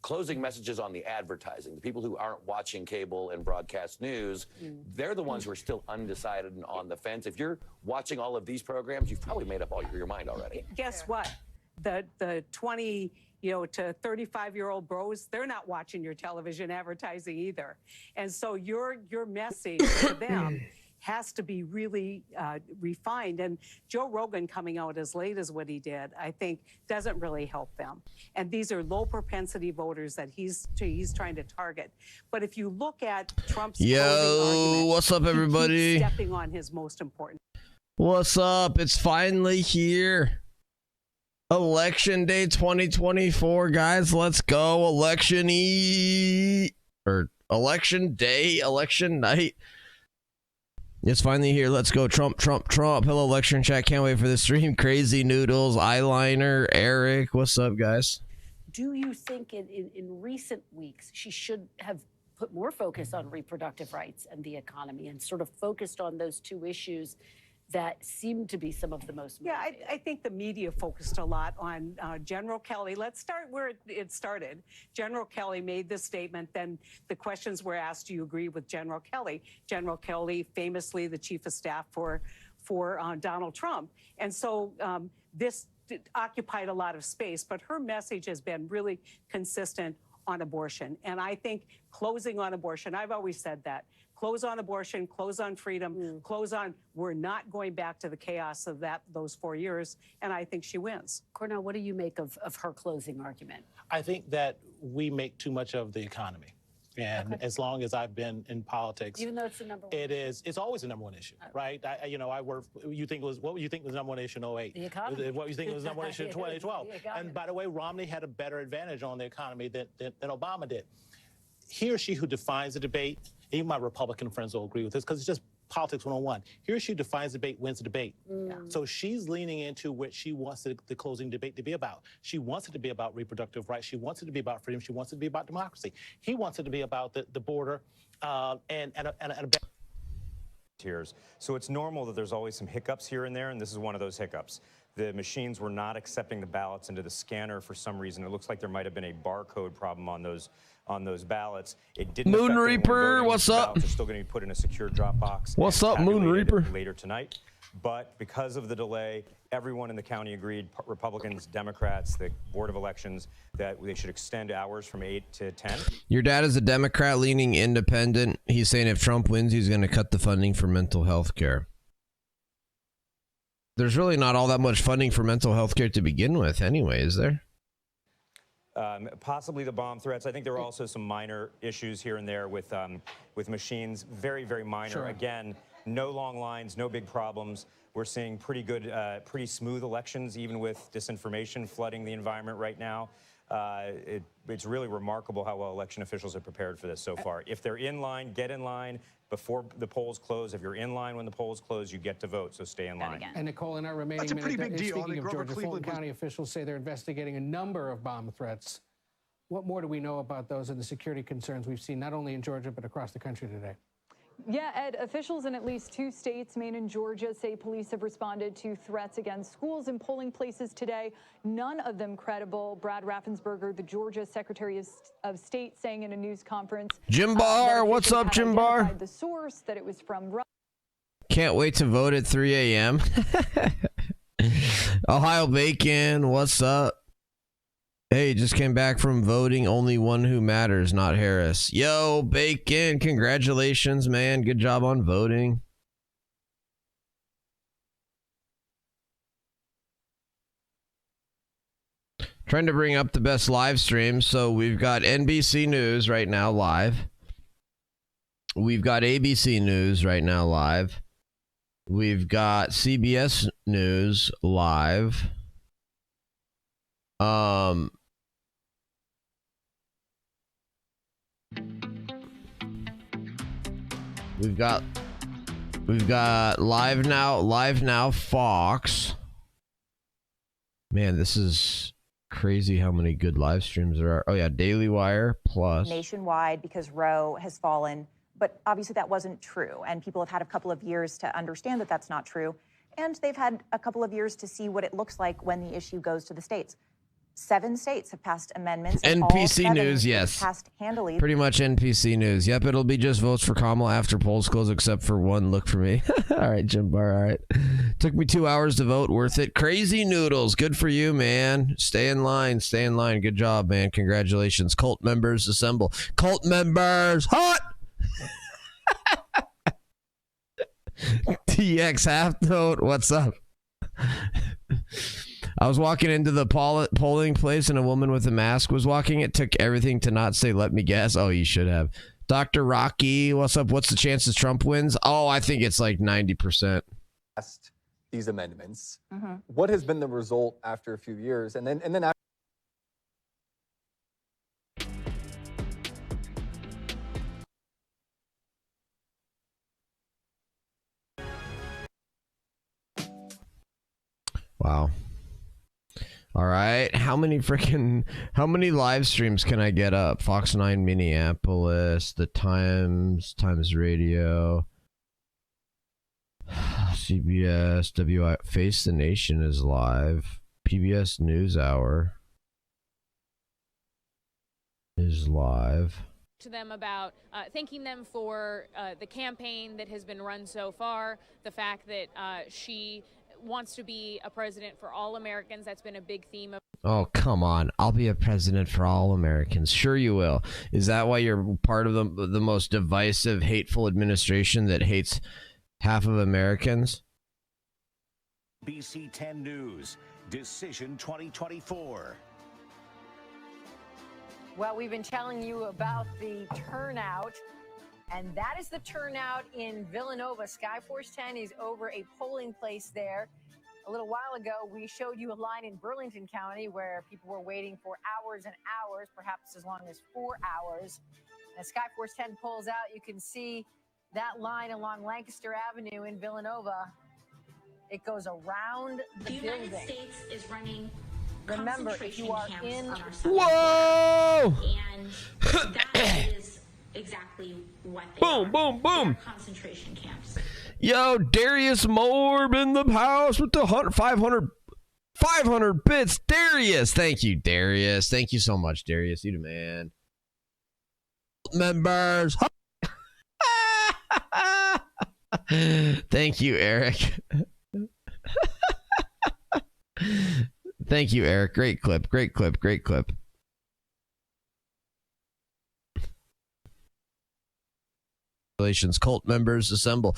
closing messages on the advertising. The people who aren't watching cable and broadcast news, they're the ones who are still undecided and on the fence. If you're watching all of these programs, you've probably made up all your mind already. Guess what? The 20 to 35-year-old bros, they're not watching your television advertising either. And so your message to them has to be really refined. And Joe Rogan coming out as late as what he did, I think, doesn't really help them. And these are low propensity voters that he's trying to target. But if you look at Trump's closing argument, what's up, everybody? He keeps stepping on his most important. What's up? It's finally here. Election day 2024, guys. Let's go. Election day, election night. It's finally here. Let's go. Trump, Trump, Trump. Hello, election chat. Can't wait for the stream. Crazy Noodles, Eyeliner, Eric. What's up, guys? Do you think in recent weeks she should have put more focus on reproductive rights and the economy and sort of focused on those two issues that seem to be some of the most motivated? I think the media focused a lot on General Kelly. Let's start where it started. General Kelly made this statement. Then the questions were asked, do you agree with General Kelly? General Kelly, famously the chief of staff for Donald Trump. And so this occupied a lot of space, but her message has been really consistent on abortion. And I think closing on abortion, I've always said that. Close on abortion, close on freedom, close on, we're not going back to the chaos of those 4 years, and I think she wins. Cornell, what do you make of her closing argument? I think that we make too much of the economy. And as long as I've been in politics, even though it's the number one, it's always the number one issue, right? I work. What would you think was the number one issue in 08? The economy. What do you think was the number one issue in 2012? And by the way, Romney had a better advantage on the economy than Obama did. He or she who defines the debate, even my Republican friends will agree with this because it's just politics 101. He or she defines the debate, wins the debate. So she's leaning into what she wants the closing debate to be about. She wants it to be about reproductive rights. She wants it to be about freedom. She wants it to be about democracy. He wants it to be about the border and a tiers. So it's normal that there's always some hiccups here and there, and this is one of those hiccups. The machines were not accepting the ballots into the scanner for some reason. It looks like there might have been a barcode problem on those ballots. It didn't Moon affect Reaper, voting. what's up? Ballots are still going to be put in a secure drop box. What's up, Moon Reaper? Later tonight. But because of the delay, everyone in the county agreed, Republicans, Democrats, the Board of Elections, that they should extend hours from 8 to 10. Your dad is a Democrat leaning independent. He's saying if Trump wins, he's going to cut the funding for mental health care. There's really not all that much funding for mental health care to begin with anyway, is there? Possibly the bomb threats. I think there were also some minor issues here and there with machines. Very, very minor. Sure. Again, no long lines, no big problems. We're seeing pretty good, pretty smooth elections, even with disinformation flooding the environment right now. It's really remarkable how well election officials have prepared for this so far. If they're in line, get in line before the polls close. If you're in line when the polls close, you get to vote, so stay in line. And Nicole, in our remaining That's a pretty minute, big deal. speaking of Grover Georgia, Cleveland Fulton County officials say they're investigating a number of bomb threats. What more do we know about those and the security concerns we've seen not only in Georgia but across the country today? Yeah, Ed, officials in at least 2 states, Maine and Georgia, say police have responded to threats against schools and polling places today. None of them credible. Brad Raffensperger, the Georgia Secretary of State, saying in a news conference. Jim Barr, what's up, Jim Barr? The source that it was from. Can't wait to vote at 3 a.m. Ohio Bacon, what's up? Hey, just came back from voting. Only one who matters, not Harris. Yo, Bacon, congratulations, man. Good job on voting. Trying to bring up the best live stream. So we've got NBC News right now live. We've got ABC News right now live. We've got CBS News live. We've got Live Now Fox. Man, this is crazy how many good live streams there are. Oh yeah, Daily Wire Plus. Nationwide because Roe has fallen, but obviously that wasn't true, and people have had a couple of years to understand that that's not true, and they've had a couple of years to see what it looks like when the issue goes to the states. 7 states have passed amendments. And all NPC 7 news, yes. passed handily. Pretty much NPC news. Yep, it'll be just votes for Kamala after polls close, except for one. Look for me. All right, Jim Barr. All right. Took me 2 hours to vote. Worth it. Crazy noodles. Good for you, man. Stay in line. Stay in line. Good job, man. Congratulations. Cult members assemble. Cult members. Hot. TX half note. What's up? I was walking into the polling place and a woman with a mask was walking. It took everything to not say, let me guess. Oh, you should have. Dr. Rocky, what's up? What's the chances Trump wins? Oh, I think it's like 90%. These amendments. What has been the result after a few years? And then after Wow. All right. How many live streams can I get up? Fox 9 Minneapolis, the Times Radio, CBS, WI, Face the Nation is live. PBS NewsHour is live. To them about thanking them for the campaign that has been run so far, the fact that she wants to be a president for all Americans. That's been a big theme of. Oh, come on. I'll be a president for all Americans. Sure you will. Is that why you're part of the most divisive, hateful administration that hates half of Americans? BC 10 News, Decision 2024. Well, we've been telling you about the turnout, and that is the turnout in Villanova. Skyforce 10 is over a polling place there. A little while ago, we showed you a line in Burlington County where people were waiting for hours and hours, perhaps as long as 4 hours. As Skyforce 10 pulls out, you can see that line along Lancaster Avenue in Villanova. It goes around the building. United States is running. Remember, if you are in. Whoa! And that is exactly what they boom, are. boom, boom. Concentration camps. Yo, Darius Morb in the house with the 500 bits. Darius. Thank you, Darius. Thank you so much, Darius. You the man. Members. Thank you, Eric. Thank you, Eric. Great clip. Great clip. Great clip. Congratulations, cult members assemble.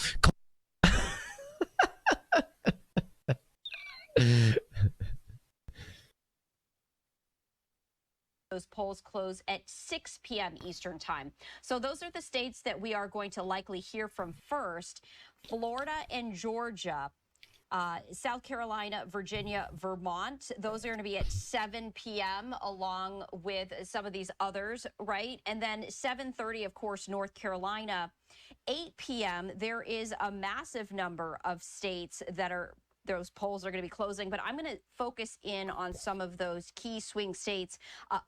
Those polls close at 6 p.m. Eastern time. So those are the states that we are going to likely hear from first. Florida and Georgia, South Carolina, Virginia, Vermont. Those are going to be at 7 p.m. along with some of these others, right? And then 7:30, of course, North Carolina. 8 p.m., there is a massive number of states that are those polls are going to be closing, but I'm going to focus in on some of those key swing states.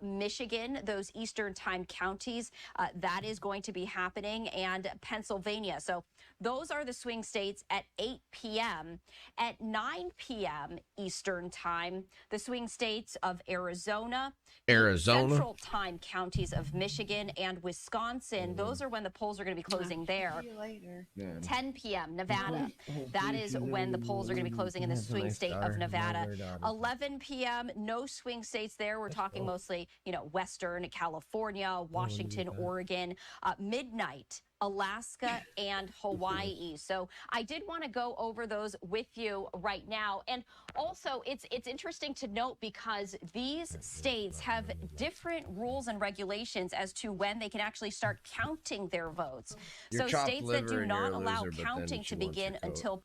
Michigan, those Eastern time counties, that is going to be happening, and Pennsylvania. So those are the swing states at 8 p.m. At 9 p.m. Eastern time, the swing states of Arizona, Central time counties of Michigan and Wisconsin. Those are when the polls are going to be closing there. See you later. 10 p.m. Nevada. That is when the polls are going to be closing in the swing state of Nevada. 11 p.m. No swing states there. We're talking mostly, Western California, Washington, Oregon. Midnight, Alaska and Hawaii. So I did want to go over those with you right now. And also, it's interesting to note because these states have different rules and regulations as to when they can actually start counting their votes. So states that do not allow counting to begin until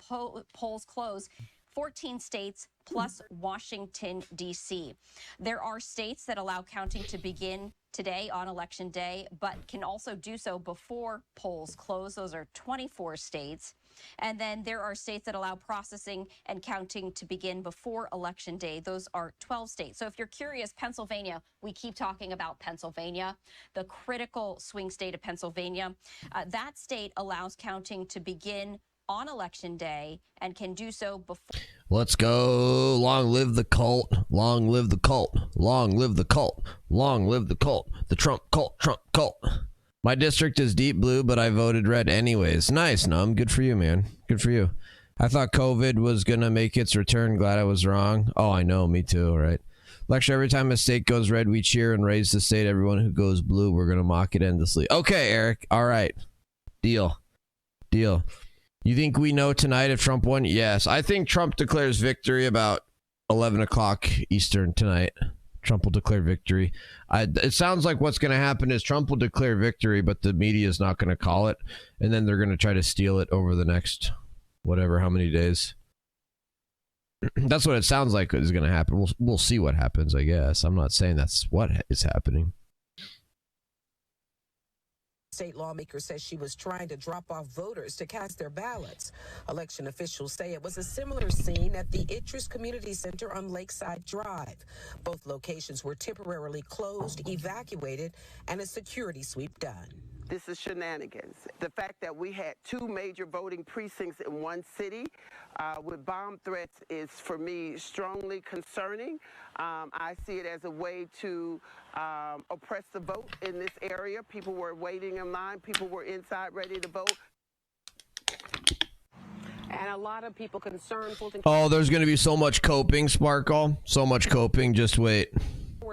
polls close, 14 states plus Washington, D.C. There are states that allow counting to begin today on Election Day, but can also do so before polls close. Those are 24 states. And then there are states that allow processing and counting to begin before Election Day. Those are 12 states. So if you're curious, Pennsylvania, we keep talking about Pennsylvania, the critical swing state of Pennsylvania. That state allows counting to begin on Election Day and can do so before. Let's go. Long live the cult. Long live the cult. Long live the cult. Long live the cult. The Trump cult. Trump cult. My district is deep blue, but I voted red anyways. Nice, Num. Good for you, man. Good for you. I thought COVID was going to make its return. Glad I was wrong. Oh, I know. Me too, right? Lecture, every time a state goes red, we cheer and raise the state. Everyone who goes blue, we're going to mock it endlessly. Okay, Eric. All right. Deal. Deal. You think we know tonight if Trump won? Yes. I think Trump declares victory about 11 o'clock Eastern tonight. Trump will declare victory. It sounds like what's going to happen is Trump will declare victory, but the media is not going to call it. And then they're going to try to steal it over the next whatever, how many days. That's what it sounds like is going to happen. We'll see what happens, I guess. I'm not saying that's what is happening. State lawmaker says she was trying to drop off voters to cast their ballots. Election officials say it was a similar scene at the Itris Community Center on Lakeside Drive. Both locations were temporarily closed, evacuated, and a security sweep done. This is shenanigans. The fact that we had two major voting precincts in one city with bomb threats is, for me, strongly concerning. I see it as a way to oppress the vote in this area. People were waiting in line. People were inside ready to vote. And a lot of people concerned. Oh, there's going to be so much coping, Sparkle. So much coping. Just wait.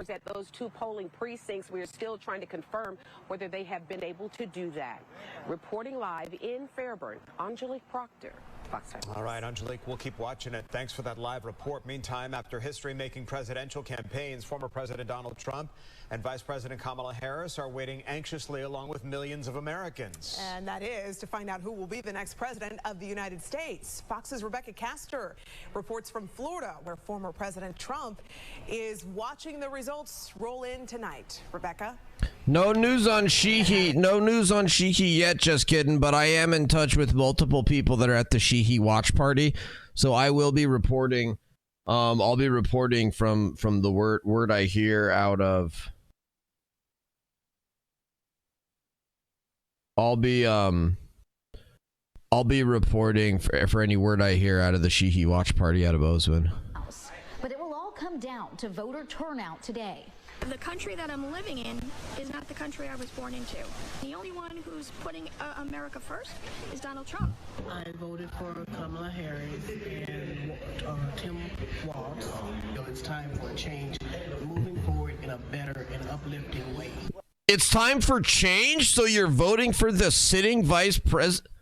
At those two polling precincts, we are still trying to confirm whether they have been able to do that. Reporting live in Fairburn, Angelique Proctor, Fox 5. All right, Angelique, we'll keep watching it. Thanks for that live report. Meantime, after history-making presidential campaigns, former President Donald Trump and Vice President Kamala Harris are waiting anxiously along with millions of Americans. And that is to find out who will be the next president of the United States. Fox's Rebecca Castor reports from Florida, where former President Trump is watching the results roll in tonight. Rebecca? No news on Sheehy. No news on Sheehy yet, just kidding. But I am in touch with multiple people that are at the Sheehy watch party. So I will be reporting. I'll be reporting from the word I hear out of. I'll be reporting for any word I hear out of the Sheehy watch party out of Bozeman. But it will all come down to voter turnout today. The country that I'm living in is not the country I was born into. The only one who's putting America first is Donald Trump. I voted for Kamala Harris and Tim Walz. So it's time for a change, moving forward in a better and uplifting way. It's time for change, so you're voting for the sitting vice president?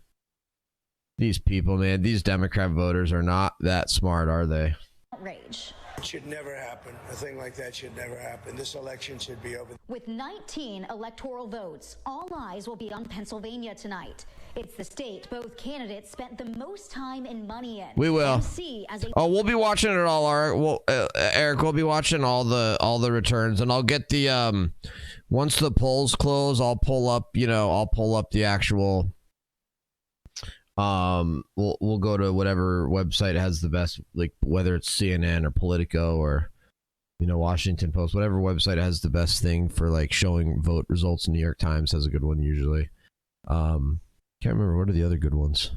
These people, man, these Democrat voters are not that smart, are they? Outrage. It should never happen. A thing like that should never happen. This election should be over. With 19 electoral votes, all eyes will be on Pennsylvania tonight. It's the state both candidates spent the most time and money in. We will. We'll be watching it all. Eric, we'll be watching all the returns, and I'll get the once the polls close, I'll pull up the actual. We'll go to whatever website has the best, like whether it's CNN or Politico or Washington Post, whatever website has the best thing for like showing vote results. New York Times has a good one usually. Can't remember, what are the other good ones?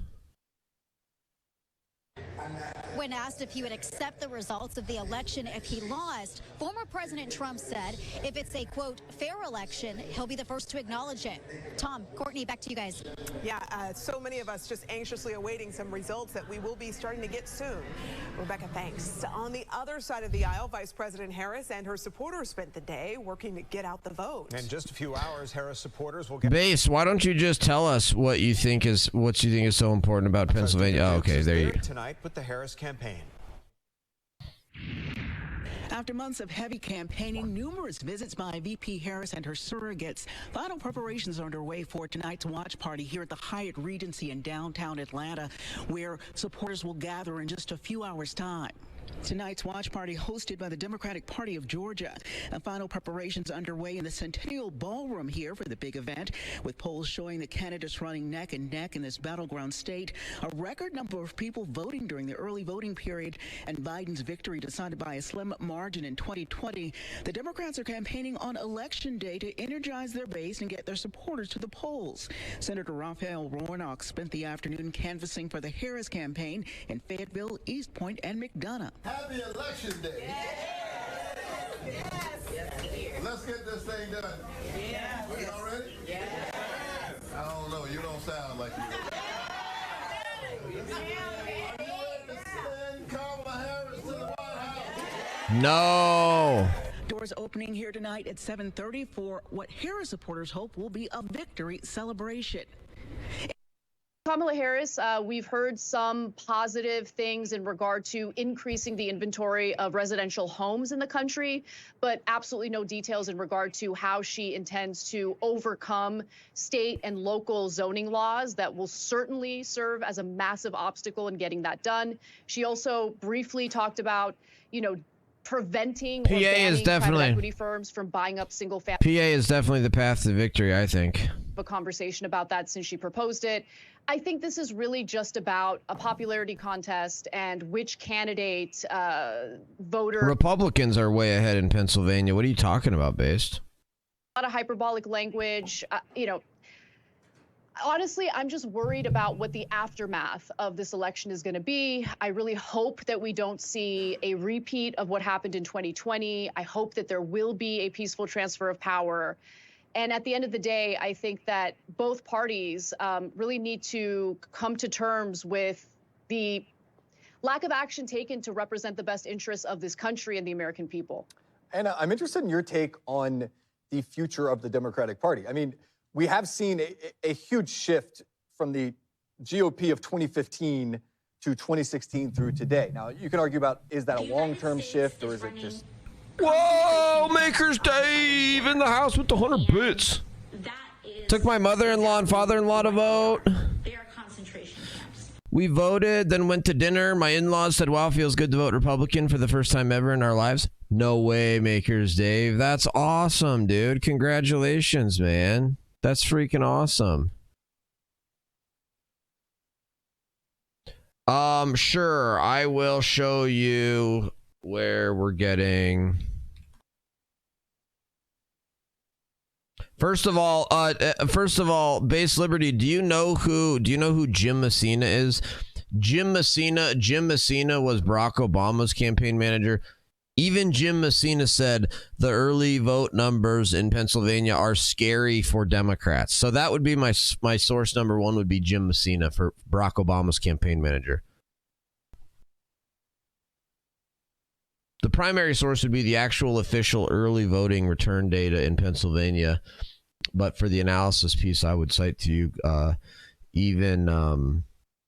When asked if he would accept the results of the election if he lost, former President Trump said if it's a, quote, fair election, he'll be the first to acknowledge it. Tom, Courtney, back to you guys. Yeah, so many of us just anxiously awaiting some results that we will be starting to get soon. Rebecca, thanks. On the other side of the aisle, Vice President Harris and her supporters spent the day working to get out the vote. In just a few hours, Harris supporters will get... Base, why don't you just tell us what you think is so important about Pennsylvania? Oh, okay, there you go. Tonight with the Harris campaign. After months of heavy campaigning, numerous visits by VP Harris and her surrogates, final preparations are underway for tonight's watch party here at the Hyatt Regency in downtown Atlanta, where supporters will gather in just a few hours' time. Tonight's watch party hosted by the Democratic Party of Georgia. Final preparations underway in the Centennial Ballroom here for the big event, with polls showing the candidates running neck and neck in this battleground state. A record number of people voting during the early voting period, and Biden's victory decided by a slim margin in 2020. The Democrats are campaigning on Election Day to energize their base and get their supporters to the polls. Senator Raphael Warnock spent the afternoon canvassing for the Harris campaign in Fayetteville, East Point, and McDonough. Happy Election Day. Yes. Let's get this thing done. Yes. Are y'all ready? Yes. I don't know. You don't sound like you. Are you ready to send Kamala Harris to the White House? No. Doors opening here tonight at 7:30 for what Harris supporters hope will be a victory celebration. Kamala Harris, we've heard some positive things in regard to increasing the inventory of residential homes in the country, but absolutely no details in regard to how she intends to overcome state and local zoning laws that will certainly serve as a massive obstacle in getting that done. She also briefly talked about, preventing or banning private equity firms from buying up single family. PA is definitely the path to victory, I think. A conversation about that since she proposed it. I think this is really just about a popularity contest and which candidate voter. Republicans are way ahead in Pennsylvania. What are you talking about, Based? A lot of hyperbolic language. Honestly, I'm just worried about what the aftermath of this election is going to be. I really hope that we don't see a repeat of what happened in 2020. I hope that there will be a peaceful transfer of power. And at the end of the day, I think that both parties really need to come to terms with the lack of action taken to represent the best interests of this country and the American people. And I'm interested in your take on the future of the Democratic Party. I mean, we have seen a huge shift from the GOP of 2015 to 2016 through today. Now, you can argue about, is that a long-term shift or is it just... Whoa, Makers Dave in the house with the 100 bits. Took my mother-in-law and father-in-law to vote. They are concentration camps. We voted, then went to dinner. My in-laws said, wow, feels good to vote Republican for the first time ever in our lives. No way, Makers Dave. That's awesome, dude. Congratulations, man. That's freaking awesome. Sure, I will show you where we're getting. First of all, Base Liberty, do you know who Jim Messina is? Jim Messina was Barack Obama's campaign manager. Even Jim Messina said the early vote numbers in Pennsylvania are scary for Democrats. So that would be my source number one would be Jim Messina for Barack Obama's campaign manager. The primary source would be the actual official early voting return data in Pennsylvania. But for the analysis piece, I would cite to you, even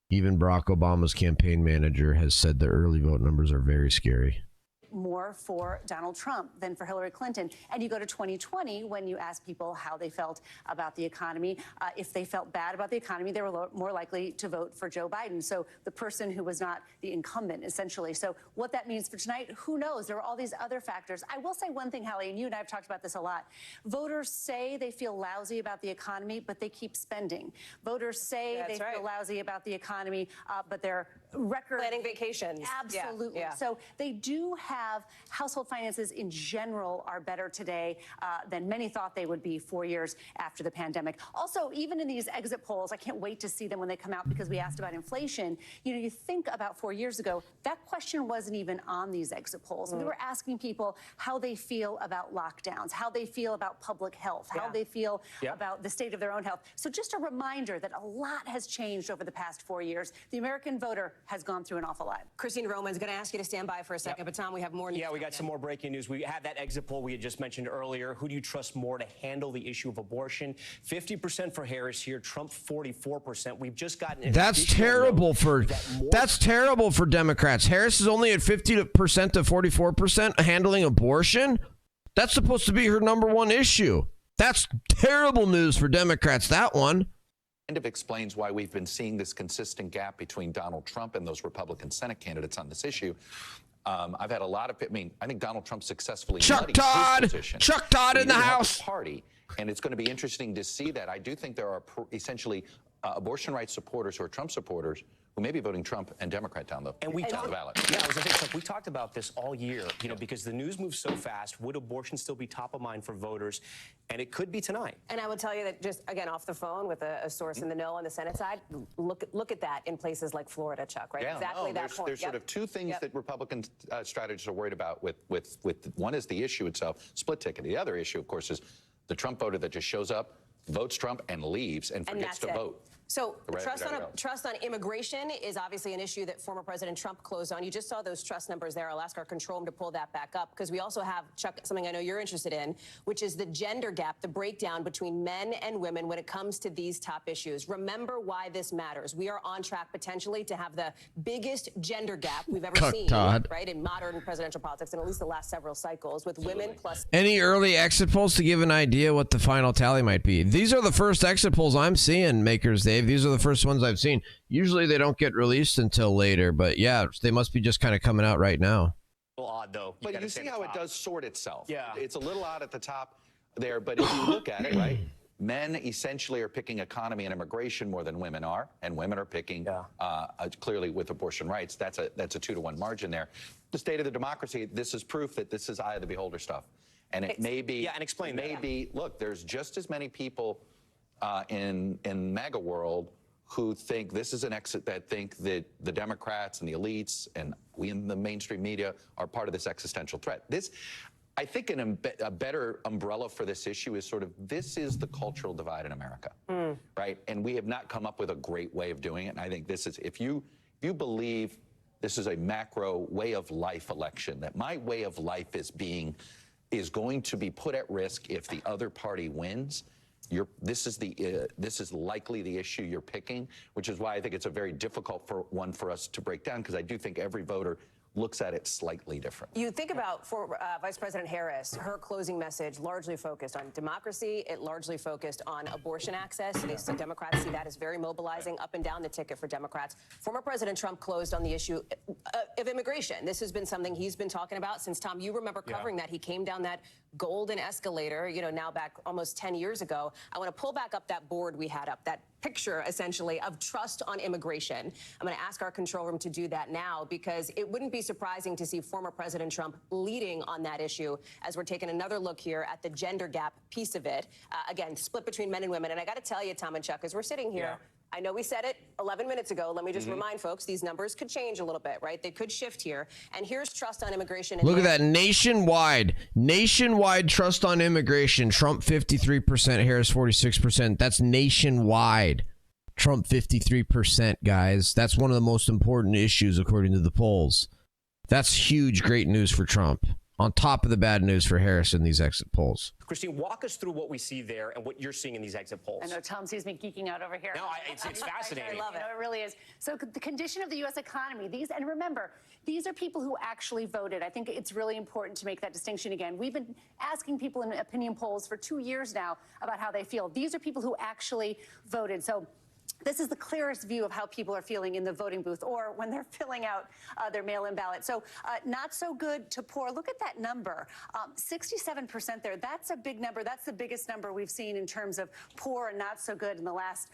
Barack Obama's campaign manager has said the early vote numbers are very scary. More for Donald Trump than for Hillary Clinton. And you go to 2020 when you ask people how they felt about the economy. If they felt bad about the economy, they were more likely to vote for Joe Biden. So the person who was not the incumbent, essentially. So what that means for tonight, who knows? There are all these other factors. I will say one thing, Hallie, and you and I have talked about this a lot. Voters say they feel lousy about the economy, but they keep spending. Voters say they feel lousy about the economy, but they're planning vacations. Absolutely. Yeah. So they do have household finances in general are better today than many thought they would be 4 years after the pandemic. Also, even in these exit polls, I can't wait to see them when they come out because we asked about inflation. You think about 4 years ago, that question wasn't even on these exit polls. We were asking people how they feel about lockdowns, how they feel about public health, how they feel about the state of their own health. So just a reminder that a lot has changed over the past 4 years. The American voter has gone through an awful lot. Christine Roman's going to ask you to stand by for a second, but Tom, we have more news. Yeah, we got some more breaking news. We had that exit poll we had just mentioned earlier. Who do you trust more to handle the issue of abortion? 50% for Harris here, Trump 44%. We've just gotten That's terrible for Democrats. Harris is only at 50% to 44% handling abortion. That's supposed to be her number one issue. That's terrible news for Democrats, that one. Kind of explains why we've been seeing this consistent gap between Donald Trump and those Republican Senate candidates on this issue. I've had a lot of, I think Donald Trump successfully Chuck Todd in the House. Party, and it's going to be interesting to see that. I do think there are essentially abortion rights supporters who are Trump supporters who may be voting Trump and Democrat down the ballot. Yeah, I was going to say, Chuck, we talked about this all year, because the news moves so fast. Would abortion still be top of mind for voters? And it could be tonight. And I would tell you that just, again, off the phone with a source in the know on the Senate side, look at that in places like Florida, Chuck, right? Yeah, exactly that point. There's sort of two things that Republican strategists are worried about with one is the issue itself, split ticket. The other issue, of course, is the Trump voter that just shows up, votes Trump, and leaves and forgets to vote. So trust on immigration is obviously an issue that former President Trump closed on. You just saw those trust numbers there. I'll ask our control room to pull that back up because we also have, Chuck, something I know you're interested in, which is the gender gap, the breakdown between men and women when it comes to these top issues. Remember why this matters. We are on track potentially to have the biggest gender gap we've ever seen, right, in modern presidential politics in at least the last several cycles with women plus... Any early exit polls to give an idea what the final tally might be? These are the first exit polls I'm seeing, Makers Dave. These are the first ones I've seen. Usually they don't get released until later, but yeah, they must be just kind of coming out right now. A little odd, though. But you see how it does sort itself. Yeah. It's a little odd at the top there, but if you look at it, right, men essentially are picking economy and immigration more than women are, and women are picking clearly with abortion rights. That's a 2-to-1 margin there. The state of the democracy, this is proof that this is eye of the beholder stuff. And it may be... Yeah, and explain that. Maybe, look, there's just as many people in MAGA world who think this is an exit, that think that the Democrats and the elites and we in the mainstream media are part of this existential threat. This, I think a better umbrella for this issue is sort of, this is the cultural divide in America, right? And we have not come up with a great way of doing it. And I think this is, if you believe this is a macro way of life election, that my way of life is going to be put at risk if the other party wins, this is likely the issue you're picking, which is why I think it's a very difficult one for us to break down, because I do think every voter looks at it slightly different. You think about Vice President Harris, her closing message largely focused on democracy. It largely focused on abortion access. So Democrats see that as very mobilizing up and down the ticket for Democrats. Former President Trump closed on the issue of immigration. This has been something he's been talking about since, Tom, you remember covering that. He came down that golden escalator, now back almost 10 years ago. I want to pull back up that board we had up, that picture essentially of trust on immigration. I'm going to ask our control room to do that now, because it wouldn't be surprising to see former President Trump leading on that issue as we're taking another look here at the gender gap piece of it. Again, split between men and women. And I got to tell you, Tom and Chuck, as we're sitting here, I know we said it 11 minutes ago. Let me just remind folks, these numbers could change a little bit, right? They could shift here. And here's trust on immigration. Look at that, nationwide trust on immigration. Trump 53%, Harris 46%. That's nationwide. Trump 53%, guys. That's one of the most important issues according to the polls. That's huge, great news for Trump, on top of the bad news for Harris in these exit polls. Christine, walk us through what we see there and what you're seeing in these exit polls. I know Tom sees me geeking out over here. No, it's fascinating. I love it. It really is. So the condition of the U.S. economy, and remember, these are people who actually voted. I think it's really important to make that distinction again. We've been asking people in opinion polls for 2 years now about how they feel. These are people who actually voted. So this is the clearest view of how people are feeling in the voting booth or when they're filling out their mail-in ballot. So not so good to poor. Look at that number, 67% there. That's a big number. That's the biggest number we've seen in terms of poor and not so good in the last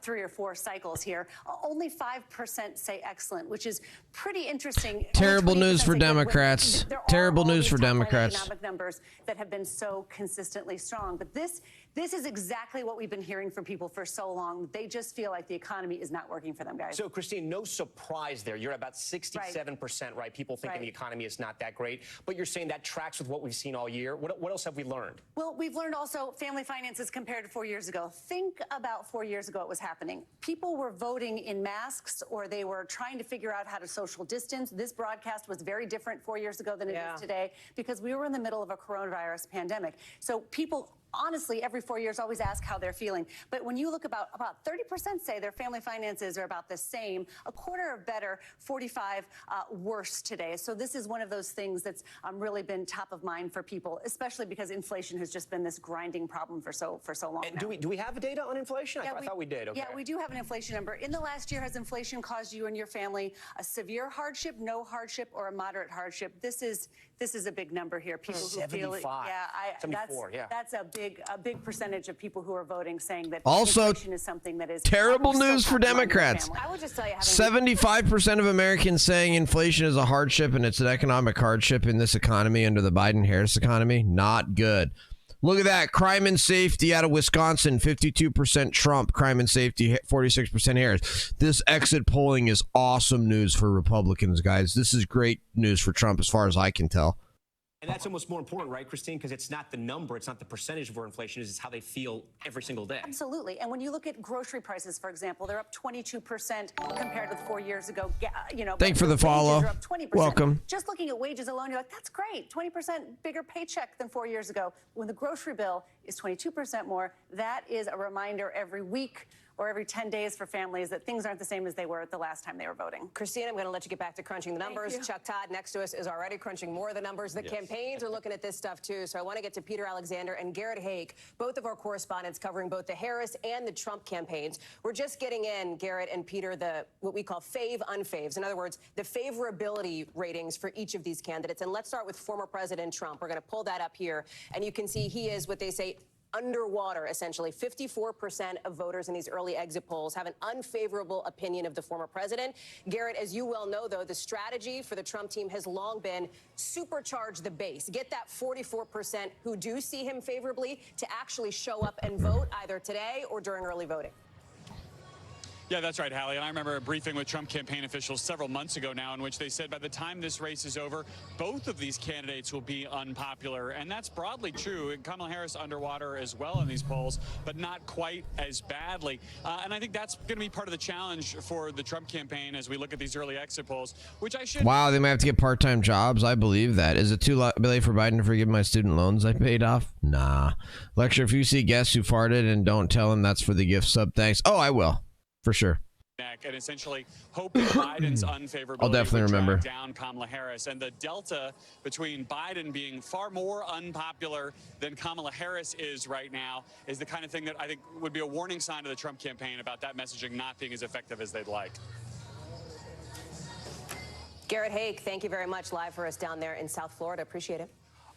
3 or 4 cycles here. Only 5% say excellent, which is pretty interesting. Terrible news for Democrats. Terrible news for Democrats. Economic numbers that have been so consistently strong. But this is exactly what we've been hearing from people for so long. They just feel like the economy is not working for them, guys. So, Christine, no surprise there. You're at about 67%, right? People thinking the economy is not that great. But you're saying that tracks with what we've seen all year. What else have we learned? Well, we've learned also family finances compared to 4 years ago. Think about 4 years ago what was happening. People were voting in masks, or they were trying to figure out how to social distance. This broadcast was very different 4 years ago than it is today, because we were in the middle of a coronavirus pandemic. So people honestly, every 4 years, always ask how they're feeling. But when you look about 30% say their family finances are about the same, a quarter are better, 45 worse today. So this is one of those things that's really been top of mind for people, especially because inflation has just been this grinding problem for so long now. Do we have data on inflation? I thought we did. Okay. Yeah, we do have an inflation number. In the last year, has inflation caused you and your family a severe hardship, no hardship, or a moderate hardship? This is a big number here. People who feel it. 74, that's a big percentage of people who are voting saying that Also, inflation is something that is terrible news for Democrats. I would just tell you, 75% of Americans saying inflation is a hardship and it's an economic hardship in this economy under the Biden-Harris economy. Not good. Look at that. Crime and safety out of Wisconsin, 52% Trump. Crime and safety, 46% Harris. This exit polling is awesome news for Republicans, guys. This is great news for Trump as far as I can tell. And that's almost more important, right, Christine? Because it's not the number, it's not the percentage of where inflation is, it's how they feel every single day. Absolutely. And when you look at grocery prices, for example, they're up 22% compared with 4 years ago. Thanks for the follow. Wages are up 20%. Welcome. Just looking at wages alone, you're like, that's great. 20% bigger paycheck than 4 years ago. When the grocery bill is 22% more, that is a reminder every week or every 10 days for families that things aren't the same as they were the last time they were voting. Christine, I'm going to let you get back to crunching the numbers. Chuck Todd next to us is already crunching more of the numbers. The campaigns are looking at this stuff too. So I want to get to Peter Alexander and Garrett Haake, both of our correspondents covering both the Harris and the Trump campaigns. We're just getting in, Garrett and Peter, what we call fave unfaves. In other words, the favorability ratings for each of these candidates. And let's start with former President Trump. We're going to pull that up here. And you can see he is what they say underwater, essentially. 54% of voters in these early exit polls have an unfavorable opinion of the former president. Garrett, as you well know, though, the strategy for the Trump team has long been supercharge the base. Get that 44% who do see him favorably to actually show up and vote either today or during early voting. Yeah, that's right, Hallie. And I remember a briefing with Trump campaign officials several months ago now in which they said by the time this race is over, both of these candidates will be unpopular. And that's broadly true. Kamala Harris underwater as well in these polls, but not quite as badly. And I think that's going to be part of the challenge for the Trump campaign as we look at these early exit polls, which I should... Wow, they might have to get part-time jobs. I believe that. Is it too late for Biden to forgive my student loans I paid off? Nah. Lecture, if you see guests who farted and don't tell him that's for the gift sub, thanks. Oh, I will. For sure. And essentially hope that Biden's unfavorability I'll definitely would remember. drag down Kamala Harris. And the delta between Biden being far more unpopular than Kamala Harris is right now is the kind of thing that I think would be a warning sign to the Trump campaign about that messaging not being as effective as they'd like. Garrett Haake, thank you very much, live for us down there in South Florida. Appreciate it.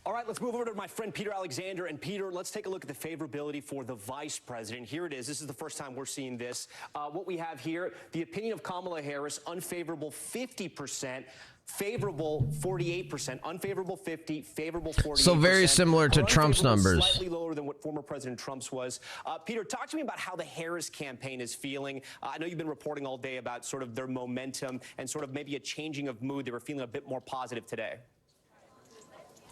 All right, let's move over to my friend Peter Alexander. And Peter, let's take a look at the favorability for the vice president. Here it is. This is the first time we're seeing this. What we have here, the opinion of Kamala Harris, unfavorable 50%. Favorable 48%, unfavorable 50%, favorable 48%. So very similar to Trump's numbers. Slightly lower than what former President Trump's was. Peter, talk to me about how the Harris campaign is feeling. I know you've been reporting all day about sort of their momentum and sort of maybe a changing of mood. They were feeling a bit more positive today.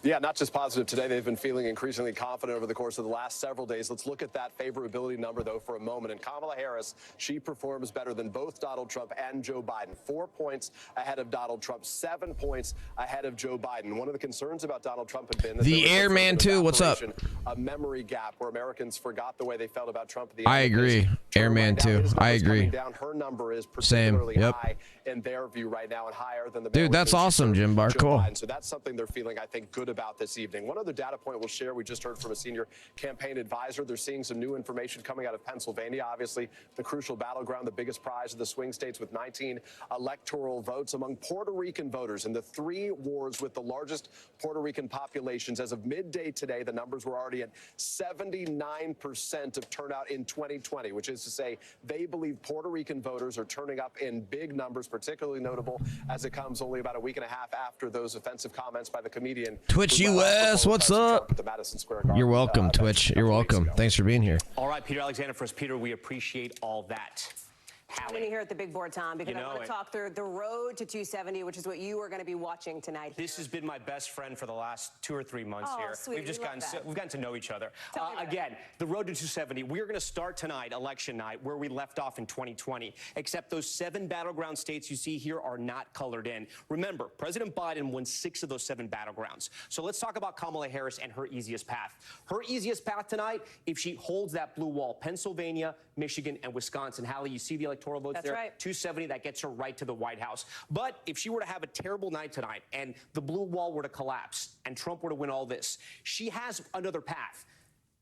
Yeah, not just positive today. They've been feeling increasingly confident over the course of the last several days. Let's look at that favorability number, though, for a moment. And Kamala Harris, she performs better than both Donald Trump and Joe Biden. 4 points ahead of Donald Trump, 7 points ahead of Joe Biden. One of the concerns about Donald Trump had been that the airman, too. What's up? A memory gap where Americans forgot the way they felt about Trump. I agree. Airman, too. I agree. Down. Her number is particularly Same. Yep. high in their view right now and higher than the dude, that's awesome, Jim Bar. Cool. Biden. So that's something they're feeling, I think, good about this evening. One other data point we'll share, we just heard from a senior campaign advisor. They're seeing some new information coming out of Pennsylvania, obviously the crucial battleground, the biggest prize of the swing states with 19 electoral votes among Puerto Rican voters in the 3 wards with the largest Puerto Rican populations. As of midday today, the numbers were already at 79% of turnout in 2020, which is to say they believe Puerto Rican voters are turning up in big numbers, particularly notable as it comes only about a week and a half after those offensive comments by the comedian. Twitch US, what's up? You're welcome, Twitch. You're welcome. Thanks for being here. All right, Peter Alexander for us. Peter, we appreciate all that. I'm going to hear at the big board, Tom, because You I know want to it. talk through the road to 270, which is what you are going to be watching tonight. This has been my best friend for the last 2 or 3 months Oh, here. sweet. We've just We love that. we've gotten to know each other. Tell me about Again, the road to 270. We are going to start tonight, election night, where we left off in 2020. Except those 7 battleground states you see here are not colored in. Remember, President Biden won 6 of those 7 battlegrounds. So let's talk about Kamala Harris and her easiest path. Her easiest path tonight, if she holds that blue wall, Pennsylvania, Michigan, and Wisconsin. Hallie, you see the electoral votes That's there? right. 270, that gets her right to the White House. But if she were to have a terrible night tonight and the blue wall were to collapse and Trump were to win all this, she has another path.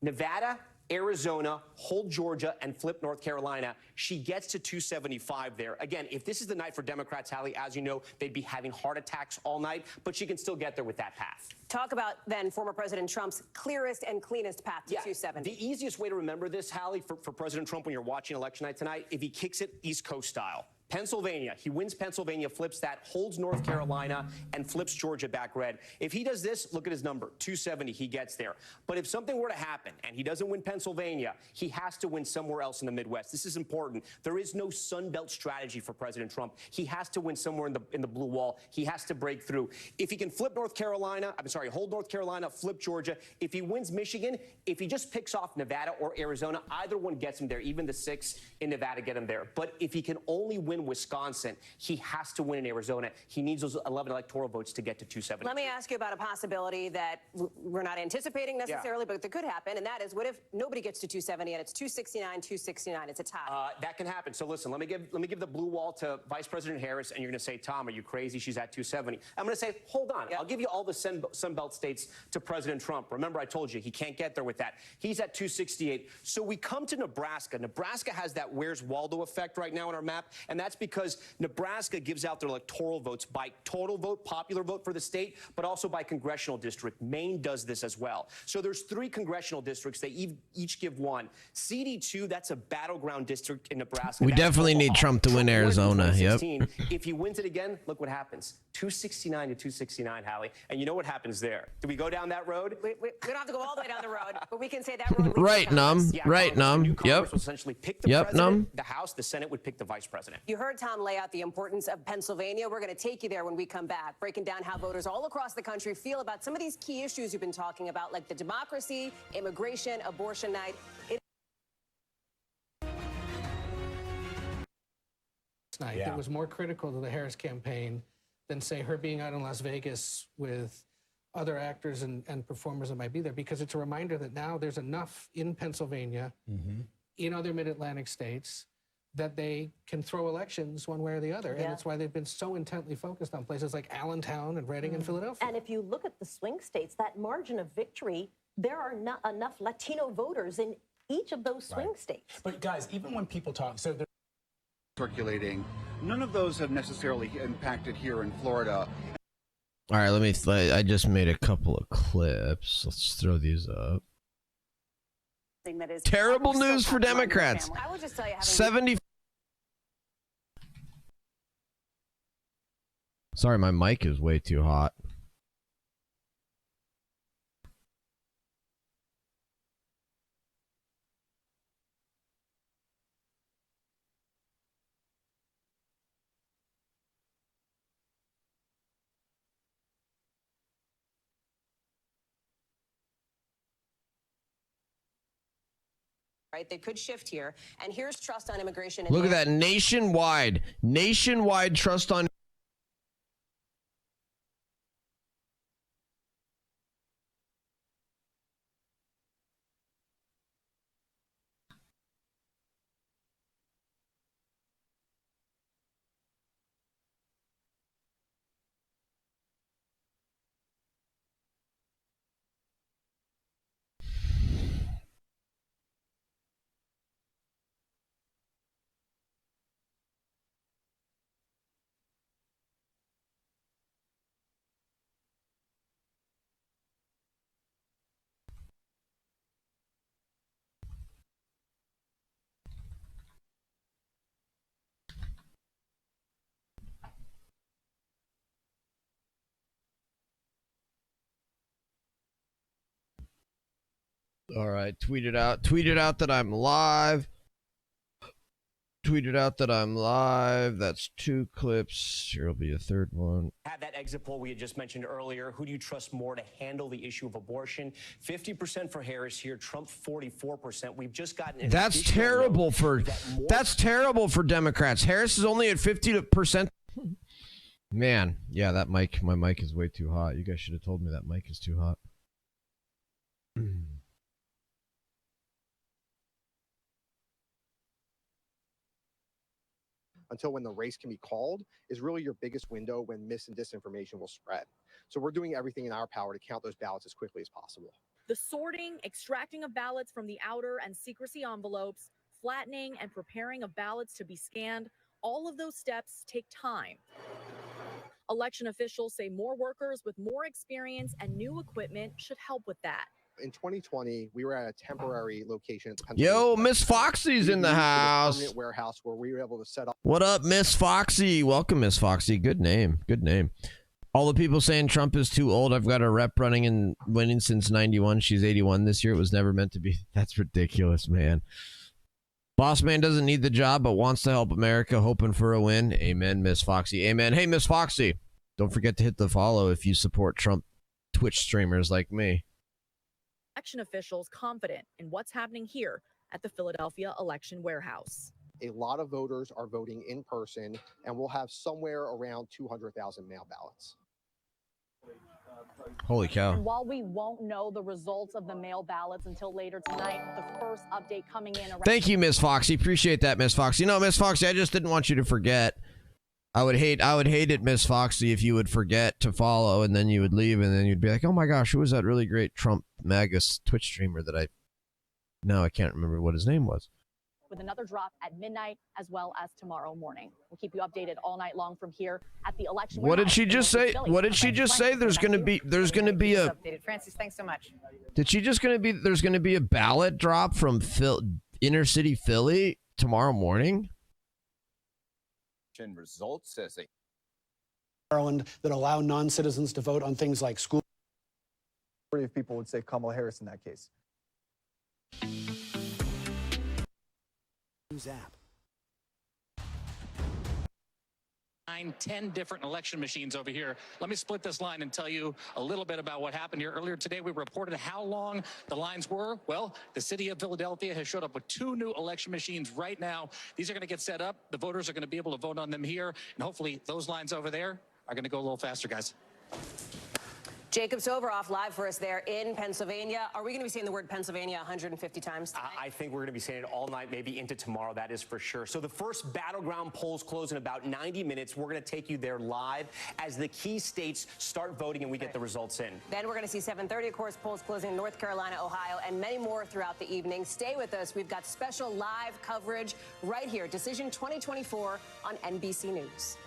Nevada, Arizona, hold Georgia, and flip North Carolina. She gets to 275 there. Again, if this is the night for Democrats, Hallie, as you know, they'd be having heart attacks all night, but she can still get there with that path. Talk about, then, former President Trump's clearest and cleanest path to 270. The easiest way to remember this, Hallie, for President Trump when you're watching election night tonight, if he kicks it East Coast style. Pennsylvania, he wins Pennsylvania, flips that, holds North Carolina, and flips Georgia back red. If he does this, look at his number, 270, he gets there. But if something were to happen and he doesn't win Pennsylvania, he has to win somewhere else in the Midwest. This is important. There is no Sun Belt strategy for President Trump. He has to win somewhere in the blue wall. He has to break through. If he can flip North Carolina, hold North Carolina, flip Georgia. If he wins Michigan, if he just picks off Nevada or Arizona, either one gets him there. Even the 6 in Nevada get him there. But if he can only win Wisconsin, he has to win in Arizona. He needs those 11 electoral votes to get to 270. Let me ask you about a possibility that we're not anticipating necessarily, but that could happen, and that is, what if nobody gets to 270 and it's 269, 269? It's a tie. That can happen. So listen, let me give the blue wall to Vice President Harris, and you're going to say, Tom, are you crazy? She's at 270. I'm going to say, hold on. I'll give you all the Sun Belt states to President Trump. Remember, I told you he can't get there with that. He's at 268. So we come to Nebraska. Nebraska has that Where's Waldo effect right now on our map, and that's because Nebraska gives out their electoral votes by total vote, popular vote for the state, but also by congressional district. Maine does this as well. So there's 3 congressional districts. They each give 1. CD2, that's a battleground district in Nebraska. We definitely need Trump to win Arizona. Yep. If he wins it again, look what happens. 269 to 269, Hallie. And you know what happens there? Do we go down that road? We don't have to go all the way down the road, but we can say that road leads Right, to Congress. Num. Right, Num. New Congress Yep. will essentially pick the Yep, president, Num. the House, the Senate would pick the vice president. You heard Tom lay out the importance of Pennsylvania. We're going to take you there when we come back, breaking down how voters all across the country feel about some of these key issues you've been talking about, like the democracy, immigration, abortion night. Night that was more critical to the Harris campaign than, say, her being out in Las Vegas with other actors and performers that might be there, because it's a reminder that now there's enough in Pennsylvania, in other mid-Atlantic states, that they can throw elections one way or the other. And that's why they've been so intently focused on places like Allentown and Reading and Philadelphia. And if you look at the swing states, that margin of victory, there are not enough Latino voters in each of those swing states. But guys, even when people talk, so they're circulating, none of those have necessarily impacted here in Florida. All right, I just made a couple of clips. Let's throw these up. That is Terrible news for Democrats. I will just tell you, 70. Sorry, my mic is way too hot. Right, they could shift here. And here's trust on immigration. Look at that, nationwide trust on. All right, tweet it out that I'm live. tweeted out that I'm live. That's 2 clips. Here'll be a third one. Had that exit poll we had just mentioned earlier. Who do you trust more to handle the issue of abortion? 50% for Harris here, Trump 44%. We've just gotten That's terrible for Democrats. Harris is only at 50%. Man, yeah, that mic, my mic is way too hot. You guys should have told me that mic is too hot. Until when the race can be called is really your biggest window when mis and disinformation will spread. So we're doing everything in our power to count those ballots as quickly as possible. The sorting, extracting of ballots from the outer and secrecy envelopes, flattening and preparing of ballots to be scanned, all of those steps take time. Election officials say more workers with more experience and new equipment should help with that. In 2020, we were at a temporary location at the Yo, Miss Foxy's in the house. permanent warehouse where we were able to set up. What up, Miss Foxy? Welcome, Miss Foxy. Good name. Good name. All the people saying Trump is too old. I've got a rep running and winning since 91. She's 81 this year. It was never meant to be. That's ridiculous, man. Boss man doesn't need the job, but wants to help America, hoping for a win. Amen, Miss Foxy. Amen. Hey, Miss Foxy, don't forget to hit the follow if you support Trump Twitch streamers like me. Election officials confident in what's happening here at the Philadelphia election warehouse. A lot of voters are voting in person, and we'll have somewhere around 200,000 mail ballots. Holy cow. And while we won't know the results of the mail ballots until later tonight, the first update coming in around... Thank you, Miss Foxy. Appreciate that, Miss Foxy. No, Miss Foxy, I just didn't want you to forget. I would hate it, Miss Foxy, if you would forget to follow and then you would leave and then you'd be like, oh my gosh, who was that really great Trump MAGA Twitch streamer that I can't remember what his name was. With another drop at midnight as well as tomorrow morning. We'll keep you updated all night long from here at the election. What did she just say? What did she just say? There's going to be a Francis, thanks so much. Did she just there's going to be a ballot drop from inner city Philly tomorrow morning? Results says Maryland that allow non-citizens to vote on things like school. If people would say Kamala Harris in that case. News app. 10 different election machines over here. Let me split this line and tell you a little bit about what happened here. Earlier today, we reported how long the lines were. Well, the city of Philadelphia has showed up with 2 new election machines right now. These are going to get set up. The voters are going to be able to vote on them here. And hopefully those lines over there are going to go a little faster, guys. Jacob Soboroff live for us there in Pennsylvania. Are we going to be saying the word Pennsylvania 150 times tonight? I think we're going to be saying it all night, maybe into tomorrow. That is for sure. So the first battleground polls close in about 90 minutes. We're going to take you there live as the key states start voting and we get the results in. Then we're going to see 7:30, of course, polls closing in North Carolina, Ohio, and many more throughout the evening. Stay with us. We've got special live coverage right here. Decision 2024 on NBC News.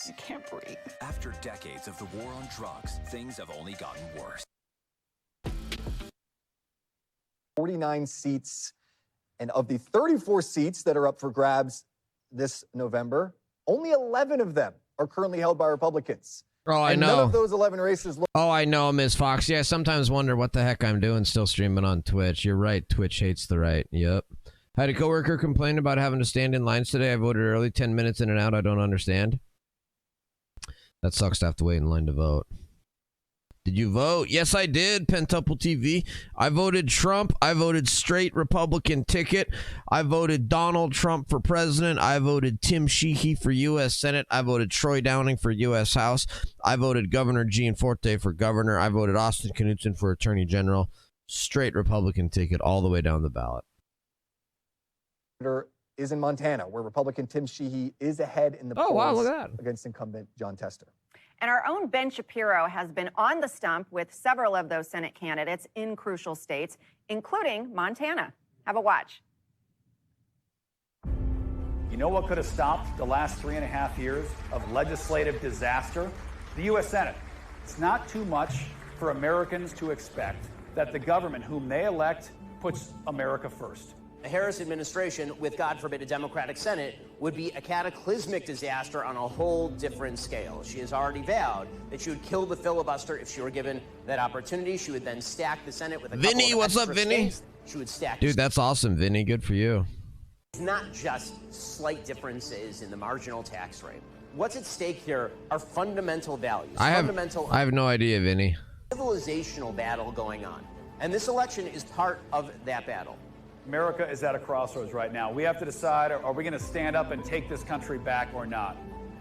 You can't breathe. After decades of the war on drugs, things have only gotten worse. 49 seats, and of the 34 seats that are up for grabs this November, only 11 of them are currently held by Republicans. Oh, I know. None of those 11 races. Oh, I know, Miss Foxy. I sometimes wonder what the heck I'm doing still streaming on Twitch. You're right. Twitch hates the right. Yep. I had a coworker complain about having to stand in lines today. I voted early, 10 minutes in and out. I don't understand. That sucks to have to wait in line to vote. Did you vote? Yes, I did, Pentuple TV. I voted Trump. I voted straight Republican ticket. I voted Donald Trump for president. I voted Tim Sheehy for U.S. Senate. I voted Troy Downing for U.S. House. I voted Governor Gianforte for governor. I voted Austin Knudsen for attorney general. Straight Republican ticket all the way down the ballot. Is in Montana, where Republican Tim Sheehy is ahead in the polls wow, look at that. Against incumbent John Tester. And our own Ben Shapiro has been on the stump with several of those Senate candidates in crucial states, including Montana. Have a watch. You know what could have stopped the last 3.5 years of legislative disaster? The U.S. Senate. It's not too much for Americans to expect that the government whom they elect puts America first. A Harris administration with, God forbid, a Democratic Senate would be a cataclysmic disaster on a whole different scale. She has already vowed that she would kill the filibuster if she were given that opportunity. She would then stack the Senate with a Vinny, couple of what's up, extra Vinny? states. She would stack. Dude, that's awesome, Vinny. Good for you. It's not just slight differences in the marginal tax rate. What's at stake here are fundamental values. I have no idea, Vinny. Civilizational battle going on. And this election is part of that battle. America is at a crossroads right now. We have to decide, are we going to stand up and take this country back or not?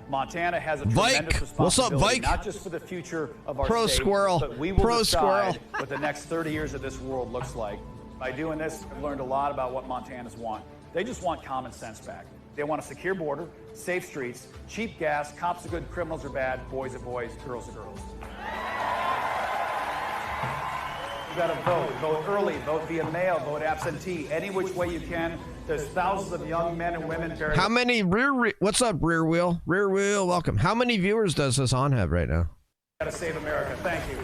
Montana has a tremendous responsibility, what's up, Vike? not just for the future of our Pro state, squirrel. but we will Pro decide squirrel. what the next 30 years of this world looks like. By doing this, I've learned a lot about what Montanans want. They just want common sense back. They want a secure border, safe streets, cheap gas, cops are good, criminals are bad, boys are boys, girls are girls. You got to vote early, vote via mail, vote absentee, any which way you can. There's thousands of young men and women. How many what's up, rear wheel? Rear wheel, welcome. How many viewers does this on have right now? Got to save America. Thank you.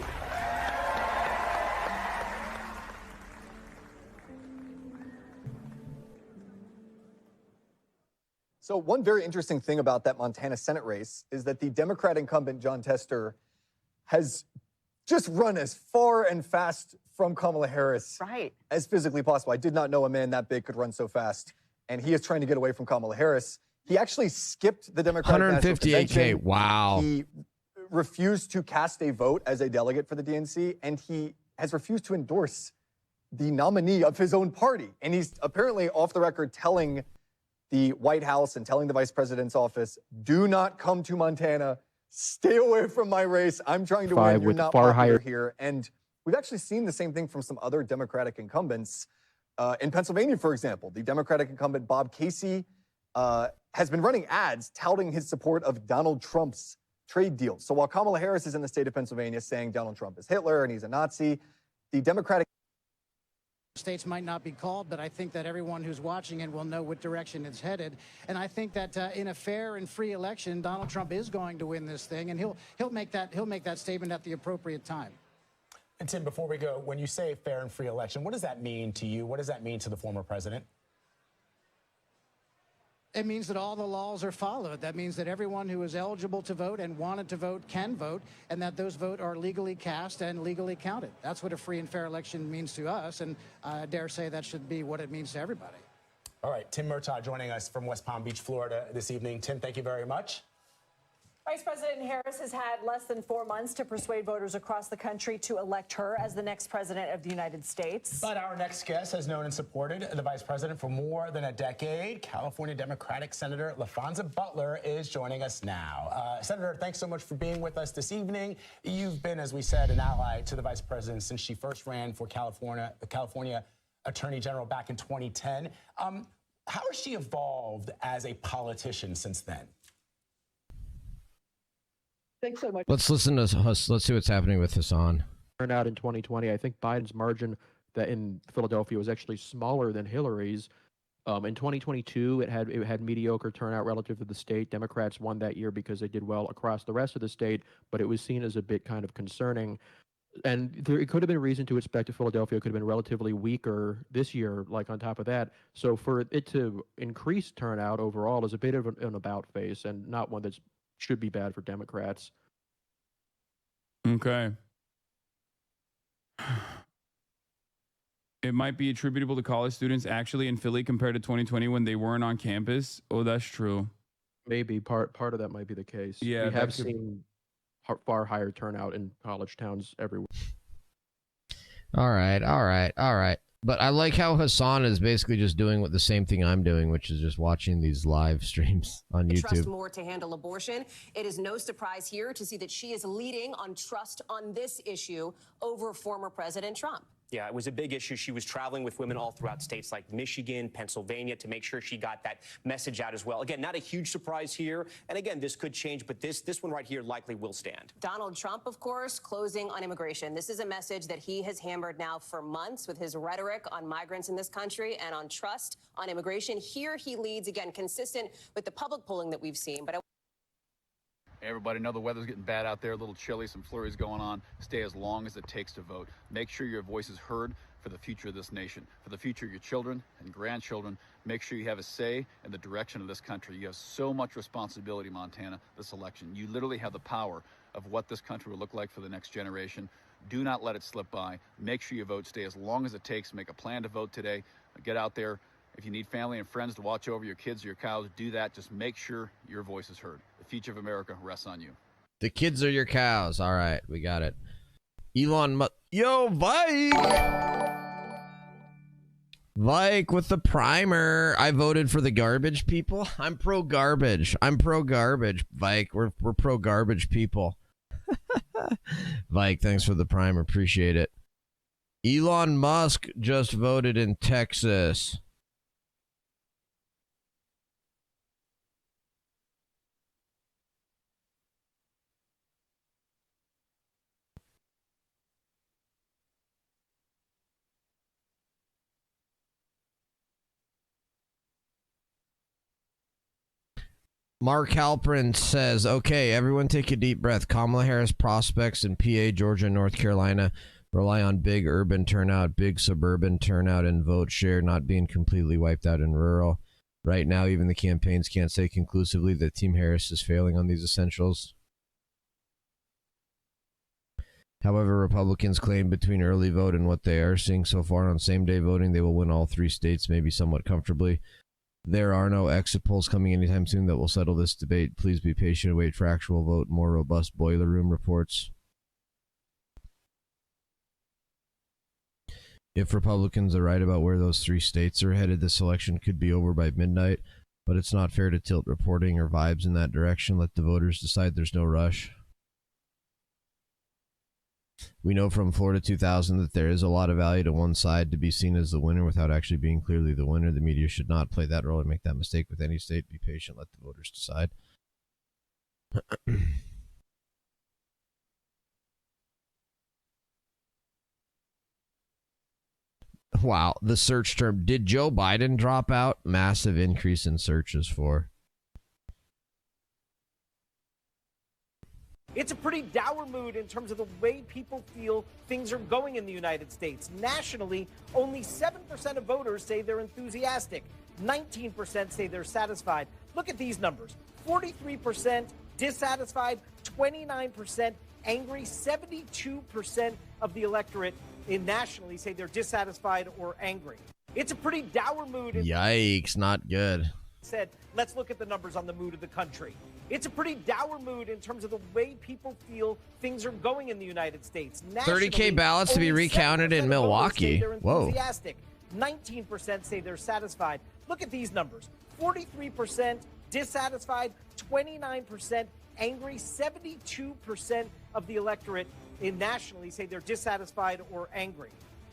So one very interesting thing about that Montana Senate race is that the Democrat incumbent, John Tester, has just run as far and fast from Kamala Harris as physically possible. I did not know a man that big could run so fast. And he is trying to get away from Kamala Harris. He actually skipped the Democratic National 158K, Convention. wow. He refused to cast a vote as a delegate for the DNC, and he has refused to endorse the nominee of his own party. And he's apparently off the record telling the White House and telling the vice president's office, do not come to Montana. Stay away from my race. I'm trying to win. You're not popular here. And we've actually seen the same thing from some other Democratic incumbents. In Pennsylvania, for example, the Democratic incumbent Bob Casey has been running ads touting his support of Donald Trump's trade deals. So while Kamala Harris is in the state of Pennsylvania saying Donald Trump is Hitler and he's a Nazi, the Democratic states might not be called, but I think that everyone who's watching it will know what direction it's headed. And I think that in a fair and free election, Donald Trump is going to win this thing, and he'll make that statement at the appropriate time. And Tim, before we go, when you say fair and free election, what does that mean to you? What does that mean to the former president? It means that all the laws are followed. That means that everyone who is eligible to vote and wanted to vote can vote, and that those votes are legally cast and legally counted. That's what a free and fair election means to us, and I dare say that should be what it means to everybody. All right, Tim Murtaugh joining us from West Palm Beach, Florida this evening. Tim, thank you very much. Vice President Harris has had less than 4 months to persuade voters across the country to elect her as the next president of the United States. But our next guest has known and supported the vice president for more than a decade. California Democratic Senator LaFonza Butler is joining us now. Senator, thanks so much for being with us this evening. You've been, as we said, an ally to the vice president since she first ran for the California Attorney General back in 2010. How has she evolved as a politician since then? Thanks so much. Let's listen to let's see what's happening with Hassan. Turnout in 2020, I think Biden's margin that in Philadelphia was actually smaller than Hillary's. In 2022, it had mediocre turnout relative to the state. Democrats won that year because they did well across the rest of the state, but it was seen as a bit kind of concerning. And it could have been reason to expect that Philadelphia could have been relatively weaker this year, like on top of that. So for it to increase turnout overall is a bit of an about face and not one that should be bad for Democrats. Okay. It might be attributable to college students actually in Philly compared to 2020 when they weren't on campus. Oh, that's true. Maybe part of that might be the case. Yeah, we have seen far higher turnout in college towns everywhere. All right. But I like how Hassan is basically just doing the same thing I'm doing, which is just watching these live streams on YouTube. Trust more to handle abortion. It is no surprise here to see that she is leading on trust on this issue over former President Trump. Yeah, it was a big issue. She was traveling with women all throughout states like Michigan, Pennsylvania to make sure she got that message out as well. Again, not a huge surprise here. And again, this could change, but this one right here likely will stand. Donald Trump, of course, closing on immigration. This is a message that he has hammered now for months with his rhetoric on migrants in this country and on trust on immigration. Here he leads, again, consistent with the public polling that we've seen. But Everybody know the weather's getting bad out there, a little chilly, some flurries going on. Stay as long as it takes to vote. Make sure your voice is heard for the future of this nation, for the future of your children and grandchildren. Make sure you have a say in the direction of this country. You have so much responsibility, Montana, this election. You literally have the power of what this country will look like for the next generation. Do not let it slip by. Make sure your vote stay as long as it takes. Make a plan to vote today. Get out there. If you need family and friends to watch over your kids or your cows, do that. Just make sure your voice is heard. The future of America rests on you. The kids are your cows. All right, we got it. Elon Musk. Yo, Vike with the primer. I voted for the garbage people. I'm pro garbage. Vike, we're pro garbage people. Vike, thanks for the primer. Appreciate it. Elon Musk just voted in Texas. Mark Halprin says, okay, everyone take a deep breath. Kamala Harris prospects in PA, Georgia, North Carolina rely on big urban turnout, big suburban turnout, and vote share not being completely wiped out in rural. Right now, even the campaigns can't say conclusively that Team Harris is failing on these essentials. However, Republicans claim between early vote and what they are seeing so far on same-day voting, they will win all 3 states, maybe somewhat comfortably. There are no exit polls coming anytime soon that will settle this debate. Please be patient and wait for actual vote, more robust boiler room reports. If Republicans are right about where those 3 states are headed, this election could be over by midnight, but it's not fair to tilt reporting or vibes in that direction. Let the voters decide. There's no rush. We know from Florida 2000 that there is a lot of value to one side to be seen as the winner without actually being clearly the winner. The media should not play that role or make that mistake with any state. Be patient. Let the voters decide. Wow. The search term. Did Joe Biden drop out? Massive increase in searches for. It's a pretty dour mood in terms of the way people feel things are going in the United States. Nationally, only 7% of voters say they're enthusiastic. 19% say they're satisfied. Look at these numbers. 43% dissatisfied, 29% angry, 72% of the electorate nationally say they're dissatisfied or angry. It's a pretty dour mood. Yikes, not good. Said, let's look at the numbers on the mood of the country. It's a pretty dour mood in terms of the way people feel things are going in the United States. 30K ballots to be recounted in Milwaukee. Whoa. 19% say they're satisfied. Look at these numbers. 43% dissatisfied, 29% angry, 72% of the electorate nationally say they're dissatisfied or angry.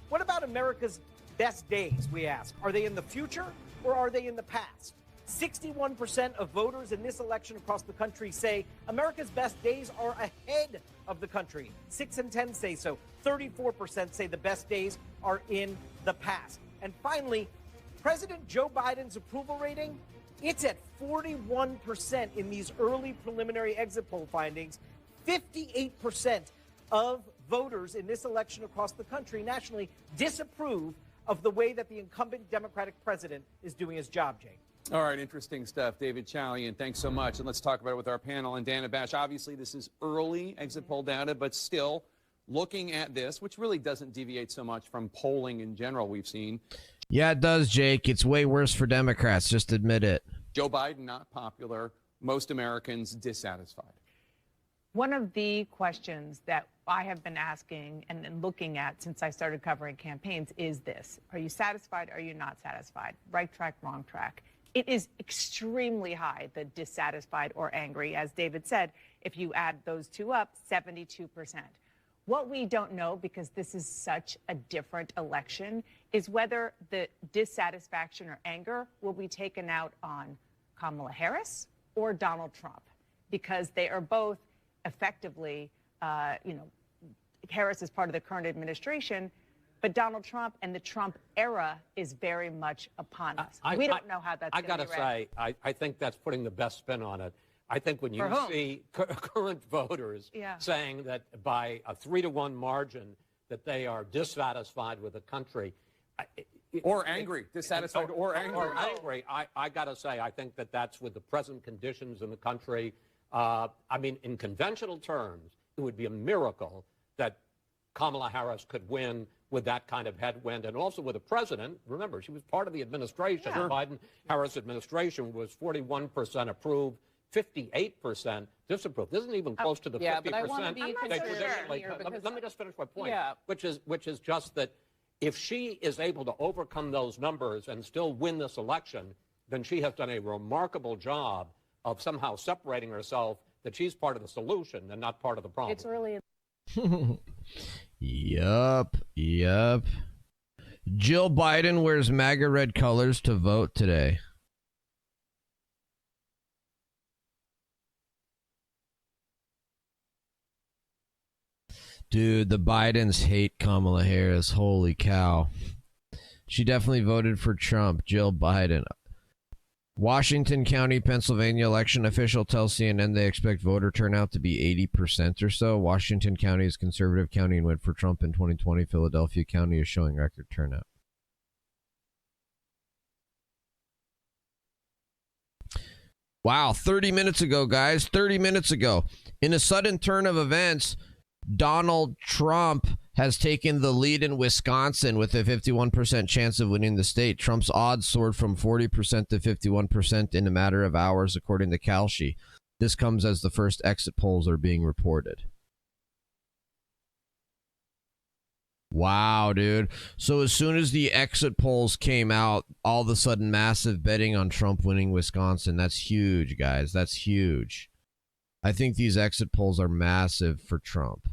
What about America's best days, we ask? Are they in the future or are they in the past? 61% of voters in this election across the country say America's best days are ahead of the country. 6 in 10 say so. 34% say the best days are in the past. And finally, President Joe Biden's approval rating, it's at 41% in these early preliminary exit poll findings. 58% of voters in this election across the country nationally disapprove of the way that the incumbent Democratic president is doing his job, Jake. All right, interesting stuff, David Chalian. Thanks so much. And let's talk about it with our panel. And Dana Bash, obviously this is early exit poll data, but still looking at this, which really doesn't deviate so much from polling in general we've seen. Yeah, it does, Jake. It's way worse for Democrats. Just admit it. Joe Biden, not popular. Most Americans dissatisfied. One of the questions that I have been asking and looking at since I started covering campaigns is this. Are you satisfied? Are you not satisfied? Right track, wrong track. It is extremely high, the dissatisfied or angry. As David said, if you add those two up, 72%. What we don't know, because this is such a different election, is whether the dissatisfaction or anger will be taken out on Kamala Harris or Donald Trump, because they are both effectively, Harris is part of the current administration, but Donald Trump and the Trump era is very much upon us. We don't know how that's going to be. I got to say, I think that's putting the best spin on it. I think when you For whom? see current voters Yeah. saying that by a 3-to-1 margin that they are dissatisfied with the country. Or angry, dissatisfied or angry. Or angry. I got to say, I think that that's with the present conditions in the country. I mean, in conventional terms, it would be a miracle that Kamala Harris could win with that kind of headwind, and also with a president. Remember, she was part of the administration. Yeah. The Biden-Harris administration was 41% approved, 58% disapproved. This isn't even close to the 50% but I want to be they consistent traditionally. here because Let me just finish my point. Yeah. Which is just that if she is able to overcome those numbers and still win this election, then she has done a remarkable job of somehow separating herself that she's part of the solution and not part of the problem. It's early. Yup. Jill Biden wears MAGA red colors to vote today. Dude, the Bidens hate Kamala Harris. Holy cow. She definitely voted for Trump. Jill Biden. Washington County, Pennsylvania election official tells CNN they expect voter turnout to be 80% or so. Washington County is conservative county and went for Trump in 2020. Philadelphia County is showing record turnout. Wow, 30 minutes ago, guys. 30 minutes ago. In a sudden turn of events, Donald Trump has taken the lead in Wisconsin with a 51% chance of winning the state. Trump's odds soared from 40% to 51% in a matter of hours, according to Kalshi. This comes as the first exit polls are being reported. Wow, dude. So as soon as the exit polls came out, all of a sudden massive betting on Trump winning Wisconsin. That's huge, guys. That's huge. I think these exit polls are massive for Trump.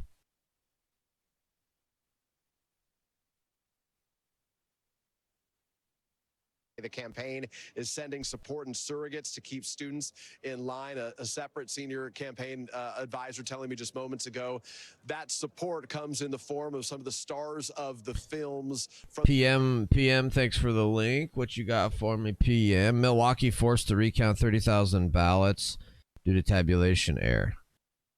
The campaign is sending support and surrogates to keep students in line. A separate senior campaign advisor telling me just moments ago that support comes in the form of some of the stars of the films. From PM, thanks for the link. What you got for me, PM? Milwaukee forced to recount 30,000 ballots due to tabulation error.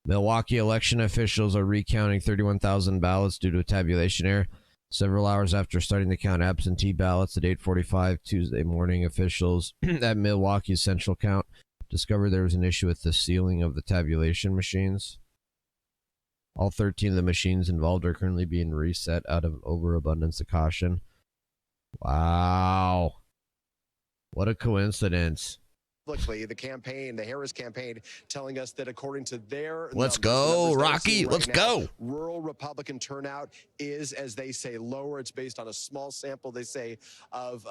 Milwaukee election officials are recounting 31,000 ballots due to a tabulation error. Several hours after starting to count absentee ballots at 8:45 Tuesday morning, officials at Milwaukee's central count discovered there was an issue with the sealing of the tabulation machines. All 13 of the machines involved are currently being reset out of overabundance of caution. Wow. What a coincidence. the campaign, the Harris campaign, telling us that according to their Let's numbers, go, the numbers they're Rocky. seeing Let's right now, go. Rural Republican turnout is, as they say, lower. It's based on a small sample, they say, of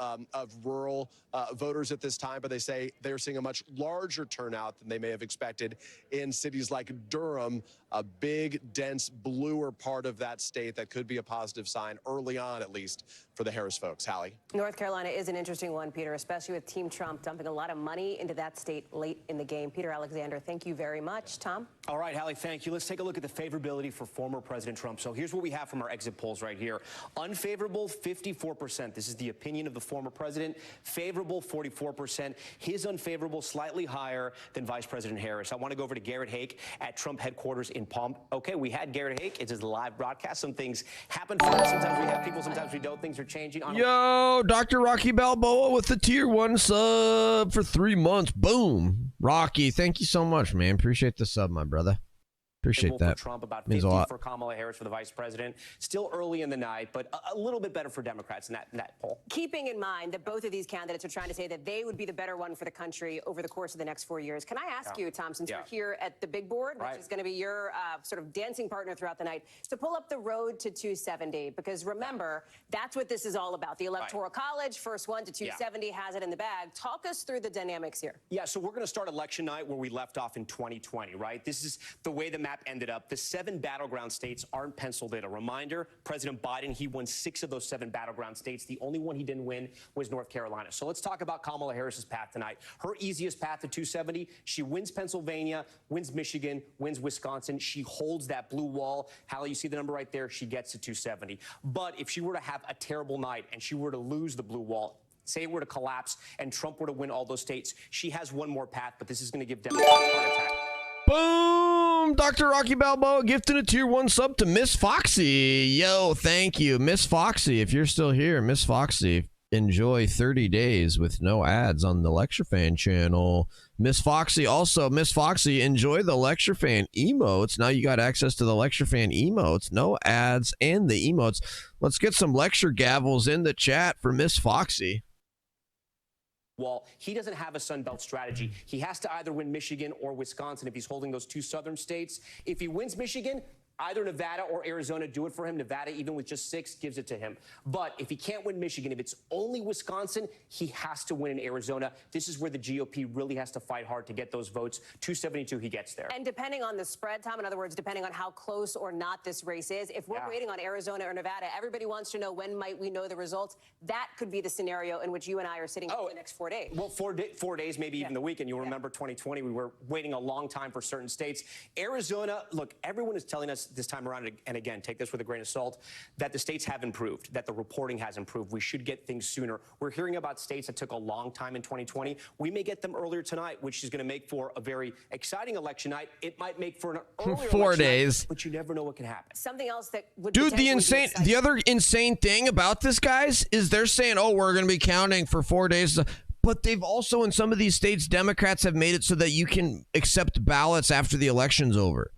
rural voters at this time, but they say they're seeing a much larger turnout than they may have expected in cities like Durham, a big, dense, bluer part of that state that could be a positive sign early on, at least, for the Harris folks. Hallie? North Carolina is an interesting one, Peter, especially with Team Trump dumping a lot of money into that state late in the game. Peter Alexander, thank you very much. Tom? All right, Hallie, thank you. Let's take a look at the favorability for former President Trump. So here's what we have from our exit polls right here. Unfavorable, 54%. This is the opinion of the former president. Favorable, 44%. His unfavorable, slightly higher than Vice President Harris. I want to go over to Garrett Hake at Trump headquarters in Palm. Okay, we had Garrett Hake. It's his live broadcast. Some things happen for us. Sometimes we have people, sometimes we don't. Things are changing. Yo, Dr. Rocky Balboa with the tier 1 sub for 3 months. Boom. Rocky, thank you so much, man. Appreciate the sub, my brother. Appreciate that. For Trump, about Means a 50 lot. for Kamala Harris for the vice president. Still early in the night, but a little bit better for Democrats in that poll. Keeping in mind that both of these candidates are trying to say that they would be the better one for the country over the course of the next 4 years, can I ask you, Tom, since you're here at the big board, which is going to be your sort of dancing partner throughout the night, to pull up the road to 270? Because remember, that's what this is all about. The Electoral College, first one to 270, has it in the bag. Talk us through the dynamics here. Yeah, so we're going to start election night where we left off in 2020, right? This is the way the map ended up. The 7 battleground states aren't penciled in. A reminder, President Biden, he won 6 of those 7 battleground states. The only one he didn't win was North Carolina. So let's talk about Kamala Harris's path tonight. Her easiest path to 270, she wins Pennsylvania, wins Michigan, wins Wisconsin. She holds that blue wall. Hallie, you see the number right there? She gets to 270. But if she were to have a terrible night and she were to lose the blue wall, say it were to collapse and Trump were to win all those states, she has one more path, but this is going to give Democrats a heart attack. Boom! Dr. Rocky Balboa gifted a tier 1 sub to Miss Foxy. Yo, thank you. Miss Foxy, if you're still here, Miss Foxy, enjoy 30 days with no ads on the Lecture Fan channel. Miss Foxy, enjoy the Lecture Fan emotes. Now you got access to the Lecture Fan emotes, no ads, and the emotes. Let's get some lecture gavels in the chat for Miss Foxy. Well, he doesn't have a Sun Belt strategy. He has to either win Michigan or Wisconsin if he's holding those 2 southern states. If he wins Michigan, either Nevada or Arizona do it for him. Nevada, even with just 6, gives it to him. But if he can't win Michigan, if it's only Wisconsin, he has to win in Arizona. This is where the GOP really has to fight hard to get those votes. 272, he gets there. And depending on the spread, Tom, in other words, depending on how close or not this race is, if we're waiting on Arizona or Nevada, everybody wants to know when might we know the results. That could be the scenario in which you and I are sitting for the next 4 days. Well, 4 days, maybe even the weekend. You'll remember 2020, we were waiting a long time for certain states. Arizona, look, everyone is telling us this time around, and again, take this with a grain of salt, that the states have improved, that the reporting has improved. We should get things sooner. We're hearing about states that took a long time in 2020. We may get them earlier tonight, which is going to make for a very exciting election night. It might make for an earlier 4 election days. night, but you never know what can happen. Something else that would Dude, potentially be the other insane thing about this, guys, is they're saying, oh, we're going to be counting for 4 days. But they've also, in some of these states, Democrats have made it so that you can accept ballots after the election's over.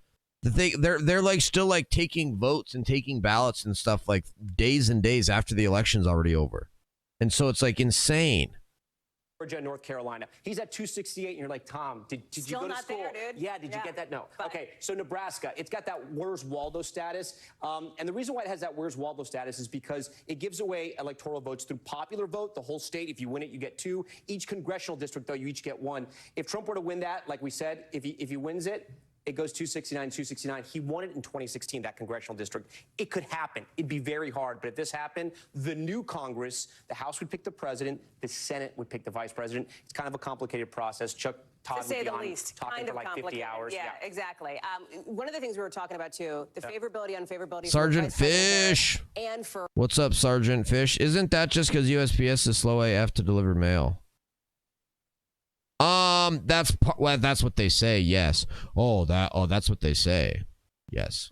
They're like still like taking votes and taking ballots and stuff like days and days after the election's already over. And so it's like insane. Georgia, North Carolina. He's at 268, and you're like, Tom, did you Still go to not school? there, dude. Yeah, did you get that? No. Okay, so Nebraska, it's got that Where's Waldo status. And the reason why it has that Where's Waldo status is because it gives away electoral votes through popular vote, the whole state. If you win it, you get 2. Each congressional district, though, you each get 1. If Trump were to win that, like we said, if he wins it, it goes 269. He won it in 2016, that congressional district. It could happen. It'd be very hard. But if this happened, the new Congress, the House would pick the president, the Senate would pick the vice president. It's kind of a complicated process. Chuck Todd to say would be the on least, talking kind for of like 50 complicated. hours. Yeah, exactly. One of the things we were talking about too, the favorability, unfavorability. Sergeant Fish. And for What's up, Sergeant Fish? Isn't that just because USPS is slow AF to deliver mail? That's what they say. Yes. That's what they say. Yes.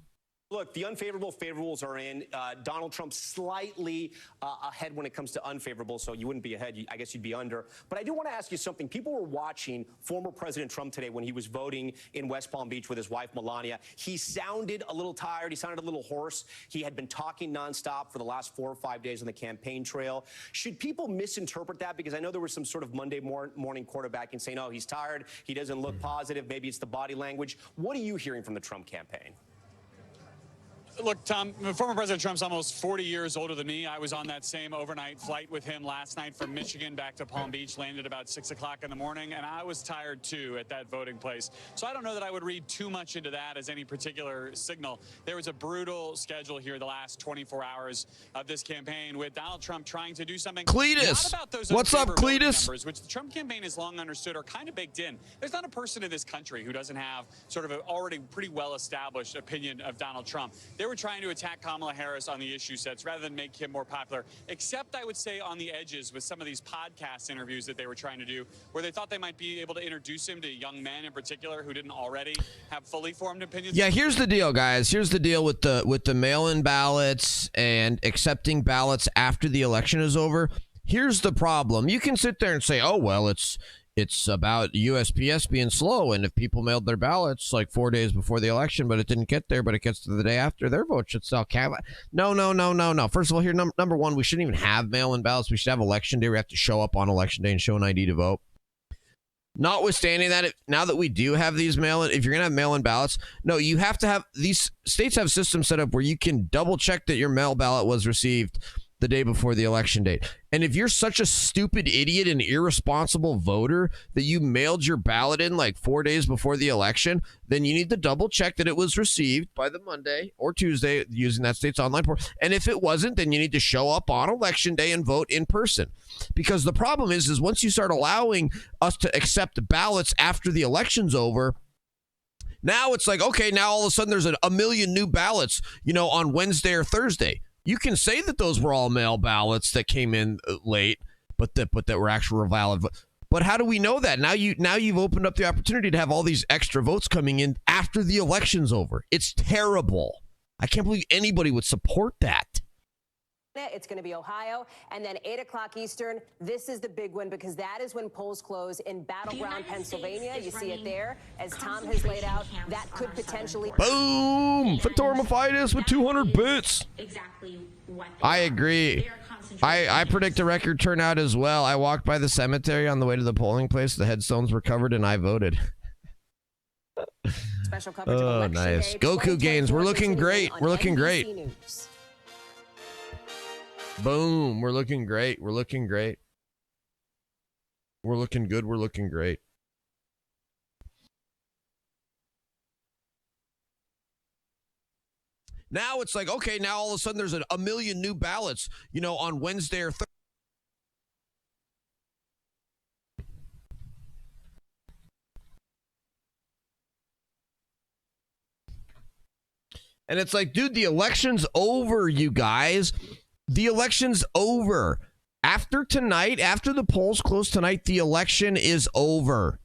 Look, the unfavorable favorables are in. Donald Trump slightly ahead when it comes to unfavorable, so you wouldn't be ahead. I guess you'd be under. But I do want to ask you something. People were watching former President Trump today when he was voting in West Palm Beach with his wife, Melania. He sounded a little tired. He sounded a little hoarse. He had been talking nonstop for the last 4 or 5 days on the campaign trail. Should people misinterpret that? Because I know there was some sort of Monday morning quarterbacking saying, oh, he's tired. He doesn't look positive. Maybe it's the body language. What are you hearing from the Trump campaign? Look, Tom, former President Trump's almost 40 years older than me. I was on that same overnight flight with him last night from Michigan back to Palm Beach, landed about 6 o'clock in the morning, and I was tired too at that voting place. So I don't know that I would read too much into that as any particular signal. There was a brutal schedule here the last 24 hours of this campaign with Donald Trump trying to do something. Cletus, not about those what's up, unfavorability Cletus? Numbers, which the Trump campaign has long understood are kind of baked in. There's not a person in this country who doesn't have sort of an already pretty well-established opinion of Donald Trump. They were trying to attack Kamala Harris on the issue sets rather than make him more popular, except I would say on the edges with some of these podcast interviews that they were trying to do, where they thought they might be able to introduce him to young men in particular who didn't already have fully formed opinions. Yeah, here's the deal, guys. Here's the deal with the mail-in ballots and accepting ballots after the election is over. Here's the problem. You can sit there and say, oh, well, it's about USPS being slow, and if people mailed their ballots like 4 days before the election, but it didn't get there, but it gets to the day after, their vote should still count. No. First of all, here, number one, we shouldn't even have mail-in ballots. We should have election day. We have to show up on election day and show an ID to vote. Notwithstanding that, now that we do have these mail-in, if you're going to have mail-in ballots, no, you have to have, these states have systems set up where you can double check that your mail ballot was received the day before the election date. And if you're such a stupid idiot and irresponsible voter that you mailed your ballot in like 4 days before the election, then you need to double check that it was received by the Monday or Tuesday using that state's online portal. And if it wasn't, then you need to show up on election day and vote in person. Because the problem is once you start allowing us to accept ballots after the election's over, now it's like, okay, now all of a sudden there's a million new ballots, on Wednesday or Thursday. You can say that those were all mail ballots that came in late, but that were actual valid. But how do we know that? Now you've opened up the opportunity to have all these extra votes coming in after the election's over. It's terrible. I can't believe anybody would support that. It's going to be Ohio, and then 8 o'clock Eastern. This is the big one because that is when polls close in battleground Pennsylvania. You see it there, as Tom has laid out. That could potentially. Boom! Phatoromophitis with 200 bits. Exactly what I agree. I predict a record turnout as well. I walked by the cemetery on the way to the polling place. The headstones were covered, and I voted. Special coverage of Oh, Election nice. Day Goku gains. We're looking great. on We're looking NBC great. News. Boom. We're looking great. We're looking great. We're looking good. We're looking great. Now it's like, okay, now all of a sudden there's a million new ballots, on Wednesday or Thursday. And it's like, dude, the election's over, you guys. The election's over. After tonight, after the polls close tonight, the election is over.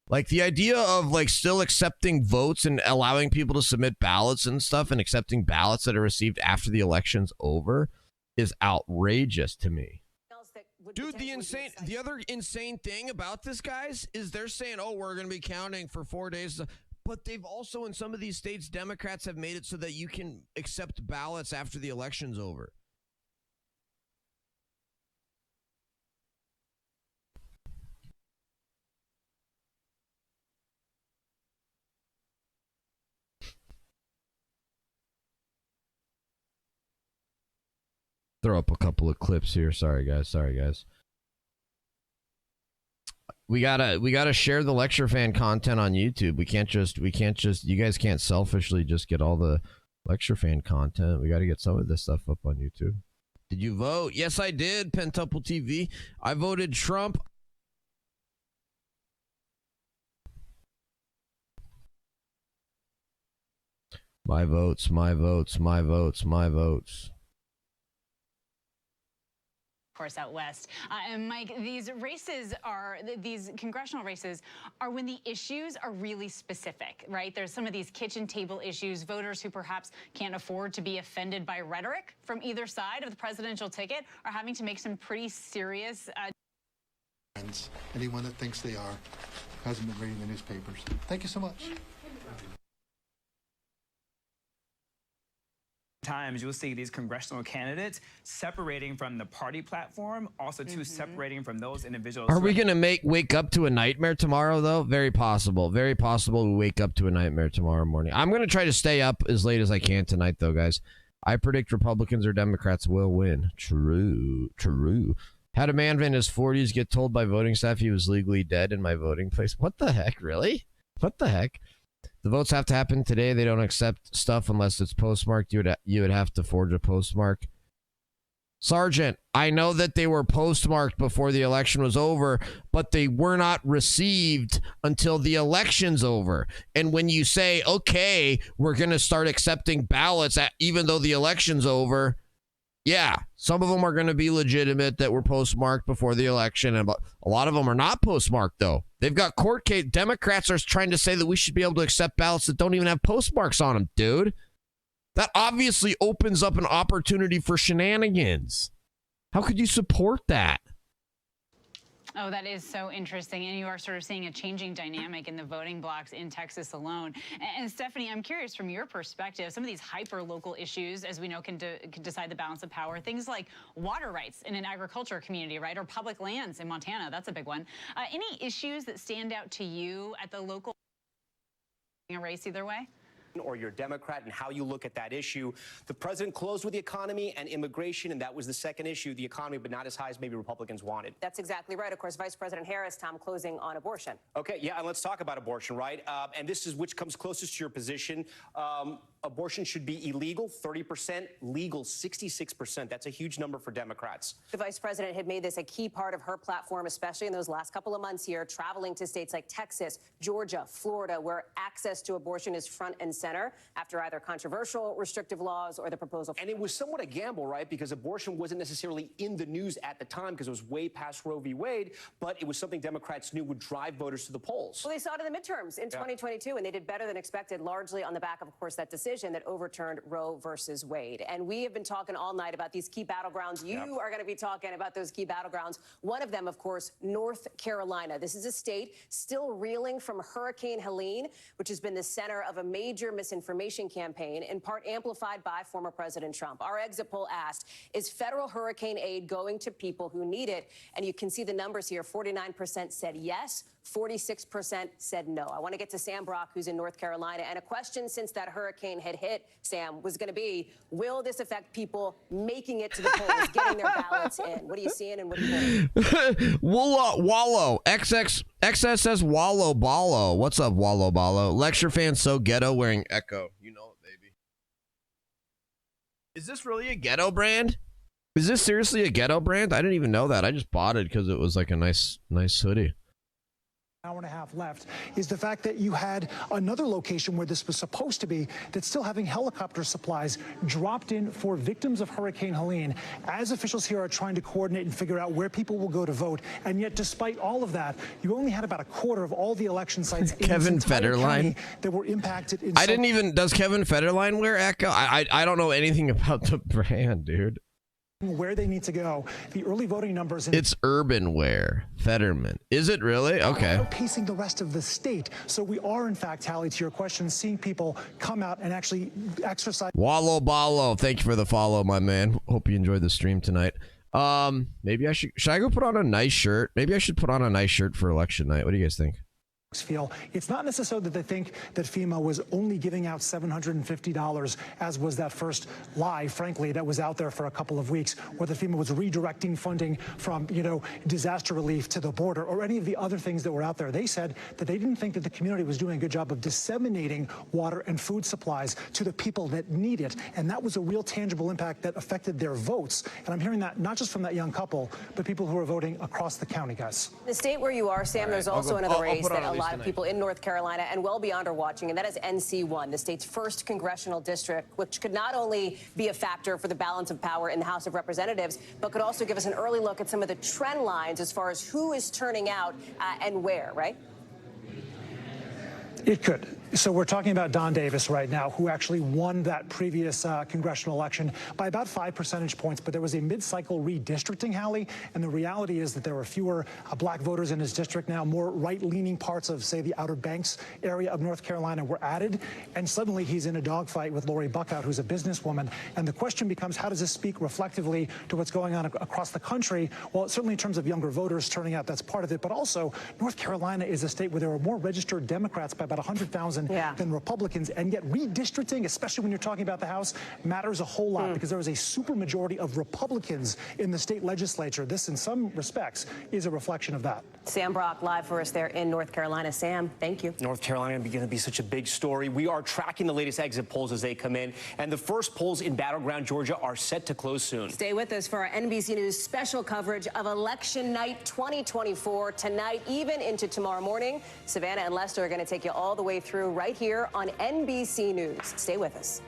Like, the idea of, still accepting votes and allowing people to submit ballots and stuff and accepting ballots that are received after the election's over is outrageous to me. Dude, the other insane thing about this, guys, is they're saying, oh, we're going to be counting for 4 days. But they've also, in some of these states, Democrats have made it so that you can accept ballots after the election's over. Throw up a couple of clips here. Sorry, guys. We gotta share the lecture fan content on YouTube. We can't just you guys can't selfishly just get all the lecture fan content. We gotta get some of this stuff up on YouTube. Did you vote? Yes, I did. Pentuple TV. I voted Trump. My votes. Course out west. And Mike, these congressional races are when the issues are really specific, right? There's some of these kitchen table issues, voters who perhaps can't afford to be offended by rhetoric from either side of the presidential ticket are having to make some pretty serious. Anyone that thinks they are hasn't been reading the newspapers. Thank you so much. Times you'll see these congressional candidates separating from the party platform, also too separating from those individuals. Are we gonna wake up to a nightmare tomorrow though? Very possible we wake up to a nightmare tomorrow morning. I'm gonna try to stay up as late as I can tonight though, guys. I predict Republicans or Democrats will win. True. Had a man in his 40s get told by voting staff he was legally dead in my voting place. What the heck, really? What the heck? The votes have to happen today. They don't accept stuff unless it's postmarked. You would have to forge a postmark. Sergeant, I know that they were postmarked before the election was over, but they were not received until the election's over. And when you say, okay, we're going to start accepting ballots even though the election's over, yeah, some of them are going to be legitimate that were postmarked before the election. And a lot of them are not postmarked, though. They've got court case. Democrats are trying to say that we should be able to accept ballots that don't even have postmarks on them, dude. That obviously opens up an opportunity for shenanigans. How could you support that? Oh, that is so interesting. And you are sort of seeing a changing dynamic in the voting blocks in Texas alone. And Stephanie, I'm curious from your perspective, some of these hyper-local issues, as we know, can decide the balance of power. Things like water rights in an agriculture community, right? Or public lands in Montana. That's a big one. Any issues that stand out to you at the local race either way? Or you're a Democrat and how you look at that issue. The president closed with the economy and immigration, and that was the second issue, the economy, but not as high as maybe Republicans wanted. That's exactly right. Of course, Vice President Harris, Tom, closing on abortion. Okay, yeah, and let's talk about abortion, right? And this is which comes closest to your position. abortion should be illegal, 30%, legal, 66%. That's a huge number for Democrats. The vice president had made this a key part of her platform, especially in those last couple of months here, traveling to states like Texas, Georgia, Florida, where access to abortion is front and center after either controversial restrictive laws or the proposal. And it was somewhat a gamble, right? Because abortion wasn't necessarily in the news at the time because it was way past Roe v. Wade, but it was something Democrats knew would drive voters to the polls. Well, they saw it in the midterms in 2022, and they did better than expected, largely on the back of course, that decision that overturned Roe versus Wade. And we have been talking all night about these key battlegrounds. You are going to be talking about those key battlegrounds. One of them, of course, North Carolina. This is a state still reeling from Hurricane Helene, which has been the center of a major misinformation campaign, in part amplified by former President Trump. Our exit poll asked, is federal hurricane aid going to people who need it? And you can see the numbers here. 49% said yes. 46% said no. I want to get to Sam Brock, who's in North Carolina. And a question since that hurricane had hit, Sam, was going to be, will this affect people making it to the polls, getting their ballots in? What are you seeing and what are you hearing? Wallow. XS says Wallow Ballo. What's up, Wallow Ballo? Lecture fan so ghetto wearing Echo. You know it, baby. Is this really a ghetto brand? Is this seriously a ghetto brand? I didn't even know that. I just bought it because it was like a nice hoodie. Hour and a half left is the fact that you had another location where this was supposed to be that's still having helicopter supplies dropped in for victims of Hurricane Helene, as officials here are trying to coordinate and figure out where people will go to vote. And yet, despite all of that, you only had about a quarter of all the election sites Kevin in this entire Federline county that were impacted. I didn't even, does Kevin Federline wear Echo? I don't know anything about the brand, dude. Where they need to go. The early voting numbers. It's urban wear. Fetterman. Is it really? Okay. Outpacing the rest of the state. So we are, in fact, Hallie, to your question, seeing people come out and actually exercise. Wallow Ballo. Thank you for the follow, my man. Hope you enjoyed the stream tonight. Maybe I should I go put on a nice shirt? Maybe I should put on a nice shirt for election night. What do you guys think? Feel it's not necessarily that they think that FEMA was only giving out $750, as was that first lie, frankly, that was out there for a couple of weeks, or that FEMA was redirecting funding from, disaster relief to the border, or any of the other things that were out there. They said that they didn't think that the community was doing a good job of disseminating water and food supplies to the people that need it, and that was a real tangible impact that affected their votes. And I'm hearing that not just from that young couple, but people who are voting across the county, guys. The state where you are, Sam, there's also another race that a lot of people in North Carolina and well beyond are watching, and that is NC1, the state's first congressional district, which could not only be a factor for the balance of power in the House of Representatives, but could also give us an early look at some of the trend lines as far as who is turning out and where, right? It could. So we're talking about Don Davis right now, who actually won that previous congressional election by about 5 percentage points. But there was a mid-cycle redistricting, Hallie, and the reality is that there were fewer black voters in his district now. More right-leaning parts of, say, the Outer Banks area of North Carolina were added. And suddenly he's in a dogfight with Lori Buckout, who's a businesswoman. And the question becomes, how does this speak reflectively to what's going on across the country? Well, certainly in terms of younger voters turning out, that's part of it. But also, North Carolina is a state where there are more registered Democrats by about 100,000 than Republicans, and yet redistricting, especially when you're talking about the House, matters a whole lot because there is a supermajority of Republicans in the state legislature. This, in some respects, is a reflection of that. Sam Brock live for us there in North Carolina. Sam, thank you. North Carolina is going to be such a big story. We are tracking the latest exit polls as they come in, and the first polls in battleground Georgia are set to close soon. Stay with us for our NBC News special coverage of Election Night 2024 tonight, even into tomorrow morning. Savannah and Lester are going to take you all the way through right here on NBC News. Stay with us.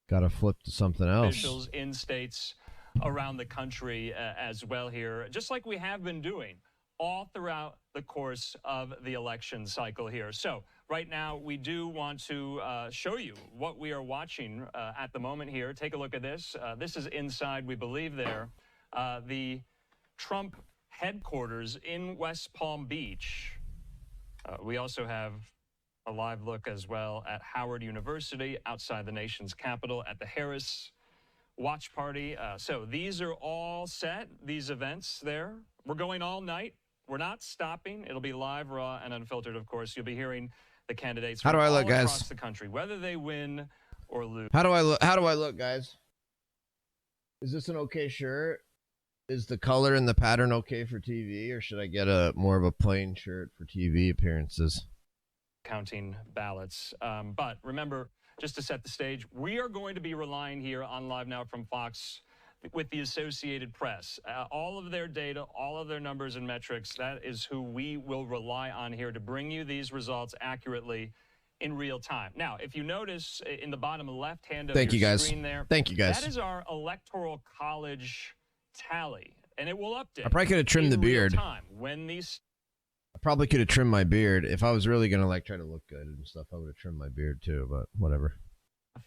Gotta flip to something else. Officials in states around the country as well here, just like we have been doing all throughout the course of the election cycle here. So right now, we do want to show you what we are watching at the moment here. Take a look at this. This is inside, we believe there, the Trump headquarters in West Palm Beach. We also have a live look as well at Howard University outside the nation's capital at the Harris Watch Party. So these are all set, these events there. We're going all night. We're not stopping. It'll be live, raw, and unfiltered, of course. You'll be hearing the candidates How do from I look, all guys? across the country, whether they win or lose. How do I look? How do I look, guys? Is this an okay shirt? Is the color and the pattern okay for TV, or should I get a more of a plain shirt for TV appearances? Counting ballots. But remember, just to set the stage, we are going to be relying here on Live Now from Fox with the Associated Press. All of their data, all of their numbers and metrics, that is who we will rely on here to bring you these results accurately in real time. Now, if you notice in the bottom left hand of your screen there, Thank you, guys. that is our Electoral College tally, and it will update. I probably could have trimmed the in real beard. time when these I probably could have trimmed my beard. If I was really going to like try to look good and stuff, I would have trimmed my beard too, but whatever.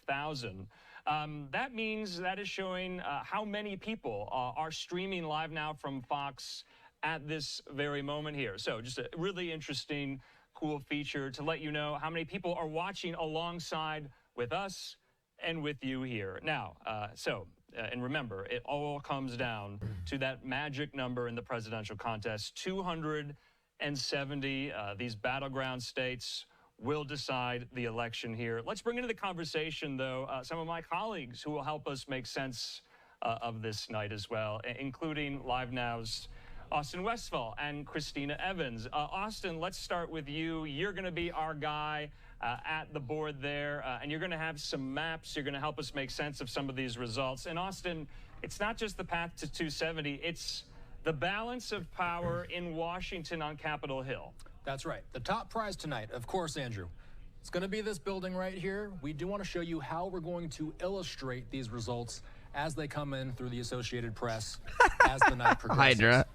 1,000. That means that is showing how many people are streaming live now from Fox at this very moment here. So just a really interesting, cool feature to let you know how many people are watching alongside with us and with you here. Now, and remember, it all comes down to that magic number in the presidential contest, 270. These battleground states will decide the election here. Let's bring into the conversation, though, some of my colleagues who will help us make sense of this night as well, including Live Now's Austin Westphal and Christina Evans. Austin, let's start with you. You're going to be our guy at the board there, and you're going to have some maps. You're going to help us make sense of some of these results. And Austin, it's not just the path to 270, it's the balance of power in Washington on Capitol Hill. That's right. The top prize tonight, of course, Andrew, it's going to be this building right here. We do want to show you how we're going to illustrate these results as they come in through the Associated Press as the night progresses. Hydra.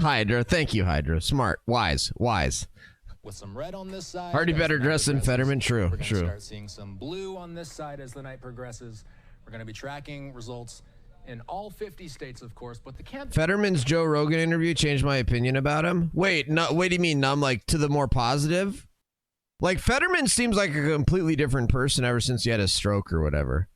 Hydra. Thank you, Hydra. Smart. Wise. With some red on this side. Already as better the night dressed than progresses. Fetterman. True. We're going to True. start seeing some blue on this side as the night progresses. We're going to be tracking results in all 50 states, of course, but the campaign. Fetterman's Joe Rogan interview changed my opinion about him. Wait, no, what do you mean? I'm like to the more positive? Like Fetterman seems like a completely different person ever since he had a stroke or whatever.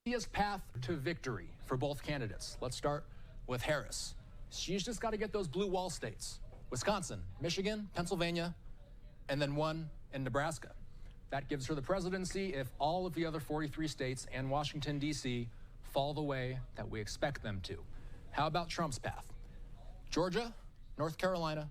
Easiest path to victory for both candidates. Let's start with Harris. She's just got to get those blue wall states: Wisconsin, Michigan, Pennsylvania, and then one in Nebraska. That gives her the presidency if all of the other 43 states and Washington, D.C. fall the way that we expect them to. How about Trump's path? Georgia, North Carolina,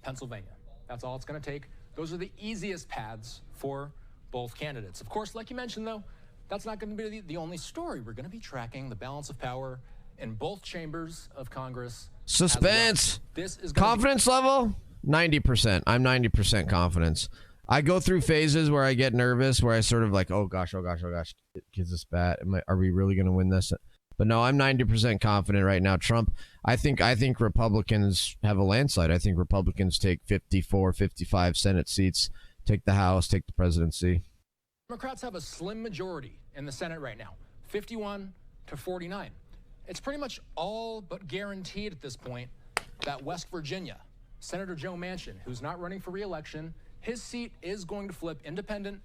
Pennsylvania. That's all it's going to take. Those are the easiest paths for both candidates. Of course, like you mentioned, though, that's not going to be the only story. We're going to be tracking the balance of power in both chambers of Congress. Suspense. Well. This is confidence level 90%. I'm 90% confidence. I go through phases where I get nervous, where I sort of like, oh gosh, is this bad? Are we really going to win this? But no, I'm 90% confident right now. Trump, I think Republicans have a landslide. I think Republicans take 54, 55 Senate seats, take the House, take the presidency. Democrats have a slim majority in the Senate right now, 51 to 49. It's pretty much all but guaranteed at this point that West Virginia, Senator Joe Manchin, who's not running for re-election, his seat is going to flip independent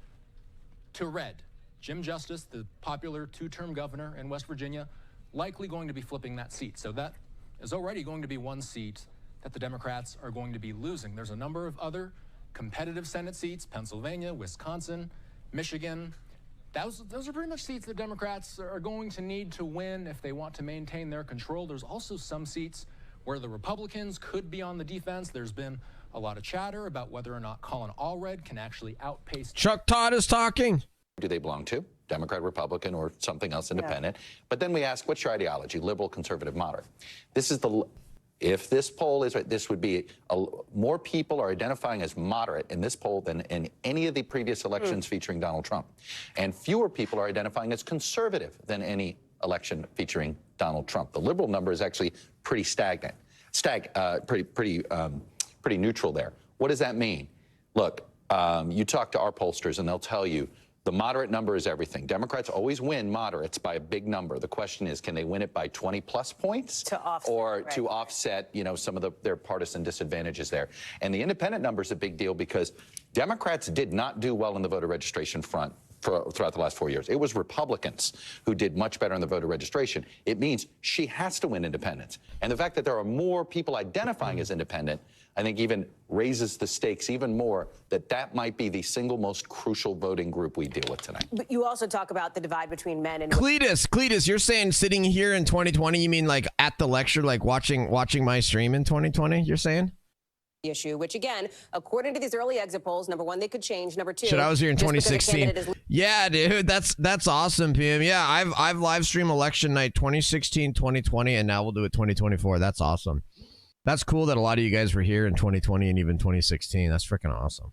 to red. Jim Justice, the popular two-term governor in West Virginia, likely going to be flipping that seat. So that is already going to be one seat that the Democrats are going to be losing. There's a number of other competitive Senate seats: Pennsylvania, Wisconsin, Michigan. Those are pretty much seats that Democrats are going to need to win if they want to maintain their control. There's also some seats where the Republicans could be on the defense. There's been a lot of chatter about whether or not Colin Allred can actually outpace. Chuck Todd is talking. Do they belong to? Democrat, Republican, or something else independent? Yeah. But then we ask, what's your ideology? Liberal, conservative, moderate? This is if this poll is right, this would be more people are identifying as moderate in this poll than in any of the previous elections featuring Donald Trump. And fewer people are identifying as conservative than any election featuring Donald Trump. The liberal number is actually pretty stagnant, pretty neutral there. What does that mean? Look, you talk to our pollsters and they'll tell you the moderate number is everything. Democrats always win moderates by a big number. The question is, can they win it by 20-plus points to offset, or to offset, you know, some of their partisan disadvantages there? And the independent number is a big deal because Democrats did not do well in the voter registration front throughout the last 4 years. It was Republicans who did much better in the voter registration. It means she has to win independents. And the fact that there are more people identifying as independent, I think even raises the stakes even more that might be the single most crucial voting group we deal with tonight. But you also talk about the divide between men and Cletus, you're saying sitting here in 2020, you mean like at the lecture, like watching my stream in 2020, you're saying? issue, which again, according to these early exit polls, number one, they could change. Number two, shit, I was here in 2016. Yeah, dude, that's awesome, PM. Yeah, I've live streamed election night 2016, 2020, and now we'll do it 2024. That's awesome. That's cool that a lot of you guys were here in 2020 and even 2016. That's freaking awesome.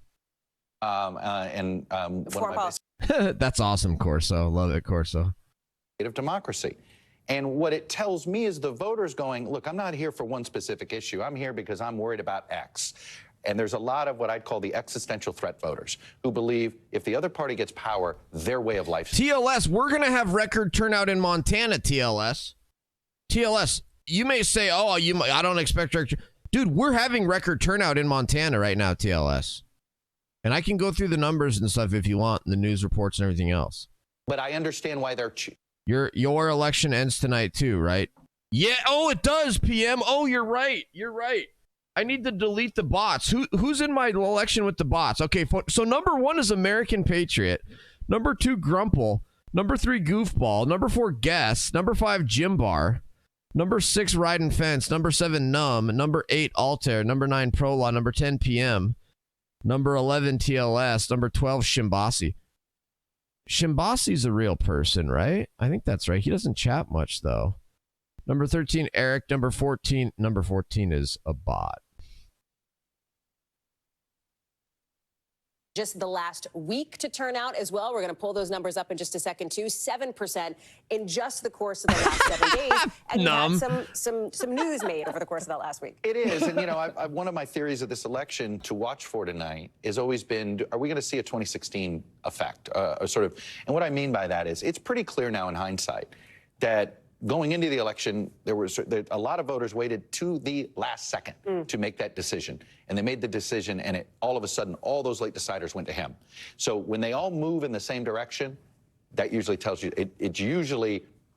That's awesome, Corso. Love it, Corso. Of democracy. And what it tells me is the voters going, look, I'm not here for one specific issue. I'm here because I'm worried about X. And there's a lot of what I'd call the existential threat voters who believe if the other party gets power, their way of life. TLS, we're going to have record turnout in Montana, TLS. TLS, you may say, oh, I don't expect record. Dude, we're having record turnout in Montana right now, TLS. And I can go through the numbers and stuff if you want, the news reports and everything else. But I understand why they're... Your election ends tonight too, right? Yeah. Oh, it does, PM. Oh, you're right. You're right. I need to delete the bots. Who's in my election with the bots? Okay, so number 1 is American Patriot. Number 2, Grumple. Number 3, Goofball. Number 4, Guess. Number 5, Jimbar. Number 6, Riding Fence. Number 7, Numb. Number 8, Altair. Number 9, Prolaw. Number 10, PM. Number 11, TLS. Number 12, Shimbasi. Shimbasi's a real person, right? I think that's right. He doesn't chat much, though. Number 13, Eric. Number 14 is a bot. Just the last week to turn out as well. We're going to pull those numbers up in just a second, too. 7% in just the course of the last 7 days. And you had some news made over the course of that last week. It is. And, you know, one of my theories of this election to watch for tonight has always been, are we going to see a 2016 effect? And what I mean by that is it's pretty clear now in hindsight that going into the election, a lot of voters waited to the last second to make that decision. And they made the decision, and all of a sudden, all those late deciders went to him. So when they all move in the same direction, that usually tells you,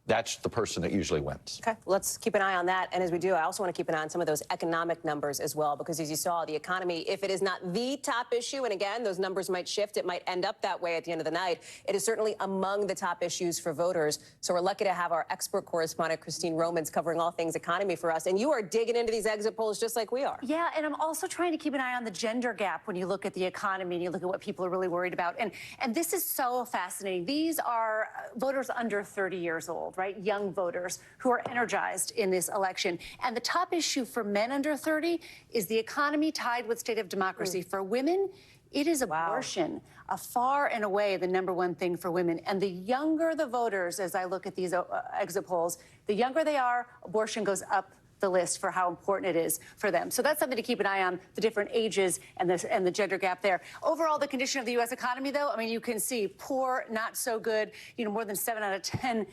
that's the person that usually wins. Okay, let's keep an eye on that. And as we do, I also want to keep an eye on some of those economic numbers as well, because as you saw, the economy, if it is not the top issue, and again, those numbers might shift, it might end up that way at the end of the night, it is certainly among the top issues for voters. So we're lucky to have our expert correspondent, Christine Romans, covering all things economy for us. And you are digging into these exit polls just like we are. Yeah, and I'm also trying to keep an eye on the gender gap when you look at the economy and you look at what people are really worried about. And this is so fascinating. These are voters under 30 years old, right? Young voters who are energized in this election. And the top issue for men under 30 is the economy tied with state of democracy. For women, it is abortion, a far and away the #1 thing for women. And the younger the voters, as I look at these exit polls, the younger they are, abortion goes up the list for how important it is for them. So that's something to keep an eye on, the different ages and the gender gap there. Overall, the condition of the U.S. economy, though, I mean, you can see poor, not so good. You know, more than 7 out of 10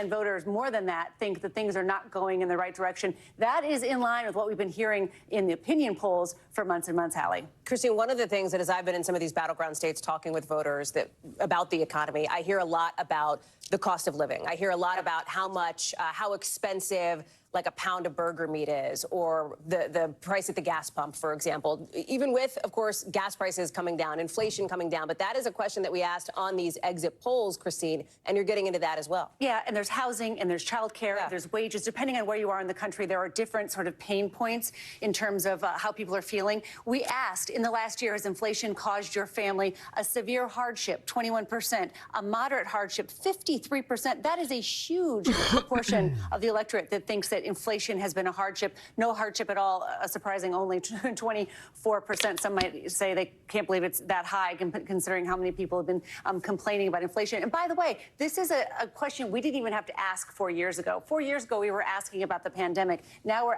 voters, more than that, think that things are not going in the right direction. That is in line with what we've been hearing in the opinion polls for months and months, Hallie. Christine, one of the things that as I've been in some of these battleground states talking with voters about the economy, I hear a lot about the cost of living. I hear a lot about how expensive like a pound of burger meat is, or the price at the gas pump, for example, even with, of course, gas prices coming down, inflation coming down. But that is a question that we asked on these exit polls, Christine, and you're getting into that as well. Yeah, and there's housing, and there's childcare, there's wages. Depending on where you are in the country, there are different sort of pain points in terms of how people are feeling. We asked in the last year, has inflation caused your family a severe hardship? 21%, a moderate hardship, 53%. That is a huge proportion of the electorate that thinks that that inflation has been a hardship. No hardship at all, a surprising only 24%. Some might say they can't believe it's that high considering how many people have been complaining about inflation. And by the way, this is a question we didn't even have to ask 4 years ago. 4 years ago, we were asking about the pandemic. Now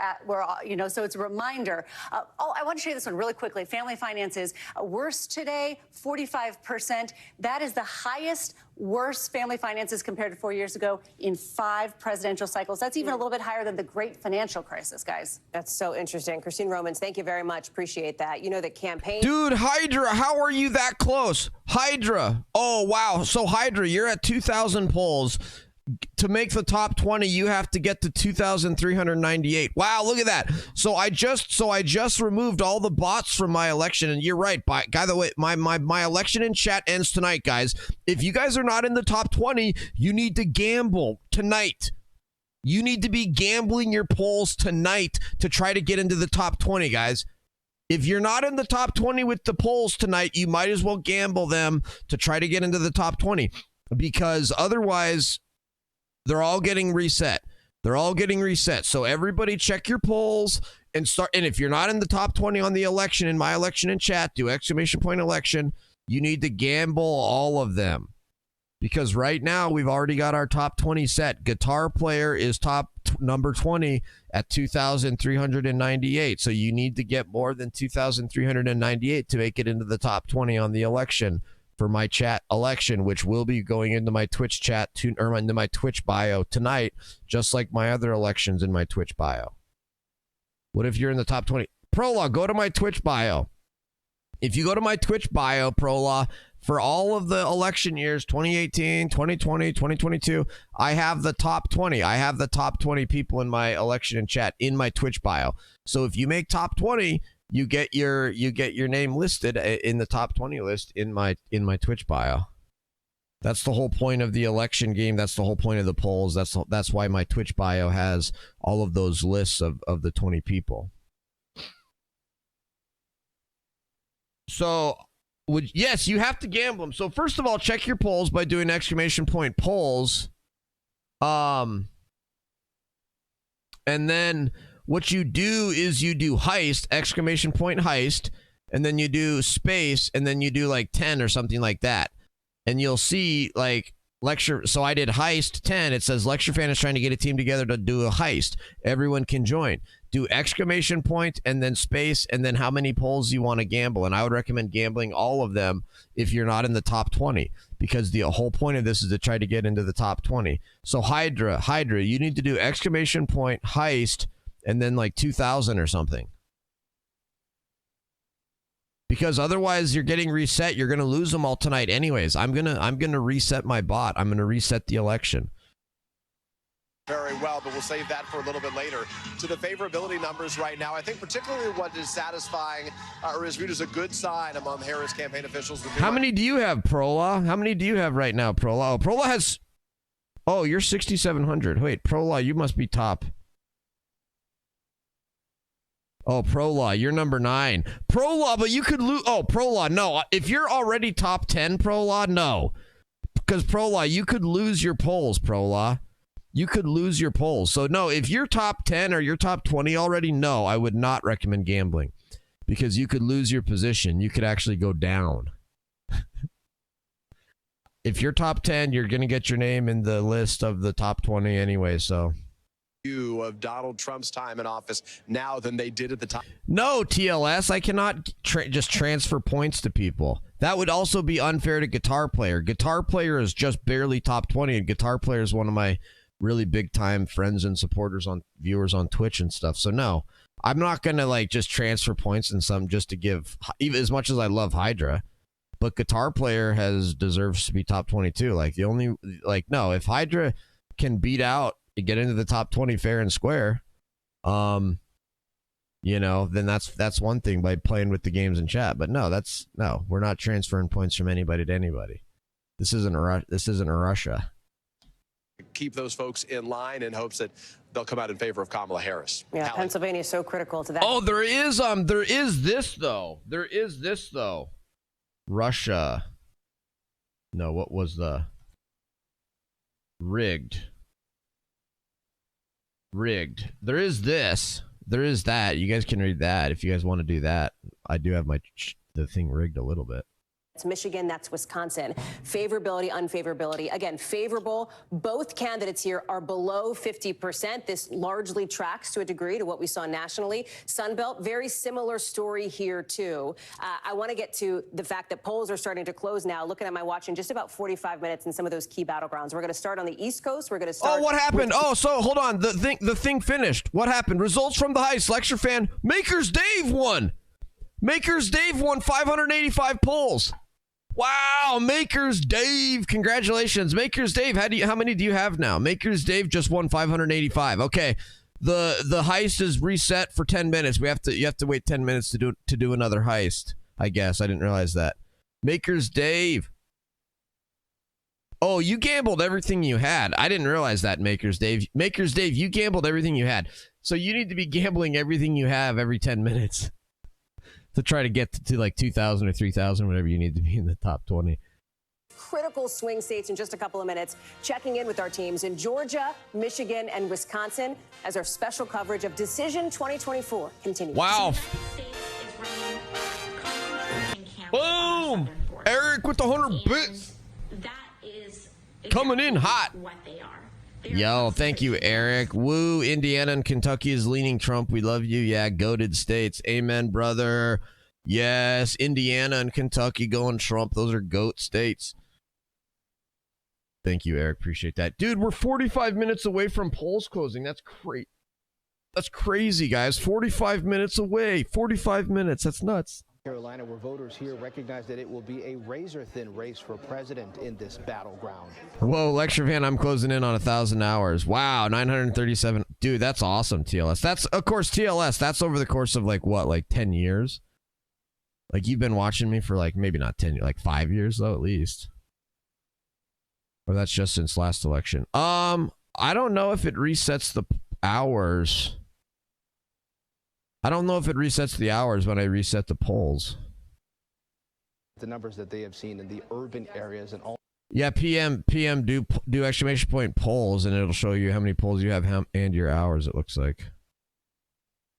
so it's a reminder. I want to show you this one really quickly. Family finances, worst today, 45%. That is the highest worst family finances compared to 4 years ago in 5 presidential cycles. That's even a little bit higher than the great financial crisis, guys. That's so interesting. Christine Romans, thank you very much. Appreciate that. You know, the campaign. Dude, Hydra, how are you that close? Hydra. Oh, wow. So, Hydra, you're at 2,000 polls. To make the top 20, you have to get to 2,398. Wow, look at that. So I just removed all the bots from my election, and you're right. By the way, my election in chat ends tonight, guys. If you guys are not in the top 20, you need to gamble tonight. You need to be gambling your polls tonight to try to get into the top 20, guys. If you're not in the top 20 with the polls tonight, you might as well gamble them to try to get into the top 20, because otherwise they're all getting reset. They're all getting reset. So everybody check your polls and start. And if you're not in the top 20 on the election, in my election in chat, do ! Election. You need to gamble all of them, because right now we've already got our top 20 set. Guitar player is number 20 at 2,398. So you need to get more than 2,398 to make it into the top 20 on the election for my chat election, which will be going into my Twitch chat or into my Twitch bio tonight, just like my other elections in my Twitch bio. What if you're in the top 20? Prolaw, go to my Twitch bio. If you go to my Twitch bio, Prolaw, for all of the election years, 2018, 2020, 2022, I have the top 20. I have the top 20 people in my election and chat in my Twitch bio. So if you make top 20, you get your name listed in the top 20 list in my Twitch bio. That's the whole point of the election game. That's the whole point of the polls. That's why my Twitch bio has all of those lists of the 20 people. So, yes, you have to gamble them. So first of all, check your polls by doing ! Polls. And then what you do is you do heist, ! Heist, and then you do space, and then you do like 10 or something like that. And you'll see like lecture. So I did heist 10. It says lecture fan is trying to get a team together to do a heist. Everyone can join. Do ! And then space, and then how many polls you want to gamble. And I would recommend gambling all of them if you're not in the top 20, because the whole point of this is to try to get into the top 20. So Hydra, you need to do ! Heist, and then like 2,000 or something. Because otherwise you're getting reset. You're going to lose them all tonight anyways. I'm going to reset my bot. I'm going to reset the election. Very well, but we'll save that for a little bit later. To the favorability numbers right now, I think particularly what is satisfying or is viewed as a good sign among Harris campaign officials. How many do you have, Prolaw? How many do you have right now, Prolaw? Oh, Prolaw has... Oh, you're 6,700. Wait, Prolaw, you must be top. Oh, Prolaw, you're number 9. Prolaw, but you could lose... Oh, Prolaw, no. If you're already top 10, Prolaw, no. Because, Prolaw, you could lose your polls, Prolaw. You could lose your polls. So, no, if you're top 10 or you're top 20 already, no, I would not recommend gambling. Because you could lose your position. You could actually go down. If you're top 10, you're going to get your name in the list of the top 20 anyway, so... Of Donald Trump's time in office now than they did at the time. No, TLS, I cannot just transfer points to people. That would also be unfair to Guitar Player. Guitar Player is just barely top 20, and Guitar Player is one of my really big time friends and supporters on viewers on Twitch and stuff. So no, I'm not going to like just transfer points and some just to give, even as much as I love Hydra, but Guitar Player deserves to be top 22. Like the only, like, no, if Hydra can beat out to get into the top 20 fair and square, you know, then that's one thing by playing with the games in chat. But no, we're not transferring points from anybody to anybody. This isn't Russia. Keep those folks in line in hopes that they'll come out in favor of Kamala Harris. Yeah, Pennsylvania is so critical to that. Oh, there is this though. Russia. No, what was the rigged? rigged. There is this. There is that. You guys can read that if you guys want to do that. I do have the thing rigged a little bit. It's Michigan, that's Wisconsin. Favorability, unfavorability. Again, favorable. Both candidates here are below 50%. This largely tracks to a degree to what we saw nationally. Sunbelt, very similar story here, too. I want to get to the fact that polls are starting to close now. Looking at my watch, in just about 45 minutes in some of those key battlegrounds. We're going to start on the East Coast. We're going to start. Oh, what happened? So hold on. The thing finished. What happened? Results from the heist. Lecture fan. Makers Dave won. Makers Dave won 585 polls. Wow, Makers Dave, congratulations. Makers Dave, how many do you have now? Makers Dave just won 585. Okay. The heist is reset for 10 minutes. You have to wait 10 minutes to do another heist. I guess I didn't realize that. Makers Dave. Oh, you gambled everything you had. I didn't realize that, Makers Dave. Makers Dave, you gambled everything you had. So you need to be gambling everything you have every 10 minutes. To try to get to like 2,000 or 3,000, whatever you need to be in the top 20. Critical swing states in just a couple of minutes. Checking in with our teams in Georgia, Michigan, and Wisconsin as our special coverage of Decision 2024 continues. Wow. Boom! Eric with the 100 bits. That is coming in hot. What they are. Yo, thank you, Eric. Woo, Indiana and Kentucky is leaning Trump. We love you. Yeah, goated states. Amen, brother. Yes, Indiana and Kentucky going Trump. Those are goat states. Thank you, Eric. Appreciate that. Dude, we're 45 minutes away from polls closing. That's great. That's crazy, guys. 45 minutes away. 45 minutes. That's nuts. Carolina, where voters here recognize that it will be a razor-thin race for president in this battleground. Whoa, lecture fan, I'm closing in on 1,000 hours. Wow, 937. Dude, that's awesome, TLS. That's, of course, TLS. That's over the course of, like, what, like 10 years? Like, you've been watching me for, like, maybe not 10, like 5 years, though, at least. Or that's just since last election. I don't know if it resets the hours. I don't know if it resets the hours when I reset the polls. The numbers that they have seen in the urban areas and all. Yeah, PM do exclamation point polls, and it'll show you how many polls you have and your hours, it looks like.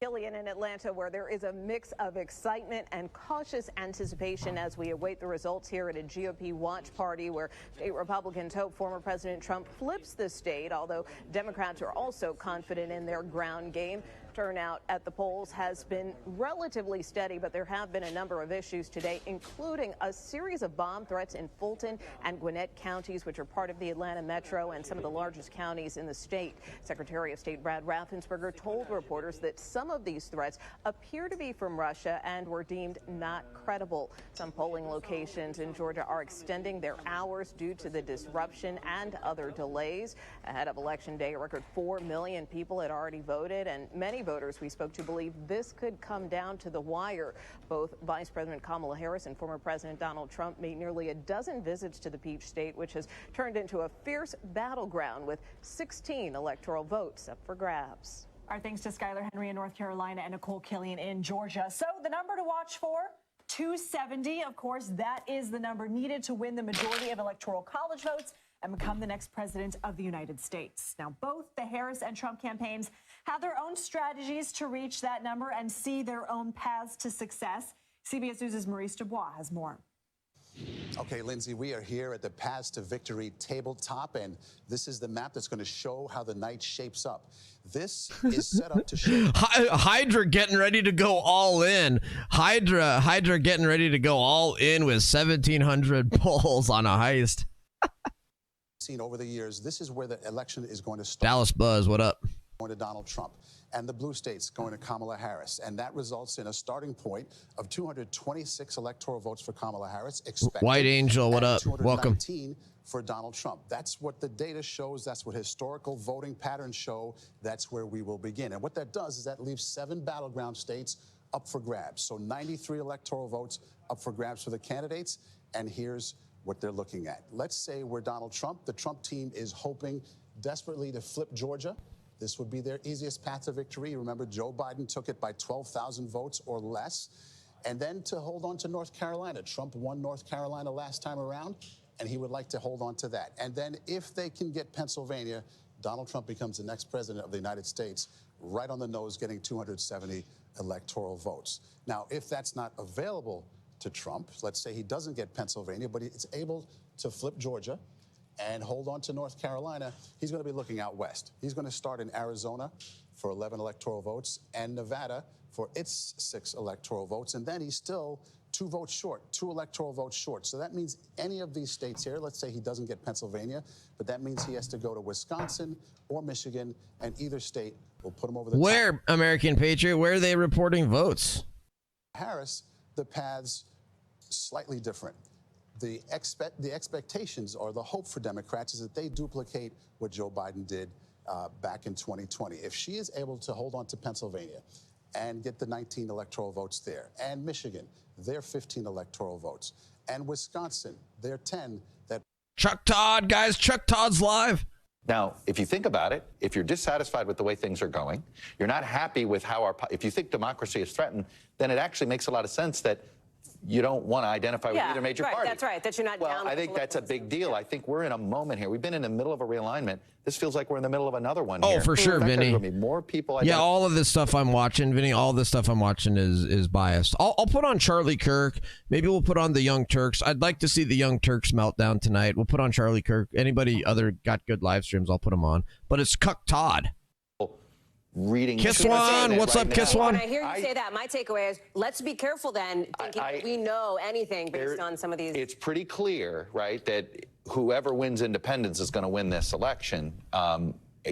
Killian in Atlanta, where there is a mix of excitement and cautious anticipation as we await the results here at a GOP watch party where state Republicans hope former President Trump flips the state, although Democrats are also confident in their ground game. Turnout at the polls has been relatively steady, but there have been a number of issues today, including a series of bomb threats in Fulton and Gwinnett counties, which are part of the Atlanta metro and some of the largest counties in the state. Secretary of State Brad Raffensperger told reporters that some of these threats appear to be from Russia and were deemed not credible. Some polling locations in Georgia are extending their hours due to the disruption and other delays. Ahead of Election Day, a record 4 million people had already voted, and many voters we spoke to believe this could come down to the wire. Both Vice President Kamala Harris and former President Donald Trump made nearly a dozen visits to the Peach State, which has turned into a fierce battleground with 16 electoral votes up for grabs. Our thanks to Skylar Henry in North Carolina and Nicole Killian in Georgia. So the number to watch for, 270. Of course, that is the number needed to win the majority of electoral college votes and become the next president of the United States. Now, both the Harris and Trump campaigns have their own strategies to reach that number and see their own paths to success. CBS News' Maurice Dubois has more. Okay, Lindsay, we are here at the Paths to Victory tabletop, and this is the map that's going to show how the night shapes up. This is set up to show... Hydra getting ready to go all in. Hydra getting ready to go all in with 1,700 polls on a heist. Seen over the years, this is where the election is going to start. Dallas Buzz, what up? Going to Donald Trump, and the blue states going to Kamala Harris, and that results in a starting point of 226 electoral votes for Kamala Harris. White Angel, what up? Welcome. For Donald Trump. That's what the data shows. That's what historical voting patterns show. That's where we will begin. And what that does is that leaves 7 battleground states up for grabs. So 93 electoral votes up for grabs for the candidates. And here's what they're looking at. Let's say we're Donald Trump. The Trump team is hoping desperately to flip Georgia. This would be their easiest path to victory. Remember, Joe Biden took it by 12,000 votes or less. And then to hold on to North Carolina. Trump won North Carolina last time around, and he would like to hold on to that. And then if they can get Pennsylvania, Donald Trump becomes the next president of the United States, right on the nose, getting 270 electoral votes. Now, if that's not available to Trump, let's say he doesn't get Pennsylvania, but he's able to flip Georgia and hold on to North Carolina, he's going to be looking out west. He's going to start in Arizona for 11 electoral votes and Nevada for its 6 electoral votes. And then he's still 2 votes short, 2 electoral votes short. So that means any of these states here, let's say he doesn't get Pennsylvania, but that means he has to go to Wisconsin or Michigan, and either state will put him over the Where, top. American Patriot, where are they reporting votes? Harris, the paths slightly different. The expectations or the hope for Democrats is that they duplicate what Joe Biden did back in 2020. If she is able to hold on to Pennsylvania and get the 19 electoral votes there, and Michigan, their 15 electoral votes, and Wisconsin, their 10, that Chuck Todd, guys, Chuck Todd's live. Now, if you think about it, if you're dissatisfied with the way things are going, you're not happy with how if you think democracy is threatened, then it actually makes a lot of sense that you don't want to identify with either major party. That's right. That you're not down. Well, I think that's a big deal. I think we're in a moment here. We've been in the middle of a realignment. This feels like we're in the middle of another one. Oh, for sure, In fact, Vinny. there's gonna be more people. Yeah, all of this stuff I'm watching, Vinny, all this stuff I'm watching is biased. I'll put on Charlie Kirk. Maybe we'll put on the Young Turks. I'd like to see the Young Turks meltdown tonight. We'll put on Charlie Kirk. Anybody other got good live streams, I'll put them on. But it's Cuck Todd. Reading Kiss One, what's up, Kiss One? When I hear you say that, my takeaway is let's be careful then, thinking we know anything based on some of these. It's pretty clear, right, that whoever wins independence is going to win this election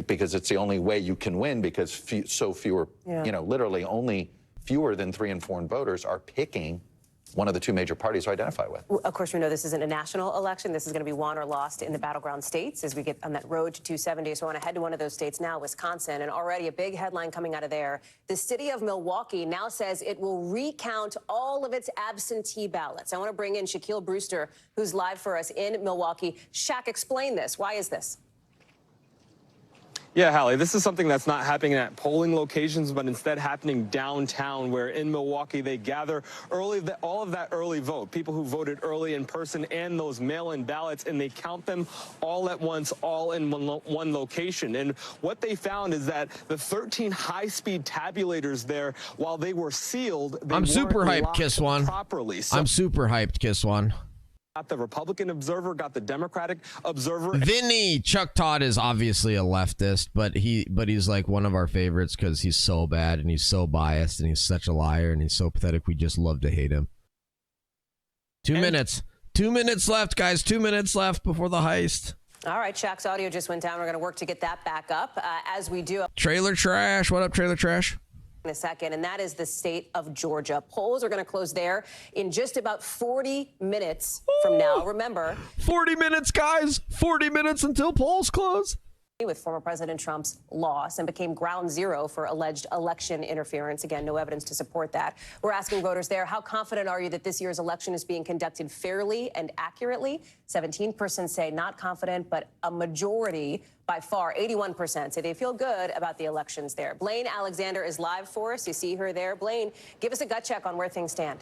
because it's the only way you can win because fewer, literally only fewer than 3 in 4 voters are picking one of the 2 major parties to identify with. Of course, we know this isn't a national election. This is going to be won or lost in the battleground states as we get on that road to 270. So I want to head to one of those states now, Wisconsin, and already a big headline coming out of there. The city of Milwaukee now says it will recount all of its absentee ballots. I want to bring in Shaquille Brewster, who's live for us in Milwaukee. Shaq, explain this. Why is this? Yeah, Hallie, this is something that's not happening at polling locations, but instead happening downtown, where in Milwaukee they gather all of that early vote, people who voted early in person and those mail-in ballots, and they count them all at once, all in one location. And what they found is that the 13 high-speed tabulators there, while they were sealed, they I'm super weren't hyped, Kiss One. properly. So I'm super hyped, Kiss One. got the Republican Observer, got the Democratic Observer. Vinny, Chuck Todd is obviously a leftist, but he's like one of our favorites because he's so bad and he's so biased and he's such a liar and he's so pathetic. We just love to hate him. 2 minutes. 2 minutes left, guys. 2 minutes left before the heist. All right, Shaq's audio just went down. We're going to work to get that back up as we do. Trailer Trash. What up, Trailer Trash? In a second, and that is the state of Georgia. Polls are going to close there in just about 40 minutes from now. Remember, 40 minutes, guys. 40 minutes until polls close. With former President Trump's loss and became ground zero for alleged election interference. Again, no evidence to support that. We're asking voters there, how confident are you that this year's election is being conducted fairly and accurately? 17% say not confident, but a majority, by far, 81%, say they feel good about the elections there. Blaine Alexander is live for us. You see her there. Blaine, give us a gut check on where things stand.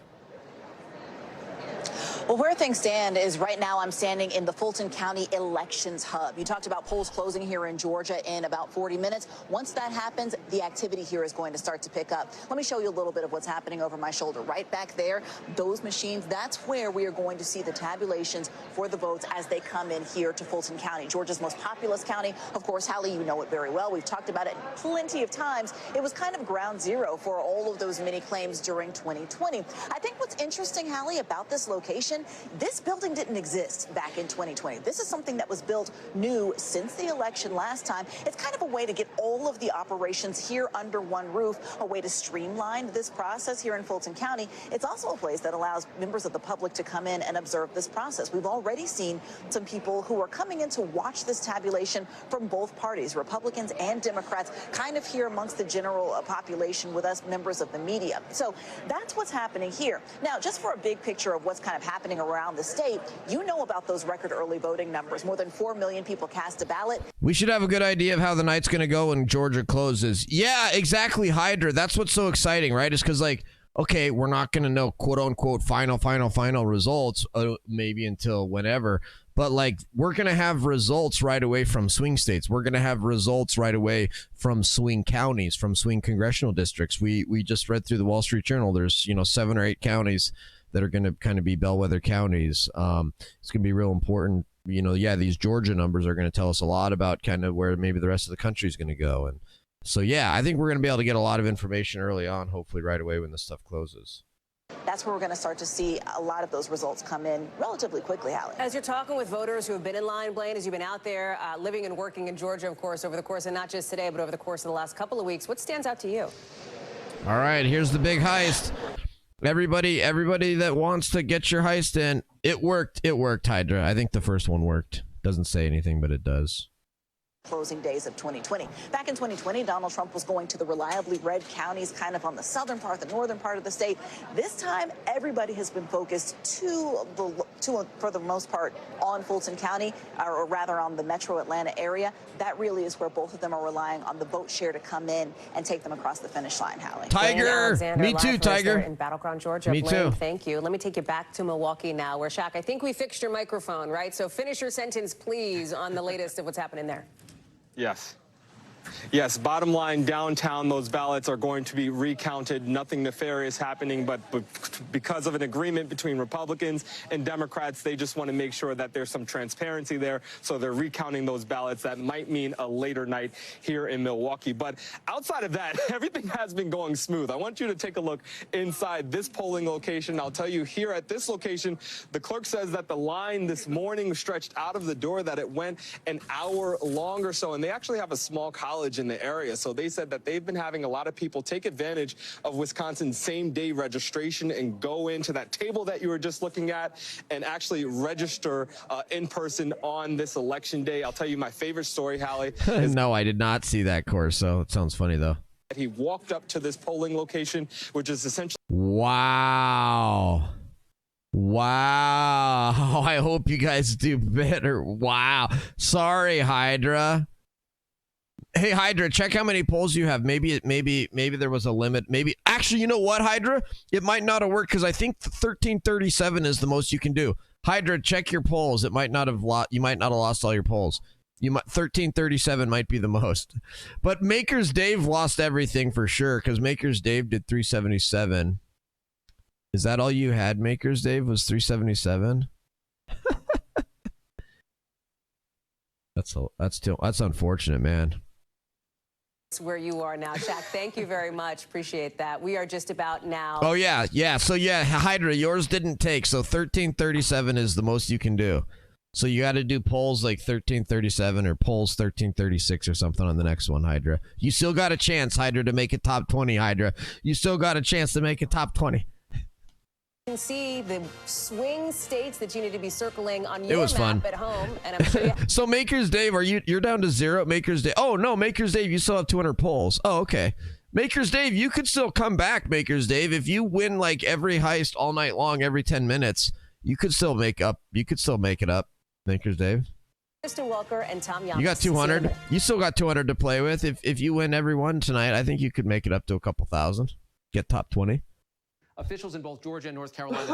Well, where things stand is right now I'm standing in the Fulton County Elections Hub. You talked about polls closing here in Georgia in about 40 minutes. Once that happens, the activity here is going to start to pick up. Let me show you a little bit of what's happening over my shoulder. Right back there, those machines, that's where we are going to see the tabulations for the votes as they come in here to Fulton County, Georgia's most populous county. Of course, Hallie, you know it very well. We've talked about it plenty of times. It was kind of ground zero for all of those mini claims during 2020. I think what's interesting, Hallie, about this location, this building didn't exist back in 2020. This is something that was built new since the election last time. It's kind of a way to get all of the operations here under one roof, a way to streamline this process here in Fulton County. It's also a place that allows members of the public to come in and observe this process. We've already seen some people who are coming in to watch this tabulation from both parties, Republicans and Democrats, kind of here amongst the general population with us members of the media. So that's what's happening here. Now, just for a big picture of what's kind of happening around the state, you know about those record early voting numbers. More than 4 million people cast a ballot. We should have a good idea of how the night's going to go when Georgia closes. Yeah, exactly, Hydra. That's what's so exciting, right? Is because, like, okay, we're not going to know quote unquote final results maybe until whenever. But like, we're going to have results right away from swing states. We're going to have results right away from swing counties, from swing congressional districts. We just read through the Wall Street Journal. There's, 7 or 8 counties that are going to kind of be bellwether counties. It's going to be real important. These Georgia numbers are going to tell us a lot about kind of where maybe the rest of the country is going to go. And so, yeah, I think we're going to be able to get a lot of information early on, hopefully right away when this stuff closes. That's where we're going to start to see a lot of those results come in relatively quickly, Hallie. As you're talking with voters who have been in line, Blaine, as you've been out there living and working in Georgia, of course, over the course of not just today, but over the course of the last couple of weeks, what stands out to you? All right, here's the big heist. Everybody that wants to get your heist in, it worked. It worked, Hydra. I think the first one worked. Doesn't say anything, but it does. Closing days of 2020. Back in 2020, Donald Trump was going to the reliably red counties, kind of on the southern part, the northern part of the state. This time, everybody has been focused for the most part, on Fulton County, or rather on the metro Atlanta area. That really is where both of them are relying on the vote share to come in and take them across the finish line, Hallie. Tiger! Me too, Tiger. In Battleground, Georgia. Me Blaine, too. thank you. Let me take you back to Milwaukee now, where, Shaq, I think we fixed your microphone, right? So finish your sentence, please, on the latest of what's happening there. Yes. Yes, bottom line, downtown, those ballots are going to be recounted. Nothing nefarious happening, but because of an agreement between Republicans and Democrats, they just want to make sure that there's some transparency there. So they're recounting those ballots. That might mean a later night here in Milwaukee. But outside of that, everything has been going smooth. I want you to take a look inside this polling location. I'll tell you, here at this location, the clerk says that the line this morning stretched out of the door, that it went an hour long or so. And they actually have a small college in the area. So they said that they've been having a lot of people take advantage of Wisconsin's same-day registration and go into that table that you were just looking at and actually register in person on this election day. I'll tell you my favorite story, Hallie. No, I did not see that course, so it sounds funny, though. He walked up to this polling location, which is essentially... Wow. I hope you guys do better. Wow. Sorry, Hydra. Hey, Hydra, check how many polls you have. Maybe there was a limit. Maybe actually, you know what, Hydra? It might not have worked because I think 1337 is the most you can do. Hydra, check your polls. It might not have you might not have lost all your polls. 1337 might be the most. But Makers Dave lost everything for sure because Makers Dave did 377. Is that all you had, Makers Dave? Was 377? That's unfortunate, man. Where you are now, Shaq. Thank you very much. Appreciate that. We are just about now. Oh, yeah. So, yeah, Hydra, yours didn't take. So 1337 is the most you can do. So you got to do polls like 1337 or polls 1336 or something on the next one, Hydra. You still got a chance, Hydra, to make it top 20, Hydra. You still got a chance to make it top 20. You can see the swing states that you need to be circling on your map fun. at home, and I'm sure So Makers Dave, you're down to 0? Makers Dave. Oh no, Makers Dave, you still have 200 polls. Oh, okay. Makers Dave, you could still come back, Makers Dave. If you win like every heist all night long, every 10 minutes, you could still make up. You could still make it up, Makers Dave. Kristen Welker and Tom Young. You got 200. You still got 200 to play with. If you win every one tonight, I think you could make it up to a couple thousand. Get top 20. Officials in both Georgia and North Carolina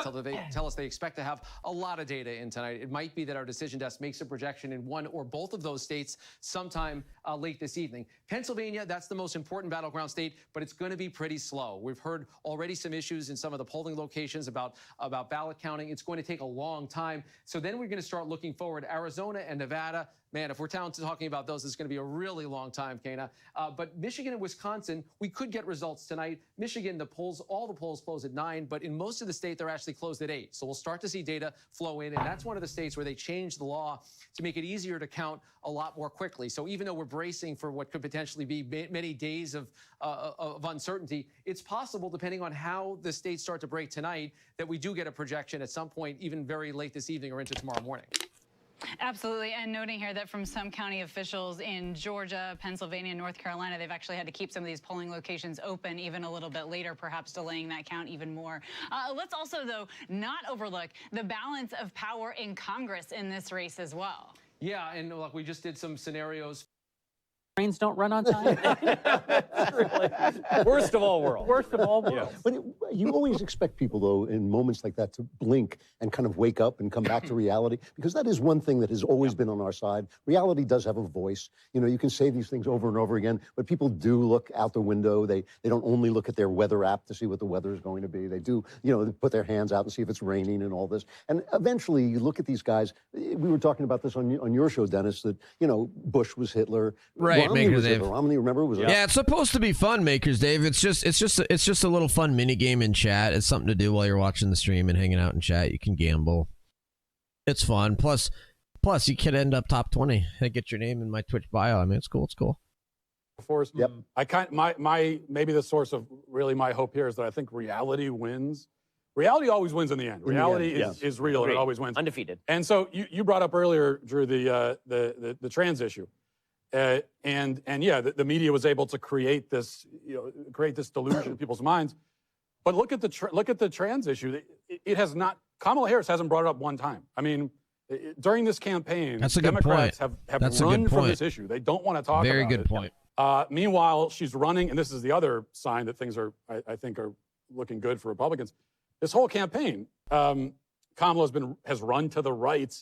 tell us they expect to have a lot of data in tonight. It might be that our decision desk makes a projection in one or both of those states sometime late this evening. Pennsylvania, that's the most important battleground state, but it's going to be pretty slow. We've heard already some issues in some of the polling locations about ballot counting. It's going to take a long time. So then we're going to start looking forward. Arizona and Nevada, man, if we're talking about those, it's going to be a really long time, Kana. But Michigan and Wisconsin, we could get results tonight. Michigan, all the polls close at 9, but in most of the state, they're actually closed at 8. So we'll start to see data flow in, and that's one of the states where they changed the law to make it easier to count a lot more quickly. So even though we're bracing for what could potentially be many days of uncertainty, it's possible, depending on how the states start to break tonight, that we do get a projection at some point, even very late this evening or into tomorrow morning. Absolutely. And noting here that from some county officials in Georgia, Pennsylvania, and North Carolina, they've actually had to keep some of these polling locations open even a little bit later, perhaps delaying that count even more. Let's also, though, not overlook the balance of power in Congress in this race as well. Yeah, and look, we just did some scenarios. Trains don't run on time. Worst of all worlds. Worst of all worlds. Yes. But you always expect people, though, in moments like that to blink and kind of wake up and come back to reality, because that is one thing that has always been on our side. Reality does have a voice. You know, you can say these things over and over again, but people do look out the window. They don't only look at their weather app to see what the weather is going to be. They do, you know, they put their hands out and see if it's raining and all this. And eventually you look at these guys. We were talking about this on your show, Dennis, that, you know, Bush was Hitler. Right, Romney was Hitler. Romney, remember, was yeah, it's supposed to be fun, Makers Dave. It's just a little fun mini game in chat. It's something to do while you're watching the stream and hanging out in chat. You can gamble. It's fun. Plus you could end up top 20. I get your name in my Twitch bio. I mean, it's cool. It's cool. Force. Yep. My maybe the source of really my hope here is that I think reality wins. Reality always wins in the end. Reality is real and it always wins. Undefeated. And so you brought up earlier, Drew, the trans issue. And yeah, the media was able to create this delusion in people's minds. But look at the trans issue. It has not. Kamala Harris hasn't brought it up one time. I mean, during this campaign, Democrats have run from this issue. They don't want to talk about it. Very good point. Meanwhile, she's running, and this is the other sign that things I think are looking good for Republicans. This whole campaign, Kamala has run to the right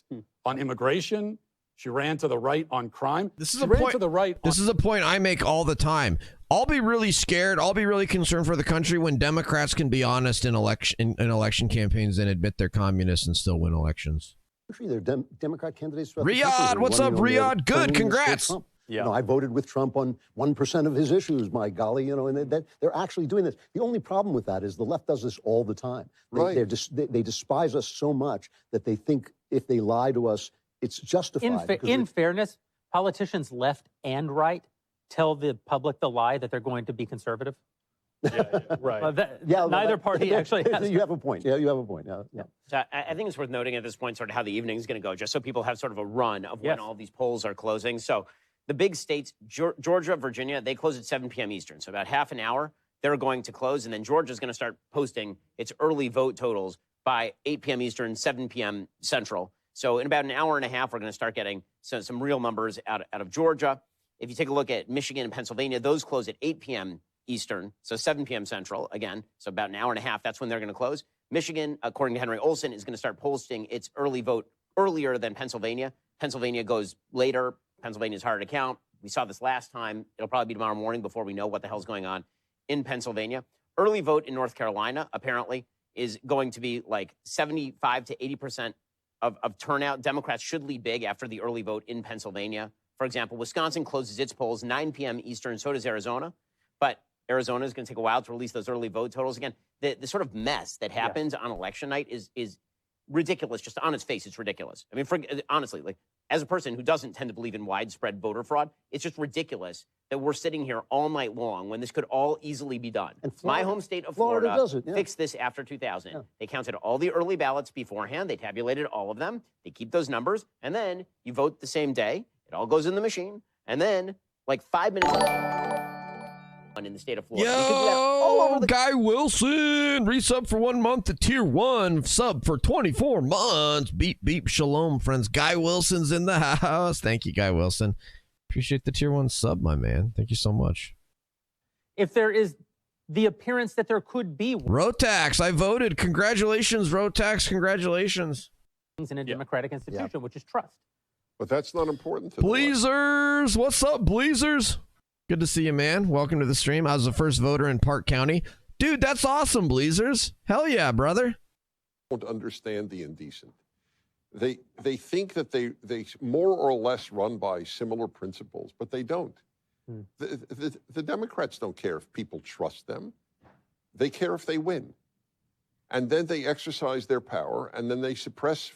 on immigration. She ran to the right on crime. This is a point I make all the time. I'll be really scared. I'll be really concerned for the country when Democrats can be honest in election campaigns and admit they're communists and still win elections. They're Democrat candidates. Riyadh, what's up, Riyadh? Good, congrats. Yeah. You know, I voted with Trump on 1% of his issues, my golly, you know, and they're actually doing this. The only problem with that is the left does this all the time. They despise us so much that they think if they lie to us, it's justified. In fairness, politicians left and right tell the public the lie that they're going to be conservative. Right. Neither party actually has. You have a point. Yeah, you have a point. Yeah. So I think it's worth noting at this point sort of how the evening is going to go, just so people have sort of a run of when all these polls are closing. So the big states, Georgia, Virginia, they close at 7 p.m. Eastern. So about half an hour, they're going to close. And then Georgia's going to start posting its early vote totals by 8 p.m. Eastern, 7 p.m. Central. So in about an hour and a half, we're going to start getting some real numbers out of Georgia. If you take a look at Michigan and Pennsylvania, those close at 8 p.m. Eastern, so 7 p.m. Central, again. So about an hour and a half, that's when they're going to close. Michigan, according to Henry Olsen, is going to start posting its early vote earlier than Pennsylvania. Pennsylvania goes later. Pennsylvania's harder to count. We saw this last time. It'll probably be tomorrow morning before we know what the hell's going on in Pennsylvania. Early vote in North Carolina, apparently, is going to be like 75 to 80% of turnout. Democrats should lead big after the early vote in Pennsylvania. For example, Wisconsin closes its polls 9 p.m. Eastern, so does Arizona. But Arizona is going to take a while to release those early vote totals. Again, the sort of mess that happens on election night is ridiculous. Just on its face, it's ridiculous. I mean, honestly, like, as a person who doesn't tend to believe in widespread voter fraud, it's just ridiculous that we're sitting here all night long when this could all easily be done. And my home state of Florida does it, fixed this after 2000. They counted all the early ballots beforehand. They tabulated all of them. They keep those numbers. And then you vote the same day. It all goes in the machine. And then, like 5 minutes in the state of Florida. You could do that all over the Guy Wilson, resub for 1 month to tier 1, sub for 24 months. Beep, beep, shalom, friends. Guy Wilson's in the house. Thank you, Guy Wilson. Appreciate the tier 1 sub, my man. Thank you so much. If there is the appearance that there could be Rotax, I voted. Congratulations, Rotax. Congratulations. In a democratic institution, which is trust. But that's not important to Bleezers, what's up, Bleezers? Good to see you, man. Welcome to the stream. I was the first voter in Park County. Dude, that's awesome, Bleezers. Hell yeah, brother. Don't understand the indecent. They think that they more or less run by similar principles, but they don't. The Democrats don't care if people trust them. They care if they win. And then they exercise their power, and then they suppress.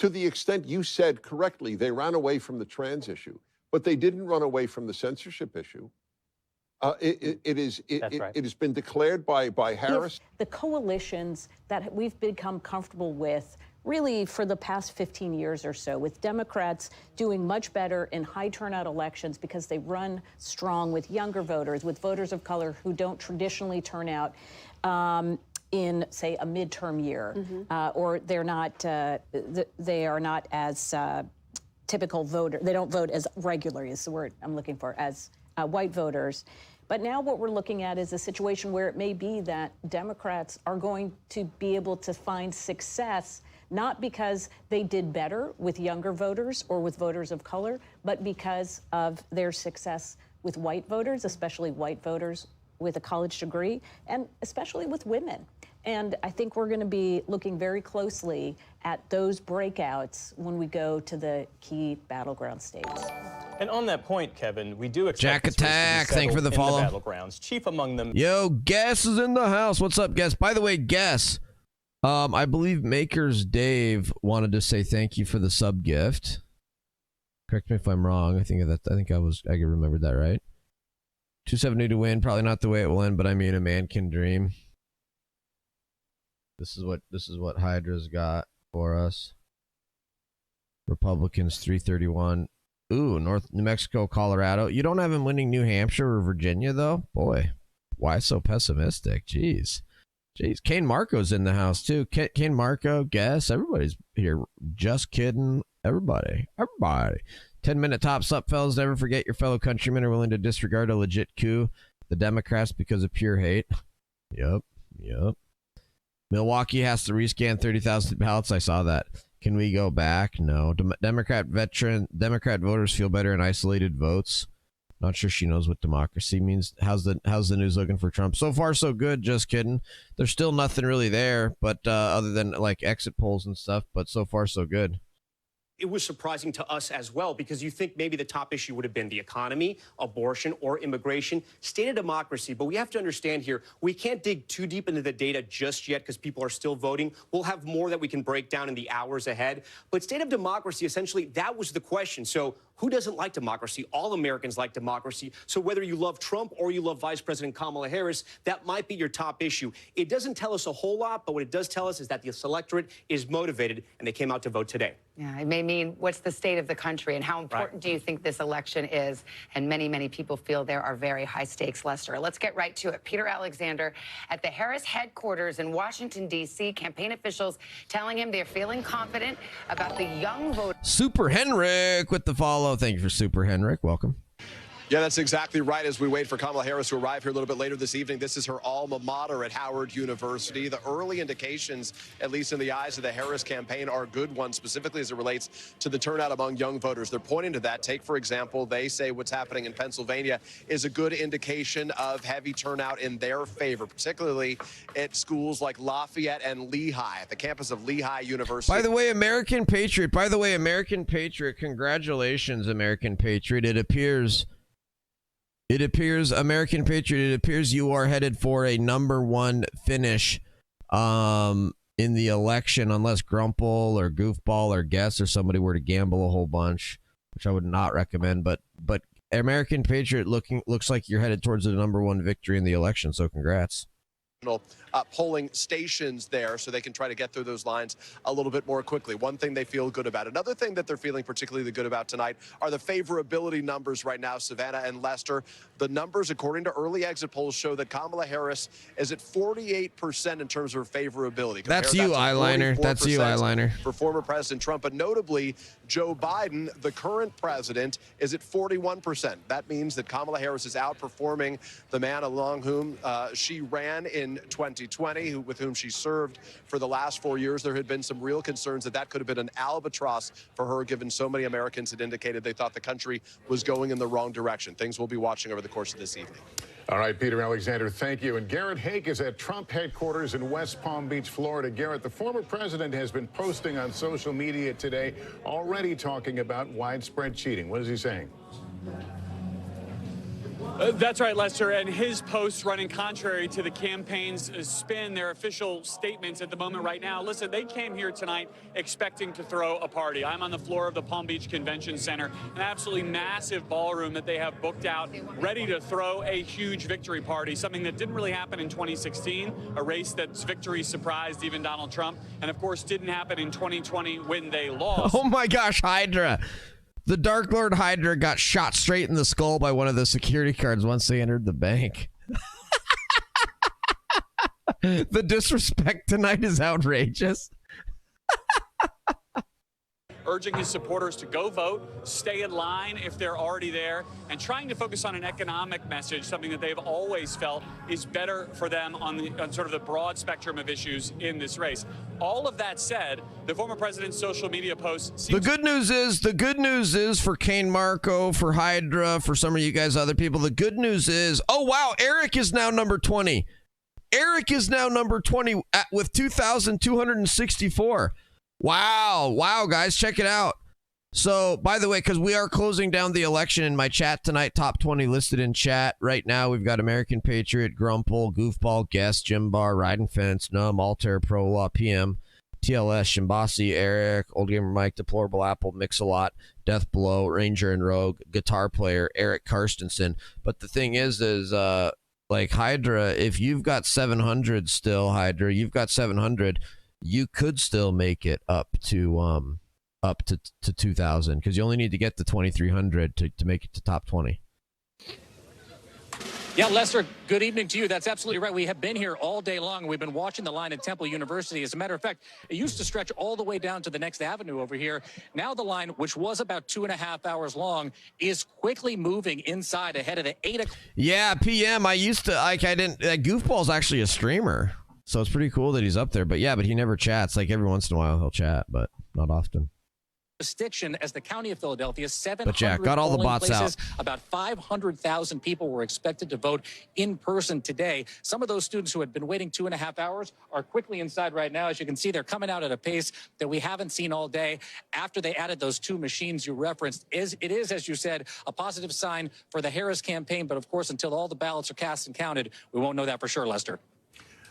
To the extent you said correctly, they ran away from the trans issue, but they didn't run away from the censorship issue. It has been declared by Harris. The coalitions that we've become comfortable with really for the past 15 years or so, with Democrats doing much better in high turnout elections because they run strong with younger voters, with voters of color who don't traditionally turn out in, say, a midterm year, or they are not as typical voter. They don't vote as regularly, is the word I'm looking for, as white voters. But now what we're looking at is a situation where it may be that Democrats are going to be able to find success, not because they did better with younger voters or with voters of color, but because of their success with white voters, especially white voters with a college degree, and especially with women. And I think we're going to be looking very closely at those breakouts when we go to the key battleground states. And on that point, Kevin, we do expect Jack Attack, thank you for the follow. Battlegrounds. Chief among them. Yo, Guess is in the house. What's up, Guess? By the way, Guess, I believe Makers Dave wanted to say thank you for the sub gift. Correct me if I'm wrong. I think I remembered that right. 270 to win, probably not the way it will end, but I mean, a man can dream. This is what Hydra's got for us. Republicans 331. Ooh, New Mexico, Colorado. You don't have him winning New Hampshire or Virginia, though? Boy, why so pessimistic? Jeez. Kane Marco's in the house, too. Kane Marco, Guess. Everybody's here. Just kidding. Everybody. 10-minute tops up, fellas. Never forget your fellow countrymen are willing to disregard a legit coup. The Democrats because of pure hate. Yep. Milwaukee has to rescan 30,000 ballots. I saw that. Can we go back? No. Democrat voters feel better in isolated votes. Not sure she knows what democracy means. How's the news looking for Trump? So far, so good. Just kidding. There's still nothing really there, but other than like exit polls and stuff. But so far, so good. It was surprising to us as well, because you think maybe the top issue would have been the economy, abortion, or immigration, state of democracy. But we have to understand here, we can't dig too deep into the data just yet because people are still voting. We'll have more that we can break down in the hours ahead. But state of democracy, essentially, that was the question. So who doesn't like democracy? All Americans like democracy. So whether you love Trump or you love Vice President Kamala Harris, that might be your top issue. It doesn't tell us a whole lot, but what it does tell us is that the electorate is motivated, and they came out to vote today. Yeah, it may mean what's the state of the country and how important do you think this election is? And many, many people feel there are very high stakes, Lester. Let's get right to it. Peter Alexander at the Harris headquarters in Washington, D.C., campaign officials telling him they're feeling confident about the young voters. Super Henrik with the follow. Thank you for Super Henrik. Welcome. Yeah, that's exactly right. As we wait for Kamala Harris to arrive here a little bit later this evening, this is her alma mater at Howard University. The early indications, at least in the eyes of the Harris campaign, are good ones, specifically as it relates to the turnout among young voters. They're pointing to that. Take, for example, they say what's happening in Pennsylvania is a good indication of heavy turnout in their favor, particularly at schools like Lafayette and Lehigh, at the campus of Lehigh University. By the way, American Patriot. Congratulations, American Patriot. It appears, American Patriot, it appears you are headed for a #1 finish in the election, unless Grumple or Goofball or Guess or somebody were to gamble a whole bunch, which I would not recommend. But American Patriot looks like you're headed towards a #1 victory in the election, so congrats. Polling stations there so they can try to get through those lines a little bit more quickly. One thing they feel good about. Another thing that they're feeling particularly good about tonight are the favorability numbers right now, Savannah and Lester. The numbers, according to early exit polls, show that Kamala Harris is at 48% in terms of her favorability. That's you, eyeliner. That's you, eyeliner. For former President Trump, but notably, Joe Biden, the current president, is at 41%. That means that Kamala Harris is outperforming the man along whom she ran in 2020, with whom she served for the last 4 years. There had been some real concerns that could have been an albatross for her, given so many Americans had indicated they thought the country was going in the wrong direction. Things we'll be watching over the course of this evening. All right, Peter Alexander, thank you. And Garrett Hake is at Trump headquarters in West Palm Beach, Florida. Garrett, the former president has been posting on social media today, already talking about widespread cheating. What is he saying? That's right, Lester, and his posts running contrary to the campaign's spin, their official statements at the moment right now. Listen, they came here tonight expecting to throw a party. I'm on the floor of the Palm Beach Convention Center, an absolutely massive ballroom that they have booked out, ready to throw a huge victory party, something that didn't really happen in 2016, a race that's victory surprised even Donald Trump, and of course didn't happen in 2020 when they lost. Oh my gosh, Hydra. The Dark Lord Hydra got shot straight in the skull by one of the security guards once they entered the bank. The disrespect tonight is outrageous. urging his supporters to go vote, stay in line if they're already there, and trying to focus on an economic message, something that they've always felt is better for them on sort of the broad spectrum of issues in this race. All of that said, the former president's social media posts The good news is for Kane Marco, for Hydra, for some of you guys, other people, the good news is, oh, wow, Eric is now number 20. Eric is now number 20 with 2,264. Wow, guys, check it out. So, by the way, because we are closing down the election in my chat tonight, top 20 listed in chat. Right now, we've got American Patriot, Grumple, Goofball, Guest, Jim Bar, Riding Fence, Numb, Altair, Pro Law, PM, TLS, Shimbasi, Eric, Old Gamer Mike, Deplorable Apple, Mix-a-Lot, Death Blow, Ranger and Rogue, Guitar Player, Eric Karstensen. But the thing is like Hydra, if you've got 700 still, Hydra, you've got 700, you could still make it up to 2,000 because you only need to get to 2,300 to make it to top 20. Yeah, Lester, good evening to you. That's absolutely right. We have been here all day long. We've been watching the line at Temple University. As a matter of fact, it used to stretch all the way down to the next avenue over here. Now the line, which was about 2.5 hours long, is quickly moving inside ahead of the 8 o'clock. Yeah, PM. Goofball's actually a streamer, so it's pretty cool that he's up there. But he never chats. Like every once in a while he'll chat, but not often. Jurisdiction as the county of Philadelphia, 700 got all the polling bots places. out. About 500,000 people were expected to vote in person today. Some of those students who had been waiting 2.5 hours are quickly inside right now. As you can see, they're coming out at a pace that we haven't seen all day after they added those 2 machines you referenced. It is, as you said, a positive sign for the Harris campaign. But of course, until all the ballots are cast and counted, we won't know that for sure, Lester.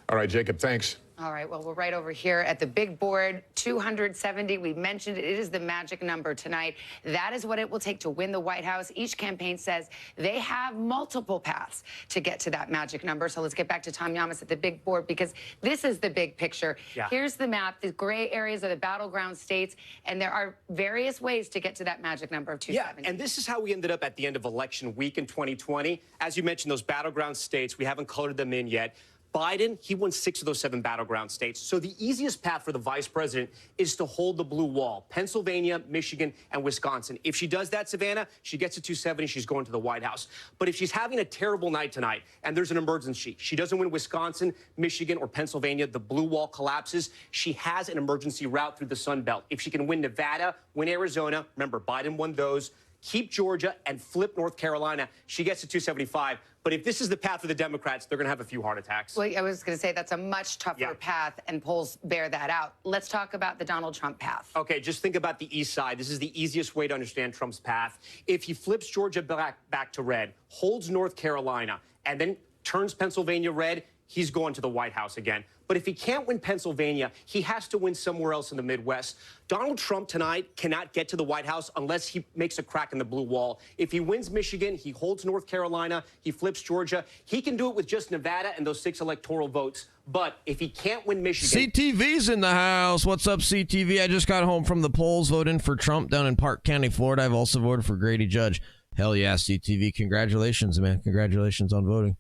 All right, Jacob, thanks. All right, well, we're right over here at the big board, 270. We mentioned it is the magic number tonight. That is what it will take to win the White House. Each campaign says they have multiple paths to get to that magic number. So let's get back to Tom Yamas at the big board because this is the big picture. Yeah. Here's the map. The gray areas are the battleground states, and there are various ways to get to that magic number of 270. Yeah, and this is how we ended up at the end of election week in 2020. As you mentioned, those battleground states, we haven't colored them in yet. Biden, he won 6 of those 7 battleground states. So the easiest path for the vice president is to hold the blue wall. Pennsylvania, Michigan, and Wisconsin. If she does that, Savannah, she gets to 270, she's going to the White House. But if she's having a terrible night tonight and there's an emergency, she doesn't win Wisconsin, Michigan, or Pennsylvania, the blue wall collapses, she has an emergency route through the Sun Belt. If she can win Nevada, win Arizona, remember, Biden won those, keep Georgia, and flip North Carolina, she gets to 275. But if this is the path for the Democrats, they're going to have a few heart attacks. Well, I was going to say that's a much tougher path, and polls bear that out. Let's talk about the Donald Trump path. Okay, just think about the east side. This is the easiest way to understand Trump's path. If he flips Georgia back to red, holds North Carolina, and then turns Pennsylvania red, he's going to the White House again. But if he can't win Pennsylvania, he has to win somewhere else in the Midwest. Donald Trump tonight cannot get to the White House unless he makes a crack in the blue wall. If he wins Michigan, he holds North Carolina, he flips Georgia. He can do it with just Nevada and those 6 electoral votes. But if he can't win Michigan... CTV's in the house. What's up, CTV? I just got home from the polls voting for Trump down in Park County, Florida. I've also voted for Grady Judge. Hell yeah, CTV. Congratulations, man. Congratulations on voting.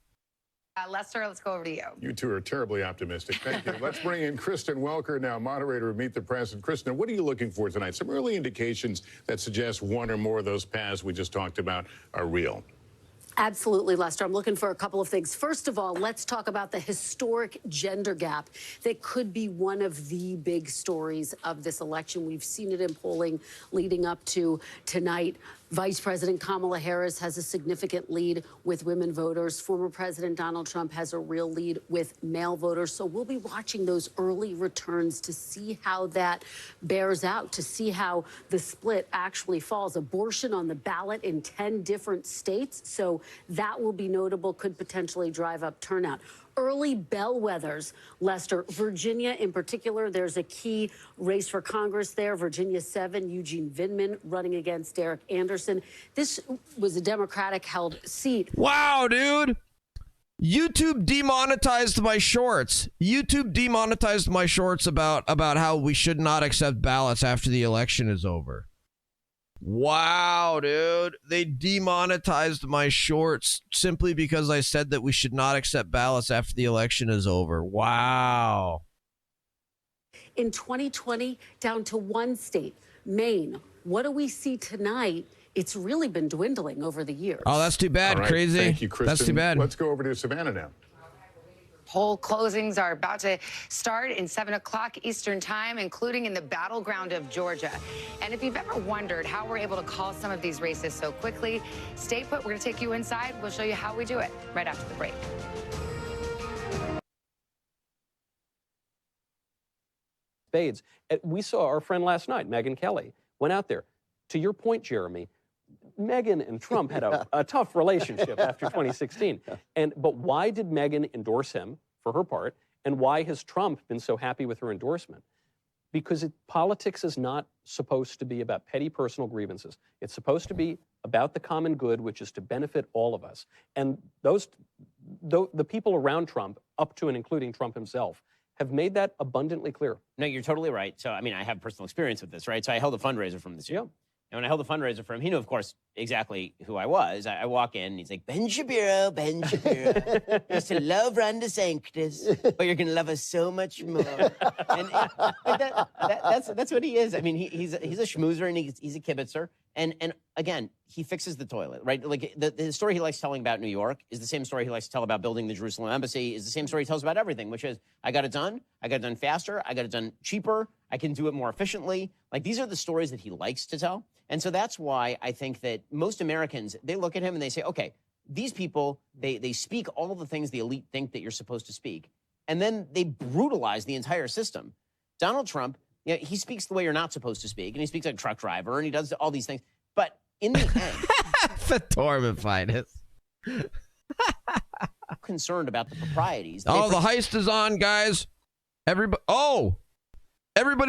Lester, let's go over to you. You two are terribly optimistic. Thank you. Let's bring in Kristen Welker now, moderator of Meet the Press. And Kristen, what are you looking for tonight? Some early indications that suggest one or more of those paths we just talked about are real. Absolutely, Lester. I'm looking for a couple of things. First of all, let's talk about the historic gender gap that could be one of the big stories of this election. We've seen it in polling leading up to tonight. Vice President Kamala Harris has a significant lead with women voters. Former President Donald Trump has a real lead with male voters. So we'll be watching those early returns to see how that bears out, to see how the split actually falls. Abortion on the ballot in 10 different states. So that will be notable, could potentially drive up turnout. Early bellwethers, Lester. Virginia in particular, there's a key race for Congress there. Virginia 7, Eugene Vindman running against Derek Anderson. This was a Democratic-held seat. Wow, dude. YouTube demonetized my shorts. YouTube demonetized my shorts about how we should not accept ballots after the election is over. Wow, dude. They demonetized my shorts simply because I said that we should not accept ballots after the election is over. Wow. In 2020, down to one state, Maine, what do we see tonight? It's really been dwindling over the years. Oh, that's too bad, All right, crazy. Thank you, Kristen. That's too bad. Let's go over to Savannah now. Poll closings are about to start in 7 o'clock Eastern time, including in the battleground of Georgia. And if you've ever wondered how we're able to call some of these races so quickly, stay put. We're going to take you inside. We'll show you how we do it right after the break. Spades. We saw our friend last night, Megyn Kelly, went out there. To your point, Jeremy, Megyn and Trump had a tough relationship after 2016. But why did Megyn endorse him for her part? And why has Trump been so happy with her endorsement? Because politics is not supposed to be about petty personal grievances. It's supposed to be about the common good, which is to benefit all of us. And the people around Trump, up to and including Trump himself, have made that abundantly clear. No, you're totally right. So, I mean, I have personal experience with this, right? So I held a fundraiser from this year. And when I held a fundraiser for him, he knew, of course, exactly who I was. I walk in, and he's like, Ben Shapiro. I used to love Ron DeSantis, but you're going to love us so much more. And that's what he is. I mean, he's a schmoozer, and he's a kibitzer. And again, he fixes the toilet, right? Like the story he likes telling about New York is the same story he likes to tell about building the Jerusalem embassy, is the same story he tells about everything, which is, I got it done faster, I got it done cheaper, I can do it more efficiently. Like, these are the stories that he likes to tell. And so that's why I think that most Americans, they look at him and they say, okay, these people, they speak all the things the elite think that you're supposed to speak, and then they brutalize the entire system. Donald Trump, you know, he speaks the way you're not supposed to speak, and he speaks like a truck driver, and he does all these things. But in the end, Fatorman finest. concerned about the proprieties. Oh, the heist is on, guys. Everybody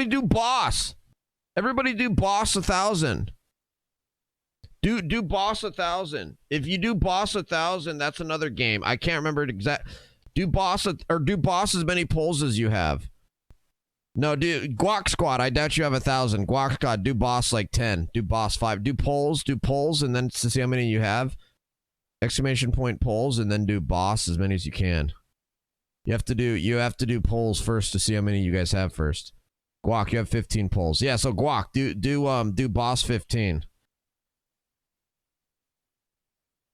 do boss. Everybody do boss 1,000. Do boss 1,000. If you do boss 1,000, that's another game. I can't remember it exact. Do boss as many polls as you have. No, do Guac Squad. I doubt you have 1,000. Guac Squad, do boss like 10. Do boss 5. Do polls, and then to see how many you have. Exclamation point polls, and then do boss as many as you can. You have to do polls first to see how many you guys have first. Guac, you have 15 polls. Yeah, so Guac, do boss 15.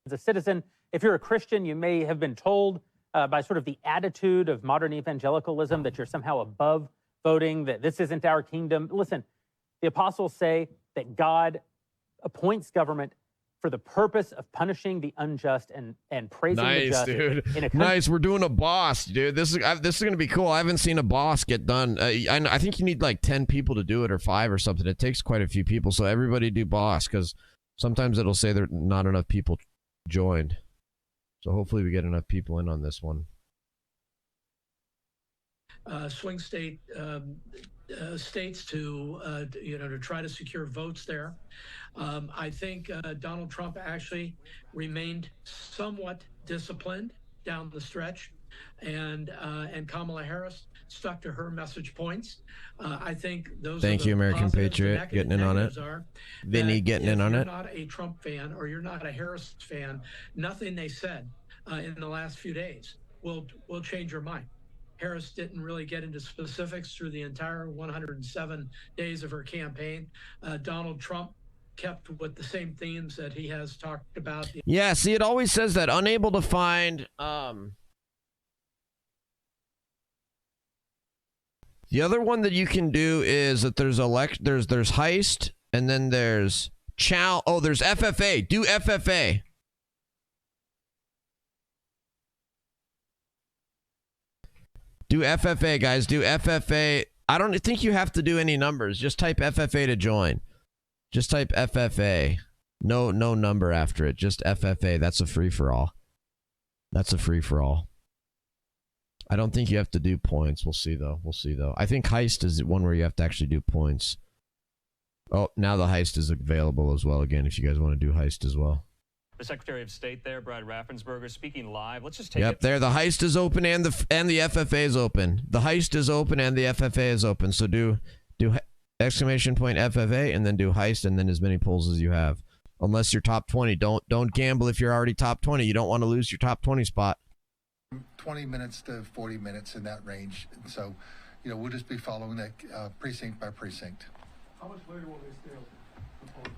As a citizen, if you're a Christian, you may have been told by sort of the attitude of modern evangelicalism that you're somehow above voting, that this isn't our kingdom. Listen, the apostles say that God appoints government for the purpose of punishing the unjust and praising the just. Dude. Nice, we're doing a boss, dude. This is gonna be cool. I haven't seen a boss get done. I think you need like 10 people to do it, or 5 or something. It takes quite a few people, so everybody do boss, because sometimes it'll say there not enough people joined. So hopefully we get enough people in on this one. Swing state states to to try to secure votes there. I think Donald Trump actually remained somewhat disciplined down the stretch, and Kamala Harris stuck to her message points. I think those. Thank you, American Patriot, getting in on it. Vinny getting in on it. If you're not a Trump fan or you're not a Harris fan, nothing they said in the last few days will change your mind. Harris didn't really get into specifics through the entire 107 days of her campaign. Donald Trump kept with the same themes that he has talked about. Yeah, see, it always says that unable to find. The other one that you can do is that there's heist, and then there's chow. Oh, there's FFA. Do FFA. Do FFA, guys. Do FFA. I don't think you have to do any numbers. Just type FFA to join. Just type FFA. No number after it. Just FFA. That's a free-for-all. That's a free-for-all. I don't think you have to do points. We'll see, though. I think heist is one where you have to actually do points. Oh, now the heist is available as well again if you guys want to do heist as well. The Secretary of State there, Brad Raffensperger, speaking live. Let's just take it. There, the heist is open and the FFA is open. The heist is open and the FFA is open. So do exclamation point FFA and then do heist and then as many polls as you have. Unless you're top 20. Don't gamble if you're already top 20. You don't want to lose your top 20 spot. 20 minutes to 40 minutes in that range. And so, we'll just be following that precinct by precinct. How much later will they stay open?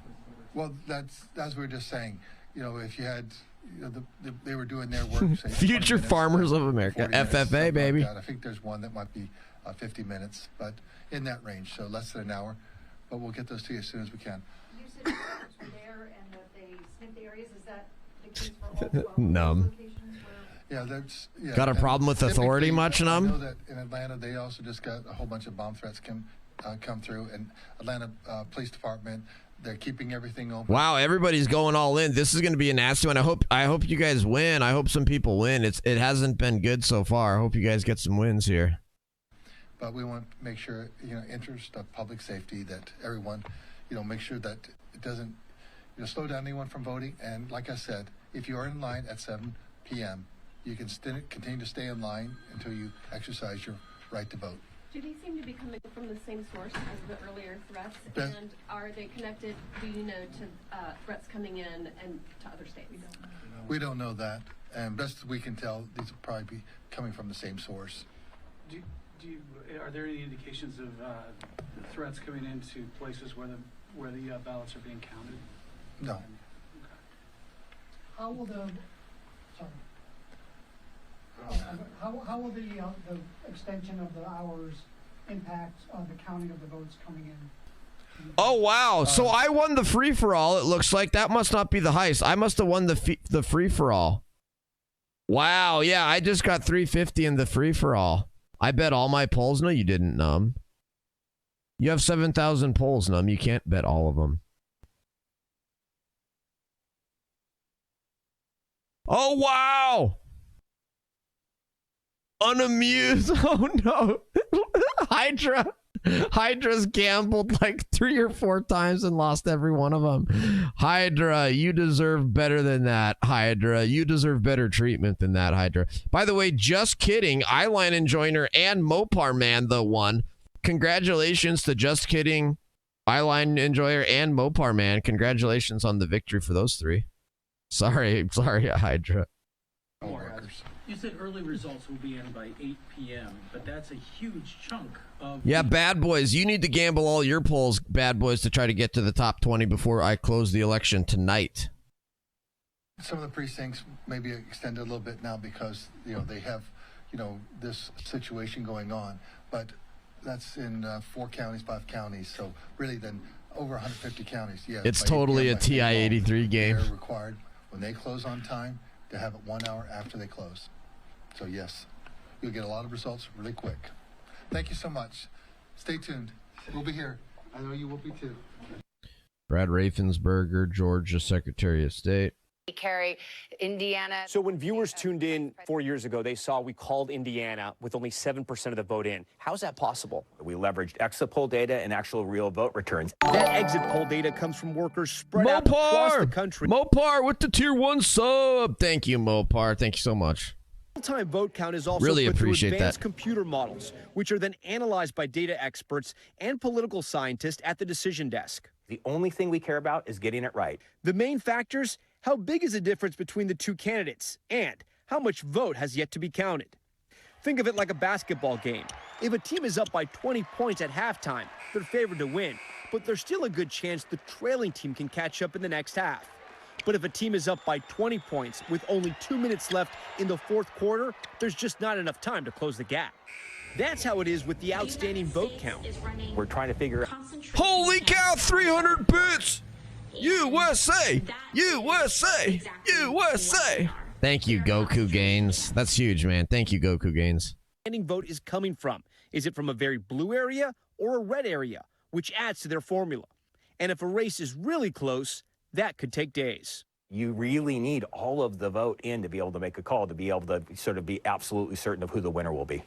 Well, that's what we were just saying. You know, if you had, you know, they were doing their work. Say, Future Farmers of America, FFA, baby. Like I think there's one that might be 50 minutes, but in that range, so less than an hour. But we'll get those to you as soon as we can. You said experts were there and that they sniffed the areas. Is that the case for all 12 Numb. locations? Yeah, that's Got a problem with authority much, I know Numb? that in Atlanta, they also just got a whole bunch of bomb threats come through, and Atlanta Police Department, they're keeping everything open. Wow, everybody's going all in. This is going to be a nasty one. I hope you guys win. I hope some people win. It hasn't been good so far. I hope you guys get some wins here. But we want to make sure, you know, interest of public safety, that everyone, you know, make sure that it doesn't, you know, slow down anyone from voting. And like I said, if you are in line at 7 p.m., you can continue to stay in line until you exercise your right to vote. Do they seem to be coming from the same source as the earlier threats? Ben- And are they connected, do you know, to threats coming in and to other states? We don't know that. And best we can tell, these will probably be coming from the same source. Are there any indications of threats coming into places where the ballots are being counted? No. How will the how will the extension of the hours impact the counting of the votes coming in? Oh, wow. So I won the free-for-all, it looks like. That must not be the heist. I must have won the free-for-all. Wow, yeah, I just got 350 in the free-for-all. I bet all my polls. No, you didn't, Numb. You have 7,000 polls, Numb. You can't bet all of them. Oh, wow. Unamused. Oh, no. Hydra's gambled like 3 or 4 times and lost every one of them. Hydra, you deserve better than that. Hydra, you deserve better treatment than that, Hydra. By the way, just kidding. Eyeline Enjoiner and Mopar Man the one. Congratulations to Just Kidding, Eyeline Enjoyer, and Mopar Man. Congratulations on the victory for those 3. Sorry, Hydra. You said early results will be in by 8 p.m., but that's a huge chunk of... Yeah, Bad Boys, you need to gamble all your polls, Bad Boys, to try to get to the top 20 before I close the election tonight. Some of the precincts may be extended a little bit now because, you know, they have, you know, this situation going on. But that's in 4 counties, 5 counties. So really then over 150 counties. Yeah, It's totally a TI-83 game. They're required when they close on time to have it 1 hour after they close. So yes, you'll get a lot of results really quick. Thank you so much. Stay tuned. We'll be here. I know you will be too. Brad Raffensperger, Georgia Secretary of State. Carry Indiana. So when viewers tuned in 4 years ago, they saw we called Indiana with only 7% of the vote in. How's that possible? We leveraged exit poll data and actual real vote returns. That exit poll data comes from workers spread out across the country. Mopar with the tier 1 sub. Thank you, Mopar. Thank you so much. Real-time vote count is also Really put through appreciate advanced that. computer models, which are then analyzed by data experts and political scientists at the decision desk. The only thing we care about is getting it right. The main factors: how big is the difference between the 2 candidates, and how much vote has yet to be counted. Think of it like a basketball game. If a team is up by 20 points at halftime, they're favored to win, but there's still a good chance the trailing team can catch up in the next half. But if a team is up by 20 points with only 2 minutes left in the 4th quarter, there's just not enough time to close the gap. That's how it is with the outstanding vote count. We're trying to figure out... Holy cow, 300 bits! USA! USA! USA! Thank you, Goku Gains. That's huge, man. Thank you, Goku Gains. Outstanding vote is coming from. Is it from a very blue area or a red area, which adds to their formula? And if a race is really close, that could take days. You really need all of the vote in to be able to make a call, to be able to sort of be absolutely certain of who the winner will be.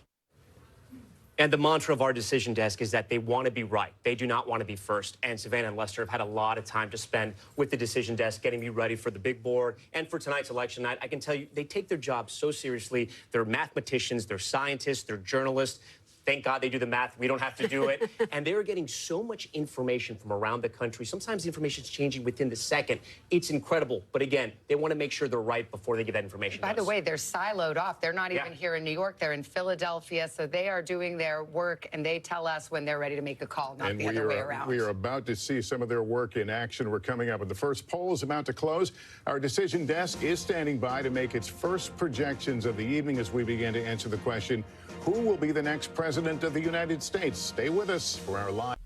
And the mantra of our decision desk is that they want to be right. They do not want to be first. And Savannah and Lester have had a lot of time to spend with the decision desk, getting me ready for the big board and for tonight's election night. I can tell you, they take their job so seriously. They're mathematicians, they're scientists, they're journalists. Thank God they do the math. We don't have to do it. And they're getting so much information from around the country. Sometimes the information is changing within the second. It's incredible. But again, they want to make sure they're right before they give that information. By the way, they're siloed off. They're not even here in New York. They're in Philadelphia. So they are doing their work, and they tell us when they're ready to make a call, not the other way around. We are about to see some of their work in action. We're coming up with the first poll is about to close. Our decision desk is standing by to make its first projections of the evening as we begin to answer the question, who will be the next president of the United States? Stay with us for our live.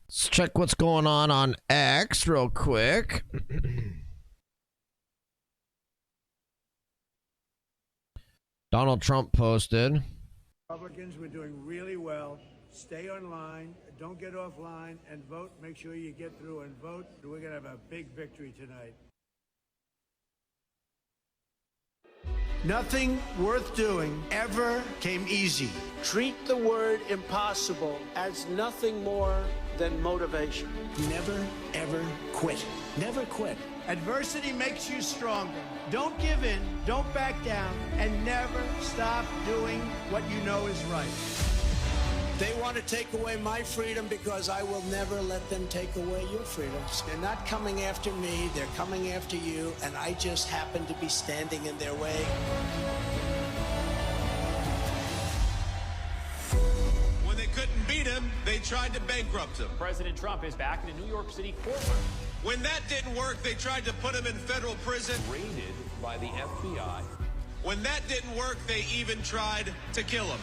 Let's check what's going on X real quick. Donald Trump posted. Republicans, we're doing really well. Stay online, don't get offline, and vote. Make sure you get through and vote. We're going to have a big victory tonight. Nothing worth doing ever came easy. Treat the word impossible as nothing more than motivation. Never, ever quit. Never quit. Adversity makes you stronger. Don't give in, don't back down, and never stop doing what you know is right. They want to take away my freedom because I will never let them take away your freedoms. They're not coming after me, they're coming after you, and I just happen to be standing in their way. When they couldn't beat him, they tried to bankrupt him. President Trump is back in a New York City courtroom. When that didn't work, they tried to put him in federal prison. Raided by the FBI. When that didn't work, they even tried to kill him.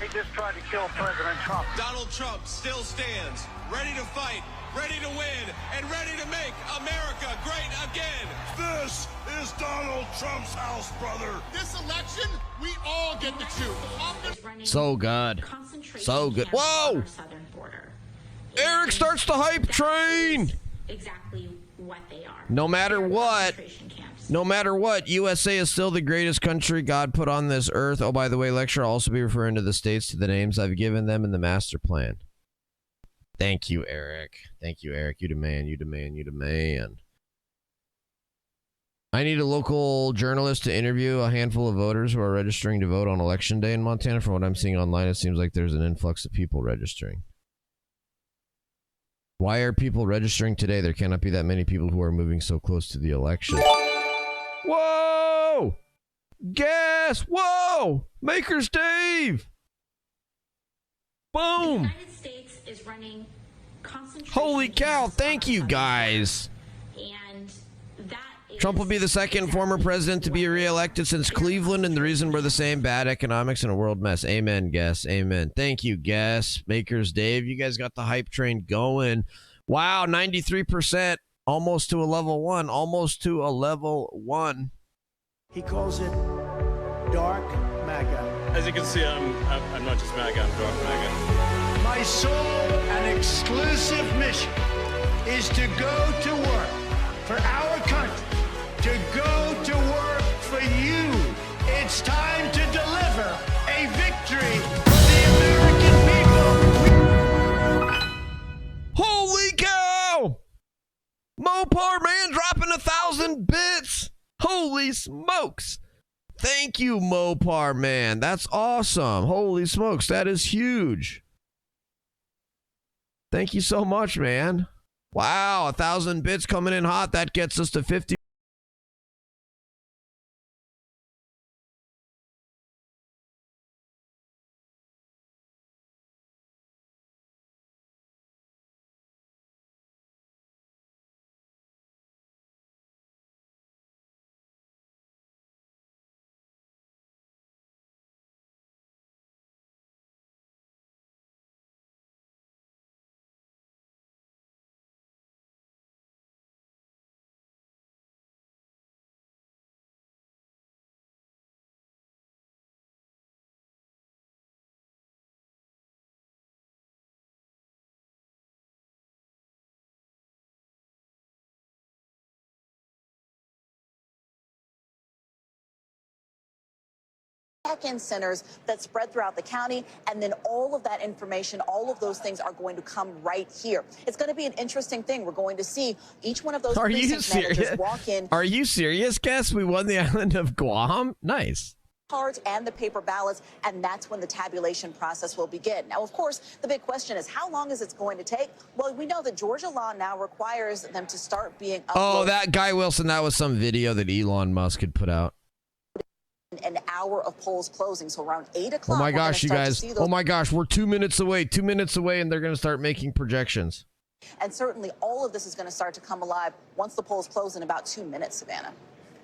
They just tried to kill President Trump. Donald Trump still stands, ready to fight, ready to win, and ready to make America great again. This is Donald Trump's house, brother. This election, we all get to choose. So good. So good. Whoa! Eric starts the hype train. Exactly what they are. No matter what, USA is still the greatest country God put on this earth. Oh, by the way, lecture will also be referring to the states to the names I've given them in the master plan. Thank you, Eric. Thank you, Eric. You the man, you the man, you the man. I need a local journalist to interview a handful of voters who are registering to vote on election day in Montana. From what I'm seeing online, it seems like there's an influx of people registering. Why are people registering today? There cannot be that many people who are moving so close to the election. Whoa! Gas! Whoa! Maker's Dave! Boom! The United States is running concentration. Holy cow, thank you guys. And that is Trump will be the second former president to be reelected since Cleveland, and the reason we're the same: bad economics and a world mess. Amen, Guess. Amen. Thank you, Guess. Makers Dave, you guys got the hype train going. Wow, 93%. Almost to a level 1. Almost to a level 1. He calls it dark MAGA. As you can see, I'm not just MAGA, I'm dark MAGA. My sole and exclusive mission is to go to work for our country, to go to work for you. It's time to deliver a victory for the American people. Holy cow! Mopar man dropping 1,000 bits. Holy smokes. Thank you, Mopar man. That's awesome. Holy smokes. That is huge. Thank you so much, man. Wow. 1,000 bits coming in hot. That gets us to 50. check-in centers that spread throughout the county, and then all of that information, all of those things are going to come right here. It's going to be an interesting thing. We're going to see each one of those precinct managers walk in. Are you serious, Guess? We won the island of Guam? Nice. cards and the paper ballots, and that's when the tabulation process will begin. Now, of course, the big question is how long is it going to take? Well, we know that Georgia law now requires them to start being uploaded. Oh, that guy Wilson, that was some video that Elon Musk had put out. An hour of polls closing, so around 8 o'clock. Oh my gosh, you guys. Oh my gosh, we're 2 minutes away, and they're going to start making projections. And certainly all of this is going to start to come alive once the polls close in about 2 minutes, Savannah.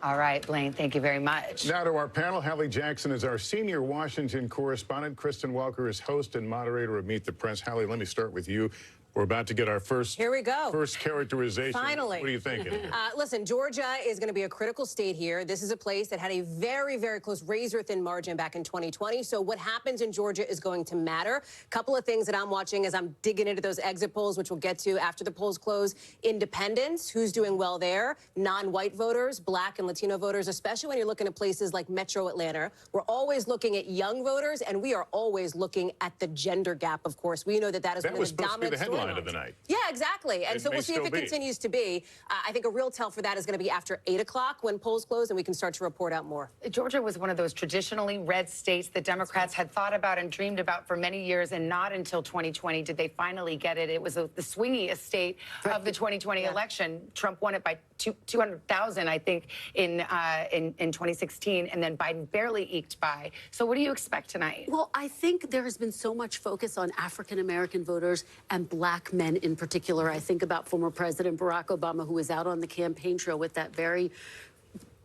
All right, Blaine, thank you very much. Now to our panel. Hallie Jackson is our senior Washington correspondent. Kristen Welker is host and moderator of Meet the Press. Hallie, let me start with you. We're about to get our first characterization. Finally. What are you thinking? Listen, Georgia is going to be a critical state here. This is a place that had a very, very close razor-thin margin back in 2020. So what happens in Georgia is going to matter. A couple of things that I'm watching as I'm digging into those exit polls, which we'll get to after the polls close. Independents, who's doing well there? Non-white voters, Black and Latino voters, especially when you're looking at places like Metro Atlanta. We're always looking at young voters, and we are always looking at the gender gap, of course. We know that is one of the dominant storylines of the night. Yeah, exactly. And so we'll see if it continues to be. I think a real tell for that is going to be after 8 o'clock when polls close and we can start to report out more. Georgia was one of those traditionally red states that Democrats had thought about and dreamed about for many years, and not until 2020 did they finally get it. It was the swingiest state of the 2020 election. Trump won it by 200,000, I think, in 2016, and then Biden barely eked by. So what do you expect tonight? Well, I think there has been so much focus on African-American voters and Black men in particular. I think about former President Barack Obama, who was out on the campaign trail with that very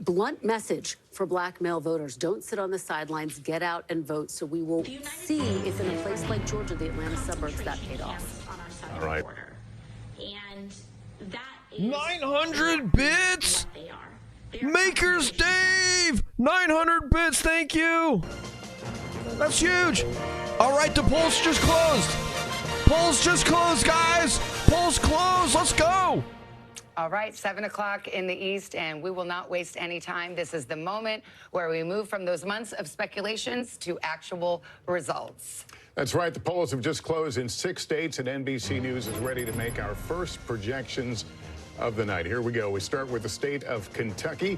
blunt message for Black male voters. Don't sit on the sidelines, get out and vote. So we will see if in a place like Georgia, the Atlanta suburbs, that paid off. All right. And that is 900 bits? Makers Dave! 900 bits, thank you! That's huge! All right, the polls just closed. Polls just closed, guys! Polls closed, let's go! All right, 7 o'clock in the East, and we will not waste any time. This is the moment where we move from those months of speculations to actual results. That's right. The polls have just closed in 6 states, and NBC News is ready to make our first projections of the night. Here we go. We start with the state of Kentucky.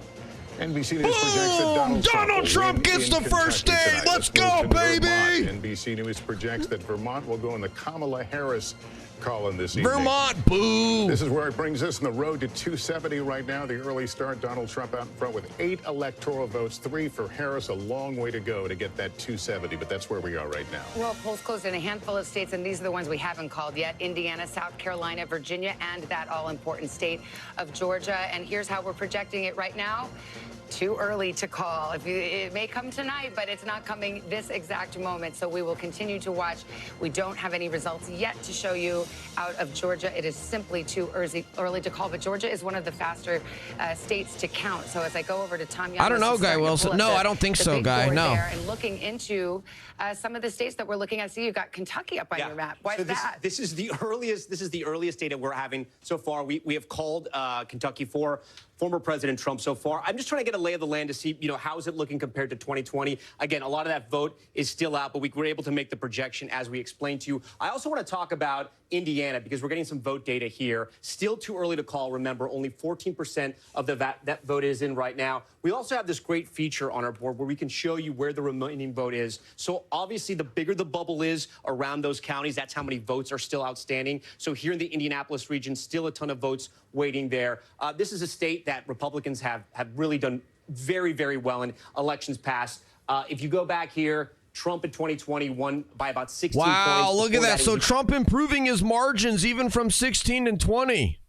NBC News projects that Donald Trump gets the first state. Let's go, baby! NBC News projects that Vermont will go in the Kamala Harris column this evening. Vermont, boo! This is where it brings us on the road to 270 right now. The early start, Donald Trump out in front with 8 electoral votes, 3 for Harris. A long way to go to get that 270, but that's where we are right now. Well, polls closed in a handful of states, and these are the ones we haven't called yet: Indiana, South Carolina, Virginia, and that all-important state of Georgia. And here's how we're projecting it right now. Too early to call. It may come tonight, but it's not coming this exact moment. So we will continue to watch. We don't have any results yet to show you out of Georgia. It is simply too early to call. But Georgia is one of the faster states to count. So as I go over to Tom Young, I don't know, Guy Wilson. No, I don't think so, Guy. No. And looking into some of the states that we're looking at. See, you've got Kentucky up on your map. Why is that? This is the earliest. This is the earliest data we're having so far. We have called Kentucky for former President Trump so far. I'm just trying to get a lay of the land to see, how is it looking compared to 2020? Again, a lot of that vote is still out, but we were able to make the projection as we explained to you. I also want to talk about Indiana because we're getting some vote data here. Still too early to call. Remember, only 14% of that vote is in right now. We also have this great feature on our board where we can show you where the remaining vote is. So obviously, the bigger the bubble is around those counties, that's how many votes are still outstanding. So here in the Indianapolis region, still a ton of votes waiting there. This is a state that Republicans have really done very, very well in elections past. If you go back here, Trump in 2020 won by about 16 points. Wow, look at that. So Trump improving his margins even from 16 and 20.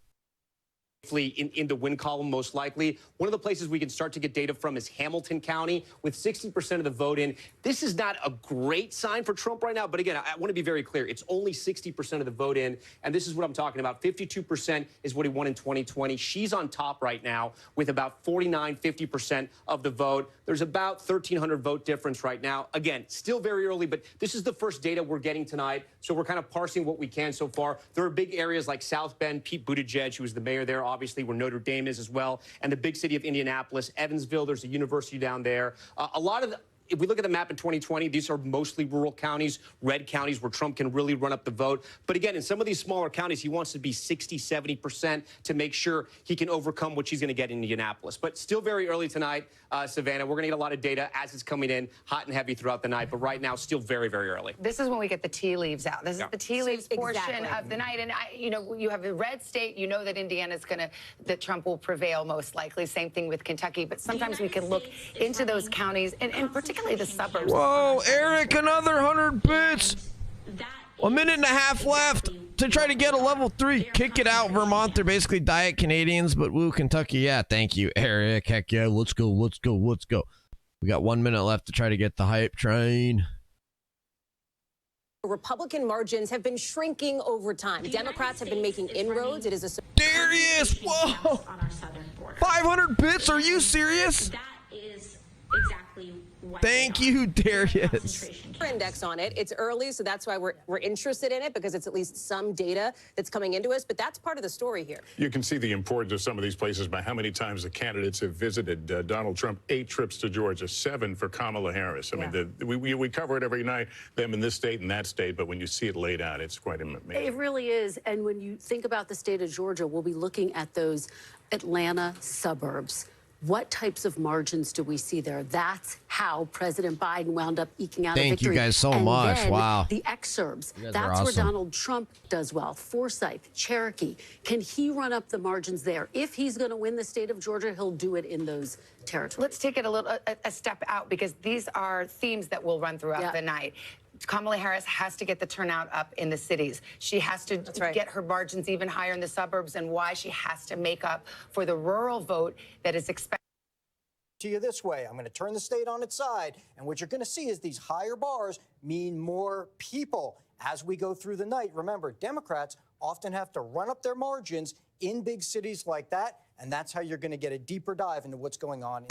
In the win column, most likely. One of the places we can start to get data from is Hamilton County with 60% of the vote in. This is not a great sign for Trump right now, but again, I want to be very clear. It's only 60% of the vote in, and this is what I'm talking about. 52% is what he won in 2020. She's on top right now with about 50% of the vote. There's about 1,300 vote difference right now. Again, still very early, but this is the first data we're getting tonight, so we're kind of parsing what we can so far. There are big areas like South Bend, Pete Buttigieg, who was the mayor there, obviously, where Notre Dame is as well, and the big city of Indianapolis, Evansville. There's a university down there. A lot of if we look at the map in 2020, these are mostly rural counties, red counties where Trump can really run up the vote. But again, in some of these smaller counties, he wants to be 60, 70% to make sure he can overcome what she's going to get in Indianapolis. But still very early tonight, Savannah. We're going to get a lot of data as it's coming in, hot and heavy throughout the night. But right now, still very, very early. This is when we get the tea leaves out. This is the tea leaves portion of the night. And, you know, you have a red state. You know that Indiana's going to, that Trump will prevail most likely. Same thing with Kentucky. But sometimes we can look into those counties and particularly the suburbs. Whoa, Eric, another 100 bits. A minute and a half left to try to get a level 3. Kick it out, Vermont. They're basically diet Canadians, but woo, Kentucky. Yeah, thank you, Eric. Heck yeah, let's go, let's go, let's go. We got 1 minute left to try to get the hype train. Republican margins have been shrinking over time. Democrats have been making inroads. It is a Darius, whoa, 500 bits. Are you serious? That is exactly what Thank you, Darius. Index on it. It's early, so that's why we're interested in it, because it's at least some data that's coming into us. But that's part of the story here. You can see the importance of some of these places by how many times the candidates have visited. Donald Trump, 8 trips to Georgia, 7 for Kamala Harris. I mean, we cover it every night, them in this state and that state, but when you see it laid out, it's quite amazing. It really is. And when you think about the state of Georgia, we'll be looking at those Atlanta suburbs. What types of margins do we see there? That's how President Biden wound up eking out a victory. Thank you guys so and much. Then wow. The exurbs. That's That's where awesome. Donald Trump does well. Forsyth, Cherokee. Can he run up the margins there? If he's going to win the state of Georgia, he'll do it in those territories. Let's take it a step out, because these are themes that will run throughout the night. Kamala Harris has to get the turnout up in the cities. She has to get her margins even higher in the suburbs, and why she has to make up for the rural vote that is expected. To you this way, I'm going to turn the state on its side, and what you're going to see is these higher bars mean more people as we go through the night. Remember, Democrats often have to run up their margins in big cities like that, and that's how you're going to get a deeper dive into what's going on.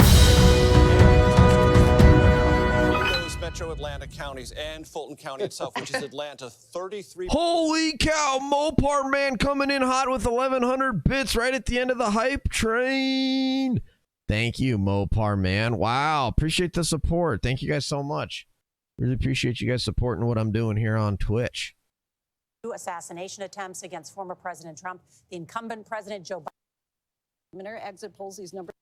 Those metro Atlanta counties and Fulton County itself, which is Atlanta, 33. Holy cow, Mopar man coming in hot with 1,100 bits right at the end of the hype train. Thank you, Mopar man. Wow, appreciate the support. Thank you guys so much. Really appreciate you guys supporting what I'm doing here on Twitch. Assassination attempts against former President Trump, the incumbent President Joe Biden. Exit polls, these numbers.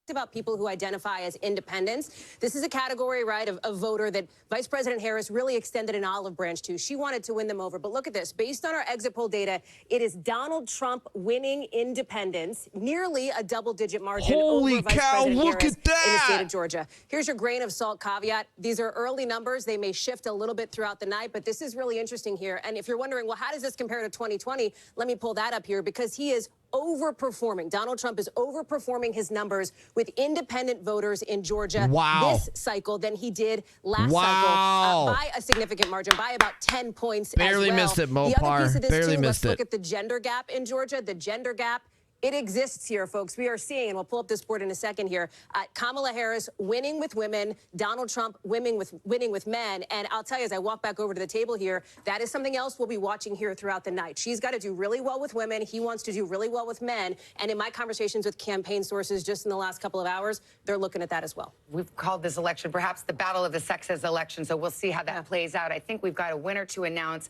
About people who identify as independents. This is a category, right, of a voter that Vice President Harris really extended an olive branch to. She wanted to win them over. But look at this. Based on our exit poll data, it is Donald Trump winning independents, nearly a double-digit margin over Vice President Harris in the state of Georgia. Here's your grain of salt caveat. These are early numbers. They may shift a little bit throughout the night, but this is really interesting here. And if you're wondering, well, how does this compare to 2020? Let me pull that up here, because he is overperforming. Donald Trump is overperforming his numbers with independent voters in Georgia this cycle than he did last cycle by a significant margin, by about 10 points Barely as well. missed it, Mopar. The other piece of this Barely too, missed let's it. look at the gender gap in Georgia. The gender gap, it exists here, folks. We are seeing, and we'll pull up this board in a second here, Kamala Harris winning with women, Donald Trump winning with men. And I'll tell you, as I walk back over to the table here, that is something else we'll be watching here throughout the night. She's got to do really well with women. He wants to do really well with men. And in my conversations with campaign sources just in the last couple of hours, they're looking at that as well. We've called this election perhaps the battle of the sexes election, so we'll see how that plays out. I think we've got a winner to announce,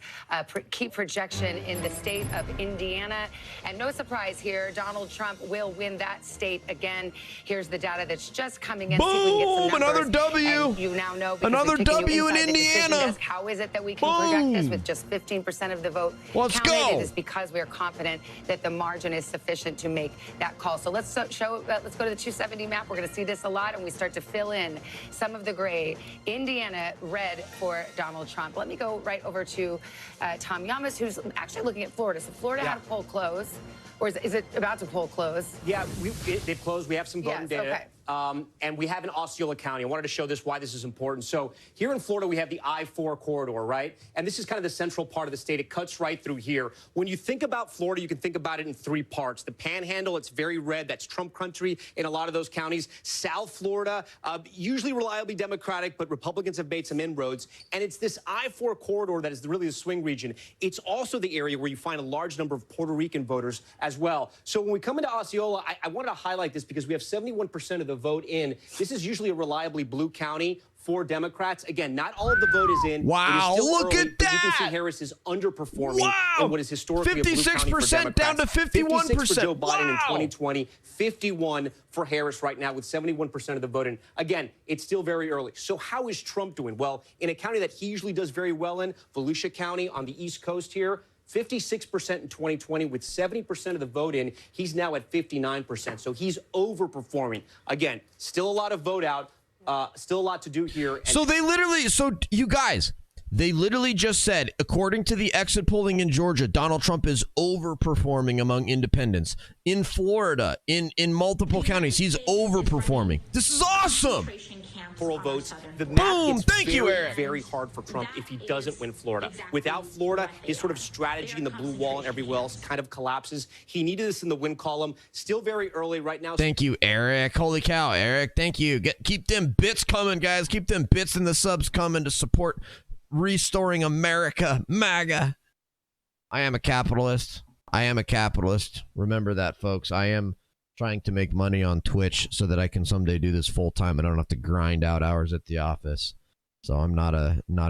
key projection in the state of Indiana. And no surprise here, Donald Trump will win that state again. Here's the data that's just coming in. Boom! Another W. And you now know, Another W in Indiana. How is it that we can project this with just 15% of the vote counted? It is because we are confident that the margin is sufficient to make that call. So let's let's go to the 270 map. We're going to see this a lot, and we start to fill in some of the gray. Indiana red for Donald Trump. Let me go right over to Tom Yamas, who's actually looking at Florida. So Florida had a poll close. Or is it about to poll close? Yeah, they've closed. We have some voting data. Okay. And we have in Osceola County. I wanted to show this, why this is important. So here in Florida, we have the I-4 corridor, right? And this is kind of the central part of the state. It cuts right through here. When you think about Florida, you can think about it in 3 parts. The Panhandle, it's very red. That's Trump country in a lot of those counties. South Florida, usually reliably Democratic, but Republicans have made some inroads. And it's this I-4 corridor that is really the swing region. It's also the area where you find a large number of Puerto Rican voters as well. So when we come into Osceola, I wanted to highlight this because we have 71% of the vote in. This is usually a reliably blue county for Democrats. Again, not all of the vote is in. Wow, It is still look early, at but you can see that. Harris is underperforming Wow. in what is historically a blue county for 56% down Democrats. to 51%. 56 for Joe Biden in Wow. 2020, 51 for Harris right now with 71% of the vote in. Again, it's still very early. So how is Trump doing? Well, in a county that he usually does very well in, Volusia County on the East Coast here, 56% in 2020 with 70% of the vote in. He's now at 59%. So he's overperforming. Again, still a lot of vote out. Still a lot to do here. And So you guys, they literally just said, according to the exit polling in Georgia, Donald Trump is overperforming among independents. In Florida, in multiple counties, he's overperforming. This is awesome. electoral votes. The Boom! math gets Thank you, very, Eric. very hard for Trump if he doesn't win Florida. Without Florida, his sort of strategy in the blue wall and everywhere else kind of collapses. He needed this in the win column. Still very early right now. Thank you, Eric. Holy cow, Eric. Thank you. Keep them bits coming, guys. Keep them bits and the subs coming to support restoring America. MAGA. I am a capitalist. I am a capitalist. Remember that, folks. I am trying to make money on Twitch so that I can someday do this full time and I don't have to grind out hours at the office. So I'm not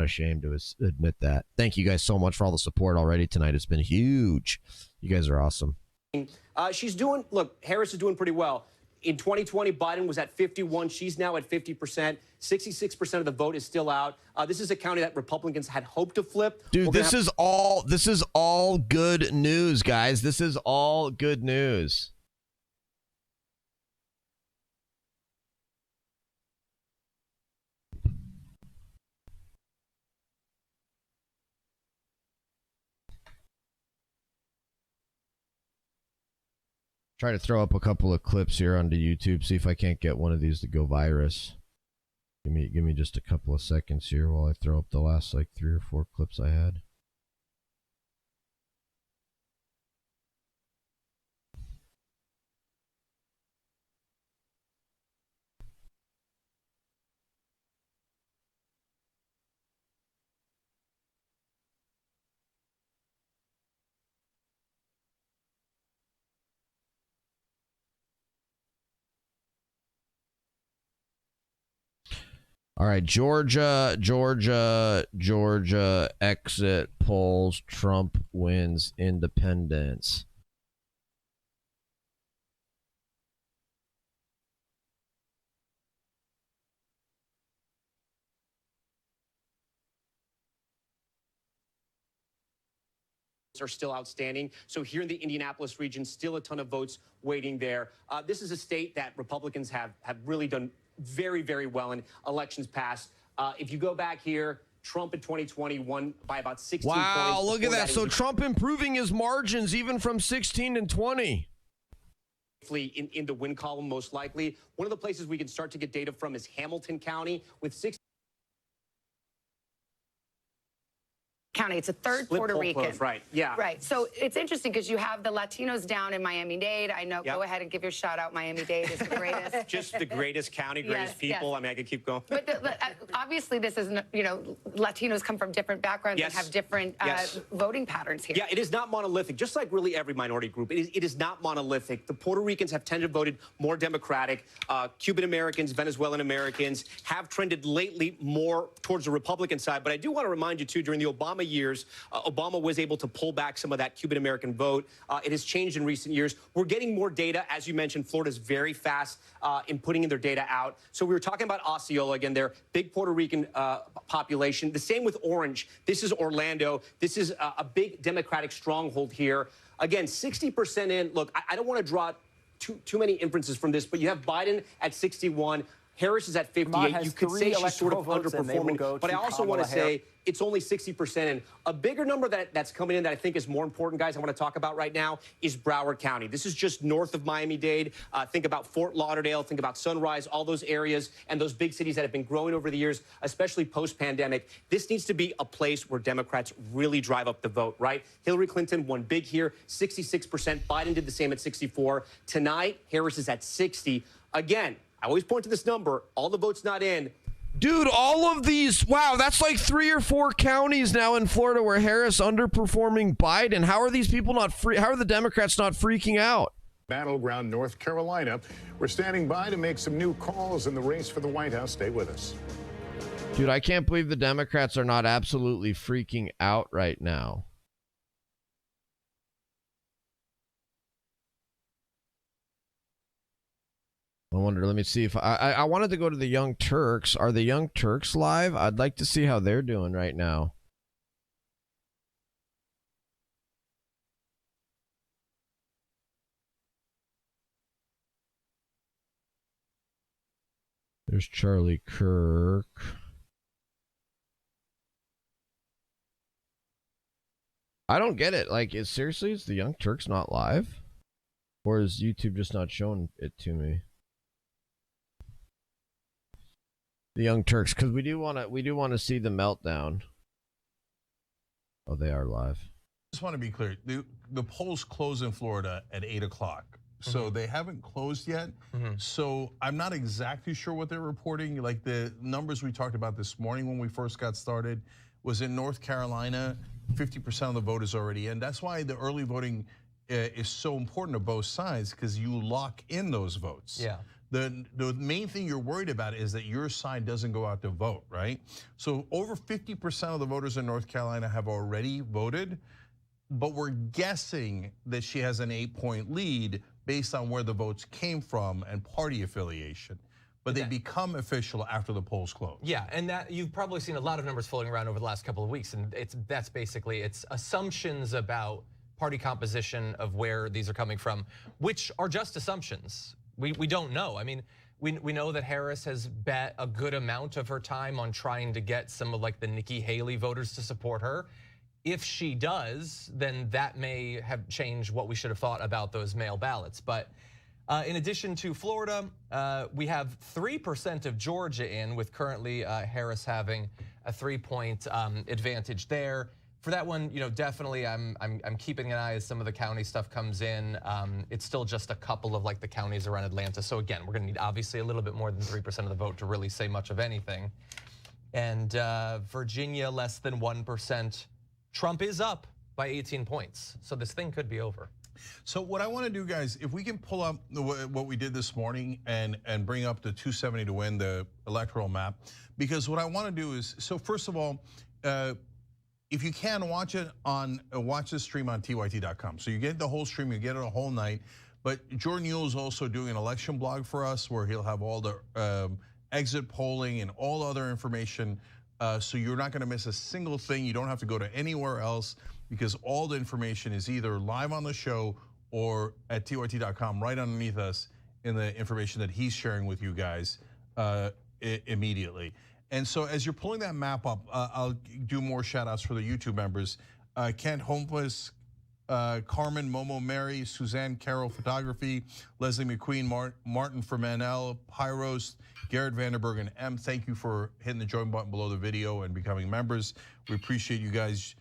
ashamed to admit that. Thank you guys so much for all the support already tonight. It's been huge. You guys are awesome. Look, Harris is doing pretty well. In 2020, Biden was at 51. She's now at 50%. 66% of the vote is still out. This is a county that Republicans had hoped to flip. Dude, this is all good news, guys. This is all good news. Try to throw up a couple of clips here onto YouTube. See if I can't get one of these to go virus. Give me just a couple of seconds here while I throw up the last like 3 or 4 clips I had. All right, Georgia exit polls. Trump wins independence. Are still outstanding. So here in the Indianapolis region, still a ton of votes waiting there. This is a state that Republicans have really done very, very well in elections past. If you go back here, Trump in 2020 won by about 16 points. Wow, look at that. So was Trump improving his margins even from 16 and 20. in the win column, most likely. One of the places we can start to get data from is Hamilton County with 6 County. It's a third split Puerto poll Rican. close, right? Yeah. Right. So it's interesting because you have the Latinos down in Miami-Dade. I know. Yep. Go ahead and give your shout out. Miami-Dade is the greatest. Just the greatest county, greatest Yes, people. yes. I mean, I could keep going. But obviously, this is, Latinos come from different backgrounds Yes. and have different Yes. voting patterns here. Yeah, it is not monolithic, just like really every minority group. It is not monolithic. The Puerto Ricans have tended to voted more Democratic. Cuban Americans, Venezuelan Americans have trended lately more towards the Republican side. But I do want to remind you, too, during the Obama years, Obama was able to pull back some of that Cuban American vote. It has changed in recent years. We're getting more data. As you mentioned, Florida's very fast in putting in their data out. So we were talking about Osceola again there, big Puerto Rican population. The same with Orange. This is Orlando. This is a big Democratic stronghold here. Again, 60% in. Look, I don't want to draw too many inferences from this, but you have Biden at 61. Harris is at 58. You could say she's sort of underperforming, but I also want to say it's only 60% in. A bigger number that's coming in that I think is more important, guys, I want to talk about right now is Broward County. This is just north of Miami-Dade. Think about Fort Lauderdale, think about Sunrise, all those areas and those big cities that have been growing over the years, especially post-pandemic. This needs to be a place where Democrats really drive up the vote, right? Hillary Clinton won big here, 66%. Biden did the same at 64. Tonight, Harris is at 60. Again, I always point to this number. All the votes not in. Dude, all of these, wow, that's like 3 or 4 counties now in Florida where Harris underperforming Biden. How are these people not free? How are the Democrats not freaking out? Battleground, North Carolina. We're standing by to make some new calls in the race for the White House. Stay with us. Dude, I can't believe the Democrats are not absolutely freaking out right now. I wonder, let me see if I wanted to go to the Young Turks. Are the Young Turks live? I'd like to see how they're doing right now. There's Charlie Kirk. I don't get it. Like, seriously, is the Young Turks not live? Or is YouTube just not showing it to me? The Young Turks, because we do want to see the meltdown. Oh, they are live. I just want to be clear. The polls close in Florida at 8 o'clock. So they haven't closed yet. So I'm not exactly sure what they're reporting. Like the numbers we talked about this morning when we first got started was in North Carolina, 50% of the vote is already in. That's why the early voting is so important to both sides, because you lock in those votes. Yeah. The main thing you're worried about is that your side doesn't go out to vote, right? So over 50% of the voters in North Carolina have already voted, but we're guessing that she has an 8-point lead based on where the votes came from and party affiliation. But they become official after the polls close. Yeah, and that you've probably seen a lot of numbers floating around over the last couple of weeks, and that's basically it's assumptions about party composition of where these are coming from, which are just assumptions. We don't know. I mean, we know that Harris has bet a good amount of her time on trying to get some of like the Nikki Haley voters to support her. If she does, then that may have changed what we should have thought about those mail ballots. But in addition to Florida, we have 3% of Georgia in, with currently Harris having a 3-point advantage there. For that one, definitely I'm keeping an eye as some of the county stuff comes in. It's still just a couple of like the counties around Atlanta. So again, we're gonna need obviously a little bit more than 3% of the vote to really say much of anything. And Virginia, less than 1%. Trump is up by 18 points. So this thing could be over. So what I want to do, guys, if we can pull up what we did this morning and bring up the 270 to win, the electoral map, because what I want to do is, so first of all, if you can watch it watch the stream on tyt.com. So you get the whole stream, you get it a whole night. But Jordan Ewell is also doing an election blog for us where he'll have all the exit polling and all other information. So you're not going to miss a single thing. You don't have to go to anywhere else, because all the information is either live on the show or at tyt.com right underneath us in the information that he's sharing with you guys immediately. And so as you're pulling that map up, I'll do more shout outs for the YouTube members. Kent Homeless, Carmen, Momo Mary, Suzanne Carroll Photography, Leslie McQueen, Martin Fermanel, Pyros, Garrett Vanderberg, and M. Thank you for hitting the join button below the video and becoming members. We appreciate you guys.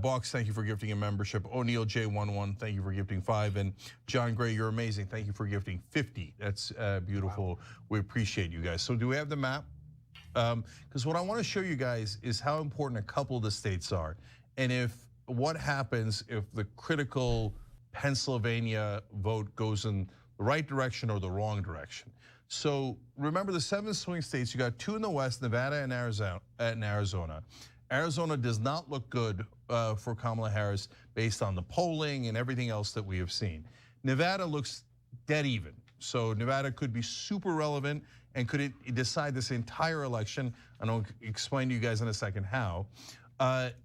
Box, thank you for gifting a membership. O'Neill J11, thank you for gifting 5. And John Gray, you're amazing. Thank you for gifting 50. That's beautiful. Wow. We appreciate you guys. So do we have the map? Because what I want to show you guys is how important a couple of the states are. And what happens if the critical Pennsylvania vote goes in the right direction or the wrong direction. So remember the 7 swing states, you got 2 in the West, Nevada and Arizona. Arizona does not look good for Kamala Harris based on the polling and everything else that we have seen. Nevada looks dead even. So Nevada could be super relevant and could it decide this entire election. And I'll explain to you guys in a second how.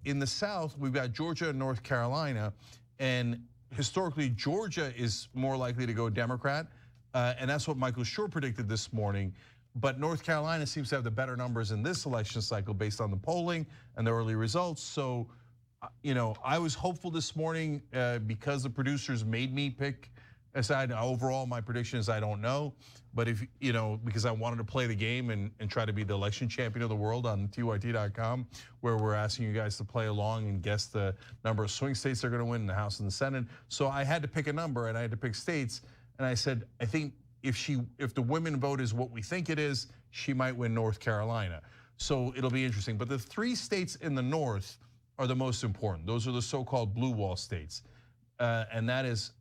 In the South, we've got Georgia and North Carolina. And historically, Georgia is more likely to go Democrat. And that's what Michael Schur predicted this morning. But North Carolina seems to have the better numbers in this election cycle based on the polling and the early results. So, I was hopeful this morning because the producers made me pick a side. Overall, my prediction is I don't know. But because I wanted to play the game and try to be the election champion of the world on tyt.com, where we're asking you guys to play along and guess the number of swing states they're going to win in the House and the Senate. So I had to pick a number and I had to pick states. And I said, I think if the women vote is what we think it is, she might win North Carolina. So it'll be interesting. But the 3 states in the North are the most important. Those are the so-called blue wall states. and that is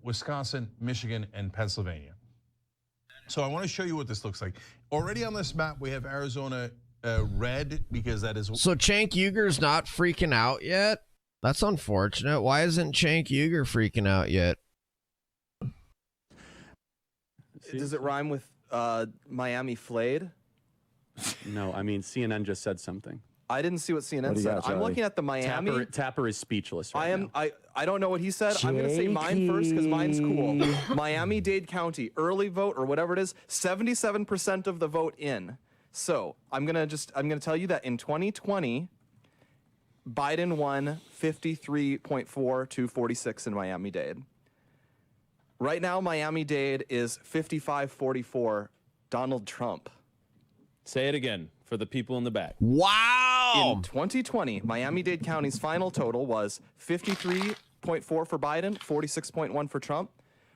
Wisconsin, Michigan, and Pennsylvania. So I want to show you what this looks like. Already on this map, we have Arizona red because that is. So Cenk Uygur's not freaking out yet? That's unfortunate. Why isn't Cenk Uygur freaking out yet? Does it rhyme with Miami flayed? No, I mean CNN just said something. I didn't see what CNN said. I'm looking at the Miami. Tapper is speechless right now. I don't know what he said. I'm going to say mine first because mine's cool. Miami-Dade County, early vote or whatever it is, 77% of the vote in. So I'm gonna tell you that in 2020, Biden won 53.4 to 46 in Miami-Dade. Right now, Miami-Dade is 55-44 Donald Trump. Say it again for the people in the back. Wow! In 2020, Miami-Dade County's final total was 53.4 for Biden, 46.1 for Trump.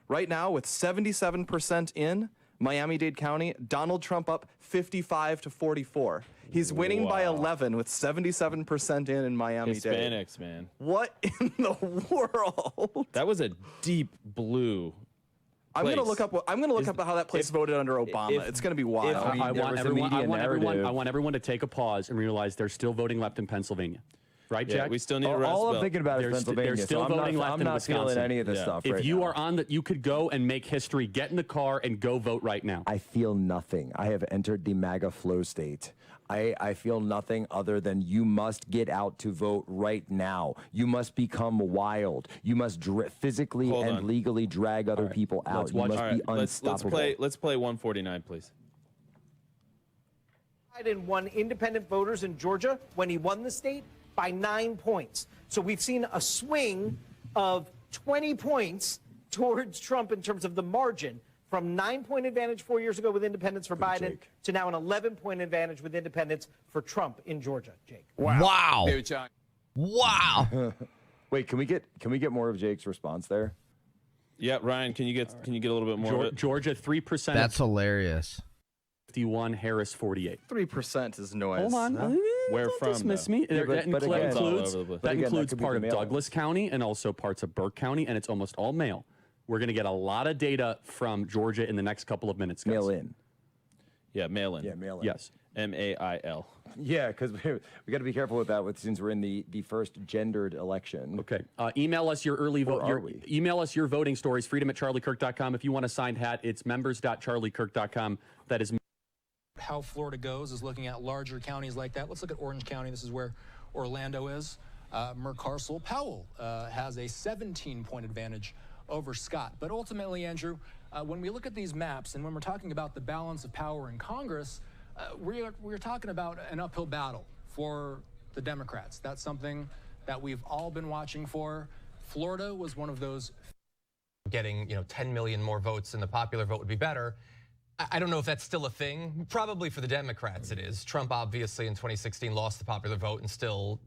Right now, with 77% in Miami-Dade County, Donald Trump up 55 to 44. He's winning by 11 with 77% in Miami-Dade. Hispanics, man. What in the world? That was a deep blue. I'm gonna look up how that place voted under Obama. It's gonna be wild. I want everyone to take a pause and realize there's still voting left in Pennsylvania. Right, Jack? Yeah, we still need a rest All I'm belt. thinking about is Pennsylvania. There's still voting left I'm in not Wisconsin. feeling any of this stuff right If you now. are on that, you could go and make history. Get in the car and go vote right now. I feel nothing. I have entered the MAGA flow state. I feel nothing other than you must get out to vote right now. You must become wild. You must physically and legally drag other people out. You must be unstoppable. Let's play 149, please. Biden won independent voters in Georgia when he won the state by 9 points. So we've seen a swing of 20 points towards Trump in terms of the margin, from 9-point advantage 4 years ago with independents for Biden to now an 11-point advantage with independents for Trump in Georgia. Jake. Wow. Wow. Wait, can we get more of Jake's response there? Yeah, Ryan, can you get a little bit more of it? Georgia 3%. That's hilarious. 51, Harris 48. 3% is noise. Hold on. Huh? Where Don't from? Dismiss me. Yeah, that includes could be part of the mail-in. Douglas County and also parts of Burke County, and it's almost all mail. We're going to get a lot of data from Georgia in the next couple of minutes, guys. Mail in. Yeah, mail in. Yeah, mail in. Yes. MAIL. Yeah, because we got to be careful with that since we're in the first gendered election. Okay. Email us your early vote. Email us your voting stories, freedom@charliekirk.com. If you want a signed hat, it's members.charliekirk.com. That is. How Florida goes is looking at larger counties like that. Let's look at Orange County. This is where Orlando is. Mercarsel Powell has a 17-point advantage over Scott. But ultimately, Andrew, when we look at these maps and when we're talking about the balance of power in Congress, we're talking about an uphill battle for the Democrats. That's something that we've all been watching for. Florida was one of those. Getting 10 million more votes in the popular vote would be better. I don't know if that's still a thing. Probably for the Democrats it is. Trump obviously in 2016 lost the popular vote and still,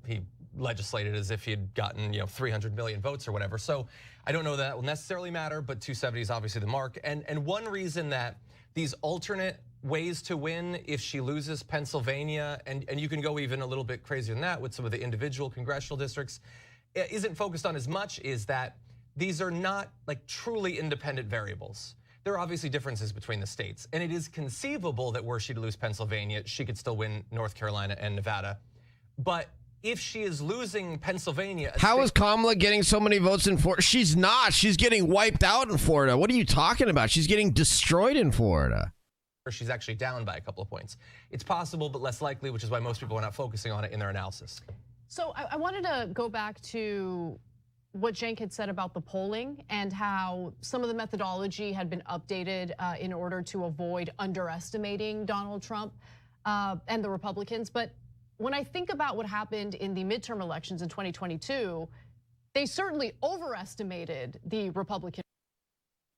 he legislated as if he'd gotten 300 million votes or whatever. So I don't know that will necessarily matter, but 270 is obviously the mark. And one reason that these alternate ways to win if she loses Pennsylvania, and you can go even a little bit crazier than that with some of the individual congressional districts, isn't focused on as much is that these are not like truly independent variables. There are obviously differences between the states, and it is conceivable that were she to lose Pennsylvania, she could still win North Carolina and Nevada. But if she is losing Pennsylvania... How is Kamala getting so many votes in Florida? She's not. She's getting wiped out in Florida. What are you talking about? She's getting destroyed in Florida. Or she's actually down by a couple of points. It's possible, but less likely, which is why most people are not focusing on it in their analysis. So I wanted to go back to what Cenk had said about the polling and how some of the methodology had been updated in order to avoid underestimating Donald Trump and the Republicans. But when I think about what happened in the midterm elections in 2022, they certainly overestimated the Republican.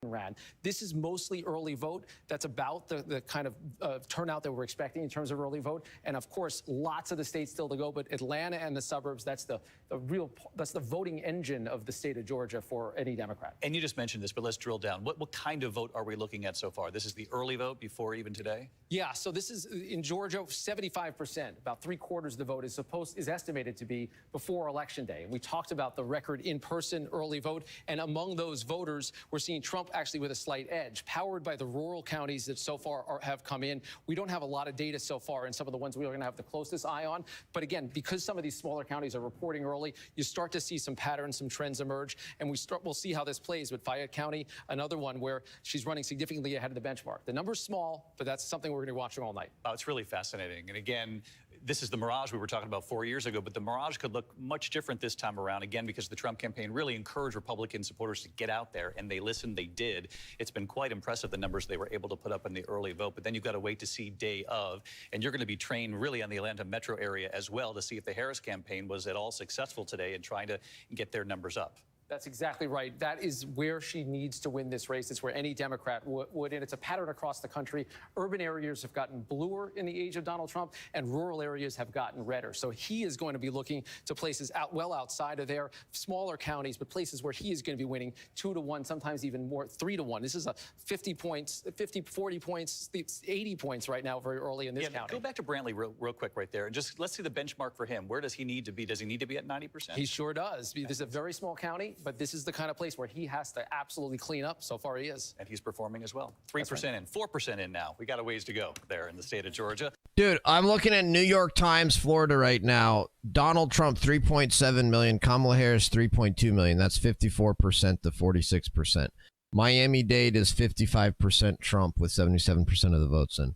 ran. This is mostly early vote. That's about the kind of turnout that we're expecting in terms of early vote. And of course, lots of the states still to go, but Atlanta and the suburbs, that's the voting engine of the state of Georgia for any Democrat. And you just mentioned this, but let's drill down. What kind of vote are we looking at so far? This is the early vote before even today? Yeah, so this is in Georgia, 75%, about 3/4 of the vote is estimated to be before Election Day. And we talked about the record in-person early vote, and among those voters, we're seeing Trump actually with a slight edge, powered by the rural counties that so far have come in. We don't have a lot of data so far, and some of the ones we are going to have the closest eye on. But again, because some of these smaller counties are reporting early, you start to see some patterns, some trends emerge, and we'll see how this plays with Fayette County, another one where she's running significantly ahead of the benchmark. The number's small, but that's something we're going to be watching all night. Oh, it's really fascinating. And again, this is the mirage we were talking about 4 years ago, but the mirage could look much different this time around, again, because the Trump campaign really encouraged Republican supporters to get out there, and they listened, they did. It's been quite impressive, the numbers they were able to put up in the early vote, but then you've got to wait to see day of, and you're going to be trained really on the Atlanta metro area as well to see if the Harris campaign was at all successful today in trying to get their numbers up. That's exactly right. That is where she needs to win this race. It's where any Democrat would, and it's a pattern across the country. Urban areas have gotten bluer in the age of Donald Trump, and rural areas have gotten redder. So he is going to be looking to places well outside of there, smaller counties, but places where he is going to be winning 2-1, sometimes even more, 3-1. This is a 50 points, 50, 40 points, 80 points right now, very early in this county. Go back to Brantley real quick right there, and just let's see the benchmark for him. Where does he need to be? Does he need to be at 90%? He sure does. This is a very small county, but this is the kind of place where he has to absolutely clean up. So far, he is. And he's performing as well. 3% in, 4% in now. We got a ways to go there in the state of Georgia. Dude, I'm looking at New York Times, Florida right now. Donald Trump, 3.7 million. Kamala Harris, 3.2 million. That's 54% to 46%. Miami-Dade is 55% Trump with 77% of the votes in.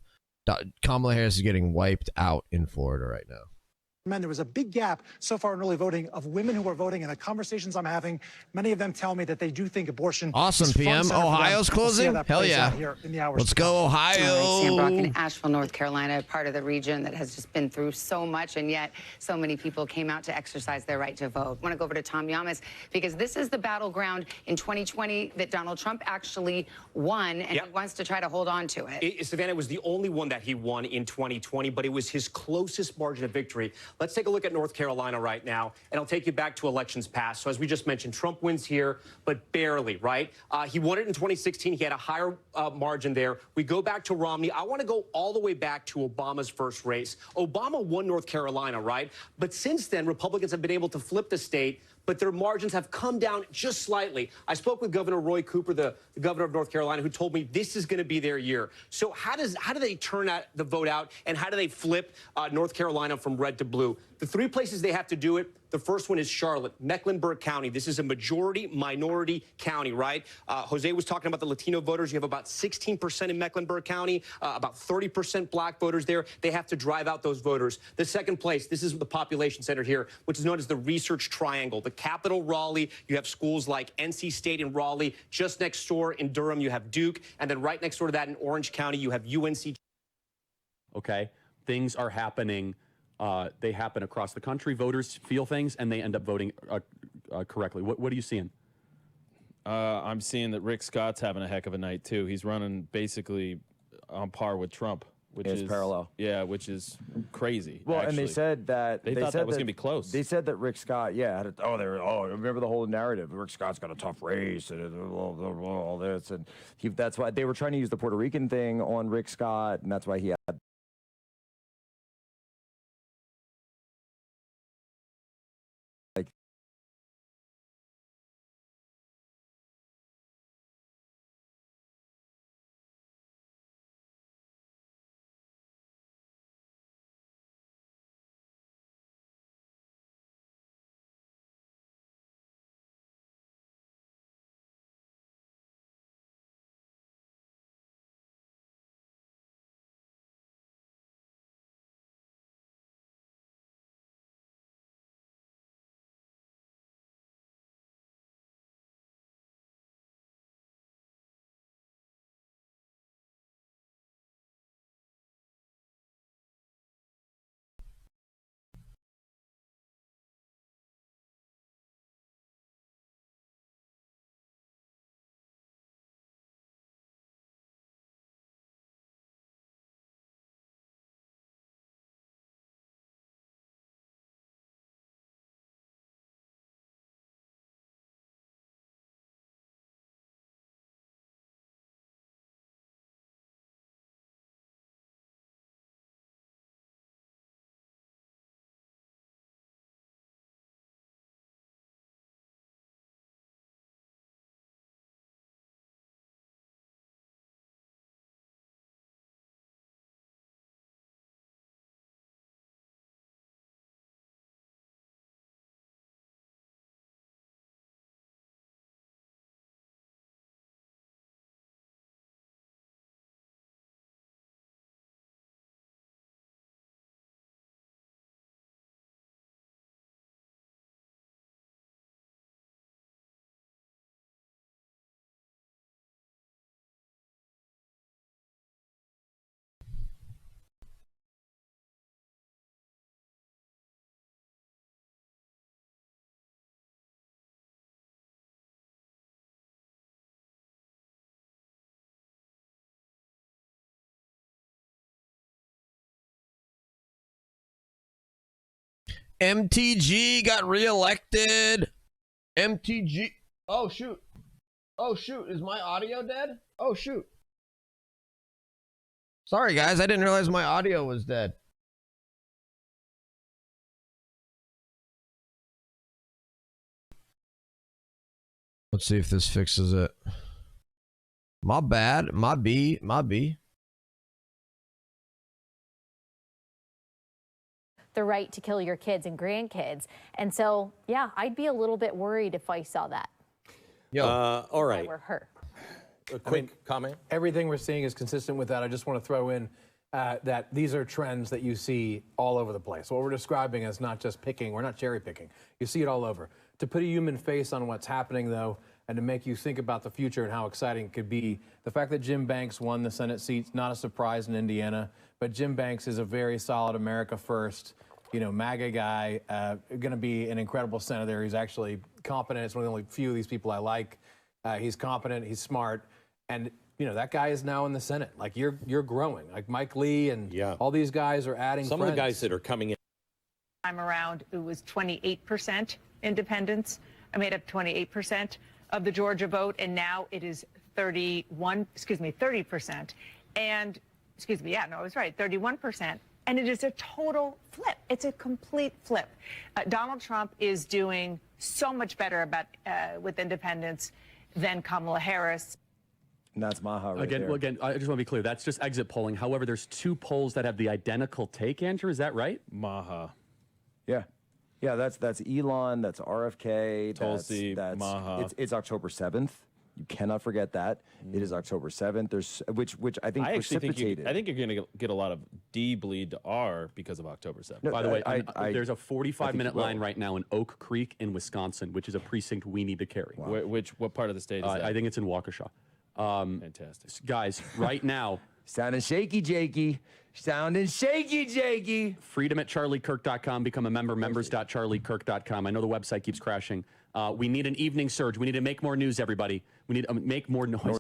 Kamala Harris is getting wiped out in Florida right now. Men, there was a big gap so far in early voting of women who are voting, and the conversations I'm having, many of them tell me that they do think abortion awesome. is front PM. and center for them. Ohio's We'll see how closing. that Hell plays yeah. out here in the hours Let's to go, come. Ohio. Sam Brock in Asheville, North Carolina, part of the region that has just been through so much, and yet so many people came out to exercise their right to vote. I want to go over to Tom Yamas, because this is the battleground in 2020 that Donald Trump actually won, and he wants to try to hold on to it. Savannah, was the only one that he won in 2020, but it was his closest margin of victory. Let's take a look at North Carolina right now, and I'll take you back to elections past. So as we just mentioned, Trump wins here, but barely, right? He won it in 2016. He had a higher margin there. We go back to Romney. I want to go all the way back to Obama's first race. Obama won North Carolina, right? But since then, Republicans have been able to flip the state, but their margins have come down just slightly. I spoke with Governor Roy Cooper, the governor of North Carolina, who told me this is going to be their year. So how do they turn the vote out, and how do they flip North Carolina from red to blue? The three places they have to do it, the first one is Charlotte, Mecklenburg County. This is a majority-minority county, right? Jose was talking about the Latino voters. You have about 16% in Mecklenburg County, about 30% black voters there. They have to drive out those voters. The second place, this is the population center here, which is known as the Research Triangle. The capital, Raleigh, you have schools like NC State in Raleigh. Just next door in Durham, you have Duke. And then right next door to that in Orange County, you have UNC. Okay, things are happening. They happen across the country. Voters feel things, and they end up voting correctly. What are you seeing? I'm seeing that Rick Scott's having a heck of a night, too. He's running basically on par with Trump. Which is parallel. Yeah, which is crazy. Well, actually. and they said that they thought that was going to be close. They said that Rick Scott, remember the whole narrative. Rick Scott's got a tough race and all this, and that's why they were trying to use the Puerto Rican thing on Rick Scott, and that's why he had MTG got reelected. MTG. Oh, shoot. Oh, shoot. Is my audio dead? Oh, shoot. Sorry, guys. I didn't realize my audio was dead. Let's see if this fixes it. My bad. My B. The right to kill your kids and grandkids. And so, yeah, I'd be a little bit worried if I saw that. All right. If I were her. A quick comment. Everything we're seeing is consistent with that. I just want to throw in that these are trends that you see all over the place. What we're describing is not just picking, we're not cherry picking. You see it all over. To put a human face on what's happening, though, and to make you think about the future and how exciting it could be, the fact that Jim Banks won the Senate seat, not a surprise in Indiana, but Jim Banks is a very solid America First, MAGA guy, going to be an incredible senator. He's actually competent. It's one of the only few of these people I like. He's competent, he's smart, and that guy is now in the Senate. Like you're growing. Like Mike Lee and all these guys are adding Some friends. of the guys that are coming in. Time around, it was 28% independents. I made up 28% of the Georgia vote, and now it is 30%. And, I was right, 31%. And it is a total flip. It's a complete flip. Donald Trump is doing so much better with independents than Kamala Harris. And that's Maha right Again, there. well, again, I just want to be clear. That's just exit polling. However, there's 2 polls that have the identical take, Andrew. Is that right? Maha. Yeah, that's Elon, that's RFK, Tulsi, that's Maha. It's October 7th. You cannot forget that. It is October 7th. There's which I think I actually precipitated. think you're going to get a lot of D bleed to R because of October 7th. No, By the way, there's a I think 45-minute you will. line right now in Oak Creek in Wisconsin, which is a precinct we need to carry. What part of the state is that? I think it's in Waukesha. Fantastic. Guys, right now. Sounding shaky, Jakey. Sounding shaky, Jakey. Freedom@charliekirk.com. Become a member, members.charliekirk.com. I know the website keeps crashing. We need an evening surge. We need to make more news, everybody. We need to make more noise.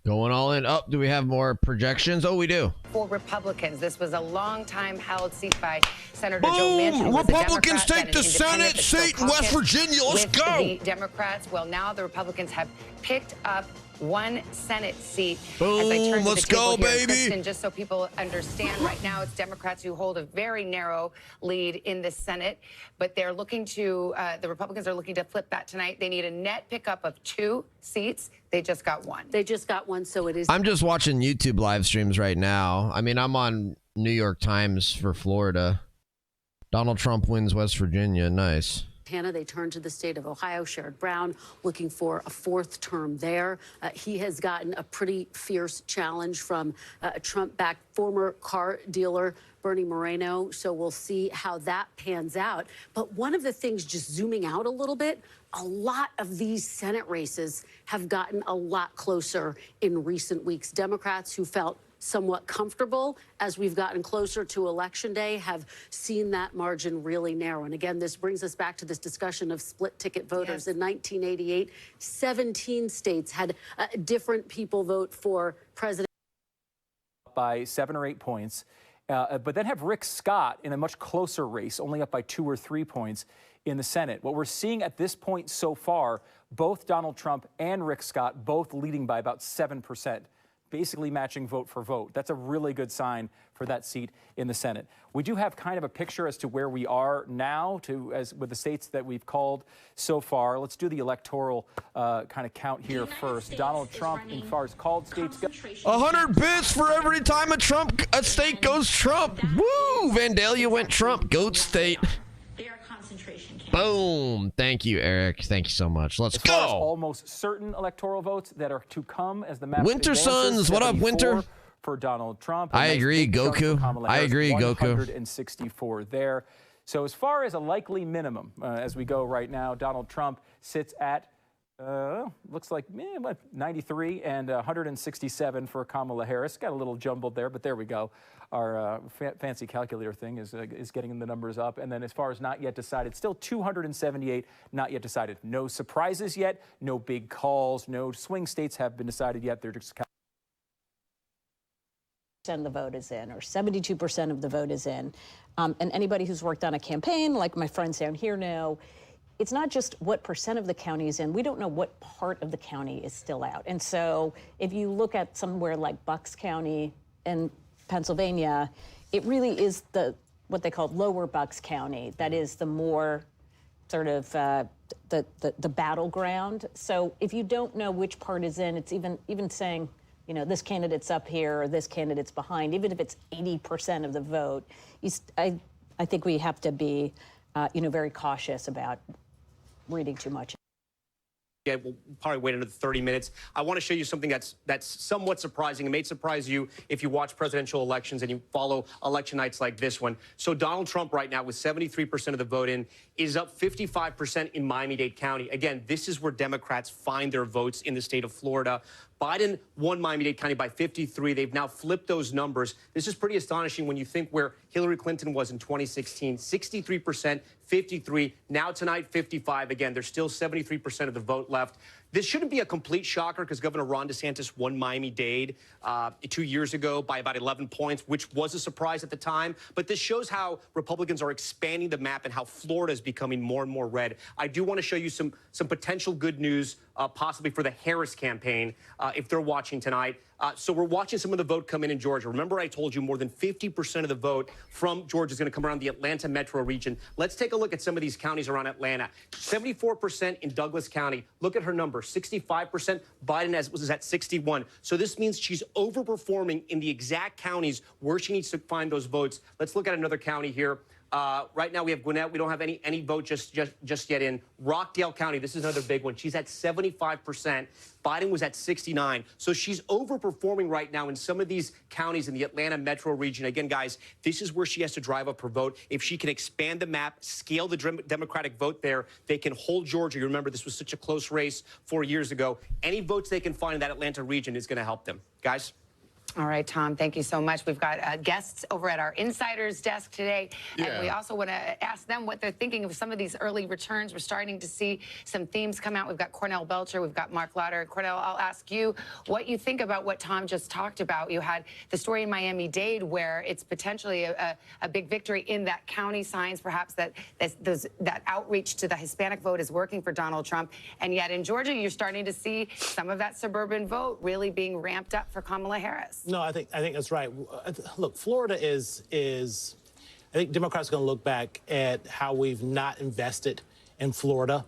Going all in. Up. Do we have more projections? Oh, we do. For Republicans, this was a long time held seat by Senator Joe Manchin. who was a Republicans Democrat, take then the an independent Senate that still seat in West caucused Virginia. Let's with go. The Democrats. Well, now the Republicans have picked up 1 Senate seat. Boom, As I turn to let's the table go, here, baby. Kristen, just so people understand, right now it's Democrats who hold a very narrow lead in the Senate, but they're looking to, the Republicans are looking to flip that tonight. They need a net pickup of 2 seats. They just got 1. They just got 1, so it is. I'm just watching YouTube live streams right now. I mean, I'm on New York Times for Florida. Donald Trump wins West Virginia. Nice. Hannah, they turn to the state of Ohio. Sherrod Brown looking for a 4th term there. He has gotten a pretty fierce challenge from a Trump-backed former car dealer, Bernie Moreno. So we'll see how that pans out. But one of the things, just zooming out a little bit, a lot of these Senate races have gotten a lot closer in recent weeks. Democrats who felt somewhat comfortable as we've gotten closer to Election Day have seen that margin really narrow. And again, this brings us back to this discussion of split ticket voters. In 1988, 17 states had different people vote for president. By 7 or 8 points, but then have Rick Scott in a much closer race, only up by 2 or 3 points in the Senate. What we're seeing at this point so far, both Donald Trump and Rick Scott both leading by about 7%. Basically matching vote for vote. That's a really good sign for that seat in the Senate. We do have kind of a picture as to where we are now with the states that we've called so far. Let's do the electoral kind of count here first. Donald Trump, as far as called states go. 100 bits for every time a state goes Trump. Woo! Vandalia went Trump. Goat state. Boom. Thank you, Eric. Thank you so much. Let's go. Almost certain electoral votes that are to come as the map Winter advances. Suns, what up, Winter? For Donald Trump. I agree, Goku. I agree, Goku. 164 there. So as far as a likely minimum, as we go right now, Donald Trump sits at looks like 93 and 167 for Kamala Harris. Got a little jumbled there, but there we go. Our fancy calculator thing is getting the numbers up. And then as far as not yet decided, still 278 not yet decided. No surprises yet, no big calls, no swing states have been decided yet. They're just of the vote is in, or 72% of the vote is in. And anybody who's worked on a campaign, like my friends down here know, it's not just what percent of the county is in. We don't know what part of the county is still out. And so if you look at somewhere like Bucks County in Pennsylvania, it really is what they call lower Bucks County that is the more sort of the battleground. So if you don't know which part is in, it's even saying, you know, this candidate's up here or this candidate's behind, even if it's 80% of the vote, I think we have to be, very cautious about reading too much. Yeah, we'll probably wait another 30 minutes. I want to show you something that's somewhat surprising. It may surprise you if you watch presidential elections and you follow election nights like this one. So Donald Trump right now, with 73% of the vote in, is up 55% in Miami-Dade County. Again, this is where Democrats find their votes in the state of Florida. Biden won Miami-Dade County by 53. They've now flipped those numbers. This is pretty astonishing when you think where Hillary Clinton was in 2016, 63%, 53. Now tonight, 55. Again, there's still 73% of the vote left. This shouldn't be a complete shocker because Governor Ron DeSantis won Miami-Dade 2 years ago by about 11 points, which was a surprise at the time. But this shows how Republicans are expanding the map and how Florida is becoming more and more red. I do want to show you some potential good news, possibly for the Harris campaign, if they're watching tonight. So we're watching some of the vote come in Georgia. Remember, I told you more than 50% of the vote from Georgia is going to come around the Atlanta metro region. Let's take a look at some of these counties around Atlanta. 74% in Douglas County. Look at her number, 65%. Biden was at 61. So this means she's overperforming in the exact counties where she needs to find those votes. Let's look at another county here. Right now we have Gwinnett. We don't have any vote just yet in. Rockdale County, this is another big one. She's at 75%. Biden was at 69. So she's overperforming right now in some of these counties in the Atlanta metro region. Again, guys, this is where she has to drive up her vote. If she can expand the map, scale the Democratic vote there, they can hold Georgia. You remember, this was such a close race 4 years ago. Any votes they can find in that Atlanta region is going to help them. Guys? All right, Tom, thank you so much. We've got guests over at our Insiders desk today, and we also want to ask them what they're thinking of some of these early returns. We're starting to see some themes come out. We've got Cornell Belcher, we've got Mark Lauder. Cornell, I'll ask you what you think about what Tom just talked about. You had the story in Miami-Dade where it's potentially a big victory in that county, signs perhaps that outreach to the Hispanic vote is working for Donald Trump, and yet in Georgia, you're starting to see some of that suburban vote really being ramped up for Kamala Harris. No, I think that's right. Look, Florida is I think Democrats are going to look back at how we've not invested in Florida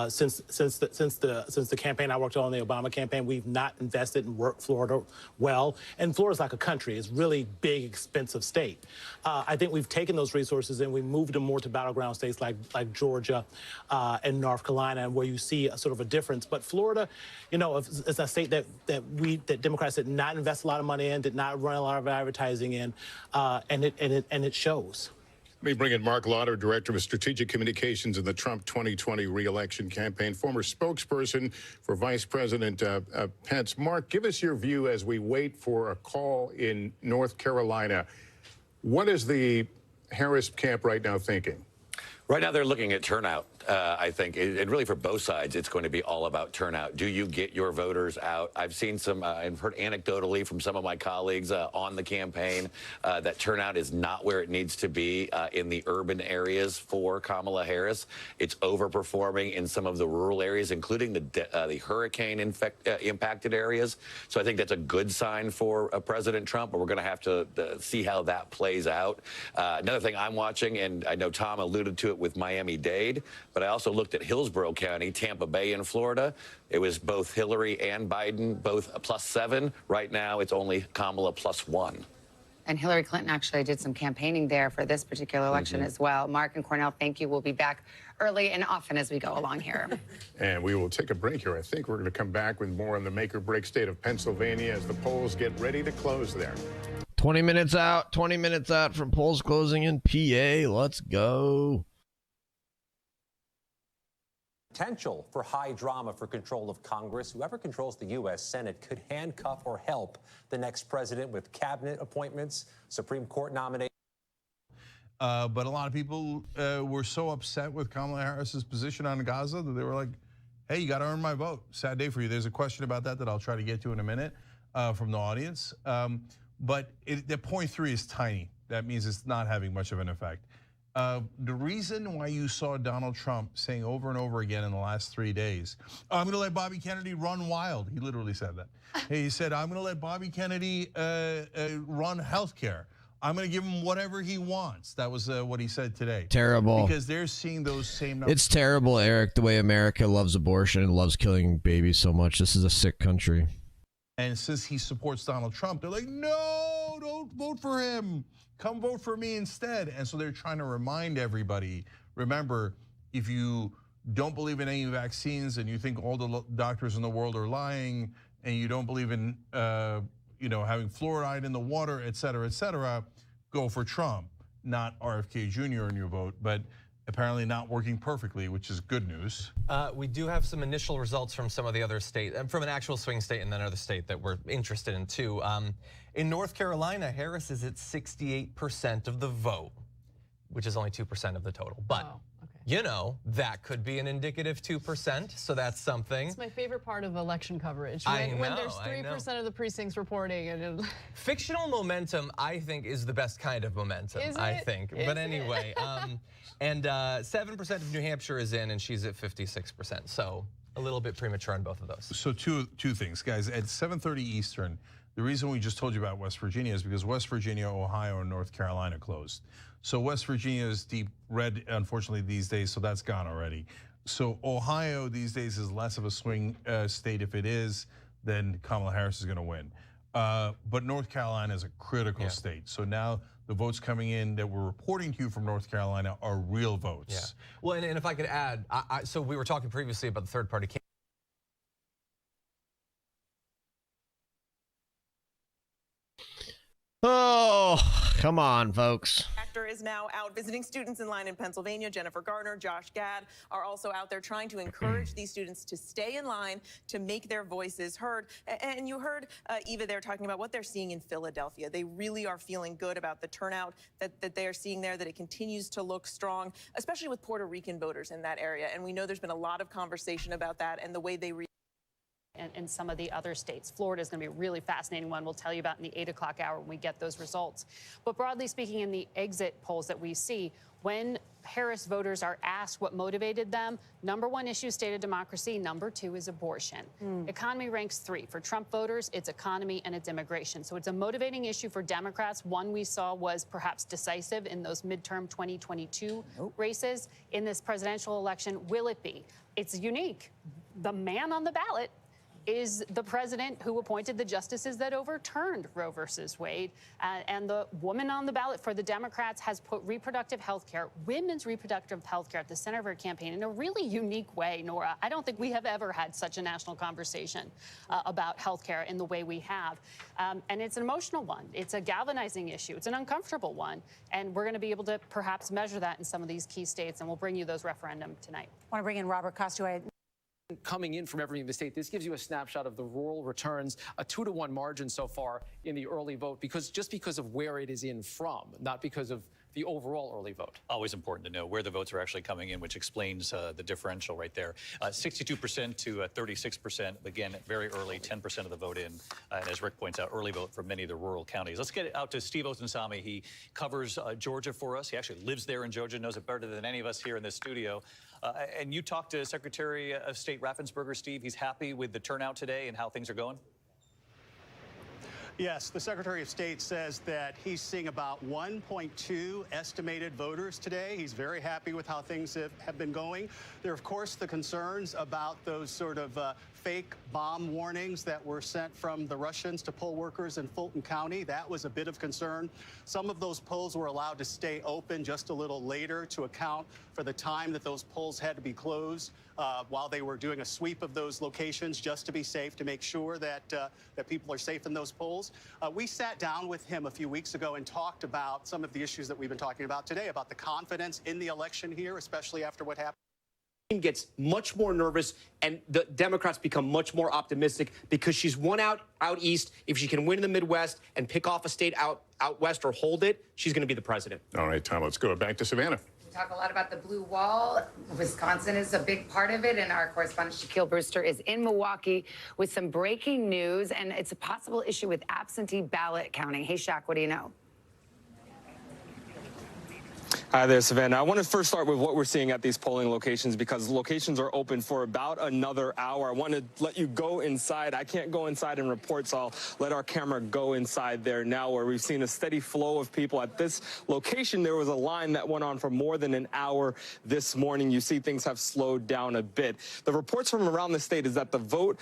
since the campaign I worked on, the Obama campaign. We've not invested in Florida well, and Florida's like a country. It's really big, expensive state. I think we've taken those resources and we moved them more to battleground states like Georgia and North Carolina, where you see a sort of a difference. But Florida, you know, is a state that Democrats did not invest a lot of money in, did not run a lot of advertising in, and it shows. Let me bring in Mark Lauder, Director of Strategic Communications in the Trump 2020 re-election campaign, former spokesperson for Vice President Pence. Mark, give us your view as we wait for a call in North Carolina. What is the Harris camp right now thinking? Right now, they're looking at turnout. I think, and really for both sides, it's going to be all about turnout. Do you get your voters out? I've seen some, I've heard anecdotally from some of my colleagues on the campaign that turnout is not where it needs to be in the urban areas for Kamala Harris. It's overperforming in some of the rural areas, including the hurricane impacted areas. So I think that's a good sign for President Trump, but we're going to have to see how that plays out. Another thing I'm watching, and I know Tom alluded to it with Miami-Dade, but I also looked at Hillsborough County, Tampa Bay in Florida. It was both Hillary and Biden, both +7. Right now, it's only Kamala +1. And Hillary Clinton actually did some campaigning there for this particular election as well. Mark and Cornell, thank you. We'll be back early and often as we go along here. And we will take a break here. I think we're going to come back with more on the make or break state of Pennsylvania as the polls get ready to close there. 20 minutes out from polls closing in PA. Let's go. Potential for high drama for control of Congress. Whoever controls the U.S. Senate could handcuff or help the next president with cabinet appointments, Supreme Court nominations. But a lot of people were so upset with Kamala Harris's position on Gaza that they were like, hey, you got to earn my vote. Sad day for you. There's a question about that I'll try to get to in a minute from the audience. But the 0.3 is tiny. That means it's not having much of an effect. The reason why you saw Donald Trump saying over and over again in the last 3 days, I'm going to let Bobby Kennedy run wild. He literally said that. He said, I'm going to let Bobby Kennedy run healthcare. I'm going to give him whatever he wants. That was what he said today. Terrible. Because they're seeing those same numbers. It's terrible, Eric, the way America loves abortion and loves killing babies so much. This is a sick country. And since he supports Donald Trump, they're like, no, don't vote for him. Come vote for me instead. And so they're trying to remind everybody, remember, if you don't believe in any vaccines and you think all the doctors in the world are lying and you don't believe in having fluoride in the water, et cetera, go for Trump, not RFK Jr. in your vote, but apparently not working perfectly, which is good news. We do have some initial results from some of the other states, from an actual swing state and then another state that we're interested in too. In North Carolina, Harris is at 68% of the vote, which is only 2% of the total. But you know, that could be an indicative 2%, so that's something. It's my favorite part of election coverage. When there's 3% of the precincts reporting. And fictional momentum, I think, is the best kind of momentum, I think. But anyway, and 7% of New Hampshire is in, and she's at 56%. So a little bit premature on both of those. So two things, guys. At 7:30 Eastern, the reason we just told you about West Virginia is because West Virginia, Ohio, and North Carolina closed. So West Virginia is deep red, unfortunately, these days, so that's gone already. So Ohio these days is less of a swing state. If it is, then Kamala Harris is going to win. But North Carolina is a critical state. So now the votes coming in that we're reporting to you from North Carolina are real votes. Yeah. Well, and if I could add, so we were talking previously about the third-party candidate. Oh, come on, folks. Actor is now out visiting students in line in Pennsylvania. Jennifer Garner, Josh Gad are also out there trying to encourage these students to stay in line to make their voices heard. And you heard Eva there talking about what they're seeing in Philadelphia. They really are feeling good about the turnout that they are seeing there, that it continues to look strong, especially with Puerto Rican voters in that area. And we know there's been a lot of conversation about that and the way they and some of the other states. Florida is going to be a really fascinating one. We'll tell you about in the 8 o'clock hour when we get those results. But broadly speaking, in the exit polls that we see, when Harris voters are asked what motivated them, #1 issue, state of democracy. #2 is abortion. Economy ranks 3. For Trump voters, it's economy and it's immigration. So it's a motivating issue for Democrats. One we saw was perhaps decisive in those midterm 2022 races. In this presidential election, will it be? It's unique. The man on the ballot is the president who appointed the justices that overturned Roe versus Wade. And the woman on the ballot for the Democrats has put reproductive health care, women's reproductive health care at the center of her campaign in a really unique way, Nora. I don't think we have ever had such a national conversation about health care in the way we have. And it's an emotional one. It's a galvanizing issue. It's an uncomfortable one. And we're going to be able to perhaps measure that in some of these key states. And we'll bring you those referendum tonight. I want to bring in Robert Costu. Coming in from everything in the state, this gives you a snapshot of the rural returns, a 2-to-1 margin so far in the early vote, just because of where it is in from, not because of the overall early vote. Always important to know where the votes are actually coming in, which explains the differential right there. 62% to 36%. Again, very early, 10% of the vote in. And as Rick points out, early vote for many of the rural counties. Let's get out to Steve Osunsami. He covers Georgia for us. He actually lives there in Georgia, knows it better than any of us here in this studio. And you talked to Secretary of State Raffensperger, Steve. He's happy with the turnout today and how things are going? Yes, the Secretary of State says that he's seeing about 1.2 estimated voters today. He's very happy with how things have been going. There are, of course, the concerns about those sort of fake bomb warnings that were sent from the Russians to poll workers in Fulton County. That was a bit of concern. Some of those polls were allowed to stay open just a little later to account for the time that those polls had to be closed while they were doing a sweep of those locations just to be safe, to make sure that that people are safe in those polls. We sat down with him a few weeks ago and talked about some of the issues that we've been talking about today, about the confidence in the election here, especially after what happened. Gets much more nervous and the Democrats become much more optimistic because she's won out east. If she can win in the Midwest and pick off a state out west or hold it, she's going to be the president. All right, Tom, let's go back to Savannah. We talk a lot about the blue wall. Wisconsin is a big part of it, and our correspondent Shaquille Brewster is in Milwaukee with some breaking news, and it's a possible issue with absentee ballot counting. Hey, Shaq, what do you know? Hi there, Savannah. I want to first start with what we're seeing at these polling locations because locations are open for about another hour. I want to let you go inside. I can't go inside and report, so I'll let our camera go inside there now, where we've seen a steady flow of people. At this location, there was a line that went on for more than an hour this morning. You see things have slowed down a bit. The reports from around the state is that the vote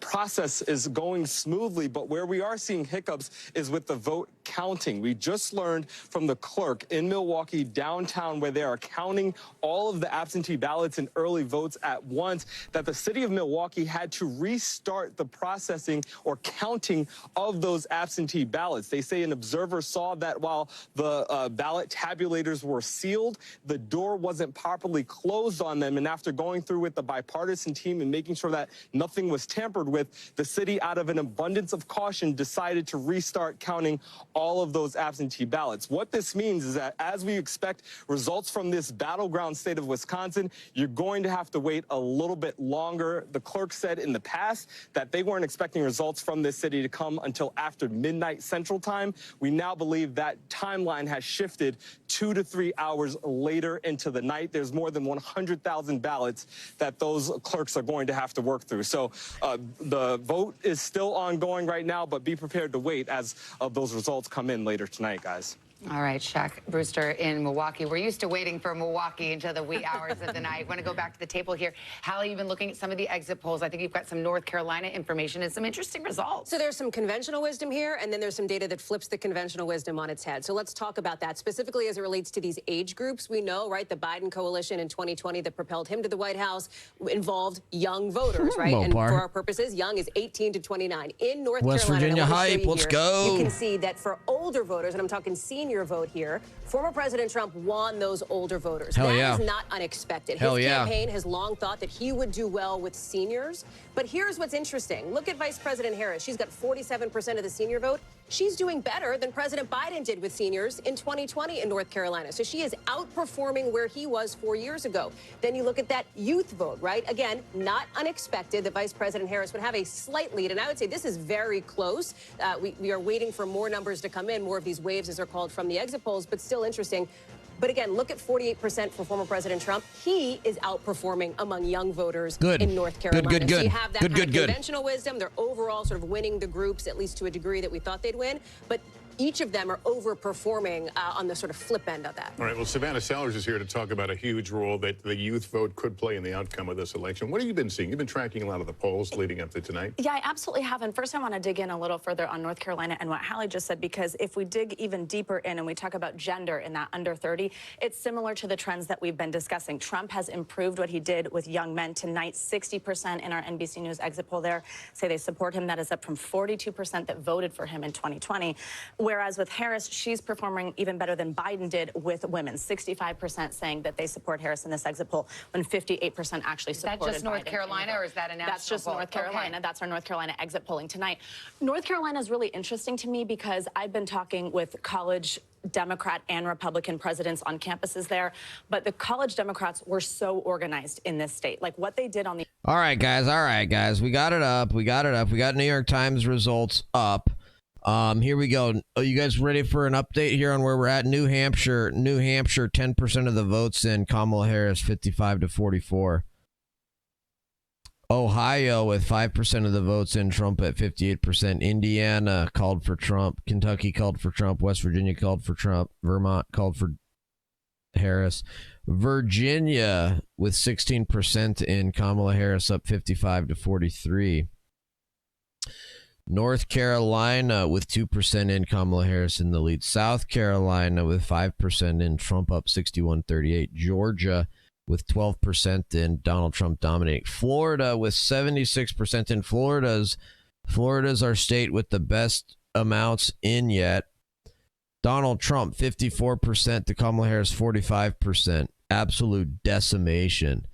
process is going smoothly, but where we are seeing hiccups is with the vote counting. We just learned from the clerk in Milwaukee downtown, where they are counting all of the absentee ballots and early votes at once, that the city of Milwaukee had to restart the processing or counting of those absentee ballots. They say an observer saw that while the ballot tabulators were sealed, the door wasn't properly closed on them. And after going through with the bipartisan team and making sure that nothing was tampered with, the city, out of an abundance of caution, decided to restart counting all of those absentee ballots. What this means is that as we expect results from this battleground state of Wisconsin, you're going to have to wait a little bit longer. The clerk said in the past that they weren't expecting results from this city to come until after midnight Central Time. We now believe that timeline has shifted 2 to 3 hours later into the night. There's more than 100,000 ballots that those clerks are going to have to work through. So the vote is still ongoing right now, but be prepared to wait as those results come in later tonight, guys. All right, Shaq Brewster in Milwaukee. We're used to waiting for Milwaukee until the wee hours of the night. I want to go back to the table here. Hallie, you've been looking at some of the exit polls. I think you've got some North Carolina information and some interesting results. So there's some conventional wisdom here, and then there's some data that flips the conventional wisdom on its head. So let's talk about that, specifically as it relates to these age groups. We know, right, the Biden coalition in 2020 that propelled him to the White House involved young voters, right? And for our purposes, young is 18 to 29. In North West Carolina, Virginia hype, let's go. You can see that for older voters, and I'm talking senior vote here, former President Trump won those older voters. Hell yeah. That is not unexpected. Hell His yeah. campaign has long thought that he would do well with seniors. But here's what's interesting. Look at Vice President Harris. She's got 47% of the senior vote. She's doing better than President Biden did with seniors in 2020 in North Carolina. So she is outperforming where he was 4 years ago. Then you look at that youth vote, right? Again, not unexpected that Vice President Harris would have a slight lead. And I would say this is very close. We are waiting for more numbers to come in, more of these waves, as they're called, from the exit polls, but still interesting. But again, look at 48% for former President Trump. He is outperforming among young voters in North Carolina. Good. So you have that kind of conventional wisdom. They're overall sort of winning the groups, at least to a degree that we thought they'd win. But each of them are overperforming on the sort of flip end of that. All right, well, Savannah Sellers is here to talk about a huge role that the youth vote could play in the outcome of this election. What have you been seeing? You've been tracking a lot of the polls leading up to tonight. Yeah, I absolutely have. And first, I want to dig in a little further on North Carolina and what Hallie just said, because if we dig even deeper in and we talk about gender in that under 30, it's similar to the trends that we've been discussing. Trump has improved what he did with young men. Tonight, 60% in our NBC News exit poll there say they support him. That is up from 42% that voted for him in 2020. Whereas with Harris, she's performing even better than Biden did with women. 65% saying that they support Harris in this exit poll, when 58% actually supported Biden. Is that just North Carolina, or is that a national That's just poll? North Carolina. Okay. That's our North Carolina exit polling tonight. North Carolina is really interesting to me because I've been talking with college Democrat and Republican presidents on campuses there, but the college Democrats were so organized in this state. Like what they did on the... All right, guys. We got it up. We got New York Times results up. Here we go. Are you guys ready for an update here on where we're at? New Hampshire, 10% of the votes in. Kamala Harris, 55 to 44. Ohio with 5% of the votes in. Trump at 58%. Indiana called for Trump. Kentucky called for Trump. West Virginia called for Trump. Vermont called for Harris. Virginia with 16% in. Kamala Harris up 55 to 43. North Carolina with 2% in. Kamala Harris in the lead. South Carolina with 5% in. Trump up 61-38. Georgia with 12% in. Donald Trump dominating. Florida with 76% in. Florida's our state with the best amounts in yet. Donald Trump 54% to Kamala Harris 45%. Absolute decimation.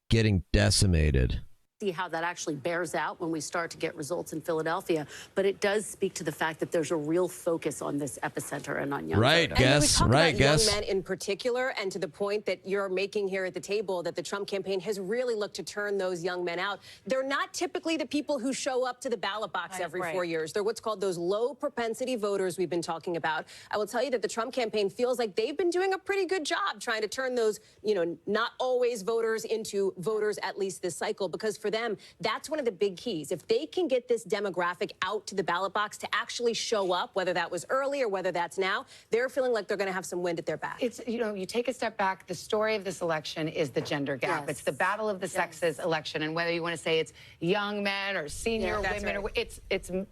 Getting decimated. see how that actually bears out when we start to get results in Philadelphia. But it does speak to the fact that there's a real focus on this epicenter and on young Right, voters. And when we guess. talk Right, about guess. young men in particular, and to the point that you're making here at the table, that the Trump campaign has really looked to turn those young men out. They're not typically the people who show up to the ballot box every 4 years. They're what's called those low propensity voters we've been talking about. I will tell you that the Trump campaign feels like they've been doing a pretty good job trying to turn those, not always voters into voters at least this cycle, because for them, that's one of the big keys. If they can get this demographic out to the ballot box to actually show up, whether that was early or whether that's now, they're feeling like they're going to have some wind at their back. It's, you take a step back, the story of this election is the gender gap. It's the battle of the sexes election, and whether you want to say it's young men or senior women, or it's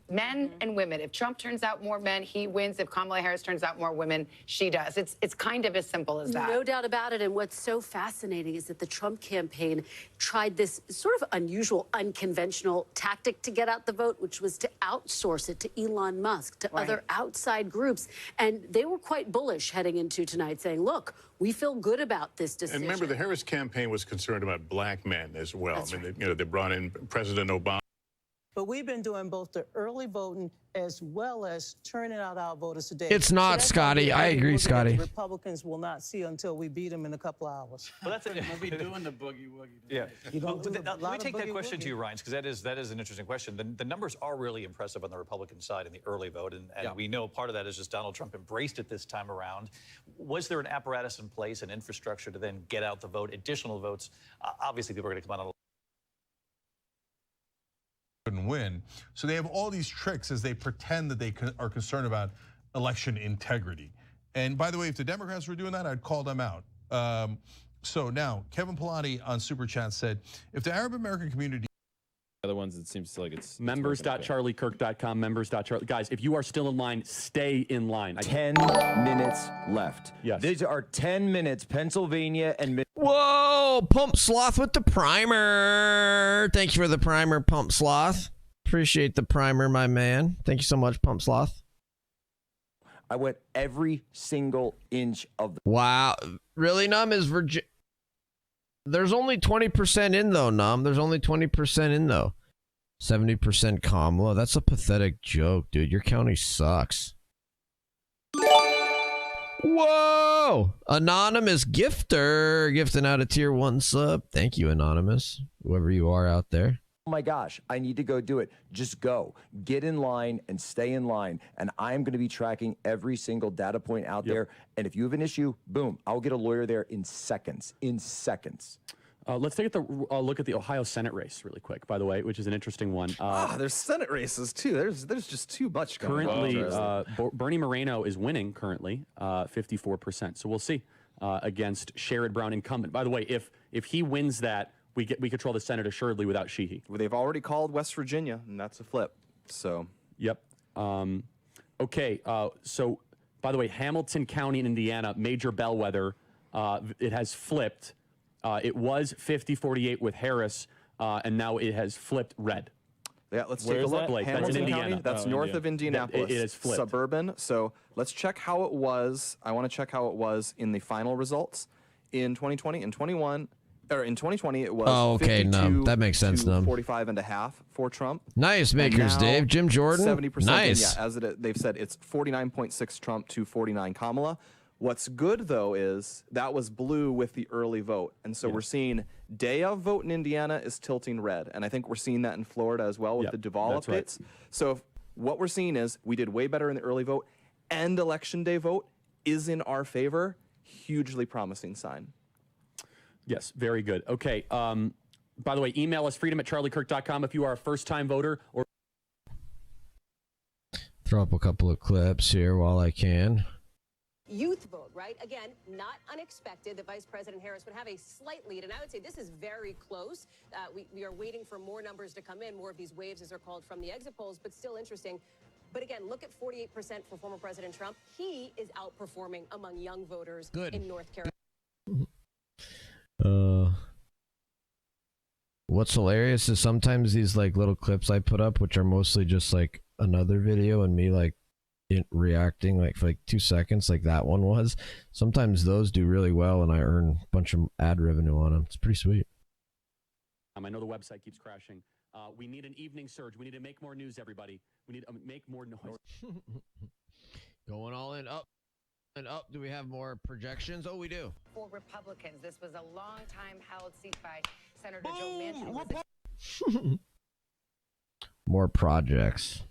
men and women. If Trump turns out more men, he wins. If Kamala Harris turns out more women, she does. It's kind of as simple as that. No doubt about it. And what's so fascinating is that the Trump campaign tried this sort of unusual, unconventional tactic to get out the vote, which was to outsource it to Elon Musk, to other outside groups. And they were quite bullish heading into tonight, saying, look, we feel good about this decision. And remember, the Harris campaign was concerned about black men as well. They brought in President Obama. But we've been doing both the early voting as well as turning out our voters today. It's not, Scotty. I agree, Scotty. Republicans will not see until we beat them in a couple hours. Well, that's it. We'll be doing the boogie woogie. Yeah. Let me take that question to you, Ryan, because that is an interesting question. The numbers are really impressive on the Republican side in the early vote, and we know part of that is just Donald Trump embraced it this time around. Was there an apparatus in place, an infrastructure to then get out the vote, additional votes? Obviously, people are going to come out on and win. So they have all these tricks as they pretend that they are concerned about election integrity. And by the way, if the Democrats were doing that, I'd call them out. So now, Kevin Pilati on Super Chat said, if the Arab American community other ones, it seems like it's members.charliekirk.com, members.charlie. Guys, if you are still in line, stay in line. 10 minutes left. Yes. These are 10 minutes. Pennsylvania and Whoa, Pump Sloth with the primer. Thank you for the primer, Pump Sloth. Appreciate the primer, my man. Thank you so much, Pump Sloth. I went every single inch of the Wow. Really, Num? Is Virginia? There's only 20% in, though, Num. There's only 20% in, though. 70% Kamala. That's a pathetic joke, dude. Your county sucks. Whoa! Anonymous gifter gifting out a tier 1 sub. Thank you, Anonymous. Whoever you are out there. Oh my gosh, I need to go do it. Just go. Get in line and stay in line. And I'm going to be tracking every single data point out there. And if you have an issue, boom, I'll get a lawyer there in seconds. In seconds. Let's take a look at the Ohio Senate race really quick, by the way, which is an interesting one. There's Senate races, too. There's just too much going on. Currently, Bernie Moreno is winning currently, 54%. So we'll see against Sherrod Brown incumbent. By the way, if he wins that, we control the Senate assuredly without Sheehy. Well, they've already called West Virginia, and that's a flip. So. Yep. Okay. So, by the way, Hamilton County in Indiana, major bellwether, it has flipped. It was 50-48 with Harris, and now it has flipped red. Yeah, let's take a look. Blake, Hamilton that's County, that's north of Indianapolis. It is flipped. Suburban. So let's check how it was. I want to check how it was in the final results in 2020. In 2020, it was oh, okay, Num. That makes sense, Num. 45.5 for Trump. Nice makers, Dave. Jim Jordan. 70%. Nice. Yeah, they've said it's 49.6 Trump to 49 Kamala. What's good, though, is that was blue with the early vote. And so we're seeing day of vote in Indiana is tilting red. And I think we're seeing that in Florida as well with the Duval updates. Right. So what we're seeing is we did way better in the early vote, and election day vote is in our favor. Hugely promising sign. Yes, very good. Okay. By the way, email us freedom@charliekirk.com if you are a first-time voter or throw up a couple of clips here while I can. Youth vote, right? Again, not unexpected that Vice President Harris would have a slight lead, and I would say this is very close. We are waiting for more numbers to come in, more of these waves as they're called from the exit polls, but still interesting. But again, look at 48% for former President Trump. He is outperforming among young voters in North Carolina. What's hilarious is sometimes these like little clips I put up, which are mostly just like another video and me like reacting like for like 2 seconds, like that one was. Sometimes those do really well and I earn a bunch of ad revenue on them. It's pretty sweet. I know the website keeps crashing. We need an evening surge. We need to make more news, everybody. We need to make more noise. Going all in, up and up. Do we have more projections? Oh, we do. For Republicans, this was a long time held seat by Senator Joe Manchin. More projects.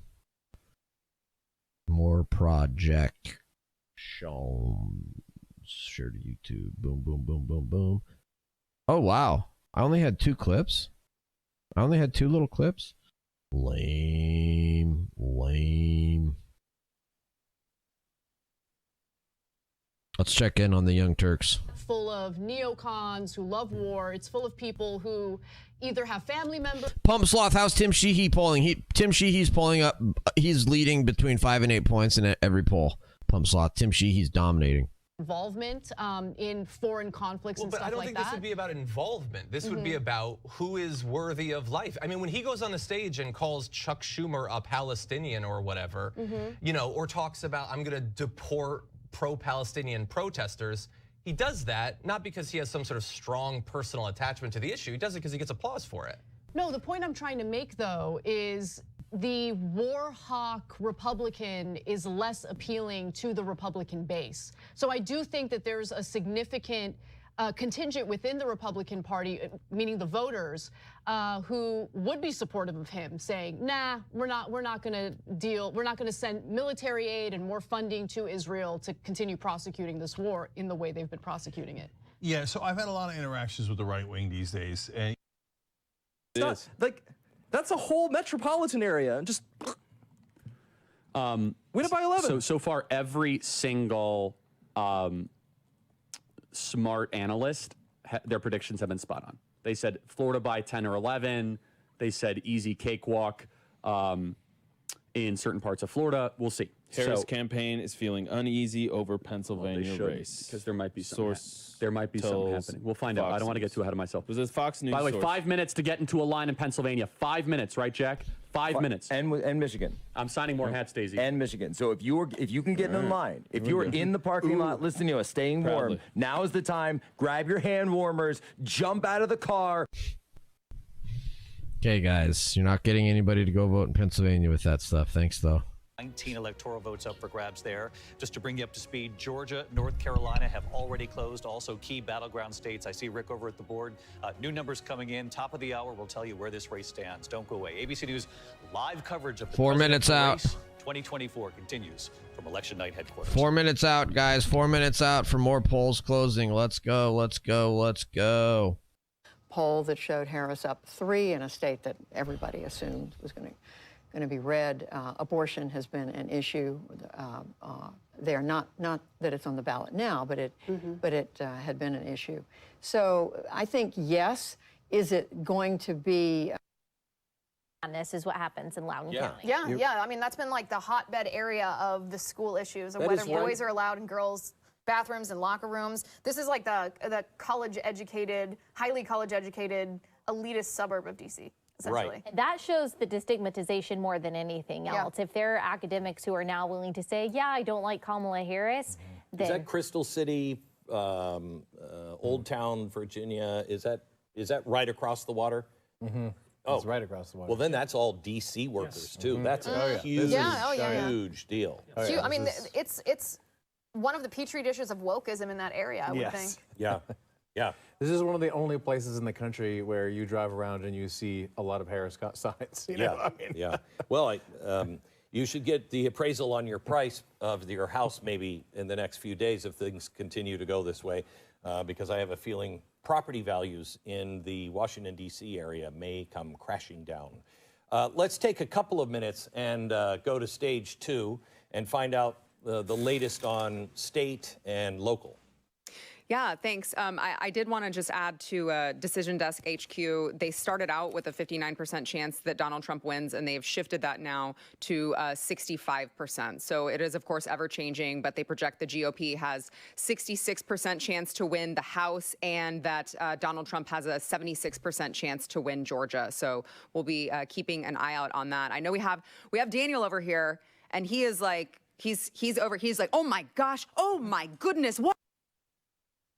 More project. Share to YouTube. Boom, boom, boom, boom, boom. Oh, wow. I only had 2 clips. I only had 2 little clips. Lame. Let's check in on the Young Turks. Full of neocons who love war. It's full of people who either have family members. Pump Sloth, how's Tim Sheehy polling? Tim Sheehy's polling up. He's leading between 5 and 8 points in every poll. Pump Sloth. Tim Sheehy's dominating. Involvement in foreign conflicts and stuff like that. But I don't think this would be about involvement. This would be about who is worthy of life. I mean, when he goes on the stage and calls Chuck Schumer a Palestinian or whatever, you know, or talks about, I'm going to deport pro-Palestinian protesters, he does that not because he has some sort of strong personal attachment to the issue. He does it because he gets applause for it. No, the point I'm trying to make, though, is the war hawk Republican is less appealing to the Republican base. So I do think that there's a significant contingent within the Republican Party, meaning the voters, who would be supportive of him, saying, "Nah, we're not going to deal. We're not going to send military aid and more funding to Israel to continue prosecuting this war in the way they've been prosecuting it." Yeah, so I've had a lot of interactions with the right wing these days, and like that's a whole metropolitan area. Just win it by 11. So far, every single smart analyst, their predictions have been spot on. They said Florida by 10 or 11. They said easy cakewalk in certain parts of Florida. We'll see. Harris campaign is feeling uneasy over Pennsylvania race. Because there might be something happening. We'll find out. I don't want to get too ahead of myself. Was this Fox News? By the way, 5 minutes to get into a line in Pennsylvania. 5 minutes, right, Jack? 5 minutes. And Michigan. I'm signing more hats, Daisy. And Michigan. So if you can get in line, if you're in the parking lot listening to us, staying warm, now is the time. Grab your hand warmers, jump out of the car. Okay, guys, you're not getting anybody to go vote in Pennsylvania with that stuff. Thanks, though. 19 electoral votes up for grabs there. Just to bring you up to speed, Georgia, North Carolina have already closed. Also key battleground states. I see Rick over at the board. New numbers coming in. Top of the hour, we'll tell you where this race stands. Don't go away. ABC News live coverage of the 4 minutes out. Race 2024 continues from election night headquarters. 4 minutes out, guys. 4 minutes out for more polls closing. Let's go. Let's go. Let's go. Poll that showed Harris up 3 in a state that everybody assumed was going to be red. Abortion has been an issue there. Not that it's on the ballot now, but it had been an issue. So I think yes. Is it going to be? And this is what happens in Loudoun County. Yeah. I mean, that's been like the hotbed area of the school issues of whether boys are allowed in girls' bathrooms and locker rooms. This is like the college-educated, highly college-educated, elitist suburb of D.C. essentially. Right. That shows the destigmatization more than anything else. If there are academics who are now willing to say, yeah, I don't like Kamala Harris, then... Is that Crystal City, Old Town, Virginia? Is that right across the water? Mm-hmm. Oh, it's right across the water. Well, then that's all D.C. workers, too. Mm-hmm. That's a huge, huge deal. Huge. I mean, it's one of the petri dishes of wokeism in that area, I would think. Yeah. This is one of the only places in the country where you drive around and you see a lot of Harris signs. You know what I mean? Well, you should get the appraisal on your price of your house maybe in the next few days if things continue to go this way, because I have a feeling property values in the Washington, D.C. area may come crashing down. Let's take a couple of minutes and go to stage 2 and find out the latest on state and local. Yeah, thanks. I did want to just add to Decision Desk HQ. They started out with a 59% chance that Donald Trump wins, and they've shifted that now to 65%. So it is, of course, ever changing, but they project the GOP has 66% chance to win the House, and that Donald Trump has a 76% chance to win Georgia. So we'll be keeping an eye out on that. I know we have Daniel over here, and he is like, he's like, oh my gosh, oh my goodness, what?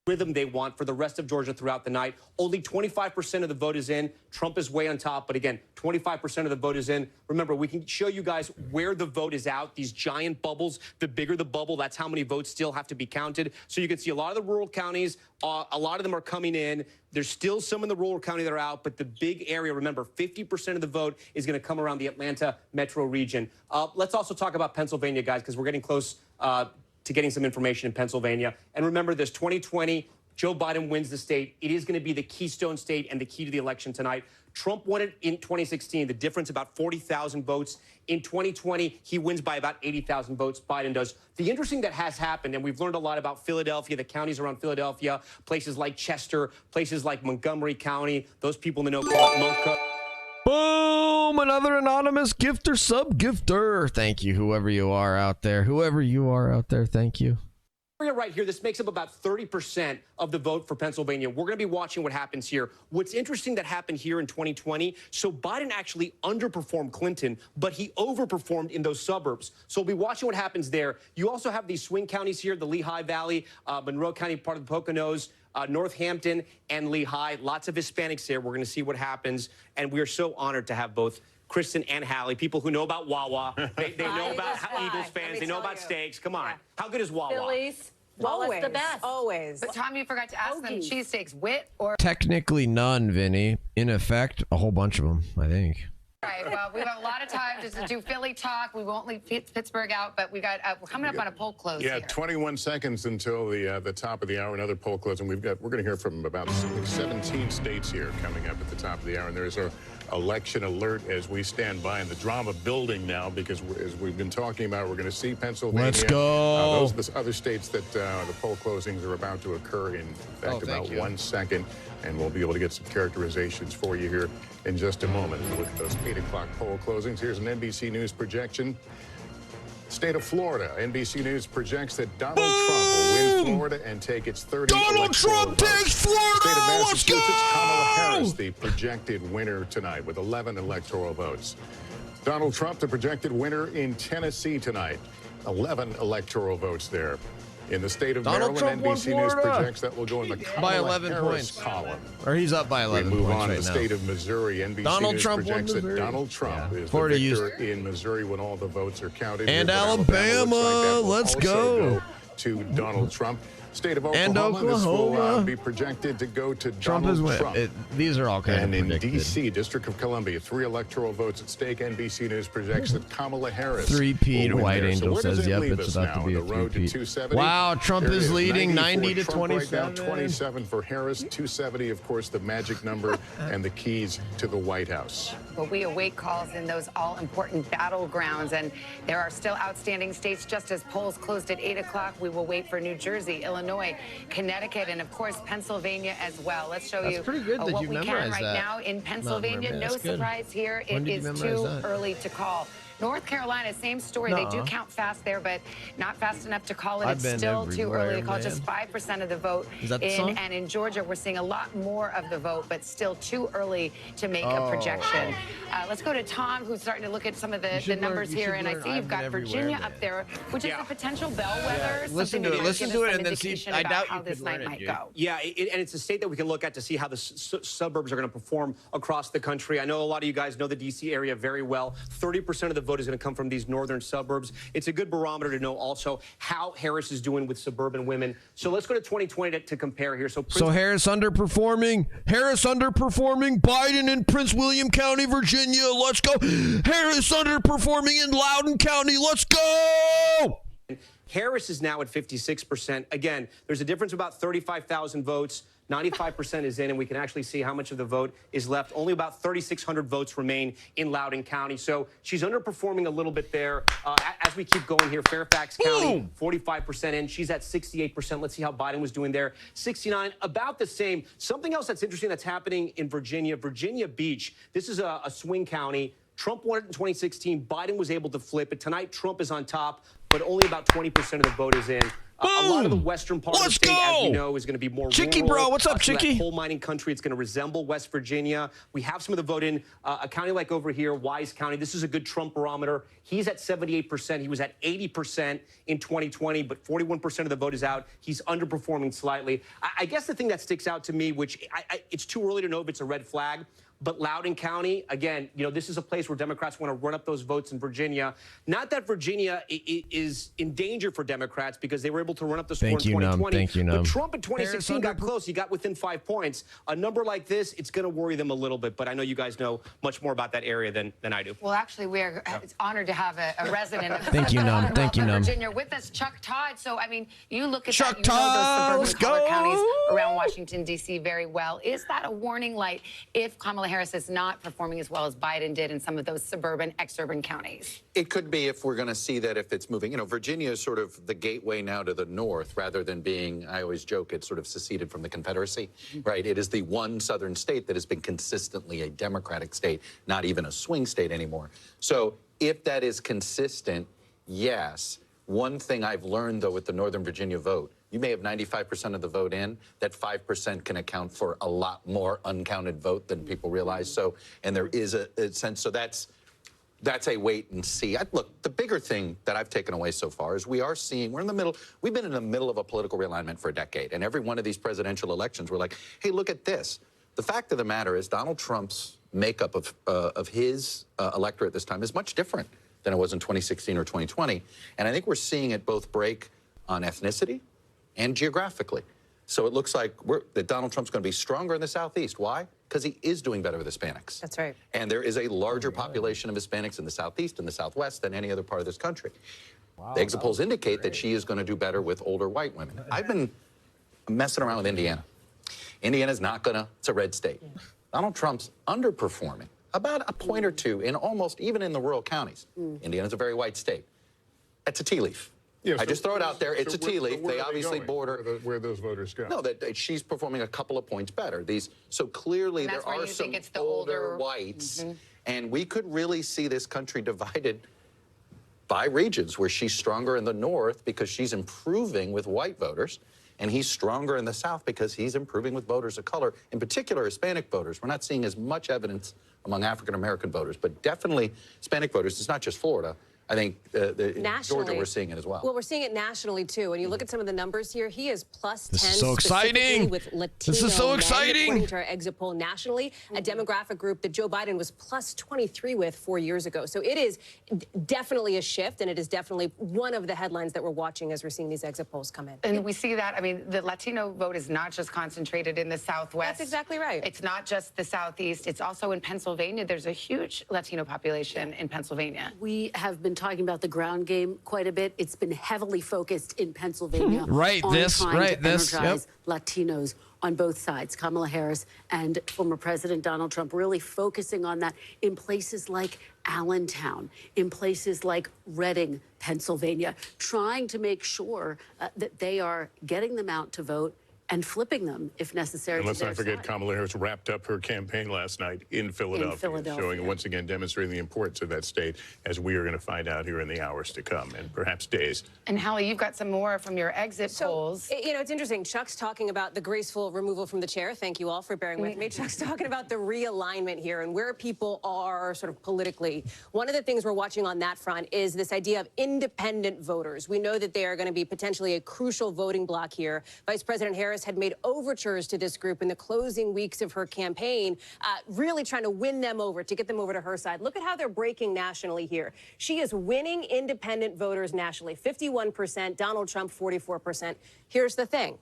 rhythm they want for the rest of Georgia throughout the night. Only 25% of the vote is in. Trump is way on top, but again, 25% of the vote is in. Remember, we can show you guys where the vote is out. These giant bubbles, the bigger the bubble, that's how many votes still have to be counted. So you can see a lot of the rural counties, a lot of them are coming in. There's still some in the rural county that are out, but the big area, remember, 50% of the vote is going to come around the Atlanta metro region. Let's also talk about Pennsylvania, guys, because we're getting close to getting some information in Pennsylvania. And remember this, 2020, Joe Biden wins the state. It is going to be the keystone state and the key to the election tonight. Trump won it in 2016. The difference, about 40,000 votes. In 2020, he wins by about 80,000 votes. Biden does. The interesting that has happened, and we've learned a lot about Philadelphia, the counties around Philadelphia, places like Chester, places like Montgomery County. Those people in the know call it Monca. Boom! Another anonymous gifter, sub-gifter. Thank you, whoever you are out there. Whoever you are out there, thank you. Right here, this makes up about 30% of the vote for Pennsylvania. We're going to be watching what happens here. What's interesting that happened here in 2020, so Biden actually underperformed Clinton, but he overperformed in those suburbs. So we'll be watching what happens there. You also have these swing counties here, the Lehigh Valley, Monroe County, part of the Poconos, Northampton, and Lehigh. Lots of Hispanics there. We're going to see what happens, and we are so honored to have both Kristen and Hallie, people who know about Wawa. They know about Eagles fans. They know about steaks. Come on. How good is Wawa? Phillies. Always, the best. Always. But Tom, you forgot to ask them cheesesteaks, wit or... Technically none, Vinny. In effect, a whole bunch of them, I think. All right, well, we have a lot of time just to do Philly talk. We won't leave Pittsburgh out, but we're coming up on a poll close here. 21 seconds until the top of the hour. Another poll close, and we're going to hear from about 17 states here coming up at the top of the hour. And there's our election alert as we stand by, and the drama building now because as we've been talking about, we're going to see Pennsylvania. Let's go. Those are the other states that the poll closings are about to occur in fact about 1 second, and we'll be able to get some characterizations for you here in just a moment. Look at those 8 o'clock poll closings. Here's an NBC News projection. State of Florida, NBC News projects that Donald Trump will win Florida and take its 30 Donald Trump takes Florida! State of Massachusetts, Let's go! Kamala Harris, the projected winner tonight with 11 electoral votes. Donald Trump, the projected winner in Tennessee tonight, 11 electoral votes there. In the state of Donald Maryland, Trump NBC News projects that will go in the Kamala by 11 Harris points. column. Or he's up by 11 we move points on to right the now. state of Missouri. NBC Donald News Trump projects won that Missouri. Donald Trump is Florida the victor in Missouri when all the votes are counted. And But Alabama, looks like that will let's also go. to Donald Trump. State of And Oklahoma, this will Oklahoma. be projected to go to Trump Donald is Trump. these are all kind And of in predicted. D.C., District of Columbia, 3 electoral votes at stake. NBC News projects that Kamala Harris Three-peat will win White there. Angel So where does says, it yep, leave it's us about now to be on a the road to three-peat. 270? Wow, Trump There it is leading 90 to Trump right 27. now, 27 for Harris, 270, of course, the magic number and the keys to the White House. But we await calls in those all-important battlegrounds, and there are still outstanding states. Just as polls closed at 8 o'clock, we will wait for New Jersey, Illinois, Connecticut, and of course Pennsylvania as well. Let's show you pretty good that what you we can memorized right that. now in Pennsylvania. Mountain No That's good. surprise here. When It did you is memorize too that? early to call. North Carolina, same story. They do count fast there, but not fast enough to call it. I've It's been still too early to call. everywhere, Just 5% of the vote Is that the in, song? and in Georgia, we're seeing a lot more of the vote, but still too early to make a Oh. projection. Let's go to Tom, who's starting to look at some of the numbers here, and I see you've got Virginia up there, which is a potential bellwether. Listen to it. Listen to it, and then see. I doubt you could learn it, dude. Yeah, and it's a state that we can look at to see how the suburbs are going to perform across the country. I know a lot of you guys know the D.C. area very well. 30% of the vote is going to come from these northern suburbs. It's a good barometer to know also how Harris is doing with suburban women. So let's go to 2020 to compare here. So Harris underperforming. Biden in Prince William County, Virginia. Let's go. Harris underperforming in Loudoun County. Let's go. Harris is now at 56%. Again, there's a difference of about 35,000 votes. 95% is in, and we can actually see how much of the vote is left. Only about 3,600 votes remain in Loudoun County. So she's underperforming a little bit there. As we keep going here, Fairfax County, 45% in. She's at 68%. Let's see how Biden was doing there. 69, about the same. Something else that's interesting that's happening in Virginia Beach. This is a swing county. Trump won it in 2016. Biden was able to flip it. Tonight, Trump is on top, but only about 20% of the vote is in. A lot of the western part of the state, as we know, is going to be more Chicky, rural. bro, what's up, so that Chicky? coal mining country, it's going to resemble West Virginia. We have some of the vote in a county like over here, Wise County. This is a good Trump barometer. He's at 78%. He was at 80% in 2020, but 41% of the vote is out. He's underperforming slightly. I guess the thing that sticks out to me, which it's too early to know if it's a red flag, but Loudoun County, again, you know, this is a place where Democrats want to run up those votes in Virginia. Not that Virginia is in danger for Democrats because they were able to run up the score in 2020. Thank you, but Trump in 2016 got close. He got within 5 points. A number like this, it's going to worry them a little bit. But I know you guys know much more about that area than I do. Well, actually, we're honored to have a resident of Thank you, Num. Thank you, Num. Virginia with us, Chuck Todd. So, I mean, you look at that, you know those suburban collar counties around Washington, D.C. very well. Is that a warning light if Kamala Harris is not performing as well as Biden did in some of those suburban, exurban counties? It could be if we're going to see that if it's moving. You know, Virginia is sort of the gateway now to the north rather than being, I always joke, it's sort of seceded from the Confederacy, right? It is the one southern state that has been consistently a Democratic state, not even a swing state anymore. So if that is consistent, yes. One thing I've learned, though, with the Northern Virginia vote, you may have 95% of the vote in, that 5% can account for a lot more uncounted vote than people realize. So, and there is a sense, so that's a wait and see. Look, the bigger thing that I've taken away so far is we're in the middle, we've been in the middle of a political realignment for a decade. And every one of these presidential elections, we're like, hey, look at this. The fact of the matter is Donald Trump's makeup of his electorate this time is much different than it was in 2016 or 2020. And I think we're seeing it both break on ethnicity and geographically. So it looks like that Donald Trump's going to be stronger in the Southeast. Why? Because he is doing better with Hispanics. That's right. And there is a larger population of Hispanics in the Southeast and the Southwest than any other part of this country. Wow, the exit polls indicate that she is going to do better with older white women. I've been messing around with Indiana. Indiana's not going to, it's a red state. Donald Trump's underperforming about a point or two in almost, even in the rural counties. Indiana's a very white state. That's a tea leaf. Yeah, I just throw it out there. It's a tea leaf. They obviously border where those voters go. No, that she's performing a couple of points better. So clearly there are some older whites, and we could really see this country divided by regions where she's stronger in the north because she's improving with white voters, and he's stronger in the south because he's improving with voters of color, in particular Hispanic voters. We're not seeing as much evidence among African-American voters, but definitely Hispanic voters. It's not just Florida. I think in Georgia we're seeing it as well. Well, we're seeing it nationally too. When you look at some of the numbers here, he is plus 10. This is so exciting. With Latino this is so men, exciting. According to our exit poll nationally, a demographic group that Joe Biden was plus 23 with 4 years ago. So it is definitely a shift, and it is definitely one of the headlines that we're watching as we're seeing these exit polls come in. And we see that, I mean, the Latino vote is not just concentrated in the Southwest. That's exactly right. It's not just the Southeast. It's also in Pennsylvania. There's a huge Latino population in Pennsylvania. We have been talking about the ground game quite a bit. It's been heavily focused in Pennsylvania on trying to energize Latinos on both sides. Kamala Harris and former President Donald Trump really focusing on that in places like Allentown, in places like Reading, Pennsylvania, trying to make sure that they are getting them out to vote and flipping them if necessary. And let's not forget, Kamala Harris wrapped up her campaign last night in Philadelphia, showing once again demonstrating the importance of that state, as we are going to find out here in the hours to come and perhaps days. And Hallie, you've got some more from your exit polls. You know, it's interesting. Chuck's talking about the graceful removal from the chair. Thank you all for bearing with me. Chuck's talking about the realignment here and where people are sort of politically. One of the things we're watching on that front is this idea of independent voters. We know that they are going to be potentially a crucial voting bloc here. Vice President Harris had made overtures to this group in the closing weeks of her campaign, really trying to win them over, to get them over to her side. Look at how they're breaking nationally here. She is winning independent voters nationally, 51%, Donald Trump 44%. Here's the thing.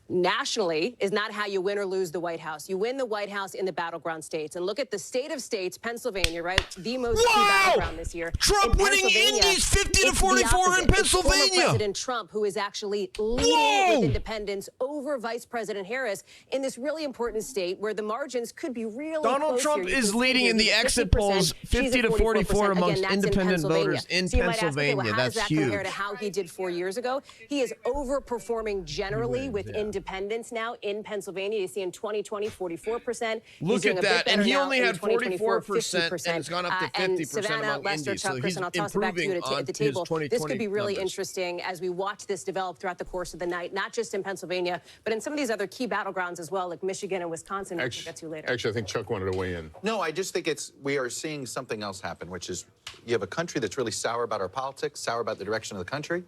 Nationally is not how you win or lose the White House. You win the White House in the battleground states. And look at the state of states, Pennsylvania, right? The most key battleground this year. Trump winning Indies 50 to 44 in Pennsylvania. It's former President Trump who is actually leading with independents over Vice President Harris in this really important state where the margins could be really Donald close Trump here. is leading in the exit polls 50 to 44 amongst independent voters in Pennsylvania. How does That's that huge. compare to how he did 4 years ago? He is overperforming generally with independents. independents now in Pennsylvania. You see in 2020, 44%. Look at that. And he only had 44%, and it's gone up to 50% Savannah, among Lester, Indies. Chuck, So Chris, he's and I'll toss it back to you at the table. This could be really numbers. interesting as we watch this develop throughout the course of the night, not just in Pennsylvania, but in some of these other key battlegrounds as well, like Michigan and Wisconsin, which we'll get to later. Actually, I think Chuck wanted to weigh in. No, I just think we are seeing something else happen, which is you have a country that's really sour about our politics, sour about the direction of the country,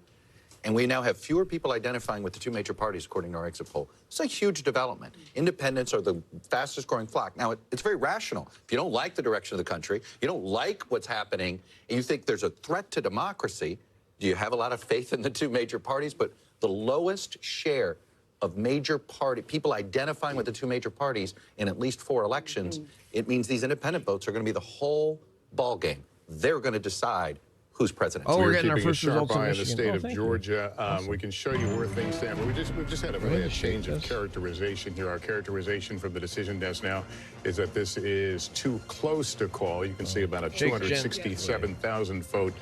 and we now have fewer people identifying with the two major parties, according to our exit poll. It's a huge development. Independents are the fastest growing flock. Now, it's very rational. If you don't like the direction of the country, you don't like what's happening, and you think there's a threat to democracy, do you have a lot of faith in the two major parties? But the lowest share of major party people identifying with the two major parties in at least 4 elections, it means these independent votes are going to be the whole ball game. They're going to decide who's president. Oh, we're getting our first results in the state of Georgia. Awesome. We can show you where things stand. But we've just had a change of characterization here. Our characterization from the decision desk now is that this is too close to call. You can see about a 267,000 vote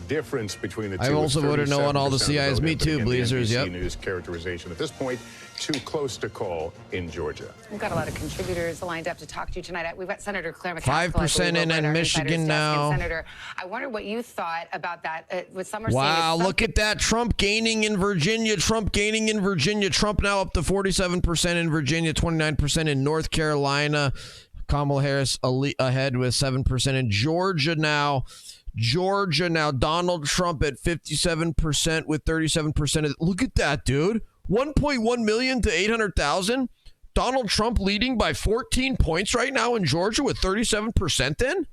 difference between the two. I also voted no on all the CIs. Me too, Blazers. Yep. News characterization at this point, too close to call in Georgia. We've got a lot of contributors lined up to talk to you tonight. We've got Senator Claire McCaskill. 5% in Michigan now. Senator, I wonder what you thought about that. With some wow, look at that. Trump gaining in Virginia. Trump gaining in Virginia. Trump now up to 47% in Virginia, 29% in North Carolina. Kamala Harris ahead with 7% in Georgia now. Donald Trump at 57% with 37%. Look at that, dude. 1.1 million to 800,000. Donald Trump leading by 14 points right now in Georgia with 37%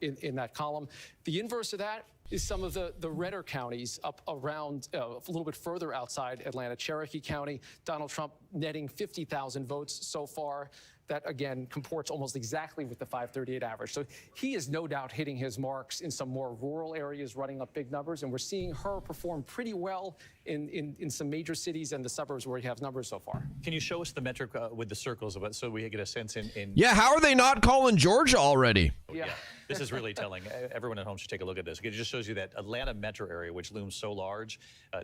in that column. The inverse of that is some of the redder counties up around a little bit further outside Atlanta. Cherokee County, Donald Trump netting 50,000 votes so far. That, again, comports almost exactly with the 538 average. So he is no doubt hitting his marks in some more rural areas, running up big numbers. And we're seeing her perform pretty well in some major cities and the suburbs where he has numbers so far. Can you show us the metric with the circles of it so we get a sense in Yeah, how are they not calling Georgia already? Yeah. This is really telling. Everyone at home should take a look at this. It just shows you that Atlanta metro area, which looms so large,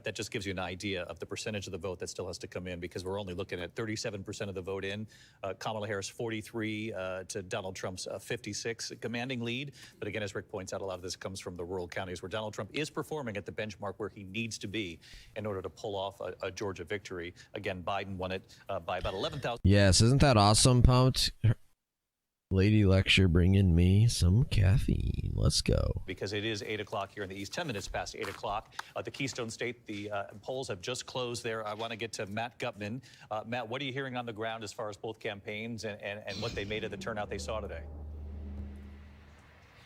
that just gives you an idea of the percentage of the vote that still has to come in, because we're only looking at 37% of the vote in. Kamala Harris 43 to Donald Trump's 56, commanding lead. But again, as Rick points out, a lot of this comes from the rural counties where Donald Trump is performing at the benchmark where he needs to be in order to pull off a Georgia victory. Again, Biden won it by about 11,000. Yes, isn't that awesome, Pumped? Lady lecture bringing me some caffeine. Let's go. Because it is 8 o'clock here in the East, 10 minutes past 8 o'clock. The Keystone State, the polls have just closed there. I want to get to Matt Gutman. Matt, what are you hearing on the ground as far as both campaigns and what they made of the turnout they saw today?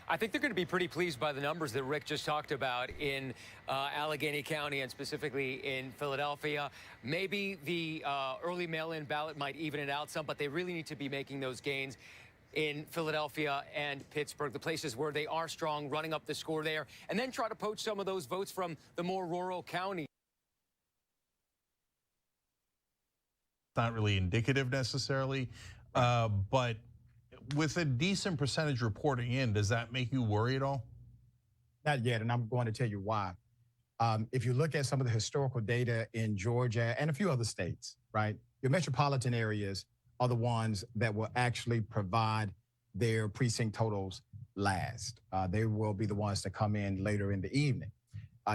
I think they're going to be pretty pleased by the numbers that Rick just talked about in Allegheny County and specifically in Philadelphia. Maybe the early mail-in ballot might even it out some, but they really need to be making those gains in Philadelphia and Pittsburgh, the places where they are strong, running up the score there, and then try to poach some of those votes from the more rural counties. Not really indicative necessarily, but with a decent percentage reporting in, does that make you worry at all? Not yet, and I'm going to tell you why. If you look at some of the historical data in Georgia and a few other states, right, your metropolitan areas are the ones that will actually provide their precinct totals last. They will be the ones that come in later in the evening.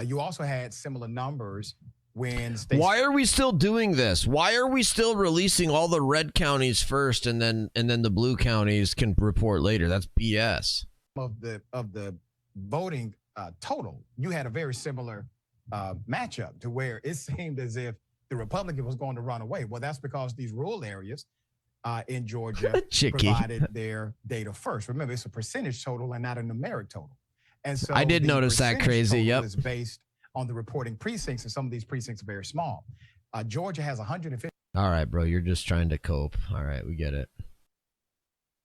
You also had similar numbers when states— Why are we still doing this? Why are we still releasing all the red counties first and then the blue counties can report later? That's BS. Of the voting total, you had a very similar matchup to where it seemed as if the Republican was going to run away. Well, that's because these rural areas in Georgia provided their data first. Remember, it's a percentage total and not a numeric total. And so I did notice that crazy. Yep. It's based on the reporting precincts, and some of these precincts are very small. Georgia has 150. All right, bro, you're just trying to cope. All right, we get it.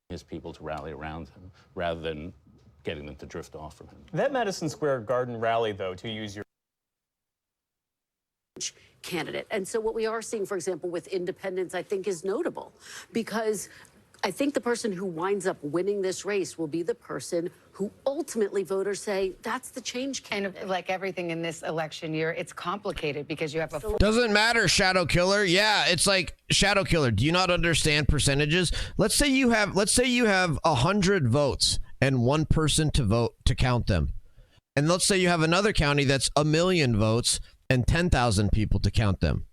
His people to rally around him rather than getting them to drift off from him. That Madison Square Garden rally, though, to use your candidate. And so what we are seeing, for example, with independents, I think is notable because I think the person who winds up winning this race will be the person who ultimately voters say that's the change candidate. And like everything in this election year, it's complicated because you have a Doesn't matter, Shadow Killer. Yeah, it's like Shadow Killer. Do you not understand percentages? Let's say you have 100 votes and one person to vote to count them. And let's say you have another county that's 1 million votes and 10,000 people to count them.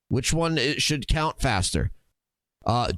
Which one it should count faster?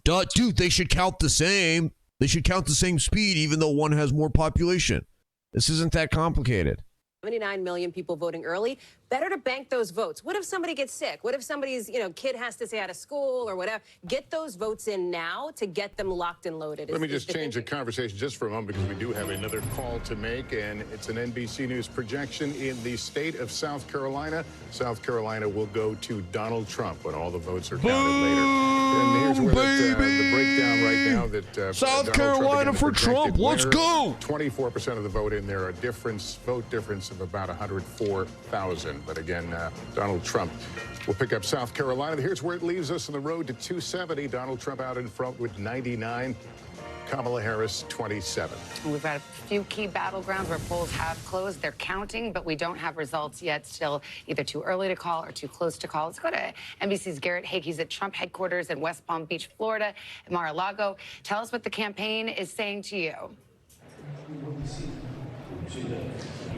Dude, they should count the same. They should count the same speed, even though one has more population. This isn't that complicated. 79 million people voting early. Better to bank those votes. What if somebody gets sick? What if somebody's, kid has to stay out of school or whatever? Get those votes in now to get them locked and loaded. Let me just change the conversation just for a moment because we do have another call to make, and it's an NBC News projection in the state of South Carolina. South Carolina will go to Donald Trump when all the votes are counted later. And here's where the breakdown right now that South Carolina for Trump. Let's go. 24% of the vote in there, a vote difference of about 104,000. But again, Donald Trump will pick up South Carolina. Here's where it leaves us on the road to 270. Donald Trump out in front with 99. Kamala Harris, 27. We've got a few key battlegrounds where polls have closed. They're counting, but we don't have results yet. Still either too early to call or too close to call. Let's go to NBC's Garrett Haake. He's at Trump headquarters in West Palm Beach, Florida, at Mar-a-Lago. Tell us what the campaign is saying to you.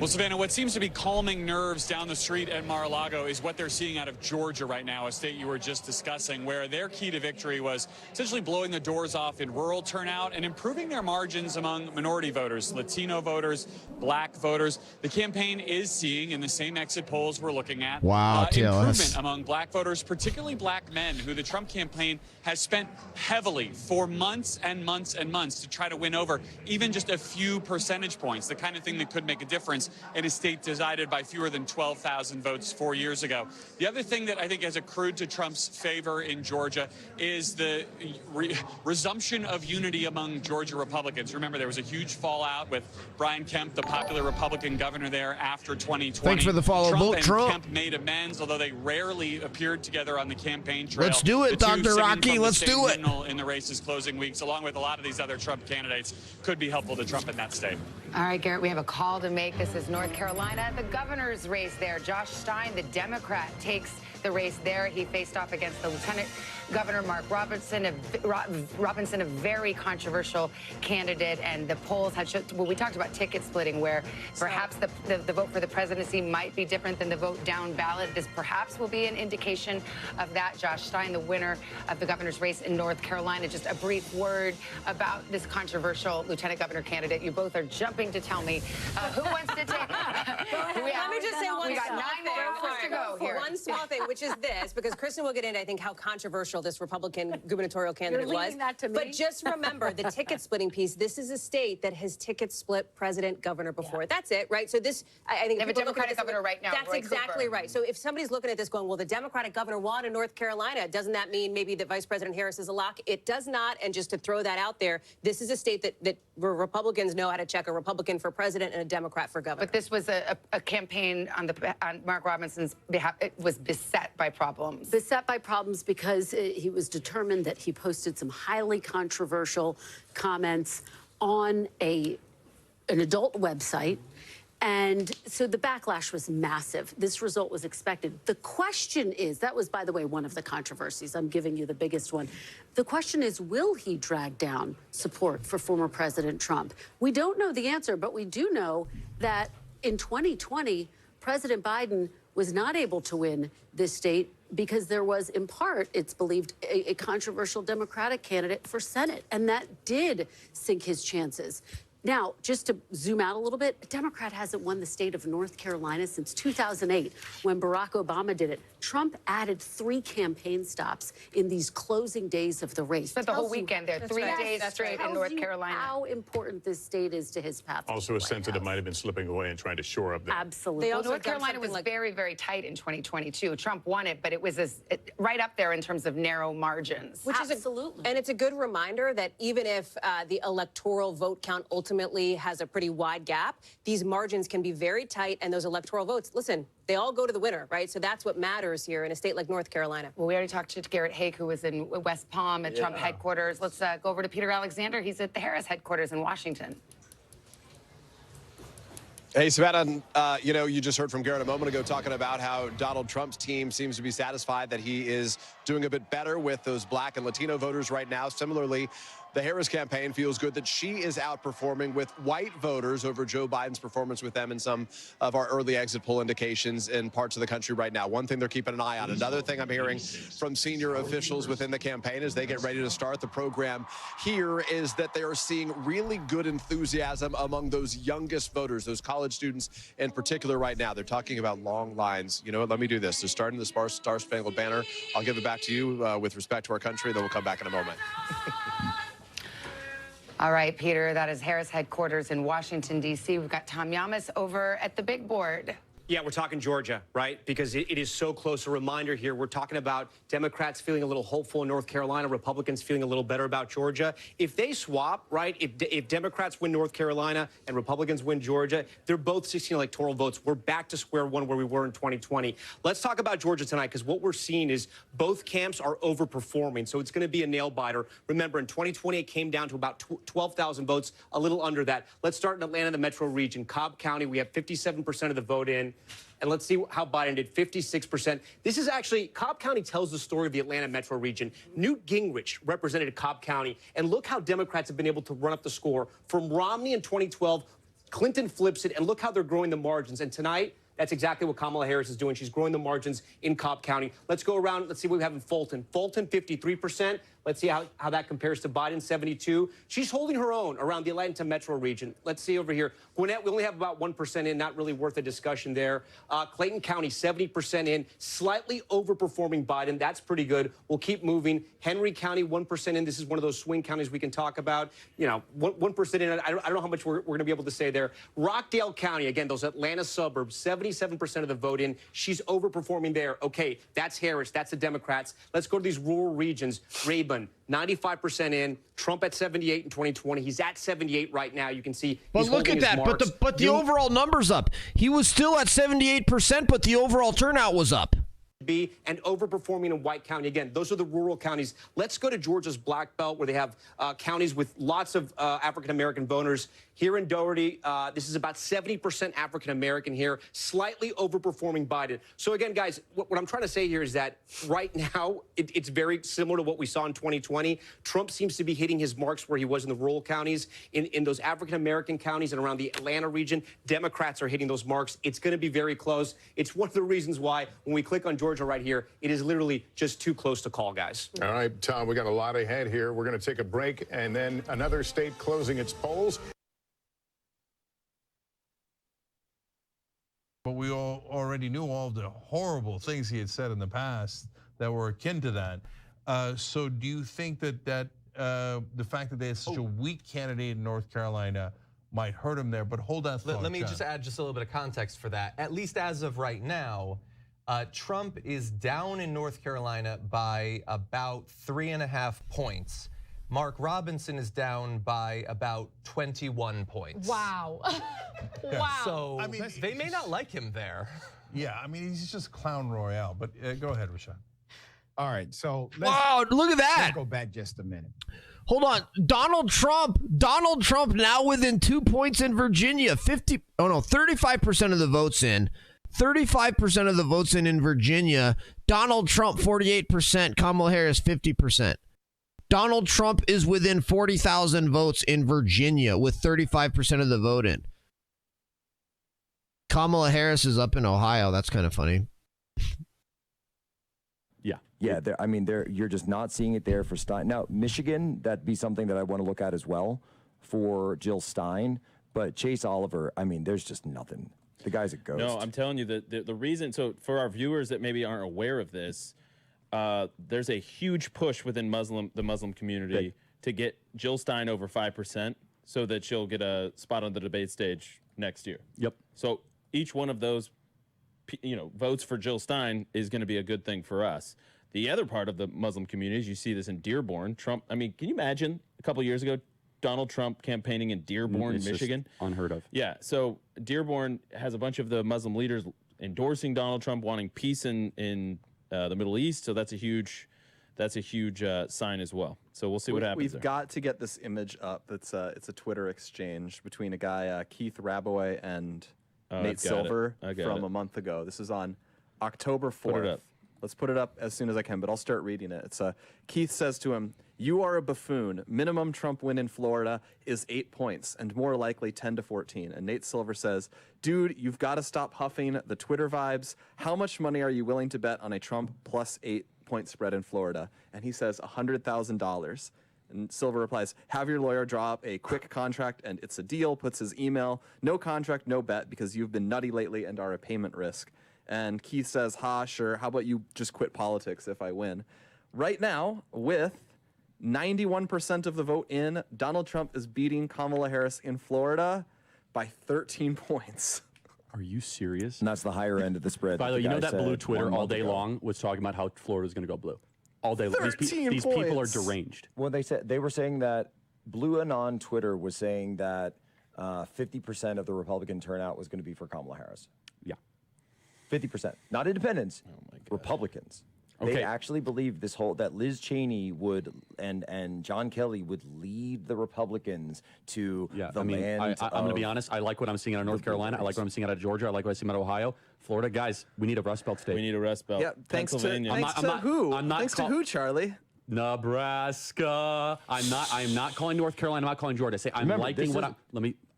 Well, Savannah, what seems to be calming nerves down the street at Mar-a-Lago is what they're seeing out of Georgia right now, a state you were just discussing, where their key to victory was essentially blowing the doors off in rural turnout and improving their margins among minority voters, Latino voters, black voters. The campaign is seeing, in the same exit polls we're looking at, improvement among black voters, particularly black men, who the Trump campaign has spent heavily for months and months and months to try to win over even just a few percentage points, the kind of thing that could make a difference in a state decided by fewer than 12,000 votes 4 years ago. The other thing that I think has accrued to Trump's favor in Georgia is the resumption of unity among Georgia Republicans. Remember, there was a huge fallout with Brian Kemp, the popular Republican governor there after 2020. Thanks for the follow. Vote Trump. Kemp made amends, although they rarely appeared together on the campaign trail. Let's do it, Dr. Rocky. Let's do it. In the race's closing weeks, along with a lot of these other Trump candidates, could be helpful to Trump in that state. All right, Garrett, we have a call to make. This is North Carolina, the governor's race there. Josh Stein, the Democrat, takes the race there. He faced off against the Lieutenant Governor Mark Robinson, a very controversial candidate. And the polls had showed, well, we talked about ticket splitting, where perhaps the vote for the presidency might be different than the vote down ballot. This perhaps will be an indication of that. Josh Stein, the winner of the governor's race in North Carolina. Just a brief word about this controversial lieutenant governor candidate. You both are jumping to tell me who wants to take. Let me just say one we got 9 more to go here. One small thing, which is this, because Kristen will get into, I think, how controversial this Republican gubernatorial candidate was. That to me. But just remember the ticket splitting piece. This is a state that has ticket split president, governor before. That's it, right? So this, I think, they have a Democratic governor right now. That's Roy exactly Cooper. right. So if somebody's looking at this going, well, the Democratic governor won in North Carolina, doesn't that mean maybe that Vice President Harris is a lock? It does not. And just to throw that out there, this is a state that Republicans know how to check a Republican for president and a Democrat for governor. But this was a campaign on Mark Robinson's behalf. It was beset by problems. Beset by problems because he was determined that he posted some highly controversial comments on an adult website. And so the backlash was massive. This result was expected. The question is, that was, by the way, one of the controversies. I'm giving you the biggest one. The question is, will he drag down support for former President Trump? We don't know the answer, but we do know that in 2020, President Biden was not able to win this state because there was, in part, it's believed, a controversial Democratic candidate for Senate, and that did sink his chances. Now, just to zoom out a little bit, a Democrat hasn't won the state of North Carolina since 2008, when Barack Obama did it. Trump added 3 campaign stops in these closing days of the race. Spent the whole weekend there, 3 days straight in North Carolina. How important this state is to his path. Also, a sense that it might have been slipping away and trying to shore up that. Absolutely. North Carolina was very, very tight in 2022. Trump won it, but it was right up there in terms of narrow margins. Which is absolutely. And it's a good reminder that even if the electoral vote count ultimately ultimately has a pretty wide gap. These margins can be very tight, and those electoral votes, listen, they all go to the winner, right? So that's what matters here in a state like North Carolina. Well, we already talked to Garrett Haake, who was in West Palm at Trump headquarters. Let's go over to Peter Alexander. He's at the Harris headquarters in Washington. Hey, Savannah, you know, you just heard from Garrett a moment ago talking about how Donald Trump's team seems to be satisfied that he is doing a bit better with those Black and Latino voters right now. Similarly, the Harris campaign feels good that she is outperforming with white voters over Joe Biden's performance with them in some of our early exit poll indications in parts of the country right now. One thing they're keeping an eye on. Another thing I'm hearing from senior officials within the campaign as they get ready to start the program here is that they are seeing really good enthusiasm among those youngest voters, those college students in particular right now. They're talking about long lines. You know what? Let me do this. They're starting the Star-Spangled Banner. I'll give it back to you with respect to our country, then we'll come back in a moment. All right, Peter, that is Harris headquarters in Washington, D.C. We've got Tom Yamas over at the big board. Yeah, we're talking Georgia, right? Because it is so close. A reminder here, we're talking about Democrats feeling a little hopeful in North Carolina, Republicans feeling a little better about Georgia. If they swap, right, if Democrats win North Carolina and Republicans win Georgia, they're both 16 electoral votes. We're back to square one where we were in 2020. Let's talk about Georgia tonight, because what we're seeing is both camps are overperforming, so it's going to be a nail-biter. Remember, in 2020, it came down to about 12,000 votes, a little under that. Let's start in Atlanta, the metro region. Cobb County, we have 57% of the vote in. And let's see how Biden did, 56%. This is actually, Cobb County tells the story of the Atlanta metro region. Newt Gingrich represented Cobb County, and look how Democrats have been able to run up the score. From Romney in 2012, Clinton flips it, and look how they're growing the margins. And tonight, that's exactly what Kamala Harris is doing. She's growing the margins in Cobb County. Let's go around. Let's see what we have in Fulton. Fulton, 53%. Let's see how that compares to Biden, 72. She's holding her own around the Atlanta metro region. Let's see over here. Gwinnett, we only have about 1% in, not really worth a discussion there. Clayton County, 70% in, slightly overperforming Biden. That's pretty good. We'll keep moving. Henry County, 1% in. This is one of those swing counties we can talk about. You know, 1% in. I don't know how much we're going to be able to say there. Rockdale County, again, those Atlanta suburbs, 77% of the vote in. She's overperforming there. Okay, that's Harris. That's the Democrats. Let's go to these rural regions. Rayburn, 95% in. Trump at 78 in 2020. He's at 78 right now. You can see. But look at that. But the overall number's up. He was still at 78%, but the overall turnout was up. And overperforming in White County. Again, those are the rural counties. Let's go to Georgia's Black Belt, where they have counties with lots of African-American voters. Here in Doherty, this is about 70% African-American here, slightly overperforming Biden. So again, guys, what I'm trying to say here is that right now, it's very similar to what we saw in 2020. Trump seems to be hitting his marks where he was in the rural counties. In those African-American counties and around the Atlanta region, Democrats are hitting those marks. It's going to be very close. It's one of the reasons why when we click on Georgia right here, it is literally just too close to call, guys. All right, Tom, we got a lot ahead here. We're going to take a break and then another state closing its polls. But we all already knew all the horrible things he had said in the past that were akin to that. So do you think that the fact that they had such a weak candidate in North Carolina might hurt him there? But hold that thought, let me just add just a little bit of context for that. At least as of right now, Trump is down in North Carolina by about 3.5 points. Mark Robinson is down by about 21 points. Wow. Wow. So I mean, they may not like him there. Yeah, I mean, he's just clown royale. But go ahead, Rashad. All right, so wow, look at that. Let's go back just a minute. Hold on. Donald Trump now within 2 points in Virginia. 35% of the votes in. 35% of the votes in Virginia. Donald Trump, 48%. Kamala Harris, 50%. Donald Trump is within 40,000 votes in Virginia with 35% of the vote in. Kamala Harris is up in Ohio. That's kind of funny. Yeah, I mean, you're just not seeing it there for Stein. Now, Michigan, that'd be something that I want to look at as well for Jill Stein. But Chase Oliver, I mean, there's just nothing. The guy's a ghost. No, I'm telling you that the reason, so for our viewers that maybe aren't aware of this, there's a huge push within the Muslim community to get Jill Stein over 5% so that she'll get a spot on the debate stage next year. Yep. So each one of those, votes for Jill Stein is going to be a good thing for us. The other part of the Muslim communities, you see this in Dearborn. Trump, I mean, can you imagine a couple years ago, Donald Trump campaigning in Dearborn, It's just Michigan. unheard of. Yeah, so Dearborn has a bunch of the Muslim leaders endorsing Donald Trump, wanting peace in the Middle East. So that's a huge sign as well. So we'll see what happens. We've there. got to get this image up. It's a Twitter exchange between a guy Keith Raboy and Nate Silver from a month ago. This is on October 4th. Put it up. Let's put it up as soon as I can, but I'll start reading it. It's Keith says to him, "You are a buffoon. Minimum Trump win in Florida is 8 points, and more likely 10 to 14." And Nate Silver says, "Dude, you've got to stop huffing the Twitter vibes. How much money are you willing to bet on a Trump plus 8-point spread in Florida?" And he says $100,000. And Silver replies, "Have your lawyer draw up a quick contract and it's a deal," puts his email, "No contract, no bet, because you've been nutty lately and are a payment risk." And Keith says, "Ha, sure, how about you just quit politics if I win?" Right now, with 91% of the vote in, Donald Trump is beating Kamala Harris in Florida by 13 points. Are you serious? And that's the higher end of the spread. By the way, you know that blue Twitter all day ago. long was talking about how Florida's going to go blue. All day long. 13 These people are points. deranged. Well, they were saying that Blue Anon Twitter was saying that 50% of the Republican turnout was going to be for Kamala Harris. Yeah. 50%. Not independents, Republicans. Okay. They actually believe that Liz Cheney would and John Kelly would lead the Republicans to the land. I'm going to be honest. I like what I'm seeing out of North Carolina. I like what I'm seeing out of Georgia. I like what I'm seeing out of Ohio. Florida, guys, we need a Rust Belt state. We need a Rust Belt. Yeah, thanks to who? I'm not thanks to who, Charlie? Nebraska. I'm not calling North Carolina. I'm not calling Georgia. I say I'm liking what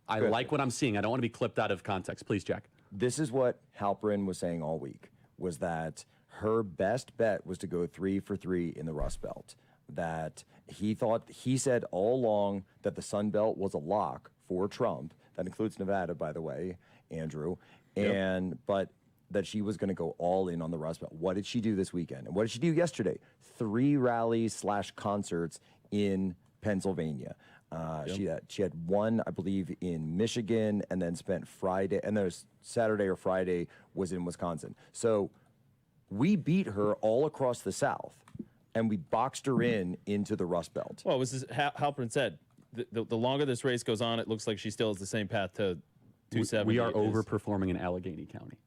I like what I'm seeing. I don't want to be clipped out of context. Please, Jack. This is what Halperin was saying all week, was that her best bet was to go 3 for 3 in the Rust Belt. That he said all along that the Sun Belt was a lock for Trump. That includes Nevada, by the way, Andrew. But that she was going to go all in on the Rust Belt. What did she do this weekend? And what did she do yesterday? 3 rallies / concerts in Pennsylvania. She had one, I believe, in Michigan, and then spent Friday, and there's Saturday or Friday was in Wisconsin. So we beat her all across the South, and we boxed her into the Rust Belt. Well, it was Halperin said, the longer this race goes on, it looks like she still has the same path to 270. We are overperforming in Allegheny County.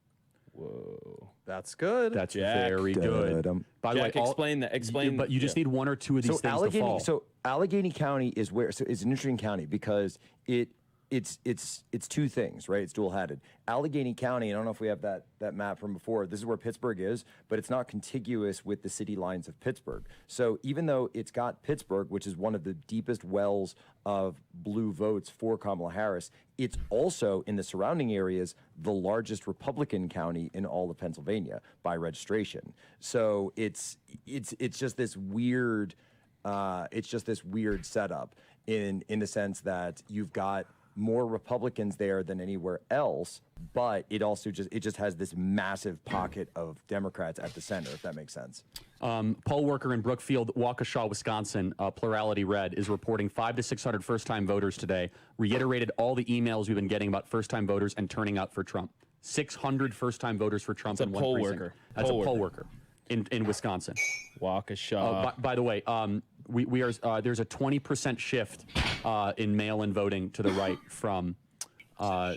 Whoa, that's good. That's very good. By the way, explain that. But you just need one or two of these things to fall. So Allegheny County is it's an interesting county because it's two things, right? It's dual-hatted. Allegheny County, I don't know if we have that map from before. This is where Pittsburgh is, but it's not contiguous with the city lines of Pittsburgh. So even though it's got Pittsburgh, which is one of the deepest wells of blue votes for Kamala Harris, it's also in the surrounding areas the largest Republican county in all of Pennsylvania by registration. So it's just this weird setup in the sense that you've got more Republicans there than anywhere else, but it just has this massive pocket of Democrats at the center, if that makes sense. Poll worker in Brookfield, Waukesha, Wisconsin, Plurality Red, is reporting 500 to 600 first-time voters today. Reiterated all the emails we've been getting about first-time voters and turning out for Trump. 600 first-time voters for Trump in one precinct. That's a poll worker in Wisconsin. Waukesha. By the way, we are there's a 20% shift in mail-in voting to the right from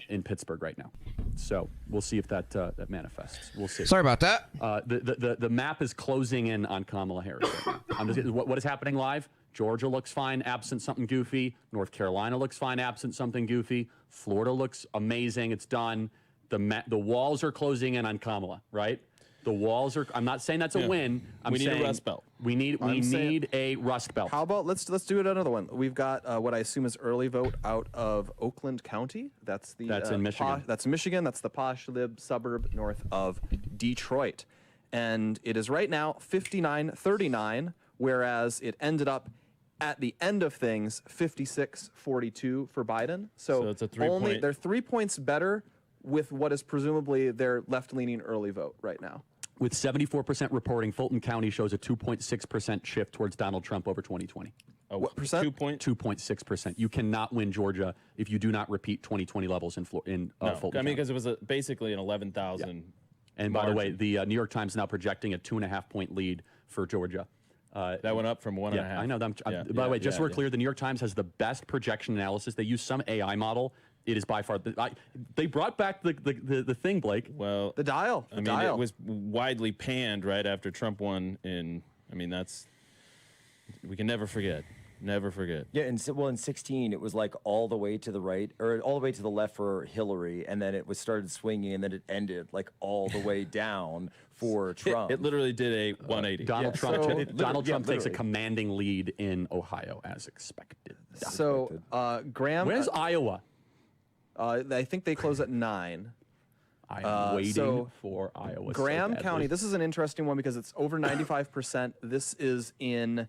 in Pittsburgh right now. So we'll see if that manifests. We'll see. Sorry about that. The map is closing in on Kamala Harris right now. What is happening live? Georgia looks fine, absent something goofy. North Carolina looks fine, absent something goofy. Florida looks amazing. It's done. The walls are closing in on Kamala, right? The walls are. I'm not saying that's a win. We need a Rust Belt. We need a Rust Belt. How about let's do it another one. We've got what I assume is early vote out of Oakland County. That's in Michigan. That's Michigan. That's the posh lib suburb north of Detroit, and it is right now 59-39, whereas it ended up at the end of things 56-42 for Biden. So it's a 3-point. They're 3 points better with what is presumably their left-leaning early vote right now. With 74% reporting, Fulton County shows a 2.6% shift towards Donald Trump over 2020. What percent? 2.6%. You cannot win Georgia if you do not repeat 2020 levels in Fulton County. Because it was basically an 11,000. And by the way, the New York Times now projecting a 2.5-point lead for Georgia. That went up from 1.5. Yeah, I know. By the way, just so we're clear, the New York Times has the best projection analysis. They use some AI model. It is by far they brought back the thing, Blake. Well, the dial. I mean, it was widely panned right after Trump won. I mean, we can never forget. Never forget. Yeah, in 16, it was like all the way to the right, or all the way to the left for Hillary, and then it was started swinging, and then it ended like all the way down for Trump. It literally did a 180. Donald Trump takes a commanding lead in Ohio, as expected. So, Graham... Where's Iowa? I think they close at 9. I am waiting for Iowa. Graham County, this is an interesting one because it's over 95%. This is in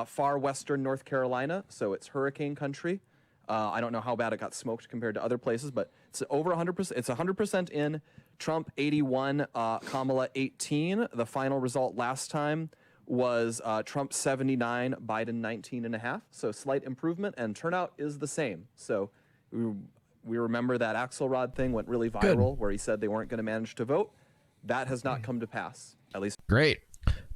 far western North Carolina, so it's hurricane country. I don't know how bad it got smoked compared to other places, but it's over 100%. It's 100% in. Trump 81, Kamala 18. The final result last time was Trump 79, Biden 19.5. So slight improvement, and turnout is the same. So we remember that Axelrod thing went really viral, where he said they weren't going to manage to vote. That has not come to pass, at least. Great.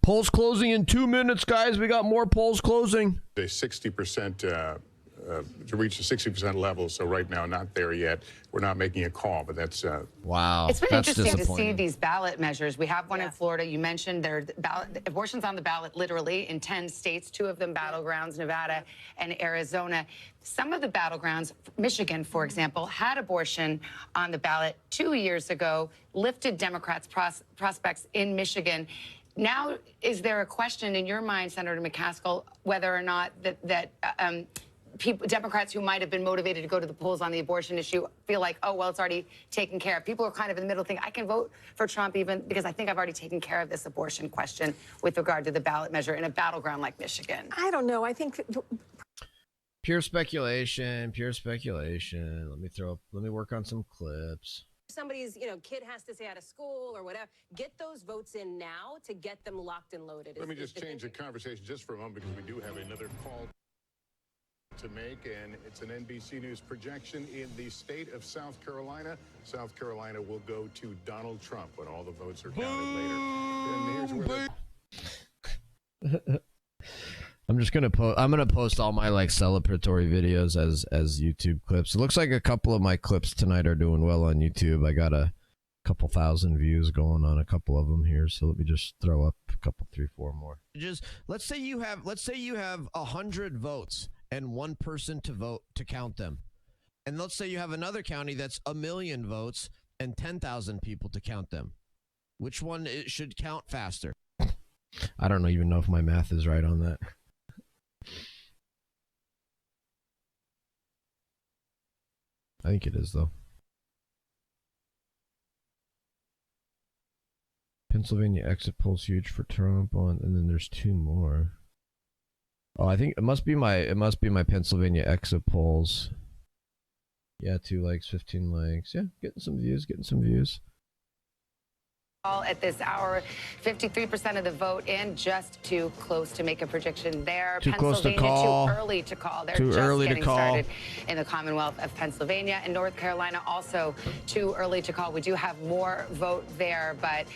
Polls closing in 2 minutes, guys. We got more polls closing. A 60% to reach the 60% level. So right now, not there yet. We're not making a call, but that's wow. It's been interesting to see these ballot measures. We have one in Florida. You mentioned there abortions on the ballot literally in 10 states, 2 of them battlegrounds, Nevada and Arizona. Some of the battlegrounds, Michigan, for example, had abortion on the ballot 2 years ago, lifted Democrats' prospects in Michigan. Now, is there a question in your mind, Senator McCaskill, whether or not Democrats who might have been motivated to go to the polls on the abortion issue feel like, oh, well, it's already taken care of? People are kind of in the middle thinking, I can vote for Trump even because I think I've already taken care of this abortion question with regard to the ballot measure in a battleground like Michigan. I don't know. I think... Pure speculation, pure speculation. Let me work on some clips. Somebody's, kid has to stay out of school or whatever. Get those votes in now to get them locked and loaded. Let me just change the conversation just for a moment because we do have another call to make, and it's an NBC News projection in the state of South Carolina. South Carolina will go to Donald Trump when all the votes are counted later. And here's where I'm just gonna post. I'm gonna post all my celebratory videos as YouTube clips. It looks like a couple of my clips tonight are doing well on YouTube. I got a couple thousand views going on a couple of them here. So let me just throw up a couple, 3, 4 more. Just let's say you have 100 votes and 1 person to vote to count them, and let's say you have another county that's 1 million votes and 10,000 people to count them. Which one should count faster? I don't even know if my math is right on that. I think it is, though. Pennsylvania exit polls huge for Trump and then there's 2 more. Oh, I think it must be my Pennsylvania exit polls. Yeah, 2 likes, 15 likes. Yeah, getting some views. At this hour, 53% of the vote in, just too close to make a prediction there. Too close to call. Too early to call. They're too just early getting to call. started in the Commonwealth of Pennsylvania and North Carolina. Also too early to call. We do have more vote there, but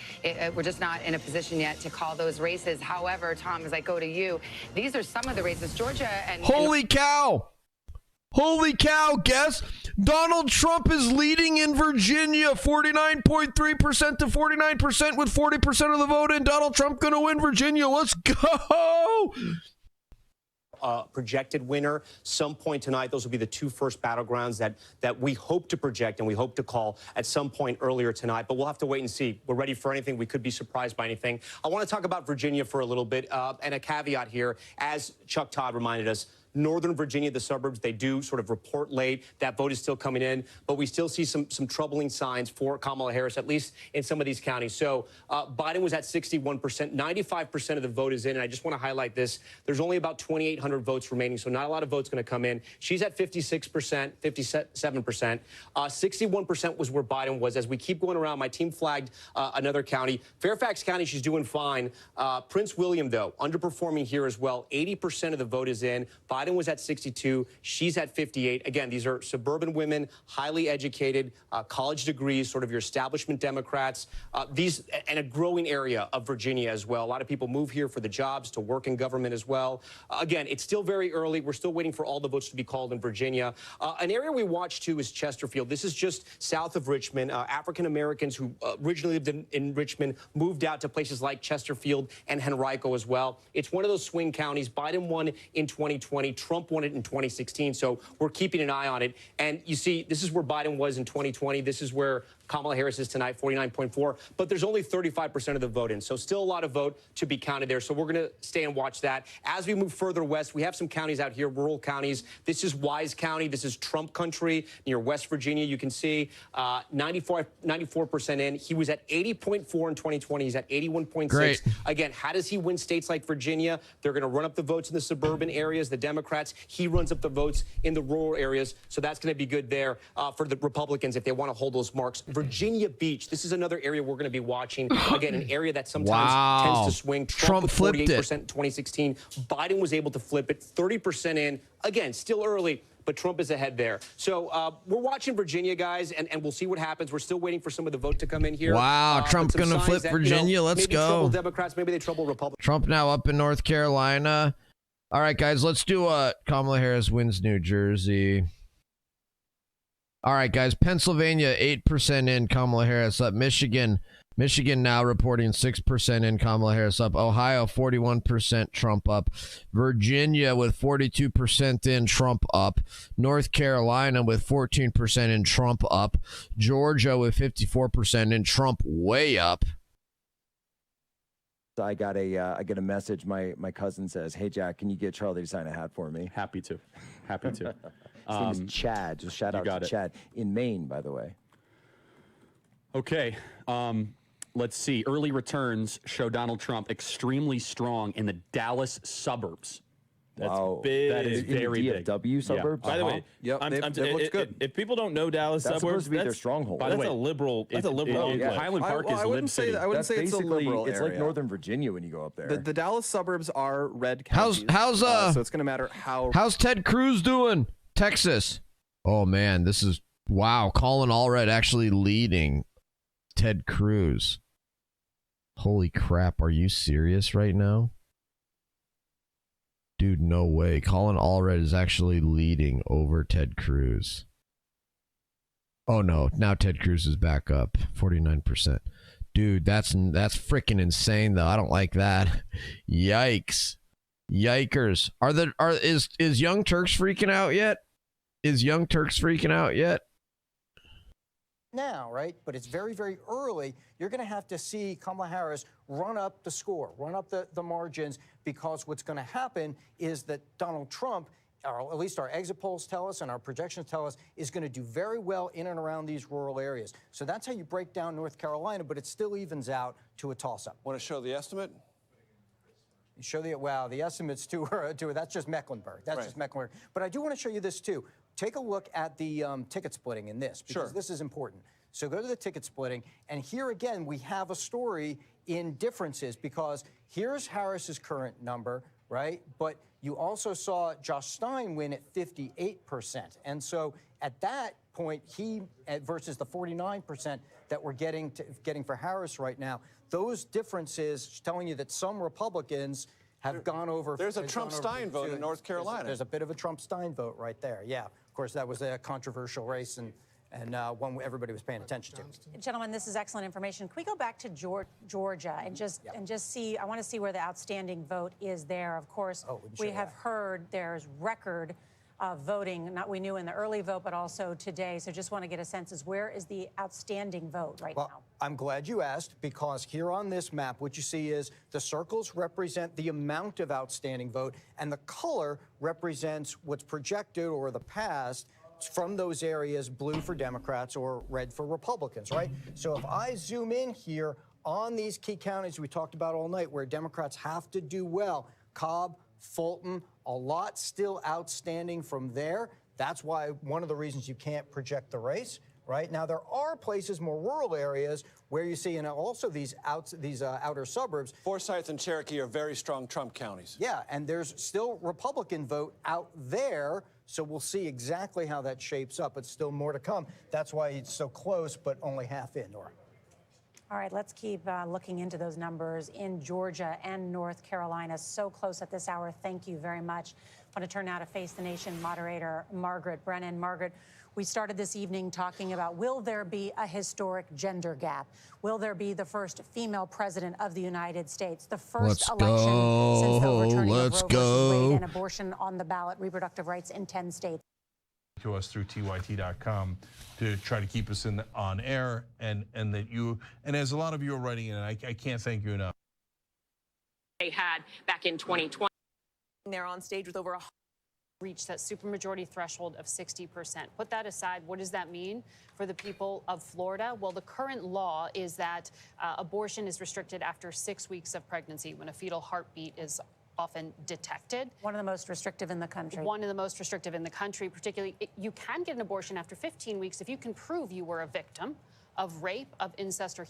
we're just not in a position yet to call those races. However, Tom, as I go to you, these are some of the races. Georgia and Holy cow! Holy cow, guess Donald Trump is leading in Virginia 49.3% to 49% with 40% of the vote in. Donald Trump going to win Virginia. Let's go. Projected winner some point tonight. Those will be the 2 first battlegrounds that we hope to project and we hope to call at some point earlier tonight. But we'll have to wait and see. We're ready for anything. We could be surprised by anything. I want to talk about Virginia for a little bit and a caveat here. As Chuck Todd reminded us, Northern Virginia, the suburbs, they do sort of report late. That vote is still coming in, but we still see some troubling signs for Kamala Harris, at least in some of these counties. So Biden was at 61%. 95% of the vote is in, and I just want to highlight this. There's only about 2,800 votes remaining, so not a lot of votes going to come in. She's at 56%, 57%. 61% was where Biden was. As we keep going around, my team flagged another county. Fairfax County, she's doing fine. Prince William, though, underperforming here as well. 80% of the vote is in. Biden Biden was at 62. She's at 58. Again, these are suburban women, highly educated, college degrees, sort of your establishment Democrats. And a growing area of Virginia as well. A lot of people move here for the jobs, to work in government as well. Again, it's still very early. We're still waiting for all the votes to be called in Virginia. An area we watch too is Chesterfield. This is just south of Richmond. African Americans who originally lived in Richmond moved out to places like Chesterfield and Henrico as well. It's one of those swing counties. Biden won in 2020. Trump won it in 2016. So we're keeping an eye on it. And you see, this is where Biden was in 2020. This is where Kamala Harris is tonight, 49.4. But there's only 35% of the vote in. So still a lot of vote to be counted there. So we're going to stay and watch that. As we move further west, we have some counties out here, rural counties. This is Wise County. This is Trump country near West Virginia. You can see 94% in. He was at 80.4 in 2020. He's at 81.6. Great. Again, how does he win states like Virginia? They're going to run up the votes in the suburban areas, the Democrats. He runs up the votes in the rural areas. So that's going to be good there for the Republicans if they want to hold those marks. Virginia Beach, this is another area we're going to be watching. Again, an area that sometimes tends to swing. Trump with 48% in 2016. Biden was able to flip it, 30% in. Again, still early, but Trump is ahead there. So we're watching Virginia, guys, and we'll see what happens. We're still waiting for some of the vote to come in here. Wow, Trump's going to flip Virginia. Let's maybe go. Trouble Democrats, maybe they trouble Republicans. Trump now up in North Carolina. All right, guys, let's do Kamala Harris wins New Jersey. All right, guys, Pennsylvania, 8% in, Kamala Harris up. Michigan now reporting 6% in, Kamala Harris up. Ohio, 41%, Trump up. Virginia with 42% in, Trump up. North Carolina with 14% in, Trump up. Georgia with 54% in, Trump way up. I got a message. My cousin says, "Hey Jack, can you get Charlie to sign a hat for me?" Happy to. His name is Chad. Just shout out to Chad in Maine, by the way. Okay. Let's see. Early returns show Donald Trump extremely strong in the Dallas suburbs. That's big. That is very big. DFW suburbs. By the way, that looks good. If people don't know Dallas That's suburbs, supposed to be their stronghold. That's a liberal. That's a liberal. Highland Park is lib city. I wouldn't say it's a liberal It's area. like Northern Virginia when you go up there. The Dallas suburbs are red counties. So it's going to matter how's Ted Cruz doing? Texas. Oh man, this is wow. Colin Allred actually leading Ted Cruz. Holy crap! Are you serious right now? Dude, no way. Colin Allred is actually leading over Ted Cruz. Oh no, now Ted Cruz is back up, 49%. Dude, that's freaking insane though. I don't like that. Yikes. Yikers. Is Young Turks freaking out yet? Is Young Turks freaking out yet? Now, right? But it's very, very early. You're going to have to see Kamala Harris run up the score, run up the margins, because what's going to happen is that Donald Trump, or at least our exit polls tell us and our projections tell us, is going to do very well in and around these rural areas. So that's how you break down North Carolina, but it still evens out to a toss-up. Want to show the estimate? The estimates too, that's just Mecklenburg. That's just Mecklenburg. But I do want to show you this too. Take a look at the ticket splitting in this, because this is important. So go to the ticket splitting, and here again, we have a story in differences, because here's Harris's current number, right? But you also saw Josh Stein win at 58%. And so at that point, he versus the 49% that we're getting for Harris right now, those differences telling you that some Republicans have gone over. There's a Trump-Stein vote in North Carolina. There's a bit of a Trump-Stein vote right there. Yeah, of course, that was a controversial race and one everybody was paying attention to. Gentlemen, this is excellent information. Can we go back to Georgia and just see? I want to see where the outstanding vote is there. Of course, we have heard there's record voting. Not we knew in the early vote, but also today. So just want to get a sense is where is the outstanding vote right now? I'm glad you asked, because here on this map, what you see is the circles represent the amount of outstanding vote, and the color represents what's projected or the past from those areas, blue for Democrats or red for Republicans, right? So if I zoom in here on these key counties we talked about all night where Democrats have to do well, Cobb, Fulton, a lot still outstanding from there. That's why one of the reasons you can't project the race, right? Now, there are places, more rural areas, where you see, and also these outer suburbs. Forsyth and Cherokee are very strong Trump counties. Yeah, and there's still Republican vote out there, so we'll see exactly how that shapes up, but still more to come. That's why it's so close, but only half in, Nora. All right, let's keep looking into those numbers in Georgia and North Carolina. So close at this hour. Thank you very much. I want to turn now to Face the Nation moderator Margaret Brennan. Margaret, we started this evening talking about, will there be a historic gender gap? Will there be the first female president of the United States? The first election since the overturning of Roe versus Wade, and abortion on the ballot, reproductive rights in 10 states. To us through tyt.com to try to keep us on air, and as a lot of you are writing in, I can't thank you enough. They had back in 2020. They're on stage with over reach that supermajority threshold of 60%. Put that aside, what does that mean for the people of Florida? Well, the current law is that abortion is restricted after 6 weeks of pregnancy when a fetal heartbeat is often detected. One of the most restrictive in the country. One of the most restrictive in the country, particularly. You can get an abortion after 15 weeks if you can prove you were a victim of rape, of incest, or...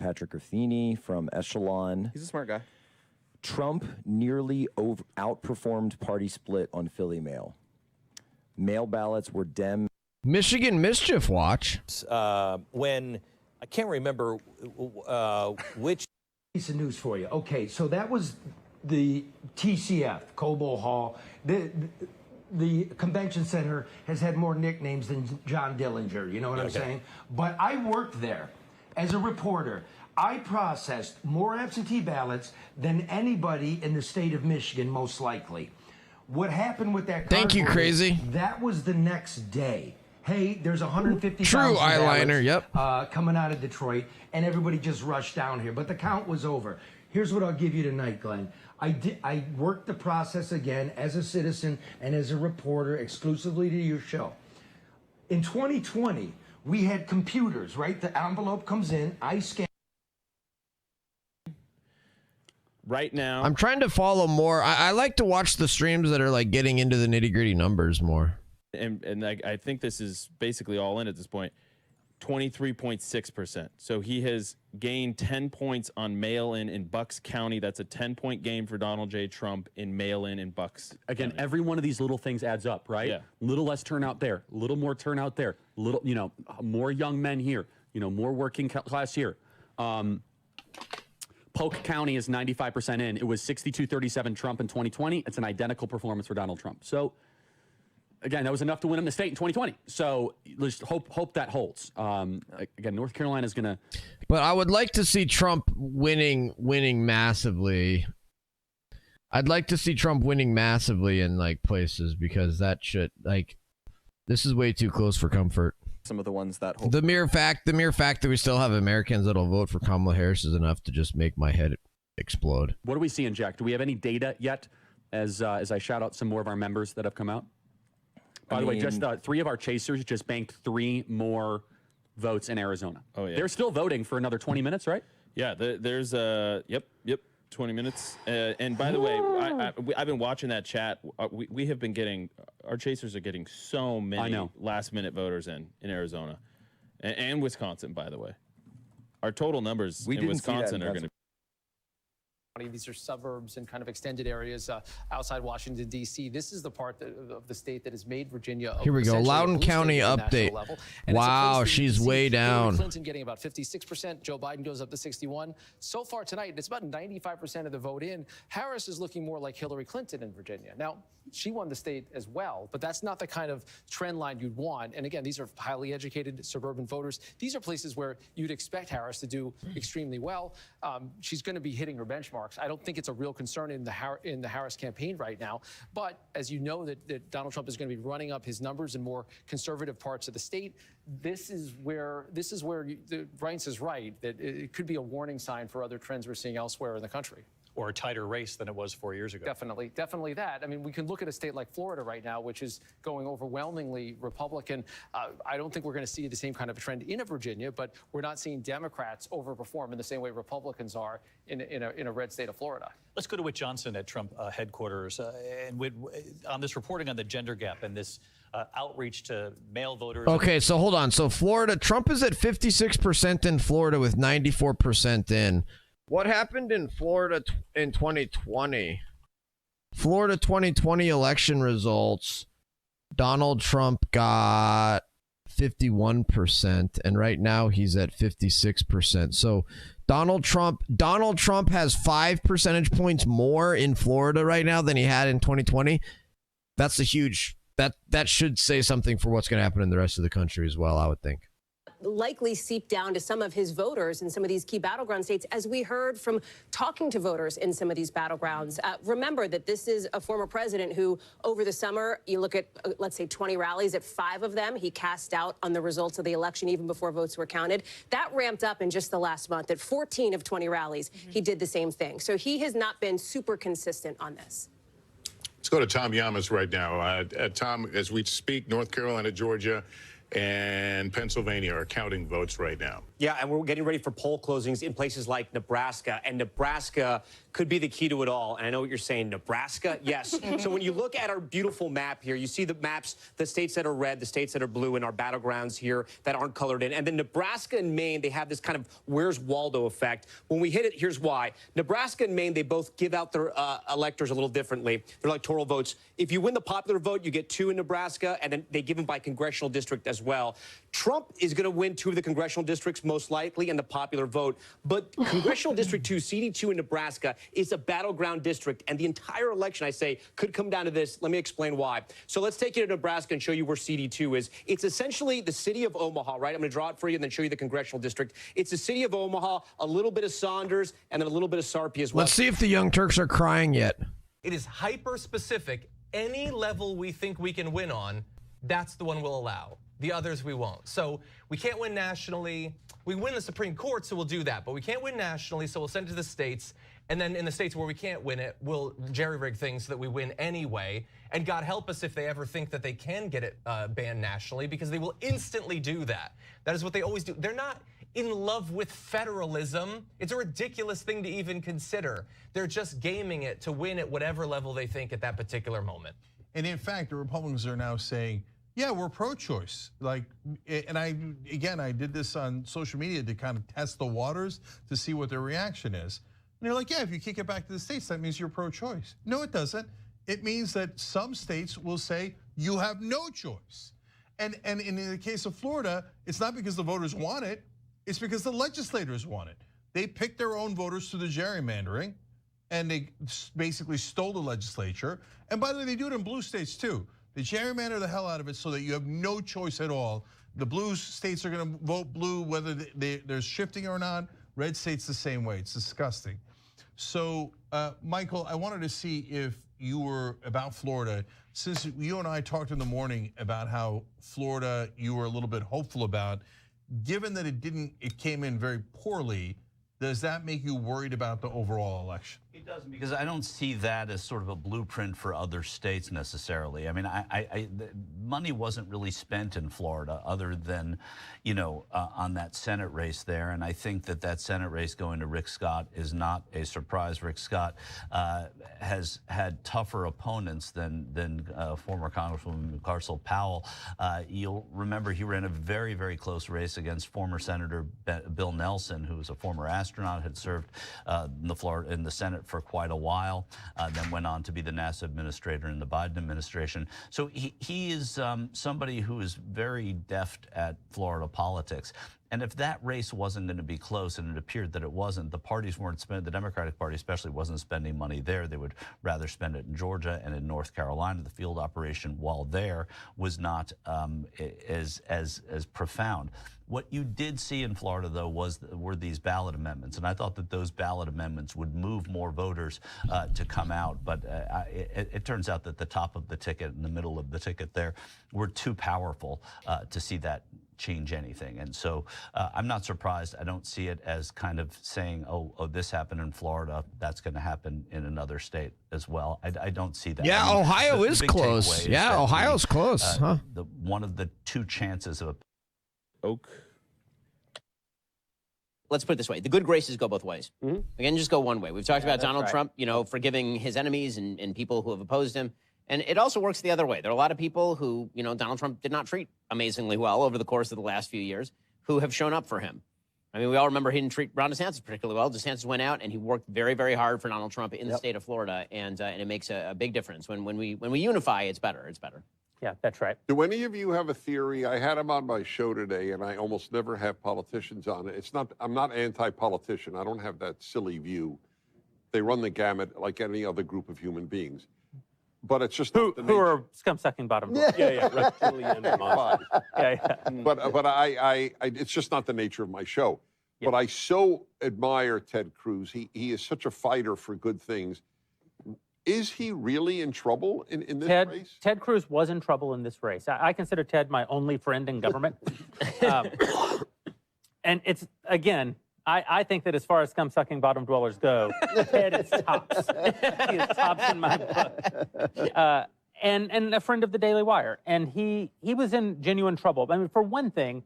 Patrick Ruthini from Echelon. He's a smart guy. Trump nearly outperformed party split on Philly mail. Mail ballots were Dem. Michigan Mischief Watch. When, I can't remember which. Piece of news for you. Okay, so that was the TCF, Cobo Hall. The convention center has had more nicknames than John Dillinger, you know what I'm saying? But I worked there as a reporter. I processed more absentee ballots than anybody in the state of Michigan, most likely. What happened with that? Thank you, Crazy. That was the next day. Hey, there's 150,000 True eyeliner, yep. Coming out of Detroit, and everybody just rushed down here. But the count was over. Here's what I'll give you tonight, Glenn. I worked the process again as a citizen and as a reporter exclusively to your show. In 2020, we had computers, right? The envelope comes in, I scan. Right now, I'm trying to follow more. I like to watch the streams that are like getting into the nitty-gritty numbers more. And I think this is basically all in at this point, 23.6%. So he has gained 10 points on mail-in in Bucks County. That's a 10-point game for Donald J. Trump in mail-in in Bucks. Again, every one of these little things adds up, right? Yeah. Little less turnout there, little more turnout there, little, more young men here, more working class here. Polk County is 95% in. It was 62-37 Trump in 2020. It's an identical performance for Donald Trump. So, again, that was enough to win him the state in 2020. So let's hope that holds. Again, North Carolina is going to. But I would like to see Trump winning massively. I'd like to see Trump winning massively in like places, because that shit, like, this is way too close for comfort. Some of the ones that the mere fact that we still have Americans that'll vote for Kamala Harris is enough to just make my head explode. What are we seeing, Jack? Do we have any data yet? As I shout out some more of our members that have come out. By the way, just 3 of our chasers just banked 3 more votes in Arizona. Oh yeah, they're still voting for another 20 minutes, right? Yeah, there's yep, 20 minutes. And by the way, I've been watching that chat. We have been getting, our chasers are getting so many last-minute voters in Arizona and Wisconsin. By the way, our total numbers in Wisconsin are going to. These are suburbs and kind of extended areas outside Washington, D.C. This is the part of the state that has made Virginia. Here we go. Loudoun County update. Wow, she's way down. Hillary Clinton getting about 56%. Joe Biden goes up to 61%. So far tonight, it's about 95% of the vote in. Harris is looking more like Hillary Clinton in Virginia. Now, she won the state as well, but that's not the kind of trend line you'd want. And again, these are highly educated suburban voters. These are places where you'd expect Harris to do extremely well. She's going to be hitting her benchmarks. I don't think it's a real concern in the Harris campaign right now. But as you know, that Donald Trump is going to be running up his numbers in more conservative parts of the state. This is where Reince is right, that it could be a warning sign for other trends we're seeing elsewhere in the country. Or a tighter race than it was 4 years ago. Definitely that. I mean, we can look at a state like Florida right now, which is going overwhelmingly Republican. I don't think we're going to see the same kind of a trend in Virginia, but we're not seeing Democrats overperform in the same way Republicans are in a red state of Florida. Let's go to Whit Johnson at Trump headquarters. And on this reporting on the gender gap and this outreach to male voters. Okay, so hold on. So Florida, Trump is at 56% in Florida with 94% in. What happened in Florida in 2020? Florida 2020 election results. Donald Trump got 51%, and right now he's at 56%. So Donald Trump has 5 percentage points more in Florida right now than he had in 2020. That's a huge that should say something for what's going to happen in the rest of the country as well, I would think. Likely seep down to some of his voters in some of these key battleground states, as we heard from talking to voters in some of these battlegrounds. Remember that this is a former president who, over the summer, you look at, let's say, 20 rallies, at 5 of them, he cast doubt on the results of the election even before votes were counted. That ramped up in just the last month. At 14 of 20 rallies, he did the same thing. So he has not been super consistent on this. Let's go to Tom Yamas right now. Tom, as we speak, North Carolina, Georgia, and Pennsylvania are counting votes right now. Yeah, and we're getting ready for poll closings in places like Nebraska, and Nebraska could be the key to it all. And I know what you're saying, Nebraska? Yes. So when you look at our beautiful map here, you see the maps, the states that are red, the states that are blue, and our battlegrounds here that aren't colored in. And then Nebraska and Maine, they have this kind of Where's Waldo effect. When we hit it, here's why. Nebraska and Maine, they both give out their electors a little differently. They're electoral votes. If you win the popular vote, you get 2 in Nebraska, and then they give them by congressional district as well. Trump is going to win 2 of the congressional districts, most likely, in the popular vote. But Congressional District 2, CD2 in Nebraska, is a battleground district. And the entire election, I say, could come down to this. Let me explain why. So let's take you to Nebraska and show you where CD2 is. It's essentially the city of Omaha, right? I'm going to draw it for you and then show you the congressional district. It's the city of Omaha, a little bit of Saunders, and then a little bit of Sarpy as well. Let's see if the Young Turks are crying yet. It is hyper-specific. Any level we think we can win on, that's the one we'll allow. The others we won't. So we can't win nationally. We win the Supreme Court, so we'll do that. But we can't win nationally, so we'll send it to the states. And then in the states where we can't win it, we'll jerry-rig things so that we win anyway. And God help us if they ever think that they can get it banned nationally, because they will instantly do that. That is what they always do. They're not in love with federalism. It's a ridiculous thing to even consider. They're just gaming it to win at whatever level they think at that particular moment. And in fact, the Republicans are now saying, yeah, we're pro-choice. Like, and I did this on social media to kind of test the waters to see what their reaction is. And they're like, yeah, if you kick it back to the states, that means you're pro-choice. No, it doesn't. It means that some states will say you have no choice. And in the case of Florida, it's not because the voters want it, it's because the legislators want it. They picked their own voters through the gerrymandering, and they basically stole the legislature. And by the way, they do it in blue states too. They gerrymander the hell out of it so that you have no choice at all. The blue states are going to vote blue whether they're shifting or not. Red states the same way. It's disgusting. So, Michael, I wanted to see if you were about Florida. Since you and I talked in the morning about how Florida you were a little bit hopeful about, given that it came in very poorly, does that make you worried about the overall election? It doesn't, because I don't see that as sort of a blueprint for other states necessarily. I mean, the money wasn't really spent in Florida other than, on that Senate race there. And I think that Senate race going to Rick Scott is not a surprise. Rick Scott has had tougher opponents than former Congresswoman Carcel Powell. You'll remember he ran a very, very close race against former Senator Bill Nelson, who was a former astronaut, had served in the Senate for quite a while, then went on to be the NASA administrator in the Biden administration. So he is somebody who is very deft at Florida politics. And if that race wasn't going to be close, and it appeared that it wasn't, the parties weren't spending, the Democratic Party especially wasn't spending money there. They would rather spend it in Georgia and in North Carolina. The field operation while there was not as profound. What you did see in Florida, though, were these ballot amendments. And I thought that those ballot amendments would move more voters to come out. But it turns out that the top of the ticket and the middle of the ticket there were too powerful to see that change anything. And so I'm not surprised. I don't see it as kind of saying, oh, this happened in Florida, that's going to happen in another state as well. I don't see that. Yeah, Ohio is close. Yeah, Ohio's close. One of the 2 chances of Let's put it this way. The good graces go both ways. We can just go one way. We've talked about Donald Trump, forgiving his enemies and people who have opposed him. And it also works the other way. There are a lot of people who, you know, Donald Trump did not treat amazingly well over the course of the last few years who have shown up for him. I mean, we all remember he didn't treat Ron DeSantis particularly well. DeSantis went out and he worked very, very hard for Donald Trump in the state of Florida, and it makes a big difference. When we unify, it's better. It's better. Yeah, that's right. Do any of you have a theory? I had him on my show today, and I almost never have politicians on it. It's not. I'm not anti-politician. I don't have that silly view. They run the gamut like any other group of human beings. But it's just who are scum-sucking bottom dwellers. Right. Julian and Moss. But I it's just not the nature of my show. But I so admire Ted Cruz. He is such a fighter for good things. Is he really in trouble in this race? Ted Cruz was in trouble in this race. I consider Ted my only friend in government. And it's, again, I think that as far as scum-sucking bottom dwellers go, Ted is tops. He is tops in my book. And a friend of the Daily Wire. And he was in genuine trouble. I mean, for one thing,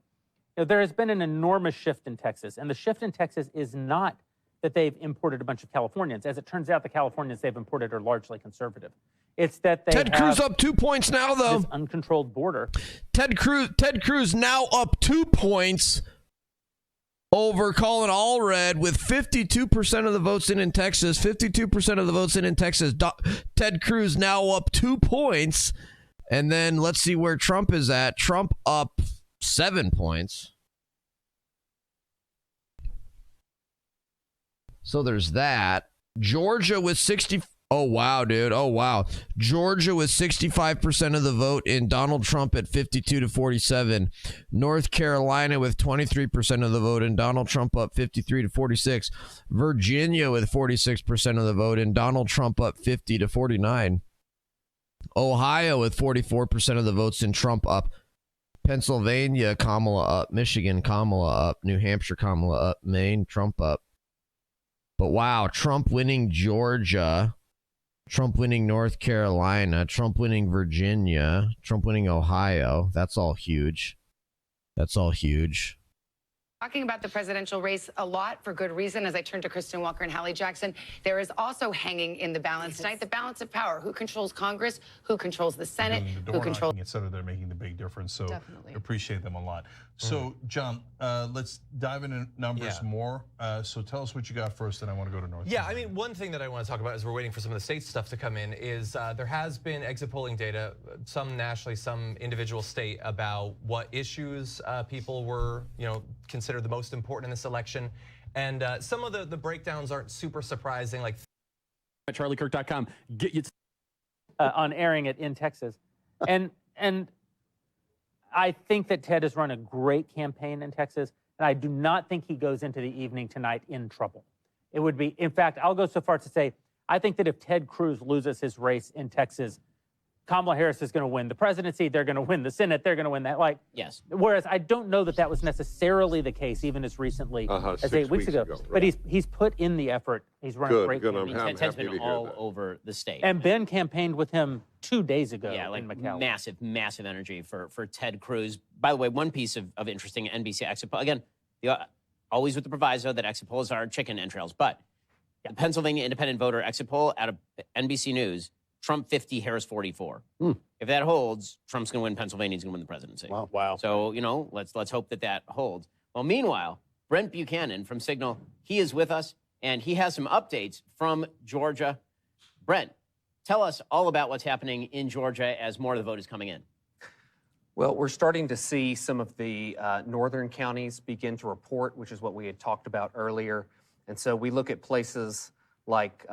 you know, there has been an enormous shift in Texas. And the shift in Texas is not that they've imported a bunch of Californians. As it turns out, the Californians they've imported are largely conservative. It's that they Ted Cruz up 2 points now, though. This uncontrolled border. Ted Cruz now up 2 points over Colin Allred with 52% of the votes in Texas. 52% of the votes in Texas. Ted Cruz now up 2 points. And then let's see where Trump is at. Trump up 7 points. So there's that. Georgia with 60. Oh, wow, dude. Oh, wow. Georgia with 65% of the vote in Donald Trump at 52-47. North Carolina with 23% of the vote in Donald Trump up 53-46. Virginia with 46% of the vote in Donald Trump up 50-49. Ohio with 44% of the votes in Trump up. Pennsylvania, Kamala up. Michigan, Kamala up. New Hampshire, Kamala up. Maine, Trump up. But wow, Trump winning Georgia, Trump winning North Carolina, Trump winning Virginia, Trump winning Ohio. That's all huge. That's all huge. Talking about the presidential race a lot for good reason. As I turn to Kristen Walker and Hallie Jackson, there is also hanging in the balance tonight the balance of power. Who controls Congress? Who controls the Senate? Who controls? Etc. They're making the big difference. So Definitely. appreciate them a lot. So John, let's dive into numbers more. So tell us what you got first, and I want to go to North. Yeah, I mean, one thing that I want to talk about as we're waiting for some of the state stuff to come in is there has been exit polling data, some nationally, some individual state, about what issues people were, considered the most important in this election. And some of the breakdowns aren't super surprising, like at charliekirk.com, get you on airing it in Texas. And I think that Ted has run a great campaign in Texas, and I do not think he goes into the evening tonight in trouble. It would be, in fact, I'll go so far as to say, I think that if Ted Cruz loses his race in Texas, Kamala Harris is going to win the presidency, they're going to win the Senate, they're going to win that. Yes. Whereas I don't know that that was necessarily the case even as recently as 8 weeks ago. Right. But he's put in the effort. He's run a great campaign. Ted's been all over the state. And Ben campaigned with him 2 days ago like in McAllen. massive energy for Ted Cruz. By the way, one piece of interesting NBC exit poll. Again, always with the proviso that exit polls are chicken entrails. But the Pennsylvania Independent Voter exit poll out of NBC News, Trump 50, Harris 44. If that holds, Trump's going to win Pennsylvania. He's going to win the presidency. Wow. So, let's hope that holds. Well, meanwhile, Brent Buchanan from Signal, he is with us, and he has some updates from Georgia. Brent, tell us all about what's happening in Georgia as more of the vote is coming in. Well, we're starting to see some of the northern counties begin to report, which is what we had talked about earlier. And so we look at places like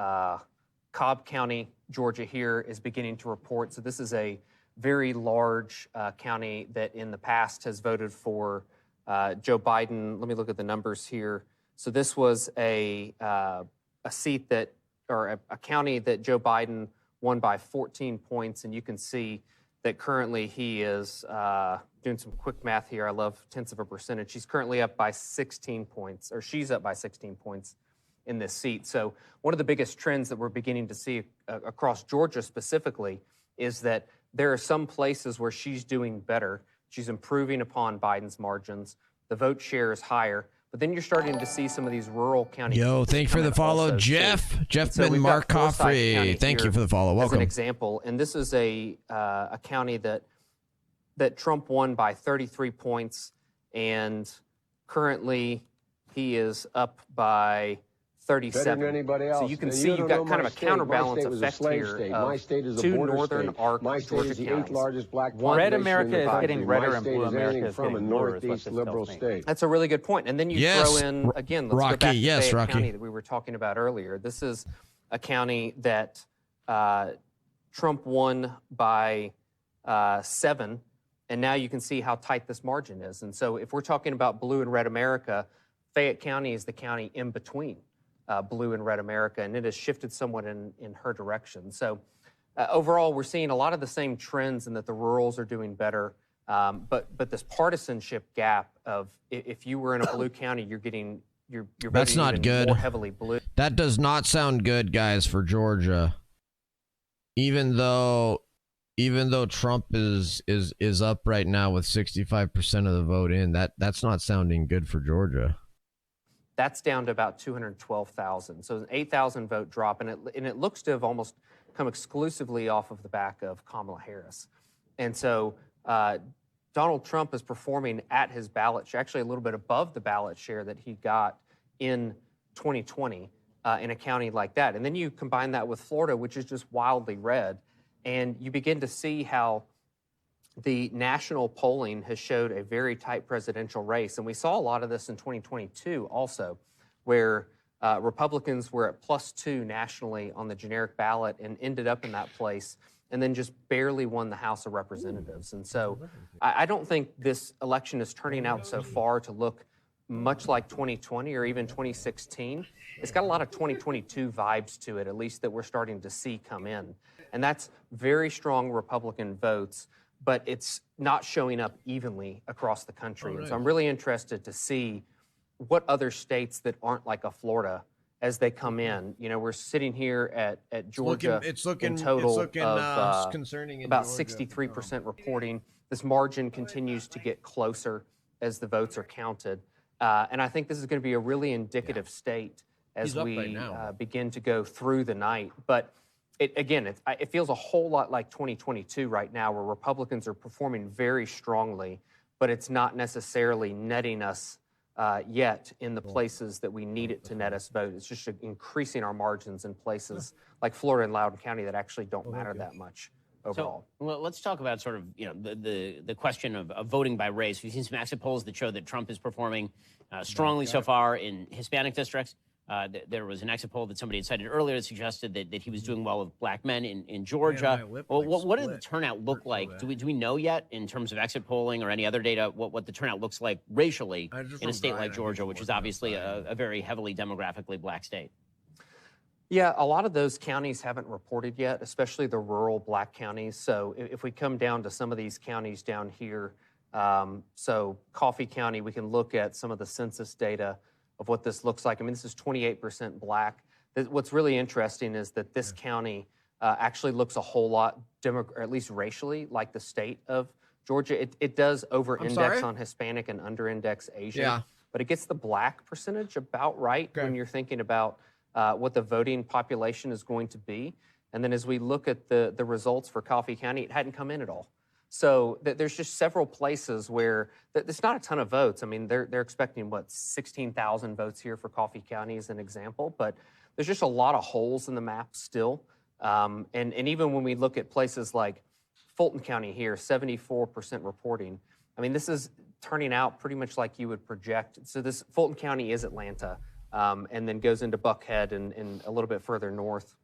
Cobb County, Georgia here is beginning to report. So this is a very large county that in the past has voted for Joe Biden. Let me look at the numbers here. So this was a seat that, or a county that Joe Biden won by 14 points. And you can see that currently he is doing some quick math here. I love tenths of a percentage. He's currently up by 16 points, or she's up by 16 points in this seat. So one of the biggest trends that we're beginning to see across Georgia specifically is that there are some places where she's doing better. She's improving upon Biden's margins. The vote share is higher, But then you're starting to see some of these rural counties. Yo, thank you for the follow, Jeff. Jeff Ben Mark Coffrey. Thank you for the follow. Welcome. As an example, and this is a county that Trump won by 33 points, and currently he is up by 37. Better than anybody else. So you can see you've got kind of a counterbalance effect here. My state is a two border northern state. arc My state Georgia is the counties. 8th largest black One population Red America in the is country. getting redder My and state blue is America anything is from a getting bluer, is what northeast this liberal tells me. state. That's a really good point. And then you Yes, throw in, again, let's Rocky. go back to Yes, Fayette Rocky. County that we were talking about earlier. This is a county that Trump won by 7, and now you can see how tight this margin is. And so if we're talking about blue and red America, Fayette County is the county in between blue and red America, and it has shifted somewhat in her direction. So overall, we're seeing a lot of the same trends in that the rurals are doing better, but this partisanship gap of if you were in a blue county, you're That's voting not even good. more heavily blue. That does not sound good, guys, for Georgia. Even though Trump is up right now with 65% of the vote in, that's not sounding good for Georgia. That's down to about 212,000. So an 8,000 vote drop, and it looks to have almost come exclusively off of the back of Kamala Harris. And so Donald Trump is performing at his ballot share, actually a little bit above the ballot share that he got in 2020 in a county like that. And then you combine that with Florida, which is just wildly red, and you begin to see how the national polling has showed a very tight presidential race. And we saw a lot of this in 2022 also, where Republicans were at +2 nationally on the generic ballot and ended up in that place and then just barely won the House of Representatives. And so I don't think this election is turning out so far to look much like 2020 or even 2016. It's got a lot of 2022 vibes to it, at least that we're starting to see come in. And that's very strong Republican votes, but it's not showing up evenly across the country. And so I'm really interested to see what other states that aren't like a Florida as they come in. You know, we're sitting here at Georgia in total of concerning in about Georgia. 63% reporting. This margin continues to get closer as the votes are counted. And I think this is going to be a really indicative state as we begin to go through the night. But it feels a whole lot like 2022 right now, where Republicans are performing very strongly, but it's not necessarily netting us yet in the places that we need it to net us vote. It's just increasing our margins in places like Florida and Loudoun County that actually don't matter that much overall. So, well, let's talk about sort of the question of voting by race. We've seen some exit polls that show that Trump is performing strongly so far in Hispanic districts. There was an exit poll that somebody had cited earlier that suggested that he was doing well with black men in Georgia. Well, what did the turnout look like? Do we know yet in terms of exit polling or any other data what the turnout looks like racially in a state like Georgia, which is obviously a very heavily demographically black state? Yeah, a lot of those counties haven't reported yet, especially the rural black counties. So if we come down to some of these counties down here, so Coffee County, we can look at some of the census data of what this looks like. I mean, this is 28% black. What's really interesting is that this county actually looks a whole lot, or at least racially, like the state of Georgia. It does over-index on Hispanic and under-index Asian, but it gets the black percentage about right when you're thinking about what the voting population is going to be. And then as we look at the results for Coffee County, it hadn't come in at all. So there's just several places where there's not a ton of votes. I mean, they're expecting, 16,000 votes here for Coffee County as an example, but there's just a lot of holes in the map still. And even when we look at places like Fulton County here, 74% reporting. I mean, this is turning out pretty much like you would project. So this Fulton County is Atlanta, and then goes into Buckhead and a little bit further north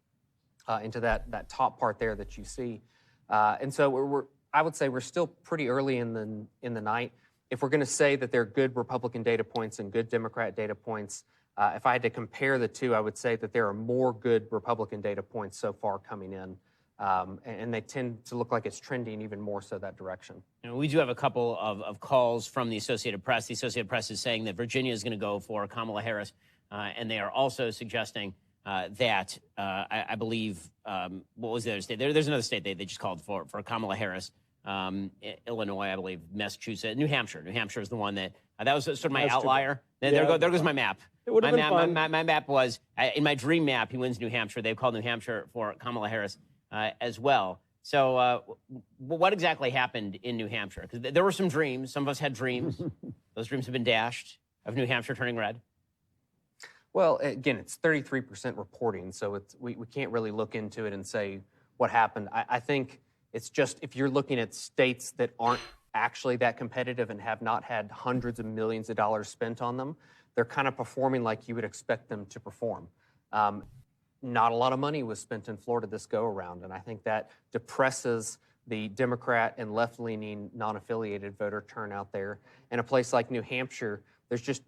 into that top part there that you see. And so I would say we're still pretty early in the night. If we're going to say that there are good Republican data points and good Democrat data points, if I had to compare the two, I would say that there are more good Republican data points so far coming in, and they tend to look like it's trending even more so that direction. We do have a couple of calls from the Associated Press. The Associated Press is saying that Virginia is going to go for Kamala Harris, and they are also suggesting that I believe, what was the other state? There's another state they just called for Kamala Harris. Illinois, I believe, Massachusetts, New Hampshire. New Hampshire is the one that was sort of my That's too outlier. bad. There goes my map. It would have been fun. My map was, in my dream map, he wins New Hampshire. They've called New Hampshire for Kamala Harris as well. So what exactly happened in New Hampshire? Because there were some dreams. Some of us had dreams. Those dreams have been dashed of New Hampshire turning red. Well, again, it's 33% reporting, so we can't really look into it and say what happened. I think it's just if you're looking at states that aren't actually that competitive and have not had hundreds of millions of dollars spent on them, they're kind of performing like you would expect them to perform. Not a lot of money was spent in Florida this go-around, and I think that depresses the Democrat and left-leaning non-affiliated voter turnout there. In a place like New Hampshire,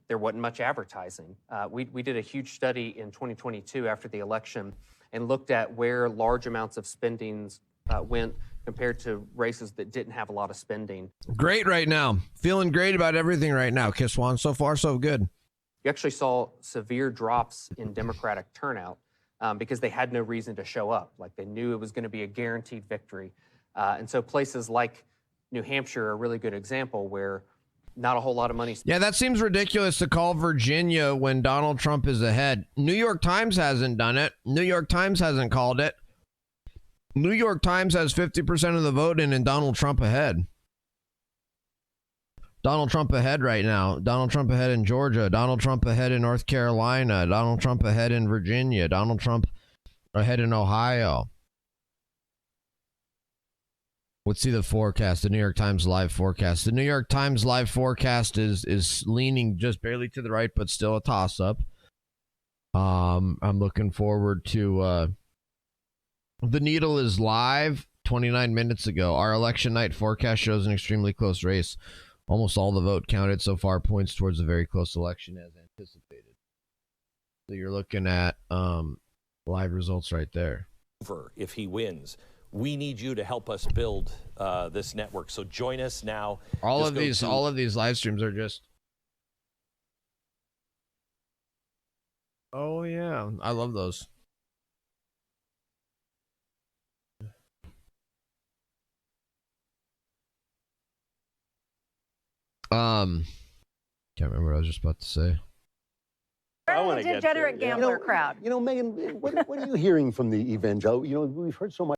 there wasn't much advertising. We did a huge study in 2022 after the election and looked at where large amounts of spendings went compared to races that didn't have a lot of spending. Great right now. Feeling great about everything right now, Kiss Swan. So far, so good. You actually saw severe drops in Democratic turnout because they had no reason to show up. Like they knew it was going to be a guaranteed victory. And so places like New Hampshire are a really good example where not a whole lot of money. Yeah, that seems ridiculous to call Virginia when Donald Trump is ahead. New York Times hasn't done it. New York Times hasn't called it. New York Times has 50% of the vote in and Donald Trump ahead. Donald Trump ahead right now. Donald Trump ahead in Georgia. Donald Trump ahead in North Carolina. Donald Trump ahead in Virginia. Donald Trump ahead in Ohio. Let's see the forecast, the New York Times live forecast. The New York Times live forecast is leaning just barely to the right, but still a toss-up. I'm looking forward to... The Needle is live 29 minutes ago. Our election night forecast shows an extremely close race. Almost all the vote counted so far points towards a very close election as anticipated. So you're looking at live results right there. If he wins. We need you to help us build this network. So join us now. All of these live streams are just. Oh yeah, I love those. Can't remember what I was just about to say. I want to get degenerate gambler crowd. You know, Megan, what are you hearing from the evangel? You know, we've heard so much.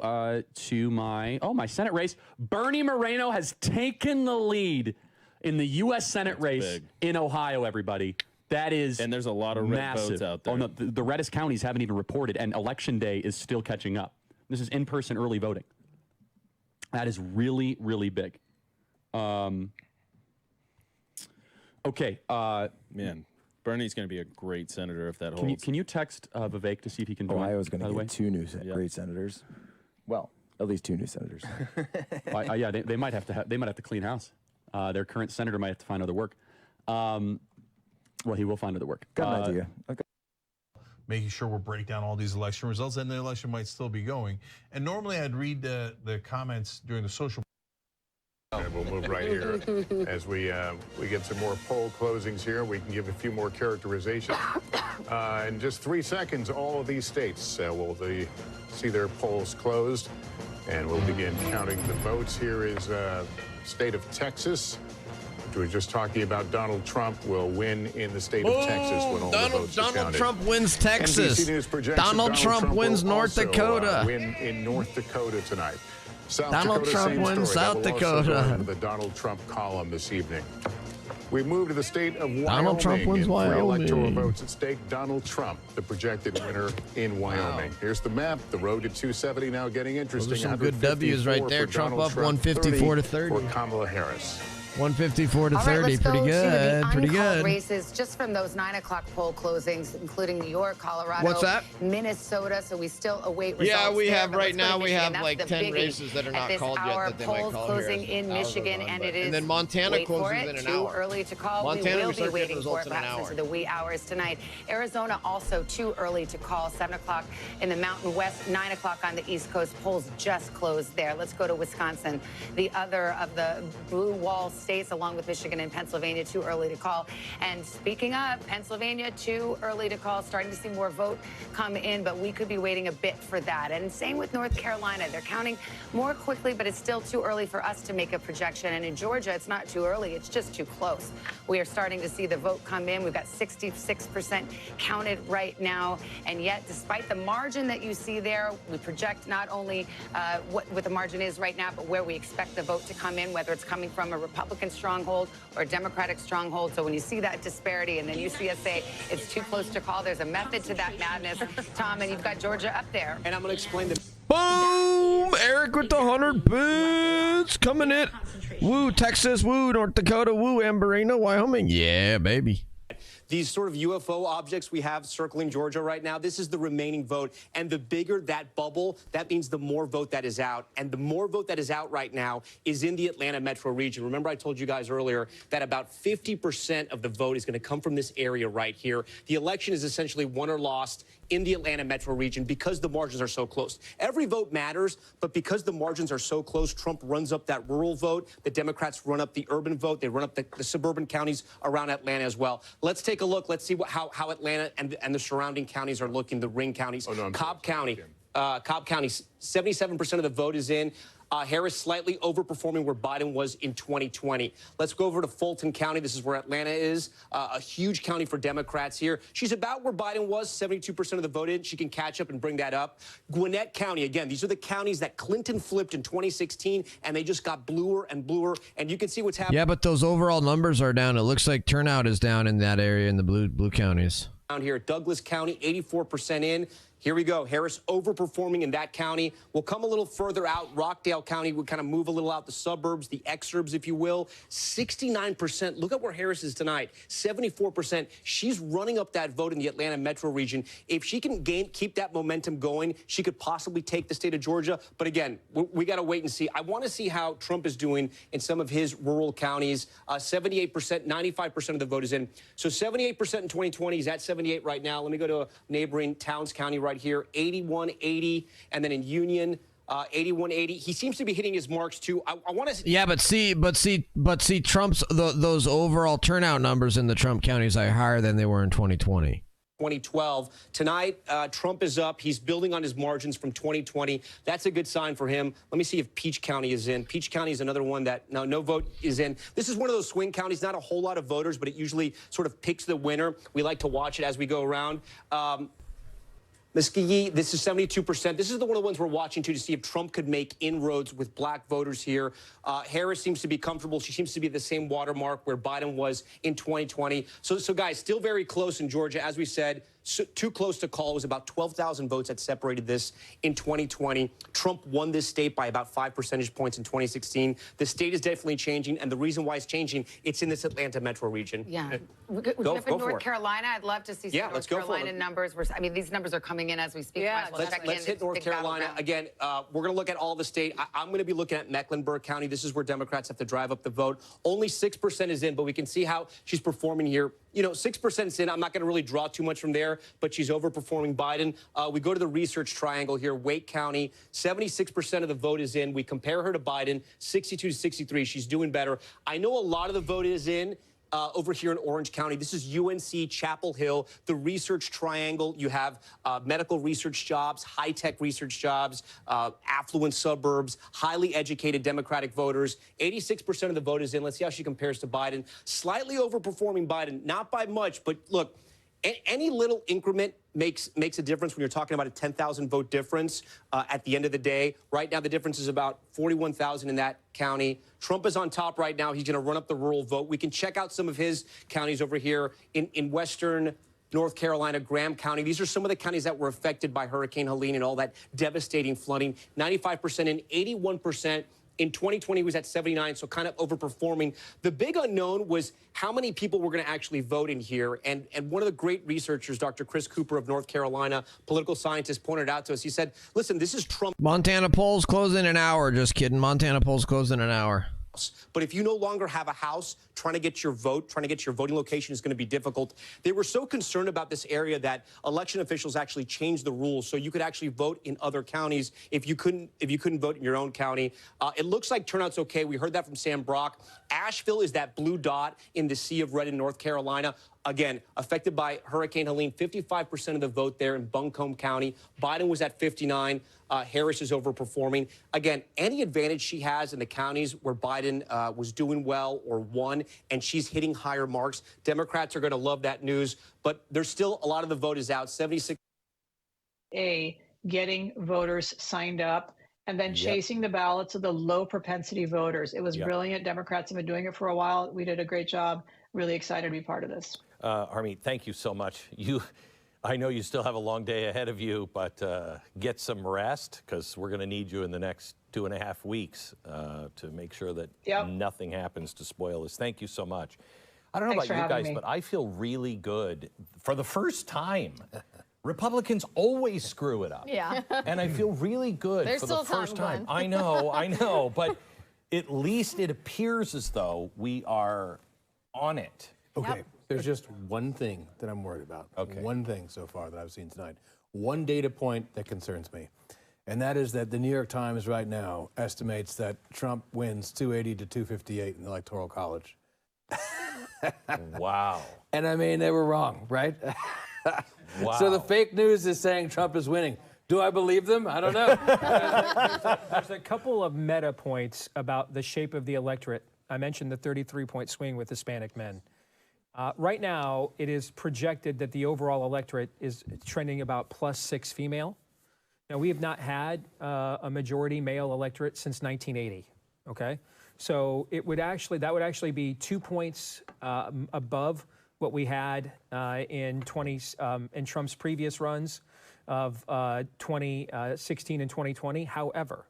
To my Senate race, Bernie Moreno has taken the lead in the U.S. Senate race in Ohio, everybody. That is and there's a lot of red votes out there. Oh, no, the reddest counties haven't even reported, and Election Day is still catching up. This is in-person early voting. That is really, really big. Okay. Man, Bernie's going to be a great senator if that holds. Can you text Vivek to see if he can join? Ohio's going to get two new great senators. Well, at least two new senators. Yeah, they might have to clean house. Their current senator might have to find other work. Well, he will find other work. Got an idea. Okay. Making sure we'll break down all these election results, and the election might still be going. And normally I'd read the comments during the social. And we'll move right here as we get some more poll closings here. We can give a few more characterizations. In just 3 seconds, all of these states will see their polls closed, and we'll begin counting the votes. Here is state of Texas, which we were just talking about. Donald Trump will win in the state of Texas when all the votes are counted. Donald Trump wins Texas. NBC News projects Donald Trump wins North Dakota. Win in North Dakota tonight. South Donald Dakota, Trump same wins story. South That will also Dakota. go into the Donald Trump column this evening. We move to the state of Wyoming. Donald Trump wins in 3 electoral Wyoming. votes at stake. Donald Trump, the projected winner in Wyoming. Here's the map. The road to 270 now getting interesting. Those are some good W's right there. for Trump Donald up 154 to 30. For Kamala Harris. 154 to All right, 30. let's go Pretty to good. the Pretty uncalled good. races just from those 9 o'clock poll closings, including New York, Colorado, What's that? Minnesota. So we still await results. Yeah, we there, have but right let's go to now. We Michigan. have That's like the 10 biggie races that are at not this called hour. yet that they might Polls call closing here. in Michigan, and it is. And then Montana wait for closes it, in an too hour. early to call. Montana, we will we start be getting waiting for results it in an perhaps hour. into the wee hours tonight. Arizona also too early to call. 7 o'clock in the Mountain West, 9 o'clock on the East Coast. Polls just closed there. Let's go to Wisconsin, the other of the blue wall states, along with Michigan and Pennsylvania, too early to call. And speaking of Pennsylvania, too early to call, starting to see more vote come in, but we could be waiting a bit for that. And same with North Carolina. They're counting more quickly, but it's still too early for us to make a projection. And in Georgia, it's not too early. It's just too close. We are starting to see the vote come in. We've got 66% counted right now. And yet, despite the margin that you see there, we project not only what the margin is right now, but where we expect the vote to come in, whether it's coming from a Republican stronghold or a Democratic stronghold. So when you see that disparity and then you see us say it's too close to call, there's a method to that madness, Tom, and you've got Georgia up there. And I'm going to explain the... Boom! Eric with the 100 bits coming in. Woo, Texas. Woo, North Dakota. Woo, Amberino, Wyoming. Yeah, baby. These sort of UFO objects we have circling Georgia right now, this is the remaining vote. And the bigger that bubble, that means the more vote that is out. And the more vote that is out right now is in the Atlanta metro region. Remember, I told you guys earlier that about 50% of the vote is going to come from this area right here. The election is essentially won or lost in the Atlanta metro region because the margins are so close. Every vote matters, but because the margins are so close, Trump runs up that rural vote. The Democrats run up the urban vote. They run up the suburban counties around Atlanta as well. Let's take a look. Let's see how Atlanta and the surrounding counties are looking, the ring counties. Cobb County, 77% of the vote is in. Harris slightly overperforming where Biden was in 2020. Let's go over to Fulton County. This is where Atlanta is, a huge county for Democrats here. She's about where Biden was, 72% of the vote in. She can catch up and bring that up. Gwinnett County, again, these are the counties that Clinton flipped in 2016, and they just got bluer and bluer, and you can see what's happening. Yeah, but those overall numbers are down. It looks like turnout is down in that area in the blue counties. Down here at Douglas County, 84% in. Here we go. Harris overperforming in that county. We'll come a little further out. Rockdale County would kind of move a little out the suburbs, the exurbs, if you will. 69%. Look at where Harris is tonight. 74%. She's running up that vote in the Atlanta metro region. If she can keep that momentum going, she could possibly take the state of Georgia. But again, we got to wait and see. I want to see how Trump is doing in some of his rural counties. 78%, 95% of the vote is in. So 78% in 2020. He's at 78 right now. Let me go to a neighboring Towns County right here, 81-80, and then in Union, 81-80. He seems to be hitting his marks too. I want to. Yeah, but see, Trump's those overall turnout numbers in the Trump counties are higher than they were in 2020. 2012. Tonight, Trump is up. He's building on his margins from 2020. That's a good sign for him. Let me see if Peach County is in. Peach County is another one that no vote is in. This is one of those swing counties, not a whole lot of voters, but it usually sort of picks the winner. We like to watch it as we go around. Muskogee, this is 72%. This is one of the ones we're watching to see if Trump could make inroads with black voters here. Harris seems to be comfortable. She seems to be at the same watermark where Biden was in 2020. So guys, still very close in Georgia. As we said, too close to call. It was about 12,000 votes that separated this in 2020. Trump won this state by about 5 percentage points in 2016. The state is definitely changing, and the reason why it's changing, it's in this Atlanta metro region. Yeah. Go for North Carolina. I'd love to see some North Carolina numbers. I mean, these numbers are coming in as we speak. Yeah, let's hit North Carolina. Again, we're going to look at all the state. I'm going to be looking at Mecklenburg County. This is where Democrats have to drive up the vote. Only 6% is in, but we can see how she's performing here. You know, 6% is in. I'm not going to really draw too much from there, but she's overperforming Biden. We go to the research triangle here. Wake County, 76% of the vote is in. We compare her to Biden, 62 to 63. She's doing better. I know a lot of the vote is in. Over here in Orange County. This is UNC Chapel Hill, the research triangle. You have medical research jobs, high-tech research jobs, affluent suburbs, highly educated Democratic voters. 86% of the vote is in. Let's see how she compares to Biden. Slightly overperforming Biden, not by much, but look, any little increment makes a difference when you're talking about a 10,000 vote difference at the end of the day. Right now, the difference is about 41,000 in that county. Trump is on top right now. He's going to run up the rural vote. We can check out some of his counties over here in western North Carolina, Graham County. These are some of the counties that were affected by Hurricane Helene and all that devastating flooding. 95% and 81%. In 2020, he was at 79, so kind of overperforming. The big unknown was how many people were going to actually vote in here. And one of the great researchers, Dr. Chris Cooper of North Carolina, political scientist, pointed out to us. He said, listen, this is Trump. Montana polls close in an hour. Just kidding. Montana polls close in an hour. But if you no longer have a house, trying to get your vote, trying to get your voting location is going to be difficult. They were so concerned about this area that election officials actually changed the rules so you could actually vote in other counties if you couldn't vote in your own county. It looks like turnout's okay. We heard that from Sam Brock. Asheville is that blue dot in the sea of red in North Carolina. Again, affected by Hurricane Helene, 55% of the vote there in Buncombe County. Biden was at 59. Harris is overperforming. Again, any advantage she has in the counties where Biden was doing well or won, and she's hitting higher marks, Democrats are going to love that news. But there's still a lot of the vote is out. 76. Getting voters signed up and then chasing the ballots of the low propensity voters. It was brilliant. Democrats have been doing it for a while. We did a great job. Really excited to be part of this. Harmeet, thank you so much. I know you still have a long day ahead of you, but get some rest because we're going to need you in the next 2.5 weeks to make sure that nothing happens to spoil this. Thank you so much. I don't know Thanks about you for having guys, me. but I feel really good for the first time. Republicans always screw it up. Yeah. And I feel really good There's for the still first time, time. Glenn. I know, but at least it appears as though we are on it. Okay, there's just one thing that I'm worried about. Okay. One thing so far that I've seen tonight. One data point that concerns me. And that is that the New York Times right now estimates that Trump wins 280 to 258 in the Electoral College. Wow. And I mean, they were wrong, right? Wow. So the fake news is saying Trump is winning. Do I believe them? I don't know. There's a couple of meta points about the shape of the electorate. I mentioned the 33-point swing with Hispanic men. Right now, it is projected that the overall electorate is trending about +6 female. Now, we have not had a majority male electorate since 1980, okay? So that would actually be 2 points above what we had in Trump's previous runs of 2016 and 2020. However,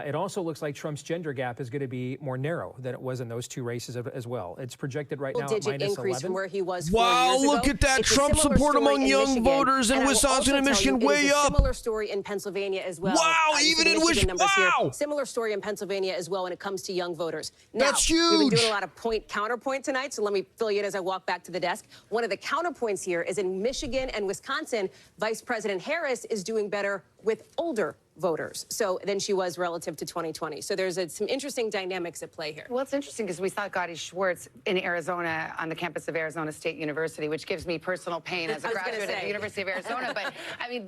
it also looks like Trump's gender gap is going to be more narrow than it was in those two races as well. It's projected right now at Digit increase -11. from where he was 4 Wow, years ago. look at that. It's a Trump similar support story among in young Michigan, voters in and I will Wisconsin also and tell Michigan you, way it is a up. similar story in Pennsylvania as well. Wow, You see even the in Michigan numbers here. wow. Similar story in Pennsylvania as well when it comes to young voters. Now, That's we've been huge. doing a lot of counterpoint tonight, so let me fill you in as I walk back to the desk. One of the counterpoints here is in Michigan and Wisconsin, Vice President Harris is doing better with older voters than she was relative to 2020. So there's some interesting dynamics at play here. Well, it's interesting because we saw Gotti Schwartz in Arizona on the campus of Arizona State University, which gives me personal pain as a graduate at the University of Arizona. But I mean,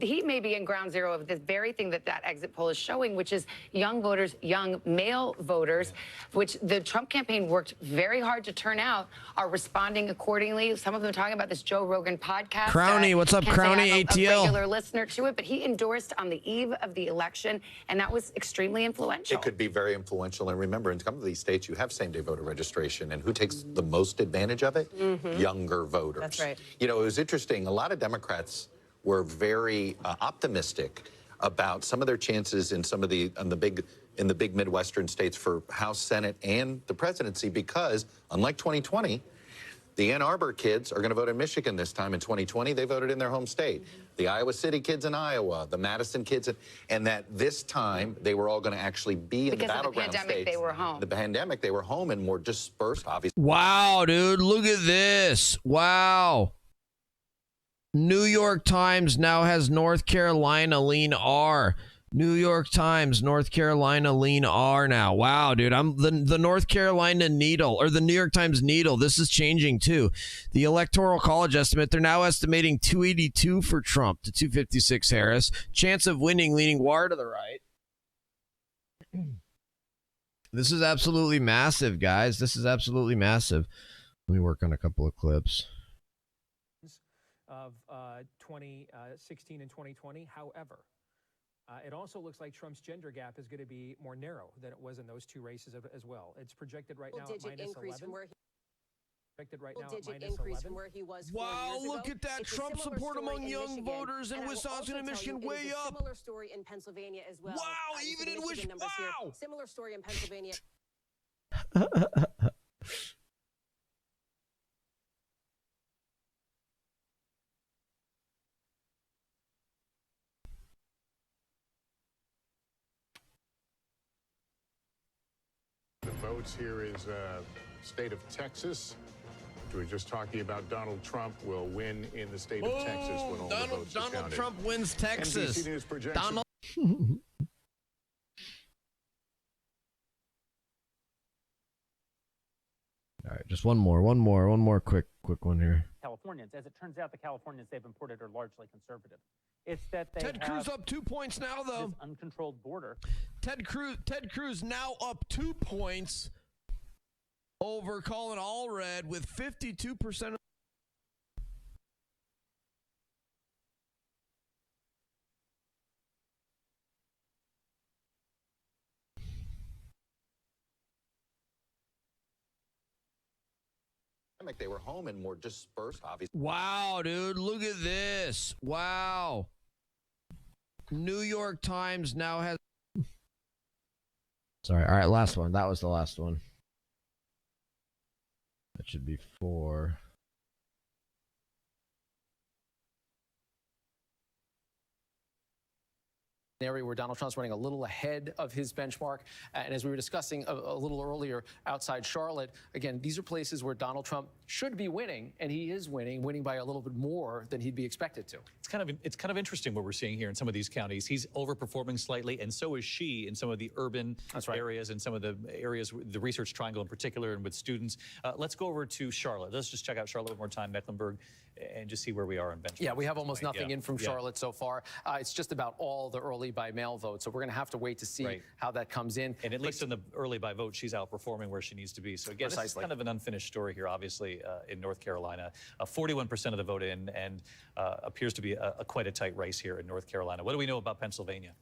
he may be in ground zero of this very thing that exit poll is showing, which is young voters, young male voters, which the Trump campaign worked very hard to turn out, are responding accordingly. Some of them talking about this Joe Rogan podcast. Crowney, what's up, Can't say Crowney, I'm a ATL? regular listener to it, but he endorsed on the eve of the election, and that was extremely influential. It could be very influential. And remember, in some of these states, you have same-day voter registration, and who takes the most advantage of it? Younger voters. That's right. You know, it was interesting. A lot of Democrats were very optimistic about some of their chances in some of the big Midwestern states for House, Senate, and the presidency, because unlike 2020. The Ann Arbor kids are going to vote in Michigan this time. In 2020, they voted in their home state. The Iowa City kids in Iowa, the Madison kids, and that this time they were all going to actually be in the battleground states. Because of the pandemic, they were home. The pandemic, they were home and more dispersed, obviously. Wow, dude, look at this. Wow. New York Times now has North Carolina lean R. New York Times, North Carolina lean R now. Wow, dude, I'm the North Carolina needle, or the New York Times needle. This is changing too. The Electoral College estimate, they're now estimating 282 for Trump to 256 Harris. Chance of winning leaning War to the right. This is absolutely massive, guys. This is absolutely massive. Let me work on a couple of clips. Of 2016 and 2020. However, it also looks like Trump's gender gap is going to be more narrow than it was in those two races as well. It's projected right now at -11. Projected right now at -11. From where he was Wow, look at that. Trump support among young voters in Wisconsin and Michigan way up. Similar story in Pennsylvania as well. Wow, even in Michigan. Wow. Similar story in Pennsylvania. votes. Here is state of Texas. We were just talking about Donald Trump will win in the state of Texas when all the votes are counted. Donald Trump wins Texas. NBC News projects Donald. All right, just one more quick one here. Californians. As it turns out, the Californians they've imported are largely conservative. It's that they Ted Cruz up 2 points now, though. This uncontrolled border. Ted Cruz now up 2 points over Colin Allred with 52% of. They were home and more dispersed, obviously. Wow, dude, look at this. Wow. New York Times now has. Sorry. All right, last one. That was the last one. That should be 4. An area where Donald Trump's running a little ahead of his benchmark. And as we were discussing a little earlier outside Charlotte, again, these are places where Donald Trump should be winning, and he is winning by a little bit more than he'd be expected to. It's kind of interesting what we're seeing here in some of these counties. He's overperforming slightly, and so is she in some of the urban areas and some of the areas, the Research Triangle in particular, and with students. Let's go over to Charlotte. Let's just check out Charlotte one more time, Mecklenburg, and just see where we are on benchmark. Yeah, we have almost nothing in from Charlotte so far. It's just about all the early by mail votes. So we're going to have to wait to see how that comes in. And at least in the early by vote, she's outperforming where she needs to be. So again, this is kind of an unfinished story here, obviously, in North Carolina. 41% of the vote in, and appears to be quite a tight race here in North Carolina. What do we know about Pennsylvania?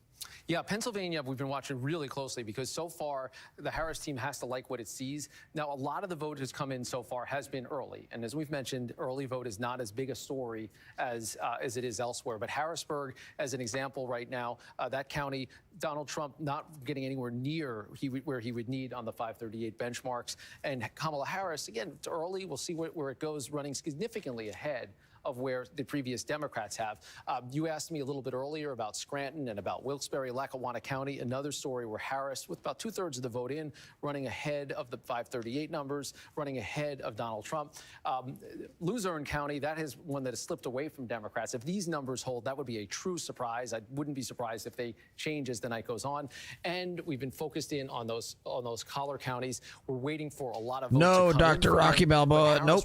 Yeah, Pennsylvania, we've been watching really closely because so far the Harris team has to like what it sees. Now, a lot of the vote has come in so far has been early. And as we've mentioned, early vote is not as big a story as it is elsewhere. But Harrisburg, as an example right now, that county, Donald Trump not getting anywhere near where he would need on the 538 benchmarks. And Kamala Harris, again, it's early. We'll see where it goes, running significantly ahead of where the previous Democrats have. You asked me a little bit earlier about Scranton and about Wilkes-Barre, Lackawanna County, another story where Harris, with about 2/3 of the vote in, running ahead of the 538 numbers, running ahead of Donald Trump. Luzerne County, that is one that has slipped away from Democrats. If these numbers hold, that would be a true surprise. I wouldn't be surprised if they change as the night goes on. And we've been focused in on those collar counties. We're waiting for a lot of votes No, to come Dr. in Rocky Balboa. Nope.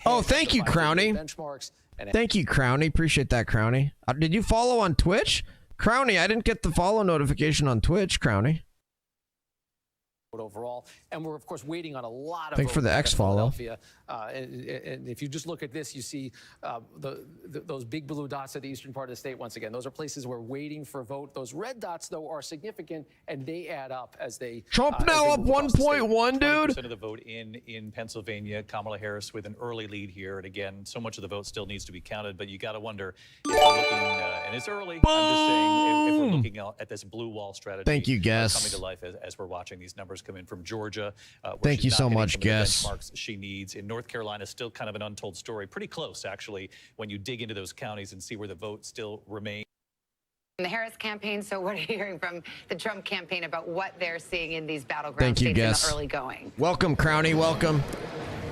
Oh, thank you, Crowney. Benchmarks. Thank you, Crowney. Appreciate that, Crowney. Did you follow on Twitch? Crowney, I didn't get the follow notification on Twitch, Crowney. Overall, and we're of course waiting on a lot of Thanks for the X follow. And if you just look at this, you see those big blue dots at the eastern part of the state. Once again, those are places we're waiting for a vote. Those red dots, though, are significant, and they add up as they. Trump now up 1.1, dude. 20% of the vote in Pennsylvania. Kamala Harris with an early lead here, and again, so much of the vote still needs to be counted. But you got to wonder if we're looking, and it's early. Boom! I'm just saying, if we're looking at this blue wall strategy. Thank you, Guess. Coming to life as we're watching these numbers come in from Georgia. Thank you so much, Guess. Benchmarks she needs in North Carolina, still kind of an untold story. Pretty close, actually, when you dig into those counties and see where the vote still remains. The Harris campaign. So, what are you hearing from the Trump campaign about what they're seeing in these battleground Thank you, states in Guess. the early going? Welcome, Crowney. Welcome.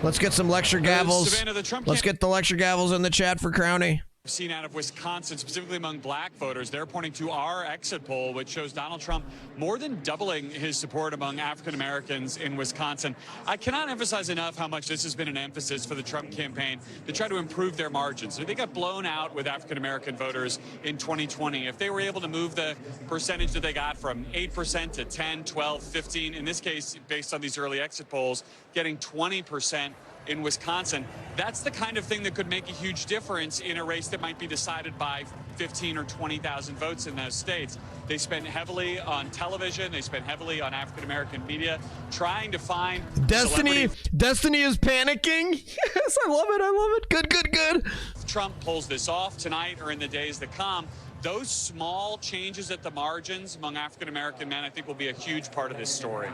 Let's get some lecture gavels. Savannah, the Trump Let's get the lecture gavels in the chat for Crowney. Seen out of Wisconsin, specifically among black voters, they're pointing to our exit poll, which shows Donald Trump more than doubling his support among African Americans in Wisconsin. I cannot emphasize enough how much this has been an emphasis for the Trump campaign to try to improve their margins. They got blown out with African American voters in 2020. If they were able to move the percentage that they got from 8% to 10, 12, 15, in this case, based on these early exit polls, getting 20% in Wisconsin, that's the kind of thing that could make a huge difference in a race that might be decided by 15 or 20,000 votes in those states. They spend heavily on television. They spend heavily on African-American media, trying to find Destiny is panicking. Yes, I love it. I love it. Good, good, good. If Trump pulls this off tonight or in the days that come, those small changes at the margins among African-American men, I think, will be a huge part of this story.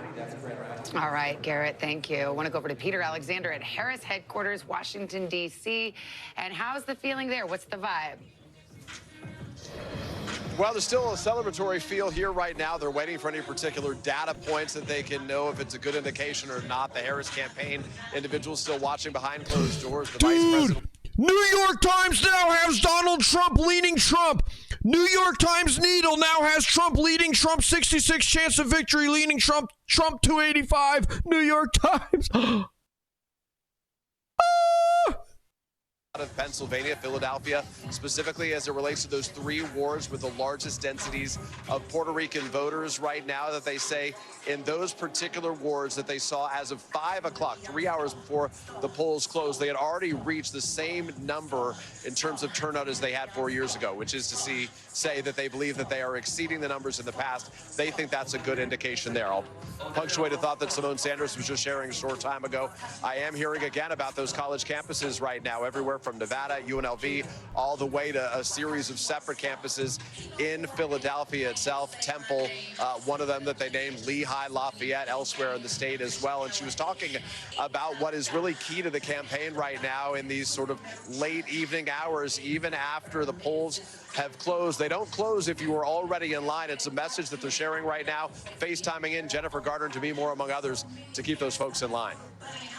All right, Garrett, thank you. I want to go over to Peter Alexander at Harris headquarters, Washington, D.C. And how's the feeling there? What's the vibe? Well, there's still a celebratory feel here right now. They're waiting for any particular data points that they can know if it's a good indication or not. The Harris campaign individuals still watching behind closed doors. The vice president. New York Times now has Donald Trump leading Trump. New York Times Needle now has Trump leading Trump, 66 chance of victory, leading Trump 285. New York Times. Out of Pennsylvania, Philadelphia, specifically as it relates to those 3 wards with the largest densities of Puerto Rican voters right now, that they say in those particular wards that they saw as of 5 o'clock, 3 hours before the polls closed, they had already reached the same number in terms of turnout as they had 4 years ago, which is to say that they believe that they are exceeding the numbers in the past. They think that's a good indication there. I'll punctuate a thought that Simone Sanders was just sharing a short time ago. I am hearing again about those college campuses right now, everywhere from Nevada, UNLV, all the way to a series of separate campuses in Philadelphia itself. Temple, one of them that they named, Lehigh, Lafayette, elsewhere in the state as well. And she was talking about what is really key to the campaign right now in these sort of late evening hours, even after the polls have closed. They don't close if you were already in line. It's a message that they're sharing right now, FaceTiming in Jennifer Gardner and Demi Moore, among others, to keep those folks in line.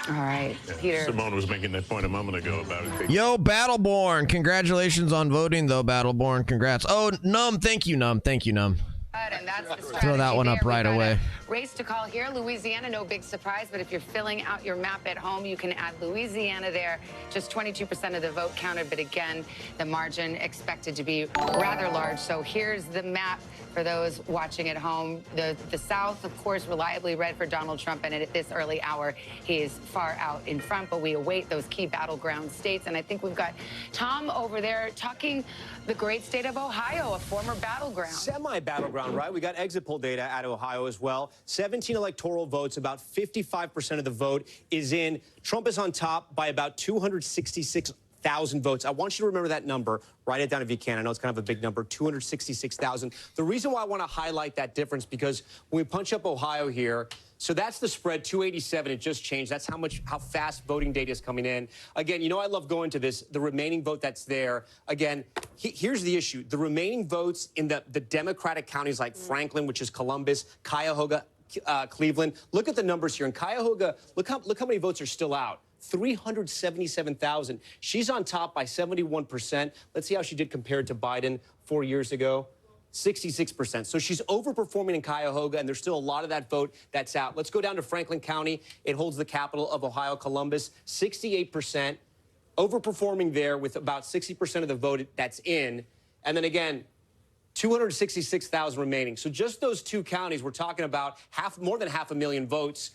All right, Peter. Simone was making that point a moment ago about it. Yo, Battleborn. Congratulations on voting, though, Battleborn. Congrats. Oh, Num. Thank you, Num. Thank you, Num. And that's the Throw that one up right away. Race to call here, Louisiana, no big surprise, but if you're filling out your map at home, you can add Louisiana there. Just 22% of the vote counted, but again, the margin expected to be rather large. So here's the map for those watching at home. The South, of course, reliably red for Donald Trump, and at this early hour, he is far out in front, but we await those key battleground states, and I think we've got Tom over there talking the great state of Ohio, a former battleground. Semi-battleground, right? We got exit poll data out of Ohio as well. 17 electoral votes, about 55% of the vote is in. Trump is on top by about 266,000 votes. I want you to remember that number. Write it down if you can. I know it's kind of a big number, 266,000. The reason why I want to highlight that difference, because when we punch up Ohio here, so that's the spread, 287. It just changed. That's how fast voting data is coming in. Again, you know I love going to this. The remaining vote that's there. Again, here's the issue. The remaining votes in the Democratic counties like Franklin, which is Columbus, Cuyahoga, Cleveland. Look at the numbers here. In Cuyahoga, look how many votes are still out. 377,000. She's on top by 71%. Let's see how she did compared to Biden 4 years ago. 66%. So she's overperforming in Cuyahoga, and there's still a lot of that vote that's out. Let's go down to Franklin County. It holds the capital of Ohio, Columbus, 68%. Overperforming there with about 60% of the vote that's in. And then again, 266,000 remaining. So just those 2 counties, we're talking about more than 500,000 votes.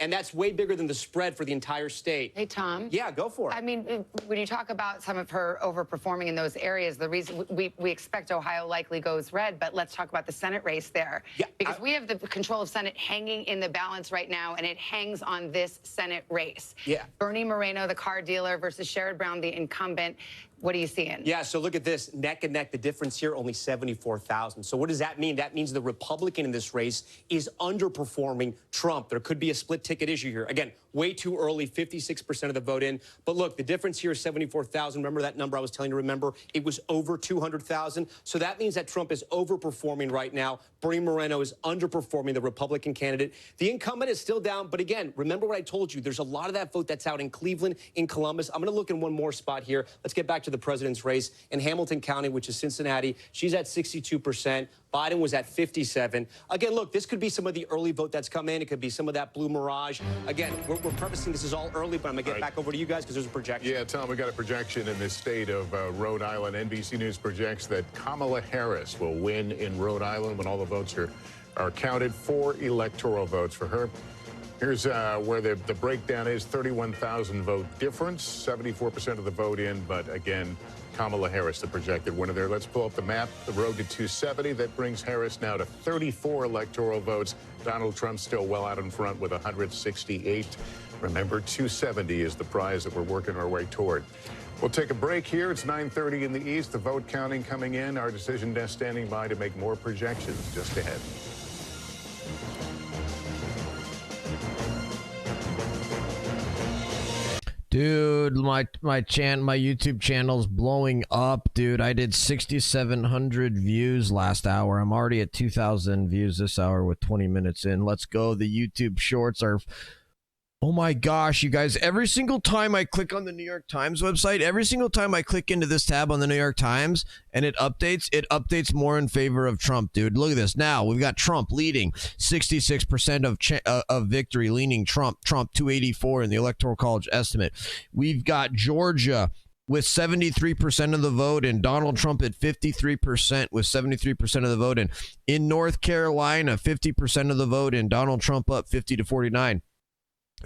And that's way bigger than the spread for the entire state. Hey, Tom. Yeah, go for it. I mean, when you talk about some of her overperforming in those areas, the reason we expect Ohio likely goes red, but let's talk about the Senate race there. Yeah, because we have the control of Senate hanging in the balance right now, and it hangs on this Senate race. Yeah. Bernie Moreno, the car dealer, versus Sherrod Brown, the incumbent. What are you seeing? Yeah, so look at this, neck and neck. The difference here, only 74,000. So what does that mean? That means the Republican in this race is underperforming Trump. There could be a split ticket issue here. Again, way too early, 56% of the vote in. But look, the difference here is 74,000. Remember that number I was telling you to remember? It was over 200,000. So that means that Trump is overperforming right now. Bernie Moreno is underperforming the Republican candidate. The incumbent is still down. But again, remember what I told you. There's a lot of that vote that's out in Cleveland, in Columbus. I'm going to look in one more spot here. Let's get back to the president's race in Hamilton County, which is Cincinnati. She's at 62%. Biden was at 57. Again, look, this could be some of the early vote that's come in. It could be some of that blue mirage. Again, we're prefacing this is all early, but I'm going to get back over to you guys because there's a projection. Yeah, Tom, we got a projection in the state of Rhode Island. NBC News projects that Kamala Harris will win in Rhode Island when all the votes are counted. 4 electoral votes for her. Here's where the breakdown is. 31,000 vote difference, 74% of the vote in, but again, Kamala Harris, the projected winner there. Let's pull up the map. The road to 270. That brings Harris now to 34 electoral votes. Donald Trump still well out in front with 168. Remember, 270 is the prize that we're working our way toward. We'll take a break here. It's 9:30 in the East. The vote counting coming in. Our decision desk standing by to make more projections just ahead. Dude, my YouTube channel's blowing up, dude. I did 6,700 views last hour. I'm already at 2,000 views this hour with 20 minutes in. Let's go. The YouTube shorts are... Oh my gosh, you guys, every single time I click on the New York Times website, every single time I click into this tab on the New York Times and it updates more in favor of Trump, dude. Look at this. Now we've got Trump leading 66% of victory, leaning Trump 284 in the Electoral College estimate. We've got Georgia with 73% of the vote and Donald Trump at 53% with 73% of the vote. And in North Carolina, 50% of the vote and Donald Trump up 50 to 49.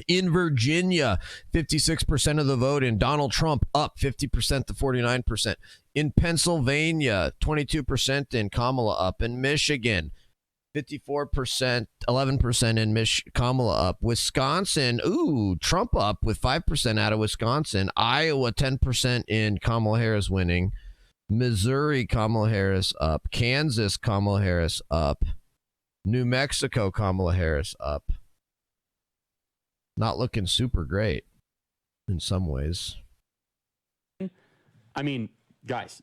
In Virginia, 56% of the vote and Donald Trump up 50% to 49%. In Pennsylvania, 22% and Kamala up. In Michigan, 54%, 11% in Kamala up. Wisconsin, Trump up with 5% out of Wisconsin. Iowa, 10% in Kamala Harris winning. Missouri, Kamala Harris up. Kansas, Kamala Harris up. New Mexico, Kamala Harris up. Not looking super great in some ways. I mean, guys,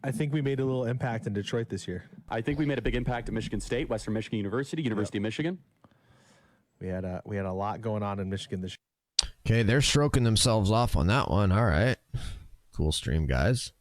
I think we made a little impact in Detroit this year. I think we made a big impact at Michigan State, Western Michigan University, University of Michigan. We had a lot going on in Michigan this year. Okay, they're stroking themselves off on that one. All right. Cool stream, guys.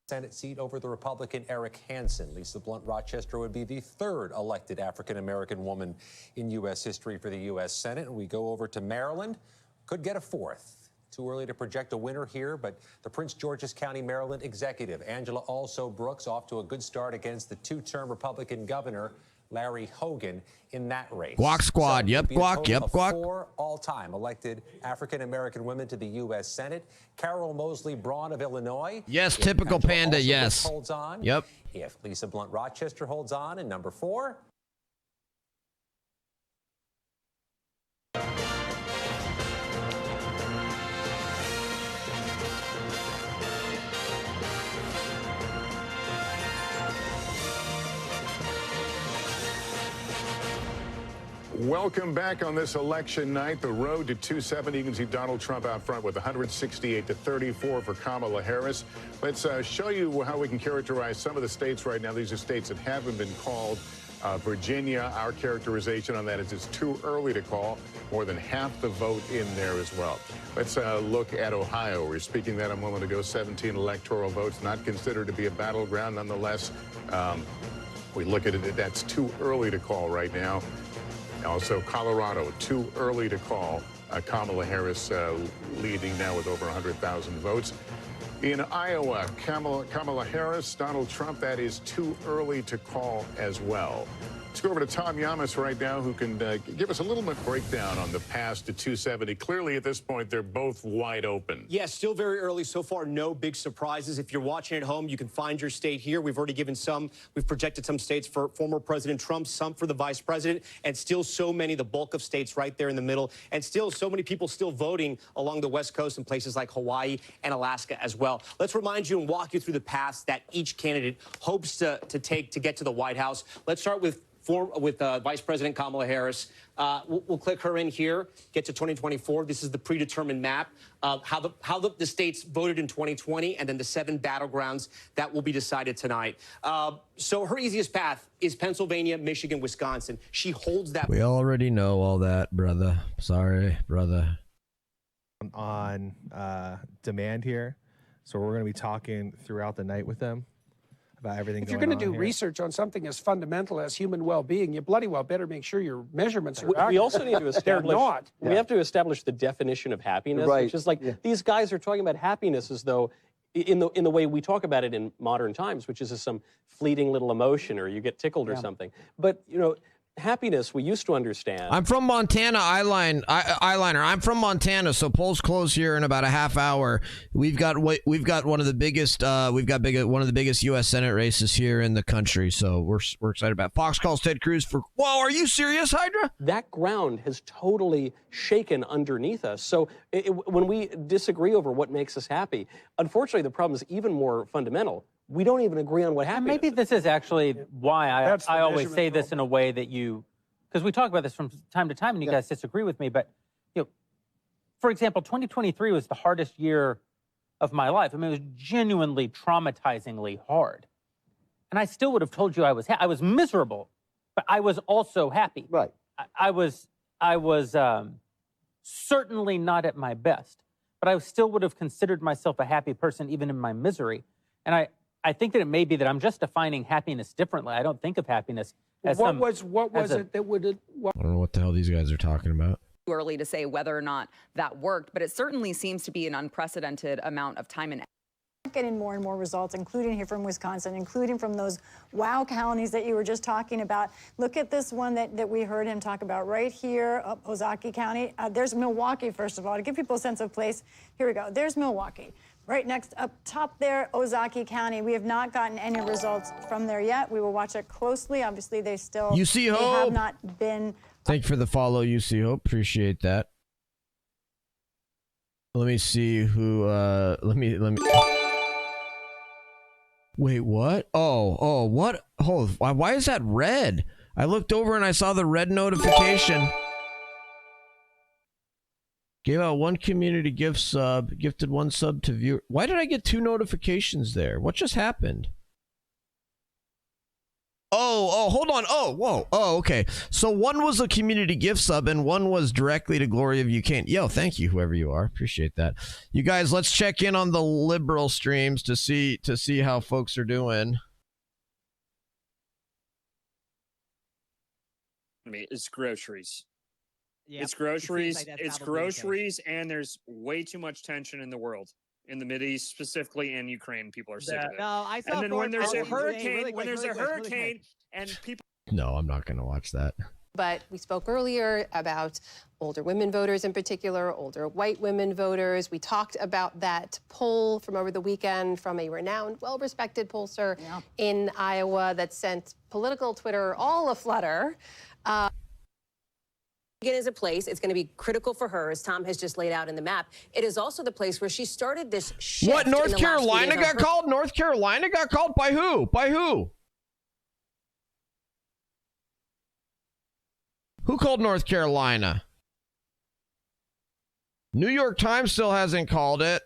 Senate seat over the Republican Eric Hansen. Lisa Blunt Rochester would be the third elected African-American woman in U.S. history for the U.S. Senate. And we go over to Maryland, could get a fourth. Too early to project a winner here, but the Prince George's County, Maryland executive, Angela Also Brooks, off to a good start against the two-term Republican governor, Larry Hogan, in that race. Guac squad. Yep, guac. Yep, guac. 4 all-time elected African-American women to the U.S. Senate. Carol Mosley Braun of Illinois. Yes, typical Panda, yes. Holds on. Yep. If Lisa Blunt Rochester holds on in number 4. Welcome back on this election night. The road to 270. You can see Donald Trump out front with 168 to 34 for Kamala Harris. Let's show you how we can characterize some of the states right now. These are states that haven't been called. Virginia, our characterization on that is it's too early to call. More than half the vote in there as well. Let's look at Ohio. We're speaking that a moment ago. 17 electoral votes, not considered to be a battleground. Nonetheless, we look at it, that's too early to call right now. Also, Colorado, too early to call. Kamala Harris leading now with over 100,000 votes. In Iowa, Kamala Harris, Donald Trump, that is too early to call as well. Let's go over to Tom Yamas right now, who can give us a little bit breakdown on the path to 270. Clearly, at this point, they're both wide open. Yeah, still very early so far. No big surprises. If you're watching at home, you can find your state here. We've already given some. We've projected some states for former President Trump, some for the vice president, and still so many, the bulk of states right there in the middle, and still so many people still voting along the West Coast in places like Hawaii and Alaska as well. Let's remind you and walk you through the paths that each candidate hopes to take to get to the White House. Let's start with Vice President Kamala Harris. We'll click her in here, get to 2024. This is the predetermined map of how the states voted in 2020 and then the 7 battlegrounds that will be decided tonight. So her easiest path is Pennsylvania, Michigan, Wisconsin. She holds that. We already know all that, brother. Sorry, brother. On demand here. So we're going to be talking throughout the night with them about everything. If you're going to do research on something as fundamental as human well-being, you bloody well better make sure your measurements are accurate. We also need to establish. They're not. We have to establish the definition of happiness, which is like these guys are talking about happiness as though, in the way we talk about it in modern times, which is some fleeting little emotion or you get tickled or something. But happiness we used to understand. I'm from Montana, eyeliner. I'm from Montana, so polls close here in about a half hour. We've got one of the biggest one of the biggest U.S. Senate races here in the country. So we're excited about it. Fox calls Ted Cruz for. Whoa, are you serious, Hydra? That ground has totally shaken underneath us. So when we disagree over what makes us happy, unfortunately, the problem is even more fundamental. We don't even agree on what happened. Maybe this is actually why I always say this in a way that because we talk about this from time to time and you guys disagree with me, but for example, 2023 was the hardest year of my life. I mean, it was genuinely traumatizingly hard. And I still would have told you I was miserable, but I was also happy. Right. I was certainly not at my best, but I still would have considered myself a happy person even in my misery. And I think that it may be that I'm just defining happiness differently. I don't think of happiness as what was it that would? I don't know what the hell these guys are talking about. Too early to say whether or not that worked, but it certainly seems to be an unprecedented amount of time and getting more and more results, including here from Wisconsin, including from those wow counties that you were just talking about. Look at this one that we heard him talk about right here, Ozaukee County. There's Milwaukee, first of all, to give people a sense of place. Here we go. There's Milwaukee. Right next up top there, Ozaukee County. We have not gotten any results from there yet. We will watch it closely. Obviously, they still UC Hope. They have not been. Thank you for the follow, UC Hope. Appreciate that. Let me see who. Let me. Wait, what? Oh, what? Oh, why is that red? I looked over and I saw the red notification. Gave out 1 community gift sub, gifted 1 sub to viewer. Why did I get 2 notifications there? What just happened? Oh, hold on. Oh, whoa. Oh, okay. So 1 was a community gift sub and 1 was directly to Glory of Ukraine. Yo, thank you, whoever you are. Appreciate that. You guys, let's check in on the liberal streams to see how folks are doing. I mean, it's groceries. Yep. It's groceries. Like It's groceries, and there's way too much tension in the world, in the Mideast specifically, and Ukraine. People are sick of it. No, I saw. And then when there's a hurricane, and people. No, I'm not going to watch that. But we spoke earlier about older women voters in particular, older white women voters. We talked about that poll from over the weekend from a renowned, well-respected pollster in Iowa that sent political Twitter all aflutter. Michigan is a place, it's going to be critical for her, as Tom has just laid out in the map. It is also the place where she started this shift. What, North Carolina got called? North Carolina got called? By who? By who? Who called North Carolina? New York Times still hasn't called it.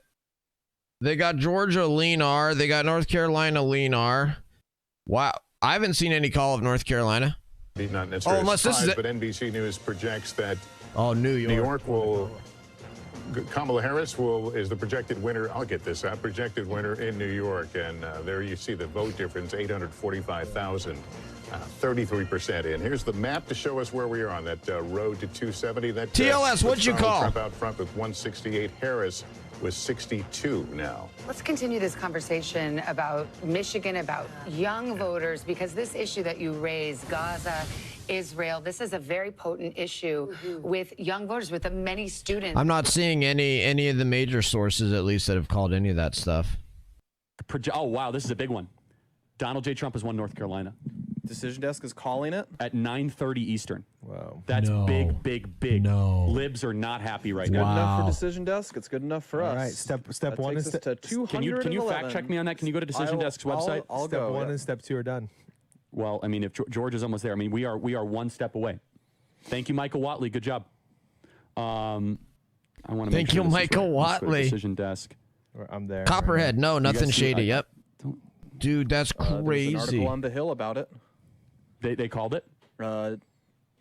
They got Georgia lean R. They got North Carolina lean R. Wow. I haven't seen any call of North Carolina. Not necessarily unless this is but NBC News projects that New York will. Kamala Harris is the projected winner. I'll get this out. Projected winner in New York, and there you see the vote difference: 845,000, 33% in. Here's the map to show us where we are on that road to 270. That TLS, what'd you call? Trump out front with 168. Harris with 62 now. Let's continue this conversation about Michigan, about young voters, because this issue that you raised, Gaza, Israel, this is a very potent issue with young voters, with the many students. I'm not seeing any of the major sources, at least, that have called any of that stuff. Oh, wow, this is a big one. Donald J. Trump has won North Carolina. Decision Desk is calling it? At 9:30 Eastern. Wow. That's big. No. Libs are not happy right It's now. good enough for Decision Desk. It's good enough for us. All right, step one takes is us to 211. Can you fact check me on that? Can you go to Decision Desk's website? I'll step go. one and step 2 are done. Well, I mean, if George is almost there, I mean, we are 1 step away. Thank you, Michael Watley. Good job. I want to Thank you, Michael Watley. Decision Desk. I'm there. Copperhead. No, nothing shady. Yep. Dude, that's There's crazy. an article on The Hill about it. They called it?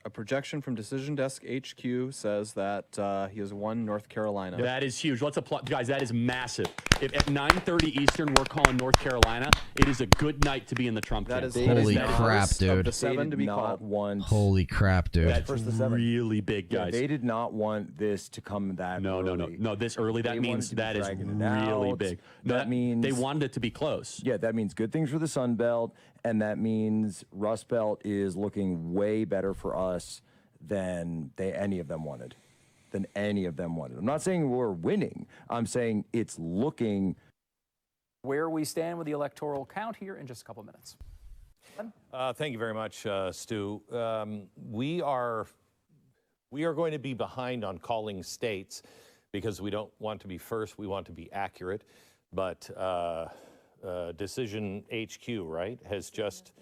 A projection from Decision Desk HQ says that he has won North Carolina. That is huge. Let's applaud. Guys, that is massive. If at 9:30 Eastern we're calling North Carolina, it is a good night to be in the Trump camp. Holy crap, dude. The 7 to be called. Holy crap, dude. That's really big, guys. They did not want this to come that early. No, this early, that means that is really big. That means they wanted it to be close. Yeah, that means good things for the Sun Belt, and that means Rust Belt is looking way better for us than any of them wanted. I'm not saying we're winning. I'm saying it's looking. Where we stand with the electoral count here in just a couple of minutes. Thank you very much, Stu. We are going to be behind on calling states because we don't want to be first. We want to be accurate. But Decision HQ, right, has just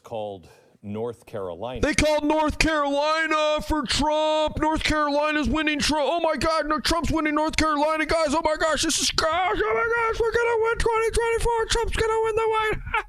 called North Carolina. They called North Carolina for Trump. North Carolina's winning Trump. Oh my God, no, Trump's winning North Carolina, guys. Oh my gosh, this is gosh. Oh my gosh, we're gonna win 2024. Trump's gonna win the White House.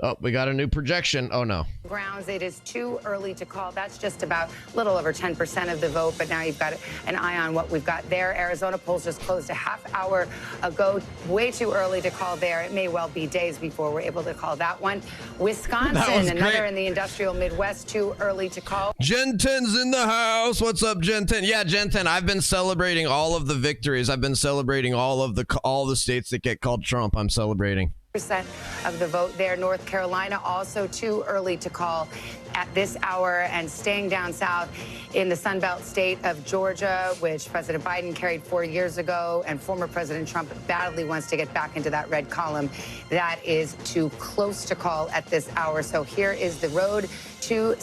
Oh, we got a new projection. Oh, no. Grounds, it is too early to call. That's just about a little over 10% of the vote, but now you've got an eye on what we've got there. Arizona polls just closed a half hour ago. Way too early to call there. It may well be days before we're able to call that one. Wisconsin, another in the industrial Midwest, too early to call. Gen 10's in the house. What's up, Gen 10? Yeah, Gen 10, I've been celebrating all of the victories. I've been celebrating all the states that get called Trump. I'm celebrating. Percent of the vote there. North Carolina also too early to call at this hour, and staying down south in the Sunbelt state of Georgia, which President Biden carried 4 years ago, and former President Trump badly wants to get back into that red column. That is too close to call at this hour. So here is the road to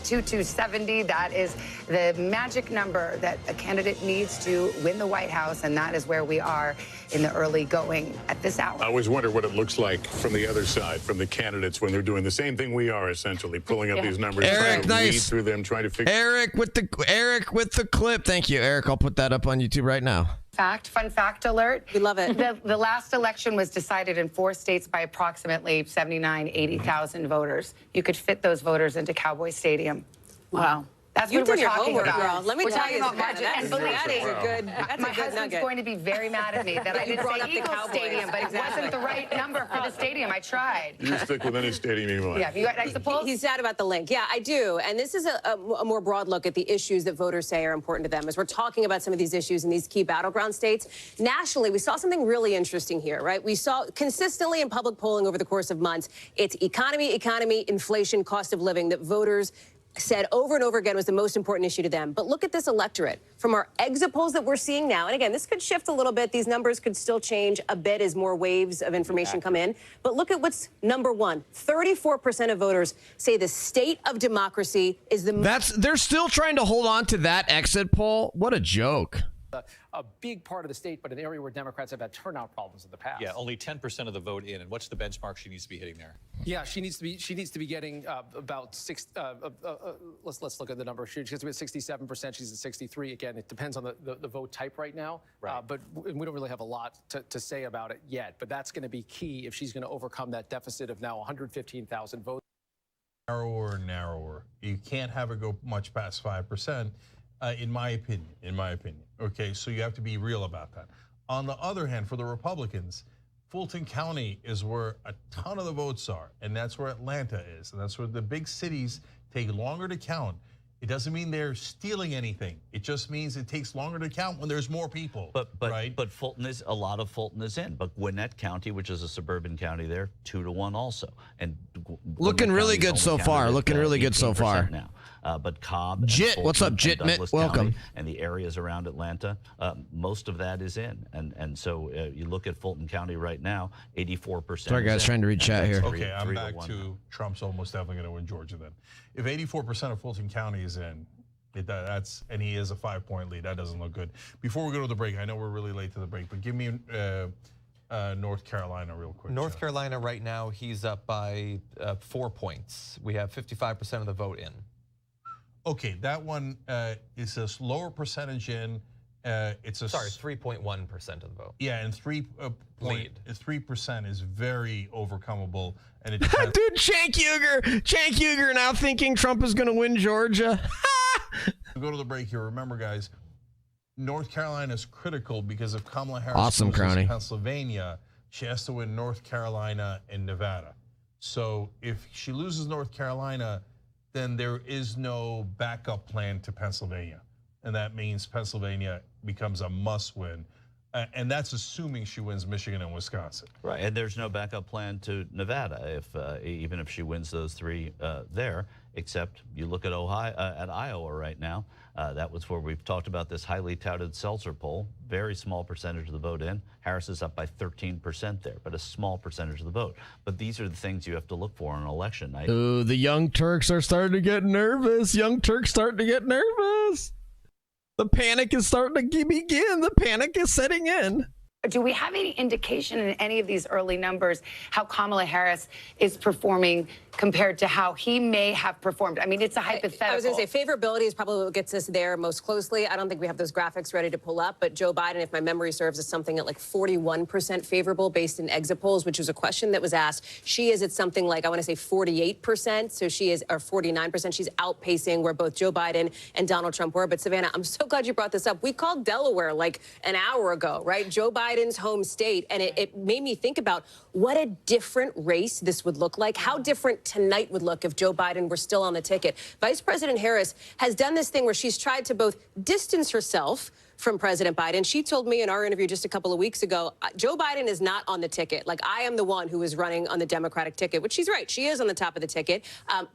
270. That is the magic number that a candidate needs to win the White House, and that is where we are in the early going at this hour. I always wonder what it looks like from the other side, from the candidates, when they're doing the same thing we are, essentially pulling up these numbers, Eric, trying to weed through them, trying to figure. Eric with the clip. Thank you, Eric. I'll put that up on YouTube right now. Fun fact alert. We love it. The last election was decided in 4 states by approximately 80,000 voters. You could fit those voters into Cowboy Stadium. Wow. That's You what did we're your talking homework, about. girl. Let me We're tell talking you about that. margin. And believe That is me, a good. That's my a good husband's nugget. going to be very mad at me that I You didn't brought say up the Eagle Cowboys. Stadium, but it wasn't the right number for the stadium. I tried. You stick with any stadium you want. Yeah, you got next to polls? He's sad about the link. Yeah, I do. And this is a more broad look at the issues that voters say are important to them. As we're talking about some of these issues in these key battleground states, nationally, we saw something really interesting here, right? We saw consistently in public polling over the course of months, it's economy, inflation, cost of living that voters said over and over again was the most important issue to them. But look at this electorate. From our exit polls that we're seeing now, and again, this could shift a little bit. These numbers could still change a bit as more waves of information come in. But look at what's number one. 34% of voters say the state of democracy is the... They're still trying to hold on to that exit poll. What a joke. A big part of the state, but an area where Democrats have had turnout problems in the past. Yeah, only 10% of the vote in. And what's the benchmark she needs to be hitting there? Yeah, she needs to be getting about six. Let's look at the number. She has to be at 67%. She's at 63. Again, it depends on the vote type right now. Right. But we don't really have a lot to say about it yet. But that's going to be key if she's going to overcome that deficit of now 115,000 votes. Narrower and narrower. You can't have it go much past 5%. In my opinion. Okay, so you have to be real about that. On the other hand, for the Republicans, Fulton County is where a ton of the votes are, and that's where Atlanta is, and that's where the big cities take longer to count. It doesn't mean they're stealing anything. It just means it takes longer to count when there's more people. But Fulton is, a lot of Fulton is in. But Gwinnett County, which is a suburban county there, 2-1 also. And looking really good so far. Looking really good so far. Now. But Cobb, Jit, Fulton, what's up, Jit? Welcome. County and the areas around Atlanta, most of that is in, and so you look at Fulton County right now, 84%. Sorry, guys, trying to read chat here. Okay, I'm back to Trump's almost definitely going to win Georgia then. If 84% of Fulton County is in, and he is a 5-point lead, that doesn't look good. Before we go to the break, I know we're really late to the break, but give me North Carolina real quick. North Carolina right now, he's up by 4 points. We have 55% of the vote in. Okay, that one is a lower percentage in. It's a 3.1% of the vote. Yeah, and 3% is very overcomable, and it dude, Cenk Uygur now thinking Trump is going to win Georgia. Go to the break here. Remember, guys, North Carolina is critical because if Kamala Harris Awesome, loses Pennsylvania, she has to win North Carolina and Nevada. So if she loses North Carolina, then there is no backup plan to Pennsylvania. And that means Pennsylvania becomes a must-win. And that's assuming she wins Michigan and Wisconsin. Right, and there's no backup plan to Nevada, even if she wins those 3 there, except you look at Iowa right now. That was where we've talked about this highly touted Seltzer poll. Very small percentage of the vote in. Harris is up by 13% there, but a small percentage of the vote. But these are the things you have to look for on election night. Ooh, the Young Turks are starting to get nervous. The panic is starting to begin. The panic is setting in. Do we have any indication in any of these early numbers how Kamala Harris is performing compared to how he may have performed? I mean, it's a hypothetical. I was going to say favorability is probably what gets us there most closely. I don't think we have those graphics ready to pull up, but Joe Biden, if my memory serves, is something at like 41% favorable based in exit polls, which was a question that was asked. She is at something like, I want to say 48%. So she is, or 49%. She's outpacing where both Joe Biden and Donald Trump were. But Savannah, I'm so glad you brought this up. We called Delaware like an hour ago, right? Joe Biden's home state. And it made me think about what a different race this would look like, how different tonight would look if Joe Biden were still on the ticket. Vice President Harris has done this thing where she's tried to both distance herself from President Biden. She told me in our interview just a couple of weeks ago, Joe Biden is not on the ticket. Like, I am the one who is running on the Democratic ticket, which she's right. She is on the top of the ticket.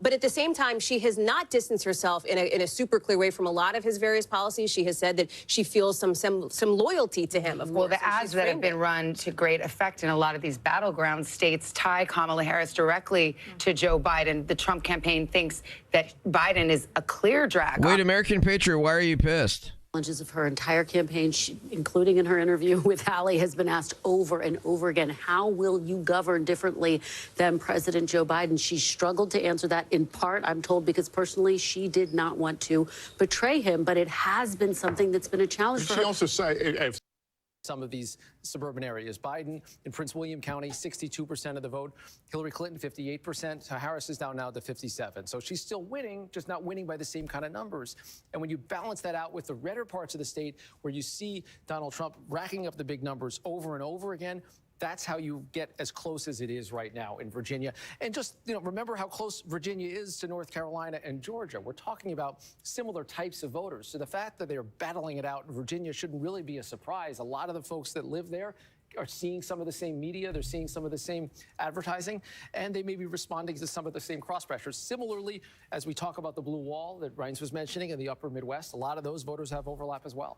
But at the same time, she has not distanced herself in a super clear way from a lot of his various policies. She has said that she feels some loyalty to him, of course. Well, the ads that have been run to great effect in a lot of these battleground states tie Kamala Harris directly to Joe Biden. The Trump campaign thinks that Biden is a clear drag. Wait, American Patriot, why are you pissed? Challenges of her entire campaign, including in her interview with Hallie, has been asked over and over again, how will you govern differently than President Joe Biden? She struggled to answer that, in part, I'm told, because personally she did not want to betray him, but it has been something that's been a challenge for her. She also said, some of these suburban areas. Biden in Prince William County, 62% of the vote. Hillary Clinton, 58%. Harris is down now to 57%. So she's still winning, just not winning by the same kind of numbers. And when you balance that out with the redder parts of the state where you see Donald Trump racking up the big numbers over and over again, that's how you get as close as it is right now in Virginia. And just, remember how close Virginia is to North Carolina and Georgia. We're talking about similar types of voters. So the fact that they're battling it out in Virginia shouldn't really be a surprise. A lot of the folks that live there are seeing some of the same media, they're seeing some of the same advertising, and they may be responding to some of the same cross pressures. Similarly, as we talk about the blue wall that Reince was mentioning in the upper Midwest, a lot of those voters have overlap as well.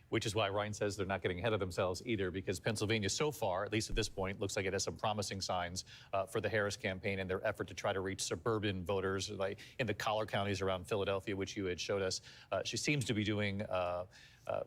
Which is why Ryan says they're not getting ahead of themselves either, because Pennsylvania so far, at least at this point, looks like it has some promising signs for the Harris campaign and their effort to try to reach suburban voters, like in the collar counties around Philadelphia, which you had showed us. She seems to be doing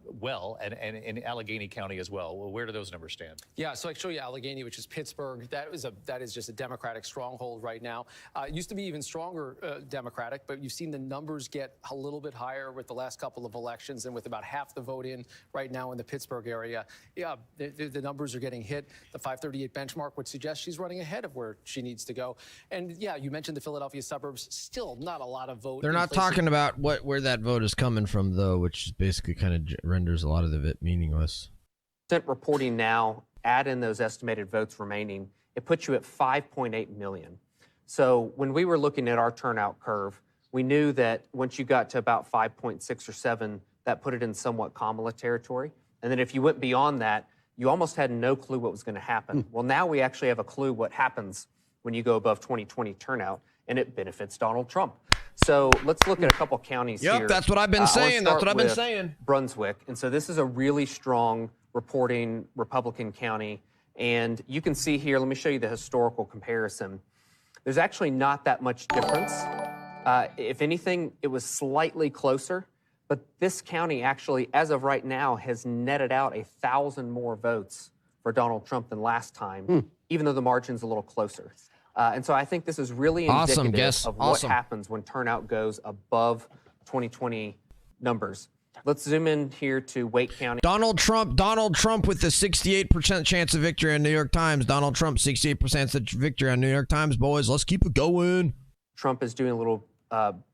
well, and in Allegheny County as well. Well, where do those numbers stand? Yeah, so I show you Allegheny, which is Pittsburgh. That is just a Democratic stronghold right now. It used to be even stronger Democratic, but you've seen the numbers get a little bit higher with the last couple of elections, and with about half the vote in right now in the Pittsburgh area. Yeah, the numbers are getting hit. The 538 benchmark would suggest she's running ahead of where she needs to go. And yeah, you mentioned the Philadelphia suburbs. Still not a lot of vote. They're not talking about where that vote is coming from, though, which is basically kind of renders a lot of it meaningless. Reporting now, add in those estimated votes remaining, it puts you at 5.8 million. So when we were looking at our turnout curve, we knew that once you got to about 5.6 or 7, that put it in somewhat Kamala territory. And then if you went beyond that, you almost had no clue what was going to happen. Well, now we actually have a clue what happens when you go above 2020 turnout, and it benefits Donald Trump. So let's look at a couple counties here. Yep, that's what I've been saying. That's what I've been saying. Brunswick. And so this is a really strong reporting Republican county. And you can see here, let me show you the historical comparison. There's actually not that much difference. If anything, it was slightly closer. But this county actually, as of right now, has netted out 1,000 more votes for Donald Trump than last time, even though the margin's a little closer. And so I think this is really indicative of what happens when turnout goes above 2020 numbers. Let's zoom in here to Wake County. Donald Trump with the 68% chance of victory on New York Times. Donald Trump, 68% of victory on New York Times, boys. Let's keep it going. Trump is doing a little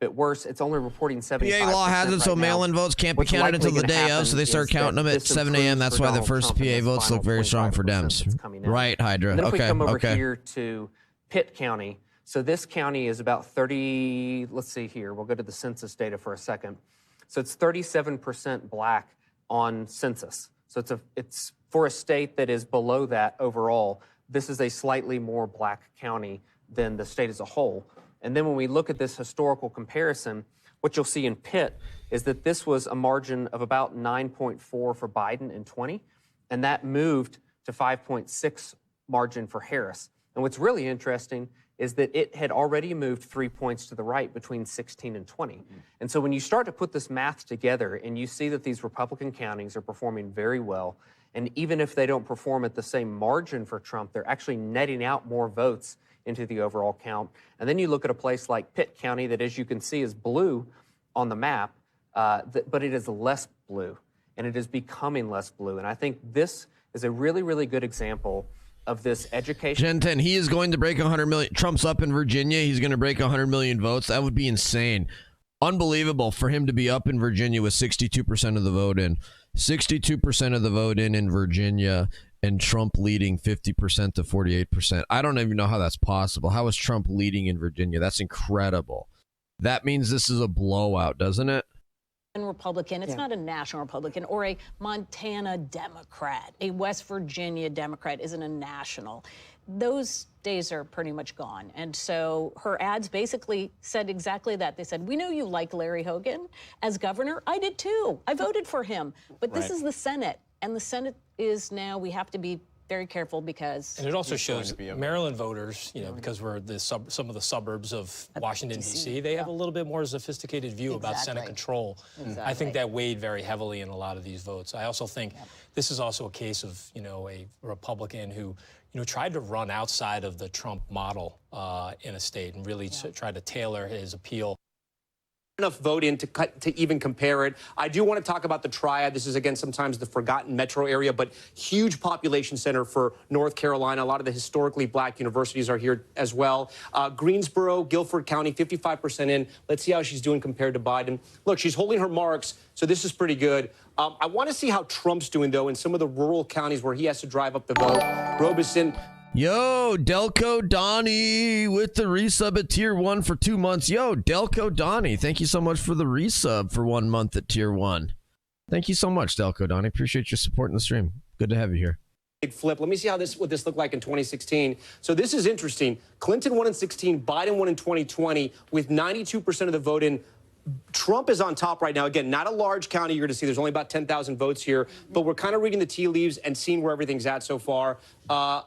bit worse. It's only reporting 75%. PA law has it so mail-in votes can't be counted until the day of, so they start counting them at 7 a.m. That's why the first PA votes look very strong for Dems. Right, Hydra. And then if we come over here to Pitt County. So this county is about 30, let's see here. We'll go to the census data for a second. So it's 37% black on census. So it's for a state that is below that overall. This is a slightly more black county than the state as a whole. And then when we look at this historical comparison, what you'll see in Pitt is that this was a margin of about 9.4 for Biden in 20, and that moved to 5.6 margin for Harris. And what's really interesting is that it had already moved 3 points to the right between 16 and 20. And so when you start to put this math together and you see that these Republican counties are performing very well, and even if they don't perform at the same margin for Trump, they're actually netting out more votes into the overall count. And then you look at a place like Pitt County that, as you can see, is blue on the map, but it is less blue, and it is becoming less blue. And I think this is a really, really good example of this education. Gen 10, he is going to break 100 million. Trump's up in Virginia. He's going to break 100 million votes. That would be insane. Unbelievable for him to be up in Virginia with 62% of the vote in. 62% of the vote in Virginia, and Trump leading 50% to 48%. I don't even know how that's possible. How is Trump leading in Virginia? That's incredible. That means this is a blowout, doesn't it? Republican. It's not a national Republican or a Montana Democrat. A West Virginia Democrat isn't a national. Those days are pretty much gone. And so her ads basically said exactly that. They said, we know you like Larry Hogan as governor. I did too. I voted for him. But this is the Senate. And the Senate is now, we have to be very careful because... And it also shows Maryland voters, you know, because we're some of the suburbs of Washington, D.C., they have a little bit more sophisticated view about Senate control. I think that weighed very heavily in a lot of these votes. I also think this is also a case of, you know, a Republican who, you know, tried to run outside of the Trump model in a state and really tried to tailor his appeal. Enough vote in to even compare it. I do want to talk about the triad. This is, again, sometimes the forgotten metro area, but huge population center for North Carolina. A lot of the historically black universities are here as well. Greensboro, Guilford County, 55% in. Let's see how she's doing compared to Biden. Look, she's holding her marks, so this is pretty good. I want to see how Trump's doing, though, in some of the rural counties where he has to drive up the vote. Robeson. Yo, Delco Donnie with the resub at tier 1 for 2 months. Yo, Delco Donnie, thank you so much for the resub for 1 month at tier 1. Thank you so much, Delco Donnie. Appreciate your support in the stream. Good to have you here. Big flip. Let me see what this looked like in 2016. So this is interesting. Clinton won in 16, Biden won in 2020 with 92% of the vote in. Trump is on top right now. Again, not a large county you're going to see. There's only about 10,000 votes here, but we're kind of reading the tea leaves and seeing where everything's at so far.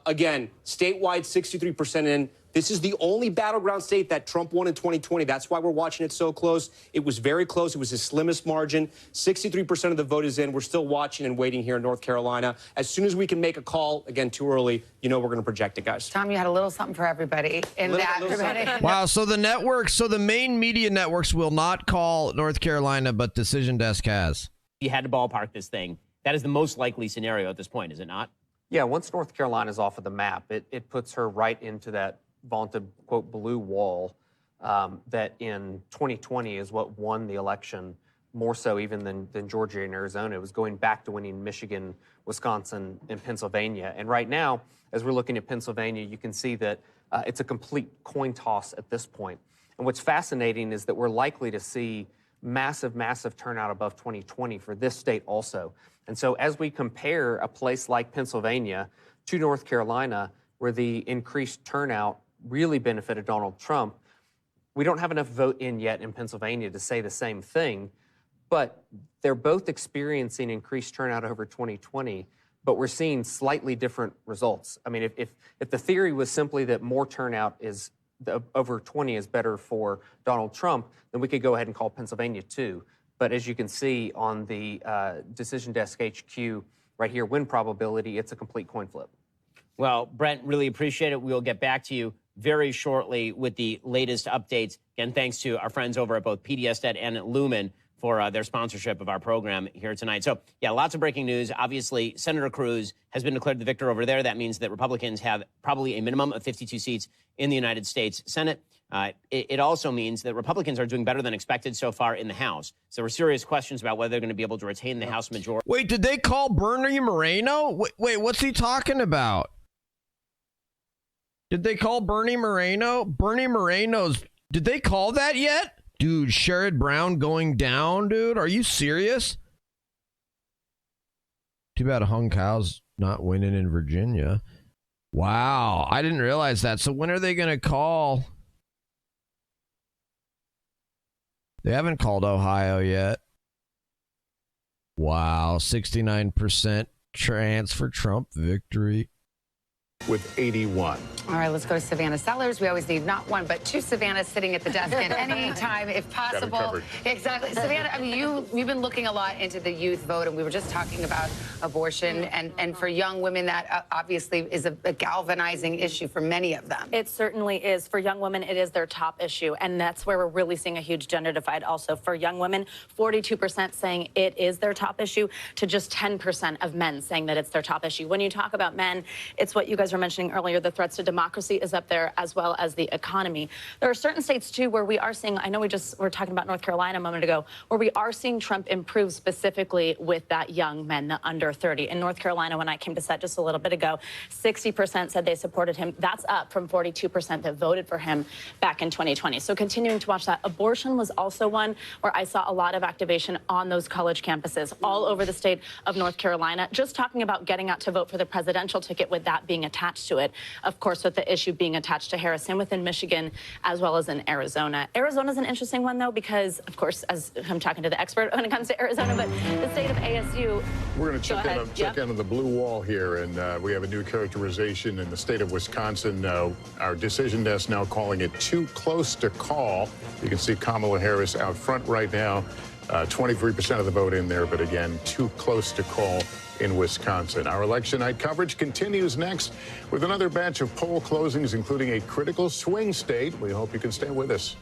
Again, statewide, 63% in. This is the only battleground state that Trump won in 2020. That's why we're watching it so close. It was very close. It was his slimmest margin. 63% of the vote is in. We're still watching and waiting here in North Carolina. As soon as we can make a call, again, too early, you know we're going to project it, guys. Tom, you had a little something for everybody in that. Wow, so the networks, so the main media networks will not call North Carolina, but Decision Desk has. You had to ballpark this thing. That is the most likely scenario at this point, is it not? Yeah, once North Carolina's off of the map, it puts her right into that vaunted, quote, blue wall that in 2020 is what won the election, more so even than Georgia and Arizona. It was going back to winning Michigan, Wisconsin, and Pennsylvania. And right now, as we're looking at Pennsylvania, you can see that it's a complete coin toss at this point. And what's fascinating is that we're likely to see massive, massive turnout above 2020 for this state also. And so as we compare a place like Pennsylvania to North Carolina, where the increased turnout really benefited Donald Trump, we don't have enough vote in yet in Pennsylvania to say the same thing, but they're both experiencing increased turnout over 2020, but we're seeing slightly different results. I mean, if the theory was simply that more turnout is over 20 is better for Donald Trump, then we could go ahead and call Pennsylvania too. But as you can see on the Decision Desk HQ right here, win probability, it's a complete coin flip. Well, Brent, really appreciate it. We'll get back to you very shortly with the latest updates. Again, thanks to our friends over at both PDSnet and at Lumen for their sponsorship of our program here tonight. So, yeah, lots of breaking news. Obviously, Senator Cruz has been declared the victor over there. That means that Republicans have probably a minimum of 52 seats in the United States Senate. It also means that Republicans are doing better than expected so far in the House. So there were serious questions about whether they're going to be able to retain the House majority. Wait, did they call Bernie Moreno? Wait, what's he talking about? Did they call Bernie Moreno? Bernie Moreno's... Did they call that yet? Dude, Sherrod Brown going down, dude? Are you serious? Too bad Hung Cow's not winning in Virginia. Wow, I didn't realize that. So when are they going to call? They haven't called Ohio yet. Wow, 69% chance for Trump victory. with 81. All right, let's go to Savannah Sellers. We always need not one, but two Savannahs sitting at the desk at any time, if possible. Exactly. Savannah, I mean, you've been looking a lot into the youth vote, and we were just talking about abortion. And for young women, that obviously is a galvanizing issue for many of them. It certainly is. For young women, it is their top issue. And that's where we're really seeing a huge gender divide also. For young women, 42% saying it is their top issue to just 10% of men saying that it's their top issue. When you talk about men, it's what you guys were mentioning earlier, the threats to democracy is up there, as well as the economy. There are certain states, too, where we are seeing, I know we were talking about North Carolina a moment ago, where we are seeing Trump improve specifically with that young men, the under 30. In North Carolina, when I came to set just a little bit ago, 60% said they supported him. That's up from 42% that voted for him back in 2020. So continuing to watch that. Abortion was also one where I saw a lot of activation on those college campuses all over the state of North Carolina, just talking about getting out to vote for the presidential ticket with that being attached to it. Of course, with the issue being attached to Harris and within Michigan, as well as in Arizona. Arizona's an interesting one, though, because, of course, as I'm talking to the expert when it comes to Arizona, but the state of ASU. We're going to check in on the blue wall here, and we have a new characterization in the state of Wisconsin. Our decision desk now calling it too close to call. You can see Kamala Harris out front right now. 23% of the vote in there, but again, too close to call in Wisconsin. Our election night coverage continues next with another batch of poll closings, including a critical swing state. We hope you can stay with us.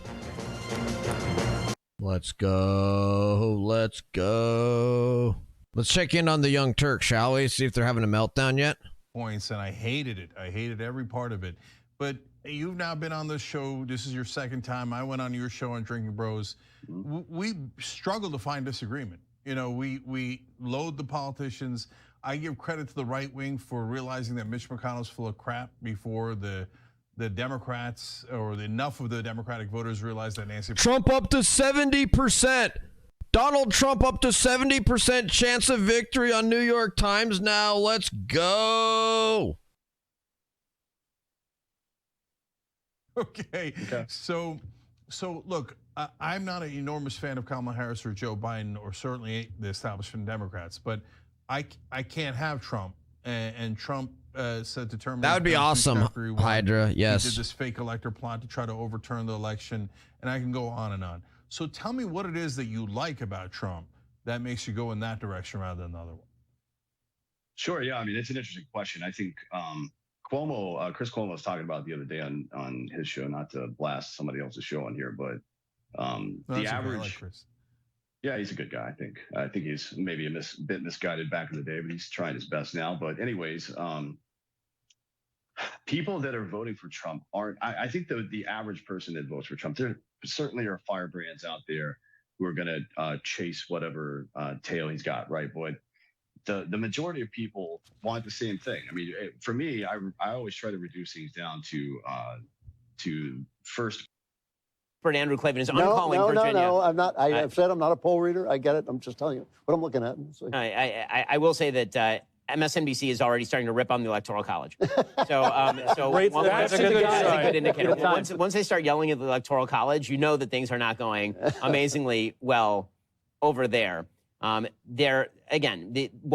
Let's go. Let's go. Let's check in on the Young Turks, shall we? See if they're having a meltdown yet. Points, and I hated it. I hated every part of it. But you've now been on this show. This is your second time. I went on your show on Drinking Bros. We struggle to find disagreement. You know, we load the politicians. I give credit to the right wing for realizing that Mitch McConnell's full of crap before the Democrats or enough of the Democratic voters realized that Nancy Trump up to 70%. Donald Trump up to 70% chance of victory on New York Times now. Let's go. Okay. So look, I'm not an enormous fan of Kamala Harris or Joe Biden or certainly the establishment Democrats, but I can't have Trump. And Trump said to terminate. That would be awesome, Hydra. Yes. He did this fake elector plot to try to overturn the election, and I can go on and on. So tell me what it is that you like about Trump that makes you go in that direction rather than the other one. Sure. Yeah. I mean, it's an interesting question. I think Chris Cuomo was talking about the other day on his show, not to blast somebody else's show on here, but the average. Yeah, he's a good guy. I think he's maybe a bit misguided back in the day, but he's trying his best now. But anyways, people that are voting for Trump aren't. I think the average person that votes for Trump, there certainly are firebrands out there who are going to chase whatever tail he's got, right? But the majority of people want the same thing. I mean, for me, I always try to reduce things down to first. Andrew Klavan is uncalling Virginia. No, I'm not. I've said I'm not a poll reader. I get it. I'm just telling you what I'm looking at. I will say that MSNBC is already starting to rip on the Electoral College. So that's a good indicator. Once they start yelling at the Electoral College, you know that things are not going amazingly well over there. What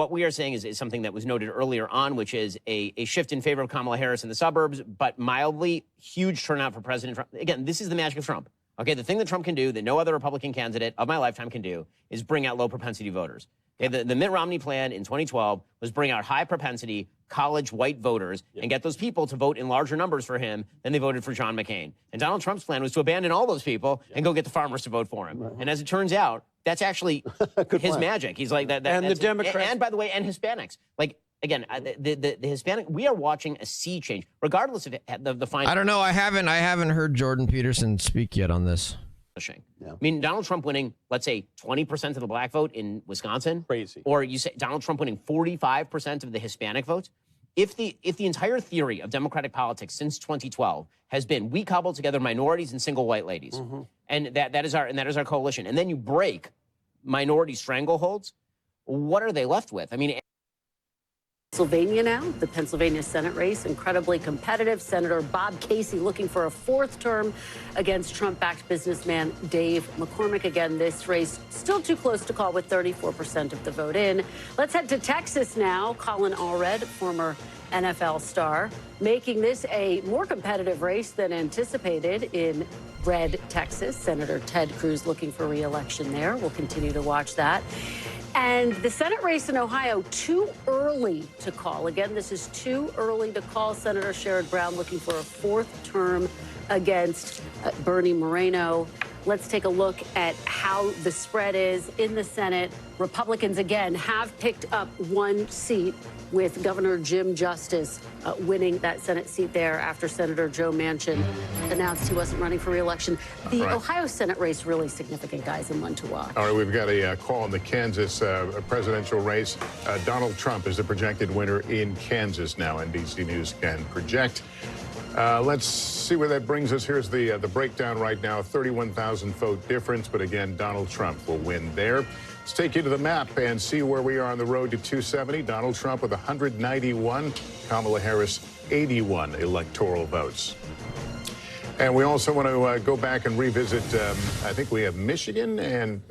we are saying is something that was noted earlier on, which is a shift in favor of Kamala Harris in the suburbs, but mildly huge turnout for President Trump. Again, this is the magic of Trump. Okay, the thing that Trump can do that no other Republican candidate of my lifetime can do is bring out low propensity voters. Okay, the Mitt Romney plan in 2012 was bring out high propensity college white voters and get those people to vote in larger numbers for him than they voted for John McCain. And Donald Trump's plan was to abandon all those people and go get the farmers to vote for him. Right. And as it turns out, that's actually his magic. He's like that. And the Democrats. And by the way, and Hispanics. Like, again, the Hispanic, we are watching a sea change, regardless of the final. I don't know. I haven't heard Jordan Peterson speak yet on this. Yeah. I mean, Donald Trump winning, let's say, 20% of the black vote in Wisconsin. Crazy. Or you say Donald Trump winning 45% of the Hispanic votes. If the entire theory of Democratic politics since 2012 has been we cobble together minorities and single white ladies, and that is our coalition, and then you break minority strangleholds, what are they left with? I mean. Pennsylvania now, the Pennsylvania Senate race, incredibly competitive. Senator Bob Casey looking for a fourth term against Trump-backed businessman Dave McCormick. Again, this race still too close to call with 34% of the vote in. Let's head to Texas now. Colin Allred, former NFL star, making this a more competitive race than anticipated in red Texas. Senator Ted Cruz looking for re-election there. We'll continue to watch that. And the Senate race in Ohio, too early to call. Again, this is too early to call. Senator Sherrod Brown looking for a fourth term against Bernie Moreno. Let's take a look at how the spread is in the Senate. Republicans, again, have picked up one seat, with Governor Jim Justice winning that Senate seat there after Senator Joe Manchin announced he wasn't running for re-election. The Ohio Senate race, really significant, guys, and one to watch. All right, we've got a call in the Kansas presidential race. Donald Trump is the projected winner in Kansas now. NBC News can project. Let's see where that brings us. Here's the breakdown right now. 31,000 vote difference, but again, Donald Trump will win there. Let's take you to the map and see where we are on the road to 270. Donald Trump with 191, Kamala Harris 81 electoral votes. And we also want to go back and revisit, I think we have Michigan and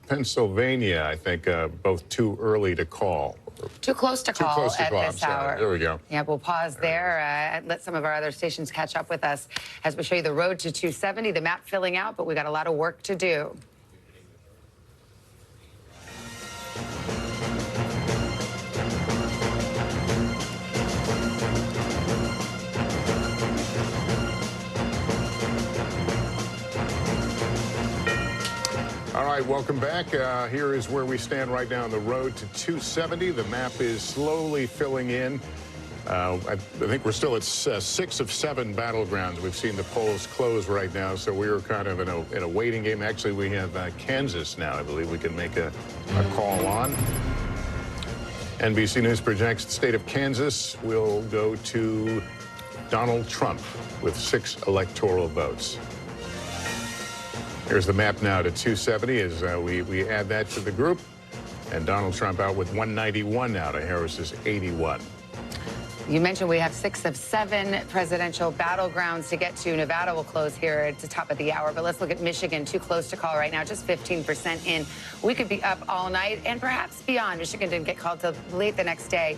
Pennsylvania, I think, both too early to call. Too close to call at this hour. There we go. Yeah, we'll pause there. Let some of our other stations catch up with us as we show you the road to 270. The map filling out, but we got a lot of work to do. All right, welcome back. Here is where we stand right now on the road to 270. The map is slowly filling in. I think we're still at 6 of 7 battlegrounds. We've seen the polls close right now, so we're kind of in a waiting game. Actually, we have Kansas now. I believe we can make a call on. NBC News projects the state of Kansas will go to Donald Trump with 6 electoral votes. Here's the map now to 270 as we add that to the group. And Donald Trump out with 191 now to Harris's 81. You mentioned we have 6 of 7 presidential battlegrounds to get to. Nevada will close here at the top of the hour, but let's look at Michigan. Too close to call right now, just 15% in. We could be up all night and perhaps beyond. Michigan didn't get called till late the next day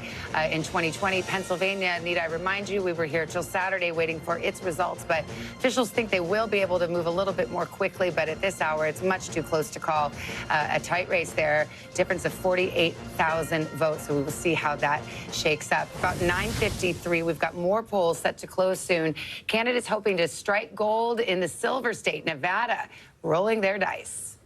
in 2020. Pennsylvania, need I remind you, we were here till Saturday waiting for its results, but officials think they will be able to move a little bit more quickly, but at this hour, it's much too close to call. A tight race there, difference of 48,000 votes, so we will see how that shakes up. About 9:53, we've got more polls set to close soon. Candidates hoping to strike gold in the silver state, Nevada, rolling their dice.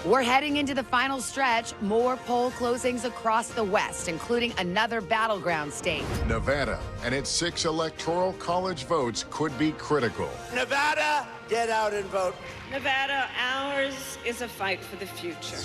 We're heading into the final stretch. More poll closings across the West, including another battleground state. Nevada and its 6 electoral college votes could be critical. Nevada, get out and vote. Nevada, ours is a fight for the future.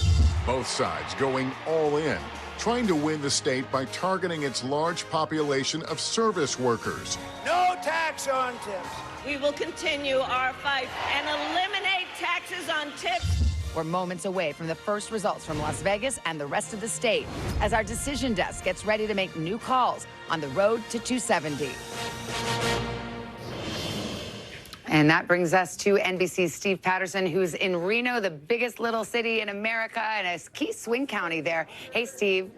Both sides going all in, trying to win the state by targeting its large population of service workers. No tax on tips. We will continue our fight and eliminate taxes on tips. We're moments away from the first results from Las Vegas and the rest of the state as our decision desk gets ready to make new calls on the road to 270. And that brings us to NBC's Steve Patterson, who's in Reno, the biggest little city in America, and a key swing county there. Hey, Steve.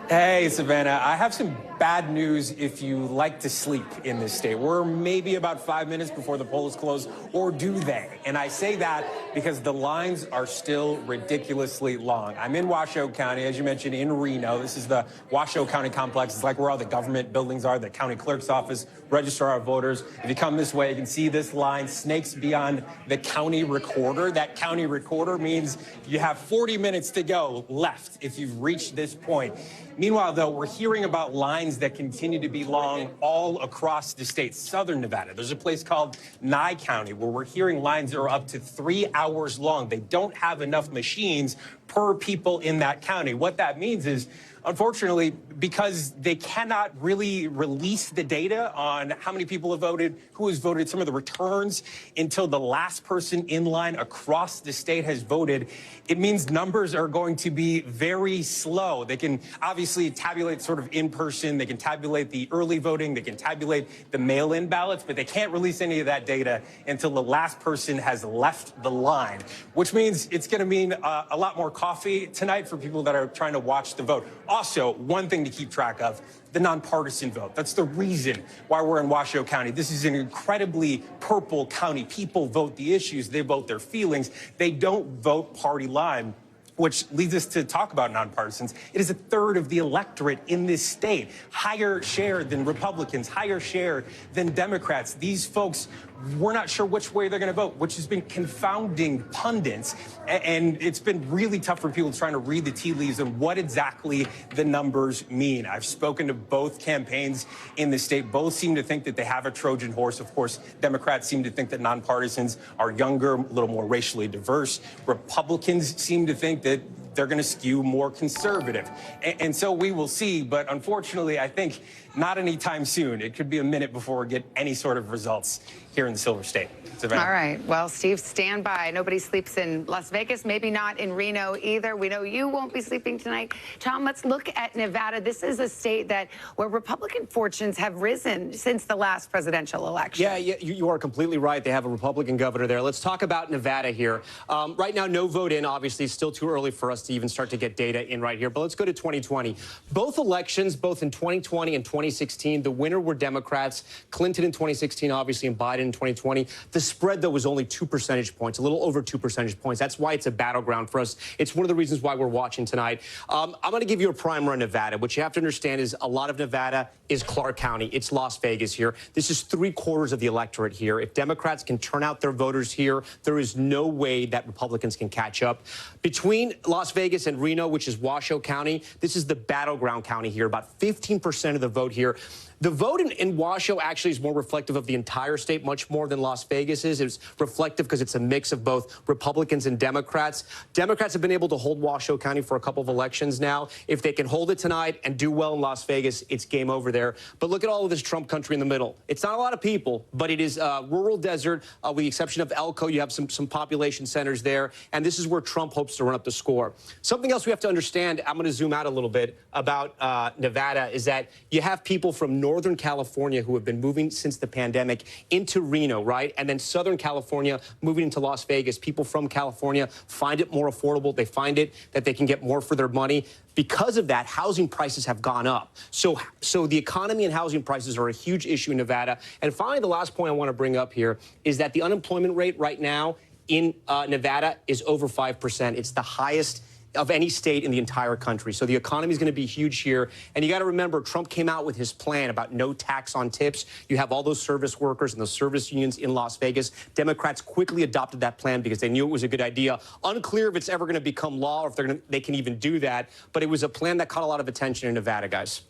Hey, Savannah. I have some bad news if you like to sleep in this state. We're maybe about 5 minutes before the polls close, or do they? And I say that because the lines are still ridiculously long. I'm in Washoe County, as you mentioned, in Reno. This is the Washoe County complex. It's like where all the government buildings are, the county clerk's office, registrar of voters. If you come this way, you can see this line snakes beyond the county recorder. That county recorder means you have 40 minutes to go left if you've reached this point. Meanwhile, though, we're hearing about lines that continue to be long all across the state. Southern Nevada, there's a place called Nye County where we're hearing lines that are up to 3 hours long. They don't have enough machines per people in that county. What that means is, unfortunately, because they cannot really release the data on how many people have voted, who has voted, some of the returns until the last person in line across the state has voted, it means numbers are going to be very slow. They can obviously tabulate sort of in person, they can tabulate the early voting, they can tabulate the mail-in ballots, but they can't release any of that data until the last person has left the line, which means it's going to mean a lot more coffee tonight for people that are trying to watch the vote. Also, one thing to keep track of, the nonpartisan vote. That's the reason why we're in Washoe County. This is an incredibly purple county. People vote the issues, they vote their feelings. They don't vote party line, which leads us to talk about nonpartisans. It is a third of the electorate in this state, higher share than Republicans, higher share than Democrats. These folks, we're not sure which way they're going to vote, which has been confounding pundits. And it's been really tough for people trying to read the tea leaves and what exactly the numbers mean. I've spoken to both campaigns in the state. Both seem to think that they have a Trojan horse. Of course, Democrats seem to think that nonpartisans are younger, a little more racially diverse. Republicans seem to think that they're going to skew more conservative. And so we will see. But unfortunately, I think not anytime soon. It could be a minute before we get any sort of results here in the Silver State. All right. Well, Steve, stand by. Nobody sleeps in Las Vegas, maybe not in Reno either. We know you won't be sleeping tonight. Tom, let's look at Nevada. This is a state where Republican fortunes have risen since the last presidential election. Yeah, you are completely right. They have a Republican governor there. Let's talk about Nevada here. Right now, no vote in. Obviously, it's still too early for us to even start to get data in right here. But let's go to 2020. Both elections, both in 2020 and 2016, the winner were Democrats. Clinton in 2016, obviously, and Biden in 2020. The spread, though, was only 2 percentage points, a little over 2 percentage points. That's why it's a battleground for us. It's one of the reasons why we're watching tonight. I'm going to give you a primer on Nevada. What you have to understand is a lot of Nevada is Clark County. It's Las Vegas here. This is 3/4 of the electorate here. If Democrats can turn out their voters here, there is no way that Republicans can catch up. Between Las Vegas and Reno, which is Washoe County, this is the battleground county here. About 15% of the vote here. The vote in Washoe actually is more reflective of the entire state, much more than Las Vegas is. It's reflective because it's a mix of both Republicans and Democrats. Democrats have been able to hold Washoe County for a couple of elections now. If they can hold it tonight and do well in Las Vegas, it's game over there. But look at all of this Trump country in the middle. It's not a lot of people, but it is rural desert. With the exception of Elko, you have some population centers there. And this is where Trump hopes to run up the score. Something else we have to understand, I'm going to zoom out a little bit, about Nevada is that you have people from Northern California who have been moving since the pandemic into Reno, right? And then Southern California moving into Las Vegas. People from California find it more affordable. They find it that they can get more for their money. Because of that, housing prices have gone up. So the economy and housing prices are a huge issue in Nevada. And finally, the last point I want to bring up here is that the unemployment rate right now in Nevada is over 5%. It's the highest of any state in the entire country. So the economy is going to be huge here. And you got to remember, Trump came out with his plan about no tax on tips. You have all those service workers and those service unions in Las Vegas. Democrats quickly adopted that plan because they knew it was a good idea. Unclear if it's ever going to become law or if they can even do that. But it was a plan that caught a lot of attention in Nevada, guys.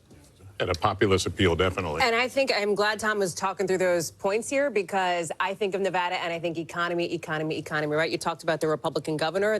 And a populist appeal, definitely. And I think I'm glad Tom was talking through those points here because I think of Nevada and I think economy, right? You talked about the Republican governor,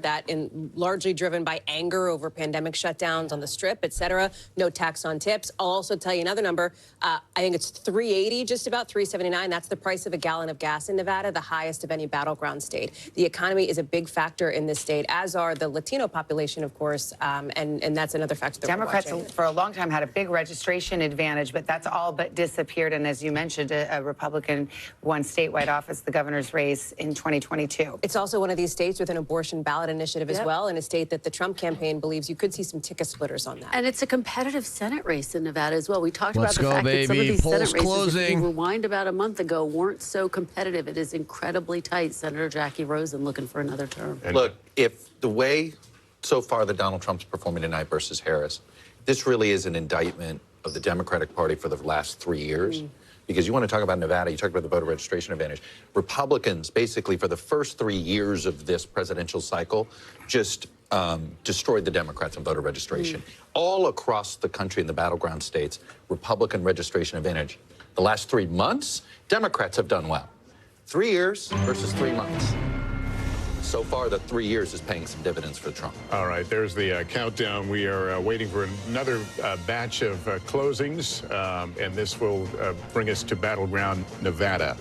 largely driven by anger over pandemic shutdowns on the Strip, et cetera. No tax on tips. I'll also tell you another number. I think it's $3.80, just about $3.79. That's the price of a gallon of gas in Nevada, the highest of any battleground state. The economy is a big factor in this state, as are the Latino population, of course, and that's another factor that Democrats we're watching. for a long time had a big registration advantage, but that's all but disappeared. And as you mentioned, a Republican won statewide office, the governor's race in 2022. It's also one of these states with an abortion ballot initiative as well, and a state that the Trump campaign believes you could see some ticket splitters on that. And it's a competitive Senate race in Nevada as well. We talked about the go, fact that some of baby. these Polls Senate races, closing. if you rewind about a month ago, weren't so competitive. It is incredibly tight. Senator Jackie Rosen looking for another term. Look, if the way so far that Donald Trump's performing tonight versus Harris, this really is an indictment of the Democratic Party for the last 3 years. Because you want to talk about Nevada, you talk about the voter registration advantage. Republicans, basically, for the first 3 years of this presidential cycle, just destroyed the Democrats on voter registration. All across the country in the battleground states, Republican registration advantage. The last 3 months, Democrats have done well. 3 years versus 3 months. So far, the 3 years is paying some dividends for Trump. All right, there's the countdown. We are waiting for another batch of closings, and this will bring us to battleground Nevada,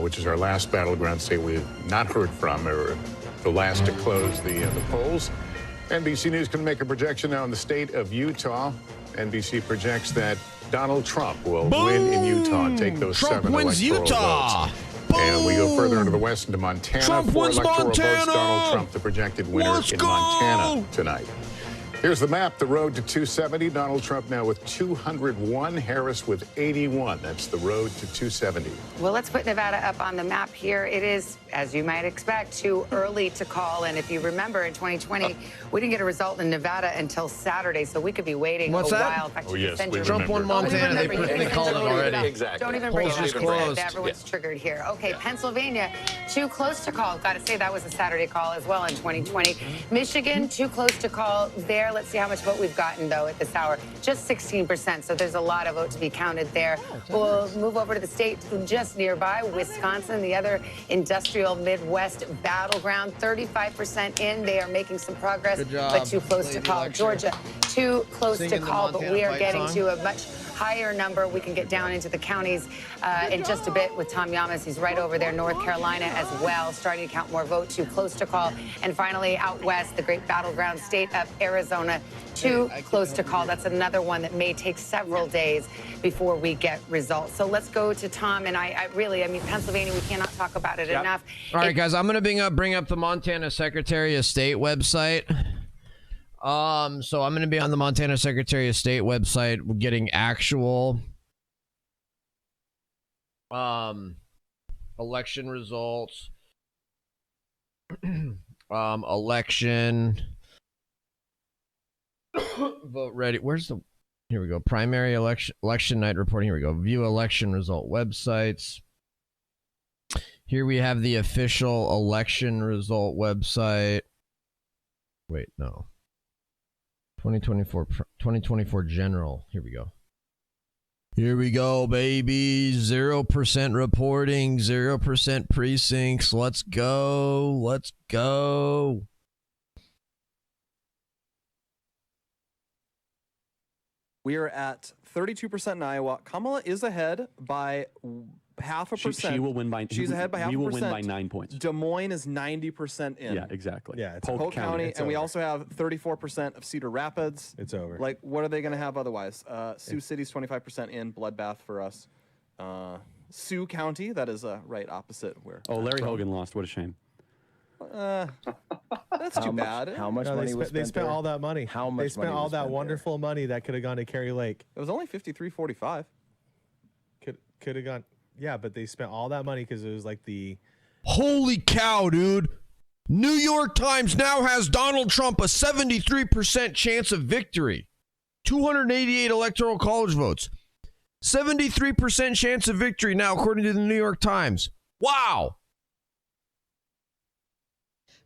which is our last battleground state we've not heard from, or the last to close the polls. NBC News can make a projection now in the state of Utah. NBC projects that Donald Trump will win in Utah and take those Trump 7 wins electoral Utah. votes. And we go further into the west into Montana. Trump Four wins electoral Montana. votes. Donald Trump, the projected winner Let's in go. Montana tonight. Here's the map. The road to 270. Donald Trump now with 201. Harris with 81. That's the road to 270. Well, let's put Nevada up on the map here. It is, as you might expect, too early to call. And if you remember, in 2020, we didn't get a result in Nevada until Saturday, so we could be waiting What's a that? while. In fact, Oh, you yes, send we your Trump won Montana. They called it already. Exactly. Don't even bring it Polls up. just closed. Everyone's triggered here. Okay, Pennsylvania, too close to call. Got to say that was a Saturday call as well in 2020. Michigan, too close to call there. Let's see how much vote we've gotten, though, at this hour. Just 16%, so there's a lot of vote to be counted there. We'll move over to the state just nearby, Wisconsin, the other industrial Midwest battleground. 35% in. They are making some progress, Good job. but too close to call. Georgia, too close to Singing the call, but Montana we are fight getting song. to a much higher number. We can get down into the counties in just a bit with Tom Yamas. He's right over there, North Carolina as well, starting to count more votes, too close to call. And finally, out west, the great battleground state of Arizona, too close to call. That's another one that may take several days before we get results. So let's go to Tom. And I mean, Pennsylvania, we cannot talk about it enough. All right, guys, I'm going to bring up the Montana Secretary of State website. So I'm going to be on the Montana Secretary of State website. We're getting actual election results. Election vote ready. Here we go. Primary election night reporting. Here we go. View election result websites. Here we have the official election result website. Wait, no. 2024 general. Here we go. Here we go, baby. 0% reporting, 0% precincts. Let's go. Let's go. We are at 32% in Iowa. Kamala is ahead by 0.5%. She will win by. She's ahead by 0.5%. We will win by 9 points. Des Moines is 90% in. Yeah, exactly. Yeah, it's Polk Polk County, It's and we over. also have 34% of Cedar Rapids. It's over. Like, what are they going to have otherwise? Sioux City's 25% in. Bloodbath for us. Sioux County, that is right opposite where. Oh, Larry Hogan lost. What a shame. That's too bad. How much money was spent? They spent all that money. How much? They spent all that wonderful money that could have gone to Kerry Lake. It was only 53.45. Could have gone. Yeah, but they spent all that money because it was like the. Holy cow, dude. New York Times now has Donald Trump a 73% chance of victory. 288 electoral college votes. 73% chance of victory now, according to the New York Times. Wow.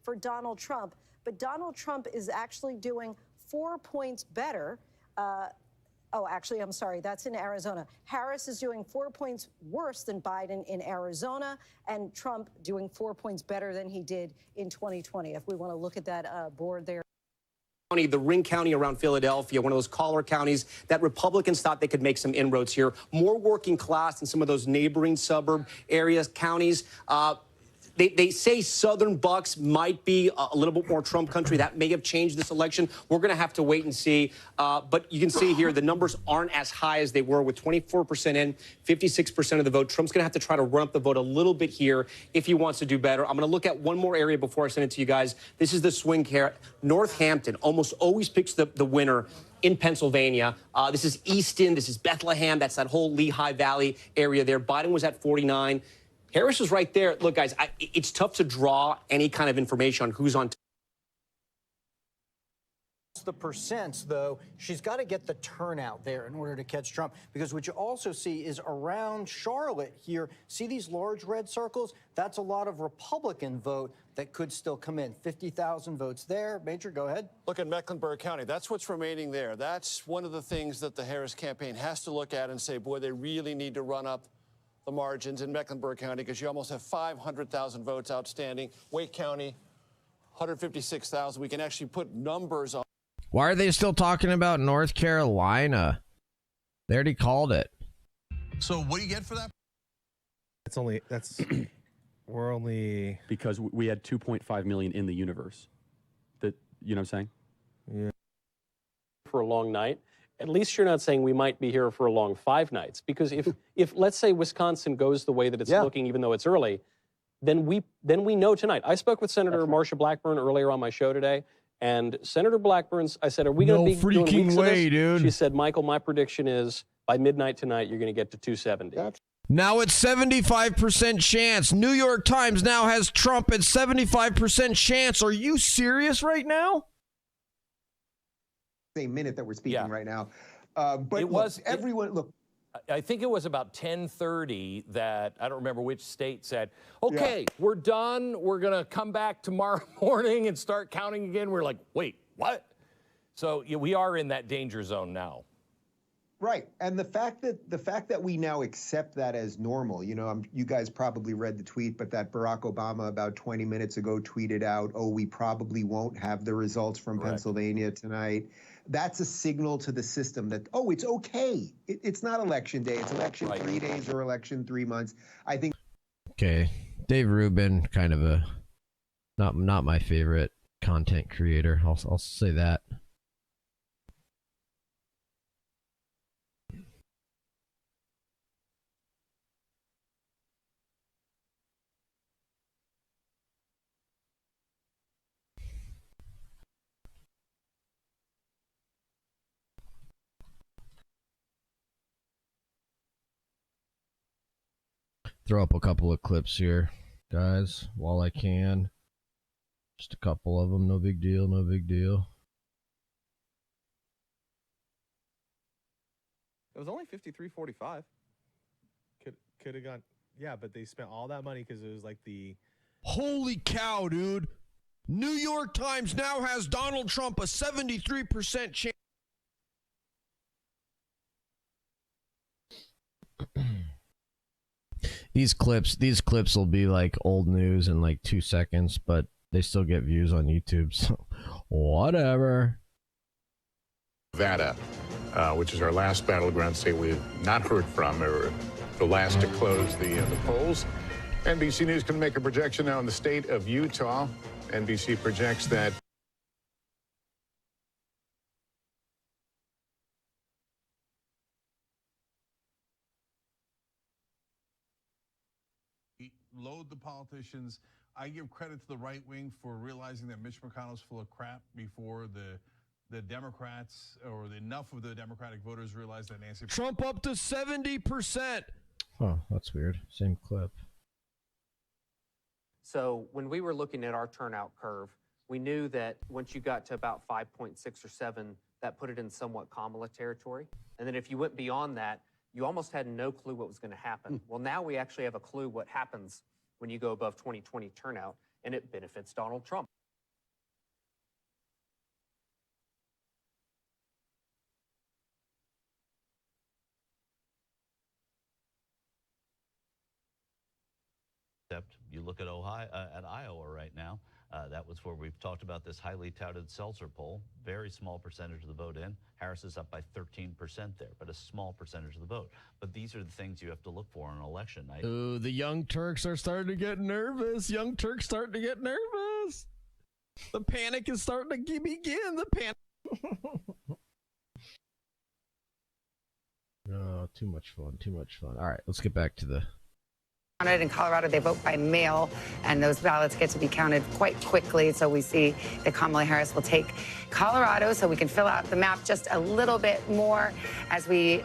For Donald Trump, but Donald Trump is actually doing 4 points better. Actually, I'm sorry, that's in Arizona. Harris is doing 4 points worse than Biden in Arizona, and Trump doing 4 points better than he did in 2020. If we want to look at that board there. The ring county around Philadelphia, one of those collar counties that Republicans thought they could make some inroads here. More working class in some of those neighboring suburb areas, counties. They say Southern Bucks might be a little bit more Trump country. That may have changed this election. We're going to have to wait and see. But you can see here the numbers aren't as high as they were with 24% in, 56% of the vote. Trump's going to have to try to run up the vote a little bit here if he wants to do better. I'm going to look at one more area before I send it to you guys. This is the swing here. Northampton almost always picks the winner in Pennsylvania. This is Easton. This is Bethlehem. That's that whole Lehigh Valley area there. Biden was at 49. Harris is right there. Look, guys, it's tough to draw any kind of information on who's on. The percents, though, she's got to get the turnout there in order to catch Trump. Because what you also see is around Charlotte here, see these large red circles? That's a lot of Republican vote that could still come in. 50,000 votes there. Major, go ahead. Look at Mecklenburg County. That's what's remaining there. That's one of the things that the Harris campaign has to look at and say, boy, they really need to run up the margins in Mecklenburg County because you almost have 500,000 votes outstanding. Wake County, 156,000. We can actually put numbers on. Why are they still talking about North Carolina? They already called it. So what do you get for that? We're only because we had 2.5 million in the universe. That, you know what I'm saying? Yeah. For a long night. at least you're not saying we might be here for a long 5 nights. Because if let's say Wisconsin goes the way that it's looking, even though it's early, then we know tonight. I spoke with Senator Marsha Blackburn earlier on my show today, and Senator Blackburn's, I said, are we going to be doing weeks of this? Dude. She said, Michael, my prediction is by midnight tonight, you're going to get to 270. Now it's 75% chance. New York Times now has Trump at 75% chance. Are you serious right now? Same minute that we're speaking right now. But it was everyone. Look, I think it was about 10:30 that I don't remember which state said, "Okay, we're done. We're gonna come back tomorrow morning and start counting again." We're like, "Wait, what?" So we are in that danger zone now. Right, and the fact that we now accept that as normal, you guys probably read the tweet, but that Barack Obama about 20 minutes ago tweeted out, "Oh, we probably won't have the results from Pennsylvania tonight." That's a signal to the system that, oh, it's okay. It's not election day. It's election 3 days or election 3 months. I think. Okay, Dave Rubin, kind of a not my favorite content creator. I'll say that. Throw up a couple of clips here, guys, while I can. Just a couple of them. No big deal. No big deal. It was only 53-45. Could have gone. Yeah, but they spent all that money because it was like the. Holy cow, dude! New York Times now has Donald Trump a 73% chance. These clips will be like old news in like 2 seconds, but they still get views on YouTube, so whatever. Nevada, which is our last battleground state we've not heard from, or the last to close the polls. NBC News can make a projection now in the state of Utah. NBC projects that load the politicians. I give credit to the right wing for realizing that Mitch McConnell's full of crap before the Democrats or enough of the Democratic voters realized that Nancy Trump up to 70%. Oh, that's weird. Same clip. So when we were looking at our turnout curve, we knew that once you got to about 5.6 or 7, that put it in somewhat Kamala territory. And then if you went beyond that, you almost had no clue what was going to happen. Well, now we actually have a clue what happens when you go above 2020 turnout, and it benefits Donald Trump. You look at Ohio, at Iowa right now. That was where we've talked about this highly touted Seltzer poll. Very small percentage of the vote in. Harris is up by 13% there, but a small percentage of the vote. But these are the things you have to look for on election night. Ooh, the Young Turks are starting to get nervous. Young Turks starting to get nervous. The panic is starting to begin. The panic. Oh, too much fun. Too much fun. All right, let's get back to the. In Colorado, they vote by mail, and those ballots get to be counted quite quickly. So we see that Kamala Harris will take Colorado, so we can fill out the map just a little bit more as we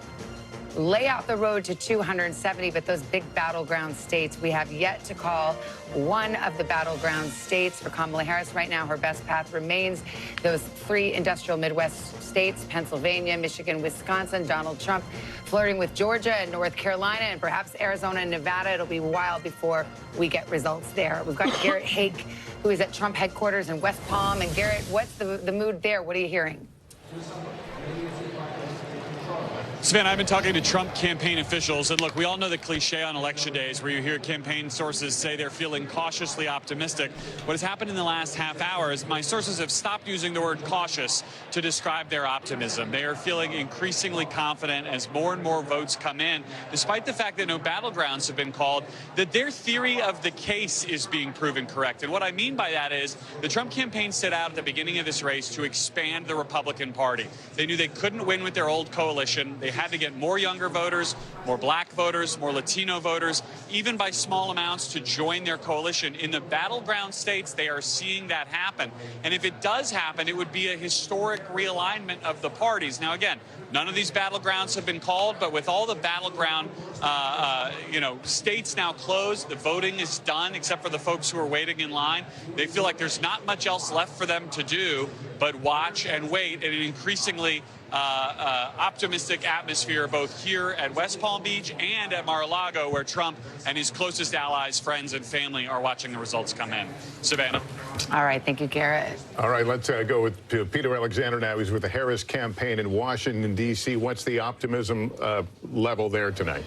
lay out the road to 270. But those big battleground states, we have yet to call one of the battleground states for Kamala Harris. Right now, her best path remains those 3 industrial Midwest states, Pennsylvania, Michigan, Wisconsin. Donald Trump flirting with Georgia and North Carolina and perhaps Arizona and Nevada. It'll be a while before we get results there. We've got Garrett Hake, who is at Trump headquarters in West Palm. And Garrett, what's the mood there? What are you hearing? Savannah, I've been talking to Trump campaign officials, and look, we all know the cliche on election days where you hear campaign sources say they're feeling cautiously optimistic. What has happened in the last half hour is my sources have stopped using the word cautious to describe their optimism. They are feeling increasingly confident as more and more votes come in, despite the fact that no battlegrounds have been called, that their theory of the case is being proven correct. And what I mean by that is the Trump campaign set out at the beginning of this race to expand the Republican Party. They knew they couldn't win with their old coalition. They had to get more younger voters, more black voters, more Latino voters, even by small amounts to join their coalition. In the battleground states, they are seeing that happen. And if it does happen, it would be a historic realignment of the parties. Now, again, none of these battlegrounds have been called, but with all the battleground, states now closed, the voting is done, except for the folks who are waiting in line. They feel like there's not much else left for them to do but watch and wait in an increasingly optimistic atmosphere, both here at West Palm Beach and at Mar-a-Lago, where Trump and his closest allies, friends, and family are watching the results come in. Savannah. All right. Thank you, Garrett. All right, let's go with Peter Alexander now. He's with the Harris campaign in Washington, D.C. What's the optimism level there tonight?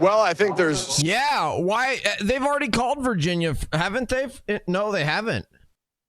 Well, I think there's... Yeah, why? They've already called Virginia, haven't they? No, they haven't.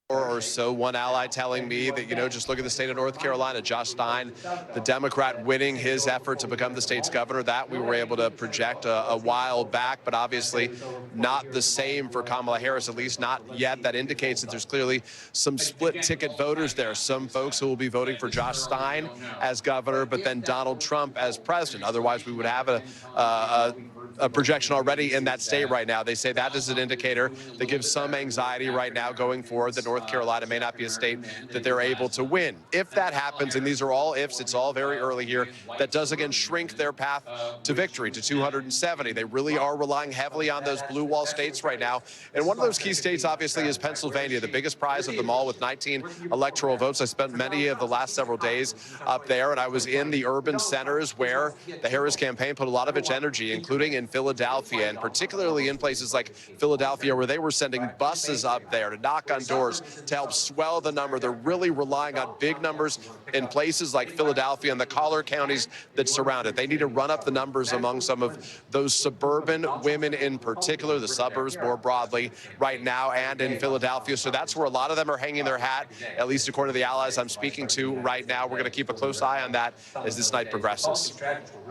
Or so, one ally telling me that, just look at the state of North Carolina, Josh Stein, the Democrat winning his effort to become the state's governor. That we were able to project a while back, but obviously not the same for Kamala Harris, at least not yet. That indicates that there's clearly some split ticket voters there. Some folks who will be voting for Josh Stein as governor, but then Donald Trump as president. Otherwise, we would have a projection already in that state right now. They say that is an indicator that gives some anxiety right now going forward that North Carolina may not be a state that they're able to win. If that happens, and these are all ifs, it's all very early here, that does again shrink their path to victory to 270. They really are relying heavily on those blue wall states right now. And one of those key states, obviously, is Pennsylvania, the biggest prize of them all with 19 electoral votes. I spent many of the last several days up there, and I was in the urban centers where the Harris campaign put a lot of its energy, including in Philadelphia, and particularly in places like Philadelphia, where they were sending buses up there to knock on doors to help swell the number. They're really relying on big numbers in places like Philadelphia and the collar counties that surround it. They need to run up the numbers among some of those suburban women in particular, the suburbs more broadly right now, and in Philadelphia. So that's where a lot of them are hanging their hat, at least according to the allies I'm speaking to right now. We're going to keep a close eye on that as this night progresses.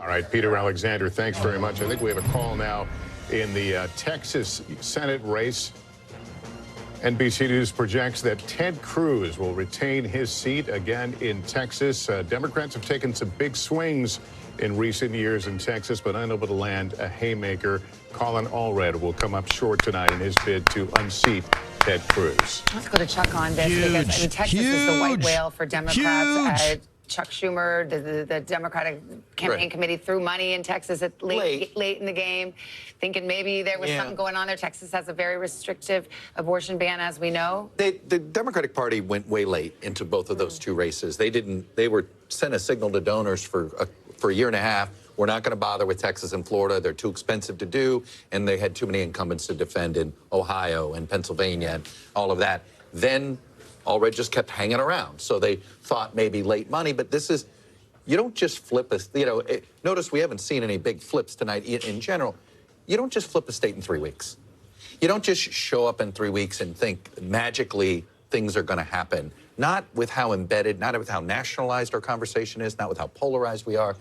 All right, Peter Alexander, thanks very much. I think we have a call now in the Texas Senate race. NBC News projects that Ted Cruz will retain his seat again in Texas. Democrats have taken some big swings in recent years in Texas, but unable to land a haymaker. Colin Allred will come up short tonight in his bid to unseat Ted Cruz. Let's go to Chuck on this because Texas is the white whale for Democrats. Chuck Schumer, the Democratic campaign committee, threw money in Texas at late in the game, thinking maybe there was something going on there. Texas has a very restrictive abortion ban, as we know. The Democratic Party went way late into both of those two races. They were sent a signal to donors for a year and a half. We're not going to bother with Texas and Florida. They're too expensive to do, and they had too many incumbents to defend in Ohio and Pennsylvania and all of that. Then Allred just kept hanging around. So they thought maybe late money, but this is, you don't just flip a, notice we haven't seen any big flips tonight in general. You don't just flip a state in 3 weeks. You don't just show up in 3 weeks and think magically things are going to happen. Not with how embedded, not with how nationalized our conversation is, not with how polarized we are.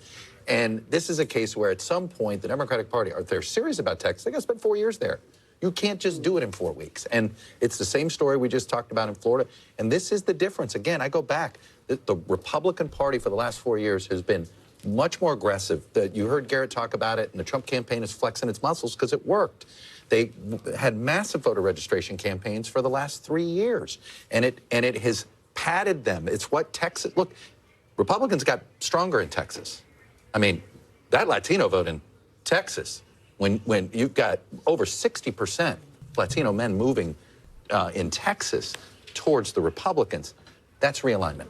And this is a case where at some point the Democratic Party, if they're serious about Texas, they got to spend 4 years there. You can't just do it in 4 weeks. And it's the same story we just talked about in Florida. And this is the difference. Again, I go back. The Republican Party for the last 4 years has been much more aggressive. You heard Garrett talk about it, and the Trump campaign is flexing its muscles because it worked. They had massive voter registration campaigns for the last 3 years. And it has padded them. It's what Texas, look, Republicans got stronger in Texas. I mean, that Latino vote in Texas, when you've got over 60% Latino men moving in Texas towards the Republicans, that's realignment.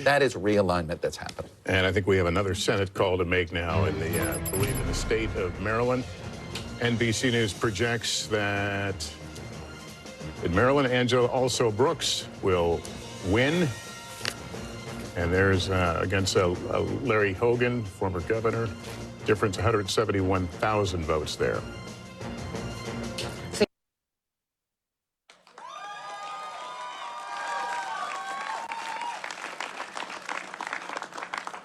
That is realignment that's happening. And I think we have another Senate call to make now in the, I believe, in the state of Maryland. NBC News projects that in Maryland, Angela also Brooks will win. And there's against Larry Hogan, former governor, difference 171,000 votes there.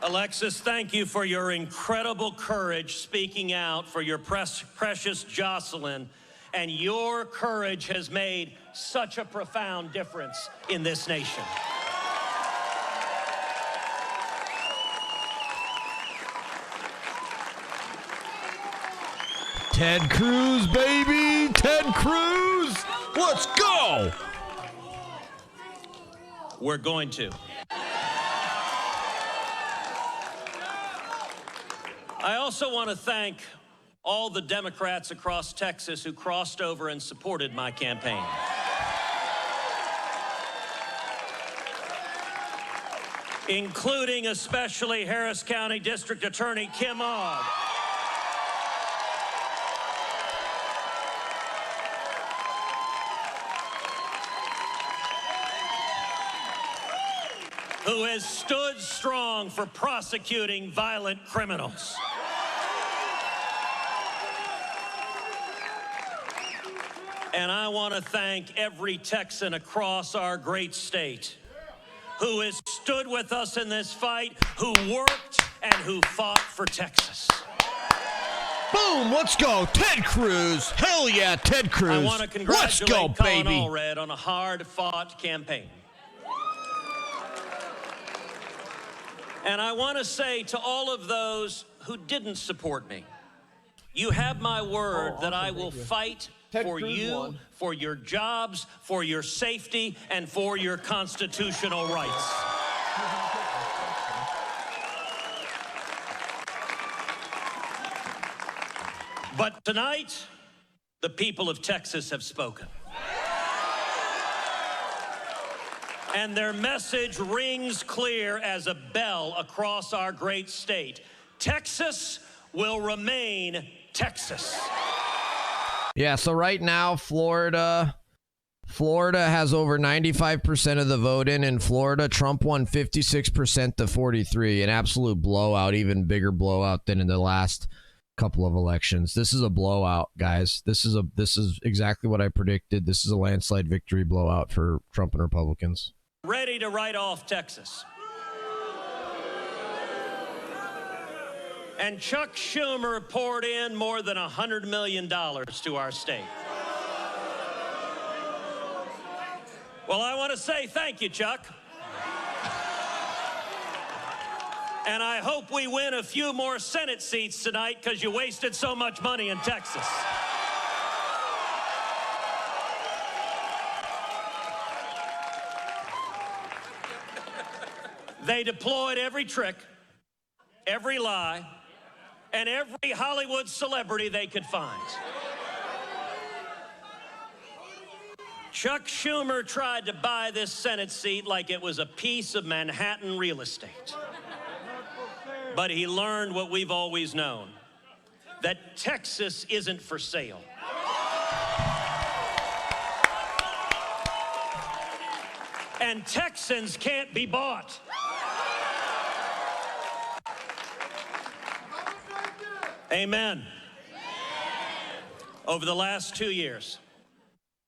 Alexis, thank you for your incredible courage speaking out for your precious Jocelyn. And your courage has made such a profound difference in this nation. Ted Cruz, baby! Ted Cruz! Let's go! We're going to. I also want to thank all the Democrats across Texas who crossed over and supported my campaign. Including especially Harris County District Attorney Kim Ogg. Who has stood strong for prosecuting violent criminals. And I want to thank every Texan across our great state who has stood with us in this fight, who worked and who fought for Texas. Boom, let's go. Ted Cruz. Hell yeah, Ted Cruz. I want to congratulate Let's go, Colin baby. Allred on a hard-fought campaign. And I want to say to all of those who didn't support me, you have my word that I will fight for you, for your jobs, for your safety, and for your constitutional rights. But tonight, the people of Texas have spoken. And their message rings clear as a bell across our great state. Texas will remain Texas. Yeah, so right now, Florida has over 95% of the vote in Florida. Trump won 56% to 43, an absolute blowout, even bigger blowout than in the last couple of elections. This is a blowout, guys. This is exactly what I predicted. This is a landslide victory blowout for Trump and Republicans. Ready to write off Texas. And Chuck Schumer poured in more than $100 million to our state. Well, I want to say thank you, Chuck. And I hope we win a few more Senate seats tonight because you wasted so much money in Texas. They deployed every trick, every lie, and every Hollywood celebrity they could find. Chuck Schumer tried to buy this Senate seat like it was a piece of Manhattan real estate. But he learned what we've always known, that Texas isn't for sale. And Texans can't be bought. Amen. Over the last 2 years,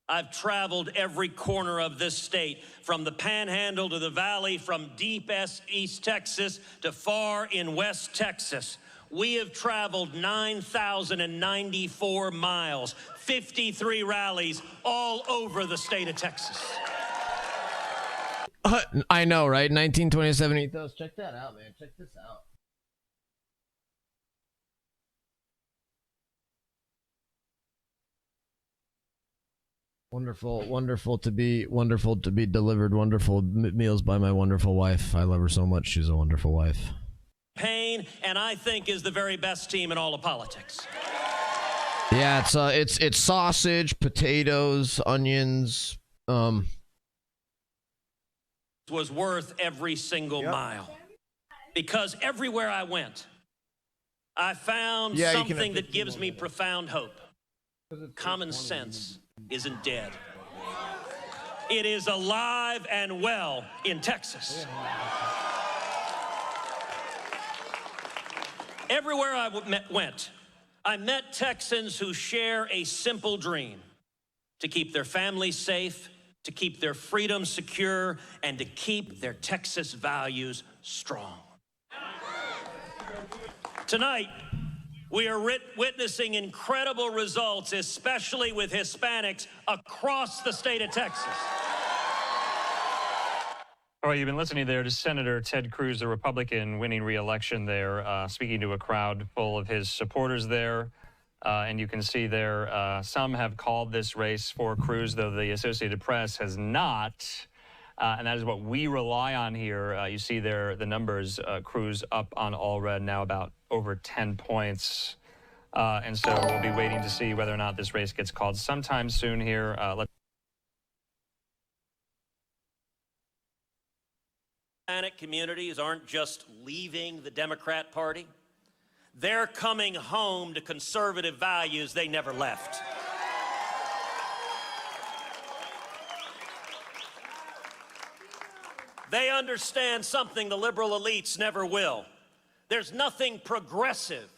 I've traveled every corner of this state, from the Panhandle to the Valley, from deep East Texas to far in West Texas. We have traveled 9,094 miles, 53 rallies all over the state of Texas. I know, right? 1927 ethos. Check that out, man. Check this out. Wonderful to be delivered wonderful meals by my wonderful wife. I love her so much. She's a wonderful wife. Payne, and I think is the very best team in all of politics. Yeah, it's sausage, potatoes, onions. Was worth every single mile, because everywhere I went, I found something that gives me profound hope. Common sense isn't dead. It is alive and well in Texas. Everywhere I went, I met Texans who share a simple dream: to keep their families safe, to keep their freedom secure, and to keep their Texas values strong. Tonight, we are witnessing incredible results, especially with Hispanics across the state of Texas. All right, you've been listening there to Senator Ted Cruz, the Republican winning re-election there, speaking to a crowd full of his supporters there. And you can see there, some have called this race for Cruz, though the Associated Press has not. And that is what we rely on here. You see there the numbers, Cruz up on all red, now about over 10 points. And so we'll be waiting to see whether or not this race gets called sometime soon here. Hispanic communities aren't just leaving the Democrat Party. They're coming home to conservative values they never left. They understand something the liberal elites never will. There's nothing progressive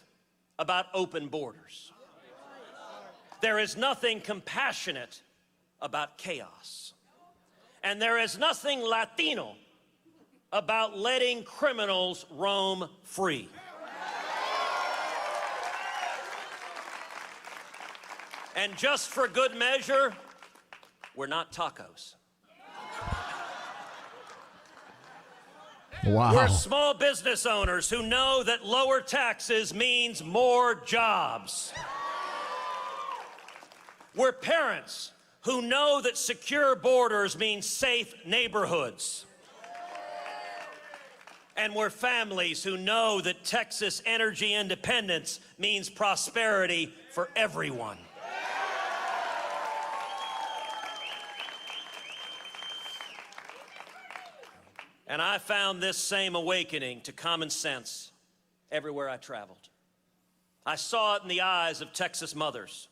about open borders. There is nothing compassionate about chaos. And there is nothing Latino about letting criminals roam free. And just for good measure, we're not tacos. Wow. We're small business owners who know that lower taxes means more jobs. We're parents who know that secure borders means safe neighborhoods. And we're families who know that Texas energy independence means prosperity for everyone. And I found this same awakening to common sense everywhere I traveled. I saw it in the eyes of Texas mothers,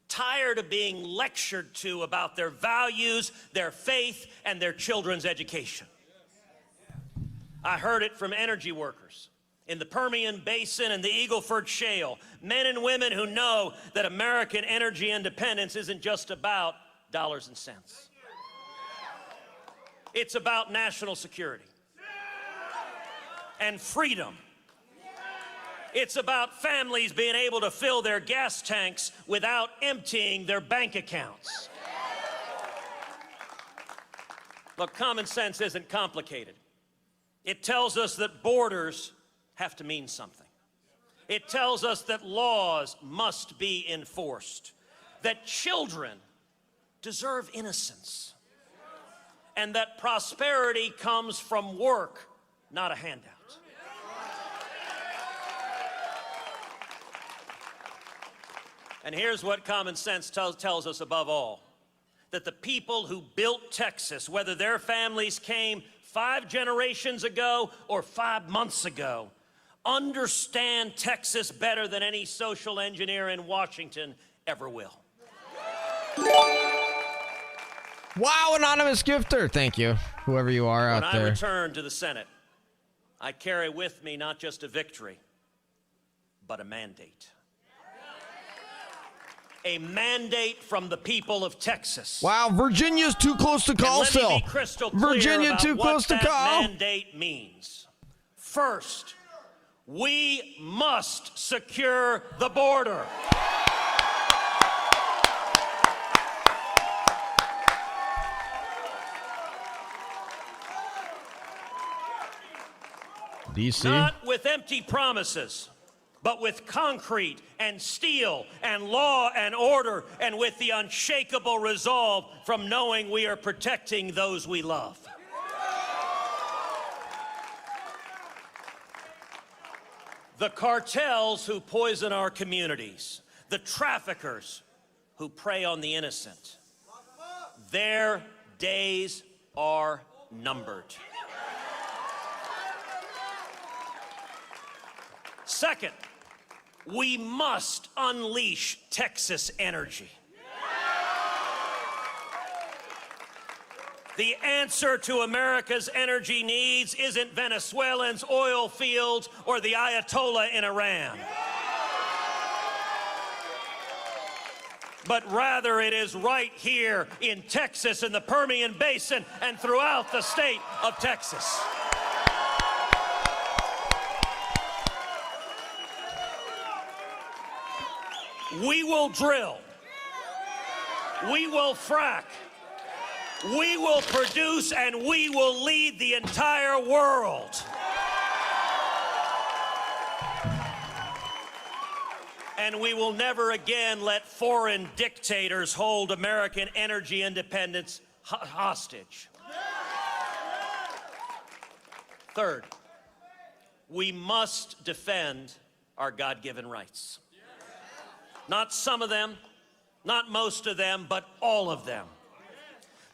tired of being lectured to about their values, their faith, and their children's education. I heard it from energy workers in the Permian Basin and the Eagle Ford Shale, men and women who know that American energy independence isn't just about dollars and cents. It's about national security and freedom. It's about families being able to fill their gas tanks without emptying their bank accounts. Look, common sense isn't complicated. It tells us that borders have to mean something. It tells us that laws must be enforced, that children deserve innocence, and that prosperity comes from work, not a handout. And here's what common sense tells us above all: that the people who built Texas, whether their families came 5 generations ago or 5 months ago, understand Texas better than any social engineer in Washington ever will. Wow, anonymous gifter. Thank you, whoever you are out there. When I return to the Senate, I carry with me not just a victory, but a mandate. A mandate from the people of Texas. Wow, Virginia's too close to call still. Let me be crystal clear Virginia about too close to what call. that mandate means. First, we must secure the border. DC? Not with empty promises, but with concrete and steel and law and order, and with the unshakable resolve from knowing we are protecting those we love. The cartels who poison our communities, the traffickers who prey on the innocent, their days are numbered. Second, we must unleash Texas energy. The answer to America's energy needs isn't Venezuelans, oil fields, or the Ayatollah in Iran. But rather it is right here in Texas, in the Permian Basin, and throughout the state of Texas. We will drill. We will frack. We will produce, and we will lead the entire world. And we will never again let foreign dictators hold American energy independence hostage. Third, we must defend our God-given rights. Not some of them, not most of them, but all of them.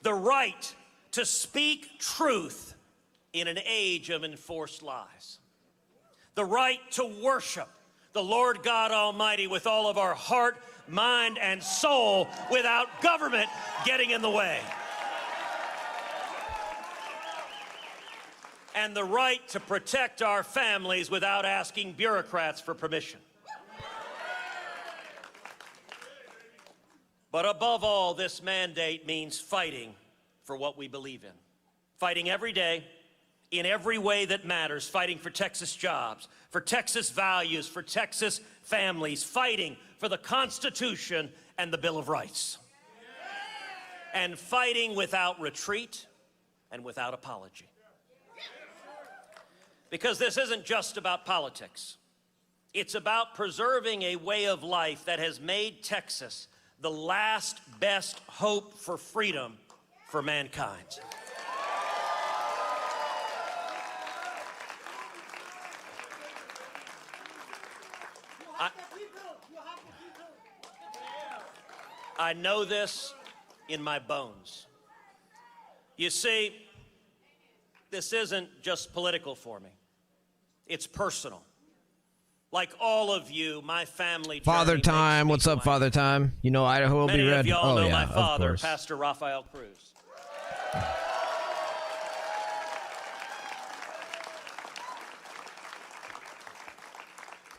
The right to speak truth in an age of enforced lies. The right to worship the Lord God Almighty with all of our heart, mind, and soul without government getting in the way. And the right to protect our families without asking bureaucrats for permission. But above all, this mandate means fighting for what we believe in. Fighting every day, in every way that matters, fighting for Texas jobs, for Texas values, for Texas families, fighting for the Constitution and the Bill of Rights. And fighting without retreat and without apology. Because this isn't just about politics. It's about preserving a way of life that has made Texas the last best hope for freedom for mankind. I know this in my bones. You see, this isn't just political for me. It's personal. Like all of you, my family. Father Time. What's up, Father Time? You know Idaho will be red. Many of y'all know my of father, course. Pastor Rafael Cruz.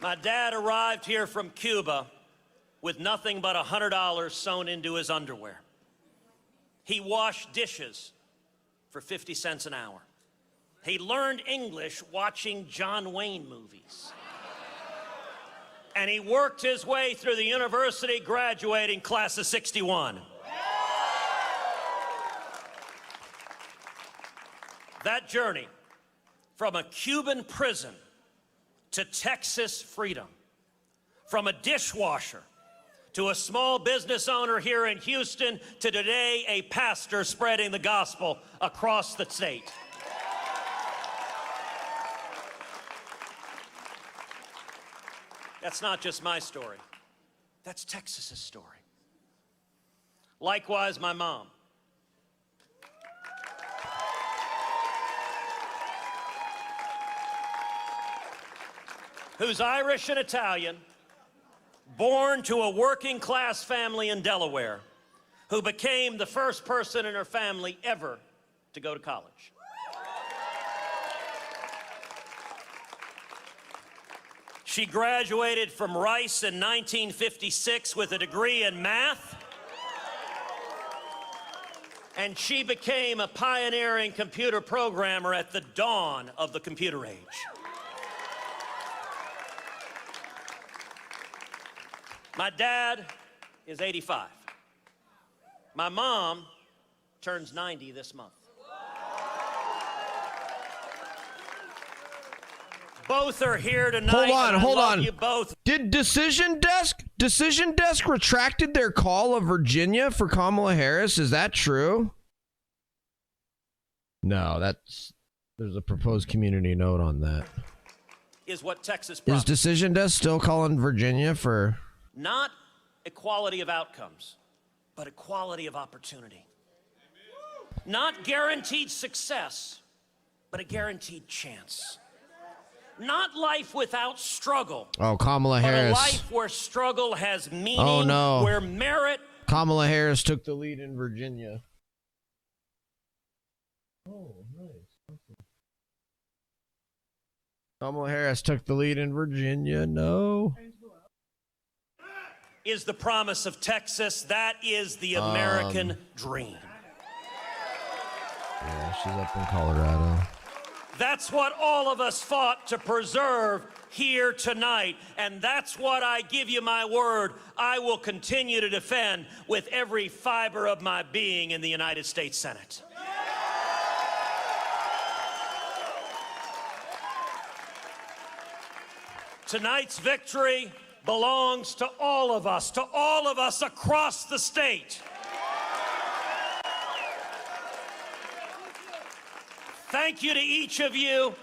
My dad arrived here from Cuba with nothing but $100 sewn into his underwear. He washed dishes for 50 cents an hour. He learned English watching John Wayne movies. And he worked his way through the university, graduating class of 61. That journey from a Cuban prison to Texas freedom, from a dishwasher to a small business owner here in Houston to today a pastor spreading the gospel across the state. That's not just my story. That's Texas's story. Likewise, my mom. Who's Irish and Italian, born to a working class family in Delaware, who became the first person in her family ever to go to college. She graduated from Rice in 1956 with a degree in math, and she became a pioneering computer programmer at the dawn of the computer age. My dad is 85. My mom turns 90 this month. Both are here tonight. Hold on. You both. Did Decision Desk retracted their call of Virginia for Kamala Harris? Is that true? No, there's a proposed community note on that. Is what Texas Is promised. Decision Desk still calling Virginia for? Not equality of outcomes, but equality of opportunity. Not guaranteed success, but a guaranteed chance. Not life without struggle. Oh, Kamala but Harris. a life where struggle has meaning, Oh, no. where merit. Kamala Harris took the lead in Virginia. Oh, nice. Kamala Harris took the lead in Virginia. No. Is the promise of Texas. That is the American dream. Yeah, she's up in Colorado. That's what all of us fought to preserve here tonight. And that's what I give you my word I will continue to defend with every fiber of my being in the United States Senate. Tonight's victory belongs to all of us across the state. Thank you to each of you.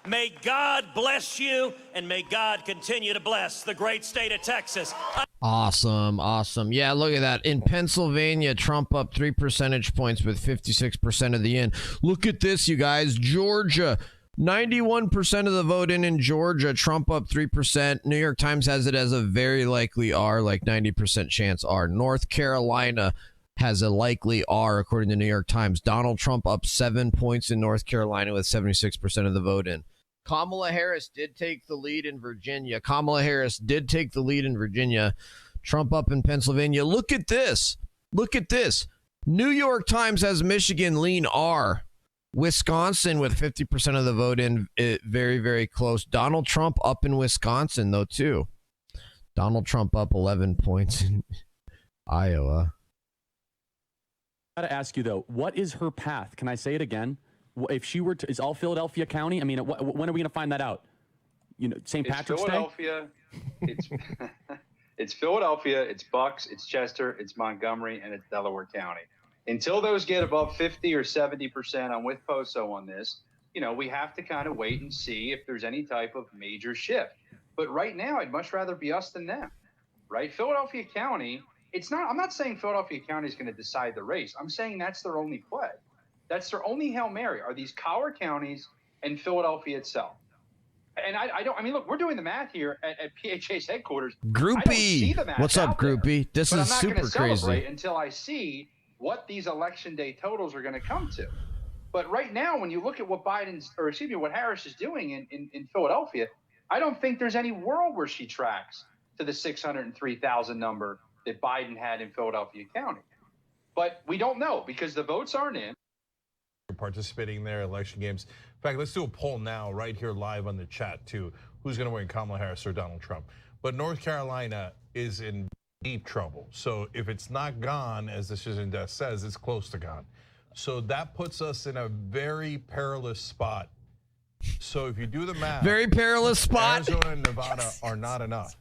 May God bless you, and may God continue to bless the great state of Texas. Awesome, awesome. Yeah, look at that. In Pennsylvania, Trump up 3 percentage points with 56% of the in. Look at this, you guys. Georgia, 91% of the vote in Georgia. Trump up 3%. New York Times has it as a very likely R, like 90% chance R. North Carolina has a likely R, according to New York Times. Donald Trump up 7 points in North Carolina with 76% of the vote in. Kamala Harris did take the lead in Virginia. Trump up in Pennsylvania. Look at this. New York Times has Michigan lean R. Wisconsin with 50% of the vote in, very, very close. Donald Trump up in Wisconsin, though, too. Donald Trump up 11 points in Iowa. I got to ask you, though, what is her path? Can I say it again? If she were to, is all Philadelphia County? I mean, when are we going to find that out? You know, St. Patrick's Day? It's Philadelphia, it's Bucks, it's Chester, it's Montgomery, and it's Delaware County. Until those get above 50 or 70%, I'm with Poso on this, you know, we have to kind of wait and see if there's any type of major shift. But right now, I'd much rather be us than them, right? Philadelphia County, I'm not saying Philadelphia County is going to decide the race. I'm saying that's their only play. That's their only Hail Mary, are these collar counties and Philadelphia itself. And I mean, look, we're doing the math here at PHA's headquarters. Groupie. I don't see the math What's up, Groupie? This but is I'm not super crazy. Celebrate until I see what these election day totals are going to come to. But right now, when you look at what what Harris is doing in Philadelphia, I don't think there's any world where she tracks to the 603,000 number that Biden had in Philadelphia County. But we don't know because the votes aren't in. Participating in their election games. In fact, let's do a poll now, right here live on the chat, too. Who's going to win, Kamala Harris or Donald Trump? But North Carolina is in deep trouble. So if it's not gone, as Decision Desk says, it's close to gone. So that puts us in a very perilous spot. So if you do the math, very perilous spot. Arizona and Nevada are not enough.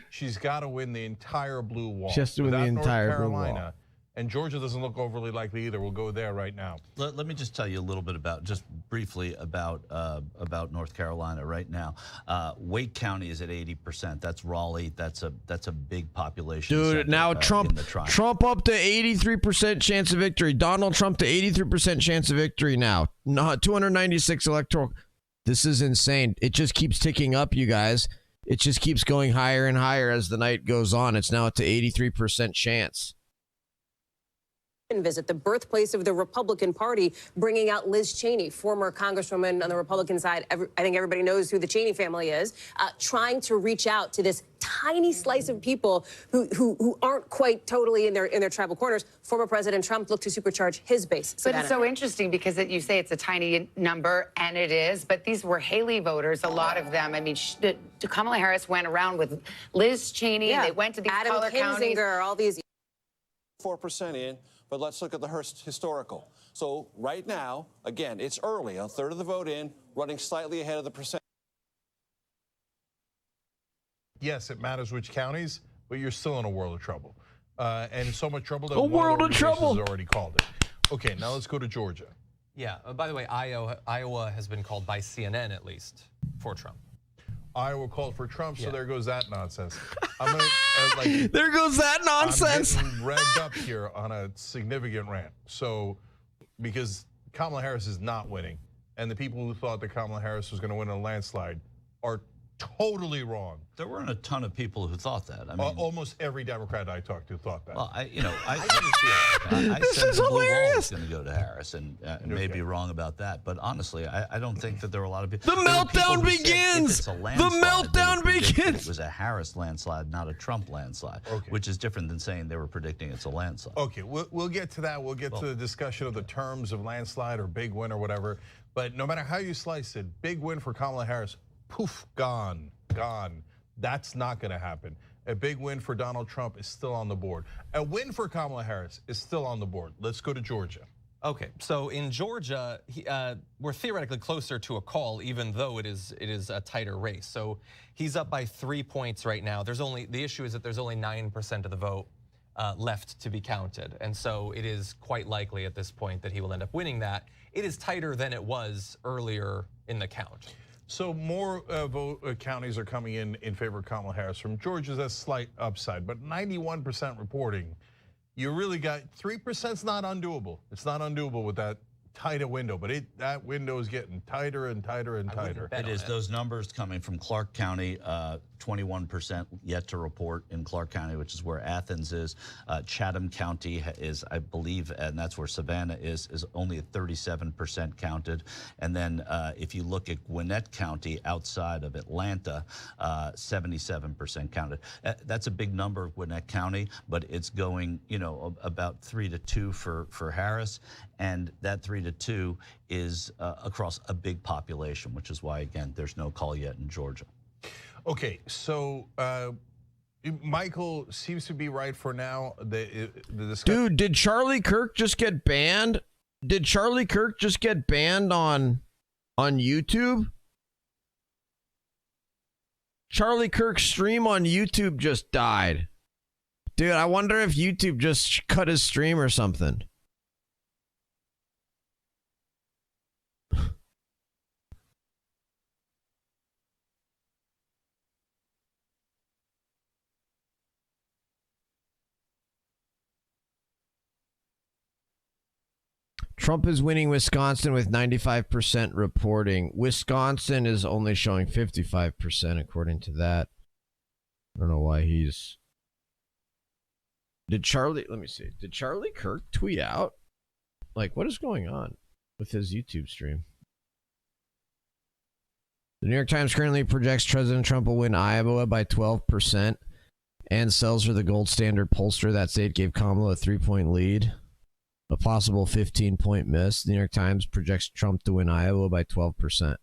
She's got to win the entire blue wall. Just to win the entire blue wall. And Georgia doesn't look overly likely either. We'll go there right now. Let me just tell you a little bit just briefly about North Carolina right now. Wake County is at 80%. That's Raleigh. That's a big population. Dude, now Trump up to 83% chance of victory. Donald Trump to 83% chance of victory now. 296 electoral. This is insane. It just keeps ticking up, you guys. It just keeps going higher and higher as the night goes on. It's now at the 83% chance. Visit the birthplace of the Republican Party, bringing out Liz Cheney, former congresswoman on the Republican side. I think everybody knows who the Cheney family is, trying to reach out to this tiny slice of people who aren't quite totally in their tribal corners. Former President Trump looked to supercharge his base. But it's so interesting because you say it's a tiny number, and it is, but these were Haley voters, a lot of them. I mean, Kamala Harris went around with Liz Cheney. Yeah. They went to these Adam color counties. all these. 4% in, but let's look at the historical. So right now, again, it's early, a third of the vote in, running slightly ahead of the percent. Yes, it matters which counties, but you're still in a world of trouble. And so much trouble that a world of trouble has already called it. Okay, now let's go to Georgia. Yeah, by the way, Iowa has been called by CNN at least for Trump. Iowa called for Trump, so there goes that nonsense. There goes that nonsense. I'm getting revved up here on a significant rant. So, because Kamala Harris is not winning, and the people who thought that Kamala Harris was going to win a landslide are totally wrong. There weren't a ton of people who thought that. I mean, almost every Democrat I talked to thought that. Well, I said the blue wall was going to go to Harris, and may be wrong about that. But honestly, I don't think that there were a lot of people. The meltdown begins. The meltdown begins. It was a Harris landslide, not a Trump landslide, which is different than saying they were predicting it's a landslide. Okay, we'll get to that. We'll get to the discussion of the terms of landslide or big win or whatever. But no matter how you slice it, big win for Kamala Harris, poof, gone. That's not going to happen. A big win for Donald Trump is still on the board. A win for Kamala Harris is still on the board. Let's go to Georgia. Okay, so in Georgia, we're theoretically closer to a call, even though it is a tighter race. So he's up by 3 points right now. The issue is that there's only 9% of the vote left to be counted, and so it is quite likely at this point that he will end up winning that. It is tighter than it was earlier in the count. So more counties are coming in favor of Kamala Harris. From Georgia's a slight upside, but 91% reporting. You really got 3%'s not undoable. It's not undoable with that tight a window, but that window is getting tighter and tighter and tighter. It is. Those numbers coming from Clark County, 21% yet to report in Clark County, which is where Athens is. Chatham County is, I believe, and that's where Savannah is only at 37% counted. And then if you look at Gwinnett County outside of Atlanta, 77% counted. That's a big number, Gwinnett County, but it's going, about 3-2 for Harris. And that 3-2 is across a big population, which is why, again, there's no call yet in Georgia. Okay, so Michael seems to be right for now. Dude, did Charlie Kirk just get banned? Did Charlie Kirk just get banned on YouTube? Charlie Kirk's stream on YouTube just died. Dude, I wonder if YouTube just cut his stream or something. Trump is winning Wisconsin with 95% reporting. Wisconsin is only showing 55% according to that. I don't know why he's... let me see. Did Charlie Kirk tweet out? Like, what is going on with his YouTube stream? The New York Times currently projects President Trump will win Iowa by 12%. And Selzer, the gold standard pollster that state, gave Kamala a 3-point lead. A possible 15-point miss. The New York Times projects Trump to win Iowa by 12%.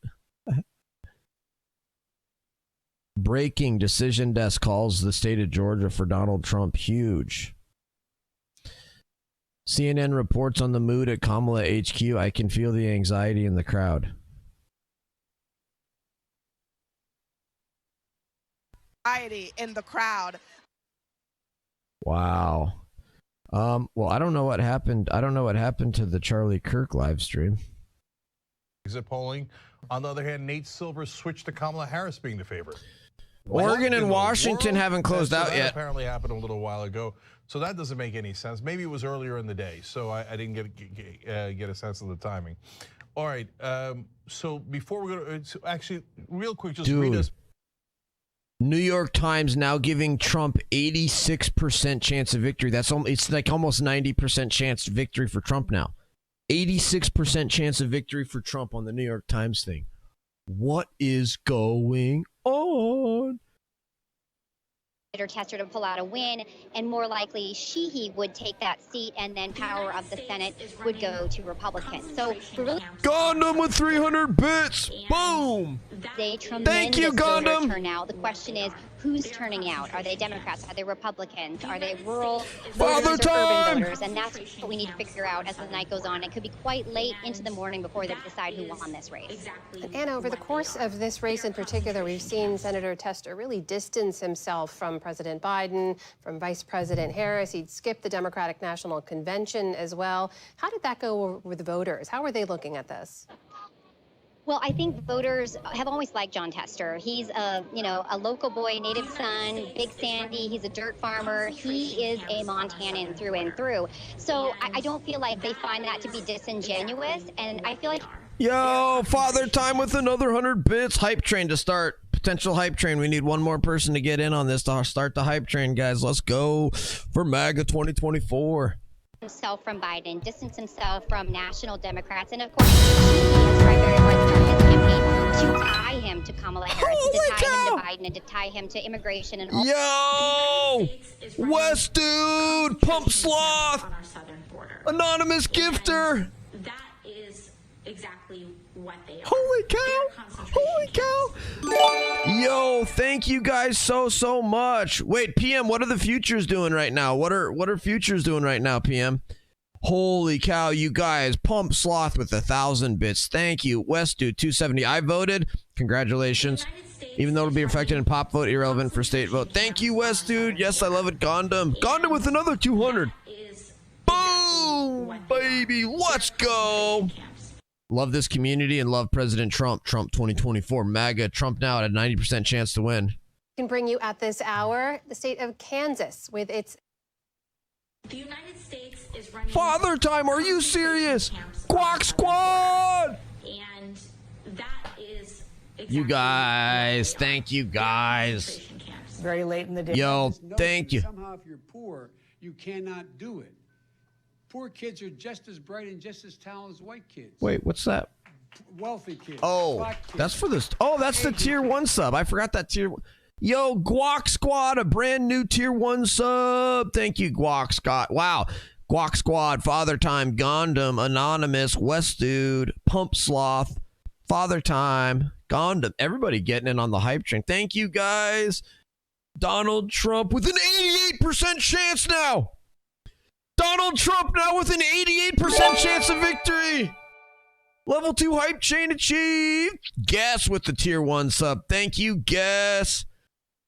Breaking: decision desk calls the state of Georgia for Donald Trump huge. CNN reports on the mood at Kamala HQ. I can feel the anxiety in the crowd. Anxiety in the crowd. Wow. Well, I don't know what happened. I don't know what happened to the Charlie Kirk live stream. Exit polling. On the other hand, Nate Silver switched to Kamala Harris being the favorite. Oregon and Washington haven't closed out yet. That apparently happened a little while ago. So that doesn't make any sense. Maybe it was earlier in the day, so I didn't get a sense of the timing. All right. So before we go, actually, real quick, just read us. New York Times now giving Trump 86% chance of victory. It's like almost 90% chance victory for Trump now. 86% chance of victory for Trump on the New York Times thing. What is going on? Tester to pull out a win, and more likely Sheehy would take that seat, and then power of the Senate would go to Republicans. So really, Gundam with 300 bits. Boom. Thank you, Gundam. Turnout. The question is, who's turning out? Are they Democrats? Are they Republicans? Are they rural Father voters or time! urban voters? And that's what we need to figure out as the night goes on. It could be quite late into the morning before they decide who won this race. And over the course of this race in particular, we've seen Senator Tester really distance himself from President Biden, from Vice President Harris. He'd skipped the Democratic National Convention as well. How did that go with the voters? How are they looking at this? Well, I think voters have always liked John Tester. He's a local boy, native son, Big Sandy. He's a dirt farmer. He is a Montanan through and through. So I don't feel like they find that to be disingenuous. And I feel like... Yo, Father Time with another 100 bits. Hype train to start Potential hype train. We need one more person to get in on this to start the hype train, guys. Let's go for MAGA 2024. Himself from Biden, distance himself from national Democrats, and of course, he has tried very hard throughout his campaign to tie him to Kamala Harris, to tie him to Biden, and to tie him to immigration and all. Yo! West dude! Pump sloth! Anonymous gifter! That is exactly what they are. Holy cow! Holy cow! Yo, thank you guys so much. Wait, PM, what are the futures doing right now? What are futures doing right now, PM? Holy cow, you guys. Pump sloth with 1,000 bits. Thank you. West dude 270. I voted. Congratulations. Even though it'll be affected in pop vote, irrelevant for state vote. Thank you, West dude. Yes, I love it. Gondom. Gondom with another 200. Boom, baby. Let's go. Love this community and love President Trump. Trump 2024. MAGA. Trump now at a 90% chance to win. Can bring you at this hour the state of Kansas with its. The United States is running. Father time. Are you serious? Quack Squad. And that is exactly You guys. Thank you guys. Very late in the day. Yo, thank you. Somehow, if you're poor, you cannot do it. Poor kids are just as bright and just as talented as white kids. Wait, what's that? Wealthy kids. Oh, black kids. that's for this. Oh, that's the tier 1 sub. I forgot that tier. Yo, Guac Squad, a brand new tier 1 sub. Thank you, Guac Scott. Wow. Guac Squad, Father Time, Gondom, Anonymous, West Dude, Pump Sloth, Father Time, Gondom. Everybody getting in on the hype train. Thank you, guys. Donald Trump with an 88% chance now. Donald Trump now with an 88% chance of victory. Level 2 hype chain achieved. Guess with the tier 1 sub. Thank you, Guess.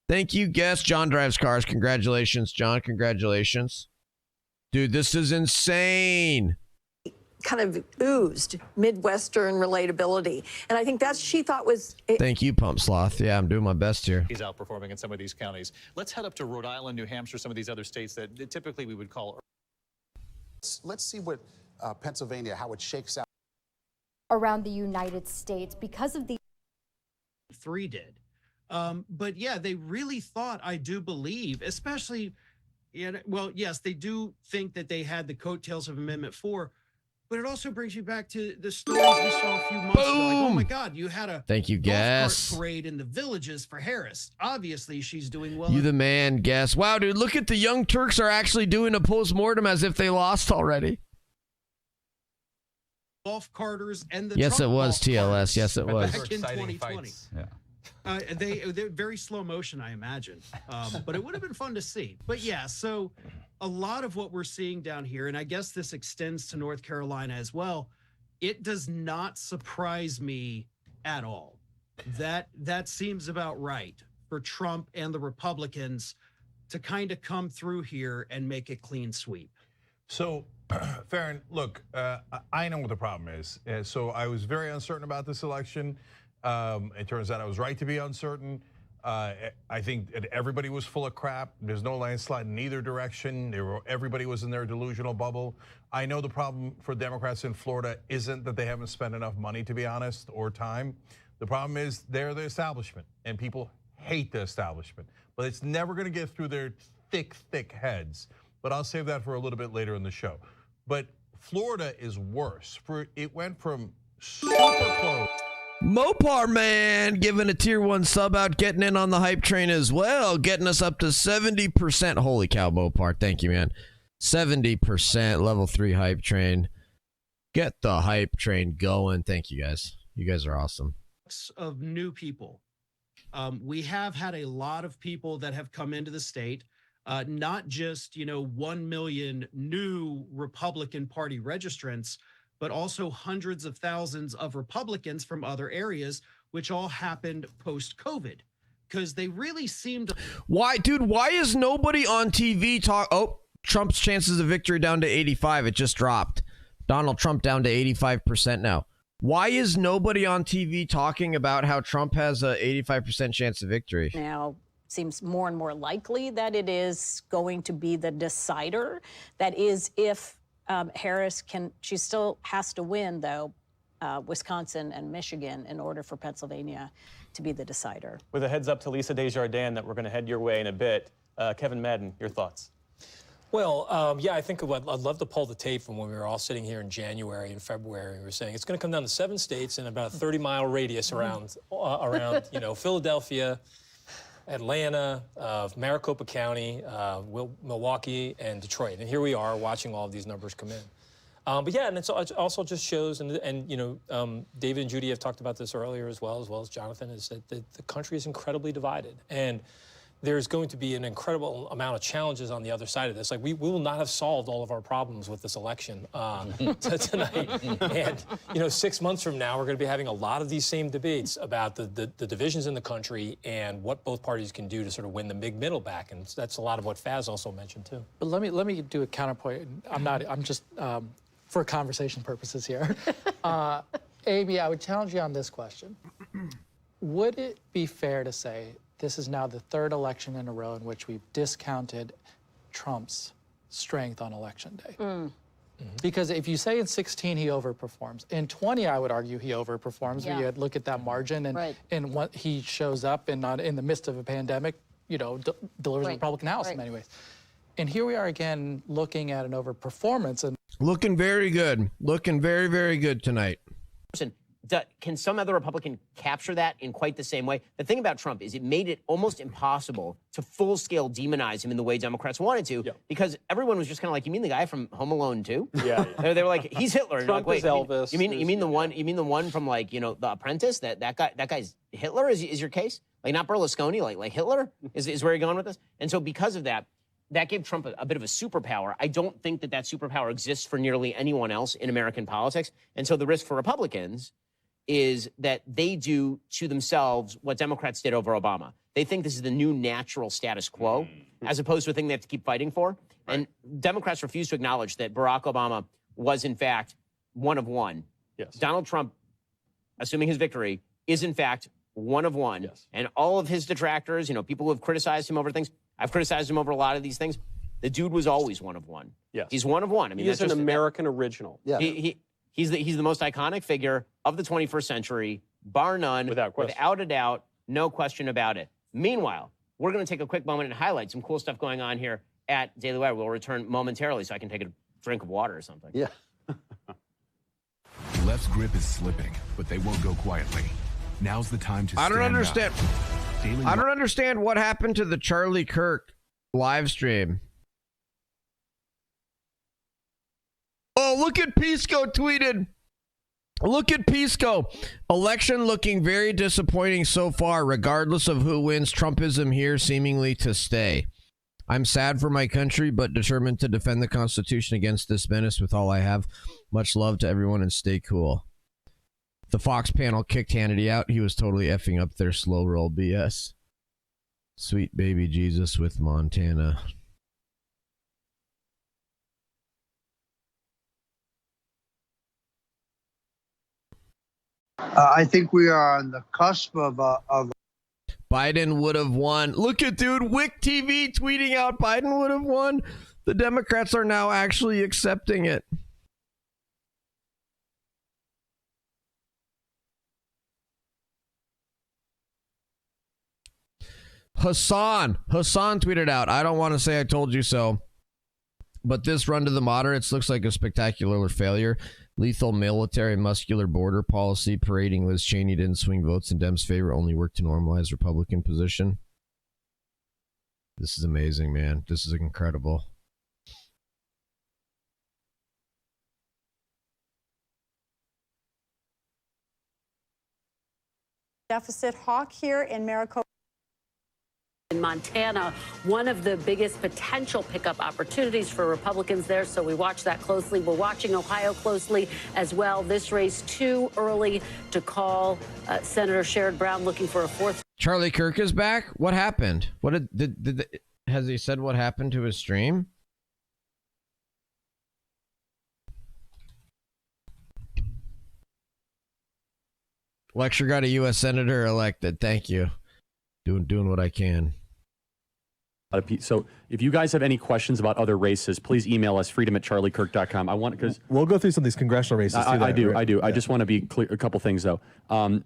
Thank you, Guess. John drives cars. Congratulations, John. Congratulations. Dude, this is insane. Kind of oozed Midwestern relatability. And I think she thought was... Thank you, Pump Sloth. Yeah, I'm doing my best here. He's outperforming in some of these counties. Let's head up to Rhode Island, New Hampshire, some of these other states that typically we would call... Let's see what Pennsylvania, how it shakes out. Around the United States because of the 3 did. But yeah, they really thought, I do believe, especially, well, yes, they do think that they had the coattails of Amendment 4, but it also brings you back to the stories we saw a few months ago. Like, oh my God, you had a Thank you, Guess. parade in the Villages for Harris. Obviously, she's doing well. You the man, Guess. Wow, dude, look at the Young Turks are actually doing a post-mortem as if they lost already. Golf carters and the Yes, Trump it was golf TLS. carts Yes, it was. back in 2020. Yeah. They're very slow motion, I imagine, but it would have been fun to see. But yeah, so a lot of what we're seeing down here, and I guess this extends to North Carolina as well, it does not surprise me at all. That seems about right for Trump and the Republicans to kind of come through here and make a clean sweep. So, Farron, look, I know what the problem is. So I was very uncertain about this election. It turns out I was right to be uncertain. I think that everybody was full of crap. There's no landslide in either direction. Everybody was in their delusional bubble. I know the problem for Democrats in Florida isn't that they haven't spent enough money, to be honest, or time. The problem is they're the establishment, and people hate the establishment. But it's never going to get through their thick heads. But I'll save that for a little bit later in the show. But Florida is worse. It went from super close. Mopar man giving a tier 1 sub out, getting in on the hype train as well, getting us up to 70%. Holy cow, Mopar. Thank you, man. 70% level 3 hype train. Get the hype train going. Thank you, guys. You guys are awesome. Of new people. We have had a lot of people that have come into the state, not just, 1 million new Republican Party registrants, but also hundreds of thousands of Republicans from other areas, which all happened post-COVID, because they really seemed. Why, dude, why is nobody on TV Trump's chances of victory down to 85. It just dropped. Donald Trump down to 85% now. Why is nobody on TV talking about how Trump has a 85% chance of victory? Now seems more and more likely that it is going to be the decider. That is if Harris she still has to win, though, Wisconsin and Michigan in order for Pennsylvania to be the decider. With a heads up to Lisa Desjardins that we're going to head your way in a bit, Kevin Madden, your thoughts? Well, yeah, I think I'd love to pull the tape from when we were all sitting here in January and February. We were saying it's going to come down to 7 states in about a 30-mile radius around Philadelphia, Atlanta, Maricopa County, Milwaukee, and Detroit. And here we are watching all of these numbers come in. But yeah, and it also just shows, and David and Judy have talked about this earlier as well as Jonathan, is that the country is incredibly divided. And there's going to be an incredible amount of challenges on the other side of this. Like, we will not have solved all of our problems with this election tonight. And, 6 months from now, we're going to be having a lot of these same debates about the divisions in the country and what both parties can do to sort of win the big middle back. And that's a lot of what Faz also mentioned, too. But let me do a counterpoint. I'm just, for conversation purposes here. Amy, I would challenge you on this question. Would it be fair to say this is now the 3rd election in a row in which we've discounted Trump's strength on election day? Because if you say in 16 he overperforms, in 20 I would argue he overperforms. Yeah. When you look at that margin and what he shows up and in the midst of a pandemic, delivers a Republican House in many ways. And here we are again looking at an overperformance. And looking very good. Looking very, very good tonight. Can some other Republican capture that in quite the same way? The thing about Trump is it made it almost impossible to full-scale demonize him in the way Democrats wanted to, because everyone was just kind of like, you mean the guy from Home Alone 2? Yeah. They were like, he's Hitler. Trump like, is Elvis. You mean the one from The Apprentice? That guy's Hitler is your case? Like, not Berlusconi, like Hitler is where you're going with this? And so because of that gave Trump a bit of a superpower. I don't think that superpower exists for nearly anyone else in American politics. And so the risk for Republicans is that they do to themselves what Democrats did over Obama. They think this is the new natural status quo, as opposed to a thing they have to keep fighting for. And Democrats refuse to acknowledge that Barack Obama was, in fact, one of one. Yes. Donald Trump, assuming his victory, is, in fact, one of one. Yes. And all of his detractors, people who have criticized him over things, I've criticized him over a lot of these things. The dude was always one of one. Yes. He's one of one. I mean, he's an American original. Yeah. He's the most iconic figure of the 21st century, bar none, without a doubt, no question about it. Meanwhile, we're going to take a quick moment and highlight some cool stuff going on here at Daily Wire. We'll return momentarily so I can take a drink of water or something. Yeah. Left's grip is slipping, but they won't go quietly. Now's the time to stand I don't understand. I don't understand what happened to the Charlie Kirk live stream. Oh, look at Pisco tweeted. Look at Pisco. Election looking very disappointing so far, regardless of who wins. Trumpism here seemingly to stay. I'm sad for my country, but determined to defend the Constitution against this menace with all I have. Much love to everyone and stay cool. The Fox panel kicked Hannity out. He was totally effing up their slow roll BS. Sweet baby Jesus with Montana. I think we are on the cusp of Biden would have won. Look at dude, Wick TV tweeting out Biden would have won. The Democrats are now actually accepting it. Hassan tweeted out, I don't want to say I told you so, but this run to the moderates looks like a spectacular failure. Lethal military muscular border policy parading Liz Cheney didn't swing votes in Dems' favor, only worked to normalize Republican position. This is amazing, man. This is incredible. Deficit hawk here in Maricopa. In Montana, one of the biggest potential pickup opportunities for Republicans there, so we watch that closely. We're watching Ohio closely as well. This race too early to call. Senator Sherrod Brown looking for a fourth. Charlie Kirk is back? What happened? What has he said what happened to his stream? Lecture got a U.S. Senator elected. Thank you. Doing what I can. So if you guys have any questions about other races, please email us, freedom@charliekirk.com. I want, because we'll go through some of these congressional races. I do. Yeah. I just want to be clear, a couple things though.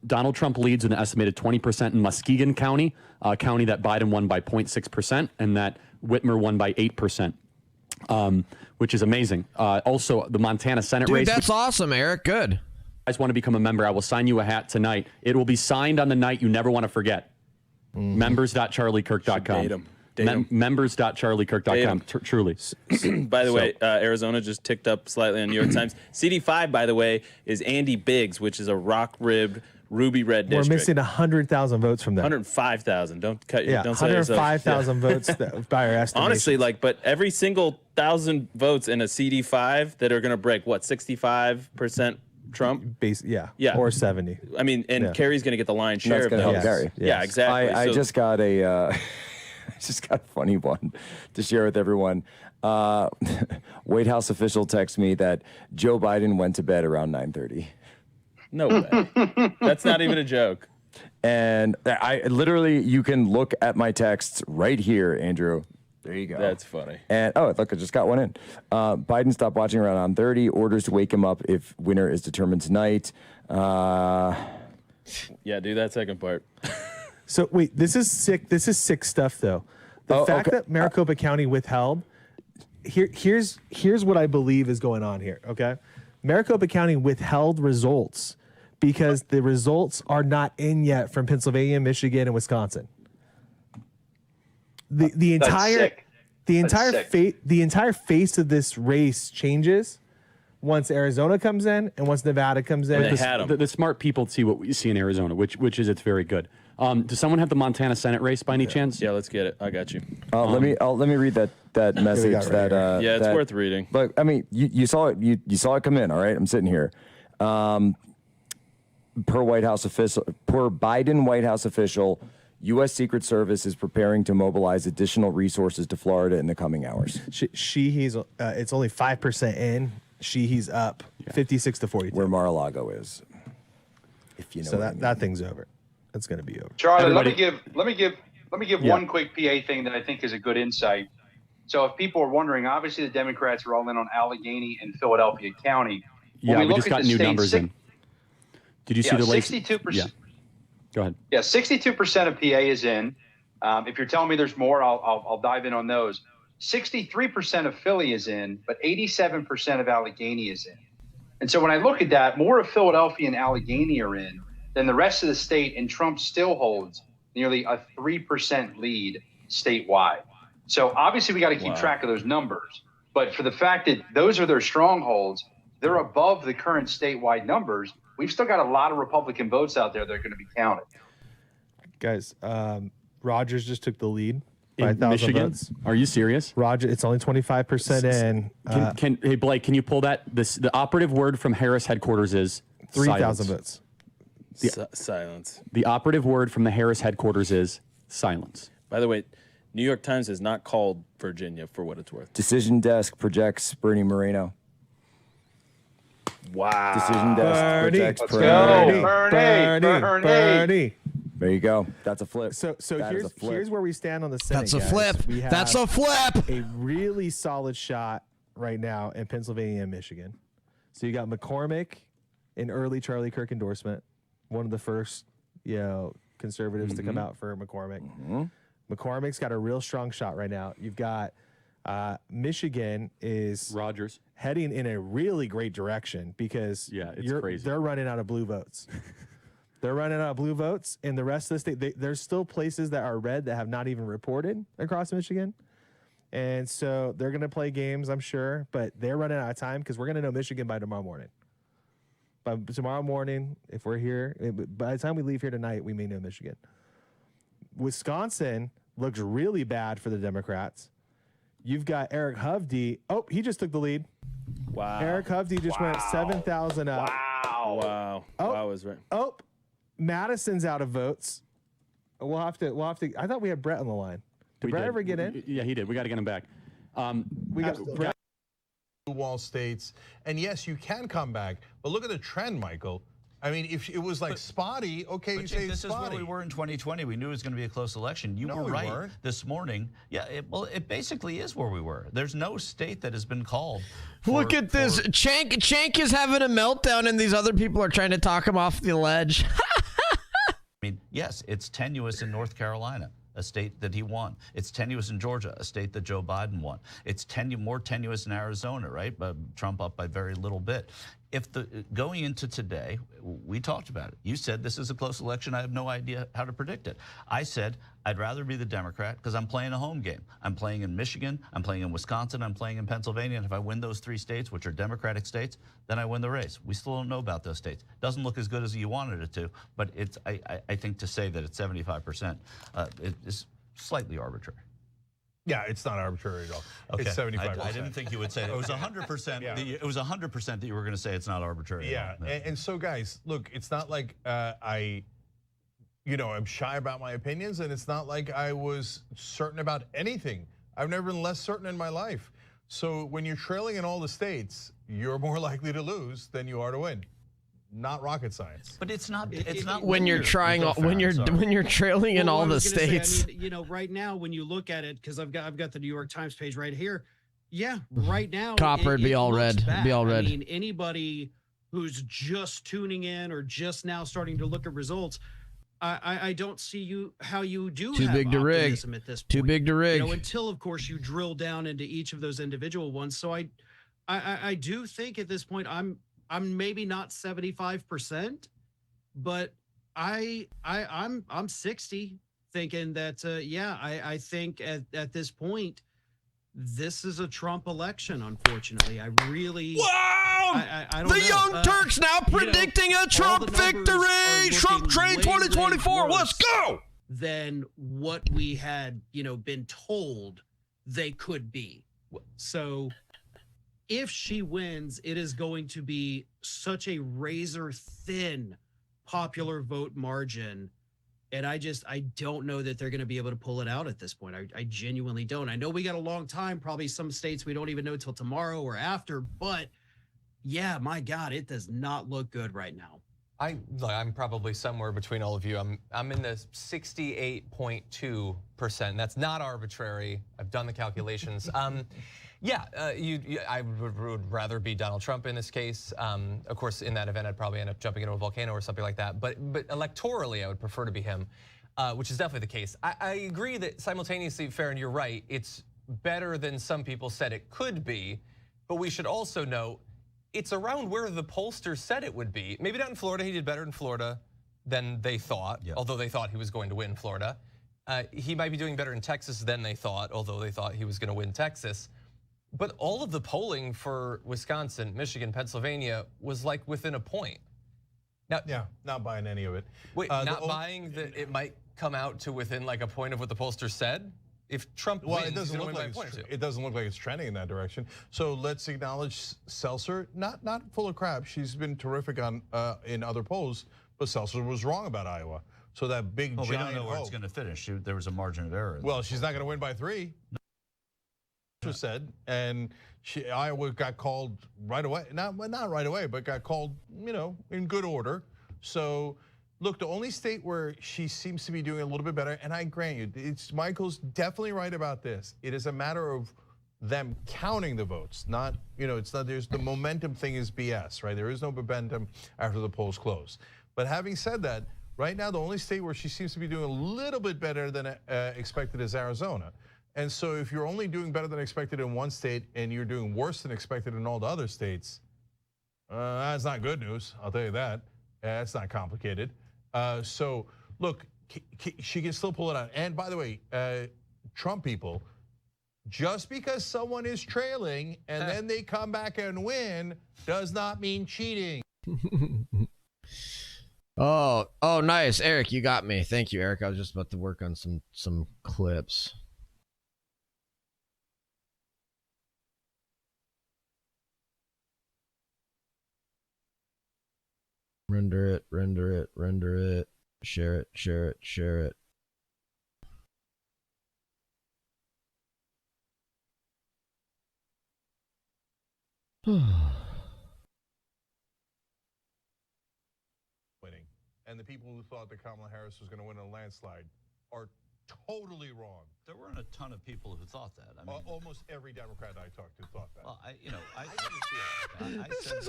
Donald Trump leads with an estimated 20% in Muskegon County, a county that Biden won by 0.6% and that Whitmer won by 8%. Which is amazing. Also, the Montana Senate race. Dude, that's awesome, Eric. Good. If you guys want to become a member, I will sign you a hat tonight. It will be signed on the night you never want to forget. Members.charliekirk.com. Members.charliekirk.com. Truly. By the way, Arizona just ticked up slightly on New York Times. CD5, by the way, is Andy Biggs, which is a rock-ribbed ruby red district. We're missing 100,000 votes from that. 105,000. Don't cut. Yeah, don't say 105,000 votes by our estimation. Honestly, but every single 1,000 votes in a CD5 that are going to break 65% Trump. Yeah. Or 70. I mean, and Kerry's going to get the lion's share That's of going to those. help Kerry. Yeah, exactly. I just got a. Just got a funny one to share with everyone. White House official texted me that Joe Biden went to bed around 9:30. No way. That's not even a joke. And I literally, you can look at my texts right here, Andrew. There you go. That's funny. And look, I just got one in. Biden stopped watching around 9:30. Orders to wake him up if winner is determined tonight. Yeah, do that second part. So wait, this is sick. This is sick stuff, though. The fact that Maricopa County withheld. Here's what I believe is going on here. Okay, Maricopa County withheld results because the results are not in yet from Pennsylvania, Michigan, and Wisconsin. The entire face of this race changes once Arizona comes in and once Nevada comes in. The smart people see what we see in Arizona, which is it's very good. Does someone have the Montana Senate race by any chance? Yeah, let's get it. I got you. Let me read that message. Yeah, it's worth reading. But I mean, you saw it. You saw it come in. All right, I'm sitting here. Per Biden White House official, U.S. Secret Service is preparing to mobilize additional resources to Florida in the coming hours. Sheehy's it's only 5% in. Sheehy's up 56-42. Where Mar-a-Lago is, if you know. So that thing's over. It's going to be over. Charlie, let me give one quick PA thing that I think is a good insight. So if people are wondering, obviously the Democrats are all in on Allegheny and Philadelphia County. Yeah, we just got new numbers in. Did you see the latest? 62%. Yeah. Go ahead. Yeah, 62% of PA is in. If you're telling me there's more, I'll dive in on those. 63% of Philly is in, but 87% of Allegheny is in. And so when I look at that, more of Philadelphia and Allegheny are in than the rest of the state, and Trump still holds nearly a 3% lead statewide. So obviously we got to keep track of those numbers. But for the fact that those are their strongholds, they're above the current statewide numbers. We've still got a lot of Republican votes out there that are going to be counted. Guys, Rogers just took the lead by In 1,000 Michigan? votes. Are you serious? Roger, it's only 25% in. Hey Blake, can you pull that? The operative word from Harris headquarters is 3,000 votes. Silence. The operative word from the Harris headquarters is silence. By the way, New York Times has not called Virginia for what it's worth. Decision desk projects Bernie Moreno. Wow. Decision desk projects Let's go. Bernie. There you go. That's a flip. So That is a flip. here's where we stand on the Senate. That's a guys. flip. We have That's a flip. A really solid shot right now in Pennsylvania and Michigan. So you got McCormick, an early Charlie Kirk endorsement, one of the first, conservatives to come out for McCormick. McCormick's got a real strong shot right now. You've got Michigan is Rogers heading in a really great direction because crazy. They're running out of blue votes. They're running out of blue votes, and the rest of the state, there's still places that are red that have not even reported across Michigan. And so they're going to play games, I'm sure, but they're running out of time because we're going to know Michigan by tomorrow morning. By tomorrow morning, if we're here, by the time we leave here tonight, we may know Michigan. Wisconsin looks really bad for the Democrats. You've got Eric Hovde. Oh, he just took the lead. Wow. Eric Hovde just went 7,000 up. Wow. Wow is right. Oh, Madison's out of votes. We'll have to. I thought we had Brett on the line. Did Brett ever get in? Yeah, he did. We got to get him back. We got Brett. Wall states, and yes, you can come back, but look at the trend, Michael. I mean, if it was like spotty, okay, you But say Jake, this spotty. is where we were in 2020. We knew it was going to be a close election. You No, were we right weren't. this morning. Yeah, it basically is where we were. There's no state that has been called. Look at this. Chank is having a meltdown, and these other people are trying to talk him off the ledge. I mean, yes, it's tenuous in North Carolina, a state that he won. It's tenuous in Georgia, a state that Joe Biden won. It's more tenuous in Arizona, right? But Trump up by very little bit. If going into today, we talked about it. You said this is a close election. I have no idea how to predict it. I said I'd rather be the Democrat because I'm playing a home game. I'm playing in Michigan. I'm playing in Wisconsin. I'm playing in Pennsylvania. And if I win those 3 states, which are Democratic states, then I win the race. We still don't know about those states. Doesn't look as good as you wanted it to, but it's. I think to say that it's 75% is slightly arbitrary. Yeah, it's not arbitrary at all. Okay. It's 75%. I didn't think you would say that. It was 100%. Yeah. It was 100% that you were going to say it's not arbitrary. Yeah, and so guys, look, it's not like I'm shy about my opinions, and it's not like I was certain about anything. I've never been less certain in my life. So when you're trailing in all the states, you're more likely to lose than you are to win. Not rocket science. But it's not. It's not when you're when you're trailing in Well, all I the was gonna say, states. I mean, right now, when you look at it, because I've got the New York Times page right here. Yeah, right now, Copper, it'd be all looks red. bad. Be all red. I mean, anybody who's just tuning in or just now starting to look at results, I don't see how you do Too have big to rig. optimism at this point. Too big to rig. Until of course you drill down into each of those individual ones. So I do think at this point I'm maybe not 75%, but I'm 60 thinking that I think at this point this is a Trump election. Unfortunately, I really I don't know. The Young Turks now predicting a Trump victory. Trump train 2024. Let's go. Than what we had been told they could be. So if she wins, it is going to be such a razor thin popular vote margin. And I don't know that they're going to be able to pull it out at this point. I genuinely don't. I know we got a long time, probably some states we don't even know till tomorrow or after, but yeah, my God, it does not look good right now. I'm probably somewhere between all of you. I'm in the 68.2%. That's not arbitrary. I've done the calculations. I would rather be Donald Trump in this case. Of course, in that event, I'd probably end up jumping into a volcano or something like that. But electorally, I would prefer to be him, which is definitely the case. I agree that simultaneously, Farron, you're right. It's better than some people said it could be. But we should also note, it's around where the pollsters said it would be. Maybe not in Florida. He did better in Florida than they thought, although they thought he was going to win Florida. He might be doing better in Texas than they thought, although they thought he was going to win Texas. But all of the polling for Wisconsin, Michigan, Pennsylvania was like within a point. Now, yeah, not buying any of it. Wait, not buying that it might come out to within like a point of what the pollsters said? If Trump wins, it doesn't look like it doesn't look like it's trending in that direction. So let's acknowledge Seltzer, not full of crap. She's been terrific on in other polls, but Seltzer was wrong about Iowa. So that big giant we don't know where it's hope. going to finish. There was a margin of error. Well, she's not going to win by 3. Said, and Iowa got called right away. Not right away, but got called, in good order. So. Look, the only state where she seems to be doing a little bit better, and I grant you, Michael's definitely right about this. It is a matter of them counting the votes, not, it's not, there's the momentum thing is BS, right? There is no momentum after the polls close. But having said that, right now, the only state where she seems to be doing a little bit better than expected is Arizona. And so if you're only doing better than expected in one state and you're doing worse than expected in all the other states, that's not good news, I'll tell you that. That's not complicated. So look, she can still pull it out. And by the way, Trump people, just because someone is trailing and then they come back and win does not mean cheating. Oh, nice, Eric, you got me. Thank you, Eric. I was just about to work on some clips. Render it, share it. and the people who thought that Kamala Harris was going to win a landslide are totally wrong. There weren't a ton of people who thought that. I mean, almost every Democrat I talked to thought that. well, I said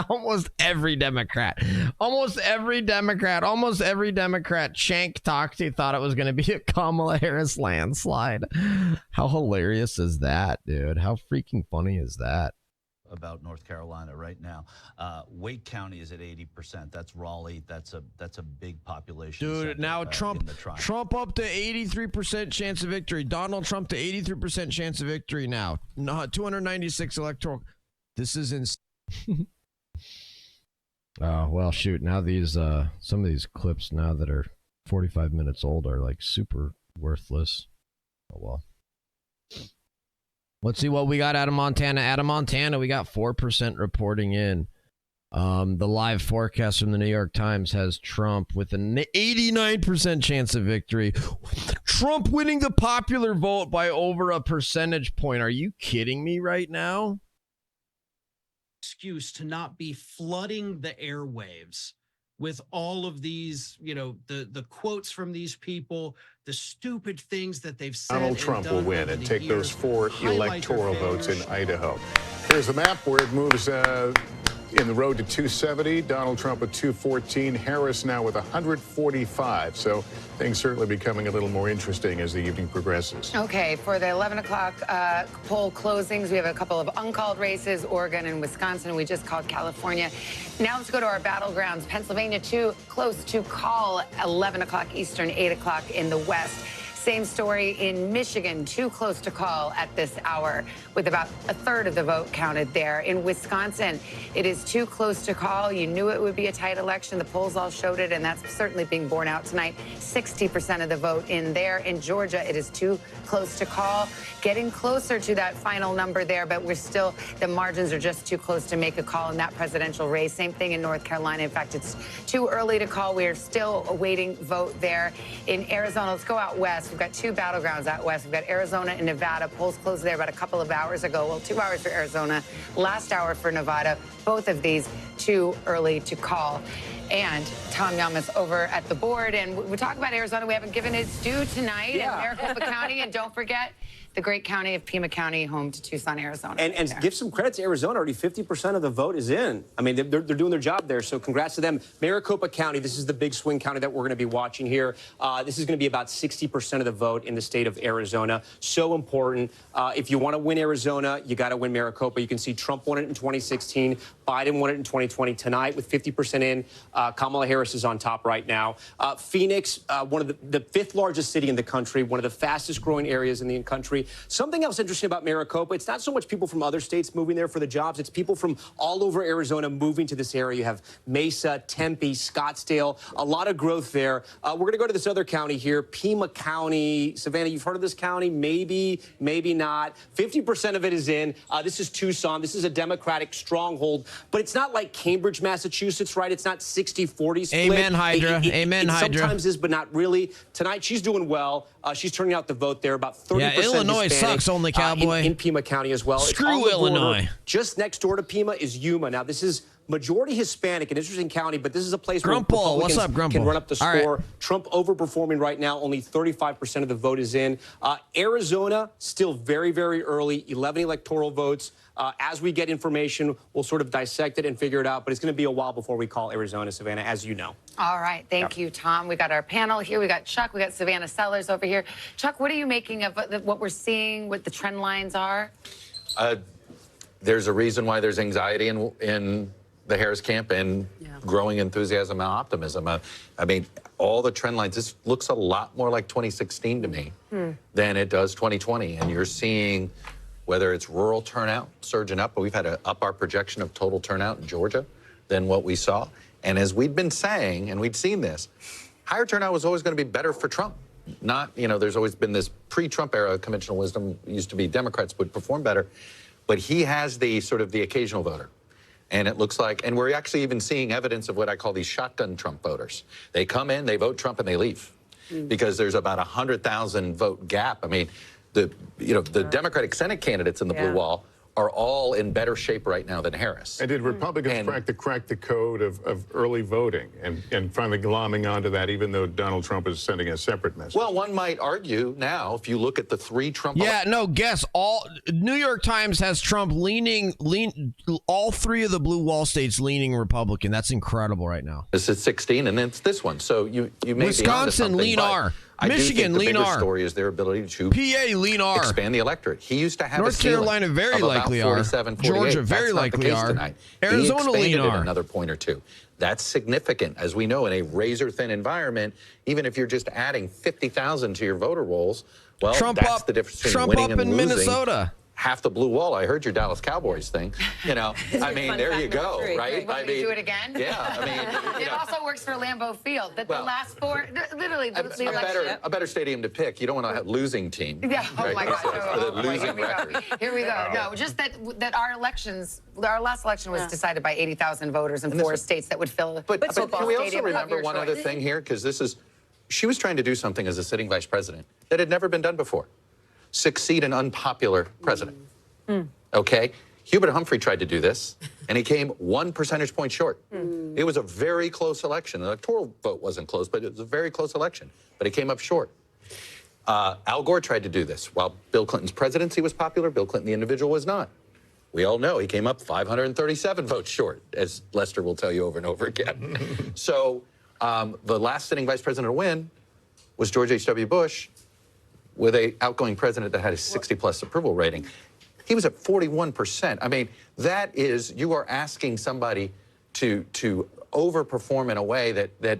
Almost every Democrat. Almost every Democrat Shank talked to thought it was going to be a Kamala Harris landslide. How hilarious is that, dude? How freaking funny is that? about North Carolina right now. Wake County is at 80%. That's Raleigh. That's a big population. Dude, center, now Trump up to 83% chance of victory. Donald Trump to 83% chance of victory now. 296 electoral. This is insane. Oh, well, shoot. Now these some of these clips now that are 45 minutes old are like super worthless. Oh, well. Let's see what we got out of Montana. Out of Montana, we got 4% reporting in. The live forecast from the New York Times has Trump with an 89% chance of victory. Trump winning the popular vote by over a percentage point. Are you kidding me right now? Excuse to not be flooding the airwaves with all of these, you know, the quotes from these people, the stupid things that they've said. Donald Trump will win and take those 4 electoral votes in Idaho. Here's the map where it moves in the road to 270. Donald Trump with 214. Harris now with 145. So things certainly becoming a little more interesting as the evening progresses. Okay, for the 11 o'clock poll closings, we have a couple of uncalled races, Oregon and Wisconsin. We just called California. Now let's go to our battlegrounds. Pennsylvania, too close to call, 11 o'clock Eastern, 8 o'clock in the West. Same story in Michigan, too close to call at this hour, with about a third of the vote counted there. In Wisconsin, it is too close to call. You knew it would be a tight election. The polls all showed it, and that's certainly being borne out tonight. 60% of the vote in there. In Georgia, it is too close to call. Getting closer to that final number there, but we're still, the margins are just too close to make a call in that presidential race. Same thing in North Carolina. In fact, it's too early to call. We are still awaiting vote there. In Arizona, let's go out west. We've got 2 battlegrounds out west. We've got Arizona and Nevada. Polls closed there about a couple of hours ago. Well, 2 hours for Arizona, last hour for Nevada. Both of these too early to call. And Tom Yamas over at the board. And we talk about Arizona. We haven't given its due tonight in Maricopa County. And don't forget, the great county of Pima County, home to Tucson, Arizona. And give some credit to Arizona. Already 50% of the vote is in. I mean, they're doing their job there, so congrats to them. Maricopa County, this is the big swing county that we're going to be watching here. This is going to be about 60% of the vote in the state of Arizona. So important. If you want to win Arizona, you got to win Maricopa. You can see Trump won it in 2016. Biden won it in 2020. Tonight, with 50% in, Kamala Harris is on top right now. Phoenix, one of the 5th largest city in the country, one of the fastest growing areas in the country. Something else interesting about Maricopa, it's not so much people from other states moving there for the jobs, it's people from all over Arizona moving to this area. You have Mesa, Tempe, Scottsdale, a lot of growth there. We're going to go to this other county here, Pima County. Savannah, you've heard of this county? Maybe, maybe not. 50% of it is in. This is Tucson. This is a Democratic stronghold, but it's not like Cambridge, Massachusetts, right? It's not 60-40 split. Amen, Hydra. Amen, Hydra. Sometimes is, but not really. Tonight, she's doing well. She's turning out the vote there. About 30% yeah, Illinois Hispanic, sucks, only cowboy. In Pima County as well. Screw Illinois. Just next door to Pima is Yuma. Now, this is majority Hispanic, an interesting county, but this is a place where Republicans what's up, Grumple? Can run up the All score. right. Trump overperforming right now. Only 35% of the vote is in. Arizona, still very, very early. 11 electoral votes. As we get information, we'll sort of dissect it and figure it out, but it's going to be a while before we call Arizona, Savannah, as you know. All right. Thank you, Tom. We got our panel here. We got Chuck. We got Savannah Sellers over here. Chuck, what are you making of what we're seeing, what the trend lines are? There's a reason why there's anxiety in the Harris camp and growing enthusiasm and optimism. I mean, all the trend lines, this looks a lot more like 2016 to me than it does 2020. And you're seeing whether it's rural turnout surging up, but we've had to up our projection of total turnout in Georgia than what we saw. And as we'd been saying, and we'd seen this, higher turnout was always going to be better for Trump. Not, you know, there's always been this pre-Trump era conventional wisdom used to be Democrats would perform better, but he has the sort of the occasional voter. And it looks like, and we're actually even seeing evidence of what I call these shotgun Trump voters. They come in, they vote Trump, and they leave because there's about 100,000 vote gap. I mean, the Democratic Senate candidates in the blue wall are all in better shape right now than Harris. And did Republicans crack the code of early voting and finally glomming onto that, even though Donald Trump is sending a separate message? Well, one might argue now, if you look at the three Trump... Yeah, no, guess all. New York Times has Trump leaning all three of the blue wall states leaning Republican. That's incredible right now. This is 16, and it's this one. So you may Wisconsin, lean R. Michigan, lean R. The story is their ability to PA, lean R. expand the electorate. He used to have North Carolina, very likely R. Georgia, very likely R. Arizona, lean R. Another point or two. That's significant, as we know, in a razor-thin environment. Even if you're just adding 50,000 to your voter rolls, well, that's the difference between winning and losing. Minnesota. Half the blue wall. I heard your Dallas Cowboys thing. You know, I mean, there you go, right? Want me to do it again? Yeah, I mean, it also works for Lambeau Field. That the last four, literally, the election. A better stadium to pick. You don't want to have a losing team. Yeah. Oh right? my God. Losing record. Here we go. No, just that our elections, our last election was decided by 80,000 voters in 4 states that would fill. But can we also remember one other thing here? Because this is, she was trying to do something as a sitting vice president that had never been done before. Succeed an unpopular president. Okay? Hubert Humphrey tried to do this, and he came 1 percentage point short. It was a very close election. The electoral vote wasn't close, but it was a very close election. But he came up short. Al Gore tried to do this. While Bill Clinton's presidency was popular, Bill Clinton, the individual, was not. We all know he came up 537 votes short, as Lester will tell you over and over again. So the last sitting vice president to win was George H.W. Bush, with an outgoing president that had a 60-plus approval rating. He was at 41%. I mean, that is, you are asking somebody to overperform in a way that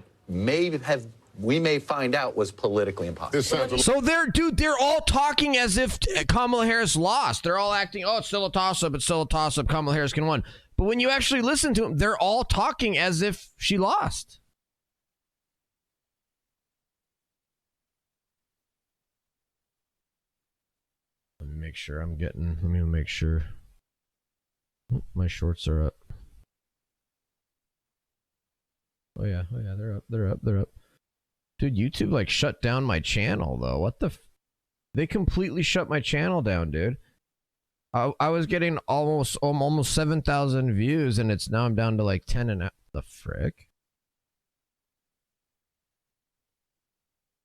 we may find out was politically impossible. So they're all talking as if Kamala Harris lost. They're all acting, oh, it's still a toss-up, it's still a toss-up, Kamala Harris can win. But when you actually listen to them, they're all talking as if she lost. Make sure let me make sure my shorts are up. Oh yeah, they're up. Dude, YouTube like shut down my channel though. What the they completely shut my channel down, dude. I was getting almost 7,000 views and now I'm down to like 10 and the frick.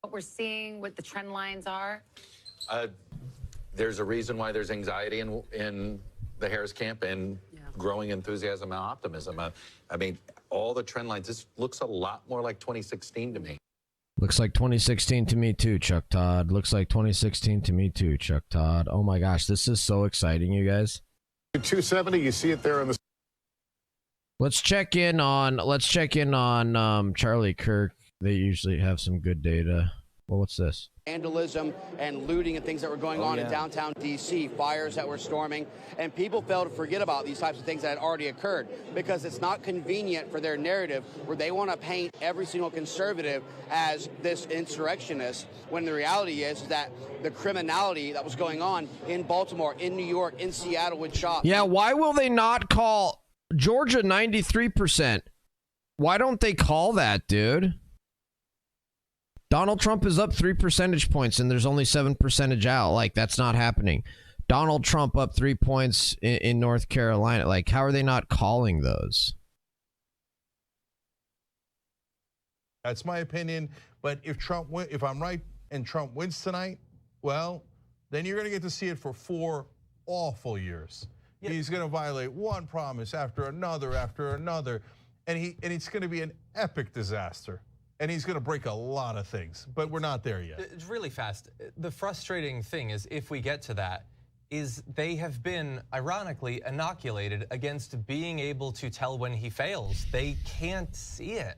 What we're seeing, what the trend lines are. There's a reason why there's anxiety in the Harris camp and growing enthusiasm and optimism. I mean, all the trend lines, this looks a lot more like 2016 to me. Looks like 2016 to me too, Chuck Todd. Looks like 2016 to me too, Chuck Todd. Oh my gosh, this is so exciting, you guys. 270, you see it there on the... Let's check in on Charlie Kirk. They usually have some good data. Well, what's this? Vandalism and looting and things that were going on in downtown D.C., fires that were storming, and people fail to forget about these types of things that had already occurred because it's not convenient for their narrative where they want to paint every single conservative as this insurrectionist when the reality is that the criminality that was going on in Baltimore, in New York, in Seattle with shops. Yeah, why will they not call Georgia 93%? Why don't they call that, dude? Donald Trump is up 3 percentage points and there's only 7% out. Like, that's not happening. Donald Trump up 3 points in North Carolina. Like, how are they not calling those? That's my opinion. But if I'm right and Trump wins tonight, well, then you're going to get to see it for 4 awful years. Yep. He's going to violate one promise after another, and it's going to be an epic disaster. And he's going to break a lot of things, but we're not there yet. It's really fast. The frustrating thing is, if we get to that, is they have been, ironically, inoculated against being able to tell when he fails. They can't see it.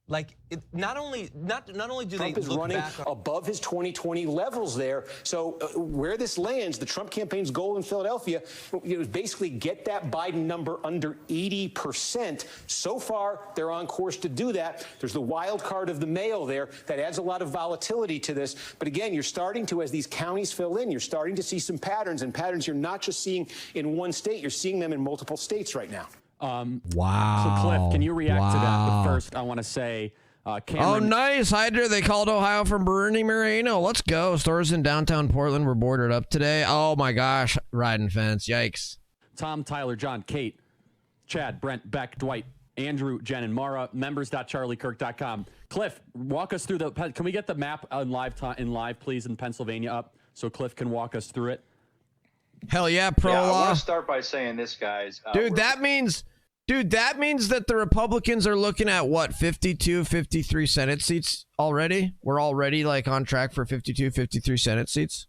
Like, not only do Trump they is look running back above his 2020 levels there. So where this lands, the Trump campaign's goal in Philadelphia, is basically get that Biden number under 80%. So far, they're on course to do that. There's the wild card of the mail there that adds a lot of volatility to this. But again, you're starting to, as these counties fill in, you're starting to see some patterns, and patterns you're not just seeing in one state, you're seeing them in multiple states right now. Wow. So, Cliff, can you react to that? But first, I want to say, Cameron. Oh, nice. Hydra, they called Ohio from Bernie Moreno. Let's go. Stores in downtown Portland were boarded up today. Oh, my gosh. riding fence. Yikes. Tom, Tyler, John, Kate, Chad, Brent, Beck, Dwight, Andrew, Jen, and Mara. Members.charliekirk.com. Cliff, walk us through can we get the map in live, please, in Pennsylvania up so Cliff can walk us through it? Hell yeah, pro I law. want to start by saying this, guys. Dude, that means that the Republicans are looking at what, 52, 53 Senate seats already? We're already like on track for 52, 53 Senate seats?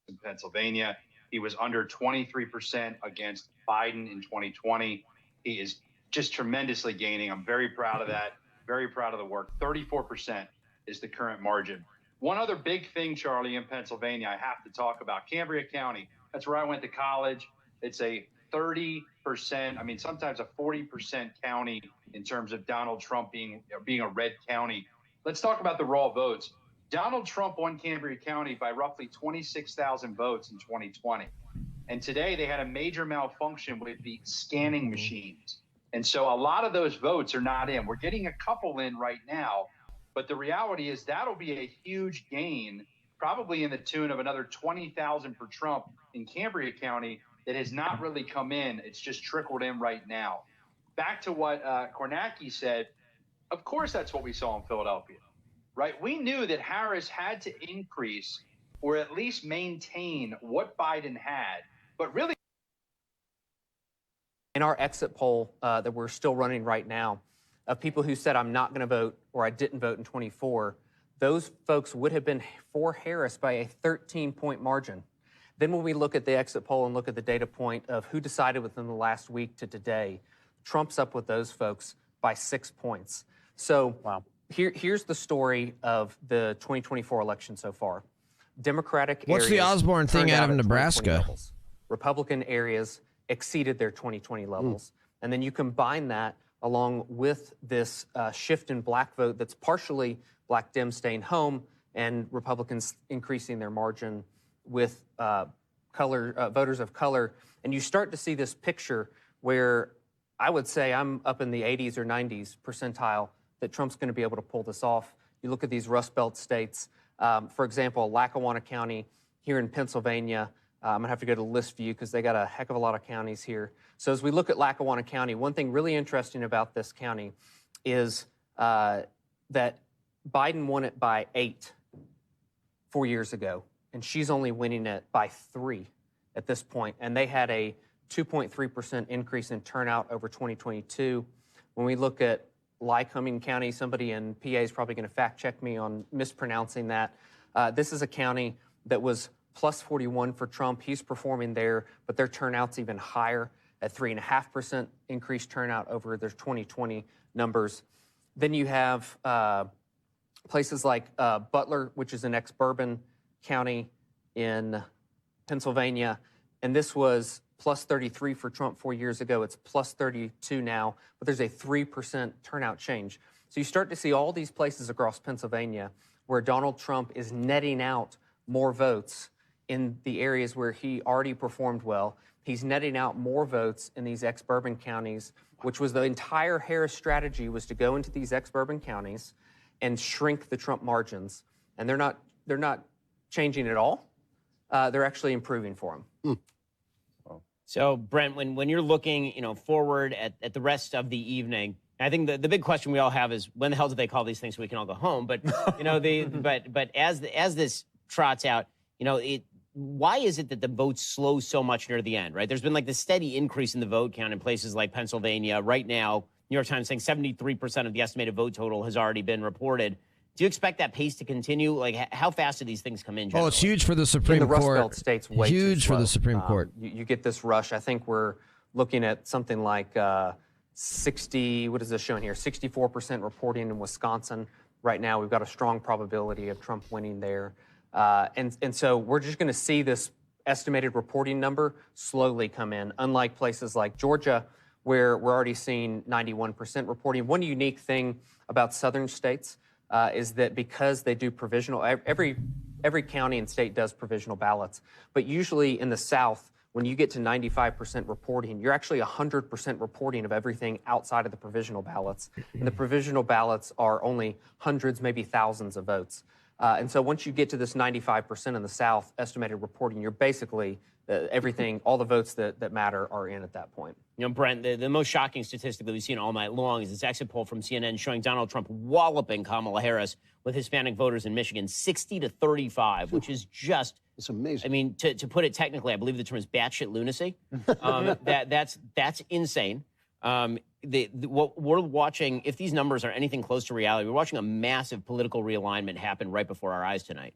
In Pennsylvania, he was under 23% against Biden in 2020. He is just tremendously gaining. I'm very proud of that. Very proud of the work. 34% is the current margin. One other big thing, Charlie, in Pennsylvania, I have to talk about. Cambria County. That's where I went to college. It's a 30%, I mean, sometimes a 40% county in terms of Donald Trump being a red county. Let's talk about the raw votes. Donald Trump won Cambria County by roughly 26,000 votes in 2020. And today they had a major malfunction with the scanning machines. And so a lot of those votes are not in. We're getting a couple in right now, but the reality is that'll be a huge gain, probably in the tune of another 20,000 for Trump in Cambria County that has not really come in. It's just trickled in right now. Back to what Kornacki said, of course that's what we saw in Philadelphia, right? We knew that Harris had to increase or at least maintain what Biden had, but really in our exit poll that we're still running right now, of people who said, I'm not going to vote or I didn't vote in 24, those folks would have been for Harris by a 13-point margin. Then when we look at the exit poll and look at the data point of who decided within the last week to today, Trump's up with those folks by 6 points. So here's the story of the 2024 election so far. Democratic What's areas the Osborne thing turned out of at 2020 Nebraska? levels. Republican areas exceeded their 2020 levels. And then you combine that along with this shift in black vote that's partially black Dems staying home and Republicans increasing their margin with voters of color. And you start to see this picture where I would say I'm up in the 80s or 90s percentile that Trump's going to be able to pull this off. You look at these Rust Belt states, for example, Lackawanna County here in Pennsylvania. I'm going to have to go to list view because they got a heck of a lot of counties here. So as we look at Lackawanna County, one thing really interesting about this county is that Biden won it by 8 4 years ago, and she's only winning it by 3 at this point. And they had a 2.3% increase in turnout over 2022. When we look at Lycoming County, somebody in PA is probably going to fact check me on mispronouncing that. This is a county that was plus 41 for Trump. He's performing there, but their turnout's even higher at 3.5% increased turnout over their 2020 numbers. Then you have places like Butler, which is an ex-Bourbon county in Pennsylvania, and this was plus 33 for Trump 4 years ago. It's plus 32 now, but there's a 3% turnout change. So you start to see all these places across Pennsylvania where Donald Trump is netting out more votes in the areas where he already performed well. He's netting out more votes in these ex-Bourbon counties, which was the entire Harris strategy, was to go into these ex-Bourbon counties and shrink the Trump margins. And they're not changing at all. They're actually improving for him. So, Brent, when you're looking, forward at the rest of the evening, I think the big question we all have is when the hell do they call these things so we can all go home? But but as this trots out, why is it that the vote slows so much near the end? Right, there's been like this steady increase in the vote count in places like Pennsylvania. Right now, New York Times saying 73% of the estimated vote total has already been reported. Do you expect that pace to continue? Like, how fast do these things come in? Generally? Oh, it's huge for the Supreme Court. In the Rust Belt states, way huge too slow. for the Supreme Court. You get this rush. I think we're looking at something like 60. What is this showing here? 64% reporting in Wisconsin right now. We've got a strong probability of Trump winning there, and so we're just going to see this estimated reporting number slowly come in. Unlike places like Georgia, where we're already seeing 91% reporting. One unique thing about southern states is that because they do provisional, every county and state does provisional ballots, but usually in the South, when you get to 95% reporting, you're actually 100% reporting of everything outside of the provisional ballots. And the provisional ballots are only hundreds, maybe thousands of votes. And so once you get to this 95% in the South estimated reporting, you're basically everything, all the votes that matter are in at that point. You know, Brent, the most shocking statistic that we've seen all night long is this exit poll from CNN showing Donald Trump walloping Kamala Harris with Hispanic voters in Michigan, 60-35, which is just... It's amazing. I mean, to put it technically, I believe the term is batshit lunacy. That's insane. What we're watching, if these numbers are anything close to reality, we're watching a massive political realignment happen right before our eyes tonight.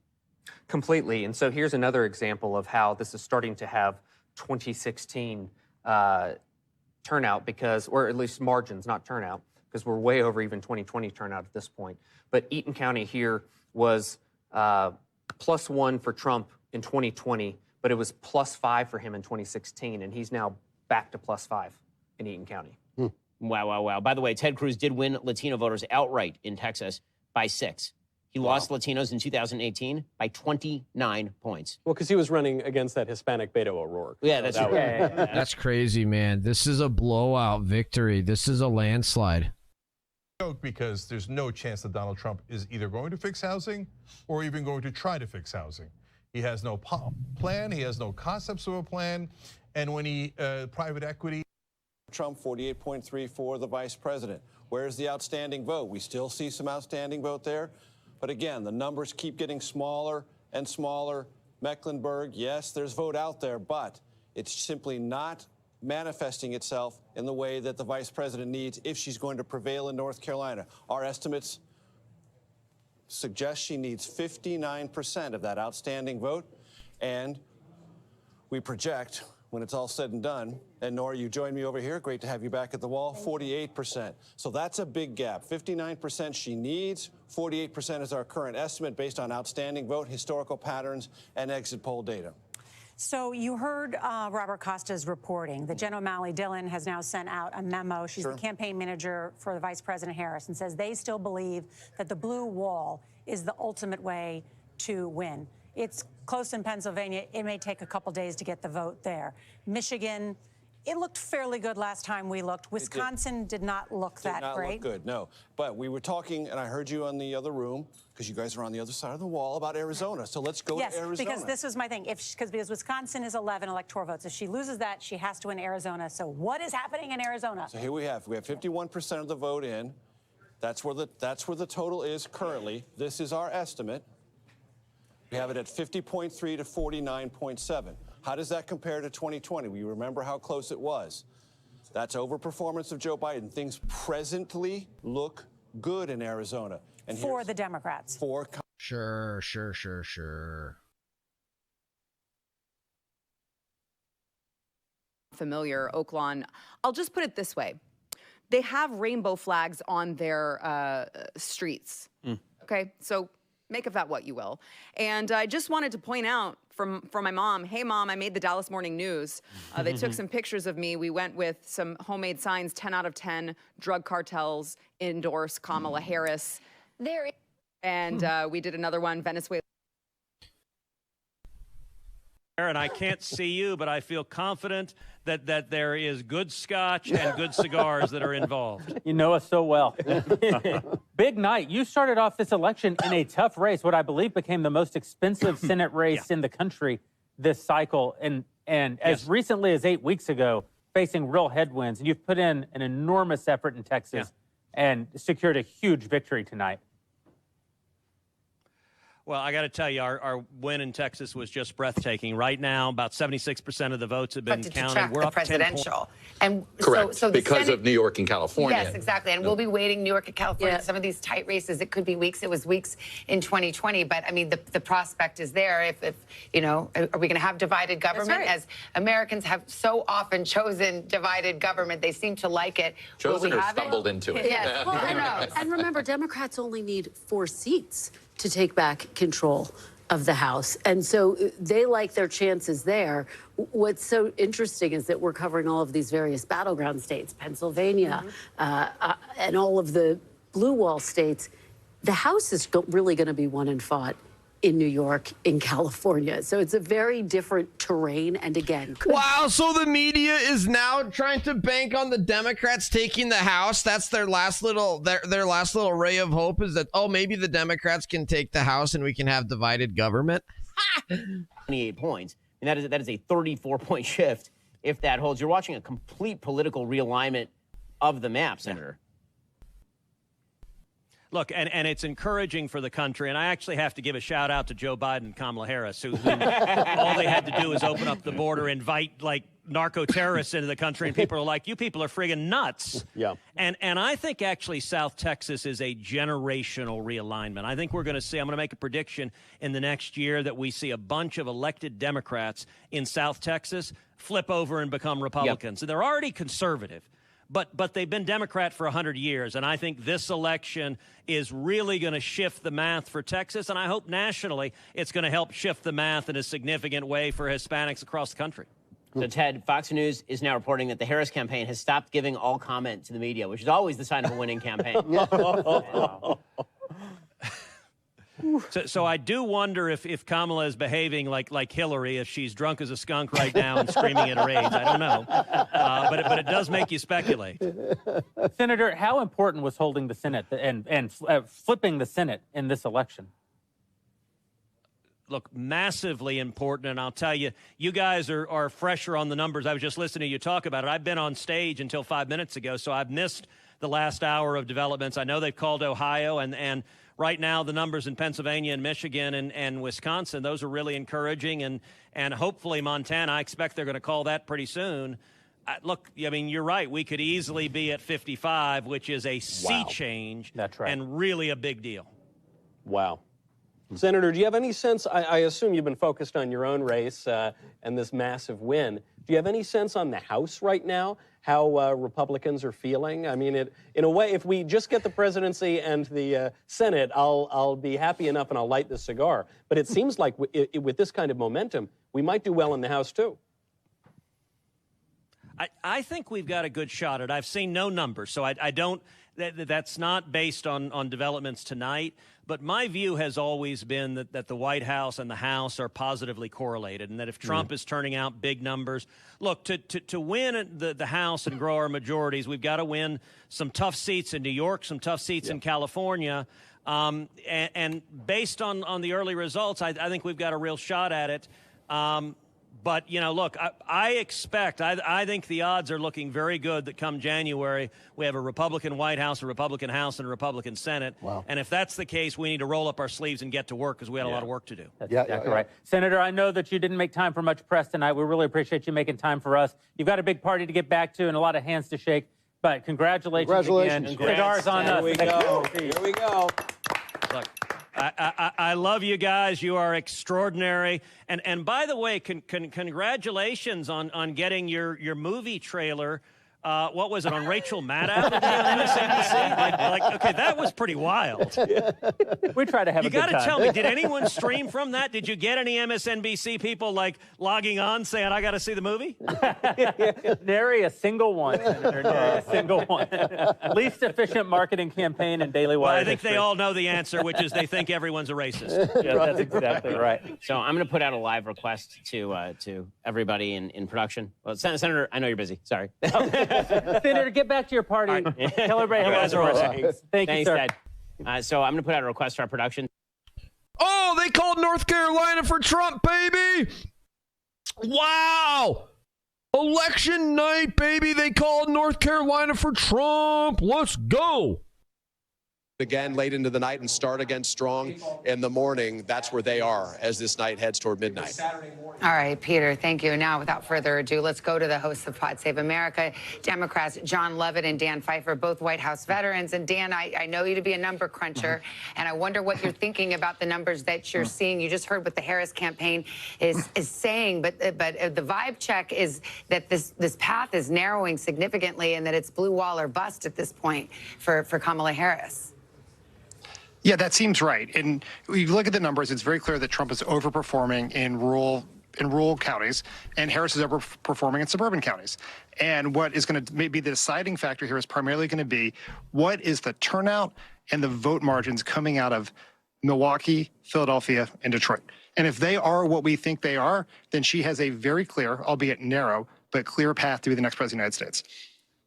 Completely. And so here's another example of how this is starting to have 2016 turnout because, or at least margins, not turnout, because we're way over even 2020 turnout at this point. But Eaton County here was +1 for Trump in 2020, but it was +5 for him in 2016, and he's now back to +5 in Eaton County. Wow. By the way, Ted Cruz did win Latino voters outright in Texas by 6. He lost Latinos in 2018 by 29 points. Well, because he was running against that Hispanic Beto O'Rourke. Yeah, that's right. That's crazy, man. This is a blowout victory. This is a landslide. Because there's no chance that Donald Trump is either going to fix housing or even going to try to fix housing. He has no plan. He has no concepts of a plan. And when he, private equity. Trump 48.3 for the vice president. Where's the outstanding vote? We still see some outstanding vote there. But again, the numbers keep getting smaller and smaller. Mecklenburg, yes, there's vote out there, but it's simply not manifesting itself in the way that the vice president needs if she's going to prevail in North Carolina. Our estimates suggest she needs 59% of that outstanding vote, and we project, when it's all said and done, and Nora, you joined me over here, great to have you back at the wall, 48%. So that's a big gap. 59% she needs, 48% is our current estimate based on outstanding vote, historical patterns, and exit poll data. So you heard Robert Costa's reporting that Jen O'Malley Dillon has now sent out a memo. She's the campaign manager for the Vice President Harris, and says they still believe that the blue wall is the ultimate way to win. It's close in Pennsylvania. It may take a couple days to get the vote there. Michigan, it looked fairly good last time we looked. Wisconsin did not look that great. Look good, no. But we were talking, and I heard you on the other room, because you guys are on the other side of the wall, about Arizona. So let's go to Arizona. Yes, because this was my thing. Because Wisconsin is 11 electoral votes. If she loses that, she has to win Arizona. So what is happening in Arizona? So here we have 51% of the vote in. That's where the total is currently. This is our estimate. We have it at 50.3 to 49.7. How does that compare to 2020? We remember how close it was. That's overperformance of Joe Biden. Things presently look good in Arizona. And for the Democrats. Sure. Familiar, Oaklawn. I'll just put it this way. They have rainbow flags on their streets. Okay, so make of that what you will. And I just wanted to point out from my mom, hey mom, I made the Dallas Morning News. They took some pictures of me. We went with some homemade signs, 10 out of 10, drug cartels endorse Kamala Harris. And we did another one, Venezuela. And I can't see you, but I feel confident that there is good scotch and good cigars that are involved. You know us so well. Big night. You started off this election in a tough race, what I believe became the most expensive Senate race in the country this cycle. And as recently as 8 weeks ago, facing real headwinds. And you've put in an enormous effort in Texas and secured a huge victory tonight. Well, I got to tell you, our win in Texas was just breathtaking. Right now, about 76% of the votes have been counted. We're up presidential. And correct, so because of New York and California. Yes, exactly. And we'll be waiting New York and California. Some of these tight races, it could be weeks. It was weeks in 2020. But I mean, the prospect is there. If you know, are we going to have divided government? As Americans have so often chosen divided government, they seem to like it. Chosen or stumbled into it. Yes. Well, and remember, Democrats only need 4 seats to take back control of the House. And so they like their chances there. What's so interesting is that we're covering all of these various battleground states, Pennsylvania, and all of the blue wall states. The House is really going to be won and fought in New York, in California. So it's a very different terrain. And again, wow, so the media is now trying to bank on the Democrats taking the House. That's their last little their last little ray of hope, is that, oh, maybe the Democrats can take the House and we can have divided government. 28 points. And that is a 34-point shift if that holds. You're watching a complete political realignment of the map, Senator. Look, and it's encouraging for the country, and I actually have to give a shout out to Joe Biden and Kamala Harris, who all they had to do is open up the border, invite like narco-terrorists into the country, and people are like, you people are friggin' nuts. Yeah. And I think actually South Texas is a generational realignment. I think we're going to see, I'm going to make a prediction in the next year that we see a bunch of elected Democrats in South Texas flip over and become Republicans. And they're already conservative. But they've been Democrat for 100 years, and I think this election is really going to shift the math for Texas, and I hope nationally it's going to help shift the math in a significant way for Hispanics across the country. So, Ted, Fox News is now reporting that the Harris campaign has stopped giving all comment to the media, which is always the sign of a winning campaign. So I do wonder if Kamala is behaving like Hillary, if she's drunk as a skunk right now and screaming at her aides. I don't know. But it does make you speculate. Senator, how important was holding the Senate and flipping the Senate in this election? Look, massively important, and I'll tell you, you guys are fresher on the numbers. I was just listening to you talk about it. I've been on stage until 5 minutes ago, so I've missed the last hour of developments. I know they've called Ohio, and right now the numbers in Pennsylvania and Michigan and Wisconsin, those are really encouraging, and hopefully Montana, I expect they're going to call that pretty soon. Look, I mean, you're right. We could easily be at 55, which is a sea change. That's right. And really a big deal. Wow. Senator, do you have any sense, I assume you've been focused on your own race and this massive win. Do you have any sense on the House right now, how Republicans are feeling? I mean, in a way, if we just get the presidency and the Senate, I'll be happy enough and I'll light the cigar. But it seems like with this kind of momentum, we might do well in the House, too. I think we've got a good shot at it. I've seen no numbers, so I don't. That's not based on developments tonight. But my view has always been that the White House and the House are positively correlated, and that if Trump is turning out big numbers, look, to win the House and grow our majorities, we've got to win some tough seats in New York, some tough seats in California. And based on the early results, I think we've got a real shot at it. But, you know, look, I think the odds are looking very good that come January, we have a Republican White House, a Republican House, and a Republican Senate. Wow. And if that's the case, we need to roll up our sleeves and get to work because we had a lot of work to do. That's exactly right. Senator, I know that you didn't make time for much press tonight. We really appreciate you making time for us. You've got a big party to get back to and a lot of hands to shake. But congratulations again. Cigars on us. Here we go. Here we go. Look, I love you guys. You are extraordinary. And by the way, congratulations on getting your movie trailer. What was it, on Rachel Maddow on MSNBC? Okay, that was pretty wild. We try to have a good time. You got to tell me, did anyone stream from that? Did you get any MSNBC people like logging on saying, I got to see the movie? Nary a single one, Senator. Nary a single one. Least efficient marketing campaign in Daily Wire. Well, I think they all know the answer, which is they think everyone's a racist. Yeah, that's exactly right. So I'm going to put out a live request to everybody in production. Well, Senator, I know you're busy. Sorry. Senator, get back to your party. Tell everybody You how guys are awesome. Thank you, sir. Ted. So I'm going to put out a request to our production. Oh, they called North Carolina for Trump, baby. Wow. Election night, baby. They called North Carolina for Trump. Let's go. Again late into the night and start again strong in the morning. That's where they are as this night heads toward midnight. All right, Peter, thank you. Now, without further ado, let's go to the hosts of Pod Save America, Democrats John Levitt and Dan Pfeiffer, both White House veterans. And Dan, I know you to be a number cruncher, and I wonder what you're thinking about the numbers that you're seeing. You just heard what the Harris campaign is saying, but the vibe check is that this path is narrowing significantly and that it's blue wall or bust at this point for Kamala Harris. Yeah, that seems right. And you look at the numbers, it's very clear that Trump is overperforming in rural counties, and Harris is overperforming in suburban counties. And what is going to maybe the deciding factor here is primarily going to be what is the turnout and the vote margins coming out of Milwaukee, Philadelphia, and Detroit. And if they are what we think they are, then she has a very clear, albeit narrow, but clear path to be the next president of the United States.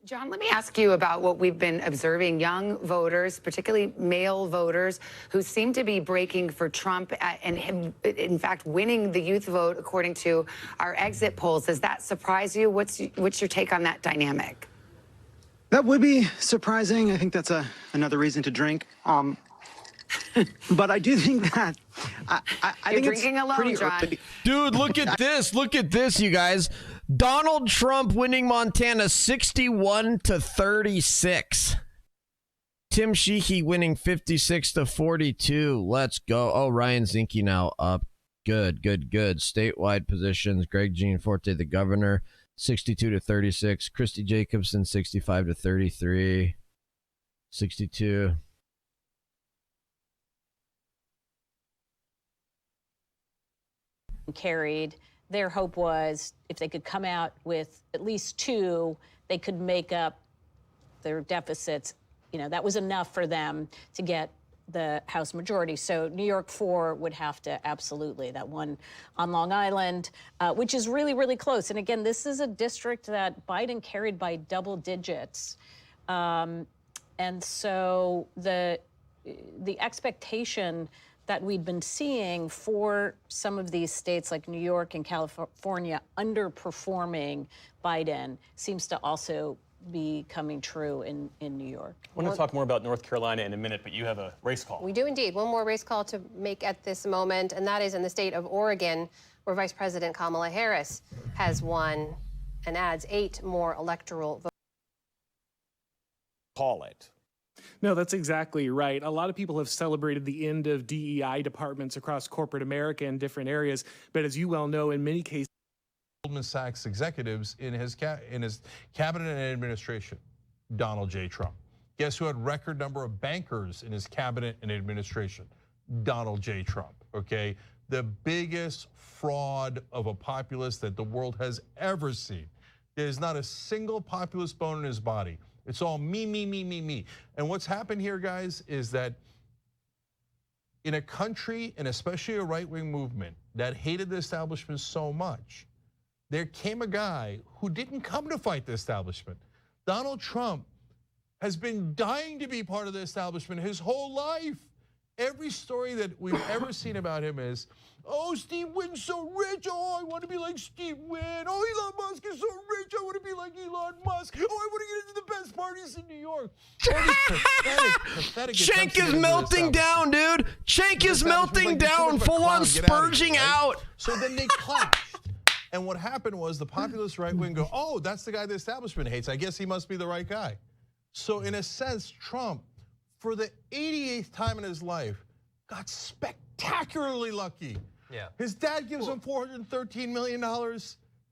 John, let me ask you about what we've been observing. Young voters, particularly male voters, who seem to be breaking for Trump and, in fact, winning the youth vote, according to our exit polls. Does that surprise you? What's your take on that dynamic? That would be surprising. I think that's another reason to drink. But I do think that I think drinking it's alone, pretty John. early. Dude, look at this. Look at this, you guys. Donald Trump winning Montana 61-36. Tim Sheehy winning 56-42. Let's go. Oh, Ryan Zinke now up. Good. Statewide positions. Greg Gianforte, the governor, 62-36. Christy Jacobson, 65-33. 62. Carried. Their hope was if they could come out with at least 2, they could make up their deficits. You know, that was enough for them to get the House majority. So New York 4 would have to absolutely, that one on Long Island, which is really, really close. And again, this is a district that Biden carried by double digits. And so the expectation that we'd been seeing for some of these states like New York and California underperforming Biden seems to also be coming true in New York. I want to talk more about North Carolina in a minute, but you have a race call. We do indeed. One more race call to make at this moment, and that is in the state of Oregon, where Vice President Kamala Harris has won and adds 8 more electoral votes. Call it. No, that's exactly right. A lot of people have celebrated the end of DEI departments across corporate America in different areas. But as you well know, in many cases, Goldman Sachs executives in his cabinet and administration, Donald J. Trump. Guess who had record number of bankers in his cabinet and administration? Donald J. Trump, okay? The biggest fraud of a populist that the world has ever seen. There's not a single populist bone in his body. It's all me, me, me, me, me. And what's happened here, guys, is that in a country, and especially a right-wing movement that hated the establishment so much, there came a guy who didn't come to fight the establishment. Donald Trump has been dying to be part of the establishment his whole life. Every story that we've ever seen about him is, oh, Steve Wynn's so rich. Oh, I want to be like Steve Wynn. Oh, Elon Musk is so rich. I want to be like Elon Musk. Oh, I want to get into the best parties in New York. Pathetic. Cenk is melting down, dude. Cenk is melting down, full on spurging out. So then they clashed. And what happened was the populist right wing go, oh, that's the guy the establishment hates. I guess he must be the right guy. So in a sense, Trump, for the 88th time in his life, got spectacularly lucky. Yeah. His dad gives him $413 million.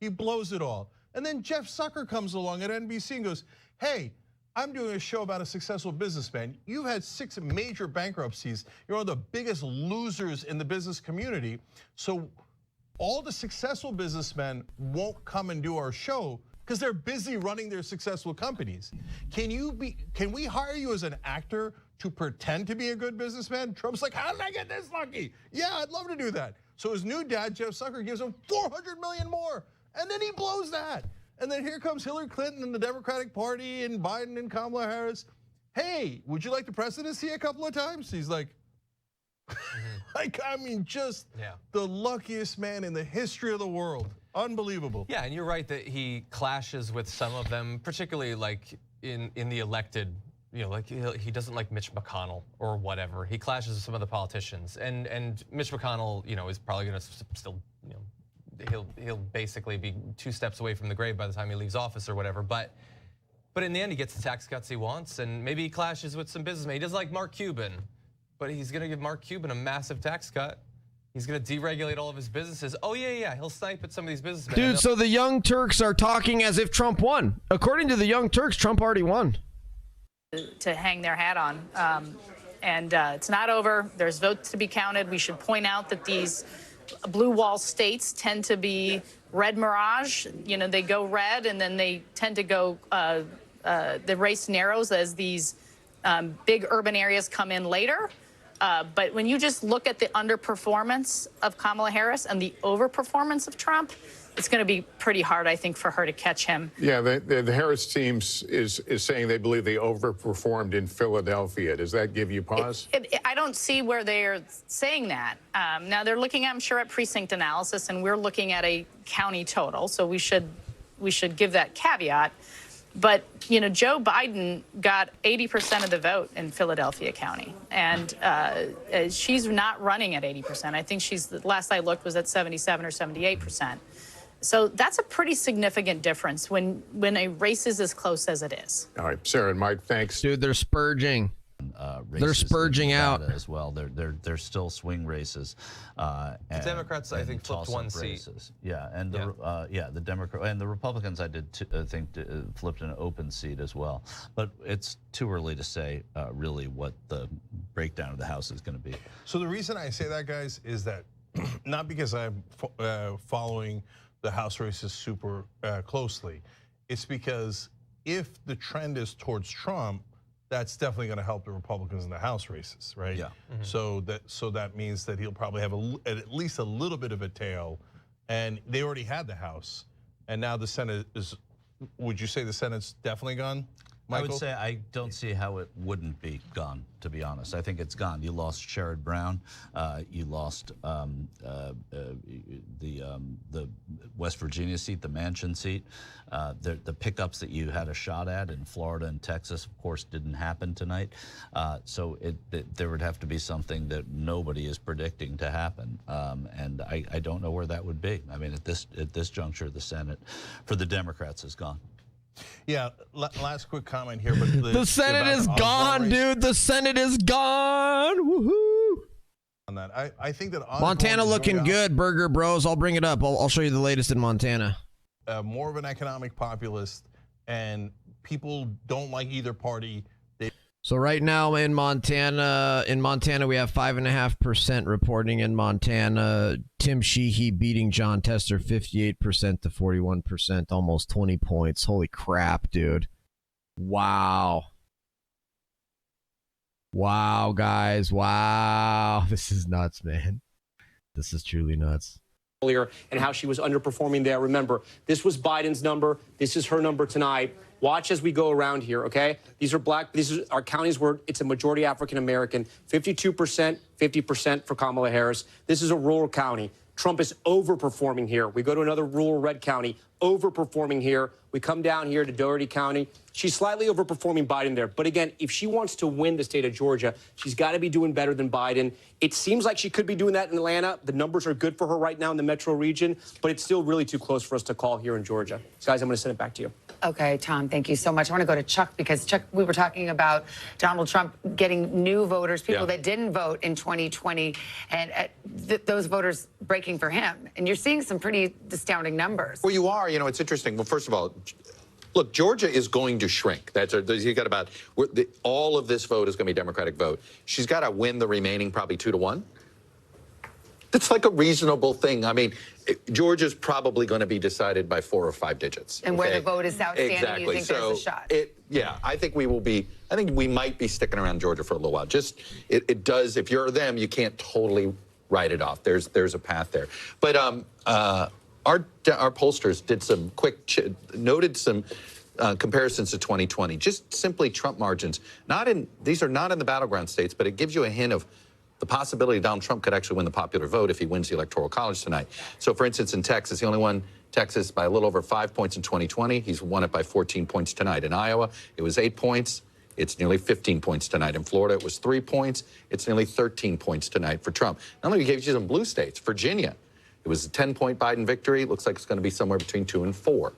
He blows it all. And then Jeff Zucker comes along at NBC and goes, hey, I'm doing a show about a successful businessman. You've had 6 major bankruptcies. You're one of the biggest losers in the business community. So all the successful businessmen won't come and do our show because they're busy running their successful companies. Can we hire you as an actor to pretend to be a good businessman? Trump's like, how did I get this lucky? Yeah, I'd love to do that. So his new dad, Jeff Zucker, gives him $400 million more, and then he blows that. And then here comes Hillary Clinton and the Democratic Party and Biden and Kamala Harris. Hey, would you like the presidency a couple of times? He's like, just the luckiest man in the history of the world. Unbelievable. Yeah, and you're right that he clashes with some of them, particularly like in the elected, like he doesn't like Mitch McConnell or whatever. He clashes with some of the politicians, and Mitch McConnell, is probably going to still, he'll basically be 2 steps away from the grave by the time he leaves office or whatever. But in the end, he gets the tax cuts he wants, and maybe he clashes with some businessmen. He doesn't like Mark Cuban, but he's going to give Mark Cuban a massive tax cut. He's going to deregulate all of his businesses. Oh, yeah, he'll snipe at some of these businessmen. Dude, so the Young Turks are talking as if Trump won. According to the Young Turks, Trump already won. To hang their hat on. And it's not over. There's votes to be counted. We should point out that these blue wall states tend to be red mirage. They go red, and then they tend to go, the race narrows as these big urban areas come in later. But when you just look at the underperformance of Kamala Harris and the overperformance of Trump, it's going to be pretty hard, I think, for her to catch him. Yeah, the Harris team is saying they believe they overperformed in Philadelphia. Does that give you pause? I don't see where they're saying that. Now, they're looking, I'm sure, at precinct analysis, and we're looking at a county total, so we should give that caveat. But, you know, Joe Biden got 80% of the vote in Philadelphia County, and she's not running at 80%. I think she's, the last I looked, was at 77 or 78%. So that's a pretty significant difference when a race is as close as it is. All right, Sarah and Mike, thanks. Dude, they're spurging. They're spurging out as well. They're still swing races. The Democrats, I think, flipped one seat. Races. Yeah, and the Democrat and the Republicans, I think flipped an open seat as well. But it's too early to say really what the breakdown of the House is going to be. So the reason I say that, guys, is that not because I'm following the House races super closely. It's because if the trend is towards Trump, that's definitely going to help the Republicans in the House races, right? Yeah. Mm-hmm. So that means that he'll probably have at least a little bit of a tail, and they already had the House, and now the Senate is. Would you say the Senate's definitely gone, Michael? I would say I don't see how it wouldn't be gone, to be honest. I think it's gone. You lost Sherrod Brown. You lost the West Virginia seat, the Manchin seat. The pickups that you had a shot at in Florida and Texas, of course, didn't happen tonight. So there would have to be something that nobody is predicting to happen. And I don't know where that would be. I mean, at this juncture, the Senate for the Democrats is gone. Yeah, last quick comment here, but the Senate is gone, dude. The Senate is gone. Woohoo! On that, I think that Montana looking good, Burger Bros. I'll bring it up. I'll show you the latest in Montana. More of an economic populist, and people don't like either party. So right now in Montana, we have 5.5% reporting in Montana. Tim Sheehy beating John Tester 58% to 41%, almost 20 points. Holy crap, dude. Wow. Wow, guys. Wow. This is nuts, man. This is truly nuts. And how she was underperforming there. Remember, this was Biden's number. This is her number tonight. Watch as we go around here, okay? These are counties where it's a majority African American. 52%, 50% for Kamala Harris. This is a rural county. Trump is overperforming here. We go to another rural red county, overperforming here. We come down here to Doherty County. She's slightly overperforming Biden there. But again, if she wants to win the state of Georgia, she's got to be doing better than Biden. It seems like she could be doing that in Atlanta. The numbers are good for her right now in the metro region, but it's still really too close for us to call here in Georgia. Guys, I'm going to send it back to you. Okay, Tom, thank you so much. I want to go to Chuck because, Chuck, we were talking about Donald Trump getting new voters, people that didn't vote in 2020, and those voters breaking for him. And you're seeing some pretty astounding numbers. Well, you are. You know, it's interesting. Well, first of all, look, Georgia is going to shrink. You got about all of this vote is going to be Democratic vote. She's got to win the remaining probably 2-1. That's like a reasonable thing. I mean, Georgia's probably going to be decided by 4 or 5 digits. And where the vote is outstanding, you think there's a shot? Yeah, I think we might be sticking around Georgia for a little while. Just, it does, if you're them, you can't totally write it off. There's a path there. But our pollsters did some noted some comparisons to 2020. Just simply Trump margins. These are not in the battleground states, but it gives you a hint of the possibility Donald Trump could actually win the popular vote if he wins the Electoral College tonight. So, for instance, in Texas, he only won Texas by a little over 5 points in 2020. He's won it by 14 points tonight. In Iowa, it was 8 points. It's nearly 15 points tonight. In Florida, it was 3 points. It's nearly 13 points tonight for Trump. Not only gave you some blue states, Virginia, it was a 10-point Biden victory. It looks like it's going to be somewhere between 2 and 4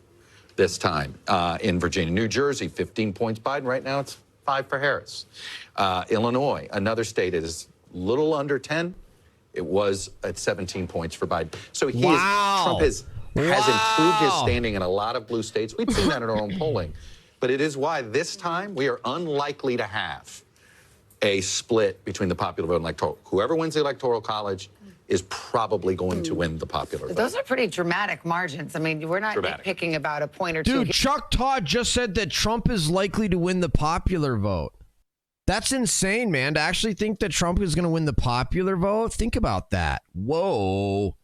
this time in Virginia. New Jersey, 15 points Biden. Right now, it's 5 for Harris. Illinois, another state, is little under 10. It was at 17 points for Biden. So Trump has improved his standing in a lot of blue states. We've seen that in our own polling. But it is why this time we are unlikely to have a split between the popular vote and electoral. Whoever wins the Electoral College is probably going to win the popular vote. Those are pretty dramatic margins. I mean, we're not nitpicking about a point or two. Dude, Chuck Todd just said that Trump is likely to win the popular vote. That's insane, man. To actually think that Trump is going to win the popular vote. Think about that. Whoa.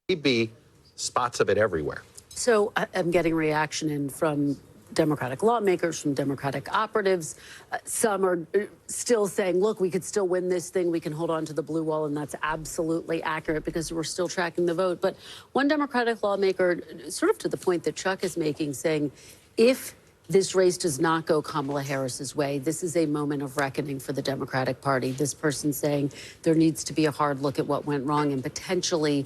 Be spots of it everywhere. So I'm getting reaction in from Democratic lawmakers, from Democratic operatives. Some are still saying, look, we could still win this thing. We can hold on to the blue wall. And that's absolutely accurate because we're still tracking the vote. But one Democratic lawmaker, sort of to the point that Chuck is making, saying, if this race does not go Kamala Harris's way, this is a moment of reckoning for the Democratic Party. This person saying there needs to be a hard look at what went wrong and potentially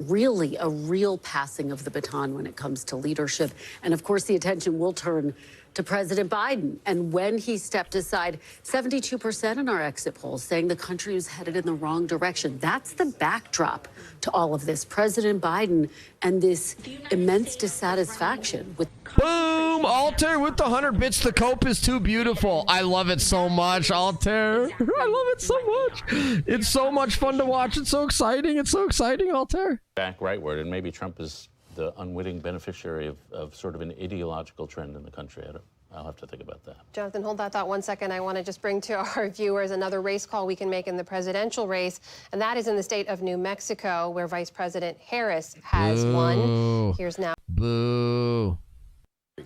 really a real passing of the baton when it comes to leadership. And of course, the attention will turn to President Biden. And when he stepped aside, 72% in our exit polls saying the country is headed in the wrong direction. That's the backdrop to all of this. President Biden and this immense dissatisfaction with... Boom! Alter with the 100 bits. The cope is too beautiful. I love it so much, Alter. I love it so much. It's so much fun to watch. It's so exciting. It's so exciting, Alter. Back rightward, and maybe Trump is the unwitting beneficiary of sort of an ideological trend in the country. I'll have to think about that. Jonathan, hold that thought 1 second. I want to just bring to our viewers another race call we can make in the presidential race, and that is in the state of New Mexico, where Vice President Harris has won. Here's now. Boo.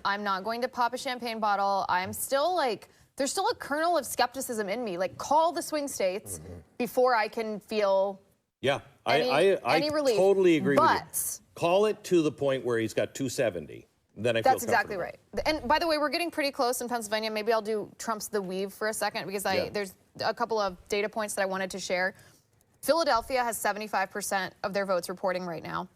I'm not going to pop a champagne bottle. I'm still like, there's still a kernel of skepticism in me. Like, call the swing states before I can feel any relief. Totally agree with you. But Call it to the point where he's got 270. Then I feel that's exactly right. And by the way, we're getting pretty close in Pennsylvania. Maybe I'll do Trump's the weave for a second because there's a couple of data points that I wanted to share. Philadelphia has 75% of their votes reporting right now.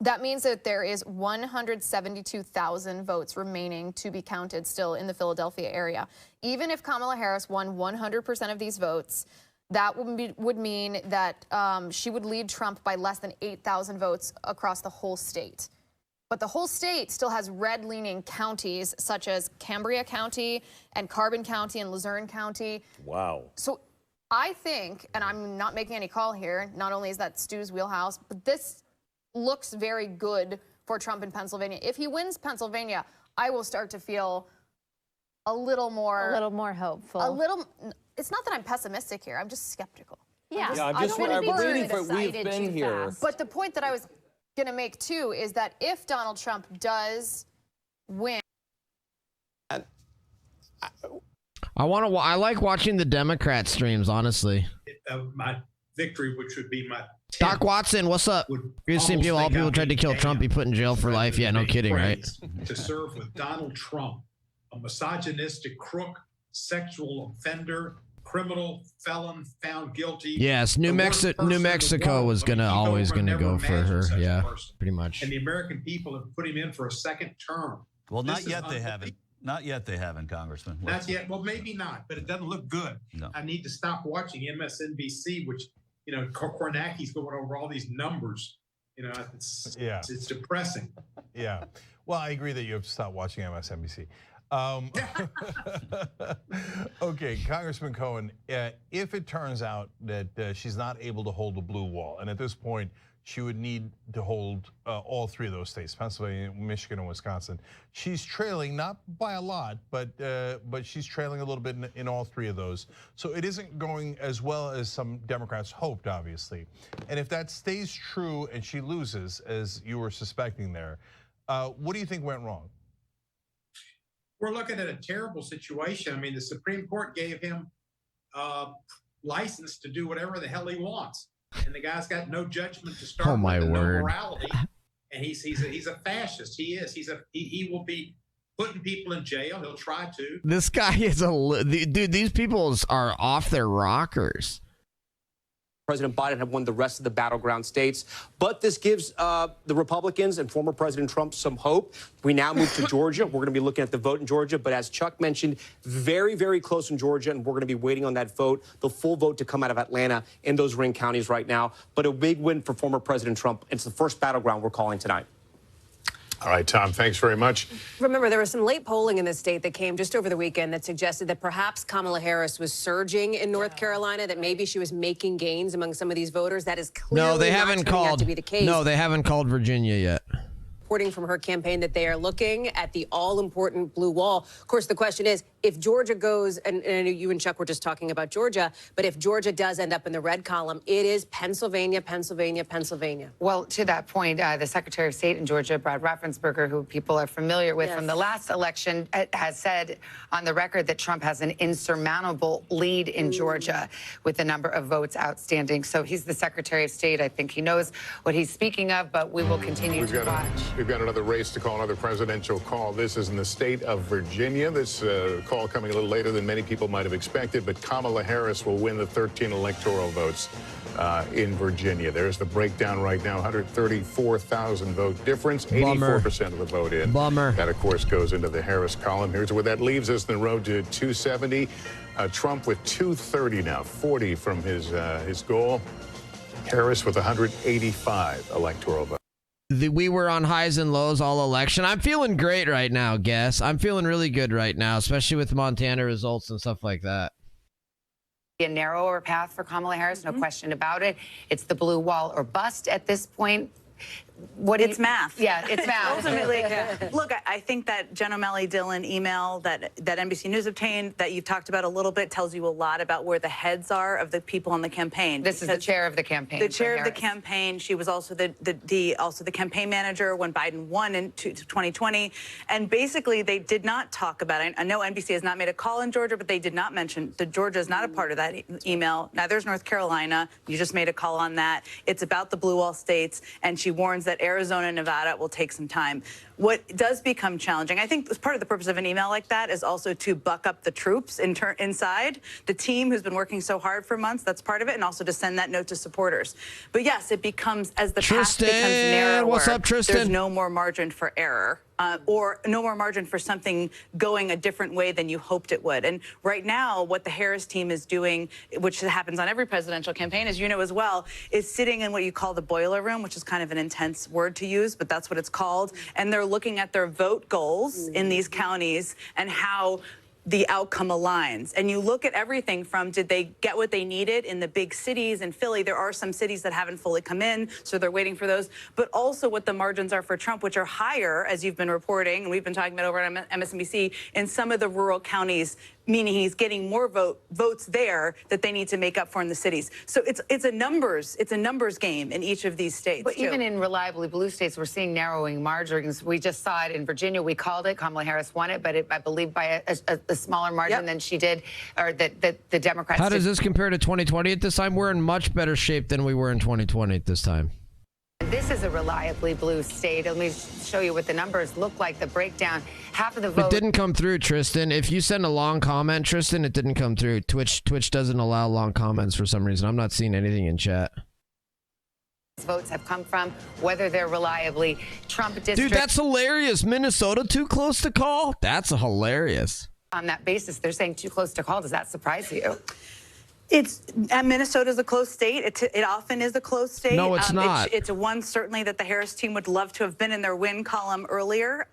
That means that there is 172,000 votes remaining to be counted still in the Philadelphia area. Even if Kamala Harris won 100% of these votes, that would mean that she would lead Trump by less than 8,000 votes across the whole state. But the whole state still has red-leaning counties such as Cambria County and Carbon County and Luzerne County. Wow. So I think, and I'm not making any call here, not only is that Stu's wheelhouse, but this looks very good for Trump in Pennsylvania. If he wins Pennsylvania, I will start to feel a little more hopeful. It's not that I'm pessimistic here. I'm just skeptical. I'm waiting for it. We've been here. But the point that I was going to make too is that if Donald Trump does win, I like watching the Democrat streams, honestly. My victory, which would be my Doc Watson, what's up? You've seen all people tried to kill Trump, be put in jail for life. Yeah, no kidding, right? To serve with Donald Trump, a misogynistic crook, sexual offender, criminal, felon, found guilty. Yes, New Mexico was always gonna go for her. Yeah, pretty much. And the American people have put him in for a second term. Well, not yet they haven't. Not yet they haven't, Congressman. Not yet. Well, maybe not, but it doesn't look good. No. I need to stop watching MSNBC, which, Kornacki's going over all these numbers. It's depressing. Yeah. Well, I agree that you have to stop watching MSNBC. Okay, Congressman Cohen, if it turns out that she's not able to hold the blue wall, and at this point she would need to hold all three of those states, Pennsylvania, Michigan, and Wisconsin. She's trailing, not by a lot, but she's trailing a little bit in all three of those. So it isn't going as well as some Democrats hoped, obviously. And if that stays true and she loses, as you were suspecting there, what do you think went wrong? We're looking at a terrible situation. I memean, the Supreme Court gave him license to do whatever the hell he wants. And the guy's got no judgment to start with, and no morality. And he's a fascist. He is. He will be putting people in jail. He'll try to. This guy is dude. These people are off their rockers. President Biden had won the rest of the battleground states. But this gives the Republicans and former President Trump some hope. We now move to Georgia. We're going to be looking at the vote in Georgia. But as Chuck mentioned, very, very close in Georgia. And we're going to be waiting on that vote, the full vote to come out of Atlanta in those ring counties right now. But a big win for former President Trump. It's the first battleground we're calling tonight. All right, Tom, thanks very much. Remember, there was some late polling in the state that came just over the weekend that suggested that perhaps Kamala Harris was surging in North Carolina, that maybe she was making gains among some of these voters. That is clearly not turning out to be the case. No, they haven't called Virginia yet. Reporting from her campaign that they are looking at the all-important blue wall. Of course, the question is if Georgia goes, and I know you and Chuck were just talking about Georgia, but if Georgia does end up in the red column, it is Pennsylvania, Pennsylvania, Pennsylvania. Well, to that point, the Secretary of State in Georgia, Brad Raffensperger, who people are familiar with from the last election, has said on the record that Trump has an insurmountable lead in Georgia with the number of votes outstanding. So he's the Secretary of State. I think he knows what he's speaking of, but we will continue to watch. We've got another race to call, another presidential call. This is in the state of Virginia. This call coming a little later than many people might have expected, but Kamala Harris will win the 13 electoral votes in Virginia. There's the breakdown right now, 134,000 vote difference, 84% of the vote in. Bummer. That, of course, goes into the Harris column. Here's where that leaves us on the road to 270. Trump with 230 now, 40 from his goal. Harris with 185 electoral votes. We were on highs and lows all election. I'm feeling great right now, Guess. I'm feeling really good right now, especially with Montana results and stuff like that. A narrower path for Kamala Harris, no question about it. It's the blue wall or bust at this point. It's math. Yeah, it's math. Ultimately, look, I think that Jen O'Malley Dillon email that NBC News obtained that you've talked about a little bit tells you a lot about where the heads are of the people on the campaign. This is the chair of the campaign. The chair of the campaign. She was also the campaign manager when Biden won in 2020. And basically, they did not talk about it. I know NBC has not made a call in Georgia, but they did not mention that Georgia is not a part of that email. Neither is North Carolina. You just made a call on that. It's about the blue wall states, and she warns that Arizona and Nevada will take some time. What does become challenging, I think part of the purpose of an email like that is also to buck up the troops inside, the team who's been working so hard for months, that's part of it, and also to send that note to supporters. But yes, it becomes, as the path becomes narrower, what's up, Tristan? There's no more margin for error. Or no more margin for something going a different way than you hoped it would. And right now, what the Harris team is doing, which happens on every presidential campaign, as you know as well, is sitting in what you call the boiler room, which is kind of an intense word to use, but that's what it's called. And they're looking at their vote goals in these counties and how the outcome aligns. And you look at everything from, did they get what they needed in the big cities? In Philly, there are some cities that haven't fully come in, so they're waiting for those. But also what the margins are for Trump, which are higher, as you've been reporting, and we've been talking about over on MSNBC, in some of the rural counties, meaning he's getting more votes there that they need to make up for in the cities. So it's a numbers game in each of these states. But even in reliably blue states, we're seeing narrowing margins. We just saw it in Virginia. We called it. Kamala Harris won it, but I believe by a smaller margin than she did, or that the Democrats. How does this compare to 2020 at this time? We're in much better shape than we were in 2020 at this time. This is a reliably blue state. Let me show you what the numbers look like, the breakdown. Half of the vote. It didn't come through, Tristan. If you send a long comment, Tristan, it didn't come through. Twitch doesn't allow long comments for some reason. I'm not seeing anything in chat. Votes have come from, whether they're reliably Trump districts. Dude, that's hilarious. Minnesota too close to call? That's hilarious. On that basis, they're saying too close to call. Does that surprise you? Minnesota's a close state. It often is a close state. No, it's not. It's one certainly that the Harris team would love to have been in their win column earlier.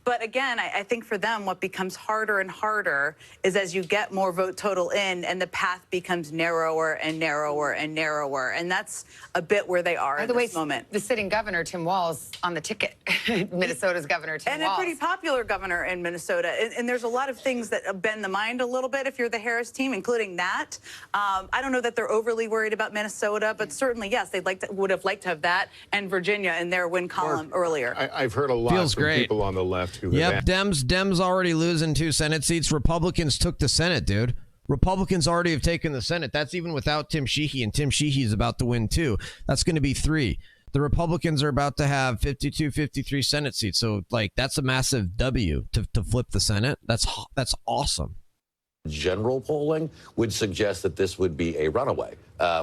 But again, I think for them, what becomes harder and harder is as you get more vote total in, and the path becomes narrower and narrower and narrower, and that's a bit where they are at this moment. The sitting governor Tim Walz on the ticket, Minnesota's governor Tim Walz, and a pretty popular governor in Minnesota. And there's a lot of things that bend the mind a little bit if you're the Harris team, including that. I don't know that they're overly worried about Minnesota, but certainly, yes, would have liked to have that and Virginia in their win column earlier. I've heard a lot from people on the left who have Dems already losing 2 Senate seats. Republicans took the Senate, dude. Republicans already have taken the Senate. That's even without Tim Sheehy, and Tim Sheehy is about to win 2. That's going to be 3. The Republicans are about to have 52, 53 Senate seats. So, like, that's a massive W to flip the Senate. That's awesome. General polling would suggest that this would be a runaway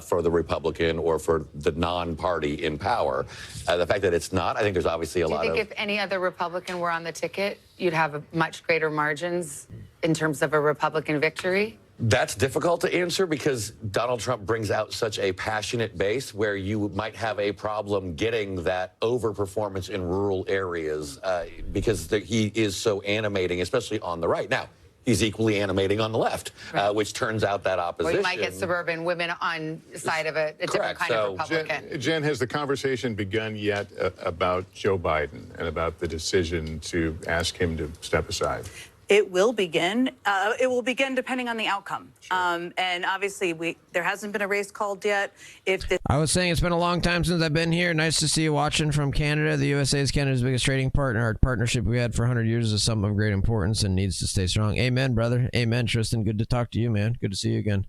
for the Republican or for the non-party in power. The fact that it's not, I think there's obviously a lot of... Do you think if any other Republican were on the ticket, you'd have much greater margins in terms of a Republican victory? That's difficult to answer because Donald Trump brings out such a passionate base where you might have a problem getting that overperformance in rural areas because he is so animating, especially on the right. Now, he's equally animating on the left, which turns out that opposition. Well, you might get suburban women on the side of a different kind of Republican. Jen, has the conversation begun yet about Joe Biden and about the decision to ask him to step aside? It will begin. It will begin depending on the outcome. Sure. And obviously, there hasn't been a race called yet. I was saying it's been a long time since I've been here. Nice to see you watching from Canada. The USA is Canada's biggest trading partner. Our partnership we had for 100 years is something of great importance and needs to stay strong. Amen, brother. Amen, Tristan. Good to talk to you, man. Good to see you again.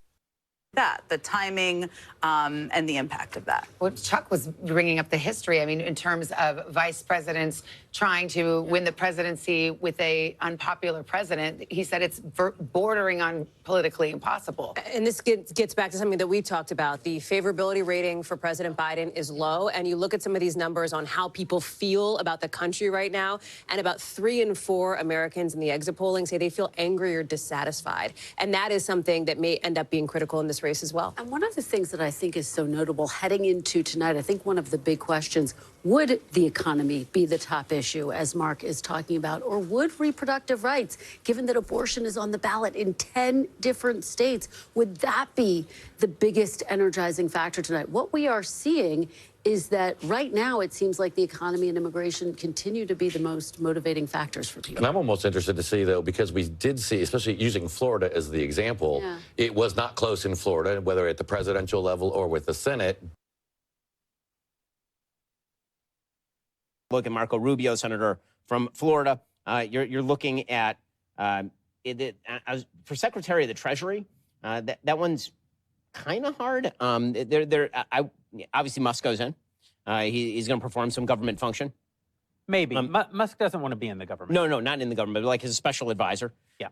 The timing and the impact of that. Well, Chuck was bringing up the history. I mean, in terms of vice presidents trying to win the presidency with a unpopular president, he said it's bordering on politically impossible. And this gets back to something that we talked about. The favorability rating for President Biden is low, and you look at some of these numbers on how people feel about the country right now, and about 3 in 4 Americans in the exit polling say they feel angry or dissatisfied. And that is something that may end up being critical in this race as well. And one of the things that I think is so notable heading into tonight, I think one of the big questions, would the economy be the top issue, as Mark is talking about, or would reproductive rights, given that abortion is on the ballot in 10 different states, would that be the biggest energizing factor tonight? What we are seeing is that right now it seems like the economy and immigration continue to be the most motivating factors for people. And I'm almost interested to see, though, because we did see, especially using Florida as the example, it was not close in Florida, whether at the presidential level or with the Senate. Look at Marco Rubio, senator from Florida. You're looking at for Secretary of the Treasury. That one's kind of hard. Obviously, Musk goes in. He's going to perform some government function. Maybe. Musk doesn't want to be in the government. No, not in the government, but like as a special advisor. Yeah.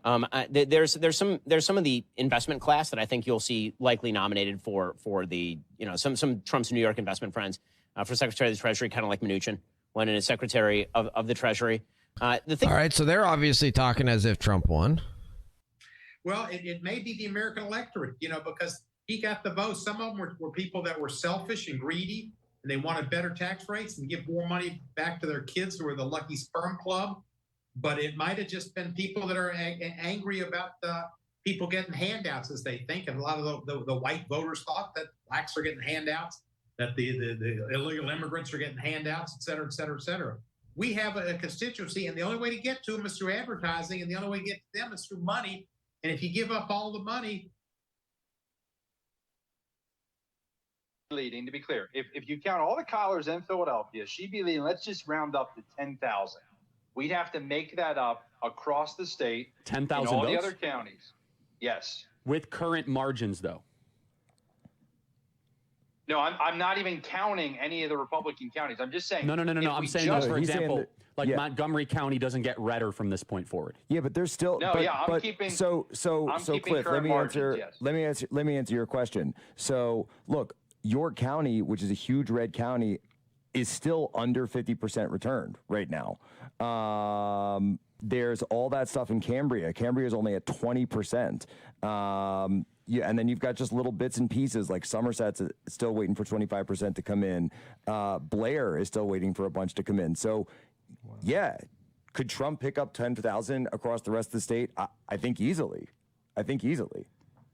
There's some of the investment class that I think you'll see likely nominated for the some Trump's New York investment friends for Secretary of the Treasury, kind of like Mnuchin when in as Secretary of the Treasury. All right, so they're obviously talking as if Trump won. Well, it may be the American electorate, because he got the votes. Some of them were people that were selfish and greedy, and they wanted better tax rates and give more money back to their kids who are the Lucky Sperm Club. But it might have just been people that are angry about people getting handouts, as they think. And a lot of the white voters thought that blacks are getting handouts, that the illegal immigrants are getting handouts, et cetera, et cetera, et cetera. We have a constituency, and the only way to get to them is through advertising, and the only way to get to them is through money. And if you give up all the money, leading, to be clear, if you count all the callers in Philadelphia, she'd be leading, let's just round up to 10,000. We'd have to make that up across the state. 10,000 in all votes? the other counties. Yes. With current margins, though. No, I'm not even counting any of the Republican counties. I'm just saying. No. I'm saying, for example, Montgomery County doesn't get redder from this point forward. Yeah, but there's still. No, I'm keeping. So Cliff, let me margins, answer. Let me answer your question. So look, York County, which is a huge red county, is still under 50% returned right now. There's all that stuff in Cambria. Cambria is only at 20%. Yeah, and then you've got just little bits and pieces, like Somerset's still waiting for 25% to come in. Blair is still waiting for a bunch to come in. So, yeah, could Trump pick up 10,000 across the rest of the state? I think easily.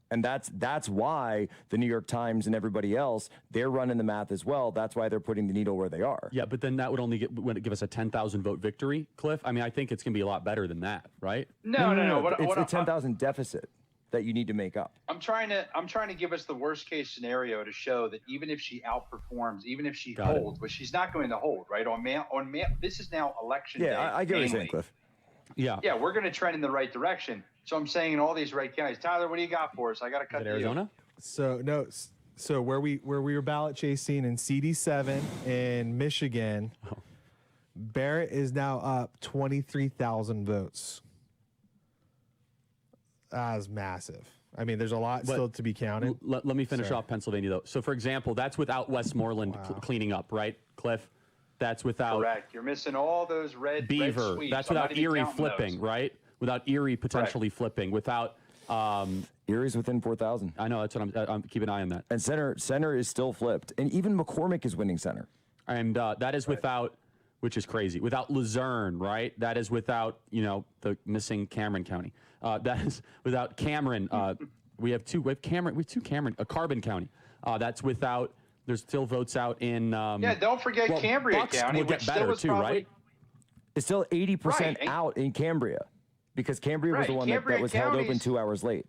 And that's why the New York Times and everybody else, they're running the math as well. That's why they're putting the needle where they are. Yeah, but then that would only give us a 10,000 vote victory, Cliff. I mean, I think it's going to be a lot better than that, right? No. It's a 10,000 deficit that you need to make up. I'm trying to give us the worst case scenario to show that even if she outperforms, even if she holds, but she's not going to hold, right? On mail, this is now election day. Yeah, I get what you're saying, Cliff. Yeah, we're going to trend in the right direction. So I'm saying in all these red counties, Tyler, what do you got for us? I got to cut to Arizona. So where we were ballot chasing in CD7 in Michigan, Barrett is now up 23,000 votes. That's massive. I mean, there's a lot still to be counted. Let me finish off Pennsylvania, though. So, for example, that's without Westmoreland cleaning up, right, Cliff? That's without... Correct. You're missing all those red Beaver. Red That's without Erie flipping, those. right? Without Erie potentially flipping. Without... Erie's within 4,000. I know. That's what I'm keep an eye on that. And center is still flipped. And even McCormick is winning center. And that is without... Which is crazy. Without Luzerne, right? That is without, the missing Cameron County. That is without Cameron. We have two Cameron. Carbon County. That's without. There's still votes out in. Don't forget Cambria Bucks County, will get which better still was too, probably, right? It's still 80% out in Cambria. because Cambria was the one that was held open 2 hours late.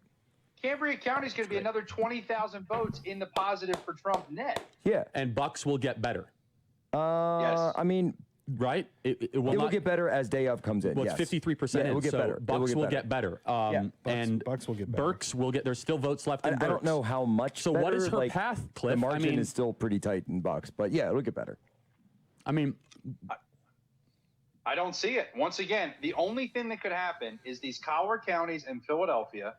Cambria County is going to be another 20,000 votes in the positive for Trump net. Yeah. And Bucks will get better. Yes. I mean, right? It will get better as day of comes in. Well, yes. it's 53%. Yeah, it will get so better. Bucks will get better. And Bucks will get better. Burks will get. There's still votes left in Burks. I don't know how much. So better, what is her like, path, Cliff? The margin I mean, is still pretty tight in Bucks, but yeah, it'll get better. I mean, I don't see it. Once again, the only thing that could happen is these Collier counties and Philadelphia,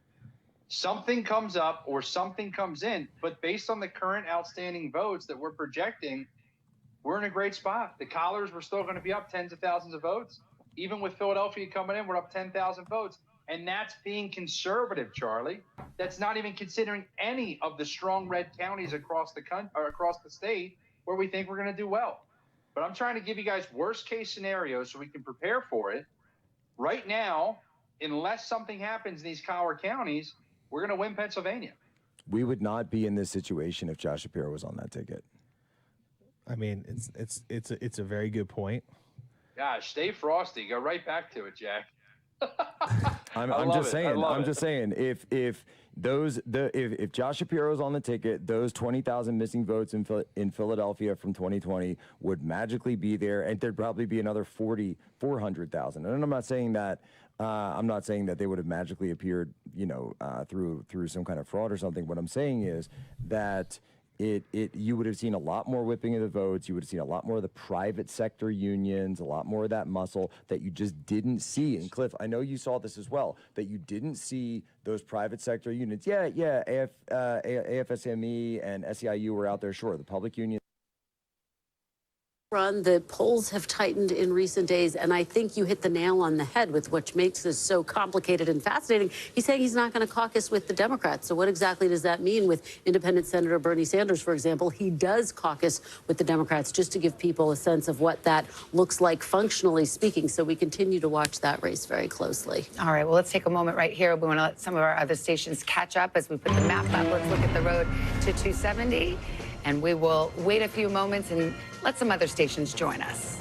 something comes up or something comes in, but based on the current outstanding votes that we're projecting, we're in a great spot. The Colliers were still going to be up tens of thousands of votes. Even with Philadelphia coming in, we're up 10,000 votes. And that's being conservative, Charlie. That's not even considering any of the strong red counties across the country or across the state where we think we're going to do well. But I'm trying to give you guys worst case scenarios so we can prepare for it. Right now, unless something happens in these Collier counties, we're going to win Pennsylvania. We would not be in this situation if Josh Shapiro was on that ticket. I mean, it's a very good point. Gosh, stay frosty. Go right back to it, Jack. I'm just saying. If Josh Shapiro's on the ticket, those 20,000 missing votes in Philadelphia from 2020 would magically be there, and there'd probably be another 400,000. And I'm not saying that. I'm not saying that they would have magically appeared, through some kind of fraud or something. What I'm saying is that you would have seen a lot more whipping of the votes. You would have seen a lot more of the private sector unions, a lot more of that muscle that you just didn't see. And Cliff, I know you saw this as well, that you didn't see those private sector unions. AFSME and SEIU were out there, sure. The public union. Run, the polls have tightened in recent days, and I think you hit the nail on the head with what makes this so complicated and fascinating. He's saying he's not going to caucus with the Democrats. So what exactly does that mean with independent Senator Bernie Sanders, for example? He does caucus with the Democrats, just to give people a sense of what that looks like functionally speaking. So we continue to watch that race very closely. All right, well, let's take a moment right here. We want to let some of our other stations catch up as we put the map up. Let's look at the road to 270. And we will wait a few moments and let some other stations join us.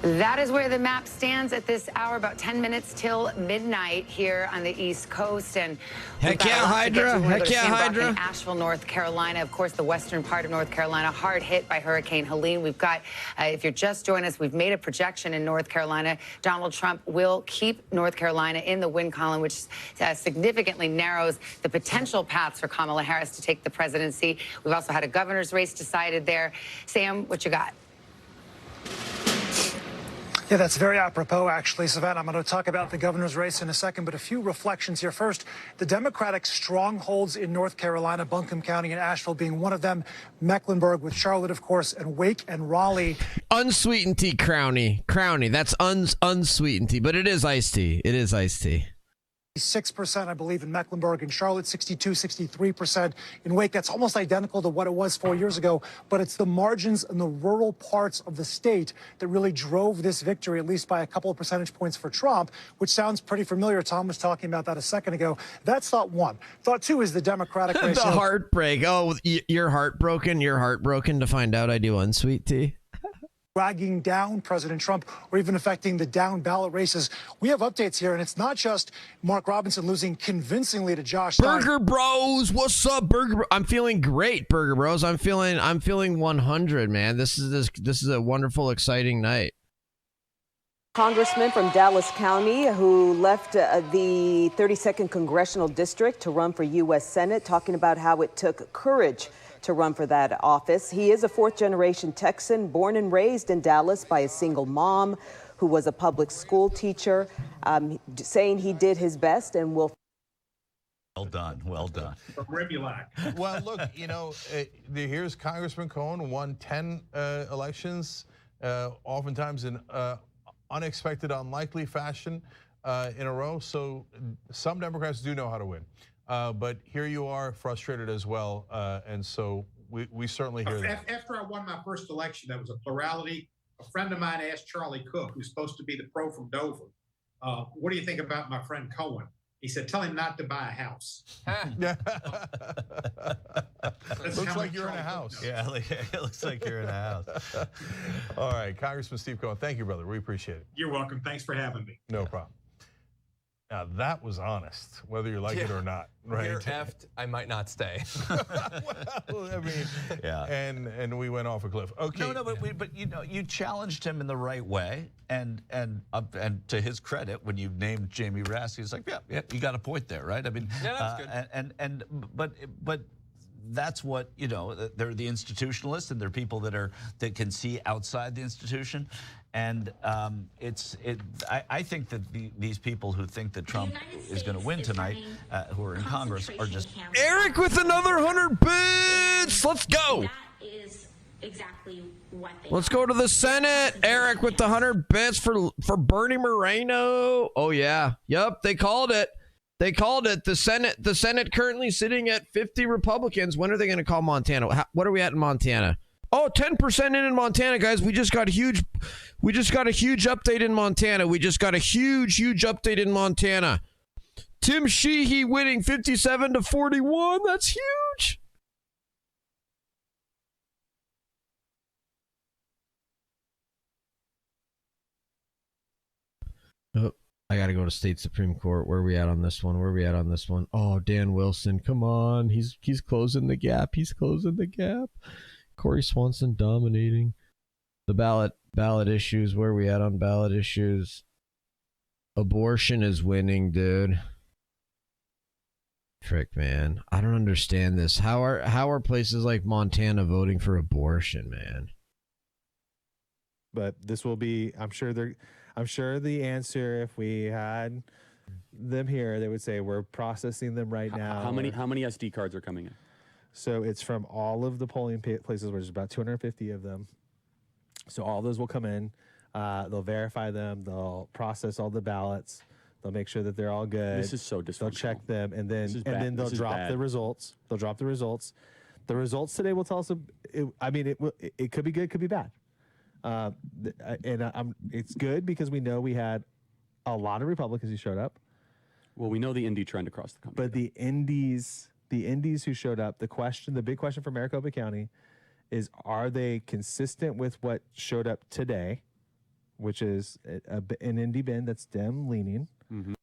That is where the map stands at this hour, about 10 minutes till midnight here on the East Coast. And heck yeah, Hydra. Heck yeah, Hydra. In Asheville, North Carolina. Of course, the western part of North Carolina, hard hit by Hurricane Helene. We've got, if you're just joining us, we've made a projection in North Carolina. Donald Trump will keep North Carolina in the win column, which significantly narrows the potential paths for Kamala Harris to take the presidency. We've also had a governor's race decided there. Sam, what you got? Yeah, that's very apropos, actually, Savannah. I'm going to talk about the governor's race in a second, but a few reflections here. First, the Democratic strongholds in North Carolina, Buncombe County and Asheville being one of them, Mecklenburg with Charlotte, of course, and Wake and Raleigh. Unsweetened tea, Crowny. That's unsweetened tea, but it is iced tea. It is iced tea. 6%, I believe, in Mecklenburg and Charlotte, 62, 63% in Wake. That's almost identical to what it was 4 years ago, but it's the margins in the rural parts of the state that really drove this victory, at least by a couple of percentage points for Trump, which sounds pretty familiar. Tom was talking about that a second ago. That's thought one. Thought two is the Democratic race. The heartbreak. Oh, you're heartbroken? You're heartbroken to find out I do unsweet tea? Dragging down President Trump or even affecting the down ballot races. We have updates here, and it's not just Mark Robinson losing convincingly to Josh Burger Bros. What's up, Burger Bros? I'm feeling great, Burger Bros. I'm feeling 100, man. This is a wonderful, exciting night. Congressman from Dallas County who left the 32nd Congressional District to run for U.S. Senate, talking about how it took courage to run for that office. He is a fourth-generation Texan, born and raised in Dallas by a single mom who was a public school teacher, saying he did his best and will. Well done. Well done. Well, look, here's Congressman Cohen, won 10 elections, oftentimes in unexpected, unlikely fashion in a row. So some Democrats do know how to win. But here you are, frustrated as well, and so we certainly hear that. After I won my first election, that was a plurality. A friend of mine asked Charlie Cook, who's supposed to be the pro from Dover, what do you think about my friend Cohen? He said, tell him not to buy a house. Looks like you're in a house. Yeah, it looks like you're in a house. All right, Congressman Steve Cohen, thank you, brother. We appreciate it. You're welcome. Thanks for having me. No problem. Now, that was honest, whether you like it or not, right? You're effed, I might not stay. Well, I mean, yeah. And we went off a cliff. Okay. No, but you know, you challenged him in the right way, and to his credit, when you named Jamie Raskin, he's like, yeah, you got a point there, right? I mean, yeah, that's good. But that's what, you know, they're the institutionalists, and they're people that can see outside the institution. And I think that these people who think that Trump is going to win tonight, who are in Congress, are just... Eric with another 100 bits. Let's go. That is exactly what they Let's go to the Senate. Eric with the 100 bits for Bernie Moreno. Oh, yeah. Yep, they called it. They called it. The Senate currently sitting at 50 Republicans. When are they going to call Montana? What are we at in Montana? Oh, 10% in Montana, guys. We just got a huge update in Montana. We just got a huge update in Montana. Tim Sheehy winning 57-41. That's huge. Oh, I got to go to state Supreme Court. Where are we at on this one? Oh, Dan Wilson. Come on. He's closing the gap. Corey Swanson dominating the ballot issues. Where are we at on ballot issues? Abortion is winning, dude. Frick, man. I don't understand this. How are places like Montana voting for abortion, man? But this will be, I'm sure the answer, if we had them here, they would say we're processing them right now. How many SD cards are coming in? So it's from all of the polling places, where there's about 250 of them. So all those will come in. They'll verify them. They'll process all the ballots. They'll make sure that they're all good. This is so dysfunctional. They'll check them, and then they'll drop the results. They'll drop the results. The results today will tell us. It could be good, could be bad. It's good because we know we had a lot of Republicans who showed up. Well, we know the indie trend across the country. But the indies who showed up, the big question for Maricopa County is, are they consistent with what showed up today, which is an Indy bin that's Dem leaning. Mm-hmm.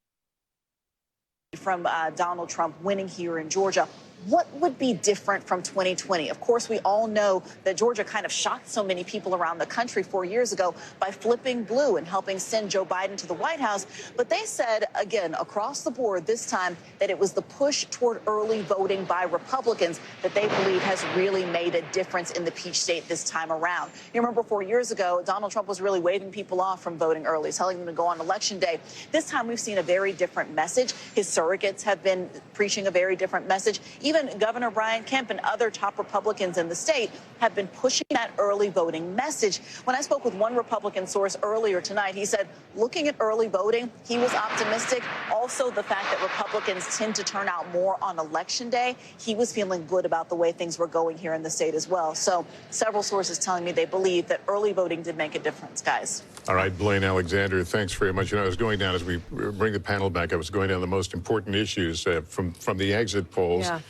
From Donald Trump winning here in Georgia. What would be different from 2020? Of course, we all know that Georgia kind of shocked so many people around the country 4 years ago by flipping blue and helping send Joe Biden to the White House. But they said, again, across the board this time, that it was the push toward early voting by Republicans that they believe has really made a difference in the Peach State this time around. You remember 4 years ago, Donald Trump was really waving people off from voting early, telling them to go on Election Day. This time we've seen a very different message. His surrogates have been preaching a very different message. Even Governor Brian Kemp and other top Republicans in the state have been pushing that early voting message. When I spoke with one Republican source earlier tonight, he said looking at early voting, he was optimistic. Also, the fact that Republicans tend to turn out more on Election Day, he was feeling good about the way things were going here in the state as well. So several sources telling me they believe that early voting did make a difference, guys. All right, Blaine Alexander, thanks very much. You know, I was going down, as we bring the panel back, I was going down the most important issues from the exit polls. Yeah.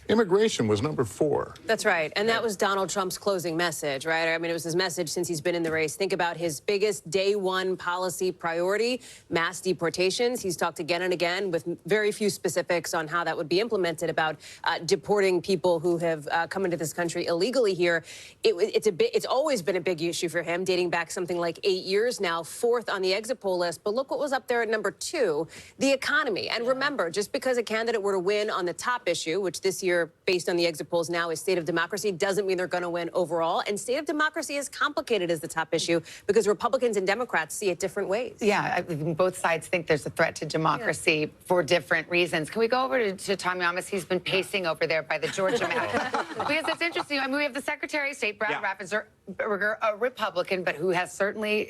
Immigration was number 4. That's right. And that was Donald Trump's closing message, right? I mean, it was his message since he's been in the race. Think about his biggest day one policy priority, mass deportations. He's talked again and again with very few specifics on how that would be implemented about deporting people who have come into this country illegally here. It's always been a big issue for him, dating back something like 8 years now, 4th on the exit poll list. But look what was up there at number 2, the economy. And remember, just because a candidate were to win on the top issue, which this year, based on the exit polls now, is state of democracy, doesn't mean they're going to win overall. And state of democracy is complicated as the top issue because Republicans and Democrats see it different ways. Yeah, both sides think there's a threat to democracy for different reasons. Can we go over to Tom Yamas? He's been pacing over there by the Georgia map. Because it's interesting. I mean, we have the Secretary of State, Brad Raffensperger, a Republican, but who has certainly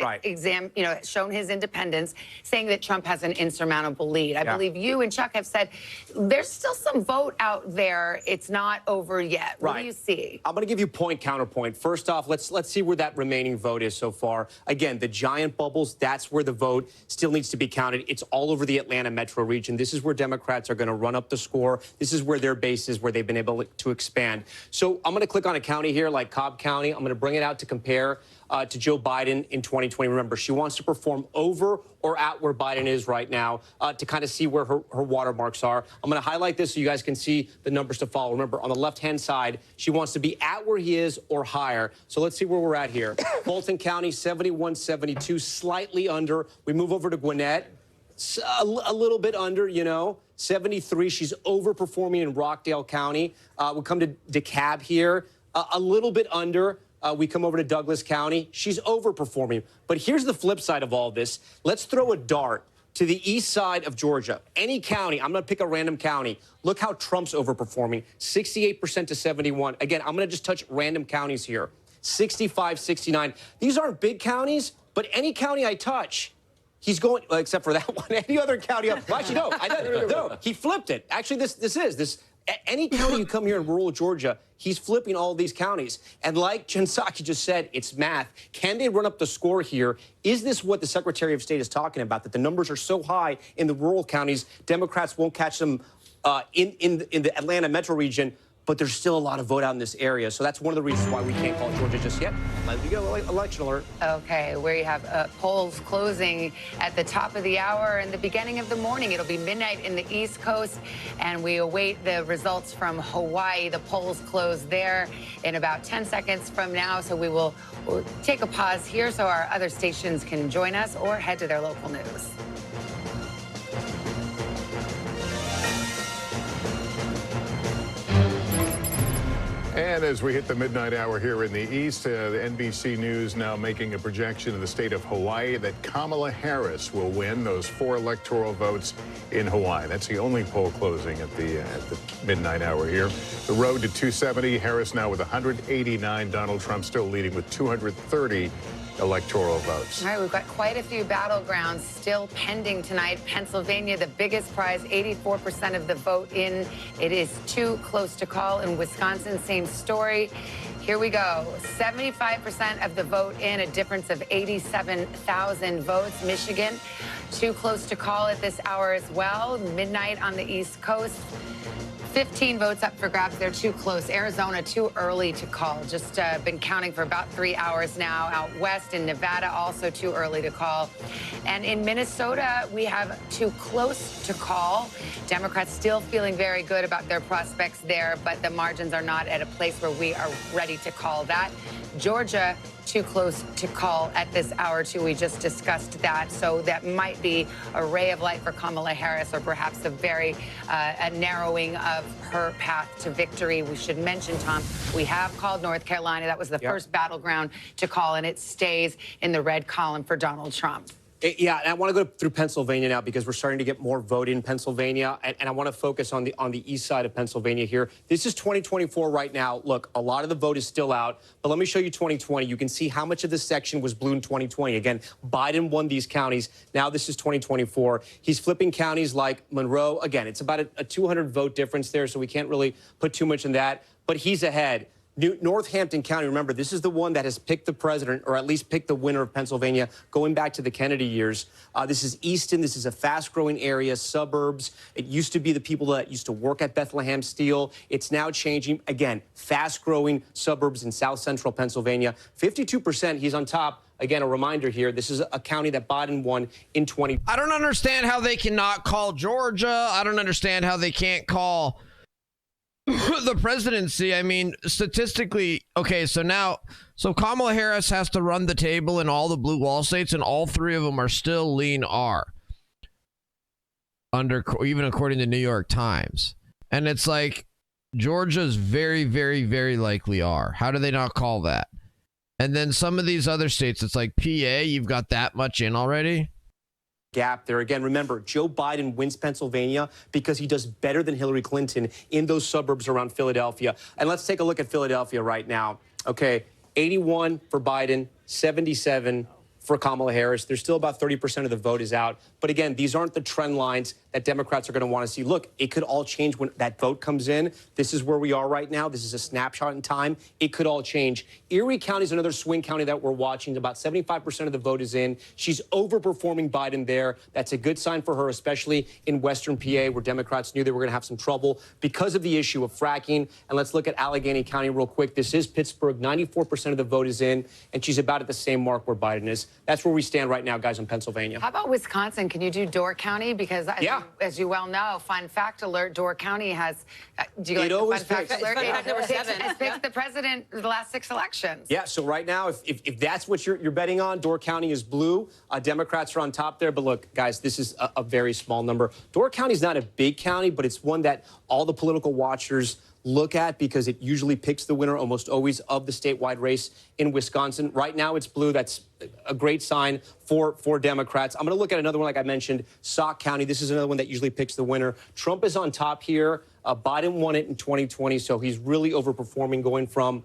shown his independence, saying that Trump has an insurmountable lead. I believe you and Chuck have said there's still some vote out there. It's not over yet. What do you see? I'm going to give you point counterpoint. First off, let's see where that remaining vote is so far. Again, the giant bubbles, that's where the vote still needs to be counted. It's all over the Atlanta metro region. This is where Democrats are going to run up the score. This is where their base is, where they've been able to expand. So I'm going to click on a county here like Cobb County. I'm going to bring it out to compare to Joe Biden in 2020. Remember, she wants to perform over or at where Biden is right now to kind of see where her watermarks are. I'm going to highlight this so you guys can see the numbers to follow. Remember, on the left-hand side, she wants to be at where he is or higher. So let's see where we're at here. Fulton County, 71-72, slightly under. We move over to Gwinnett, a little bit under, 73. She's overperforming in Rockdale County. We come to DeKalb here, a little bit under. We come over to Douglas County. She's overperforming. But here's the flip side of all this. Let's throw a dart to the east side of Georgia. Any county, I'm going to pick a random county. Look how Trump's overperforming, 68% to 71. Again, I'm going to just touch random counties here, 65, 69. These aren't big counties, but any county I touch, he's going, except for that one, any other county. Well, actually, no, he flipped it. Actually, this any county you come here in rural Georgia, he's flipping all these counties. And like Jen Psaki just said, it's math. Can they run up the score here? Is this what the Secretary of State is talking about, that the numbers are so high in the rural counties, Democrats won't catch them in the Atlanta metro region, but there's still a lot of vote out in this area. So that's one of the reasons why we can't call Georgia just yet. Let me go, election alert. Okay, where you have polls closing at the top of the hour and the beginning of the morning. It'll be midnight in the East Coast, and we await the results from Hawaii. The polls close there in about 10 seconds from now, so we'll take a pause here so our other stations can join us or head to their local news. And as we hit the midnight hour here in the East, the NBC News now making a projection in the state of Hawaii that Kamala Harris will win those 4 electoral votes in Hawaii. That's the only poll closing at the midnight hour here. The road to 270, Harris now with 189, Donald Trump still leading with 230 electoral votes. All right, we've got quite a few battlegrounds still pending tonight. Pennsylvania, the biggest prize, 84% of the vote in. It is too close to call. In Wisconsin, same story. Here we go. 75% of the vote in, a difference of 87,000 votes. Michigan, too close to call at this hour as well. Midnight on the East Coast. 15 votes up for grabs. They're too close. Arizona, too early to call. Just been counting for about 3 hours now. Out west in Nevada, also too early to call. And in Minnesota, we have too close to call. Democrats still feeling very good about their prospects there, but the margins are not at a place where we are ready to call that. Georgia, too close to call at this hour, too. We just discussed that. So that might be a ray of light for Kamala Harris, or perhaps a very a narrowing of her path to victory. We should mention, Tom, we have called North Carolina. That was the first battleground to call, and it stays in the red column for Donald Trump. Yeah, and I want to go through Pennsylvania now because we're starting to get more vote in Pennsylvania, and I want to focus on the east side of Pennsylvania here. This is 2024 right now. Look, a lot of the vote is still out, but let me show you 2020. You can see how much of this section was blue in 2020. Again, Biden won these counties. Now this is 2024. He's flipping counties like Monroe. Again, it's about a 200 vote difference there, so we can't really put too much in that, but he's ahead. Northampton County, remember, this is the one that has picked the president, or at least picked the winner of Pennsylvania, going back to the Kennedy years. This is Easton. This is a fast-growing area, suburbs. It used to be the people that used to work at Bethlehem Steel. It's now changing. Again, fast-growing suburbs in south-central Pennsylvania. 52%, he's on top. Again, a reminder here, this is a county that Biden won in 2020. I don't understand how they cannot call Georgia. I don't understand how they can't call the presidency. I mean, statistically, okay, so Kamala Harris has to run the table in all the blue wall states, and all 3 of them are still lean R, even according to New York Times. And it's like, Georgia's very, very, very likely R. How do they not call that? And then some of these other states, it's like PA, you've got that much in already. Gap there. Again, remember, Joe Biden wins Pennsylvania because he does better than Hillary Clinton in those suburbs around Philadelphia. And let's take a look at Philadelphia right now. Okay, 81 for Biden, 77 for Kamala Harris. There's still about 30% of the vote is out. But again, these aren't the trend lines that Democrats are going to want to see. Look, it could all change when that vote comes in. This is where we are right now. This is a snapshot in time. It could all change. Erie County is another swing county that we're watching. About 75% of the vote is in. She's overperforming Biden there. That's a good sign for her, especially in Western PA, where Democrats knew they were going to have some trouble because of the issue of fracking. And let's look at Allegheny County real quick. This is Pittsburgh. 94% of the vote is in, and she's about at the same mark where Biden is. That's where we stand right now, guys, in Pennsylvania. How about Wisconsin? Can you do Door County? Because as you well know, fun fact alert, Door County has, do you like the fun fact alert? It picks the president the last 6 elections. Yeah, so right now, if that's what you're betting on, Door County is blue. Democrats are on top there. But look, guys, this is a very small number. Door County is not a big county, but it's one that all the political watchers look at because it usually picks the winner almost always of the statewide race in Wisconsin. Right now it's blue. That's a great sign for Democrats. I'm going to look at another one, like I mentioned, Sauk County. This is another one that usually picks the winner. Trump is on top here. Biden won it in 2020, so he's really overperforming, going from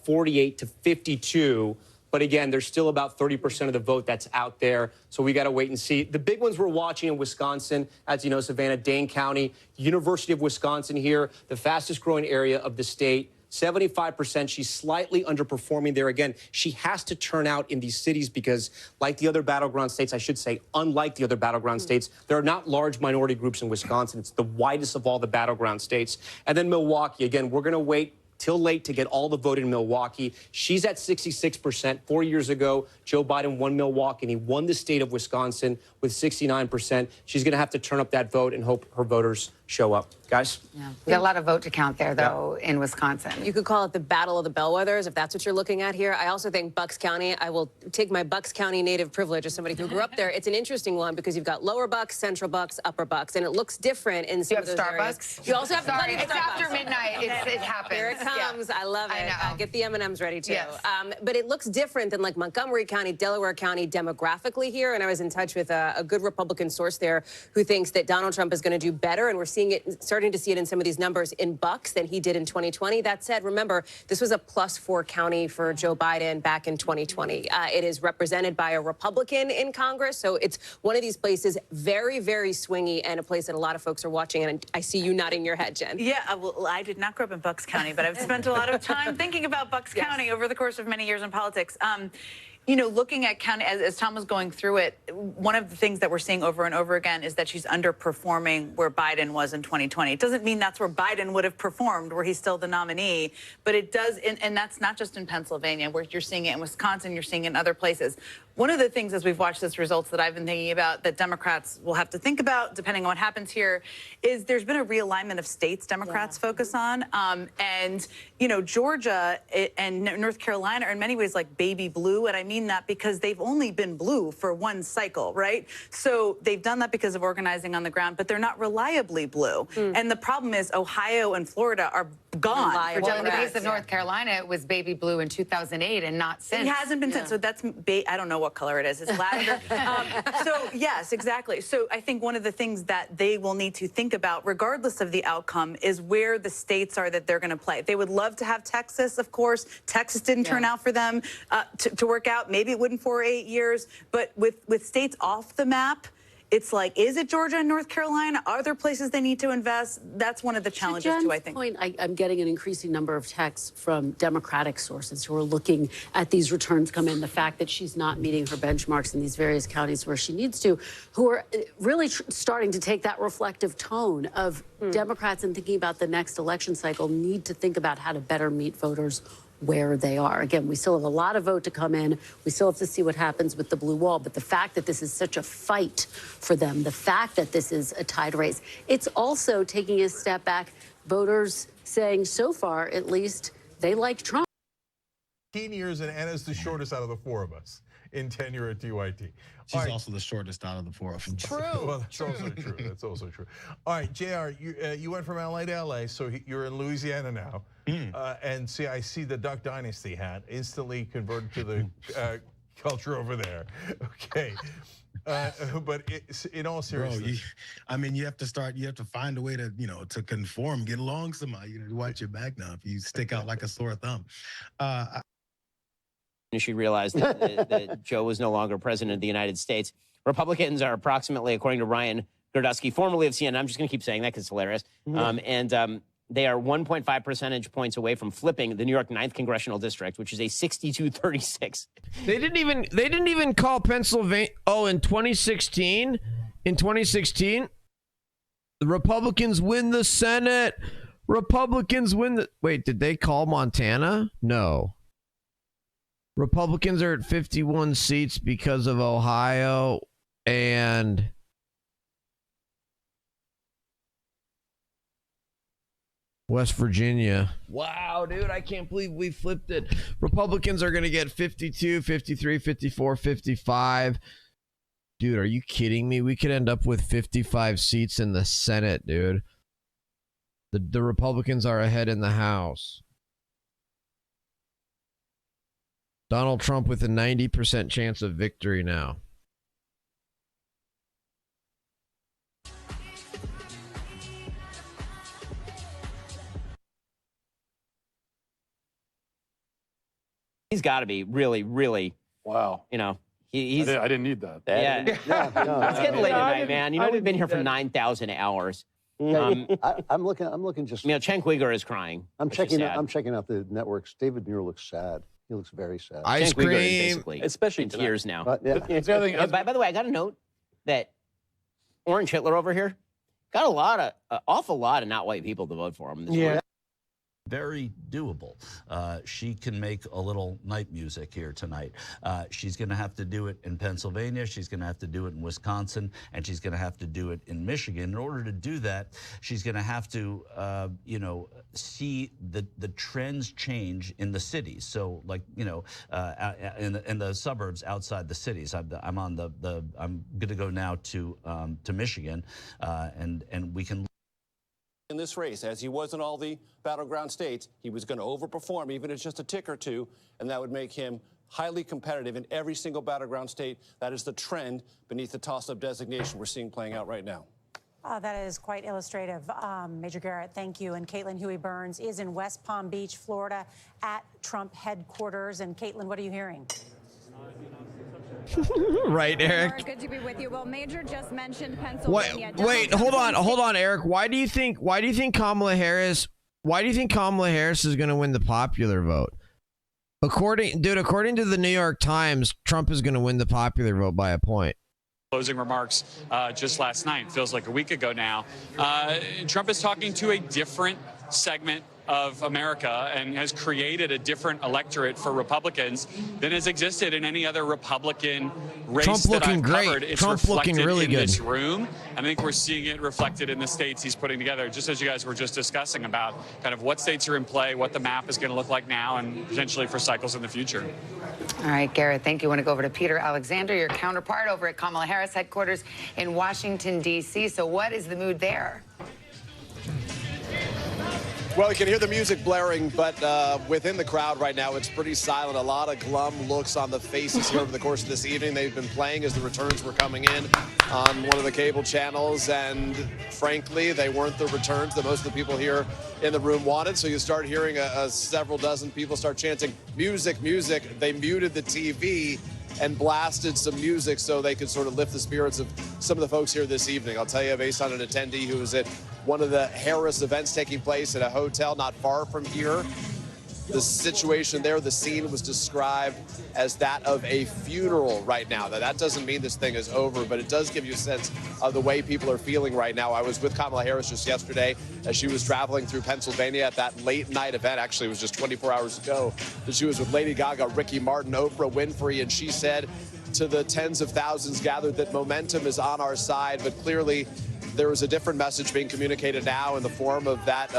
48 to 52. But again, there's still about 30% of the vote that's out there. So we got to wait and see. The big ones we're watching in Wisconsin, as you know, Savannah, Dane County, University of Wisconsin here, the fastest growing area of the state. 75%. She's slightly underperforming there. Again, she has to turn out in these cities because, like the other battleground states, I should say, unlike the other battleground states, there are not large minority groups in Wisconsin. It's the widest of all the battleground states. And then Milwaukee, again, we're going to wait till late to get all the vote in Milwaukee. She's at 66%. 4 years ago, Joe Biden won Milwaukee, and he won the state of Wisconsin with 69%. She's going to have to turn up that vote and hope her voters show up. Guys? Yeah. We got a lot of vote to count there, though, in Wisconsin. You could call it the battle of the bellwethers, if that's what you're looking at here. I also think Bucks County, I will take my Bucks County native privilege as somebody who grew up there. It's an interesting one because you've got lower Bucks, central Bucks, upper Bucks, and it looks different in some of those Starbucks? areas. You also have plenty of It's Starbucks. after midnight. It happens. Here it comes. I love it. I know. Get the M&Ms ready, too. Yes. But it looks different than like Montgomery County, Delaware County demographically here, and I was in touch with a good Republican source there who thinks that Donald Trump is going to do better, and we're seeing it, starting to see it in some of these numbers in Bucks than he did in 2020. That said, remember, this was a +4 county for Joe Biden back in 2020. It is represented by a Republican in Congress, so it's one of these places very, very swingy and a place that a lot of folks are watching, and I see you nodding your head, Jen. Yeah, well, I did not grow up in Bucks County, but I've spent a lot of time thinking about Bucks County over the course of many years in politics. You know, looking at county, as Tom was going through it, one of the things that we're seeing over and over again is that she's underperforming where Biden was in 2020. It doesn't mean that's where Biden would have performed, where he's still the nominee, but it does, and that's not just in Pennsylvania, where you're seeing it in Wisconsin, you're seeing it in other places. One of the things as we've watched this results that I've been thinking about that Democrats will have to think about, depending on what happens here, is there's been a realignment of states Democrats focus on. And, you know, Georgia and North Carolina are in many ways like baby blue. And I mean that because they've only been blue for one cycle, right? So they've done that because of organizing on the ground, but they're not reliably blue. And the problem is Ohio and Florida are gone. Well, in the case of North Carolina, it was baby blue in 2008 and not since. It hasn't been since. So that's, I don't know what color it is. It's lavender. So yes, exactly. So I think one of the things that they will need to think about, regardless of the outcome, is where the states are that they're going to play. They would love to have Texas, of course. Texas didn't turn out for them to work out. Maybe it wouldn't for 8 years. But with states off the map, it's like, is it Georgia and North Carolina? Are there places they need to invest? That's one of the challenges, too, I think. Point, I'm getting an increasing number of texts from Democratic sources who are looking at these returns come in, the fact that she's not meeting her benchmarks in these various counties where she needs to, who are really starting to take that reflective tone of Democrats and thinking about the next election cycle need to think about how to better meet voters where they are. Again, we still have a lot of vote to come in. We still have to see what happens with the blue wall. But the fact that this is such a fight for them, the fact that this is a tied race, it's also taking a step back. Voters saying so far, at least, they like Trump. 15 years, and Anna's the shortest out of the 4 of us in tenure at DYT. She's also the shortest out of the 4 of us. True. Well, that's also true. That's also true. All right, JR, you went from LA to LA, so you're in Louisiana now. And see, I see the Duck Dynasty hat instantly converted to the culture over there. Okay. But in all seriousness, I mean, you have to find a way to, to conform, get along somehow. Watch your back now if you stick out like a sore thumb. she realized that Joe was no longer president of the United States. Republicans are approximately, according to Ryan Gordusky, formerly of CNN, I'm just going to keep saying that because it's hilarious, they are 1.5 percentage points away from flipping the New York 9th Congressional District, which is a 62-36. They didn't even call Pennsylvania. Oh, in 2016, the Republicans win the Senate. Republicans win the. Wait, did they call Montana? No. Republicans are at 51 seats because of Ohio and West Virginia. Wow, dude, I can't believe we flipped it. Republicans are going to get 52, 53, 54, 55. Dude, are you kidding me? We could end up with 55 seats in the Senate, dude. The Republicans are ahead in the House. Donald Trump with a 90% chance of victory now. He's got to be really, really. Wow. You know, he's. I didn't need that. Yeah. It's getting late at night, man. You know, we've been here for 9,000 hours. I'm looking just. You know, Cenk Uyghur is crying. I'm checking out the networks. David Muir looks sad. He looks very sad. Ice cream, basically, especially in tears now. Yeah. By the way, I got a note that Orange Hitler over here got awful lot of not white people to vote for him. Yeah. Very doable. She can make a little night music here tonight. She's going to have to do it in Pennsylvania. She's going to have to do it in Wisconsin, and she's going to have to do it in Michigan. In order to do that, she's going to have to, see the trends change in the cities. So, like, in the suburbs outside the cities. I'm going to go now to Michigan, and we can. In this race, as he was in all the battleground states, he was going to overperform, even if it's just a tick or two, and that would make him highly competitive in every single battleground state. That is the trend beneath the toss-up designation we're seeing playing out right now. That is quite illustrative. Major Garrett, thank you. And Caitlin Huey-Burns is in West Palm Beach, Florida, at Trump headquarters. And Caitlin, what are you hearing? Right, Eric. Good to be with you. Well, Major just mentioned Pennsylvania. Wait, hold on, Eric. Why do you think Kamala Harris is going to win the popular vote? According to the New York Times, Trump is going to win the popular vote by a point. Closing remarks just last night, feels like a week ago now. Trump is talking to a different segment of America and has created a different electorate for Republicans than has existed in any other Republican race Trump that looking I've great. covered. It's Trump reflected looking really in good. this room. I think we're seeing it reflected in the states he's putting together, just as you guys were just discussing about kind of what states are in play, what the map is going to look like now, and potentially for cycles in the future. All right, Garrett, thank you. I want to go over to Peter Alexander, your counterpart over at Kamala Harris headquarters in Washington, D.C. So what is the mood there? Well, you can hear the music blaring, but within the crowd right now, it's pretty silent. A lot of glum looks on the faces here over the course of this evening. They've been playing as the returns were coming in on one of the cable channels, and frankly, they weren't the returns that most of the people here in the room wanted. So you start hearing several dozen people start chanting, "Music, music." They muted the TV and blasted some music so they could sort of lift the spirits of some of the folks here this evening. I'll tell you, based on an attendee who was at one of the Harris events taking place at a hotel not far from here, the situation there, the scene was described as that of a funeral right now. Now, that doesn't mean this thing is over, but it does give you a sense of the way people are feeling right now. I was with Kamala Harris just yesterday as she was traveling through Pennsylvania at that late night event. Actually, it was just 24 hours ago that she was with Lady Gaga, Ricky Martin, Oprah Winfrey, and she said to the tens of thousands gathered that momentum is on our side, but clearly there was a different message being communicated now in the form of that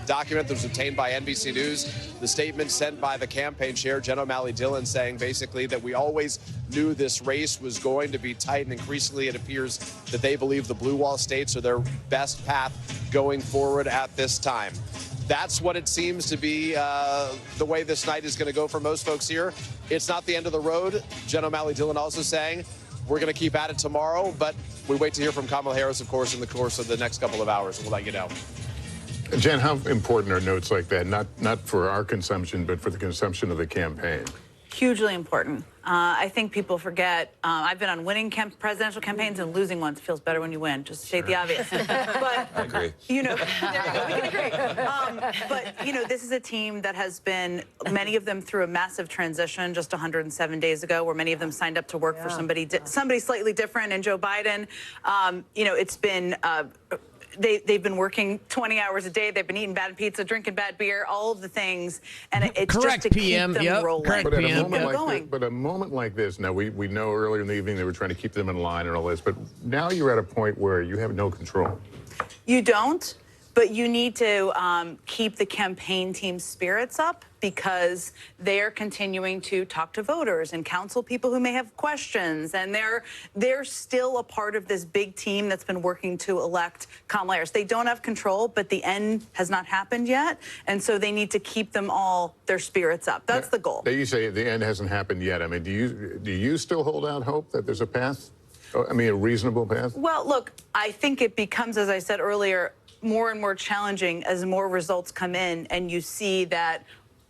document that was obtained by NBC News. The statement sent by the campaign chair, Jen O'Malley Dillon, saying basically that we always knew this race was going to be tight, and increasingly it appears that they believe the blue wall states are their best path going forward at this time. That's what it seems to be the way this night is going to go for most folks here. It's not the end of the road. Jen O'Malley Dillon also saying we're going to keep at it tomorrow, but we wait to hear from Kamala Harris, of course, in the course of the next couple of hours, and we'll let you know. Jen, how important are notes like that? Not for our consumption, but for the consumption of the campaign. Hugely important. I think people forget. I've been on winning presidential campaigns and losing ones. It feels better when you win, just to state the obvious. But, I agree. you know, there we go. We can agree. But, you know, this is a team that has been, many of them through a massive transition just 107 days ago, where many of them signed up to work for somebody slightly different, and Joe Biden. You know, it's been... They've been working 20 hours a day. They've been eating bad pizza, drinking bad beer, all of the things, and it's Correct, just to PM. keep them rolling. Correct, But at PM. a moment like this, but a moment like this, now we know earlier in the evening they were trying to keep them in line and all this, but now you're at a point where you have no control. You don't, but you need to keep the campaign team's spirits up, because they're continuing to talk to voters and counsel people who may have questions, and they're still a part of this big team that's been working to elect Kamala Harris. They don't have control, but the end has not happened yet, and so they need to keep them all, their spirits up. That's the goal. You say the end hasn't happened yet. I mean, do you still hold out hope that there's a path? I mean, a reasonable path? Well, look, I think it becomes, as I said earlier, more and more challenging as more results come in, and you see that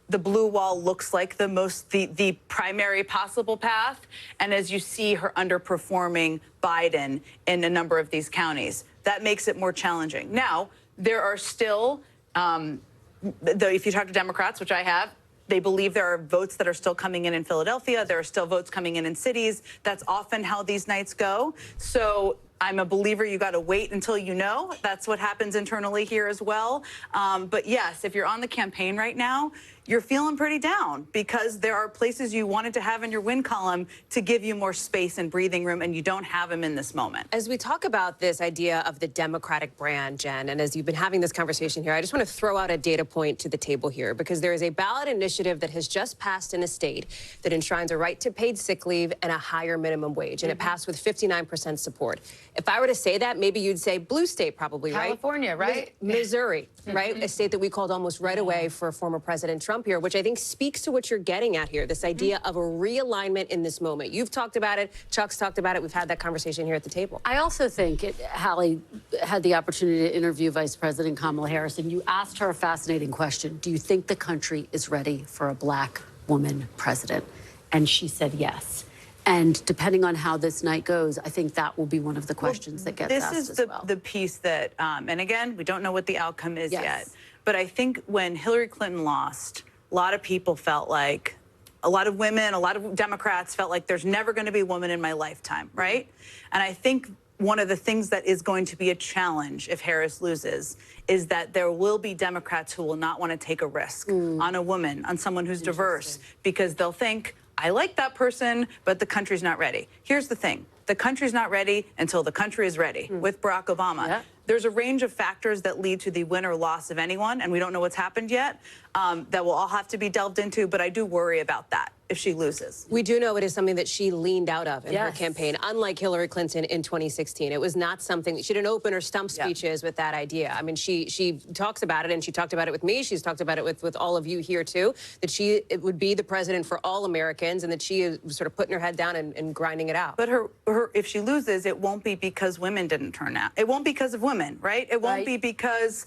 the blue wall looks like the primary possible path, and as you see her underperforming Biden in a number of these counties, that makes it more challenging. Now, there are still, if you talk to Democrats, which I have, they believe there are votes that are still coming in Philadelphia. There are still votes coming in cities. That's often how these nights go. So I'm a believer you got to wait until you know. That's what happens internally here as well. But yes, if you're on the campaign right now, you're feeling pretty down, because there are places you wanted to have in your win column to give you more space and breathing room, and you don't have them in this moment. As we talk about this idea of the Democratic brand, Jen, and as you've been having this conversation here, I just want to throw out a data point to the table here, because there is a ballot initiative that has just passed in a state that enshrines a right to paid sick leave and a higher minimum wage, and it passed with 59% support. If I were to say that, maybe you'd say blue state probably, right? California, right? Missouri, right? A state that we called almost right away for former President Trump here, which I think speaks to what you're getting at here, this idea of a realignment in this moment. You've talked about it. Chuck's talked about it. We've had that conversation here at the table. I also think Hallie had the opportunity to interview Vice President Kamala Harris, and you asked her a fascinating question. Do you think the country is ready for a black woman president? And she said yes. And depending on how this night goes, I think that will be one of the questions that gets asked as well. This is the piece that, and again, we don't know what the outcome is yet, but I think when Hillary Clinton lost, a lot of people felt like, a lot of women, a lot of Democrats felt like there's never going to be a woman in my lifetime, right? And I think one of the things that is going to be a challenge if Harris loses is that there will be Democrats who will not want to take a risk on a woman, on someone who's diverse, because they'll think, I like that person, but the country's not ready. Here's the thing. The country's not ready until the country is ready with Barack Obama. There's a range of factors that lead to the win or loss of anyone, and we don't know what's happened yet, that will all have to be delved into, but I do worry about that if she loses. We do know it is something that she leaned out of in her campaign, unlike Hillary Clinton in 2016. It was not something that she didn't open her stump speeches with that idea. I mean, she talks about it, and she talked about it with me. She's talked about it with all of you here too, that it would be the president for all Americans, and that she is sort of putting her head down and grinding it out. But if she loses, it won't be because women didn't turn out. It won't be because of women, right? It won't be because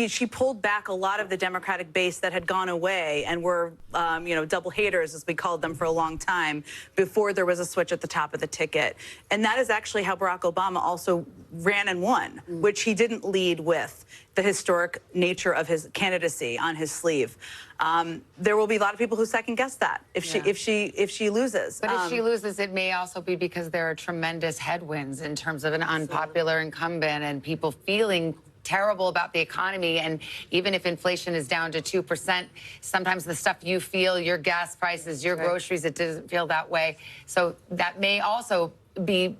she pulled back a lot of the Democratic base that had gone away and were, double haters, as we called them for a long time, before there was a switch at the top of the ticket. And that is actually how Barack Obama also ran and won, which he didn't lead with the historic nature of his candidacy on his sleeve. There will be a lot of people who second guess that if she loses. But if she loses, it may also be because there are tremendous headwinds in terms of an unpopular incumbent and people feeling terrible about the economy. And even if inflation is down to 2%, sometimes the stuff you feel, your gas prices, your groceries, it doesn't feel that way. So that may also be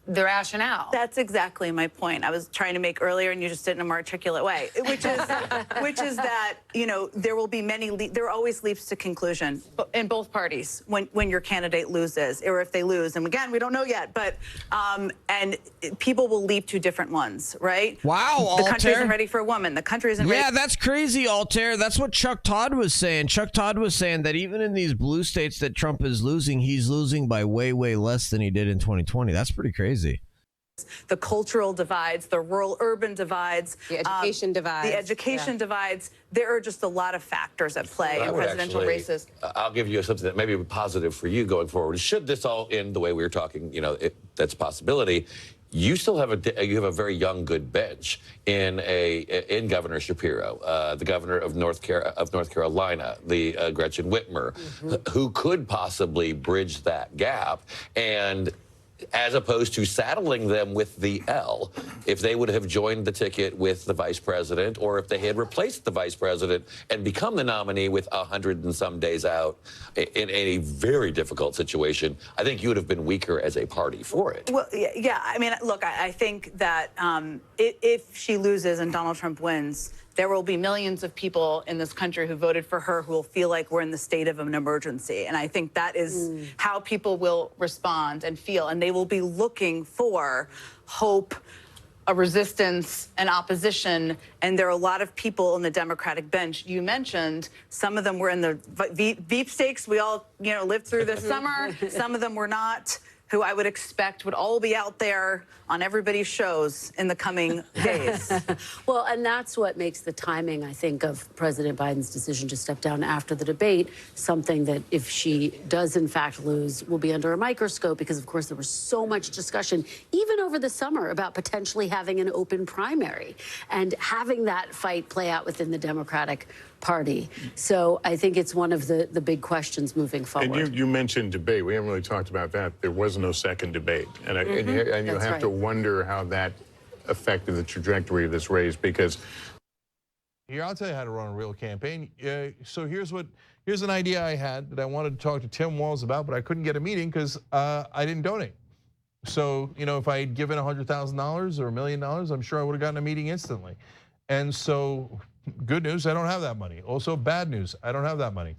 the rationale. That's exactly my point. I was trying to make earlier, and you just did it in a more articulate way, which is that, there will be there are always leaps to conclusion in both parties when your candidate loses, or if they lose. And again, we don't know yet, but and people will leap to different ones, right? Wow, the country isn't ready for a woman. The country isn't ready. Yeah, that's crazy, Altair. That's what Chuck Todd was saying. Chuck Todd was saying that even in these blue states that Trump is losing, he's losing by way, way less than he did in 2020. That's pretty crazy. the cultural divides, the rural-urban divides, the education divides. The education divides. There are just a lot of factors at play in presidential races. I'll give you something that may be positive for you going forward. Should this all end the way we were talking, that's a possibility. You still have a very young, good bench in Governor Shapiro, the governor of North Carolina, the Gretchen Whitmer, who could possibly bridge that gap, and as opposed to saddling them with the L, if they would have joined the ticket with the vice president, or if they had replaced the vice president and become the nominee with 100 and some days out in a very difficult situation, I think you would have been weaker as a party for it. Well, yeah. I mean, look, I think that if she loses and Donald Trump wins, there will be millions of people in this country who voted for her who will feel like we're in the state of an emergency. And I think that is how people will respond and feel. And they will be looking for hope, a resistance, an opposition. And there are a lot of people on the Democratic bench. You mentioned some of them were in the Veep stakes. We all, lived through this summer. Some of them were not, who I would expect would all be out there on everybody's shows in the coming days. Well, and that's what makes the timing, I think, of President Biden's decision to step down after the debate something that, if she does in fact lose, will be under a microscope, because, of course, there was so much discussion, even over the summer, about potentially having an open primary and having that fight play out within the Democratic Party. So I think it's one of the big questions moving forward. And you mentioned debate. We haven't really talked about that. There was no second debate. And, and you have to wonder how that affected the trajectory of this race, because here, I'll tell you how to run a real campaign. So here's an idea I had that I wanted to talk to Tim Walz about, but I couldn't get a meeting because I didn't donate. So, if I had given $100,000 or $1 million, I'm sure I would have gotten a meeting instantly. And so, good news, I don't have that money. Also, bad news, I don't have that money.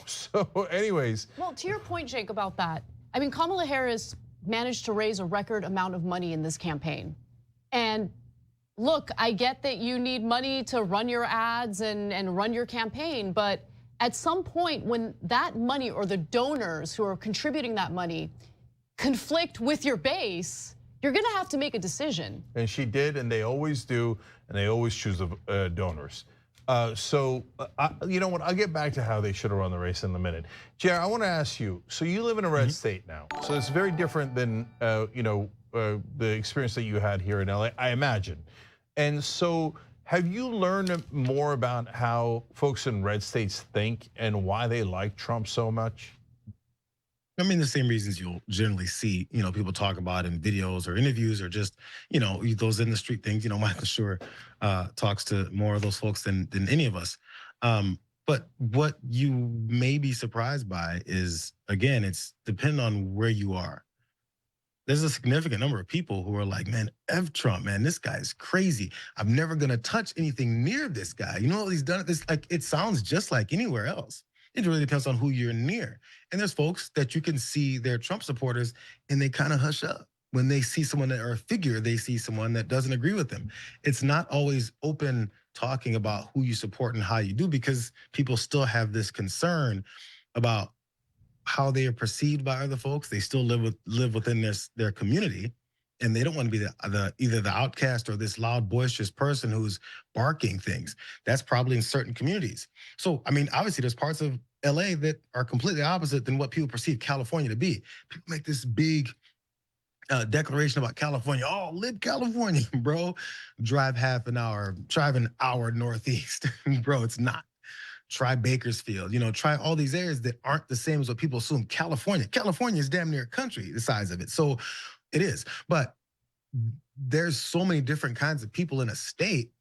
So anyways. Well, to your point, Jake, about that, I mean, Kamala Harris managed to raise a record amount of money in this campaign. And look, I get that you need money to run your ads and run your campaign, but at some point when that money, or the donors who are contributing that money, conflict with your base, you're gonna have to make a decision. And she did, and they always do, and they always choose the donors. You know what, I'll get back to how they should have run the race in a minute. Jared, I wanna ask you, so you live in a red state now, so it's very different than the experience that you had here in LA, I imagine. And so, have you learned more about how folks in red states think and why they like Trump so much? I mean, the same reasons you'll generally see, people talk about in videos or interviews, or just, those in the street things. Michael Schur talks to more of those folks than any of us. But what you may be surprised by is, again, it's depending on where you are. There's a significant number of people who are like, man, F Trump, man, this guy is crazy. I'm never gonna touch anything near this guy. You know what he's done? This, like, it sounds just like anywhere else. It really depends on who you're near. And there's folks that you can see, they're Trump supporters, and they kind of hush up when they see someone or a figure, they see someone that doesn't agree with them. It's not always open talking about who you support and how you do, because people still have this concern about how they are perceived by other folks. They still live within their community, and they don't want to be either the outcast or this loud, boisterous person who's barking things. That's probably in certain communities. So, I mean, obviously there's parts of LA that are completely opposite than what people perceive California to be. People make this big declaration about California. Oh, live California, bro. Drive an hour northeast. Bro, it's not. Try Bakersfield, try all these areas that aren't the same as what people assume. California is damn near a country, the size of it. So it is, but there's so many different kinds of people in a state.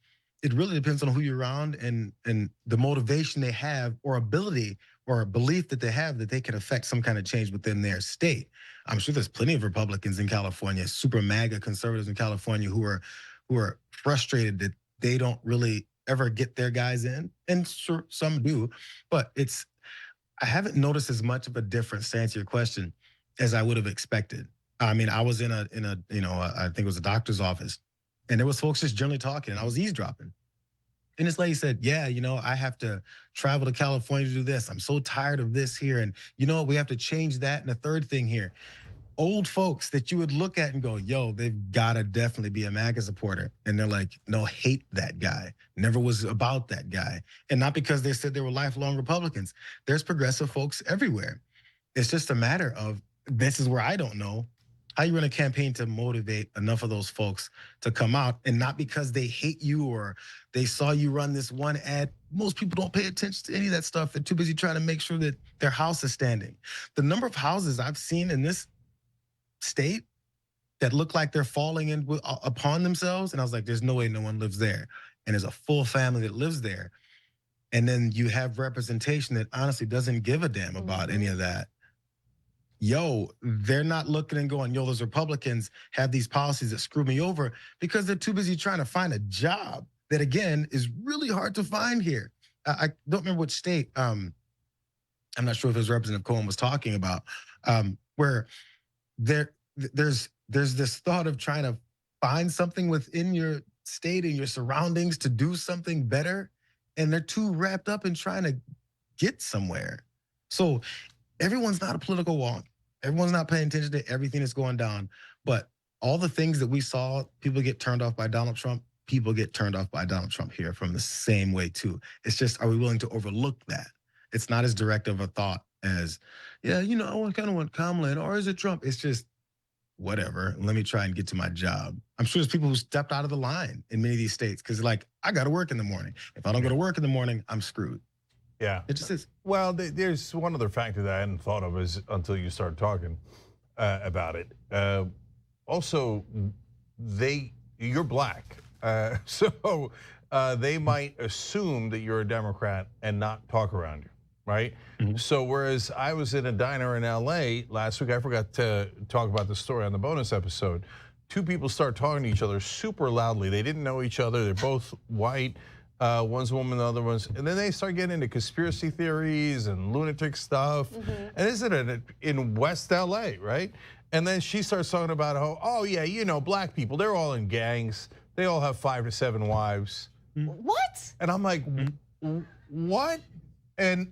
It really depends on who you're around and the motivation they have, or ability or a belief that they have that they can affect some kind of change within their state. I'm sure there's plenty of Republicans in California, super MAGA conservatives in California who are frustrated that they don't really ever get their guys in, and sure, some do, but I haven't noticed as much of a difference, to answer your question, as I would have expected. I mean, I was in a I think it was a doctor's office, and there was folks just generally talking, and I was eavesdropping. And this lady said, yeah, I have to travel to California to do this. I'm so tired of this here, and we have to change that and a third thing here. old folks that you would look at and go, yo, they've got to definitely be a MAGA supporter. And they're like, no, hate that guy. Never was about that guy. And not because they said they were lifelong Republicans. There's progressive folks everywhere. It's just a matter of, this is where I don't know how you run a campaign to motivate enough of those folks to come out, and not because they hate you or they saw you run this one ad. Most people don't pay attention to any of that stuff. They're too busy trying to make sure that their house is standing. The number of houses I've seen in this state that look like they're falling in upon themselves, and I was like, there's no way no one lives there. And there's a full family that lives there. And then you have representation that honestly doesn't give a damn about any of that. Yo, they're not looking and going, yo, those Republicans have these policies that screw me over, because they're too busy trying to find a job that, again, is really hard to find here. I don't remember which state, I'm not sure if it was Representative Cohen was talking about, where there's this thought of trying to find something within your state and your surroundings to do something better, and they're too wrapped up in trying to get somewhere. So everyone's not a political wonk. Everyone's not paying attention to everything that's going down. But all the things that we saw, people get turned off by Donald Trump, people get turned off by Donald Trump here from the same way too. It's just, are we willing to overlook that? It's not as direct of a thought as, yeah, you know, I kind of want Kamala in, or is it Trump? It's just, whatever, let me try and get to my job. I'm sure there's people who stepped out of the line in many of these states because like, I got to work in the morning. If I don't go to work in the morning, I'm screwed. Yeah. It just is. Well, there's one other factor that I hadn't thought of until you started talking about it. Also, you're black. So they might assume that you're a Democrat and not talk around you, right? So whereas I was in a diner in LA last week, I forgot to talk about the story on the bonus episode. Two people start talking to each other super loudly. They didn't know each other. They're both white. One's a woman, the other one's, and then they start getting into conspiracy theories and lunatic stuff. And this is in West LA, right? And then she starts talking about how, oh yeah, you know, black people, they're all in gangs. They all have 5 to 7 wives. What? And I'm like, what? And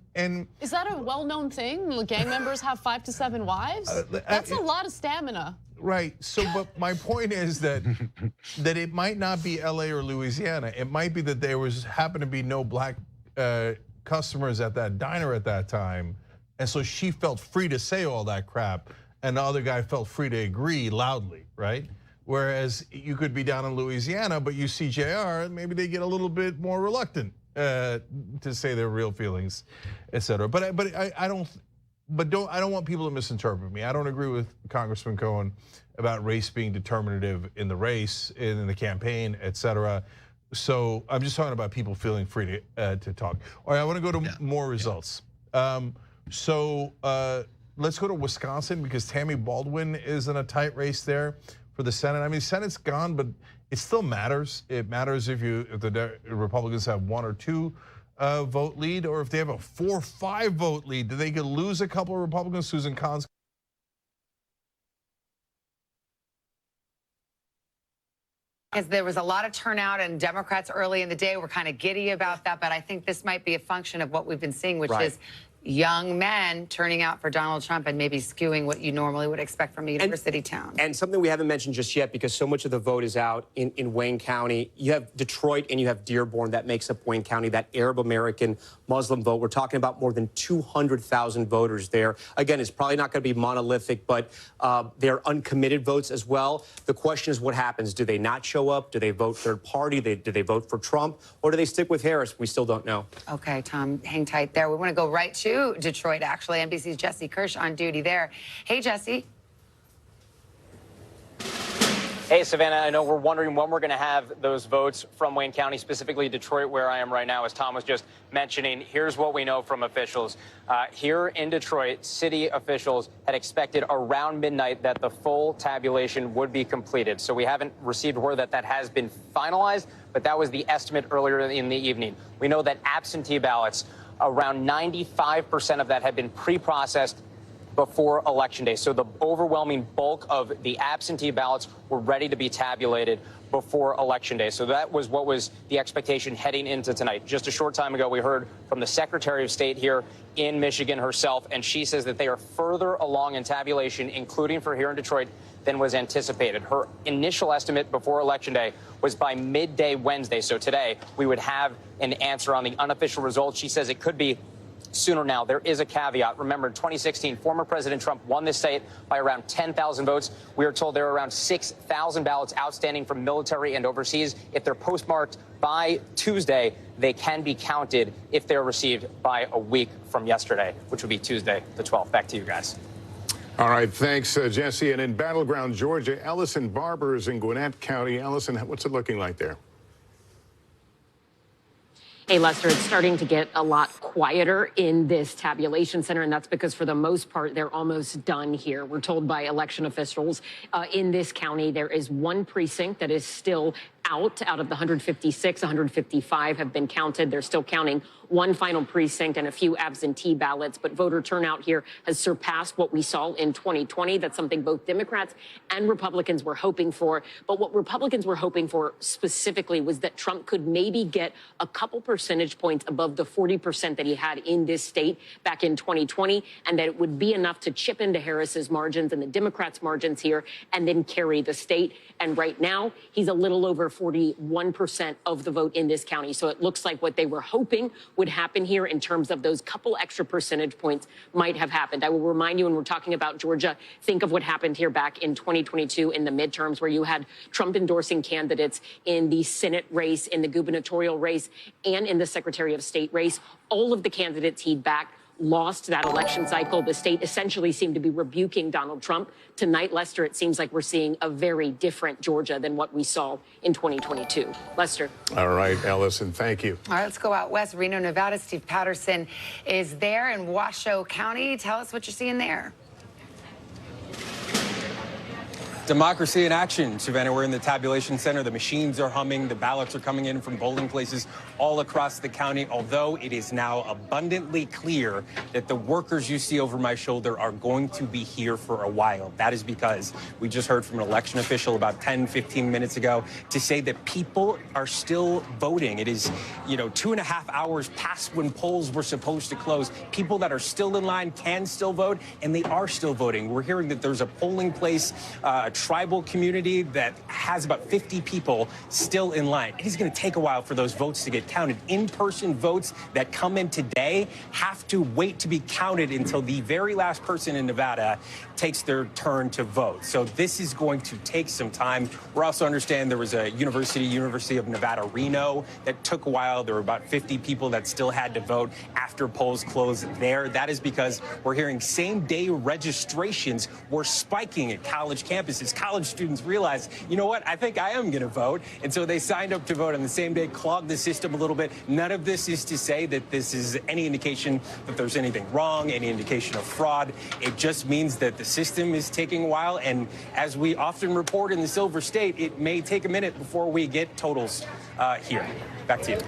is that a well-known thing? Gang members have 5 to 7 wives? That's a lot of stamina. Right. So, but my point is that it might not be LA or Louisiana. It might be that there happened to be no black customers at that diner at that time, and so she felt free to say all that crap, and the other guy felt free to agree loudly, right? Whereas you could be down in Louisiana, but you see JR, maybe they get a little bit more reluctant to say their real feelings, et cetera. But I don't want people to misinterpret me. I don't agree with Congressman Cohen about race being determinative in the race, in the campaign, et cetera. So I'm just talking about people feeling free to talk. All right, I want to go to more results. So let's go to Wisconsin, because Tammy Baldwin is in a tight race there for the Senate. I mean, Senate's gone, but it still matters. It matters if the Republicans have 1 or 2 vote lead, or if they have a 4 or 5 vote lead. They could lose a couple of Republicans. Susan Collins. Because there was a lot of turnout, and Democrats early in the day were kind of giddy about that, but I think this might be a function of what we've been seeing, which is young men turning out for Donald Trump and maybe skewing what you normally would expect from a university town. And something we haven't mentioned just yet, because so much of the vote is out in Wayne County. You have Detroit and you have Dearborn. That makes up Wayne County, that Arab American Muslim vote. We're talking about more than 200,000 voters there. Again, it's probably not going to be monolithic, but they're uncommitted votes as well. The question is, what happens? Do they not show up? Do they vote third party? Do they vote for Trump? Or do they stick with Harris? We still don't know. Okay, Tom, hang tight there. We want to go right to Detroit, actually. NBC's Jesse Kirsch on duty there. Hey, Jesse. Hey, Savannah, I know we're wondering when we're going to have those votes from Wayne County, specifically Detroit, where I am right now, as Tom was just mentioning. Here's what we know from officials. Here in Detroit, city officials had expected around midnight that the full tabulation would be completed. So we haven't received word that that has been finalized, but that was the estimate earlier in the evening. We know that absentee ballots, around 95% of that had been pre-processed before Election Day. So the overwhelming bulk of the absentee ballots were ready to be tabulated before Election Day. So that was what was the expectation heading into tonight. Just a short time ago, we heard from the Secretary of State here in Michigan herself, and she says that they are further along in tabulation, including for here in Detroit, than was anticipated. Her initial estimate before Election Day was by midday Wednesday. So today, we would have an answer on the unofficial results. She says it could be sooner now. There is a caveat. Remember, in 2016, former President Trump won this state by around 10,000 votes. We are told there are around 6,000 ballots outstanding from military and overseas. If they're postmarked by Tuesday, they can be counted if they're received by a week from yesterday, which would be Tuesday, the 12th. Back to you guys. All right, thanks, Jesse. And in battleground Georgia, Ellison Barber is in Gwinnett County. Ellison, what's it looking like there? Hey, Lester, it's starting to get a lot quieter in this tabulation center, and that's because for the most part, they're almost done here. We're told by election officials in this county, there is one precinct that is still out of the 156, 155 have been counted. They're still counting one final precinct and a few absentee ballots, but voter turnout here has surpassed what we saw in 2020. That's something both Democrats and Republicans were hoping for. But what Republicans were hoping for specifically was that Trump could maybe get a couple percentage points above the 40% that he had in this state back in 2020, and that it would be enough to chip into Harris's margins and the Democrats' margins here and then carry the state. And right now, he's a little over 41% of the vote in this county. So it looks like what they were hoping would happen here in terms of those couple extra percentage points might have happened. I will remind you, when we're talking about Georgia, think of what happened here back in 2022 in the midterms, where you had Trump endorsing candidates in the Senate race, in the gubernatorial race, and in the Secretary of State race. All of the candidates he'd backed lost that election cycle. The state essentially seemed to be rebuking Donald Trump. Tonight, Lester, it seems like we're seeing a very different Georgia than what we saw in 2022. Lester. All right, Ellison, thank you. All right, let's go out west. Reno, Nevada. Steve Patterson is there in Washoe County. Tell us what you're seeing there. Democracy in action, Savannah. We're in the tabulation center. The machines are humming. The ballots are coming in from polling places all across the county, although it is now abundantly clear that the workers you see over my shoulder are going to be here for a while. That is because we just heard from an election official about 10, 15 minutes ago to say that people are still voting. It is, 2.5 hours past when polls were supposed to close. People that are still in line can still vote, and they are still voting. We're hearing that there's a polling place, tribal community that has about 50 people still in line. It is going to take a while for those votes to get counted. In-person votes that come in today have to wait to be counted until the very last person in Nevada takes their turn to vote. So this is going to take some time. We're also understand there was a University of Nevada, Reno, that took a while. There were about 50 people that still had to vote after polls closed there. That is because we're hearing same-day registrations were spiking at college campuses. College students realized, you know what, I think I am going to vote. And so they signed up to vote on the same day, clogged the system a little bit. None of this is to say that this is any indication that there's anything wrong, any indication of fraud. It just means that the system is taking a while. And as we often report in the Silver State, it may take a minute before we get totals here. Back to you.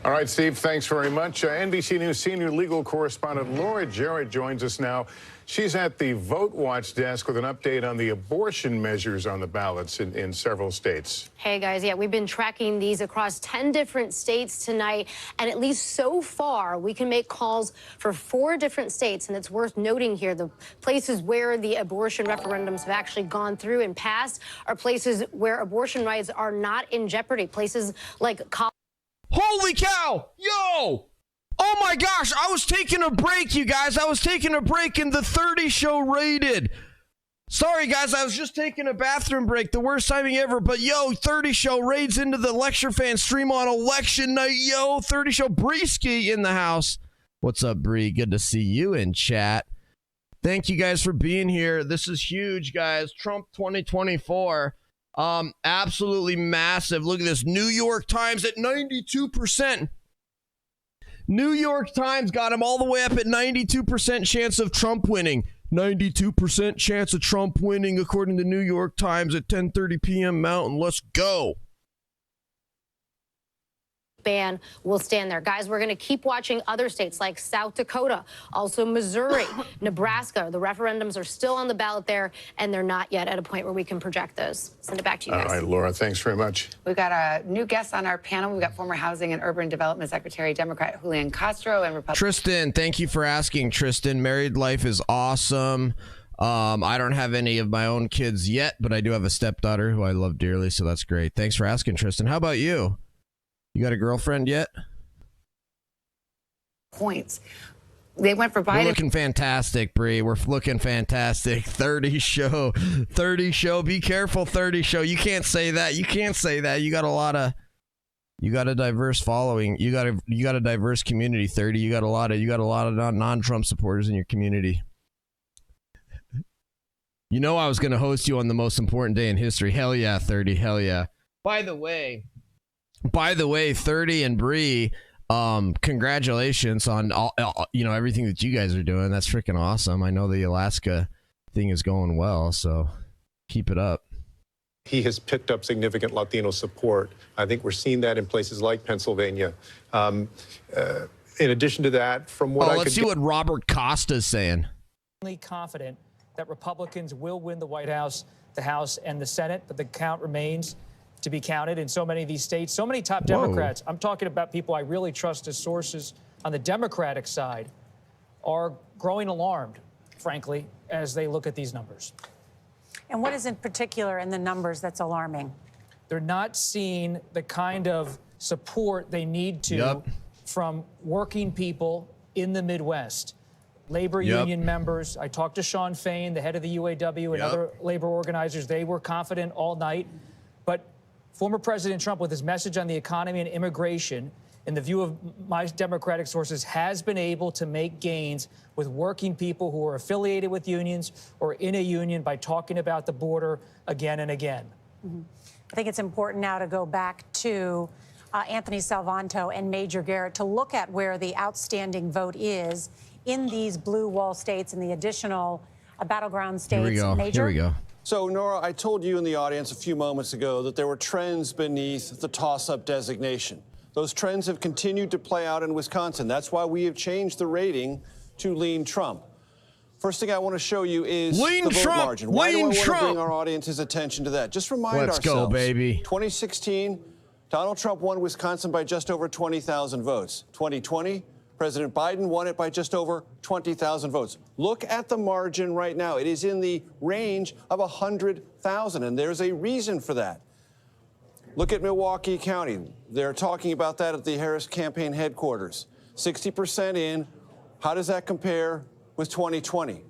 All right, Steve, thanks very much. NBC News senior legal correspondent Laura Jarrett joins us now. She's at the Vote Watch desk with an update on the abortion measures on the ballots in several states. Hey, guys. Yeah, we've been tracking these across 10 different states tonight. And at least so far, we can make calls for 4 different states. And it's worth noting here, the places where the abortion referendums have actually gone through and passed are places where abortion rights are not in jeopardy. Places like Colorado. Holy cow! Yo! Oh my gosh, I was taking a break, you guys. I was taking a break and the 30 show raided. Sorry, guys, I was just taking a bathroom break. The worst timing ever. But, yo, 30 show raids into the Lecture Fan stream on election night. Yo, 30 show Breeski in the house. What's up, Bree? Good to see you in chat. Thank you guys for being here. This is huge, guys. Trump 2024. Absolutely massive. Look at this. New York Times at 92%. New York Times got him all the way up at 92% chance of Trump winning. 92% chance of Trump winning, according to New York Times at 10:30 p.m. Mountain. Let's go. ban will stand there. Guys, we're going to keep watching other states like South Dakota, also Missouri, Nebraska. The referendums are still on the ballot there, and they're not yet at a point where we can project those. Send it back to you guys. All right, Laura, thanks very much. We've got a new guest on our panel. We've got former Housing and Urban Development Secretary, Democrat Julian Castro, and Republican. Tristan, thank you for asking. Tristan, married life is awesome. I don't have any of my own kids yet, but I do have a stepdaughter who I love dearly, so that's great. Thanks for asking, Tristan. How about you? You got a girlfriend yet? Points. They went for Biden. We're looking fantastic, Bree. We're looking fantastic. 30 show. 30 show. Be careful, 30 show. You can't say that. You can't say that. You got a diverse following. You got a diverse community, 30. You got a lot of non-Trump supporters in your community. You know I was going to host you on the most important day in history. Hell yeah, 30. Hell yeah. By the way, 30 and Bree, congratulations on all, everything that you guys are doing. That's freaking awesome. I know the Alaska thing is going well, so keep it up. He has picked up significant Latino support. I think we're seeing that in places like Pennsylvania. In addition to that, from what let's see what Robert Costa's saying. Confident that Republicans will win the White House, the House, and the Senate, but the count remains to be counted in so many of these states. So many top Democrats, I'm talking about people I really trust as sources on the Democratic side, are growing alarmed, frankly, as they look at these numbers. And what is in particular in the numbers that's alarming? They're not seeing the kind of support they need to from working people in the Midwest. Labor union members. I talked to Sean Fain, the head of the UAW, and other labor organizers. They were confident all night. But former President Trump, with his message on the economy and immigration, in the view of my Democratic sources, has been able to make gains with working people who are affiliated with unions or in a union by talking about the border again and again. I think it's important now to go back to Anthony Salvanto and Major Garrett to look at where the outstanding vote is in these blue wall states and the additional battleground states. Here we go. So, Nora, I told you in the audience a few moments ago that there were trends beneath the toss-up designation. Those trends have continued to play out in Wisconsin. That's why we have changed the rating to lean Trump. First thing I want to show you is the vote margin. Why do I want to bring our audience's attention to that? Just remind ourselves. Let's go, baby. 2016, Donald Trump won Wisconsin by just over 20,000 votes. 2020, President Biden won it by just over 20,000 votes. Look at the margin right now. It is in the range of 100,000, and there's a reason for that. Look at Milwaukee County. They're talking about that at the Harris campaign headquarters. 60% in. How does that compare with 2020?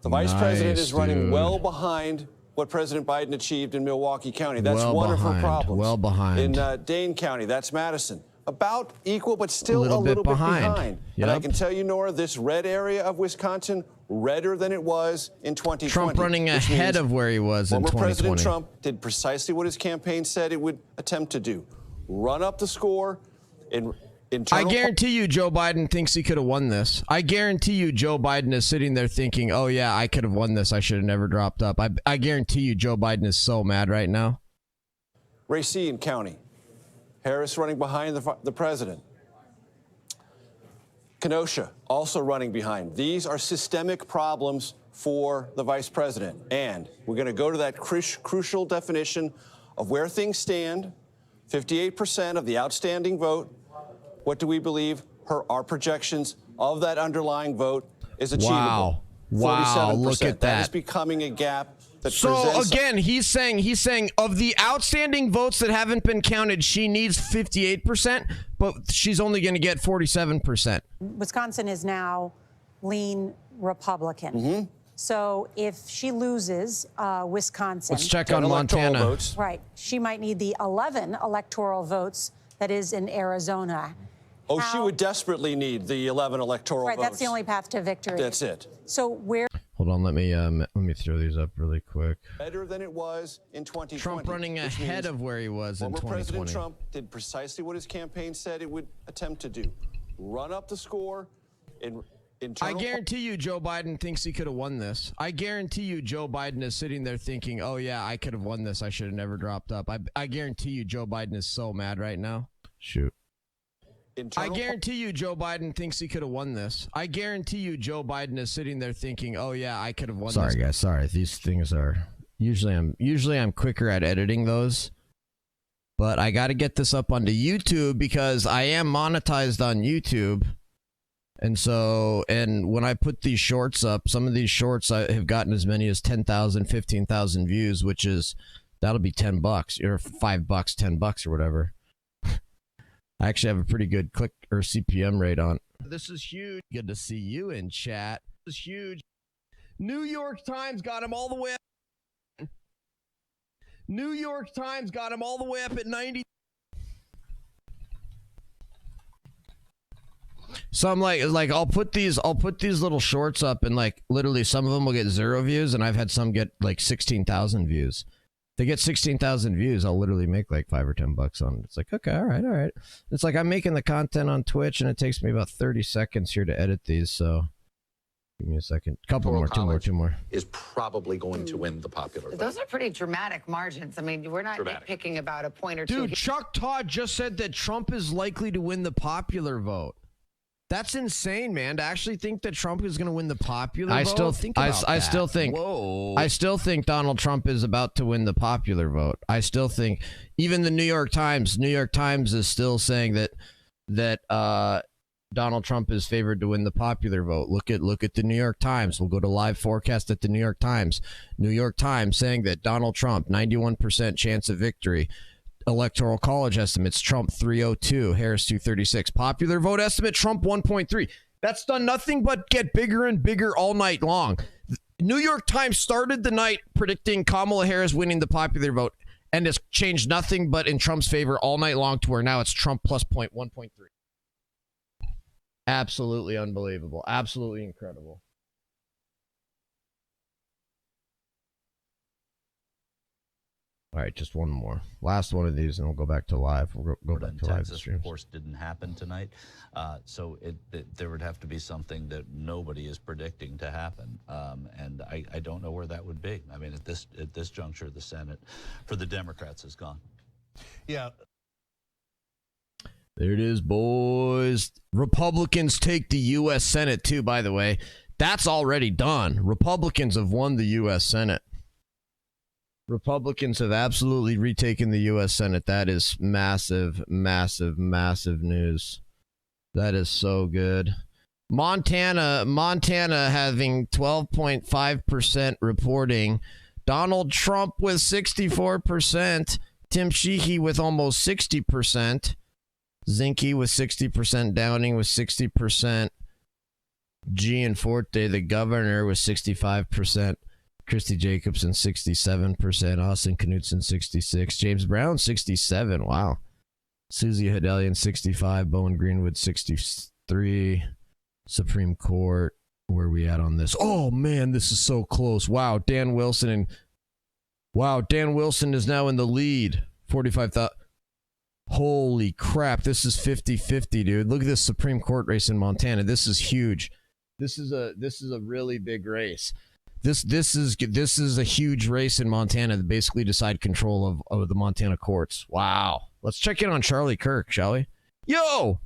The vice president is running well behind what President Biden achieved in Milwaukee County. That's one of her problems. Well behind. In Dane County, that's Madison. About equal, but still a little bit behind. And I can tell you, Nora, this red area of Wisconsin, redder than it was in 2020. Trump running ahead of where he was in 2020. Former President Trump did precisely what his campaign said it would attempt to do. Run up the score in I guarantee you Joe Biden thinks he could have won this. I guarantee you Joe Biden is sitting there thinking, oh, yeah, I could have won this. I should have never dropped up. I guarantee you Joe Biden is so mad right now. Racine County. Harris running behind the president. Kenosha also running behind. These are systemic problems for the vice president. And we're going to go to that crucial definition of where things stand. 58% of the outstanding vote. What do we believe our projections of that underlying vote is achievable? Wow, 47%. look at That is becoming a gap. So again, he's saying of the outstanding votes that haven't been counted, she needs 58%, but she's only going to get 47%. Wisconsin is now lean Republican. So if she loses Wisconsin, let's check on Montana. Votes. Right, she might need the 11 electoral votes that is in Arizona. Oh, she would desperately need the 11 electoral votes. Right, that's the only path to victory. That's it. So where? Hold on, let me throw these up really quick. Better than it was in 2020. Trump running ahead of where he was in 2020. Former President Trump did precisely what his campaign said it would attempt to do. Run up the score in I guarantee you Joe Biden thinks he could have won this. I guarantee you Joe Biden is sitting there thinking, oh, yeah, I could have won this. I should have never dropped up. I guarantee you Joe Biden is so mad right now. Shoot. I guarantee you Joe Biden thinks he could have won this. I guarantee you Joe Biden is sitting there thinking, oh yeah, I could have won this. Sorry guys, sorry. These things are usually I'm quicker at editing those. But I got to get this up onto YouTube because I am monetized on YouTube. And so, and when I put these shorts up, some of these shorts I have gotten as many as 10,000, 15,000 views, which is, that'll be $10 or $5, $10 or whatever. I actually have a pretty good click or CPM rate on. This is huge. Good to see you in chat. This is huge. New York Times got him all the way up. New York Times got him all the way up at 90. So I'm like I'll put these little shorts up and like literally some of them will get 0 views and I've had some get like 16,000 views. They get 16,000 views, I'll literally make like $5 or $10 on it. It's like, okay, all right. It's like I'm making the content on Twitch and it takes me about 30 seconds here to edit these. So give me a second. Couple more, two more. Is probably going to win the popular vote. Those are pretty dramatic margins. I mean, we're not nitpicking about a point or two. Dude, Chuck Todd just said that Trump is likely to win the popular vote. That's insane, man. To actually think that Trump is going to win the popular vote. I still think Donald Trump is about to win the popular vote. I still think even the New York Times is still saying that Donald Trump is favored to win the popular vote. Look at the New York Times. We'll go to live forecast at the New York Times. New York Times saying that Donald Trump 91% chance of victory. Electoral College estimates Trump 302, Harris 236. Popular vote estimate Trump 1.3. That's done nothing but get bigger and bigger all night long. New York Times started the night predicting Kamala Harris winning the popular vote and has changed nothing but in Trump's favor all night long to where now it's Trump plus 1.3. Absolutely unbelievable. Absolutely incredible. All right, just one more. Last one of these, and we'll go back to live. We'll go back to live streams. Of course, didn't happen tonight. So there would have to be something that nobody is predicting to happen. And I don't know where that would be. I mean, at this juncture, the Senate for the Democrats is gone. Yeah. There it is, boys. Republicans take the U.S. Senate, too, by the way. That's already done. Republicans have won the U.S. Senate. Republicans have absolutely retaken the U.S. Senate. That is massive, massive, massive news. That is so good. Montana having 12.5% reporting. Donald Trump with 64%. Tim Sheehy with almost 60%. Zinke with 60%. Downing with 60%. Gianforte, the governor, with 65%. Christy Jacobson, 67%. Austin Knudsen, 66%. James Brown, 67%. Wow. Susie Hedelian, 65%. Bowen Greenwood, 63%. Supreme Court, where are we at on this? Oh, man, this is so close. Wow, Dan Wilson is now in the lead. 45,000. Holy crap, this is 50-50, dude. Look at this Supreme Court race in Montana. This is huge. This is a really big race. This is a huge race in Montana to basically decide control of the Montana courts. Wow. Let's check in on Charlie Kirk, shall we? Yo!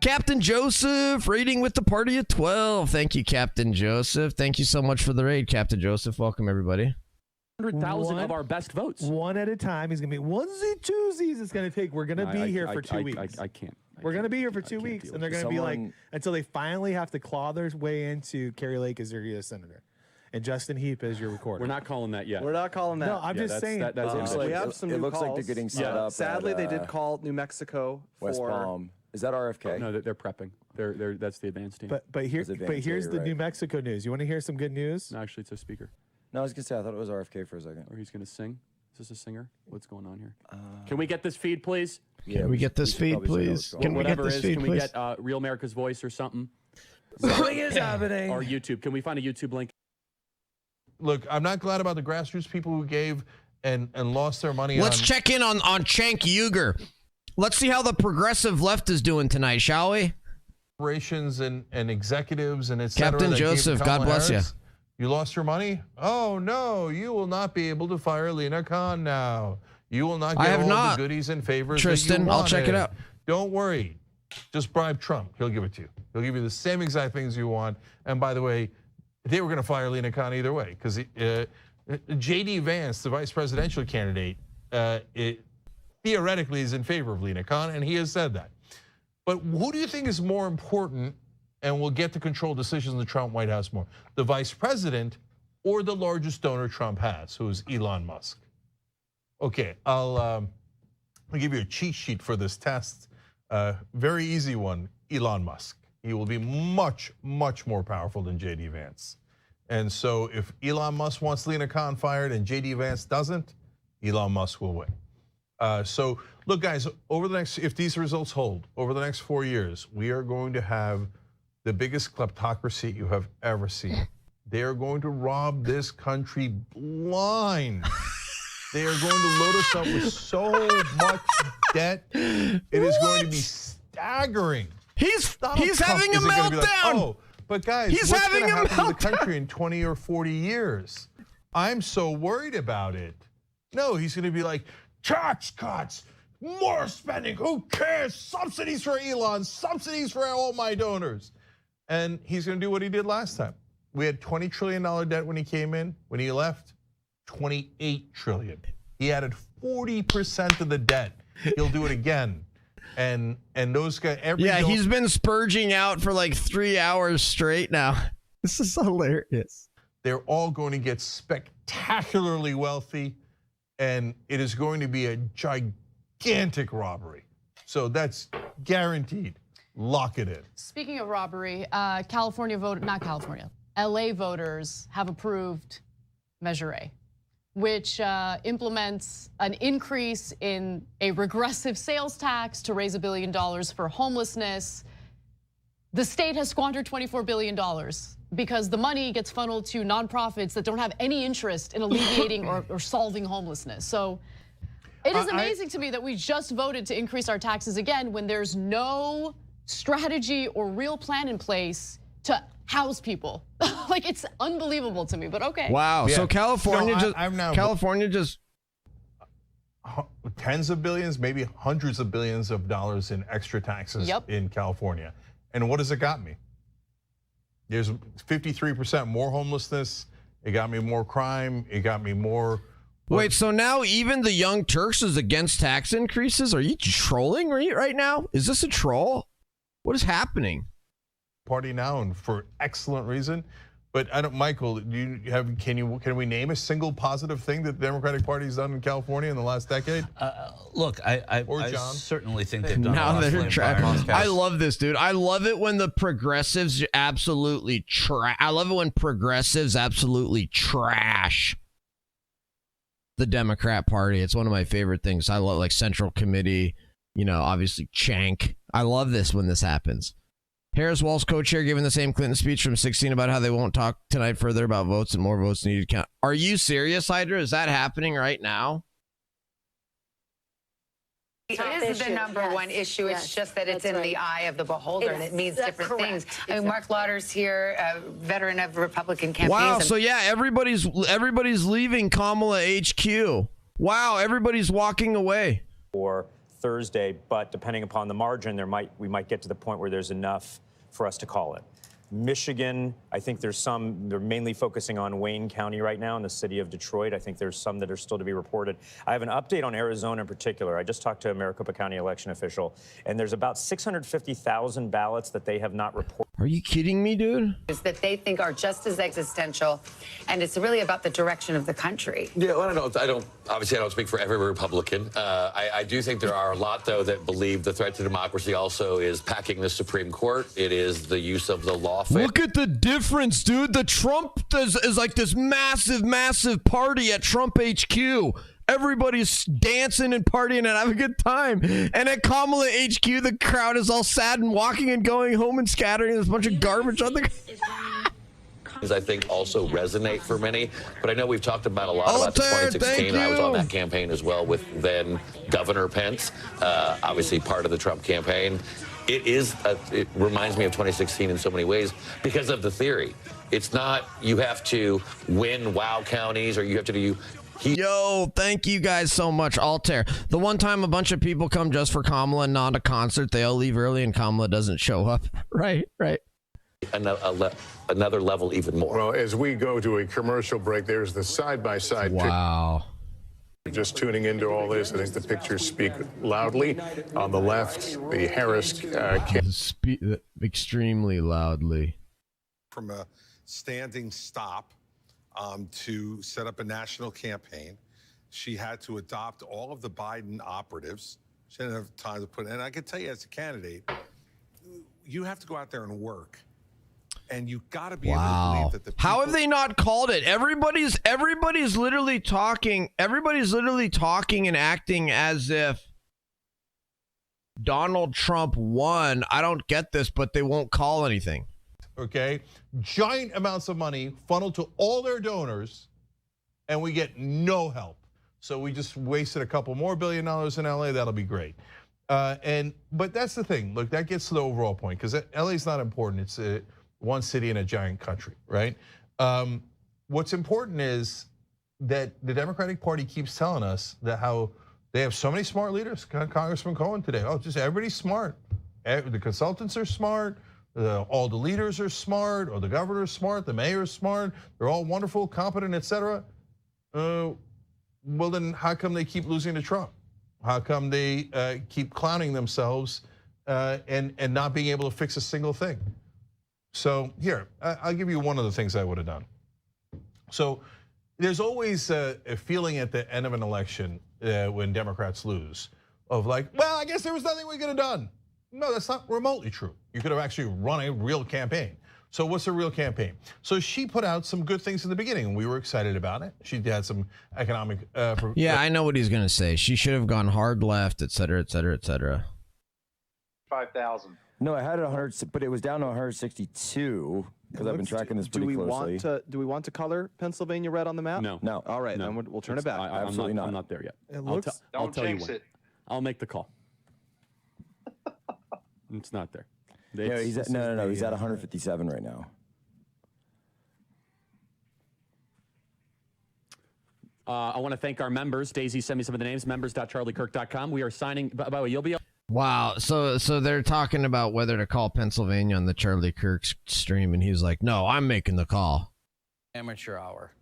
Captain Joseph, raiding with the party of 12. Thank you, Captain Joseph. Thank you so much for the raid, Captain Joseph. Welcome, everybody. 100,000 of our best votes. One at a time. He's going to be onesie, twosies. It's going to take. We're going to be here for 2 weeks. I can't. We're going to be here for 2 weeks, and they're going to be like, until they finally have to claw their way into Kerry Lake as their U.S. Senator. And Justin Heap as your recorder. We're not calling that yet. We're not calling that. No, I'm just saying. We have some new calls. It looks like they're getting set up. Sadly, they did call New Mexico West Palm. Is that RFK? No, they're prepping. That's the advanced team. But here's the New Mexico news. You want to hear some good news? No, actually, it's a speaker. No, I was gonna say I thought it was RFK for a second. Or he's gonna sing. Is this a singer? What's going on here? Can we get this feed, please? Can we get this feed, please? Can we get this feed, please? Can we get Real America's Voice or something? Something is happening. Or YouTube. Can we find a YouTube link? Look, I'm not glad about the grassroots people who gave and lost their money. Let's check in on Cenk Uygur. Let's see how the progressive left is doing tonight, shall we? Corporations and executives and et cetera. Captain Joseph, God bless you. You lost your money? Oh, no, you will not be able to fire Lena Khan now. You will not I get have all not. the goodies and favors. Tristan, that you I'll check it wanted. out. Don't worry. Just bribe Trump. He'll give it to you. He'll give you the same exact things you want. And by the way, they were going to fire Lena Khan either way because J.D. Vance, the vice presidential candidate, theoretically is in favor of Lena Khan, and he has said that. But who do you think is more important and will get to control decisions in the Trump White House more? The vice president or the largest donor Trump has, who is Elon Musk? Okay, I'll give you a cheat sheet for this test. Very easy one, Elon Musk. He will be much, much more powerful than J.D. Vance. And so if Elon Musk wants Lena Khan fired and J.D. Vance doesn't, Elon Musk will win. So look, guys, over the next, if these results hold, over the next 4 years, we are going to have the biggest kleptocracy you have ever seen. They are going to rob this country blind. They are going to load us up with so much debt. It is going to be staggering. He's Trump having a isn't gonna be like, meltdown. oh, but guys, He's what's having going to a happen to the meltdown. country in 20 or 40 years? I'm so worried about it. No, he's going to be like, tax cuts, more spending, who cares? Subsidies for Elon, subsidies for all my donors. And he's going to do what he did last time. We had $20 trillion debt when he came in. When he left, $28 trillion. He added 40% of the debt. He'll do it again. And those guys, he's been spurging out for like 3 hours straight now. This is hilarious. They're all going to get spectacularly wealthy, and it is going to be a gigantic robbery. So that's guaranteed. Lock it in. Speaking of robbery, LA voters have approved Measure A, which implements an increase in a regressive sales tax to raise $1 billion for homelessness. The state has squandered $24 billion because the money gets funneled to nonprofits that don't have any interest in alleviating or solving homelessness. So it is amazing to me that we just voted to increase our taxes again when there's no strategy or real plan in place to house people. Like, it's unbelievable to me, but okay. Wow. Yeah. So California I'm just tens of billions, maybe hundreds of billions of dollars in extra taxes in California. And what has it got me? There's 53% more homelessness. It got me more crime. It got me more. Wait, so now even the Young Turks is against tax increases? Are you trolling right now? Is this a troll? What is happening? Party now, and for excellent reason. But I don't, Michael, can we name a single positive thing that the Democratic Party has done in California in the last decade? Look, I certainly think they've done a lot they're for trash. I love this, dude. I love it when the progressives absolutely I love it when progressives absolutely trash the Democrat Party. It's one of my favorite things. I love, like, Central Committee, obviously Chank. I love this when this happens. Harris Walz co-chair giving the same Clinton speech from 16 about how they won't talk tonight further about votes and more votes needed to count. Are you serious, Hydra? Is that happening right now? It is the number one issue. It's just that it's in the eye of the beholder, and it means different things. I mean, Mark Lauder's here, a veteran of Republican campaigns. Wow, so yeah, everybody's leaving Kamala HQ. Wow, everybody's walking away. Or Thursday, but depending upon the margin, we might get to the point where there's enough for us to call it. Michigan, I think they're mainly focusing on Wayne County right now in the city of Detroit. I think there's some that are still to be reported. I have an update on Arizona in particular. I just talked to a Maricopa County election official, and there's about 650,000 ballots that they have not reported. Are you kidding me, dude? That they think are just as existential, and it's really about the direction of the country. Yeah, well, obviously I don't speak for every Republican. I do think there are a lot, though, that believe the threat to democracy also is packing the Supreme Court. It is the use of the law. Look at the difference, dude. The Trump is like this massive party at Trump HQ. Everybody's dancing and partying and having a good time. And at Kamala HQ, the crowd is all sad and walking and going home and scattering. There's a bunch of garbage on the I think also resonate for many. But I know we've talked about a lot about the 2016. I was on that campaign as well with then Governor Pence, obviously part of the Trump campaign. It reminds me of 2016 in so many ways because of the theory. It's not you have to win wow counties or you have to do Yo, thank you guys so much, Altair. The one time a bunch of people come just for Kamala and not a concert, they all leave early and Kamala doesn't show up. Right. Another level even more. Well, as we go to a commercial break, there's the side-by-side Wow. Just tuning into all this, I think the pictures speak loudly. On the left, the Harris extremely loudly. From a standing stop to set up a national campaign. She had to adopt all of the Biden operatives. She didn't have time to put in. And I can tell you as a candidate, you have to go out there and work. And you've got to be able to believe that the people— How have they not called it? Everybody's literally talking. Everybody's literally talking and acting as if Donald Trump won. I don't get this, but they won't call anything. Okay, giant amounts of money funneled to all their donors, and we get no help. So we just wasted a couple more $1 billion in LA. That'll be great. But that's the thing. Look, that gets to the overall point, because LA's not important. It's one city in a giant country, right? What's important is that the Democratic Party keeps telling us that how they have so many smart leaders. Congressman Cohen today, just everybody's smart. The consultants are smart. All the leaders are smart, or the governor's smart, the mayor's smart. They're all wonderful, competent, etc. Well, then how come they keep losing to Trump? How come they keep clowning themselves and not being able to fix a single thing? So here, I'll give you one of the things I would have done. So there's always a feeling at the end of an election when Democrats lose of like, well, I guess there was nothing we could have done. No, that's not remotely true. You could have actually run a real campaign. So what's a real campaign? So she put out some good things in the beginning, and we were excited about it. She had some economic. Yeah, I know what he's gonna say. She should have gone hard left, et cetera, et cetera, et cetera. 5,000. No, I had it 100, but it was down to 162 because I've been tracking this pretty closely. Do we want to color Pennsylvania red on the map? No. No. All right, No. then we'll turn it back. Absolutely not. I'm not there yet. It looks. I'll Don't tell you jinx when. it. I'll make the call. It's not there. No, he's at, no. He's at 157 right now. I want to thank our members. Daisy sent me some of the names. Members.charliekirk.com. We are signing. By the way, you'll be. Wow, so they're talking about whether to call Pennsylvania on the Charlie Kirk stream, and he's like, "No, I'm making the call." Amateur hour.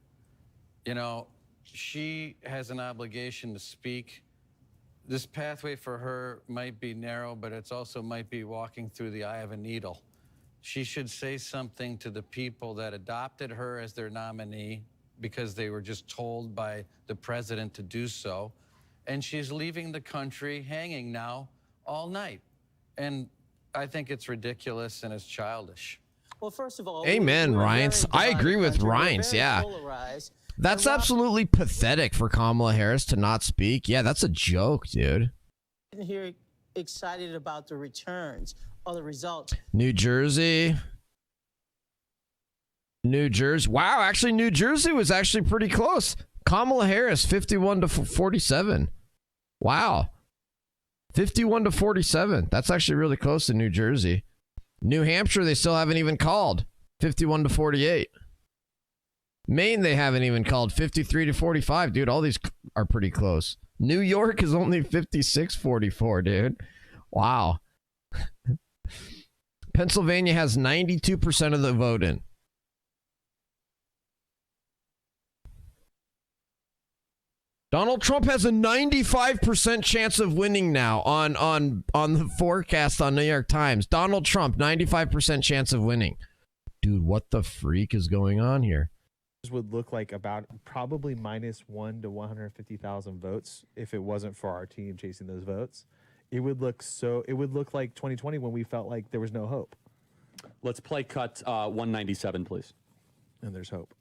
You know, she has an obligation to speak. This pathway for her might be narrow, but it's also might be walking through the eye of a needle. She should say something to the people that adopted her as their nominee because they were just told by the president to do so. And she's leaving the country hanging now all night. And I think it's ridiculous and it's childish. Well, first of all, Amen, Reince. I agree with Reince, yeah. That's absolutely pathetic for Kamala Harris to not speak. Yeah, that's a joke, dude. Here excited about the returns or the results. New Jersey. Wow, actually, New Jersey was actually pretty close. Kamala Harris, 51 to 47. Wow. 51 to 47. That's actually really close to New Jersey. New Hampshire, they still haven't even called. 51 to 48. Maine, they haven't even called. 53 to 45. Dude, all these are pretty close. New York is only 56-44, dude. Wow. Pennsylvania has 92% of the vote in. Donald Trump has a 95% chance of winning now on the forecast on New York Times. Donald Trump, 95% chance of winning. Dude, what the freak is going on here? Would look like about probably -1 to 150,000 votes if it wasn't for our team chasing those votes. It would look like 2020 when we felt like there was no hope. Let's play cut 197, please. And there's hope.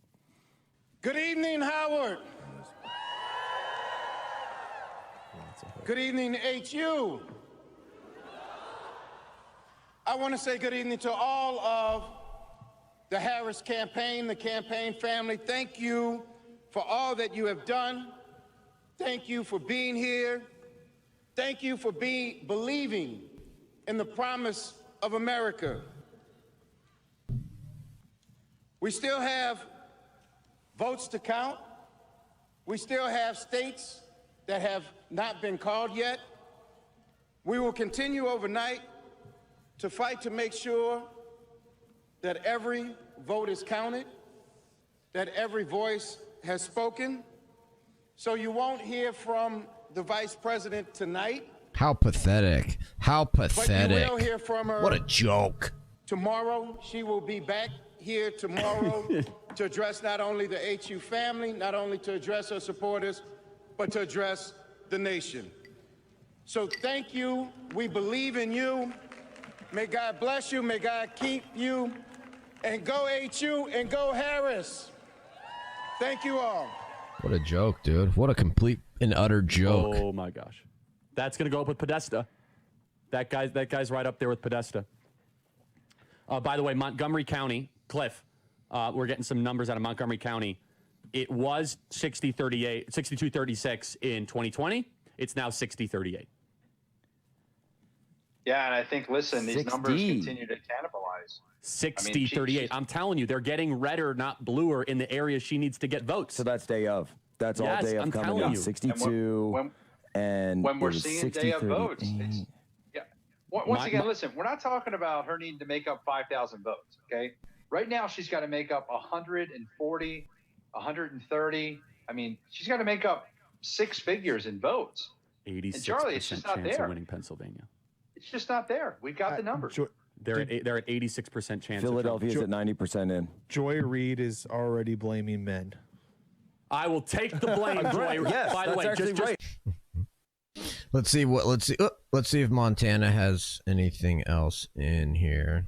Good evening, Howard. Good evening, HU. I want to say good evening to all of the Harris campaign, the campaign family. Thank you for all that you have done. Thank you for being here. Thank you for believing in the promise of America. We still have votes to count. We still have states that have not been called yet. We will continue overnight to fight to make sure that every vote is counted, that every voice has spoken. So you won't hear from the vice president tonight. How pathetic. How pathetic. But you will hear from her. What a joke. Tomorrow, she will be back here tomorrow to address not only the HU family, not only to address her supporters, but to address the nation. So thank you. We believe in you. May God bless you. May God keep you. And go HU and go Harris. Thank you all. What a joke, dude. What a complete and utter joke. Oh my gosh. That's going to go up with Podesta. That guy's right up there with Podesta. By the way, Montgomery County, Cliff, we're getting some numbers out of Montgomery County. It was 62-36 in 2020. It's now 60-38. Yeah, and I think, listen, these numbers continue to cannibalize. 60-38. I'm telling you, they're getting redder, not bluer, in the areas she needs to get votes. So that's day of. That's Yes, all day of I'm coming telling in. you. 62. And when we're it was seeing 60, day of 30. votes, once again, listen, we're not talking about her needing to make up 5,000 votes, okay? Right now, she's got to make up 140, 130. I mean, she's got to make up 6 figures in votes. 86% Charlie, it's just not chance there. of winning Pennsylvania. It's just not there. We've got the numbers. They're at 86% chance. Philadelphia's of at 90% in. Joy Reid is already blaming men. I will take the blame, Joy. Yes, by the way, that's actually right. Let's see if Montana has anything else in here.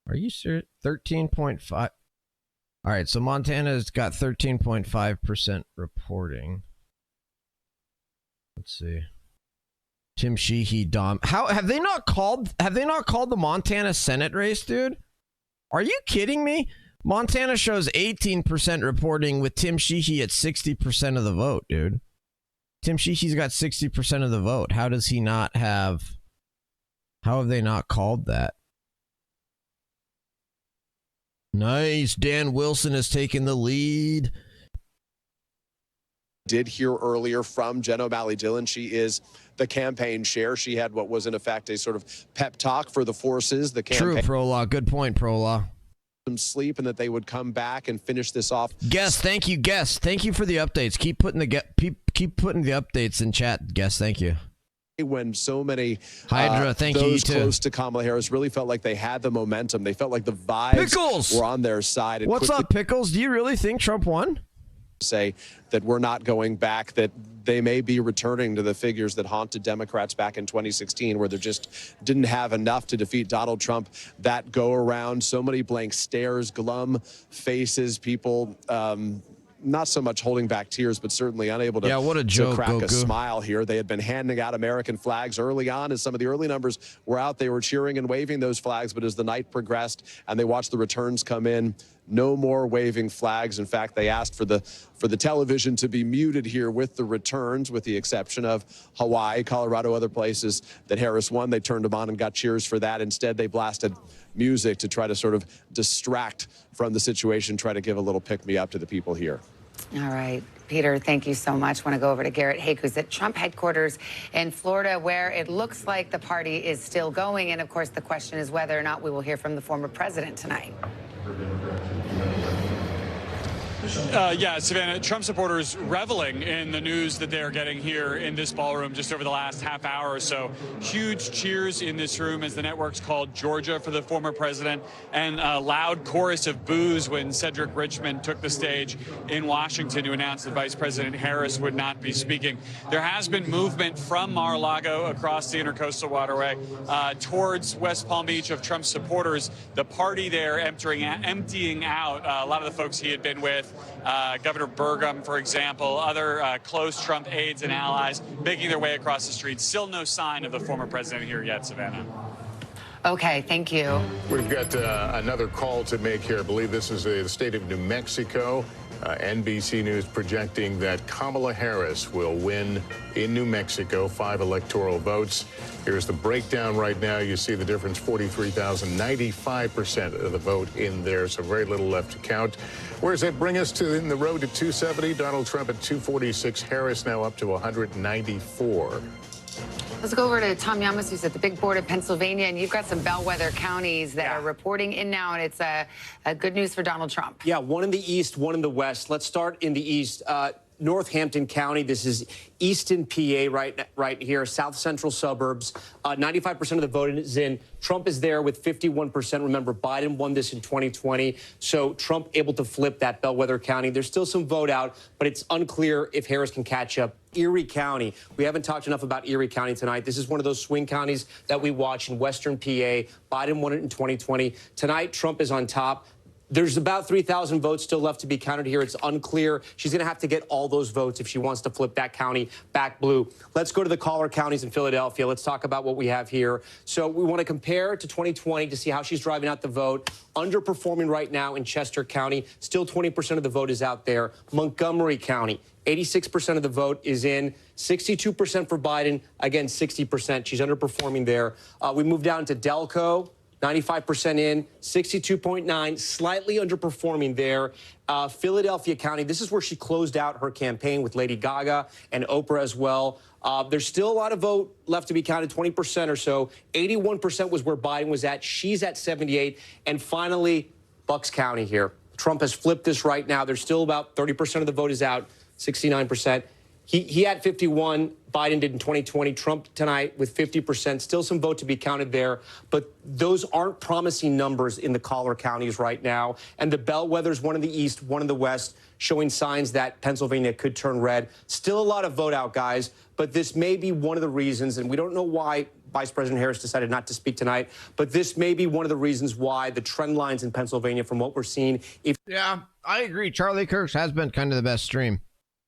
Are you serious? 13.5. All right, so Montana's got 13.5% reporting. Let's see. Tim Sheehy, how have they not called the Montana Senate race, dude? Are you kidding me? Montana shows 18% reporting with Tim Sheehy at 60% of the vote, dude. Tim Sheehy's got 60% of the vote. How have they not called that? Nice. Dan Wilson has taken the lead. Did hear earlier from Jen O'Malley-Dillon. She is the campaign chair. She had what was in effect a sort of pep talk for the forces. The campaign. True, Pro-Law. Good point, Pro-Law. Some sleep and that they would come back and finish this off. Guest, thank you, Guest. Thank you for the updates. Keep putting the updates in chat, Guest. Thank you. When so many Hydra, thank you, those you too. close to Kamala Harris really felt like they had the momentum. They felt like the vibes Pickles! were on their side. And What's up, Pickles? Do you really think Trump won? Say that we're not going back, that they may be returning to the figures that haunted Democrats back in 2016, where they just didn't have enough to defeat Donald Trump. That go around, so many blank stares, glum faces, people not so much holding back tears, but certainly unable to, what a joke, to crack Goku. a smile here. They had been handing out American flags early on. As some of the early numbers were out, they were cheering and waving those flags. But as the night progressed and they watched the returns come in, no more waving flags. In fact, they asked for the television to be muted here with the returns, with the exception of Hawaii, Colorado, other places that Harris won. They turned them on and got cheers for that. Instead, they blasted music to try to sort of distract from the situation, try to give a little pick-me-up to the people here. All right, Peter, thank you so much. I want to go over to Garrett Haake, who's at Trump headquarters in Florida, where it looks like the party is still going. And of course, the question is whether or not we will hear from the former president tonight. Yeah, Savannah, Trump supporters reveling in the news that they are getting here in this ballroom just over the last half hour or so. Huge cheers in this room as the networks called Georgia for the former president, and a loud chorus of boos when Cedric Richmond took the stage in Washington to announce that Vice President Harris would not be speaking. There has been movement from Mar-a-Lago across the Intercoastal Waterway towards West Palm Beach of Trump supporters. The party there emptying out a lot of the folks he had been with. Governor Burgum, for example, other close Trump aides and allies making their way across the street. Still no sign of the former president here yet, Savannah. Okay, thank you. We've got another call to make here. I believe this is the state of New Mexico. NBC News projecting that Kamala Harris will win in New Mexico, 5 electoral votes. Here's the breakdown right now. You see the difference, 43,000, 95% of the vote in there, so very little left to count. Where does that bring us to in the road to 270? Donald Trump at 246, Harris now up to 194. Let's go over to Tom Yamas, who's at the big board of Pennsylvania, and you've got some bellwether counties that are reporting in now, and it's a good news for Donald Trump. Yeah, one in the east, one in the west. Let's start in the east. Northampton County, this is Easton, PA, right here, south central suburbs. 95% of the vote is in. Trump is there with 51%. Remember, Biden won this in 2020, so Trump able to flip that bellwether county. There's still some vote out, but it's unclear if Harris can catch up. Erie County. We haven't talked enough about Erie County tonight. This is one of those swing counties that we watch in western PA. Biden won it in 2020. Tonight, Trump is on top. There's about 3,000 votes still left to be counted here. It's unclear. She's going to have to get all those votes if she wants to flip that county back blue. Let's go to the caller counties in Philadelphia. Let's talk about what we have here. So we want to compare to 2020 to see how she's driving out the vote. Underperforming right now in Chester County. Still 20% of the vote is out there. Montgomery County, 86% of the vote is in. 62% for Biden. Again, 60%. She's underperforming there. We move down to Delco. 95% in, 62.9, slightly underperforming there. Philadelphia County, this is where she closed out her campaign with Lady Gaga and Oprah as well. There's still a lot of vote left to be counted, 20% or so. 81% was where Biden was at. She's at 78. And finally, Bucks County here. Trump has flipped this right now. There's still about 30% of the vote is out, 69%. He had 51. Biden did in 2020. Trump tonight with 50%. Still some vote to be counted there. But those aren't promising numbers in the collar counties right now. And the bellwethers, one in the east, one in the west, showing signs that Pennsylvania could turn red. Still a lot of vote out, guys. But this may be one of the reasons, and we don't know why Vice President Harris decided not to speak tonight, but this may be one of the reasons why the trend lines in Pennsylvania from what we're seeing. Yeah, I agree. Charlie Kirk's has been kind of the best stream.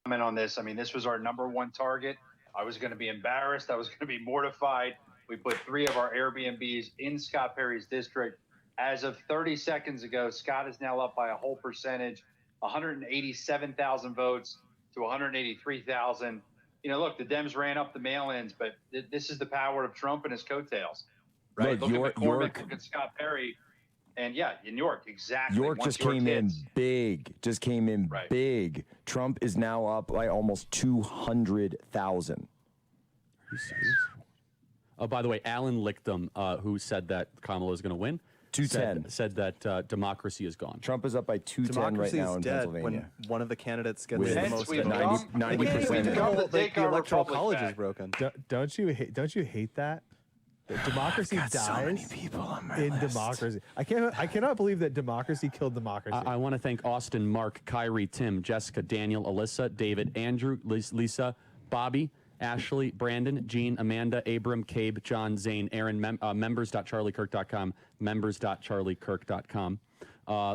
Comment on this. I mean, this was our #1 target. I was going to be embarrassed. I was going to be mortified. We put 3 of our Airbnbs in Scott Perry's district. As of 30 seconds ago, Scott is now up by a whole percentage, 187,000 votes to 183,000. You know, look, the Dems ran up the mail-ins, but this is the power of Trump and his coattails, right? Look at McCormick, look at Scott Perry. And yeah, in York, exactly. York just came in big. Just came in big. Trump is now up by almost 200,000. Are you serious? Oh, by the way, Alan Lichtam, who said that Kamala is going to win, 210 said that democracy is gone. Trump is up by 210 right now in Pennsylvania. When one of the candidates gets With the most 90%. The electoral college is broken. Don't you hate that? Democracy dies so many people on my list. Democracy. I cannot believe that democracy killed democracy. I want to thank Austin, Mark, Kyrie, Tim, Jessica, Daniel, Alyssa, David, Andrew, Lisa, Bobby, Ashley, Brandon, Jean, Amanda, Abram, Cabe, John, Zane, Aaron, members.charliekirk.com, members.charliekirk.com.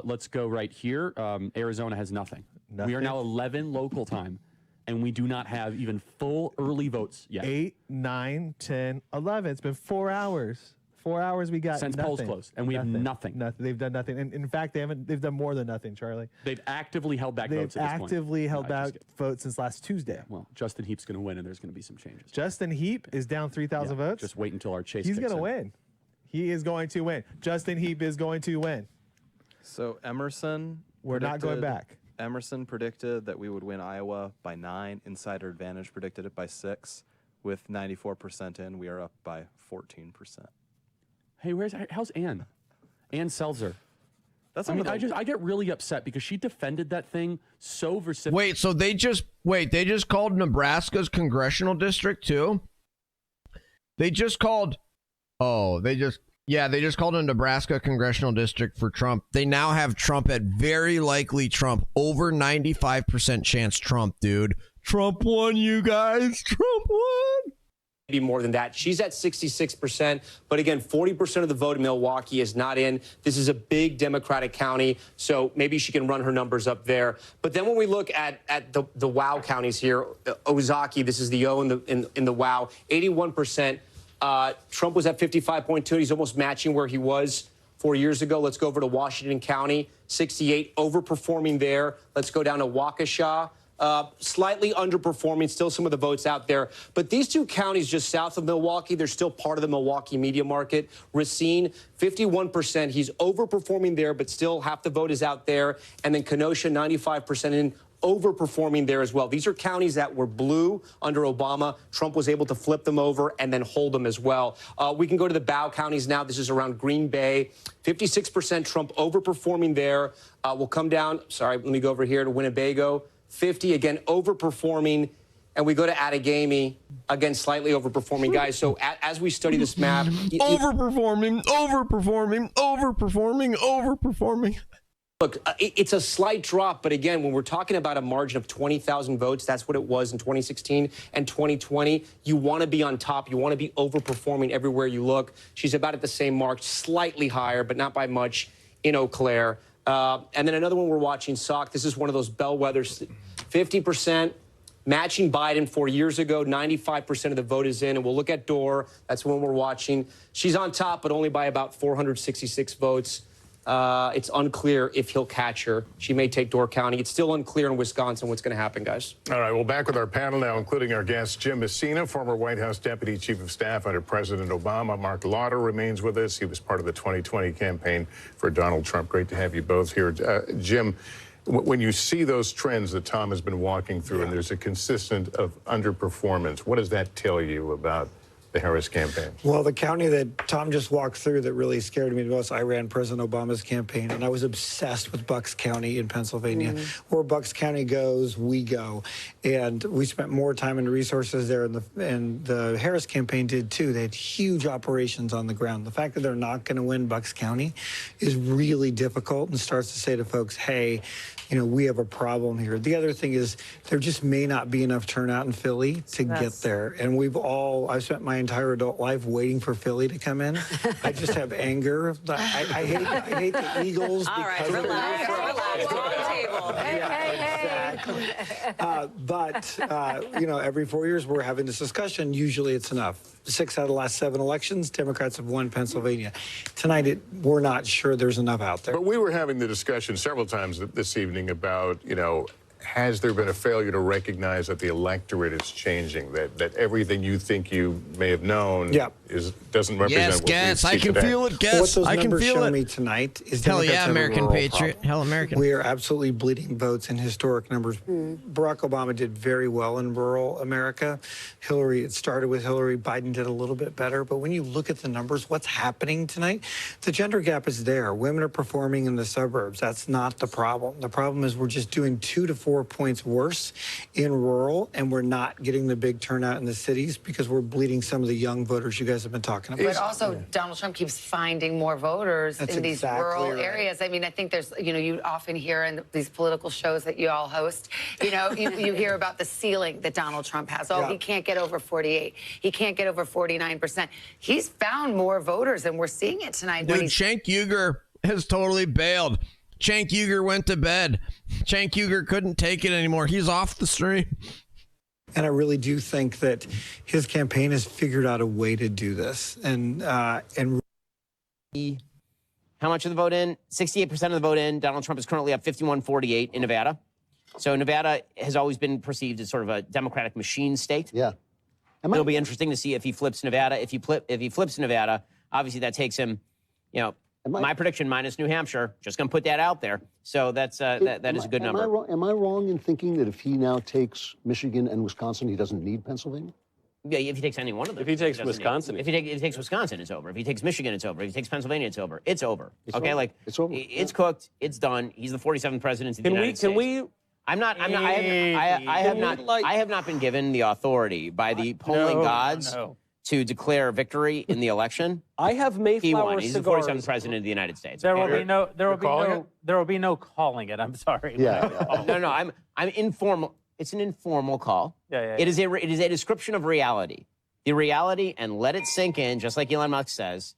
Let's go right here. Arizona has nothing. We are now 11 local time. And we do not have even full early votes yet. 8, 9, 10, 11. It's been 4 hours. 4 hours we got since nothing. polls closed, and we have nothing. They've done nothing. And in fact, they've done more than nothing, Charlie. They've actively held back votes at this point. They've actively held back votes since last Tuesday. Yeah, well, Justin Heap's going to win, and there's going to be some changes. Justin Heap is down 3,000 votes. Just wait until our chase. He's going to win. He is going to win. Justin Heap is going to win. So Emerson, we're not going back. Emerson predicted that we would win Iowa by 9. Insider Advantage predicted it by 6. With 94% in, we are up by 14%. Hey, how's Ann? Ann Selzer. I get really upset because she defended that thing so vociferously. Wait, so they just called Nebraska's congressional district too? They just called they just called a Nebraska congressional district for Trump. They now have Trump at very likely Trump. Over 95% chance Trump, dude. Trump won, you guys. Trump won. Maybe more than that. She's at 66%. But again, 40% of the vote in Milwaukee is not in. This is a big Democratic county, so maybe she can run her numbers up there. But then when we look at the WOW counties here, Ozaki, this is the O in the WOW, 81%. Trump was at 55.2. He's almost matching where he was 4 years ago. Let's go over to Washington County, 68, overperforming there. Let's go down to Waukesha. Slightly underperforming, still some of the votes out there. But these two counties just south of Milwaukee, they're still part of the Milwaukee media market. Racine, 51%. He's overperforming there, but still half the vote is out there. And then Kenosha, 95% in, overperforming there as well. These are counties that were blue under Obama. Trump was able to flip them over and then hold them as well. We can go to the Bow counties now. This is around Green Bay. 56% Trump overperforming there. We'll come down. Sorry, let me go over here to Winnebago. 50, again, overperforming. And we go to Outagamie, again, slightly overperforming, guys. So as we study this map... Overperforming. Look, it's a slight drop, but again, when we're talking about a margin of 20,000 votes, that's what it was in 2016 and 2020. You want to be on top. You want to be overperforming everywhere you look. She's about at the same mark, slightly higher, but not by much in Eau Claire. And then another one we're watching, Sauk. This is one of those bellwethers, 50%. Matching Biden 4 years ago, 95% of the vote is in. And we'll look at Dorr. That's one we're watching. She's on top, but only by about 466 votes. It's unclear if he'll catch her. She may take Door County. It's still unclear in Wisconsin what's going to happen, guys. All right, well, back with our panel now, including our guest, Jim Messina, former White House Deputy Chief of Staff under President Obama. Mark Lauder remains with us. He was part of the 2020 campaign for Donald Trump. Great to have you both here. Jim, when you see those trends that Tom has been walking through, and there's a consistent of underperformance, what does that tell you about the Harris campaign? Well, the county that Tom just walked through that really scared me the most, I ran President Obama's campaign, and I was obsessed with Bucks County in Pennsylvania. Where Bucks County goes, we go. And we spent more time and resources there, and the Harris campaign did too. They had huge operations on the ground. The fact that they're not going to win Bucks County is really difficult and starts to say to folks, hey, you know, we have a problem here. The other thing is there just may not be enough turnout in Philly to get there. And I've spent my entire adult life waiting for Philly to come in. I just have anger. I hate the Eagles. All right, relax. Wrong table. Hey. You know, every 4 years we're having this discussion. Usually it's enough. 6 out of the last 7 elections, Democrats have won Pennsylvania. Tonight, we're not sure there's enough out there. But we were having the discussion several times this evening about, you know, has there been a failure to recognize that the electorate is changing, that everything you think you may have known doesn't represent what we see I can today? feel it, What those I can numbers feel show it. me tonight is Hell Democrats yeah, have a American rural patriot. problem. Hell American. We are absolutely bleeding votes in historic numbers. Barack Obama did very well in rural America. It started with Hillary. Biden did a little bit better. But when you look at the numbers, what's happening tonight, the gender gap is there. Women are performing in the suburbs. That's not the problem. The problem is we're just doing 2 to 4 points worse in rural, and we're not getting the big turnout in the cities because we're bleeding some of the young voters you guys have been talking about. But also, Donald Trump keeps finding more voters That's in these exactly rural right. areas. I mean, I think there's, you know, you often hear in these political shows that you all host, you know, you hear about the ceiling that Donald Trump has. Oh, he can't get over 48. He can't get over 49%. He's found more voters, and we're seeing it tonight. Dude, Cenk Uygur has totally bailed. Cenk Uygur went to bed. Cenk Uygur couldn't take it anymore. He's off the stream. And I really do think that his campaign has figured out a way to do this. And how much of the vote in? 68% of the vote in. Donald Trump is currently up 51-48 in Nevada. So Nevada has always been perceived as sort of a Democratic machine state. Yeah. It'll be interesting to see if he flips Nevada. If he flips Nevada, obviously that takes him, you know, my prediction minus New Hampshire. Just going to put that out there. So that's that is a good number. Am I wrong in thinking that if he now takes Michigan and Wisconsin, he doesn't need Pennsylvania? Yeah, if he takes any one of them. If he takes Wisconsin. If he takes Wisconsin, it's over. If he takes Michigan, it's over. If he takes Pennsylvania, it's over. It's over. Okay, it's over. It's cooked. It's done. He's the 47th president of the United States. I have not been given the authority by the polling gods to declare victory in the election. I have Mayflower He won. He's the cigars. 47th president of the United States. There will be no calling it. I'm sorry. No. I'm informal. It's an informal call. It is a description of reality. The reality, and let it sink in, just like Elon Musk says.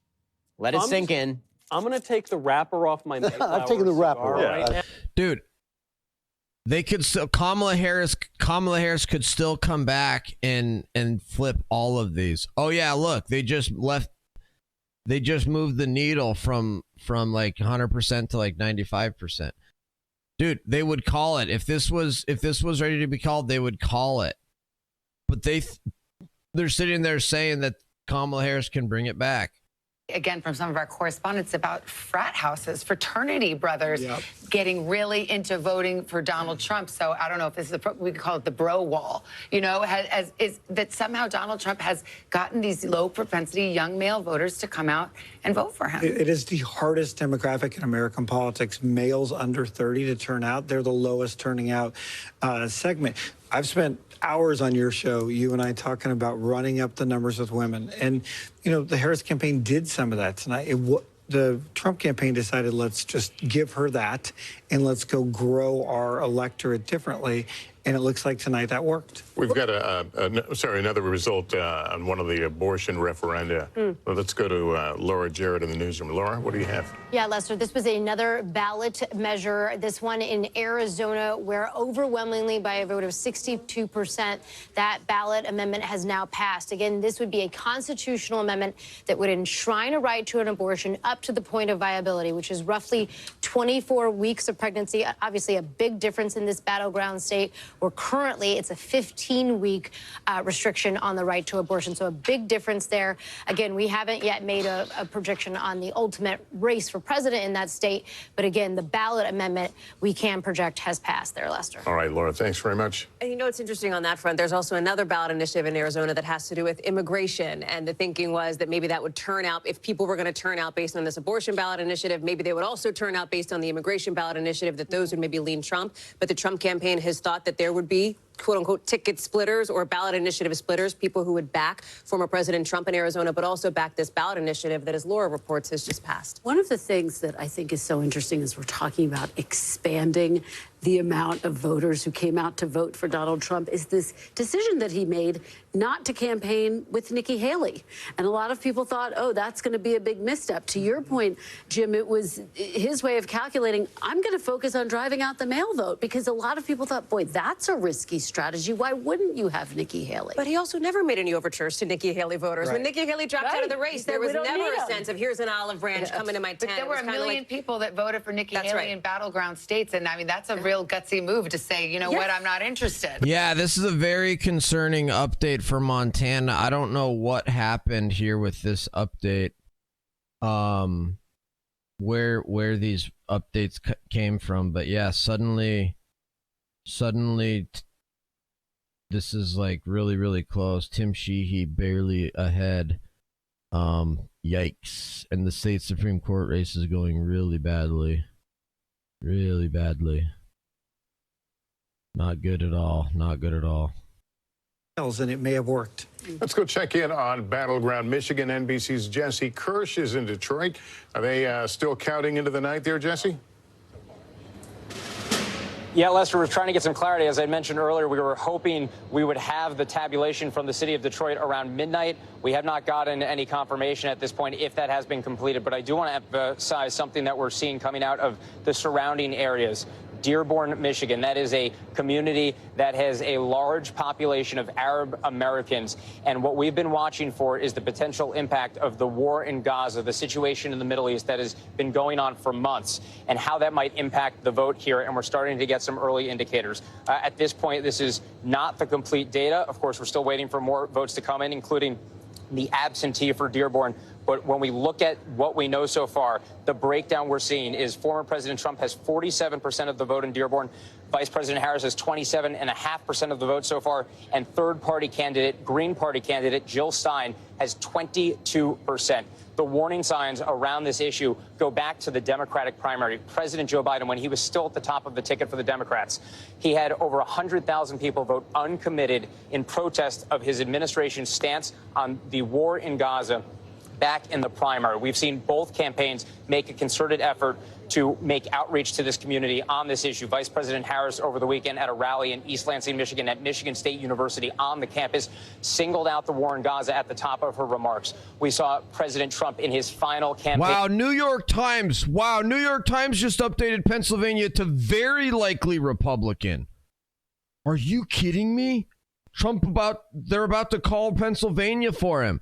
Let it sink in. I'm going to take the wrapper off my Mayflower I've taken the wrapper cigar off. right now. Dude, they could still Kamala Harris could still come back and flip all of these. Oh yeah, look, they just left They just moved the needle from like 100% to like 95%. Dude, they would call it if this was ready to be called. They would call it, but they're sitting there saying that Kamala Harris can bring it back. Again, from some of our correspondents about frat houses, fraternity brothers getting really into voting for Donald Trump. So I don't know if this is we could call it the bro wall. You know, is that somehow Donald Trump has gotten these low propensity young male voters to come out and vote for him. It is the hardest demographic in American politics. Males under 30 to turn out. They're the lowest turning out segment. I've spent hours on your show, you and I, talking about running up the numbers with women. And, you know, the Harris campaign did some of that tonight. The Trump campaign decided, let's just give her that and let's go grow our electorate differently. And it looks like tonight that worked. We've got another result on one of the abortion referenda. Well, let's go to Laura Jarrett in the newsroom. Laura, what do you have? Yeah, Lester, this was another ballot measure, this one in Arizona, where overwhelmingly by a vote of 62%, that ballot amendment has now passed. Again, this would be a constitutional amendment that would enshrine a right to an abortion up to the point of viability, which is roughly 24 weeks of pregnancy. Obviously, a big difference in this battleground state, where currently it's a 15-week restriction on the right to abortion. So a big difference there. Again, we haven't yet made a projection on the ultimate race for president in that state. But again, the ballot amendment we can project has passed there, Lester. All right, Laura, thanks very much. And you know what's interesting on that front? There's also another ballot initiative in Arizona that has to do with immigration. And the thinking was that maybe that would turn out, if people were going to turn out based on this abortion ballot initiative, maybe they would also turn out based on the immigration ballot initiative, that those would maybe lean Trump. But the Trump campaign has thought that there would be quote-unquote ticket splitters or ballot initiative splitters, people who would back former President Trump in Arizona, but also back this ballot initiative that, as Laura reports, has just passed. One of the things that I think is so interesting is we're talking about expanding the amount of voters who came out to vote for Donald Trump is this decision that he made not to campaign with Nikki Haley. And a lot of people thought, oh, that's going to be a big misstep. To your point, Jim, it was his way of calculating, I'm going to focus on driving out the male vote, because a lot of people thought, boy, that's a risky strategy. Why wouldn't you have Nikki Haley? But he also never made any overtures to Nikki Haley voters. Right. When Nikki Haley dropped out of the race, there was never a sense of, here's an olive branch, come into my tent. But there were a million people that voted for Nikki Haley in battleground states. And I mean, that's a real gutsy move to say, you know what, I'm not interested. Yeah, this is a very concerning update for Montana. I don't know what happened here with this update. Where these updates came from, but yeah, suddenly this is like really close. Tim Sheehy barely ahead. Yikes. And the state Supreme Court race is going really badly. Really badly. Not good at all. Not good at all. And it may have worked. Let's go check in on Battleground Michigan. NBC's Jesse Kirsch is in Detroit. Are they still counting into the night there, Jesse? Yeah, Lester, we're trying to get some clarity. As I mentioned earlier, we were hoping we would have the tabulation from the city of Detroit around midnight. We have not gotten any confirmation at this point if that has been completed, but I do want to emphasize something that we're seeing coming out of the surrounding areas. Dearborn, Michigan. That is a community that has a large population of Arab Americans. And what we've been watching for is the potential impact of the war in Gaza, the situation in the Middle East that has been going on for months, and how that might impact the vote here. And we're starting to get some early indicators. At this point, this is not the complete data. Of course, we're still waiting for more votes to come in, including the absentee for Dearborn. But when we look at what we know so far, the breakdown we're seeing is former President Trump has 47% of the vote in Dearborn. Vice President Harris has 27.5% of the vote so far. And third-party candidate, Green Party candidate Jill Stein has 22%. The warning signs around this issue go back to the Democratic primary. President Joe Biden, when he was still at the top of the ticket for the Democrats, he had over 100,000 people vote uncommitted in protest of his administration's stance on the war in Gaza back in the primary. We've seen both campaigns make a concerted effort to make outreach to this community on this issue. Vice President Harris over the weekend at a rally in East Lansing, Michigan at Michigan State University on the campus singled out the war in Gaza at the top of her remarks. We saw President Trump in his final campaign. Wow, New York Times. Wow, New York Times just updated Pennsylvania to very likely Republican. Are you kidding me? They're about to call Pennsylvania for him.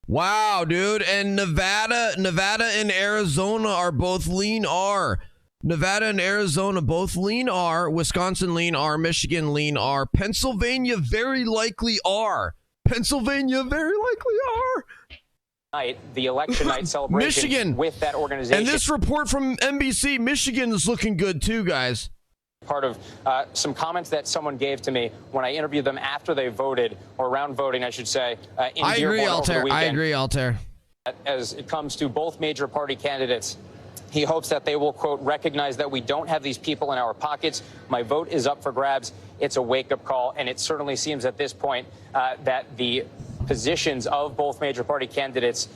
Wow, dude. And Nevada and Arizona are both lean R. Nevada and Arizona both lean R. Wisconsin lean R. Michigan lean R. Pennsylvania very likely R. Pennsylvania very likely R. Night, the election night celebration Michigan with that organization. And this report from NBC, Michigan is looking good too, guys. Part of some comments that someone gave to me when I interviewed them after they voted, or around voting, I should say. I agree, Altair. I agree, Altair. As it comes to both major party candidates, he hopes that they will, quote, recognize that we don't have these people in our pockets. My vote is up for grabs. It's a wake-up call, and it certainly seems at this point that the positions of both major party candidates,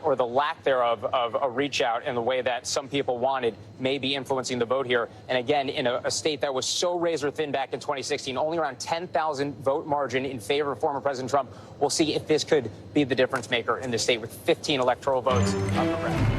or the lack thereof of a reach out in the way that some people wanted, may be influencing the vote here. And again, in a state that was so razor thin back in 2016, only around 10,000 vote margin in favor of former President Trump. We'll see if this could be the difference maker in the state with 15 electoral votes up for grabs.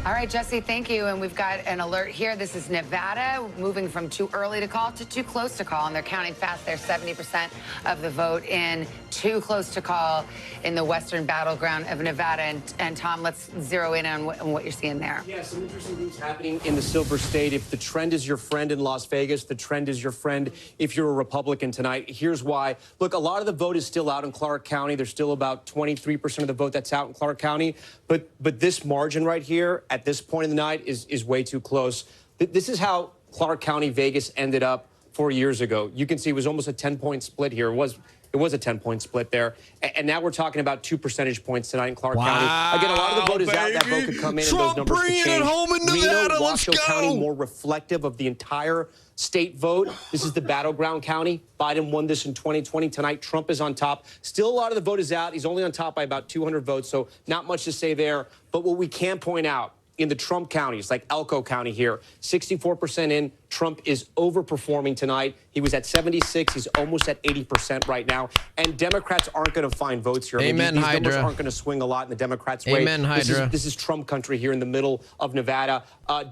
All right, Jesse, thank you. And we've got an alert here. This is Nevada, moving from too early to call to too close to call. And they're counting fast. They're 70% of the vote in. Too close to call in the western battleground of Nevada. And Tom, let's zero in on what you're seeing there. Yeah, some interesting things happening in the Silver State. If the trend is your friend in Las Vegas, the trend is your friend if you're a Republican tonight. Here's why. Look, a lot of the vote is still out in Clark County. There's still about 23% of the vote that's out in Clark County. But this margin right here at this point in the night is way too close. This is how Clark County, Vegas ended up 4 years ago. You can see it was almost a 10-point split here. It was a 10-point split there. And now we're talking about 2 percentage points tonight in Clark County. Again, a lot of the vote is out. That vote could come in Trump and those numbers could change. it home in Nevada. Washoe County more reflective of the entire state vote. This is the battleground county. Biden won this in 2020. Tonight, Trump is on top. Still, a lot of the vote is out. He's only on top by about 200 votes, so not much to say there. But what we can point out, in the Trump counties, like Elko County here, 64% in. Trump is overperforming tonight. He was at 76. He's almost at 80% right now. And Democrats aren't going to find votes here. Amen, these Hydra. numbers aren't going to swing a lot in the Democrats' way. Amen, Hydra. This is Trump country here in the middle of Nevada.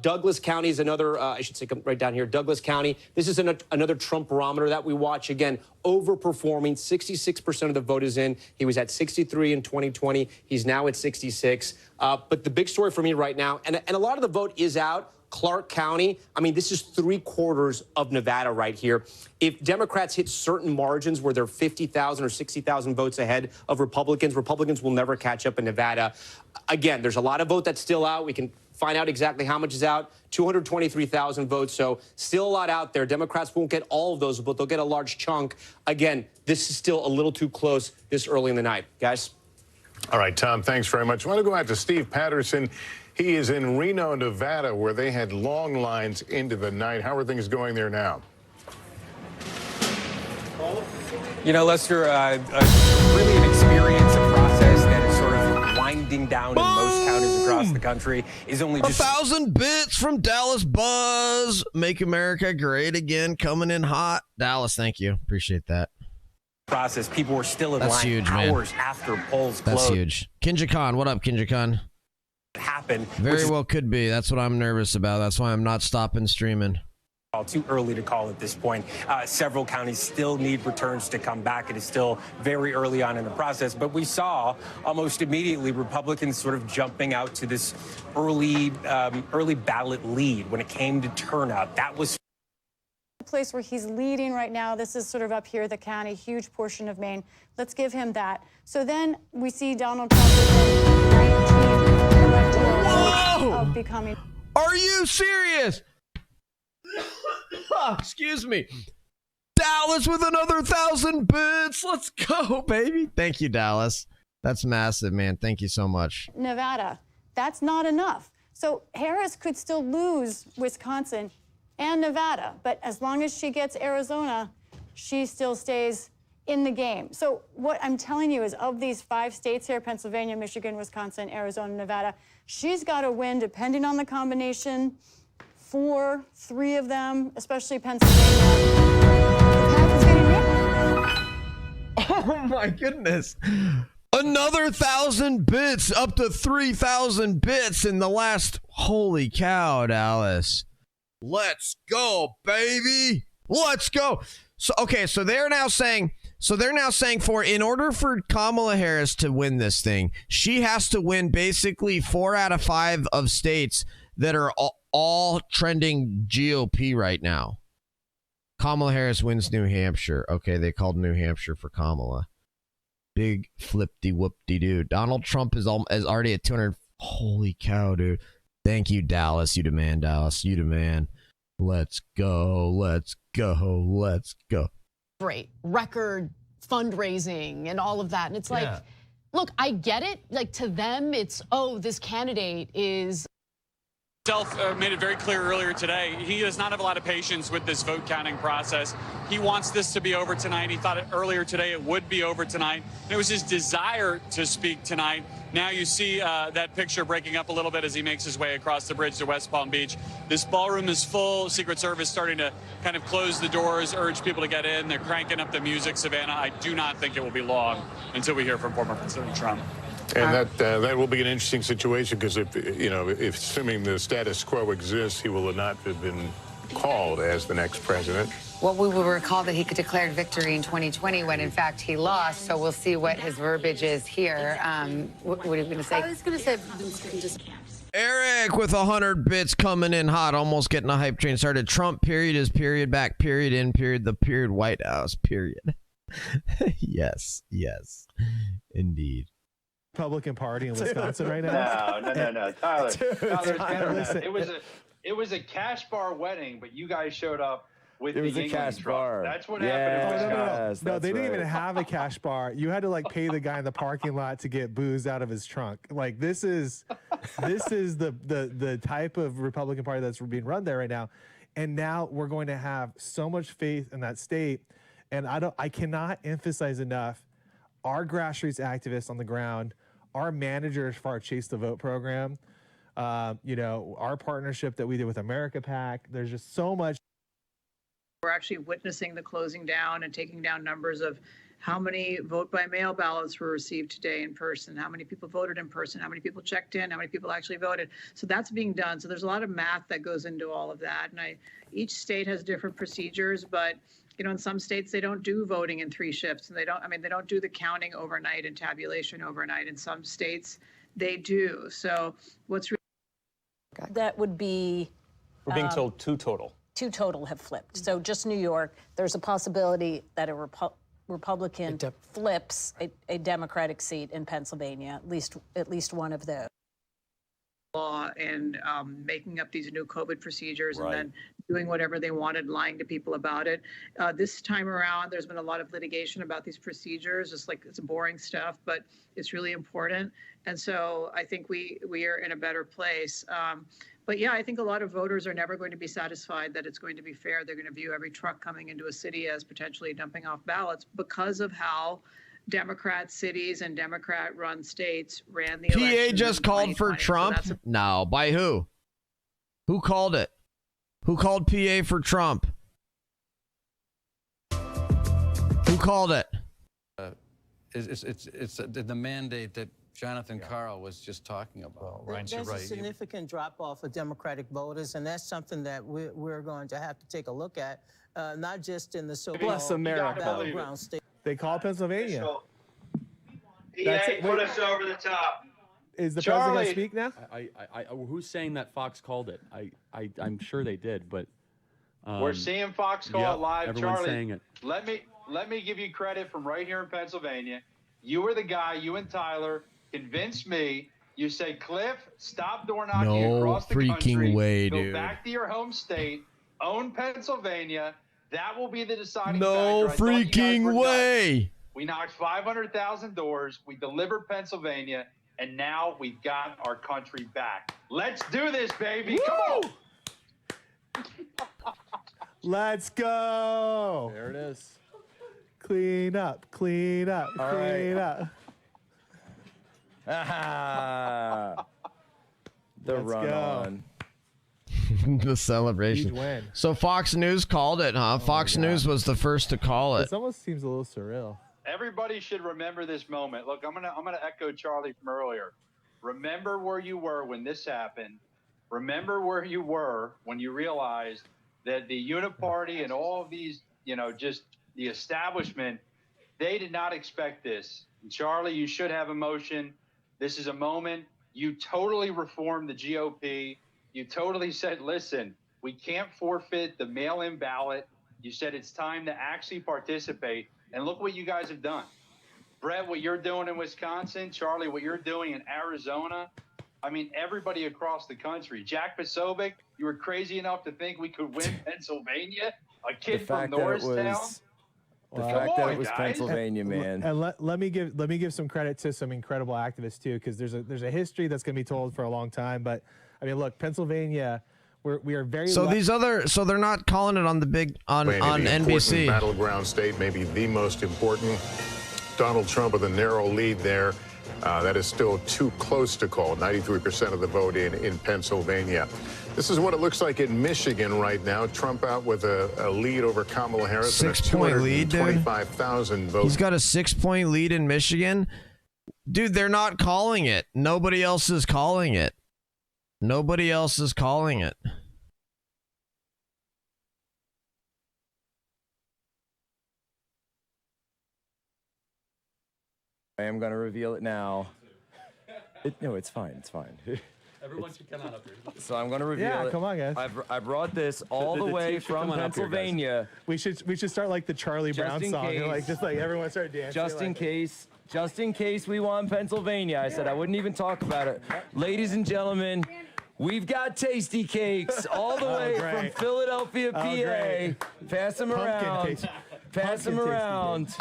Douglas County is another, I should say right down here, Douglas County. This is another Trump barometer that we watch. Again, overperforming. 66% of the vote is in. He was at 63 in 2020. He's now at 66. But the big story for me right now, and a lot of the vote is out. Clark County, I mean, this is 3/4 of Nevada right here. If Democrats hit certain margins where they're 50,000 or 60,000 votes ahead of Republicans, Republicans will never catch up in Nevada. Again, there's a lot of vote that's still out. We can find out exactly how much is out. 223,000 votes, so still a lot out there. Democrats won't get all of those, but they'll get a large chunk. Again, this is still a little too close this early in the night. Guys? All right, Tom, thanks very much. I want to go out to Steve Patterson. He is in Reno, Nevada, where they had long lines into the night. How are things going there now? You know, Lester, really an experience, a process that is sort of winding down in most counties across the country. Is only just 1,000 bits from Dallas Buzz. Make America great again. Coming in hot. Dallas, thank you. Appreciate that. Process. People were still in That's line huge, hours man. after polls closed. That's huge. Kinja Khan, what up, Kinja Khan? Happen. Very well could be. That's what I'm nervous about. That's why I'm not stopping streaming. Too early to call at this point. Several counties still need returns to come back. It is still very early on in the process. But we saw almost immediately Republicans sort of jumping out to this early ballot lead when it came to turnout. That was the place where he's leading right now. This is sort of up here, the county, huge portion of Maine. Let's give him that. So then we see Donald Trump with 19 electoral votes of becoming. Are you serious? Excuse me. Dallas with another 1,000 bits. Let's go, baby. Thank you, Dallas. That's massive, man. Thank you so much. Nevada. That's not enough. So Harris could still lose Wisconsin and Nevada, but as long as she gets Arizona, she still stays in the game. So what I'm telling you is, of these 5 states here, Pennsylvania, Michigan, Wisconsin, Arizona, Nevada, she's got to win, depending on the combination, 4, 3 of them, especially Pennsylvania. The path is getting narrow. Oh my goodness. Another 1,000 bits, up to 3,000 bits in the last. Holy cow, Dallas. Let's go, baby. Let's go. So, okay, so they're now saying So they're now saying in order for Kamala Harris to win this thing, she has to win basically 4 out of 5 of states that are all trending GOP right now. Kamala Harris wins New Hampshire. Okay, they called New Hampshire for Kamala. Big flip-de-whoop-de-doo. Donald Trump is already at 200. Holy cow, dude. Thank you, Dallas. You demand, Dallas. You demand. Let's go. Let's go. Let's go. Great. Record fundraising and all of that. And it's like, look, I get it. Like to them, it's, oh, this candidate is. Made it very clear earlier today, he does not have a lot of patience with this vote counting process. He wants this to be over tonight. He thought earlier today it would be over tonight. And it was his desire to speak tonight. Now you see that picture breaking up a little bit as he makes his way across the bridge to West Palm Beach. This ballroom is full. Secret Service starting to kind of close the doors, urge people to get in. They're cranking up the music, Savannah. I do not think it will be long until we hear from former President Trump. And that will be an interesting situation because if assuming the status quo exists, he will not have been called as the next president. Well, we will recall that he declared victory in 2020 when, in fact, he lost. So we'll see what his verbiage is here. What are you going to say? I was going to say, Eric with 100 bits coming in hot, almost getting a hype train started. Trump period is period back period in period the period White House period. Yes, indeed. Republican Party in Wisconsin right now? No. Tyler, Dude, Tyler, listen. It was a cash bar wedding, but you guys showed up with It was a cash bar. That's what happened in Wisconsin. No, they didn't even have a cash bar. You had to like pay the guy in the parking lot to get booze out of his trunk. Like this is the type of Republican Party that's being run there right now. And now we're going to have so much faith in that state. And I cannot emphasize enough our grassroots activists on the ground, our managers for our Chase the Vote program, our partnership that we did with America PAC. There's just so much. We're actually witnessing the closing down and taking down numbers of how many vote by mail ballots were received today in person, how many people voted in person, how many people checked in, how many people actually voted. So that's being done. So there's a lot of math that goes into all of that. And each state has different procedures, but in some states they don't do voting in 3 shifts, and they don't do the counting overnight and tabulation overnight. In some states they do. So that would be. We're being told 2 total. 2 total have flipped. So just New York, there's a possibility that a Republican flips a Democratic seat in Pennsylvania, at least one of those. Law and making up these new COVID procedures and then doing whatever they wanted, lying to people about it. This time around, there's been a lot of litigation about these procedures. Just like it's boring stuff, but it's really important. And so I think we are in a better place. But yeah, I think a lot of voters are never going to be satisfied that it's going to be fair. They're going to view every truck coming into a city as potentially dumping off ballots because of how Democrat cities and Democrat-run states ran the election. PA just called for Trump? No, by who? Who called it? Who called PA for Trump? Who called it? It's the mandate that Jonathan Carl was just talking about. There's a significant drop-off of Democratic voters, and that's something that we're going to have to take a look at, not just in the so-called Bless America. battleground state. They call Pennsylvania. PA put us over the top. Is the president going to speak now? Who's saying that Fox called it? I'm sure they did, but we're seeing Fox call it live. Everyone's Charlie, saying it. Let me give you credit from right here in Pennsylvania. You were the guy. You and Tyler convinced me. You say, Cliff, stop door knocking across the country. No freaking way, Go dude. back to your home state. Own Pennsylvania. That will be the deciding No factor. freaking way. We knocked 500,000 doors. We delivered Pennsylvania, and now we've got our country back. Let's do this, baby. Woo! Come on. Let's go. There it is. Clean up, clean up, All clean right. up. Ah, the Let's run go. on. The celebration. Huge win. So Fox News called it, huh? Fox News was the first to call it. This almost seems a little surreal. Everybody should remember this moment. Look, I'm gonna echo Charlie from earlier. Remember where you were when this happened. Remember where you were when you realized that the Uniparty and all of these, just the establishment, They did not expect this. And Charlie, you should have emotion. This is a moment. You totally reformed the GOP. You totally said, listen, we can't forfeit the mail-in ballot. You said it's time to actually participate. And look what you guys have done. Brett, what you're doing in Wisconsin. Charlie, what you're doing in Arizona. I mean, everybody across the country. Jack Posobiec, you were crazy enough to think we could win Pennsylvania? A kid from Norristown? The fact that it was Pennsylvania, man. And let me give some credit to some incredible activists too, because there's a history that's going to be told for a long time. But I mean, look, Pennsylvania, we are very. So so they're not calling it on the big on NBC. Battleground state, maybe the most important. Donald Trump with a narrow lead there. That is still too close to call. 93% of the vote in Pennsylvania. This is what it looks like in Michigan right now. Trump out with a lead over Kamala Harris. 6-point lead, dude. 25,000 votes. He's got a 6-point lead in Michigan. Dude, they're not calling it. Nobody else is calling it. Nobody else is calling it. I am going to reveal it now. No, it's fine. It's fine. Everyone should come on up here. So I'm going to reveal it. Yeah, come on, guys. I brought this all the way from Pennsylvania. We should start like the Charlie Brown song, and just like everyone start dancing. Just in case we won Pennsylvania. I said I wouldn't even talk about it. Ladies and gentlemen, we've got tasty cakes all the way from Philadelphia, PA. Pass them around. Pass them around.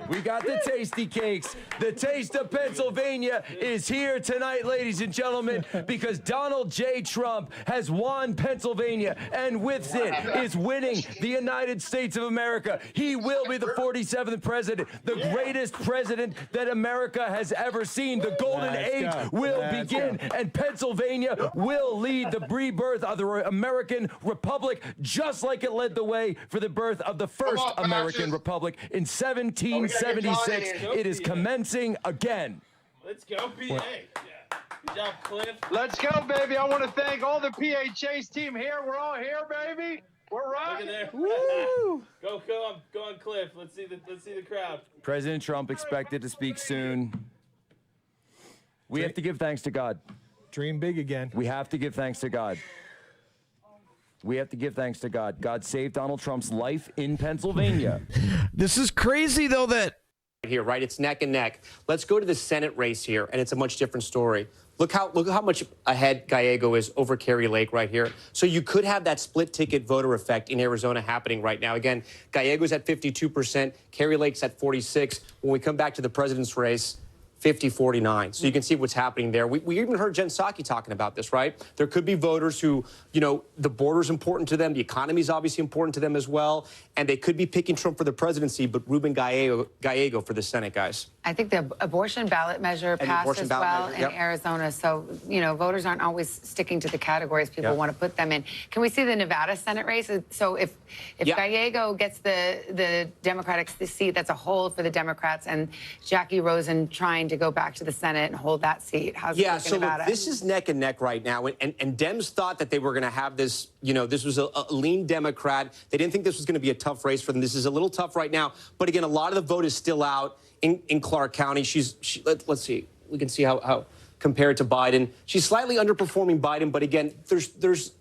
We got the tasty cakes. The taste of Pennsylvania is here tonight, ladies and gentlemen, because Donald J. Trump has won Pennsylvania, and with it is winning the United States of America. He will be the 47th president, the greatest president that America has ever seen. The golden age will begin, and Pennsylvania will lead the rebirth of the American Republic, just like it led the way for the birth of the first American Republic in 1776. It is commencing again. Let's go, PA. Yeah. Good job, Cliff. Let's go, baby. I want to thank all the PA Chase team here. We're all here, baby. We're rocking. Look at there. Woo! Go on, Cliff. Let's see the crowd. President Trump expected to speak soon. We have to give thanks to God. Dream big again. We have to give thanks to God. We have to give thanks to God. God saved Donald Trump's life in Pennsylvania. This is crazy, though, that... Here, right? It's neck and neck. Let's go to the Senate race here, and it's a much different story. Look how much ahead Gallego is over Kari Lake right here. So you could have that split ticket voter effect in Arizona happening right now. Again, Gallego's at 52%, Kari Lake's at 46%. When we come back to the president's race, 50-49. So you can see what's happening there. We even heard Jen Psaki talking about this, right? There could be voters who, you know, the border's important to them, the economy's obviously important to them as well, and they could be picking Trump for the presidency, but Ruben Gallego for the Senate, guys. I think the abortion ballot measure passed as well in Arizona. So, you know, voters aren't always sticking to the categories people want to put them in. Can we see the Nevada Senate race? So if Gallego gets the Democratic seat, that's a hold for the Democrats, and Jackie Rosen trying to go back to the Senate and hold that seat. How's it looking in Nevada? Look, this is neck and neck right now. And Dems thought that they were going to have this, you know, this was a lean Democrat. They didn't think this was going to be a tough race for them. This is a little tough right now. But again, a lot of the vote is still out in Clark County. Let's see. We can see how compared to Biden. She's slightly underperforming Biden. But again, there's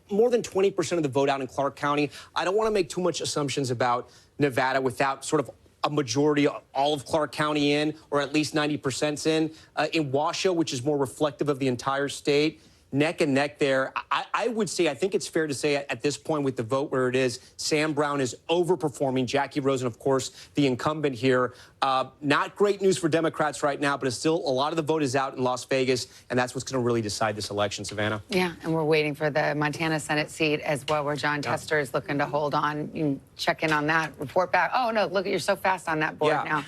more than 20% of the vote out in Clark County. I don't want to make too much assumptions about Nevada without sort of a majority, all of Clark County in, or at least 90% in Washoe, which is more reflective of the entire state. Neck and neck there. I would say, I think it's fair to say at this point with the vote where it is, Sam Brown is overperforming. Jackie Rosen, of course, the incumbent here. Not great news for Democrats right now, but it's still a lot of the vote is out in Las Vegas, and that's what's going to really decide this election, Savannah. Yeah, and we're waiting for the Montana Senate seat as well, where John Tester is looking to hold on. You can check in on that, report back. Oh, no, look, you're so fast on that board now.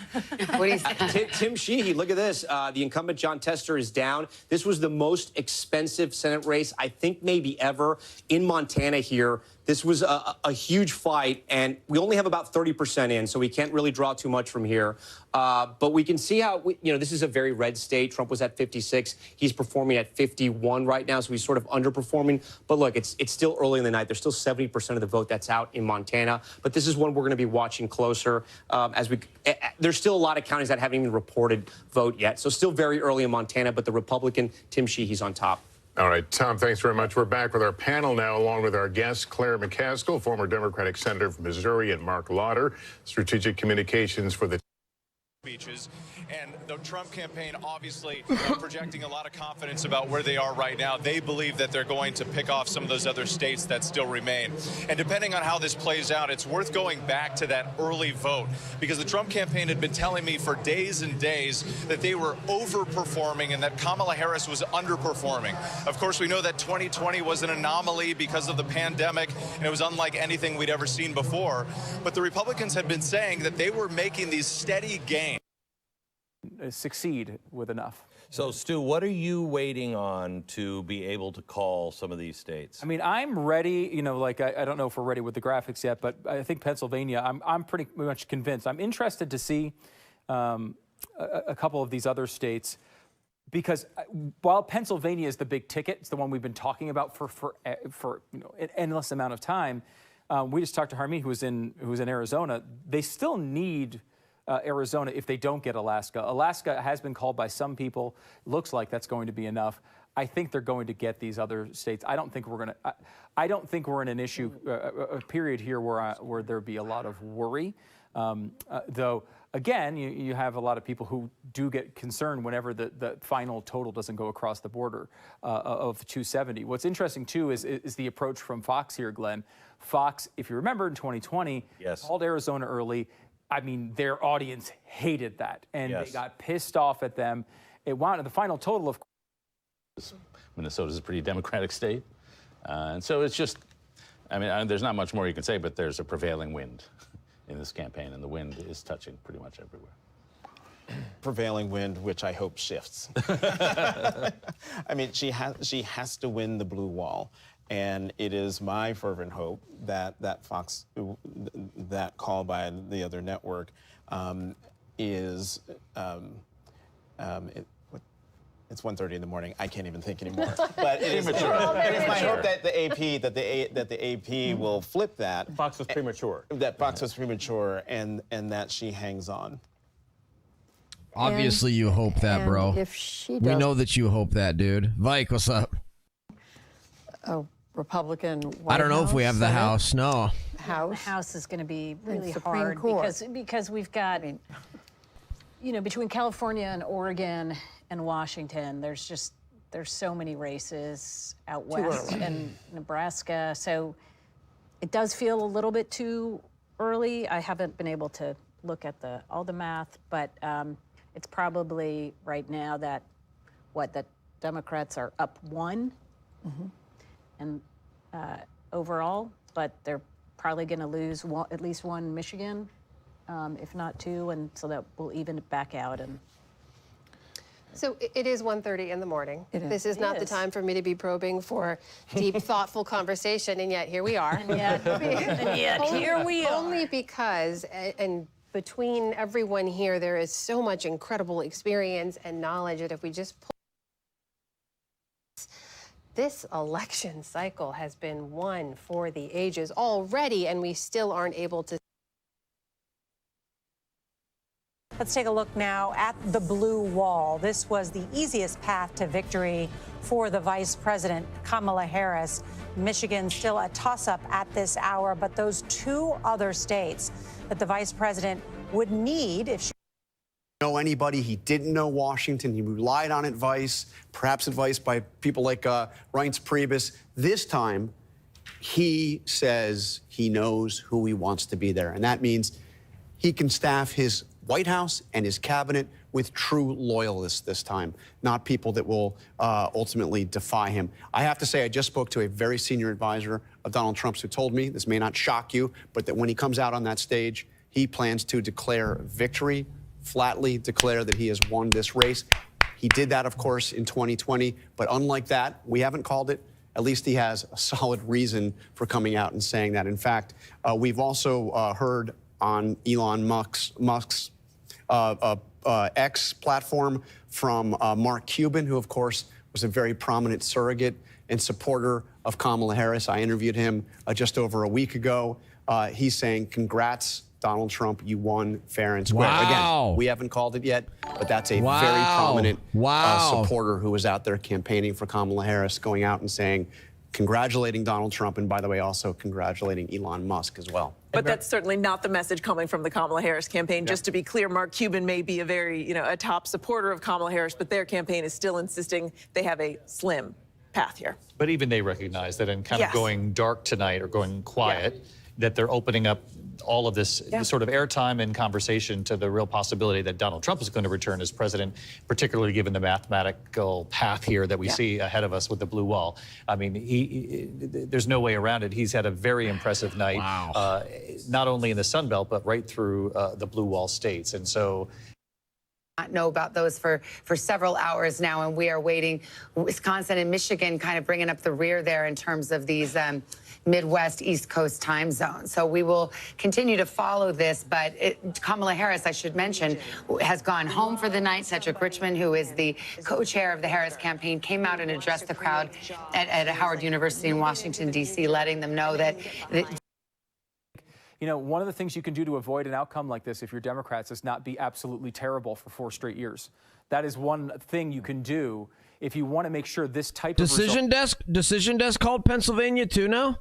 What do you say? Tim Sheehy, look at this. The incumbent John Tester is down. This was the most expensive Senate race, I think maybe ever. In Montana here, this was a huge fight, and we only have about 30% in, so we can't really draw too much from here. But we can see how, this is a very red state. Trump was at 56. He's performing at 51 right now, so he's sort of underperforming. But look, it's still early in the night. There's still 70% of the vote that's out in Montana. But this is one we're going to be watching closer there's still a lot of counties that haven't even reported vote yet. So still very early in Montana, but the Republican, Tim Sheehy's on top. All right, Tom, thanks very much. We're back with our panel now, along with our guests, Claire McCaskill, former Democratic Senator from Missouri, and Mark Lauder, Strategic Communications for the speeches. And the Trump campaign obviously projecting a lot of confidence about where they are right now. They believe that they're going to pick off some of those other states that still remain. And depending on how this plays out, it's worth going back to that early vote, because the Trump campaign had been telling me for days and days that they were overperforming and that Kamala Harris was underperforming. Of course, we know that 2020 was an anomaly because of the pandemic, and it was unlike anything we'd ever seen before. But the Republicans had been saying that they were making these steady gains. Succeed with enough. So, Stu, what are you waiting on to be able to call some of these states? I mean, I'm ready, I don't know if we're ready with the graphics yet, but I think Pennsylvania, I'm pretty much convinced. I'm interested to see a couple of these other states, because while Pennsylvania is the big ticket, it's the one we've been talking about for an endless amount of time. We just talked to Harmeet, who was in Arizona. They still need Arizona if they don't get Alaska. Alaska has been called by some people. Looks like that's going to be enough. I think they're going to get these other states. I don't think we're going to. I don't think we're in an issue, a period here where there'd be a lot of worry. Though, again, you have a lot of people who do get concerned whenever the final total doesn't go across the border of 270. What's interesting, too, is the approach from Fox here, Glenn. Fox, if you remember in 2020, called Arizona early. I mean, their audience hated that, and they got pissed off at them. It wound up the final total of. Minnesota's a pretty Democratic state, and so it's just. I mean, there's not much more you can say, but there's a prevailing wind in this campaign, and the wind is touching pretty much everywhere. Prevailing wind, which I hope shifts. I mean, she has to win the blue wall. And it is my fervent hope that Fox, that call by the other network, is it's 1:30 in the morning. I can't even think anymore. But it is my hope that the AP will flip that. Fox was premature. That Fox was premature, and that she hangs on. Obviously, you hope that, bro. If she does, we know that you hope that, dude. Vike, what's up? Oh. Republican White I don't know House, if we have the Senate, House. No. The House is going to be really Supreme hard Court. because we've got, between California and Oregon and Washington, there's so many races out west and Nebraska. So it does feel a little bit too early. I haven't been able to look at all the math, but it's probably right now that Democrats are up 1. Mm-hmm. And overall, but they're probably going to lose at least one Michigan, if not 2, and so that will even it back out. And so it is 1:30 in the morning. This is not the time for me to be probing for deep, thoughtful conversation, and yet here we are. And yet here we are. Only because, and between everyone here, there is so much incredible experience and knowledge that if we just pull. This election cycle has been one for the ages already, and we still aren't able to. Let's take a look now at the blue wall. This was the easiest path to victory for the Vice President, Kamala Harris. Michigan still a toss-up at this hour, but those 2 other states that the Vice President would need if she know anybody. He didn't know Washington. He relied on advice, perhaps advice by people like Reince Priebus. This time, he says he knows who he wants to be there. And that means he can staff his White House and his cabinet with true loyalists this time, not people that will ultimately defy him. I have to say, I just spoke to a very senior advisor of Donald Trump's who told me, this may not shock you, but that when he comes out on that stage, he plans to declare victory, flatly declare that he has won this race. He did that, of course, in 2020. But unlike that, we haven't called it. At least he has a solid reason for coming out and saying that. In fact, we've also heard on Elon Musk's X platform from Mark Cuban, who, of course, was a very prominent surrogate and supporter of Kamala Harris. I interviewed him just over a week ago. He's saying, congrats, Donald Trump, you won fair and square. Wow. Again, we haven't called it yet, but that's a Wow. very prominent Wow. supporter who was out there campaigning for Kamala Harris, going out and saying, congratulating Donald Trump, and by the way, also congratulating Elon Musk as well. But that's certainly not the message coming from the Kamala Harris campaign. Just to be clear, Mark Cuban may be a very, a top supporter of Kamala Harris, but their campaign is still insisting they have a slim path here. But even they recognize that in kind Yes. of going dark tonight or going quiet, that they're opening up all of this sort of airtime and conversation to the real possibility that Donald Trump is going to return as president, particularly given the mathematical path here that we see ahead of us with the blue wall. I mean, there's no way around it. He's had a very impressive night, not only in the Sun Belt, but right through the blue wall states. And so Not know about those for several hours now, and we are waiting. Wisconsin and Michigan kind of bringing up the rear there in terms of these Midwest, East Coast time zones. So we will continue to follow this, but Kamala Harris, I should mention, has gone home for the night. Cedric Richmond, who is the co-chair of the Harris campaign, came out and addressed the crowd at Howard University in Washington, D.C., letting them know that one of the things you can do to avoid an outcome like this if you're Democrats is not be absolutely terrible for 4 straight years. That is one thing you can do if you want to make sure this type of Decision Desk called Pennsylvania too now?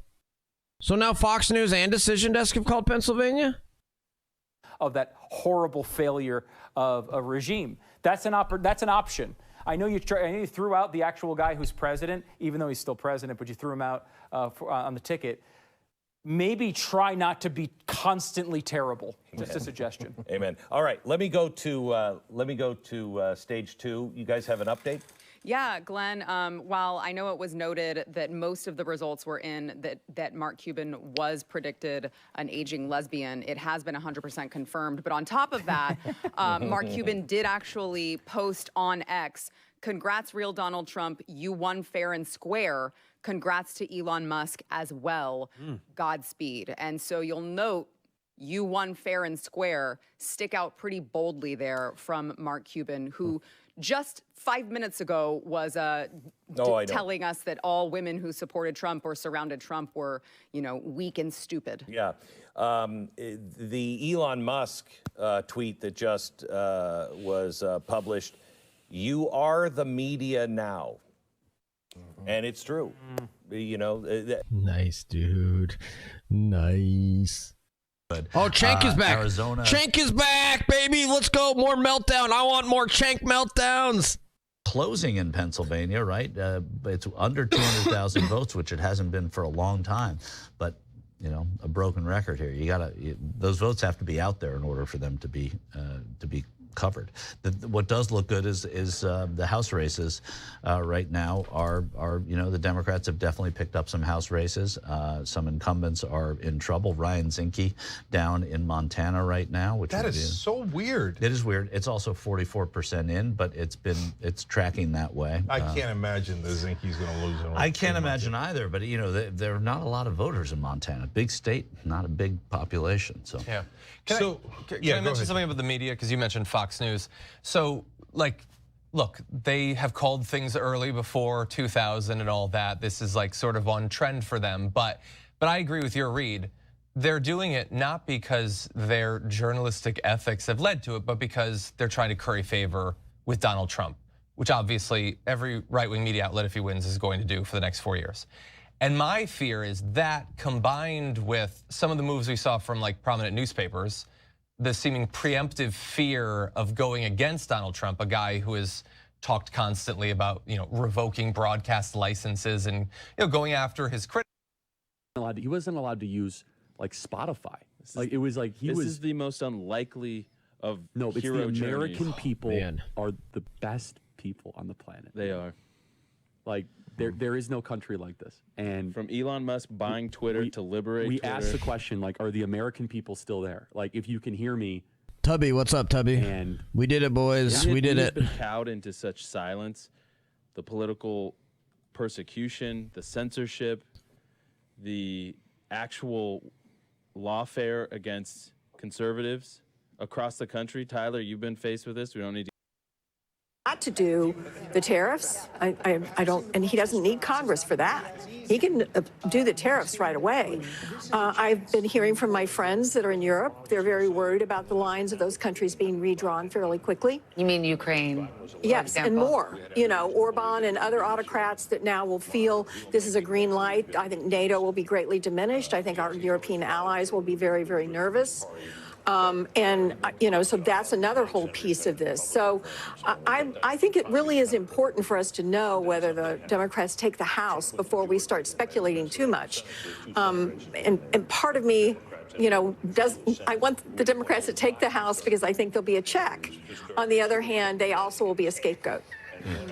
So now Fox News and Decision Desk have called Pennsylvania? Of that horrible failure of a regime. That's an option. I know you threw out the actual guy who's president, even though he's still president, but you threw him out on the ticket. Maybe try not to be constantly terrible. Just a suggestion. Amen. All right, let me go to stage 2. You guys have an update? Yeah, Glenn, while I know it was noted that most of the results were in that Mark Cuban was predicted an aging lesbian, it has been 100% confirmed. But on top of that, Mark Cuban did actually post on X, congrats, real Donald Trump, you won fair and square. Congrats to Elon Musk as well. Godspeed. And so you'll note you won fair and square stick out pretty boldly there from Mark Cuban, who just 5 minutes ago was telling us that all women who supported Trump or surrounded Trump were, weak and stupid. Yeah. The Elon Musk tweet that just was published, you are the media now. And it's true. Nice, dude. Nice. Oh, Cenk is back. Arizona. Cenk is back, baby. Let's go. More meltdown. I want more Cenk meltdowns. Closing in Pennsylvania, right? It's under 200,000 votes, which it hasn't been for a long time. But, a broken record here. Those votes have to be out there in order for them to be covered. What does look good is the House races right now are the Democrats have definitely picked up some House races. Some incumbents are in trouble. Ryan Zinke down in Montana right now, which that is so weird. It is weird. It's also 44% in, but it's tracking that way. I can't imagine that Zinke's going to lose. I can't imagine either. But there are not a lot of voters in Montana. Big state, not a big population. So yeah. Can I mention something about the media? Because you mentioned Fox News. So, look, they have called things early before 2000 and all that. This is sort of on trend for them. But I agree with your read. They're doing it not because their journalistic ethics have led to it, but because they're trying to curry favor with Donald Trump, which obviously every right-wing media outlet, if he wins, is going to do for the next 4 years. And my fear is that combined with some of the moves we saw from prominent newspapers, the seeming preemptive fear of going against Donald Trump, a guy who has talked constantly about, revoking broadcast licenses and, going after his critics. He wasn't allowed to use Spotify. This is the most unlikely of hero it's the American journeys. people are the best people on the planet. They are. There is no country like this. And from Elon Musk buying Twitter to liberate we Twitter. asked the question, are the American people still there? If you can hear me, Tubby, what's up, Tubby? And we did it, boys. We did it. Been cowed into such silence. The political persecution, the censorship, the actual lawfare against conservatives across the country. Tyler, you've been faced with this. We don't need to. Not to do the tariffs. I don't, and he doesn't need Congress for that. He can do the tariffs right away. I've been hearing from my friends that are in Europe. They're very worried about the lines of those countries being redrawn fairly quickly. You mean Ukraine? Yes, and more. You know, Orban and other autocrats that now will feel this is a green light. I think NATO will be greatly diminished. I think our European allies will be very, very nervous. You know, so that's another whole piece of this. So I think it really is important for us to know whether the Democrats take the House before we start speculating too much. And part of me, you know, I want the Democrats to take the House because I think there'll be a check. On the other hand, they also will be a scapegoat.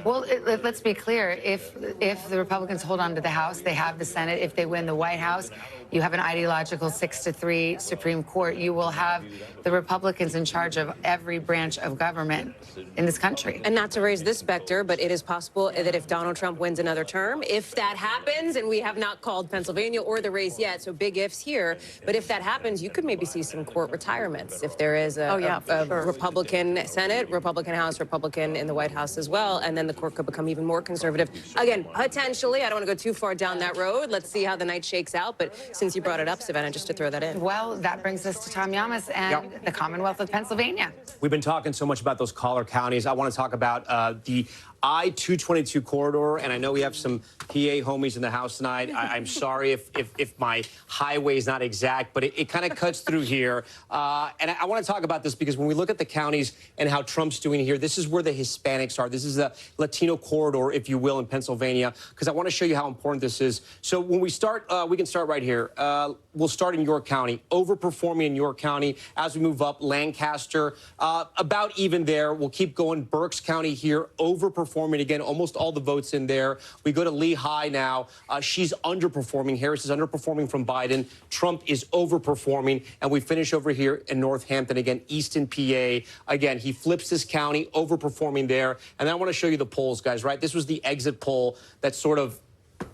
Well, let's be clear. If the Republicans hold on to the House, they have the Senate. If they win the White House, you have an ideological 6-3 Supreme Court. You will have the Republicans in charge of every branch of government in this country. And not to raise this specter, but it is possible that if Donald Trump wins another term, if that happens, and we have not called Pennsylvania or the race yet, so big ifs here, but if that happens, you could maybe see some court retirements if there is a Republican Senate, Republican House, Republican in the White House as well, and then the court could become even more conservative. Again, potentially, I don't want to go too far down that road. Let's see how the night shakes out, but since you brought it up, Savannah, just to throw that in. Well, that brings us to Tom Yamas and the Commonwealth of Pennsylvania. We've been talking so much about those collar counties. I want to talk about the I-222 corridor, and I know we have some PA homies in the house tonight. I'm sorry if my highway is not exact, but it kind of cuts through here. And I want to talk about this because when we look at the counties and how Trump's doing here, this is where the Hispanics are. This is the Latino corridor, if you will, in Pennsylvania, because I want to show you how important this is. So when we start, we can start right here. We'll start in York County, overperforming in York County. As we move up, Lancaster, about even there. We'll keep going. Berks County here, overperforming again, almost all the votes in there. We go to Lehigh now. She's underperforming. Harris is underperforming from Biden. Trump is overperforming. And we finish over here in Northampton again, Easton, PA. Again, he flips this county, overperforming there. And then I want to show you the polls, guys, right? This was the exit poll that sort of,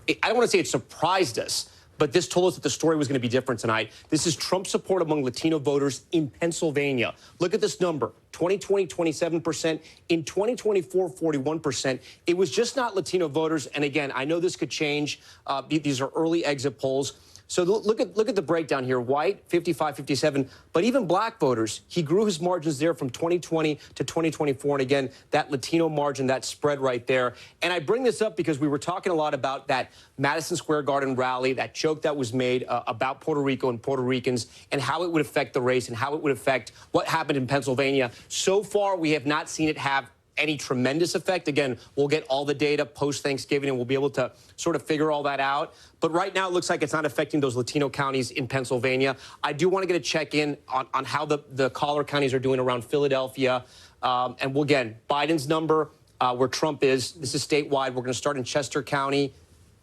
I don't want to say it surprised us, but this told us that the story was going to be different tonight. This is Trump support among Latino voters in Pennsylvania. Look at this number, 2020, 27%. In 2024, 41%. It was just not Latino voters. And again, I know this could change. These are early exit polls. So look at the breakdown here. White, 55, 57. But even black voters, he grew his margins there from 2020 to 2024. And again, that Latino margin, that spread right there. And I bring this up because we were talking a lot about that Madison Square Garden rally, that joke that was made about Puerto Rico and Puerto Ricans and how it would affect the race and how it would affect what happened in Pennsylvania. So far, we have not seen it have any tremendous effect. Again, we'll get all the data post-Thanksgiving, and we'll be able to sort of figure all that out. But right now, it looks like it's not affecting those Latino counties in Pennsylvania. I do want to get a check-in on how the collar counties are doing around Philadelphia. And we'll, again, Biden's number, where Trump is. This is statewide. We're going to start in Chester County.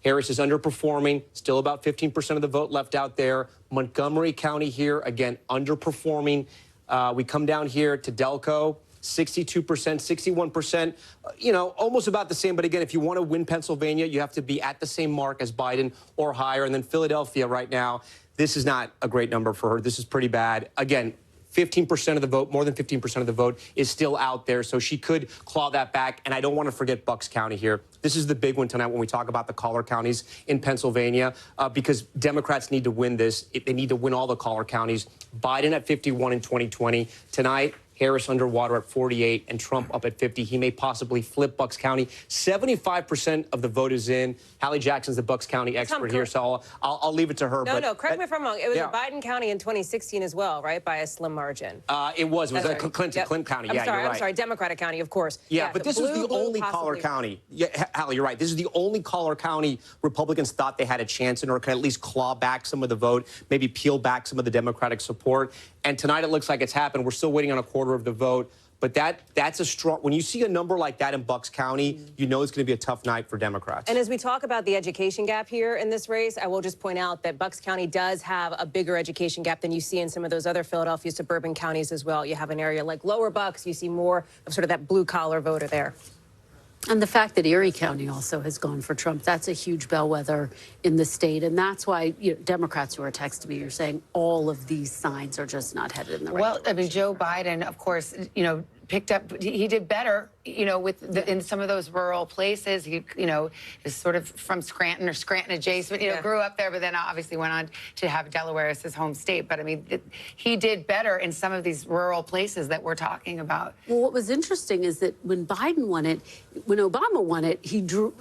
Harris is underperforming, still about 15% of the vote left out there. Montgomery County here, again, underperforming. We come down here to Delco. 62%, 61%, you know, almost about the same. But again, if you want to win Pennsylvania, you have to be at the same mark as Biden or higher. And then Philadelphia right now, this is not a great number for her. This is pretty bad. Again, 15% of the vote, more than 15% of the vote is still out there. So she could claw that back. And I don't want to forget Bucks County here. This is the big one tonight when we talk about the collar counties in Pennsylvania, because Democrats need to win this. They need to win all the collar counties. Biden at 51 in 2020. Tonight, Harris underwater at 48 and Trump up at 50. He may possibly flip Bucks County. 75% of the vote is in. Hallie Jackson's the Bucks County expert here, so I'll leave it to her. No, correct me if I'm wrong. It was a Biden County in 2016 as well, right, by a slim margin. It was Clinton County. Yeah, you're right. I'm sorry, Democratic County, of course. Yeah, but this is the only collar county. Yeah, Hallie, you're right. This is the only collar county Republicans thought they had a chance in, or could at least claw back some of the vote, maybe peel back some of the Democratic support. And tonight it looks like it's happened. We're still waiting on a quarter of the vote. But that's a strong, when you see a number like that in Bucks County, you know it's going to be a tough night for Democrats. And as we talk about the education gap here in this race, I will just point out that Bucks County does have a bigger education gap than you see in some of those other Philadelphia suburban counties as well. You have an area like Lower Bucks, you see more of sort of that blue-collar voter there. And the fact that Erie County also has gone for Trump, that's a huge bellwether in the state. And that's why Democrats who are texting me are saying all of these signs are just not headed in the right Well, direction. I mean, Joe Biden, of course, picked up, he did better, in some of those rural places. He, is sort of from Scranton or Scranton adjacent, grew up there, but then obviously went on to have Delaware as his home state. But I mean, he did better in some of these rural places that we're talking about. Well, what was interesting is that when Biden won it, when Obama won it, he drew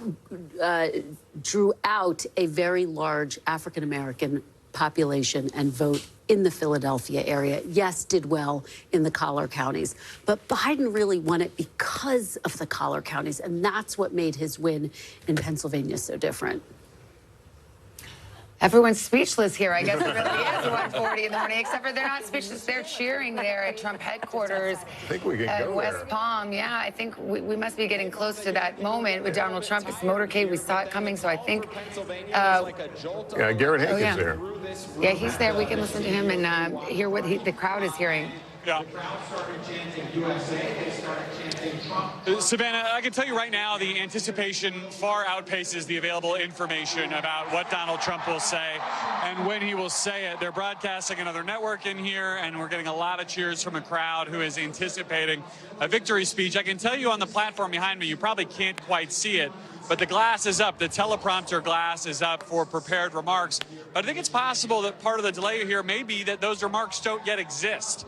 out a very large African-American population and vote in the Philadelphia area. Yes, did well in the collar counties, but Biden really won it because of the collar counties, and that's what made his win in Pennsylvania so different. Everyone's speechless here. I guess it really is 1:40 in the morning, except for they're not speechless. They're cheering there at Trump headquarters. I think we can go West there. Palm. Yeah, I think we must be getting close to that moment with Donald Trump. His motorcade, we saw it coming, so I think... yeah, Garrett Hankins there. Yeah, he's there. We can listen to him and hear what the crowd is hearing. Yeah. Savannah, I can tell you right now, the anticipation far outpaces the available information about what Donald Trump will say and when he will say it. They're broadcasting another network in here, and we're getting a lot of cheers from a crowd who is anticipating a victory speech. I can tell you on the platform behind me, you probably can't quite see it, but the glass is up. The teleprompter glass is up for prepared remarks. But I think it's possible that part of the delay here may be that those remarks don't yet exist.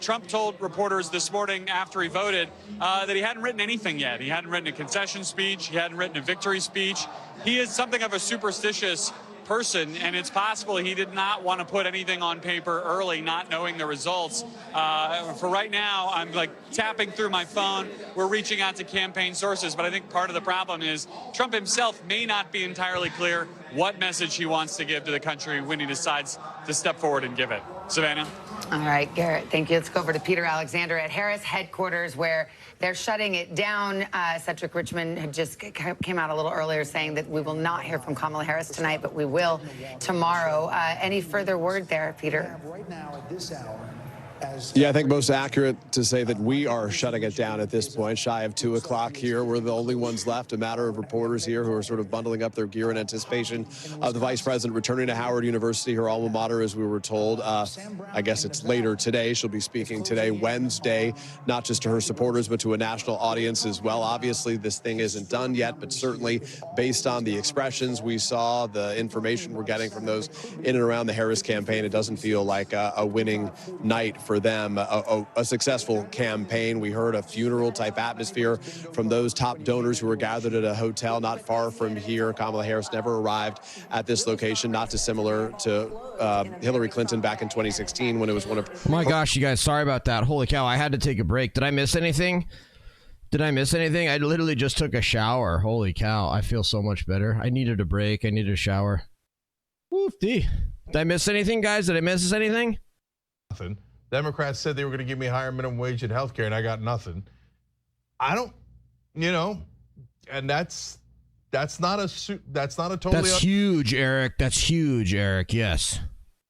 Trump told reporters this morning after he voted that he hadn't written anything yet. He hadn't written a concession speech. He hadn't written a victory speech. He is something of a superstitious person, and it's possible he did not want to put anything on paper early, not knowing the results. For right now, I'm like tapping through my phone. We're reaching out to campaign sources, but I think part of the problem is Trump himself may not be entirely clear what message he wants to give to the country when he decides to step forward and give it. Savannah? All right, Garrett, thank you. Let's go over to Peter Alexander at Harris headquarters, where they're shutting it down. Cedric Richmond had just came out a little earlier saying that we will not hear from Kamala Harris tonight, but we will tomorrow. Any further word there, Peter? Right now at this hour. Yeah, I think most accurate to say that we are shutting it down at this point, shy of 2 o'clock here. We're the only ones left, a matter of reporters here who are sort of bundling up their gear in anticipation of the vice president returning to Howard University, her alma mater, as we were told. I guess it's later today. She'll be speaking today, Wednesday, not just to her supporters, but to a national audience as well. Obviously, this thing isn't done yet, but certainly based on the expressions we saw, the information we're getting from those in and around the Harris campaign, it doesn't feel like a winning night for them, a successful campaign. We heard a funeral type atmosphere from those top donors who were gathered at a hotel not far from here. Kamala Harris never arrived at this location, not dissimilar to Hillary Clinton back in 2016 when it was one of... Oh my gosh, you guys, sorry about that. Holy cow, I had to take a break. Did I miss anything? I literally just took a shower. Holy cow, I feel so much better. I needed a break. I needed a shower. Woofy. Did I miss anything, guys? Did I miss anything? Nothing. Democrats said they were going to give me higher minimum wage and health care, and I got nothing. I don't, and that's not a totally... That's huge, Eric. That's huge, Eric. Yes.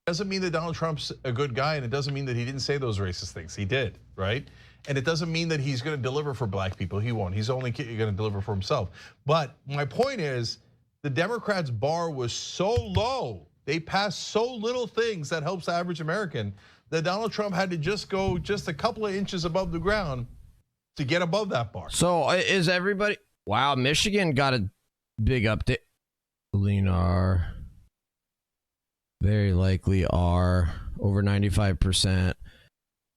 Doesn't mean that Donald Trump's a good guy, and it doesn't mean that he didn't say those racist things. He did, right? And it doesn't mean that he's going to deliver for black people. He won't. He's only going to deliver for himself. But my point is, the Democrats' bar was so low. They passed so little things that helps the average American that Donald Trump had to just go just a couple of inches above the ground to get above that bar. So is everybody... Wow, Michigan got a big update. Leanar. Very likely are over 95%.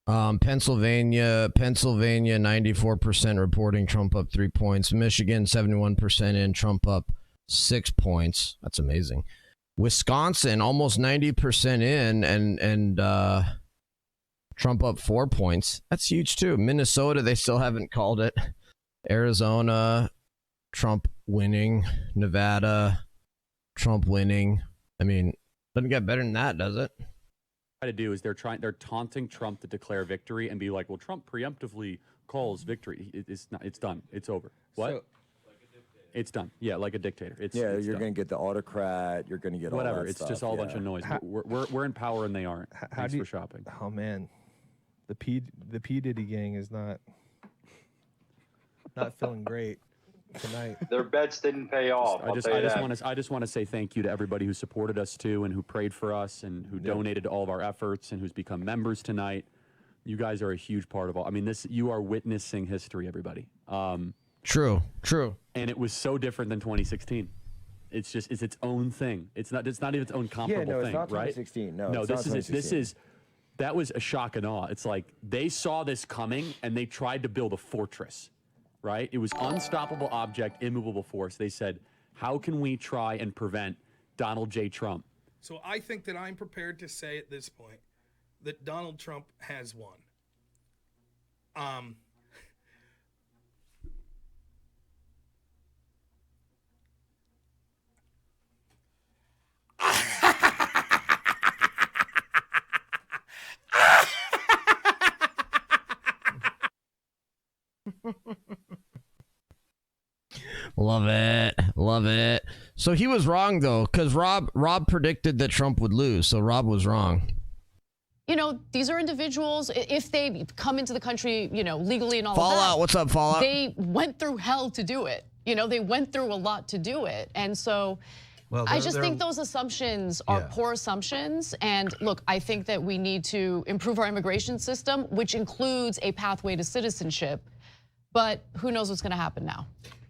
Pennsylvania, 94% reporting Trump up 3 points. Michigan, 71% in, Trump up 6 points. That's amazing. Wisconsin, almost 90% in, and Trump up 4 points. That's huge too. Minnesota, they still haven't called it. Arizona, Trump winning. Nevada, Trump winning. I mean, doesn't get better than that, does it? To do is they're taunting Trump to declare victory and be like, well, Trump preemptively calls victory, it's not. It's done. It's over. What? So, it's done. Yeah, like a dictator. It's you're done. going to get the autocrat. You're going to get whatever. all that It's stuff. just all a bunch of noise. We're in power and they aren't. Thanks for shopping. Oh man, the P Diddy gang is not feeling great tonight. Their bets didn't pay off. I just want to say thank you to everybody who supported us too, and who prayed for us, and who donated to all of our efforts, and who's become members tonight. You guys are a huge part of all. I mean, you are witnessing history, everybody. True. And it was so different than 2016. It's its own thing. It's not even its own comparable thing, it's not right? 2016. No, No, it's not 2016. That was a shock and awe. It's like they saw this coming and they tried to build a fortress, right? It was unstoppable object, immovable force. They said, how can we try and prevent Donald J. Trump? So I think that I'm prepared to say at this point that Donald Trump has won. Love it. So he was wrong though, because Rob predicted that Trump would lose, so Rob was wrong. You know, these are individuals, if they come into the country, you know, legally and all of that. Fallout, what's up, Fallout? They went through hell to do it. You know, they went through a lot to do it. And so I just think those assumptions are poor assumptions. And look, I think that we need to improve our immigration system, which includes a pathway to citizenship. But who knows what's going to happen now?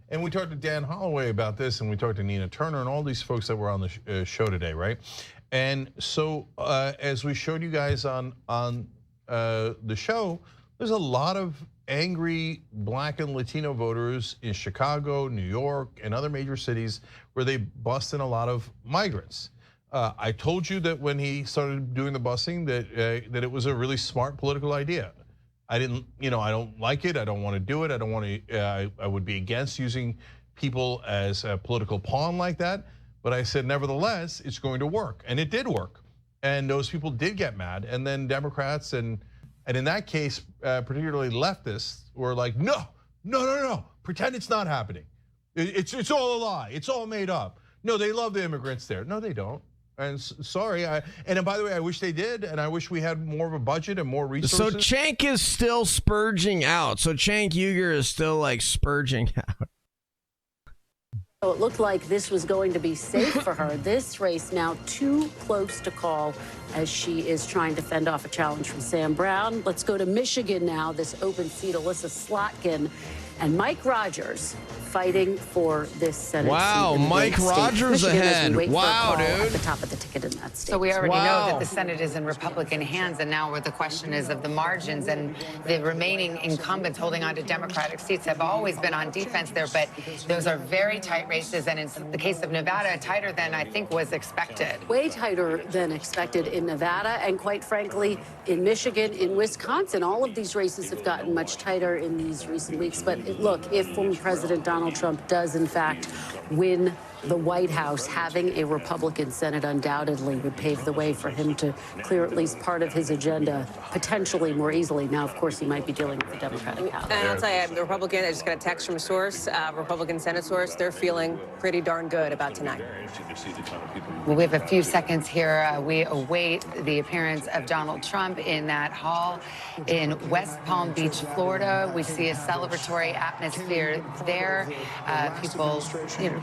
And we talked to Dan Holloway about this, and we talked to Nina Turner and all these folks that were on the show today, right? And so as we showed you guys on the show, there's a lot of angry Black and Latino voters in Chicago, New York, and other major cities where they bust in a lot of migrants. I told you that when he started doing the busing that it was a really smart political idea. I don't like it. I don't want to do it. I don't want to. I would be against using people as a political pawn like that. But I said, nevertheless, it's going to work, and it did work. And those people did get mad, and then Democrats and in that case, particularly leftists were like, no, pretend it's not happening. It's all a lie. It's all made up. No, they love the immigrants there. No, they don't. And sorry, and by the way, I wish they did, and I wish we had more of a budget and more resources. So Cenk is still spurging out. So Cenk Uygur is still like spurging out. So it looked like this was going to be safe for her. This race now too close to call as she is trying to fend off a challenge from Sam Brown. Let's go to Michigan now, this open seat, Alyssa Slotkin and Mike Rogers fighting for this Senate wow, seat. Wow, Mike Rogers ahead. Wow, dude. At the top of the ticket in that state. So we already know that the Senate is in Republican hands, and now where the question is of the margins, and the remaining incumbents holding on to Democratic seats have always been on defense there, but those are very tight races, and in the case of Nevada, tighter than I think was expected. Way tighter than expected in Nevada, and quite frankly, in Michigan, in Wisconsin. All of these races have gotten much tighter in these recent weeks. But look, if former President Donald Trump does, in fact, win the White House, having a Republican Senate undoubtedly would pave the way for him to clear at least part of his agenda potentially more easily. Now, of course, he might be dealing with the Democratic House. And I'll tell you, the Republican, I just got a text from a source, Republican Senate source, they're feeling pretty darn good about tonight. Well, we have a few seconds here. We await the appearance of Donald Trump in that hall in West Palm Beach, Florida. We see a celebratory atmosphere there. People,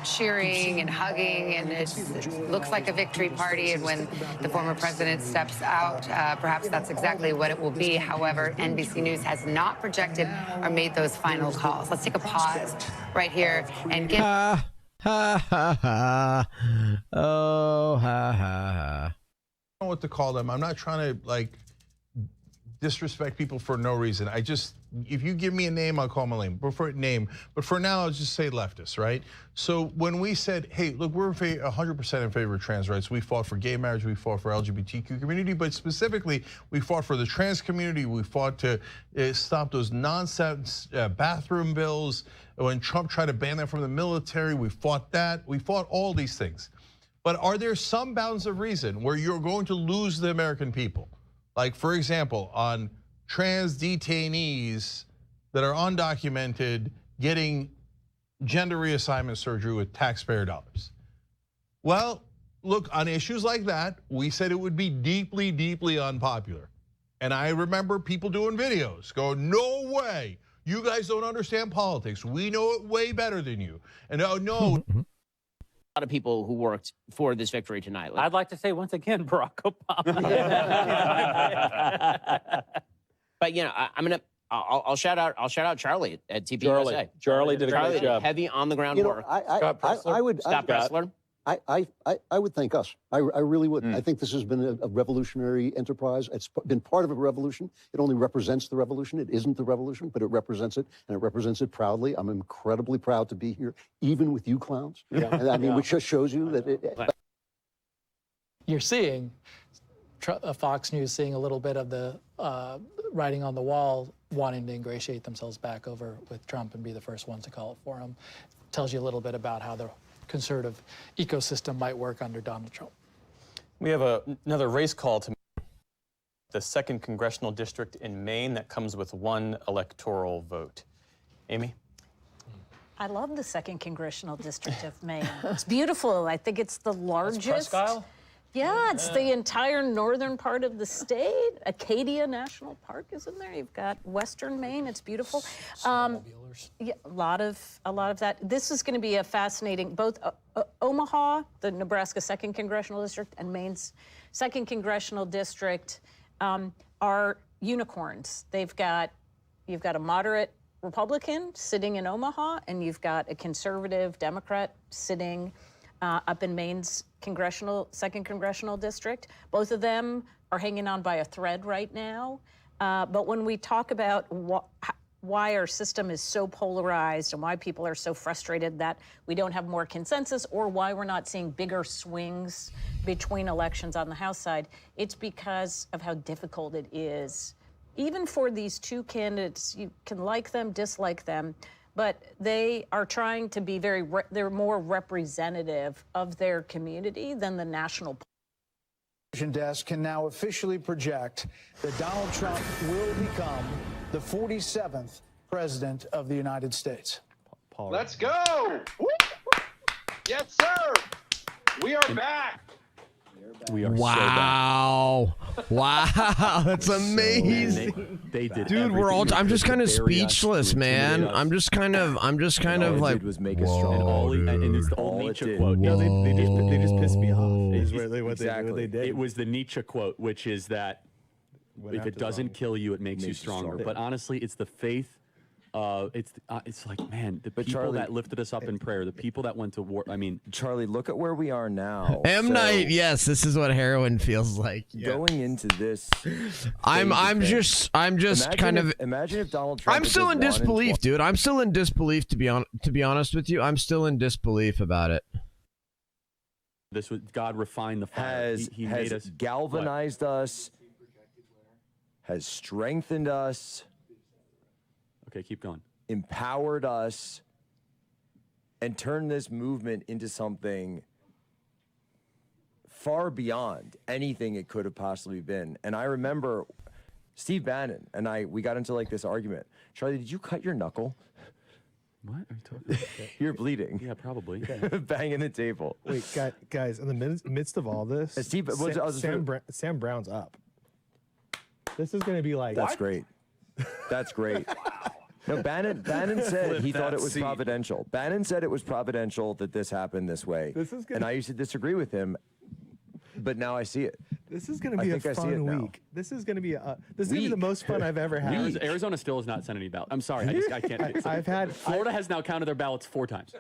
cheering and hugging, and it looks like a victory party. And when the former president steps out, perhaps that's exactly what it will be. However, NBC News has not projected or made those final calls. Let's take a pause right here and get. Ha ha ha. Oh, ha ha ha. I don't know what to call them. I'm not trying to disrespect people for no reason. If you give me a name, I'll call my name. But for now, I'll just say leftist, right? So when we said, hey, look, we're 100% in favor of trans rights. We fought for gay marriage, we fought for LGBTQ community, but specifically, we fought for the trans community. We fought to stop those nonsense bathroom bills. When Trump tried to ban them from the military, we fought that. We fought all these things. But are there some bounds of reason where you're going to lose the American people? Like, for example, on trans detainees that are undocumented getting gender reassignment surgery with taxpayer dollars. Well, look, on issues like that, we said it would be deeply, deeply unpopular. And I remember people doing videos going, no way, you guys don't understand politics. We know it way better than you. And oh, no. A lot of people who worked for this victory tonight. I'd like to say once again, Barack Obama. But you know, I'll shout out Charlie at TPUSA. Charlie did a great job. Heavy on the ground work. I would Scott Pressler. I would thank us. I really would. I think this has been a revolutionary enterprise. It's been part of a revolution. It only represents the revolution. It isn't the revolution, but it represents it, and it represents it proudly. I'm incredibly proud to be here, even with you clowns. Yeah. And I mean, which just shows you that you're seeing Fox News seeing a little bit of the writing on the wall, wanting to ingratiate themselves back over with Trump and be the first ones to call it for him. Tells you a little bit about how the conservative ecosystem might work under Donald Trump. We have another race call to the 2nd Congressional District in Maine that comes with 1 electoral vote. Amy? I love the 2nd Congressional District of Maine. It's beautiful. I think it's the largest. Presque Isle? Yeah, it's the entire northern part of the state. Acadia National Park is in there. You've got Western Maine. It's beautiful. Yeah, a lot of that. This is going to be a fascinating. Both Omaha, the Nebraska 2nd Congressional District, and Maine's 2nd Congressional District are unicorns. You've got a moderate Republican sitting in Omaha, and you've got a conservative Democrat sitting up in Maine's 2nd Congressional District. Both of them are hanging on by a thread right now. But when we talk about why our system is so polarized and why people are so frustrated that we don't have more consensus, or why we're not seeing bigger swings between elections on the House side, it's because of how difficult it is. Even for these two candidates, you can like them, dislike them, but they are trying to be they're more representative of their community than the national. Desk can now officially project that Donald Trump will become the 47th president of the United States. Let's go! Yes, sir! We are back! We are wow. Wow, that's amazing. They did. Dude, we're all I'm just kind of speechless, man. I'm just kind of like was make us strong. And it's the old Nietzsche quote. No, they just pissed me off. Is what they did. It was the Nietzsche quote, which is that if it doesn't kill you, it makes you stronger. But honestly, it's the faith. It's like, man, the people Charlie, that lifted us up in prayer, the people that went to war. I mean, Charlie, look at where we are now. M. Night, yes, this is what heroin feels like. Going into this, I'm just kind of. Imagine if Donald Trump. I'm still in disbelief, dude. I'm still in disbelief. To be honest with you, I'm still in disbelief about it. This was God refined the fire. He made us galvanized us. Has strengthened us. Okay, keep going. Empowered us and turned this movement into something far beyond anything it could have possibly been. And I remember Steve Bannon and we got into like this argument. Charlie, did you cut your knuckle? What are you talking about? You're bleeding. Yeah, probably. Banging the table. Wait, guys, in the midst of all this, Sam Brown's up. This is going to be like... That's great. That's great. No, Bannon said he thought it was providential. Bannon said it was providential that this happened this way. And I used to disagree with him, but now I see it. This is going to be a fun week. This is going to be the most fun I've ever had. Arizona still has not sent any ballots. I'm sorry, I can't. Florida has now counted their ballots 4 times.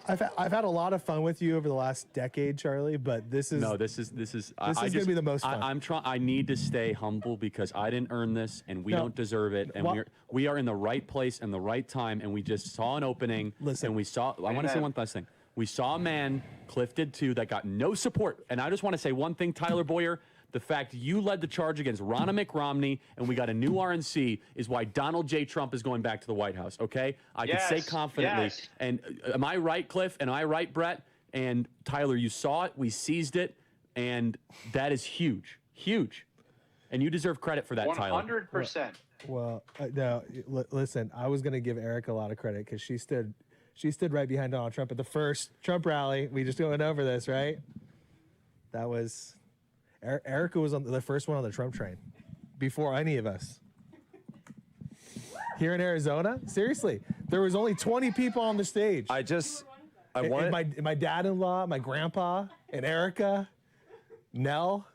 I've had a lot of fun with you over the last decade, Charlie. But this is going to be the most fun. I need to stay humble because I didn't earn this, and we don't deserve it. And we are in the right place and the right time. And we just saw an opening. Listen, and we saw. I want to say one last thing. We saw a man, Cliff did too, that got no support. And I just want to say one thing, Tyler Boyer. The fact you led the charge against Ronna McRomney and we got a new RNC is why Donald J. Trump is going back to the White House, okay? I can say confidently. And am I right, Cliff? And am I right, Brett? And Tyler, you saw it. We seized it. And that is huge. Huge. And you deserve credit for that, Tyler. 100%. Well, no. Listen, I was gonna give Erica a lot of credit because she stood right behind Donald Trump at the first Trump rally. We just went over this, right? That was Erica was on the first one on the Trump train before any of us. Here in Arizona, seriously, there was only 20 people on the stage. I want my dad-in-law, my grandpa, and Erica, Nell.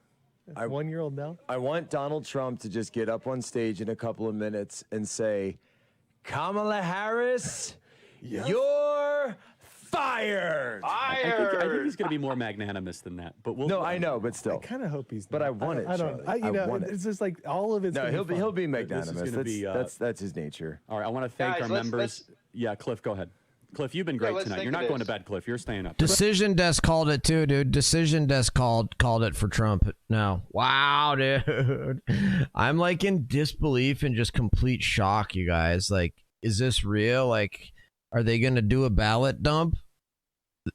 1-year-old Nell. I want Donald Trump to just get up on stage in a couple of minutes and say, Kamala Harris, you're fired. I think he's going to be more magnanimous than that. But we'll. No, I know, but still. I kind of hope he's. But I want it. I don't. I want it. It's just like all of it's. No, he'll be magnanimous. This is That's his nature. All right, I want to thank our members. Yeah, Cliff, go ahead. Cliff, you've been great tonight. You're not going to bed, Cliff. You're staying up. Decision Desk called it too, dude. Decision Desk called it for Trump. No. Wow, dude. I'm like in disbelief and just complete shock, you guys. Like, is this real? Like, are they going to do a ballot dump?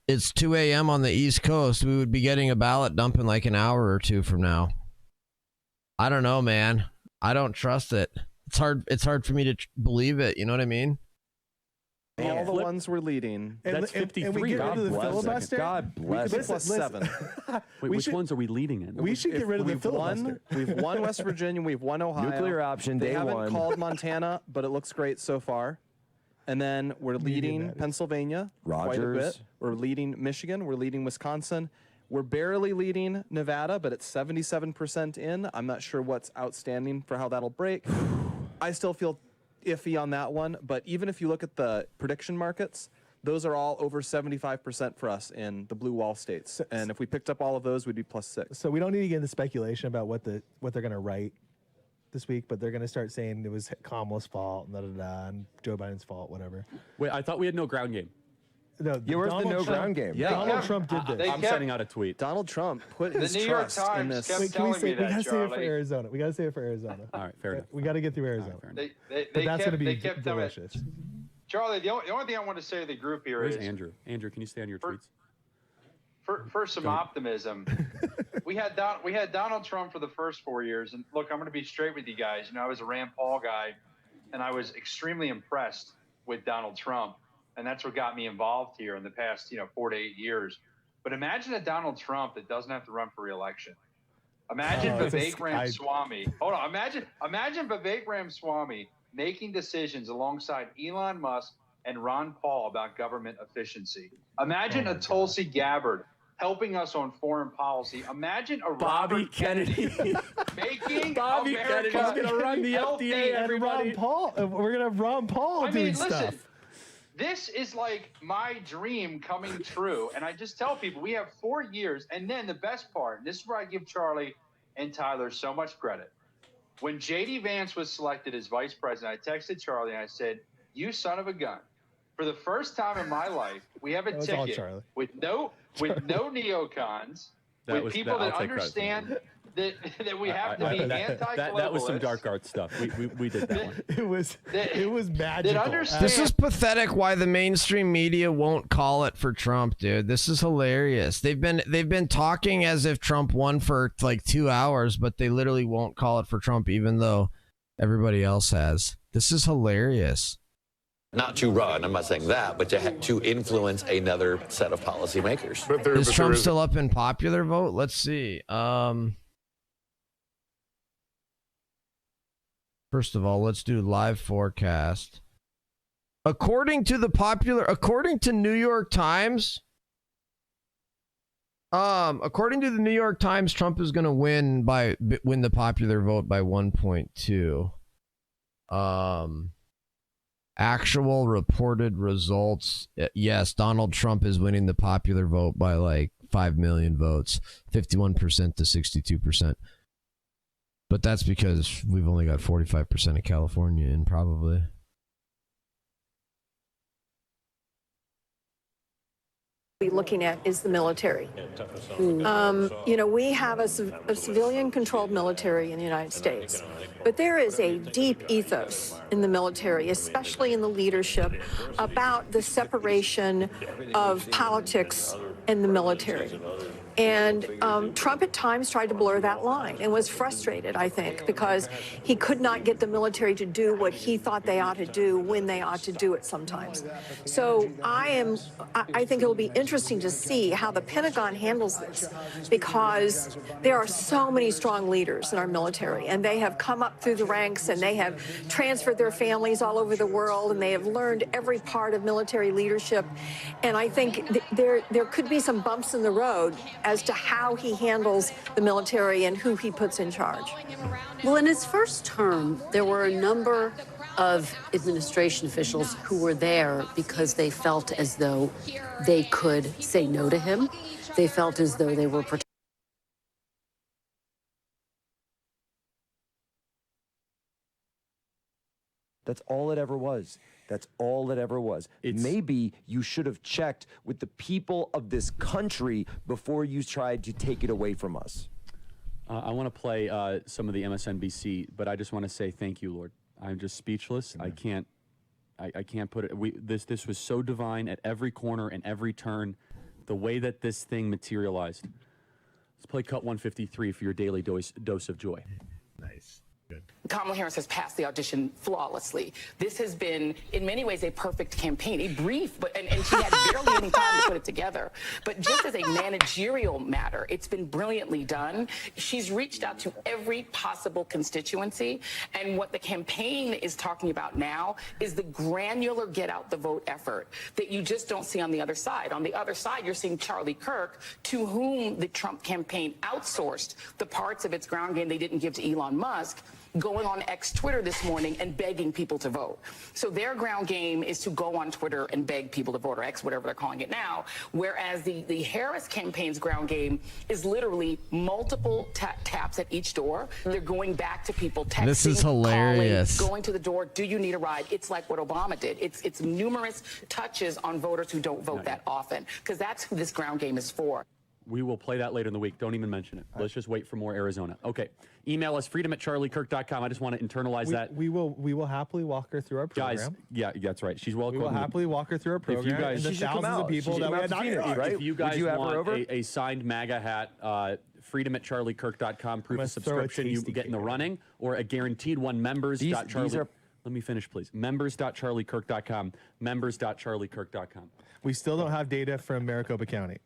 It's 2 a.m. on the East Coast. We would be getting a ballot dump in like an hour or two from now. I don't know, man. I don't trust it. It's hard for me to believe it. You know what I mean? All the ones we're leading. That's 53. And we get rid of the filibuster. God bless. We could be +7. Wait, which ones are we leading in? We should get rid of the filibuster. We've won West Virginia. We've won Ohio. Nuclear option, They day haven't one. called Montana, but it looks great so far. And then we're leading Pennsylvania quite a bit. Rogers. We're leading Michigan. We're leading Wisconsin. We're barely leading Nevada, but it's 77% in. I'm not sure what's outstanding for how that'll break. I still feel iffy on that one, but even if you look at the prediction markets, those are all over 75% for us in the blue wall states. And if we picked up all of those, we'd be +6. So we don't need to get into speculation about what they're going to write this week, but they're going to start saying it was Kamala's fault, and Joe Biden's fault, whatever. Wait, I thought we had no ground game. No, where's the no ground game? Yeah, Donald Trump did this. I'm sending out a tweet. Donald Trump put his New York trust in Times this. kept Wait, can we telling say me we that, gotta say it for Charlie. Arizona? We gotta say it for Arizona. All right, fair enough. We gotta get through Arizona. They But that's gonna be they kept telling me- delicious. Charlie, the only thing I want to say to the group here Where's is Andrew? Andrew, can you stay on your tweets? for some optimism. we had Donald Trump for the first 4 years, and look, I'm going to be straight with you guys. You know, I was a Rand Paul guy, and I was extremely impressed with Donald Trump, and that's what got me involved here in the past 4 to 8 years. But imagine a Donald Trump that doesn't have to run for re-election. Imagine Vivek Ramaswamy. Hold on. Imagine Vivek Ramaswamy making decisions alongside Elon Musk and Ron Paul about government efficiency. Imagine a Tulsi Gabbard helping us on foreign policy. Imagine a Bobby Robert Kennedy making Bobby America Kennedy's gonna run the healthy. FDA. And Everybody. Ron Paul, we're gonna have Ron Paul doing stuff. Listen, this is like my dream coming true. And I just tell people we have 4 years. And then the best part, and this is where I give Charlie and Tyler so much credit. When J.D. Vance was selected as vice president, I texted Charlie and I said, "You son of a gun. For the first time in my life, we have a ticket with no neocons, with people that understand that we have to be anti-globalist." That was some dark art stuff. We did that one. It was magical. This is pathetic why the mainstream media won't call it for Trump, dude. This is hilarious. They've been talking as if Trump won for like 2 hours, but they literally won't call it for Trump even though everybody else has. This is hilarious. Not to run, I'm not saying that, but to influence another set of policymakers. Is Trump still up in popular vote? Let's see. First of all, let's do live forecast. According to New York Times, according to the New York Times, Trump is going to win the popular vote by 1.2. Actual reported results, yes, Donald Trump is winning the popular vote by like 5 million votes, 51% to 62%. But that's because we've only got 45% of California in, probably. Looking at is the military. We have a civilian-controlled military in the United States, but there is a deep ethos in the military, especially in the leadership, about the separation of politics and the military. And Trump at times tried to blur that line and was frustrated, I think, because he could not get the military to do what he thought they ought to do when they ought to do it sometimes. So I think it'll be interesting to see how the Pentagon handles this, because there are so many strong leaders in our military, and they have come up through the ranks, and they have transferred their families all over the world, and they have learned every part of military leadership. And I think there could be some bumps in the road as to how he handles the military and who he puts in charge. Well, in his first term, there were a number of administration officials who were there because they felt as though they could say no to him. They felt as though they were protected. That's all it ever was. That's all it ever was. Maybe you should have checked with the people of this country before you tried to take it away from us. I want to play some of the MSNBC, but I just want to say thank you, Lord. I'm just speechless. Amen. I can't put it. This was so divine at every corner and every turn. The way that this thing materialized. Let's play cut 153 for your daily dose of joy. Nice. Good. Kamala Harris has passed the audition flawlessly. This has been, in many ways, a perfect campaign, a brief, and she had barely any time to put it together. But just as a managerial matter, it's been brilliantly done. She's reached out to every possible constituency, and what the campaign is talking about now is the granular get out the vote effort that you just don't see on the other side. On the other side, you're seeing Charlie Kirk, to whom the Trump campaign outsourced the parts of its ground game they didn't give to Elon Musk, going on X Twitter this morning and begging people to vote. So their ground game is to go on Twitter and beg people to vote, or X, whatever they're calling it now, whereas the Harris campaign's ground game is literally multiple taps at each door. They're going back to people, texting, This is hilarious. calling, going to the door, do you need a ride? It's like what Obama did. It's numerous touches on voters who don't vote that often, because that's who this ground game is for. We will play that later in the week. Don't even mention it. Let's just wait for more Arizona. Okay. Email us, freedom@charliekirk.com. I just want to internalize that. We will happily walk her through our program. Guys, yeah, that's right. She's welcome. We will happily walk her through our program. If you guys, and the thousands of people that we had not, right? If you guys want a signed MAGA hat, freedom@charliekirk.com, proof of subscription, you get in the running, or a guaranteed one, members.charlie. Let me finish, please. Members.charliekirk.com. Members.charliekirk.com. We still don't have data from Maricopa County.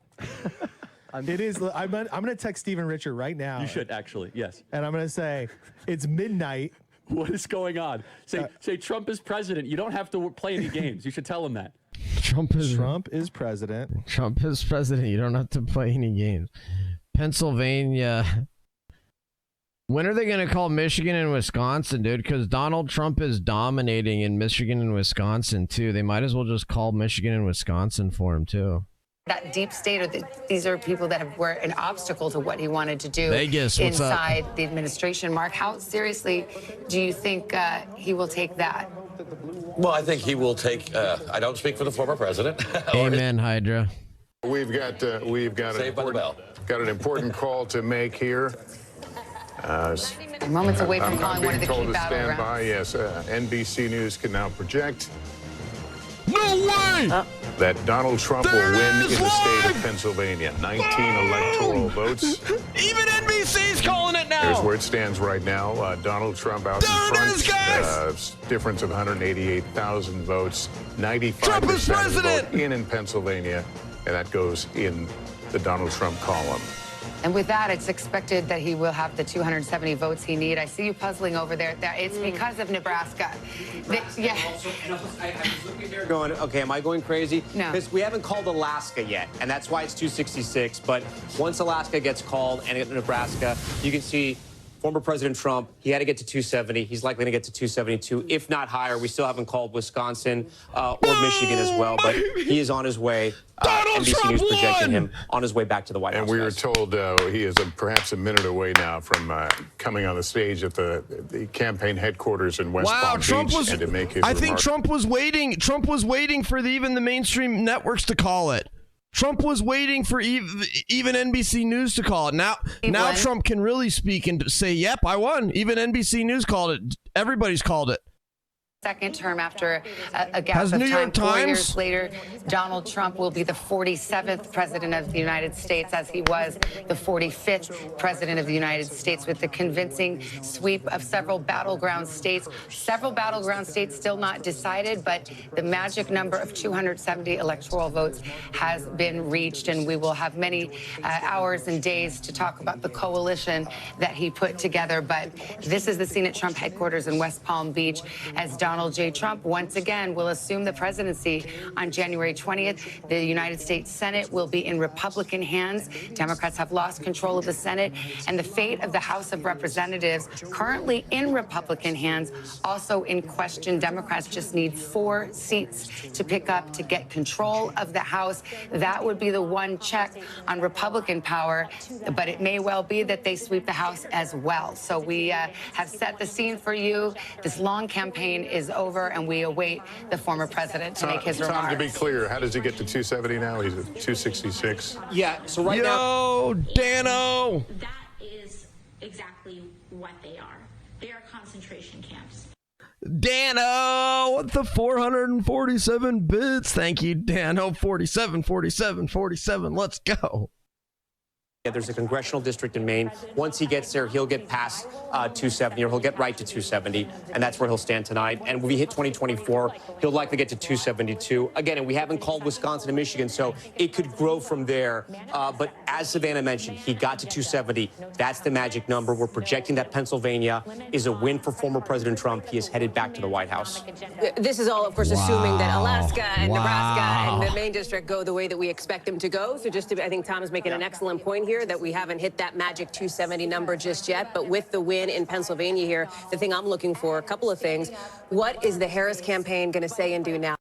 It is. I'm going to text Stephen Richer right now. You should actually, yes. And I'm going to say, it's midnight. What is going on? Say Trump is president. You don't have to play any games. You should tell him that. Trump is president. Trump is president. You don't have to play any games. Pennsylvania. When are they going to call Michigan and Wisconsin, dude? Because Donald Trump is dominating in Michigan and Wisconsin, too. They might as well just call Michigan and Wisconsin for him, too. That deep state, or these are people that were an obstacle to what he wanted to do Vegas, what's inside up? the administration. Mark, how seriously do you think he will take that? Well, I think he will take. I don't speak for the former president. Amen, Hydra. We've got an important call to make here. Moments away from I'm calling one of the being key told to stand battlegrounds. by. Yes, NBC News can now project. No way! That Donald Trump will win in the state of Pennsylvania. 19 electoral votes. Even NBC's calling it now. Here's where it stands right now. Donald Trump out in front. Difference of 188,000 votes. 95% vote in Pennsylvania. And that goes in the Donald Trump column. And with that, it's expected that he will have the 270 votes he needs. I see you puzzling over there. It's because of Nebraska. Yeah. I was looking here going, okay, am I going crazy? No. Because we haven't called Alaska yet, and that's why it's 266. But once Alaska gets called and Nebraska, you can see former President Trump, he had to get to 270. He's likely to get to 272, if not higher. We still haven't called Wisconsin or Michigan as well, but he is on his way. NBC News projecting him on his way back to the White House. And we were told he is perhaps a minute away now from coming on the stage at the campaign headquarters in West Palm Beach and to make his I think remarks. Trump was waiting. Trump was waiting for even the mainstream networks to call it. Trump was waiting for even NBC News to call it. Now Trump can really speak and say, yep, I won. Even NBC News called it. Everybody's called it. Second term after a gap Has of New time. York 4 Times? years later, Donald Trump will be the 47th president of the United States, as he was the 45th president of the United States, with the convincing sweep of several battleground states. Several battleground states still not decided, but the magic number of 270 electoral votes has been reached, and we will have many hours and days to talk about the coalition that he put together. But this is the scene at Trump headquarters in West Palm Beach, as Donald J. Trump once again will assume the presidency on January 20th. The United States Senate will be in Republican hands. Democrats have lost control of the Senate, and the fate of the House of Representatives, currently in Republican hands, also in question. Democrats just need 4 seats to pick up to get control of the House. That would be the one check on Republican power, but it may well be that they sweep the House as well. So we have set the scene for you. This long campaign is over, and we await the former president to make his remarks. Tom, to be clear, how does he get to 270 now? He's at 266. Yeah, so right now... Yo, Dano! That is exactly what they are. They are concentration camps. Dano with the 447 bits. Thank you, Dano. 47, 47, 47. Let's go. Yeah, there's a congressional district in Maine. Once he gets there, he'll get past 270, or he'll get right to 270, and that's where he'll stand tonight. And when we hit 2024, he'll likely get to 272. Again, and we haven't called Wisconsin and Michigan, so it could grow from there. But as Savannah mentioned, he got to 270. That's the magic number. We're projecting that Pennsylvania is a win for former President Trump. He is headed back to the White House. This is all, of course, assuming that Alaska and Nebraska and the Maine district go the way that we expect them to go. So just to, I think Tom is making an excellent point here, that we haven't hit that magic 270 number just yet. But with the win in Pennsylvania here, the thing I'm looking for, a couple of things. What is the Harris campaign going to say and do now?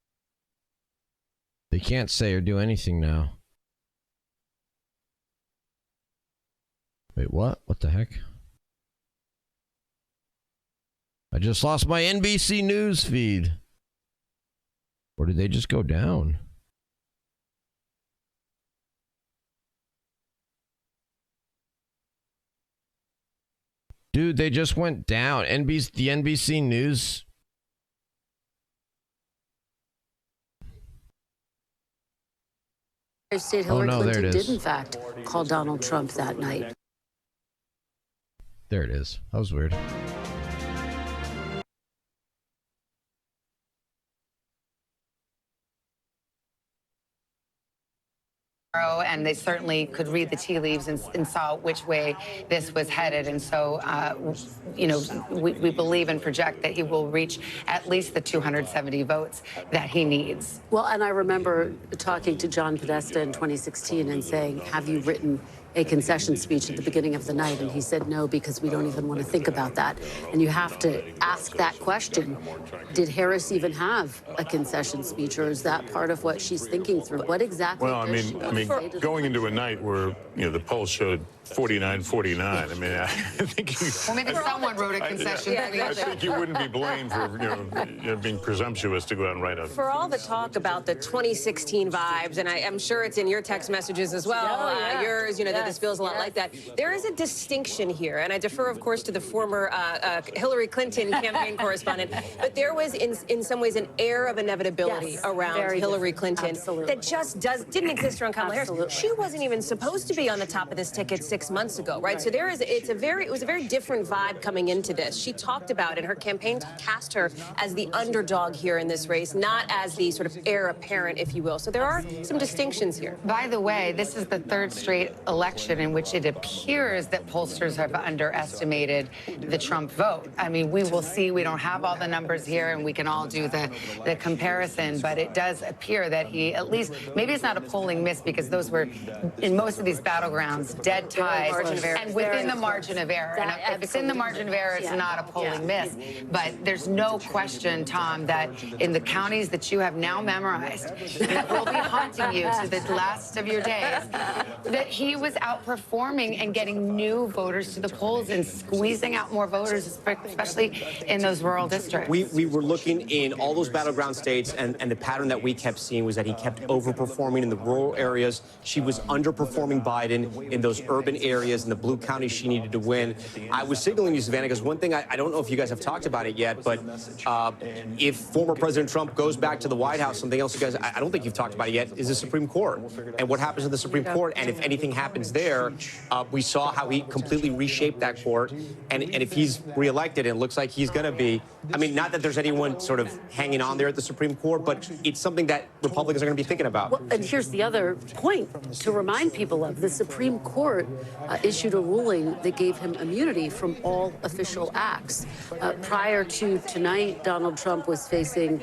They can't say or do anything now. Wait, what? What the heck? I just lost my NBC News feed. Or did they just go down? Dude, they just went down. The NBC News. State Hillary there Clinton it is. did, in fact, call Donald Trump that night. There it is. That was weird. And they certainly could read the tea leaves and saw which way this was headed. And so, you know, we believe and project that he will reach at least the 270 votes that he needs. Well, and I remember talking to John Podesta in 2016 and saying, have you written a concession speech at the beginning of the night? And he said no, because we don't even want to think about that. And you have to ask that question. Did Harris even have a concession speech, or is that part of what she's thinking through? What exactly? Well, I mean, going into a night where, you know, the polls showed 49-49. I mean, I think Well, maybe someone wrote a concession speech. I think you wouldn't be blamed for, you know, being presumptuous to go out and write a... For all the talk about the 2016 vibes, and I'm sure it's in your text messages as well, yours, you know, that this feels a lot like that. There is a distinction here, and I defer, of course, to the former Hillary Clinton campaign correspondent, but there was, in some ways, an air of inevitability around Hillary Clinton that just didn't exist around Kamala Harris. She wasn't even supposed to be on the top of this ticket 6 months ago, right? So it was a very different vibe coming into this. She talked about it, her campaign cast her as the underdog here in this race, not as the sort of heir apparent, if you will. So there are some distinctions here. By the way, this is the third straight election in which it appears that pollsters have underestimated the Trump vote. I mean, we will see. We don't have all the numbers here, and we can all do the comparison, but it does appear that he, at least, maybe it's not a polling miss, because those were, in most of these battlegrounds, dead ties, and within the margin of error. And if it's in the margin of error, it's not a polling miss. But there's no question, Tom, that in the counties that you have now memorized, that will be haunting you to the last of your days, that he was outperforming and getting new voters to the polls and squeezing out more voters, especially in those rural districts. We were looking in all those battleground states, and the pattern that we kept seeing was that he kept overperforming in the rural areas. She was underperforming Biden in those urban areas in the blue counties she needed to win. I was signaling you, Savannah, because one thing I don't know if you guys have talked about it yet, but if former President Trump goes back to the White House, something else you guys, I don't think you've talked about it yet, is the Supreme Court. And what happens in the Supreme Court, and if anything happens there, we saw how he completely reshaped that court. And if he's reelected, and it looks like he's going to be, I mean, not that there's anyone sort of hanging on there at the Supreme Court, but it's something that Republicans are going to be thinking about. Well, and here's the other point to remind people of. The Supreme Court issued a ruling that gave him immunity from all official acts. Prior to tonight, Donald Trump was facing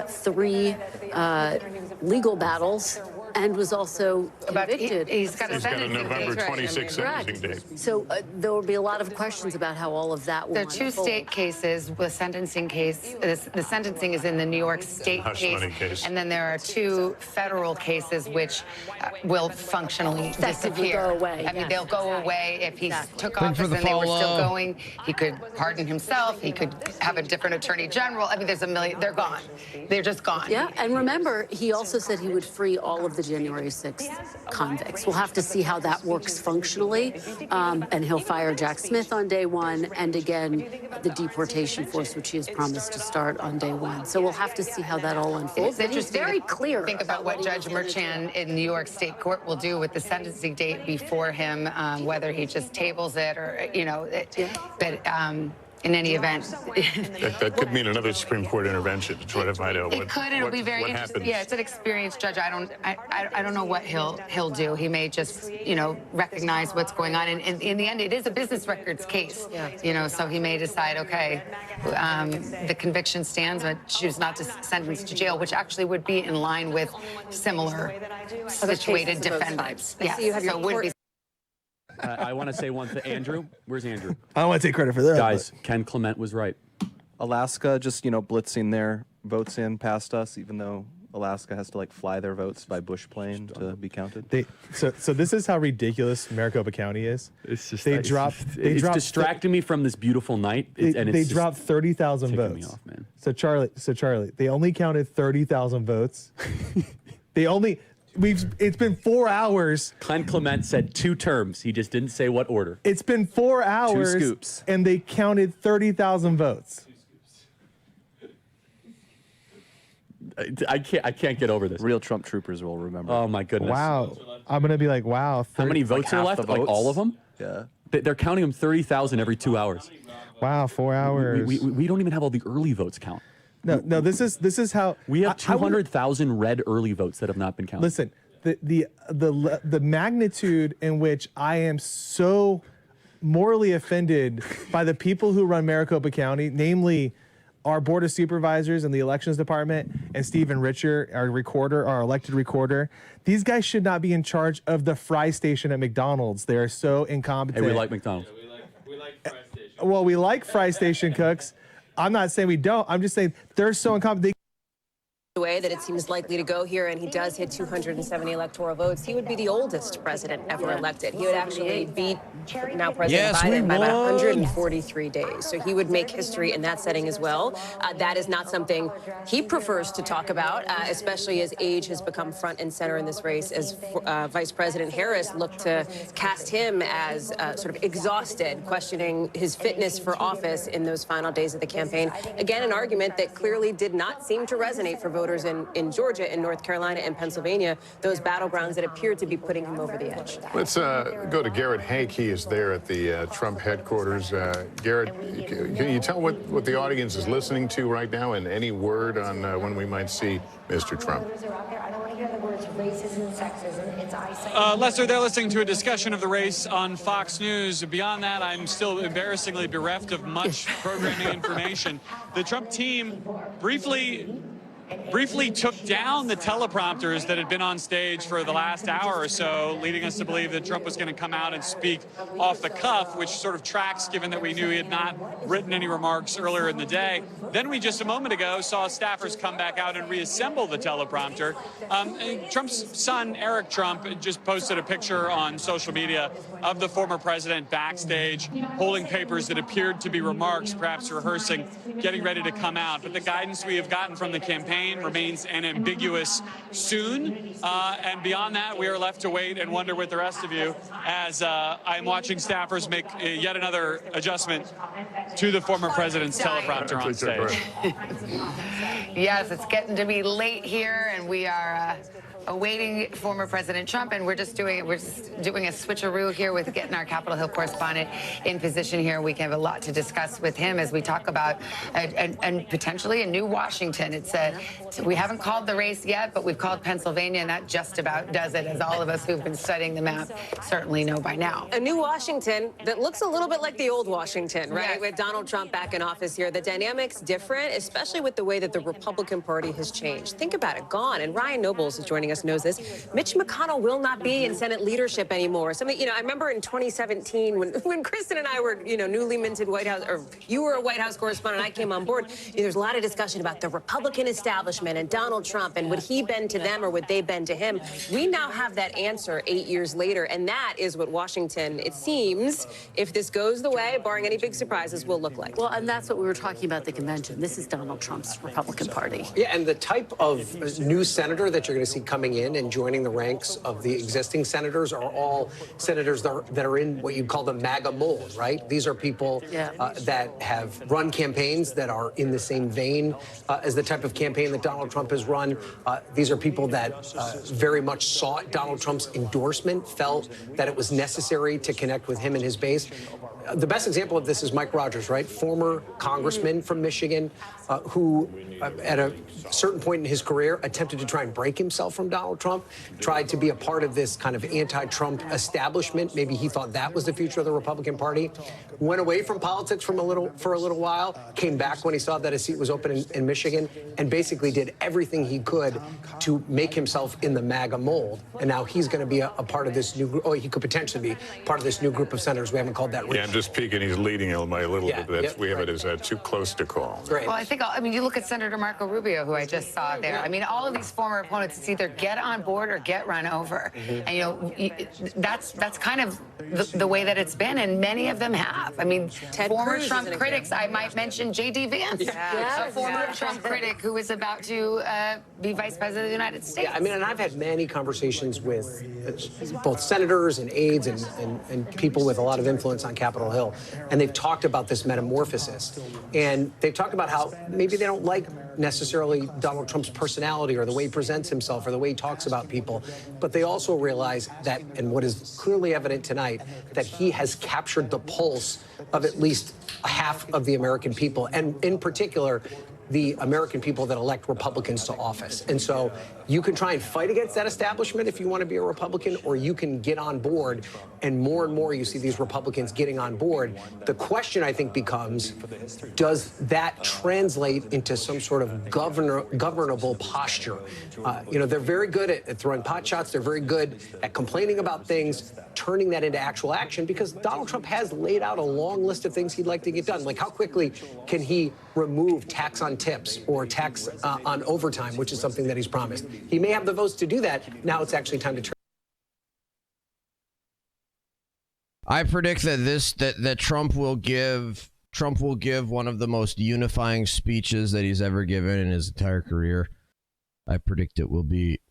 3 legal battles and was also convicted. He's got a November 26th sentencing date. So there will be a lot of questions about how all of that will There are 2 unfold. state cases with sentencing case. The sentencing is in the New York State Hush money case. and then there are 2 federal cases which will functionally Effectively disappear. go away, I mean, yes. they'll go away if he took Thanks for office the and they were still follow. going. He could pardon himself. He could have a different attorney general. I mean, there's a million. They're gone. They're just gone. Yeah, and remember, he also said he would free all of the January 6th convicts. We'll have to see how that works functionally, and he'll fire Jack Smith on day 1, and again, the deportation force, which he has promised to start on day 1. So we'll have to see how that all unfolds. It's And he's interesting very to clear. Think about what Judge Merchan in New York State Court will do with the sentencing date before him, whether he just tables it or, you know, but in any event. That could mean another Supreme Court intervention to try to find out It could. It'll be very interesting. Yeah, it's an experienced judge. I don't know what he'll do. He may just, you know, recognize what's going on. And in the end, it is a business records case. You know, so he may decide, okay, the conviction stands, but choose not to sentence to jail, which actually would be in line with similar situated defendants. I see you have your so it would court- be. I want to say one thing. Andrew, where's Andrew? I don't want to take credit for that. Guys, Ken Clement was right. Alaska just, blitzing their votes in past us, even though Alaska has to like fly their votes by bush plane to be counted. So this is how ridiculous Maricopa County is. It's just They dropped distracting me from this beautiful night. They dropped 30,000 ticking me votes. off, man. So Charlie, they only counted 30,000 votes. It's been 4 hours. Ken Clement said 2 terms. He just didn't say what order. It's been 4 hours. 2 scoops. And they counted 30,000 votes. I can't get over this. Real Trump troopers will remember. Oh my goodness. Wow. I'm going to be like, wow. How many votes are half left? the Like votes? all of them? Yeah. They're counting them 30,000 every 2 hours. Wow, 4 hours. We don't even have all the early votes count. No, this is how We have 200,000 red early votes that have not been counted. Listen, the magnitude in which I am so morally offended by the people who run Maricopa County, namely our Board of Supervisors and the Elections Department, and Stephen Richer, our recorder, our elected recorder. These guys should not be in charge of the fry station at McDonald's. They are so incompetent. Hey, we like McDonald's. Well, we like fry station cooks. I'm not saying we don't. I'm just saying they're so incompetent. The way that it seems likely to go here, and he does hit 270 electoral votes, he would be the oldest president ever elected. He would actually beat now President Biden by about 143 days. So he would make history in that setting as well. That is not something he prefers to talk about, especially as age has become front and center in this race, as Vice President Harris looked to cast him as sort of exhausted, questioning his fitness for office in those final days of the campaign. Again, an argument that clearly did not seem to resonate for voters in Georgia, in North Carolina, and Pennsylvania, those battlegrounds that appeared to be putting him over the edge. Let's go to Garrett Hank. He is there at the Trump headquarters. Garrett, can you tell what the audience is listening to right now, and any word on when we might see Mr. Trump? Lester, they're listening to a discussion of the race on Fox News. Beyond that, I'm still embarrassingly bereft of much programming information. The Trump team briefly took down the teleprompters that had been on stage for the last hour or so, leading us to believe that Trump was going to come out and speak off the cuff, which sort of tracks given that we knew he had not written any remarks earlier in the day. Then we just a moment ago saw staffers come back out and reassemble the teleprompter. Trump's son, Eric Trump, just posted a picture on social media of the former president backstage holding papers that appeared to be remarks, perhaps rehearsing, getting ready to come out. But the guidance we have gotten from the campaign campaign remains an ambiguous soon. And beyond that, we are left to wait and wonder with the rest of you as I'm watching staffers make yet another adjustment to the former president's teleprompter on stage. Yes, it's getting to be late here, and we are awaiting former President Trump, and we're just doing a switcheroo here with getting our Capitol Hill correspondent in position here. We can have a lot to discuss with him as we talk about and potentially a new Washington. We haven't called the race yet, but we've called Pennsylvania, and that just about does it, as all of us who've been studying the map certainly know by now. A new Washington that looks a little bit like the old Washington, right? Yes. With Donald Trump back in office here. The dynamic's different, especially with the way that the Republican Party has changed. Think about it, gone. And Ryan Nobles is joining us, knows this. Mitch McConnell will not be in Senate leadership anymore. I remember in 2017 when Kristen and I were, newly minted White House, or you were a White House correspondent, I came on board. There's a lot of discussion about the Republican establishment and Donald Trump and would he bend to them or would they bend to him? We now have that answer 8 years later, and that is what Washington, it seems, if this goes the way, barring any big surprises, will look like. Well, and that's what we were talking about at the convention. This is Donald Trump's Republican Party. Yeah, and the type of new senator that you're going to see coming in and joining the ranks of the existing senators are all senators that are in what you'd call the MAGA mold, right? These are people that have run campaigns that are in the same vein as the type of campaign that Donald Trump has run. These are people that very much sought Donald Trump's endorsement, felt that it was necessary to connect with him and his base. The best example of this is Mike Rogers, right? Former congressman from Michigan who, at a certain point in his career, attempted to try and break himself from Donald Trump, tried to be a part of this kind of anti-Trump establishment. Maybe he thought that was the future of the Republican Party. Went away from politics for a little while, came back when he saw that a seat was open in Michigan, and basically did everything he could to make himself in the MAGA mold. And now he's going to be a part of this new group. Oh, he could potentially be part of this new group of senators. We haven't called that. Yeah, I'm just peeking. He's leading by a little bit. We have it as too close to call. Great. Well, I mean, you look at Senator Marco Rubio, who I just saw there. I mean, all of these former opponents, it's either get on board or get run over. And, that's kind of the way that it's been, and many of them have. I mean, former Trump critics, I might mention J.D. Vance, a former Trump critic who is about to be vice president of the United States. Yeah, I mean, and I've had many conversations with both senators and aides and people with a lot of influence on Capitol Hill, and they've talked about this metamorphosis. And they've talked about how maybe they don't like necessarily Donald Trump's personality or the way he presents himself or the way he talks about people, but they also realize that, and what is clearly evident tonight, that he has captured the pulse of at least half of the American people, and in particular, the American people that elect Republicans to office. And so you can try and fight against that establishment if you want to be a Republican, or you can get on board, and more you see these Republicans getting on board. The question, I think, becomes, does that translate into some sort of governable posture? They're very good at throwing pot shots. They're very good at complaining about things, turning that into actual action, because Donald Trump has laid out a long list of things he'd like to get done. Like, how quickly can he remove tax on tips or tax on overtime, which is something that he's promised? He may have the votes to do that. Now it's actually time to turn. I predict that Trump will give one of the most unifying speeches that he's ever given in his entire career. I predict it will be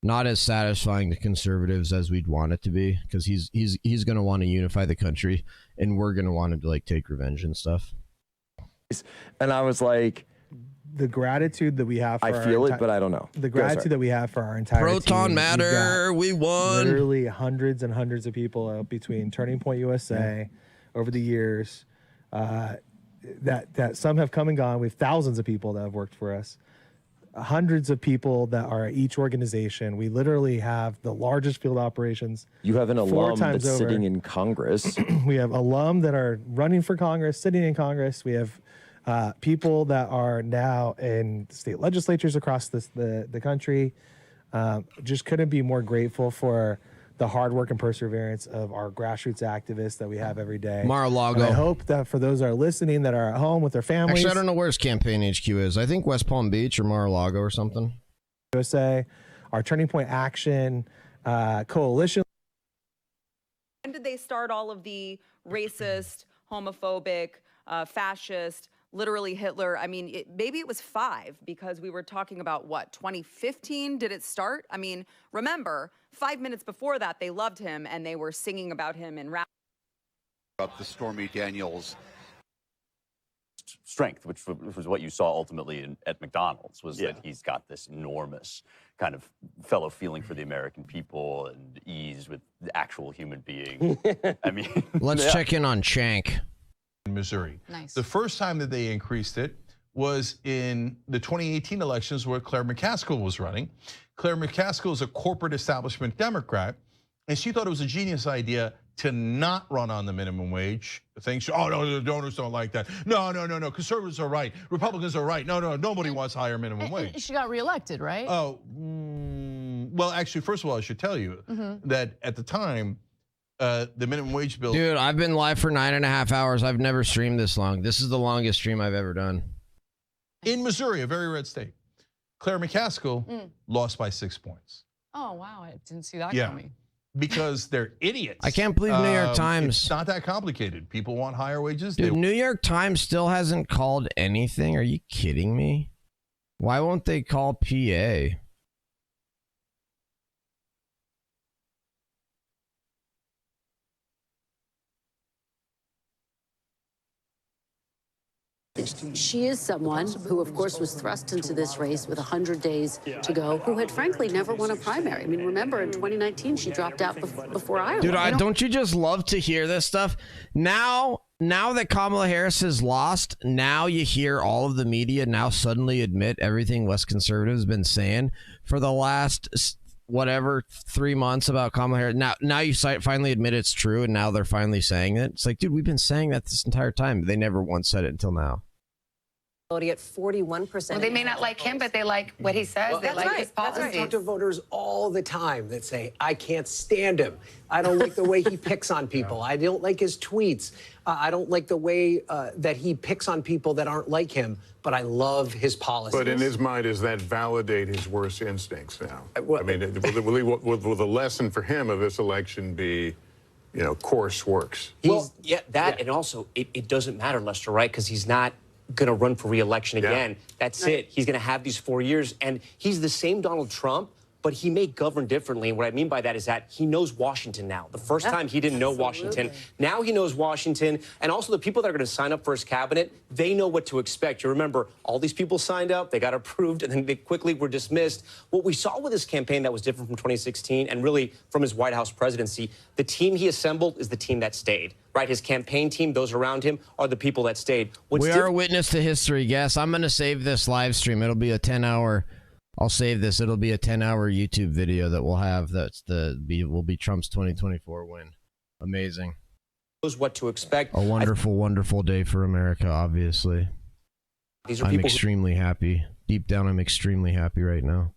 not as satisfying to conservatives as we'd want it to be, because he's going to want to unify the country, and we're going to want to take revenge and stuff. And I was like, the gratitude that we have for I feel it, but I don't know. The gratitude that we have for our entire Proton team. Matter, we won. Literally hundreds and hundreds of people between Turning Point USA over the years. That some have come and gone. We have thousands of people that have worked for us. Hundreds of people that are at each organization. We literally have the largest field operations. You have an alum that's over. sitting in Congress. We have alum that are running for Congress, sitting in Congress. We have people that are now in state legislatures across the country. Just couldn't be more grateful for the hard work and perseverance of our grassroots activists that we have every day. Mar-a-Lago. And I hope that for those that are listening that are at home with their families. Actually, I don't know where his campaign HQ is. I think West Palm Beach or Mar-a-Lago or something. USA, our Turning Point Action coalition. When did they start all of the racist, homophobic, fascist, literally Hitler. I mean, maybe it was 5 because we were talking about what, 2015? Did it start? I mean, remember, 5 minutes before that, they loved him and they were singing about him and rap. Up the Stormy Daniels strength, which was what you saw ultimately at McDonald's, was that he's got this enormous kind of fellow feeling for the American people and ease with the actual human being. I mean, Let's check in on Shank. In Missouri. Nice. The first time that they increased it was in the 2018 elections where Claire McCaskill was running. Claire McCaskill is a corporate establishment Democrat, and she thought it was a genius idea to not run on the minimum wage thing. Oh, no, the donors don't like that. No, conservatives are right. Republicans are right. No, nobody wants higher minimum wage. She got reelected, right? Oh, well, actually, first of all, I should tell you that at the time, the minimum wage bill. Dude, I've been live for 9.5 hours. I've never streamed this long. This is the longest stream I've ever done. In Missouri, a very red state, Claire McCaskill lost by 6 points. Oh, wow. I didn't see that Yeah. coming. Because they're idiots. I can't believe New York Times. It's not that complicated. People want higher wages. Dude, New York Times still hasn't called anything. Are you kidding me? Why won't they call PA? She is someone who, of course, was thrust into this race with 100 days to go, who had frankly never won a primary. I mean, remember in 2019, she dropped out before Iowa. Dude, don't you just love to hear this stuff? Now that Kamala Harris has lost, now you hear all of the media now suddenly admit everything West conservatives have been saying for the last 3 months about Kamala Harris. Now you finally admit it's true, and now they're finally saying it. It's like, dude, we've been saying that this entire time. They never once said it until now. At 41%. Well, they may not like him, but they like what he says. They like his policies. I talk to voters all the time that say, I can't stand him. I don't like the way he picks on people. I don't like his tweets. I don't like the way that he picks on people that aren't like him, but I love his policies. But in his mind, does that validate his worst instincts now? I mean, will the lesson for him of this election be, course works? And also, it doesn't matter, Lester, right? Because he's not going to run for re-election again. That's it. He's going to have these 4 years, and he's the same Donald Trump, but he may govern differently. And what I mean by that is that he knows Washington now. The first time he didn't know Washington. Now he knows Washington. And also the people that are going to sign up for his cabinet, they know what to expect. You remember, all these people signed up, they got approved, and then they quickly were dismissed. What we saw with his campaign that was different from 2016 and really from his White House presidency, the team he assembled is the team that stayed. Right, his campaign team, those around him, are the people that stayed. We are a witness to history, guess. I'm going to save this live stream. It'll be a 10-hour. I'll save this. It'll be a 10-hour YouTube video that we'll have. Will be Trump's 2024 win. Amazing. Knows what to expect. A wonderful, wonderful day for America. Obviously, I'm extremely happy. Deep down, I'm extremely happy right now.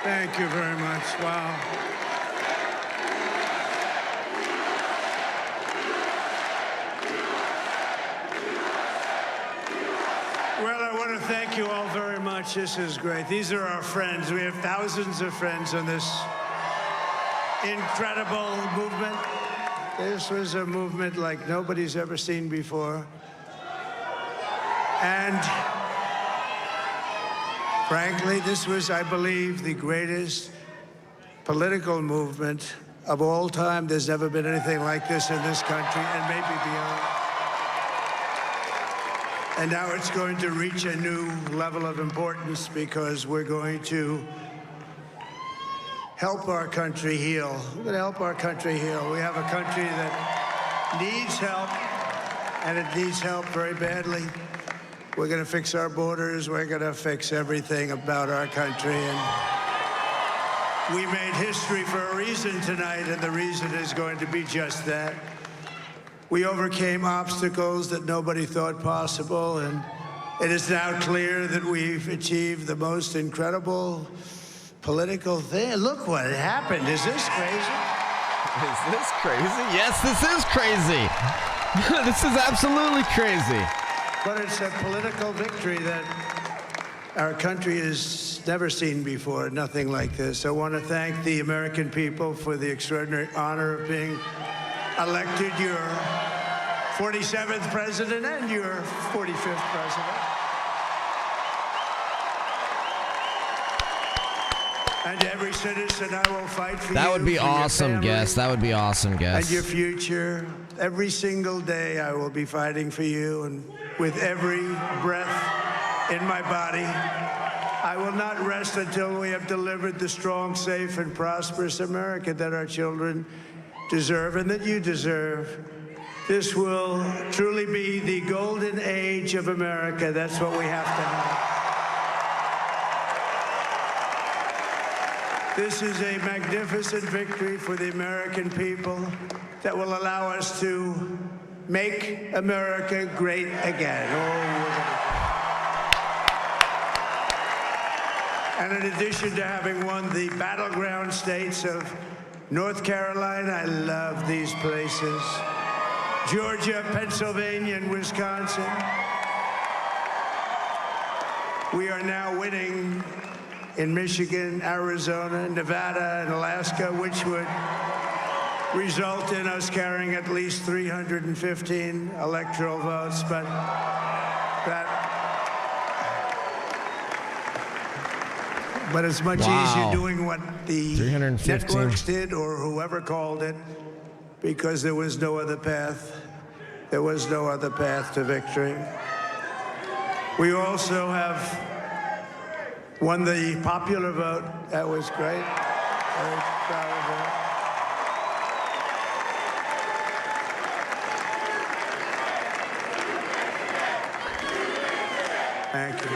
Thank you very much. Wow. Well, I want to thank you all very much. This is great. These are our friends. We have thousands of friends on this incredible movement. This was a movement like nobody's ever seen before. And frankly, this was, I believe, the greatest political movement of all time. There's never been anything like this in this country, and maybe beyond. And now it's going to reach a new level of importance because we're going to help our country heal. We're going to help our country heal. We have a country that needs help, and it needs help very badly. We're going to fix our borders. We're going to fix everything about our country. And we made history for a reason tonight, and the reason is going to be just that. We overcame obstacles that nobody thought possible, and it is now clear that we've achieved the most incredible political thing. Look what happened. Is this crazy? Is this crazy? Yes, this is crazy. This is absolutely crazy. But it's a political victory that our country has never seen before, nothing like this. I want to thank the American people for the extraordinary honor of being elected your 47th president and your 45th president. And every citizen, I will fight for you. That would be awesome, guest. That would be awesome, guest. And your future. Every single day, I will be fighting for you. And with every breath in my body, I will not rest until we have delivered the strong, safe, and prosperous America that our children deserve and that you deserve. This will truly be the golden age of America. That's what we have to have. This is a magnificent victory for the American people that will allow us to make America great again. And in addition to having won the battleground states of North Carolina, I love these places, Georgia, Pennsylvania, and Wisconsin, we are now winning in Michigan, Arizona, Nevada, and Alaska, which would result in us carrying at least 315 electoral votes. But it's much easier doing what the networks did or whoever called it, because there was no other path. There was no other path to victory. We also have won the popular vote. That was great. Very proud of that. Thank you.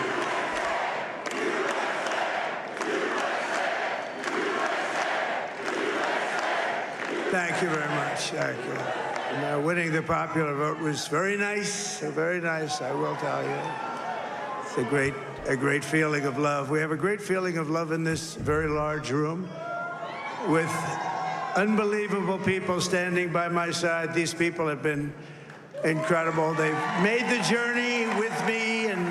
Thank you very much. Thank you. And, winning the popular vote was very nice, I will tell you. It's a great feeling of love. We have a great feeling of love in this very large room with unbelievable people standing by my side. These people have been incredible. They've made the journey with me, and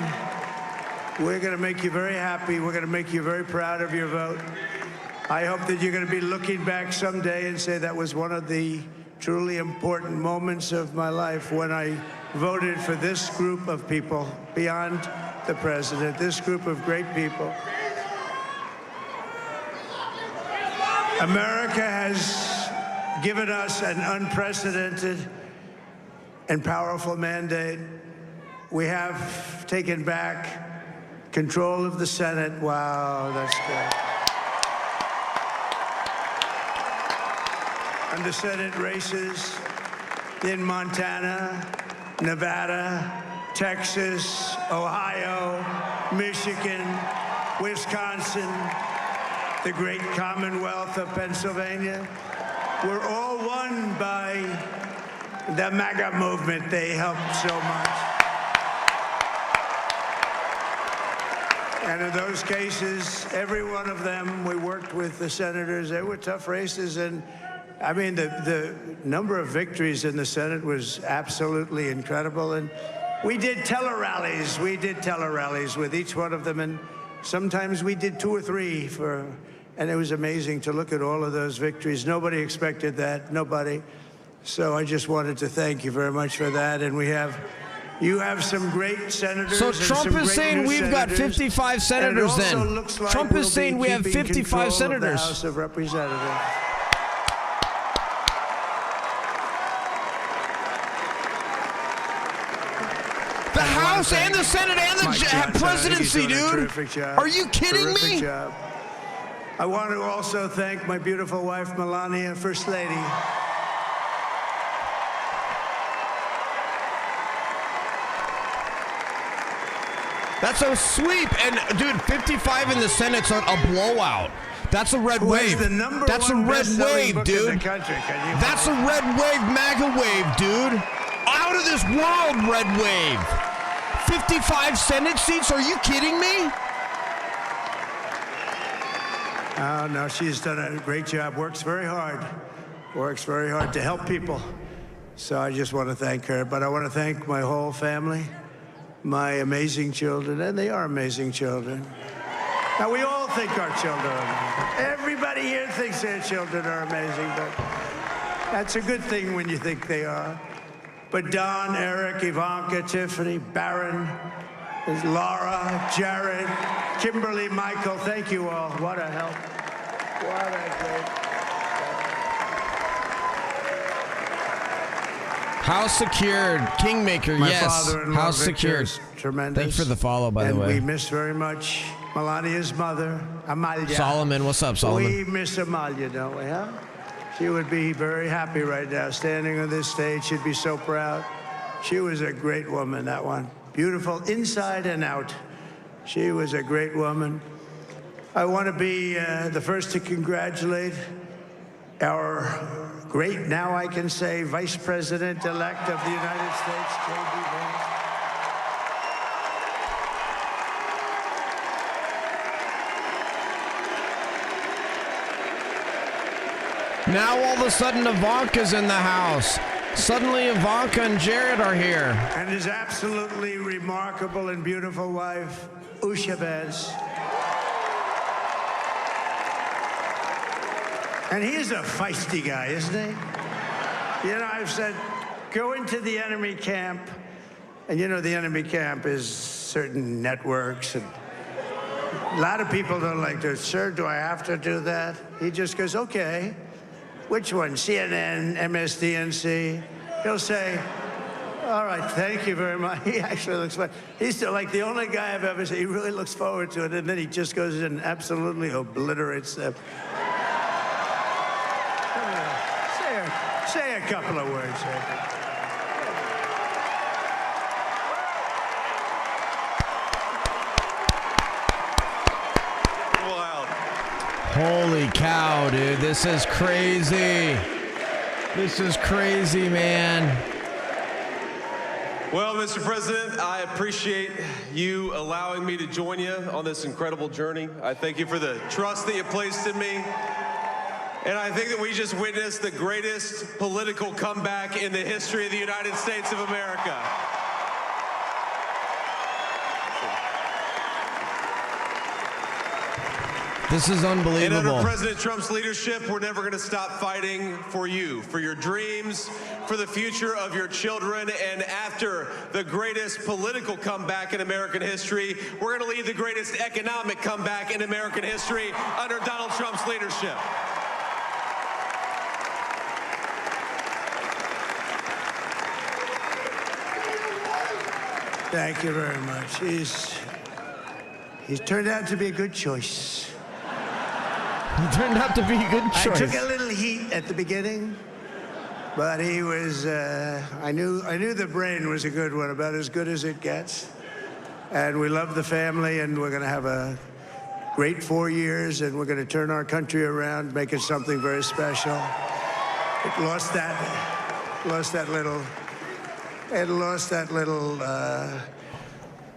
we're going to make you very happy. We're going to make you very proud of your vote. I hope that you're going to be looking back someday and say that was one of the truly important moments of my life when I voted for this group of people beyond the president, this group of great people. America has given us an unprecedented and powerful mandate. We have taken back control of the Senate. Wow, that's good. And the Senate races in Montana, Nevada, Texas, Ohio, Michigan, Wisconsin, the great Commonwealth of Pennsylvania, were all won by the MAGA movement. They helped so much. And in those cases, every one of them, we worked with the senators. They were tough races. And I mean, the number of victories in the Senate was absolutely incredible. And we did tele-rallies. We did tele-rallies with each one of them. And sometimes we did 2 or 3 and it was amazing to look at all of those victories. Nobody expected that, nobody. So I just wanted to thank you very much for that. And you have some great senators. So and Trump some is great saying new we've got senators. 55 senators And it also then. looks like Trump is we'll saying be we have keeping 55 control of the senators. House of Representatives. The House and the Senate and the presidency, dude. Are you kidding me? Job. I want to also thank my beautiful wife, Melania, First Lady. That's a sweep. And, dude, 55 in the Senate's a blowout. That's a red wave. That's a red wave, dude. That's a red wave, MAGA wave, dude. Out of this world, red wave. 55 Senate seats? Are you kidding me? Oh, no, she's done a great job. Works very hard to help people. So I just want to thank her. But I want to thank my whole family, my amazing children, and they are amazing children. Now, we all think our children are amazing. Everybody here thinks their children are amazing, but that's a good thing when you think they are. But Don, Eric, Ivanka, Tiffany, Barron, Laura, Jared, Kimberly, Michael, thank you all. What a help. What a great. House secured. Kingmaker, My yes. father-in-law, House Victor, secured. is tremendous. Thanks for the follow, by the And way. we miss very much Melania's mother, Amalia. Solomon, what's up, Solomon? We miss Amalia, don't we, huh? She would be very happy right now, standing on this stage. She'd be so proud. She was a great woman, that one. Beautiful inside and out. She was a great woman. I want to be the first to congratulate our great, now I can say, Vice President-elect of the United States, J.D. Vance. Now all of a sudden Ivanka's in the house. Suddenly Ivanka and Jared are here. And his absolutely remarkable and beautiful wife, Usha Vance. And he's a feisty guy, isn't he? You know, I've said, go into the enemy camp. And you know, the enemy camp is certain networks. And a lot of people don't like to, sir, do I have to do that? He just goes, okay. Which one? CNN, MSDNC? He'll say, all right, thank you very much. He actually looks fun. He's still like the only guy I've ever seen. He really looks forward to it, and then he just goes in and absolutely obliterates them. Say a couple of words. Holy cow, dude. This is crazy. This is crazy, man. Well, Mr. President, I appreciate you allowing me to join you on this incredible journey. I thank you for the trust that you placed in me. And I think that we just witnessed the greatest political comeback in the history of the United States of America. This is unbelievable. And under President Trump's leadership, we're never going to stop fighting for you, for your dreams, for the future of your children. And after the greatest political comeback in American history, we're going to lead the greatest economic comeback in American history under Donald Trump's leadership. Thank you very much. He's turned out to be a good choice. He turned out to be a good choice. I took a little heat at the beginning, but he was, I knew the brain was a good one, about as good as it gets. And we love the family, and we're going to have a great 4 years, and we're going to turn our country around, make it something very special. It lost that little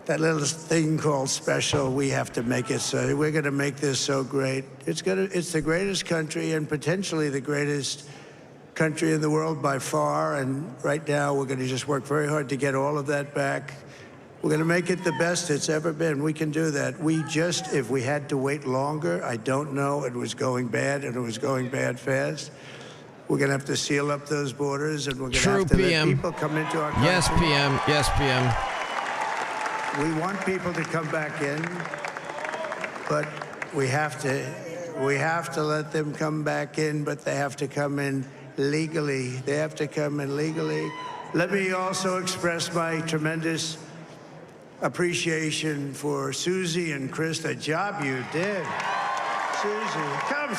that little thing called special, we have to make it so. We're going to make this so great. It's the greatest country and potentially the greatest country in the world by far. And right now, we're going to just work very hard to get all of that back. We're going to make it the best it's ever been. We can do that. If we had to wait longer, I don't know. It was going bad, and it was going bad fast. We're going to have to seal up those borders, and we're going to have to let people come into our country. Yes, PM. Yes, PM. We want people to come back in, but we have to let them come back in, but they have to come in legally. They have to come in legally. Let me also express my tremendous appreciation for Susie and Chris, the job you did. Susie, come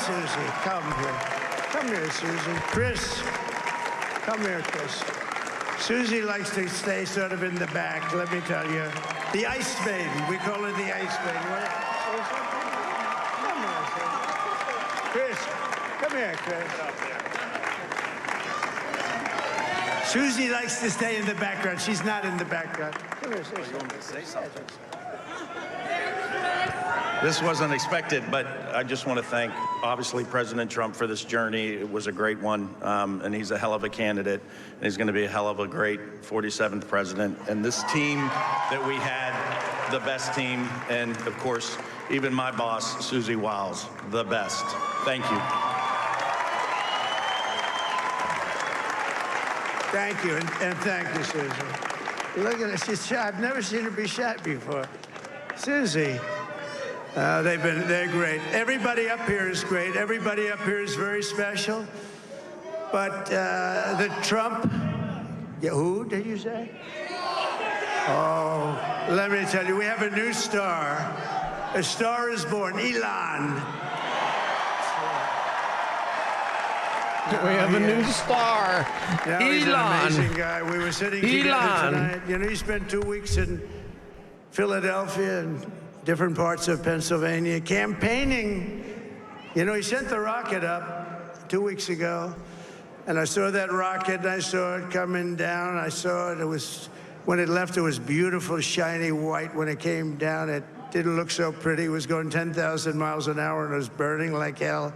here. Come here, Susie. Chris, come here, Chris. Susie likes to stay sort of in the back, let me tell you. The Ice Maiden, we call her the Ice Maiden. Come here, Chris. Come here, Chris. Susie likes to stay in the background. She's not in the background. Come here, say something. This wasn't expected, but I just want to thank, obviously, President Trump for this journey. It was a great one, and he's a hell of a candidate, and he's going to be a hell of a great 47th president. And this team that we had, the best team, and, of course, even my boss, Susie Wiles, the best. Thank you. Thank you, and thank you, Susie. Look at her, she's shy. I've never seen her be shy before. Susie, they're great. Everybody up here is great. Everybody up here is very special. But the Trump, who did you say? Oh, let me tell you, we have a new star. A star is born, Elon. We have a new star, Yeah, Elon. he's an amazing guy. We were sitting together tonight. You know, he spent 2 weeks in Philadelphia and different parts of Pennsylvania campaigning. You know, he sent the rocket up 2 weeks ago, and I saw that rocket, and I saw it coming down. I saw it. It was, when it left, it was beautiful, shiny white. When it came down, it didn't look so pretty. It was going 10,000 miles an hour, and it was burning like hell.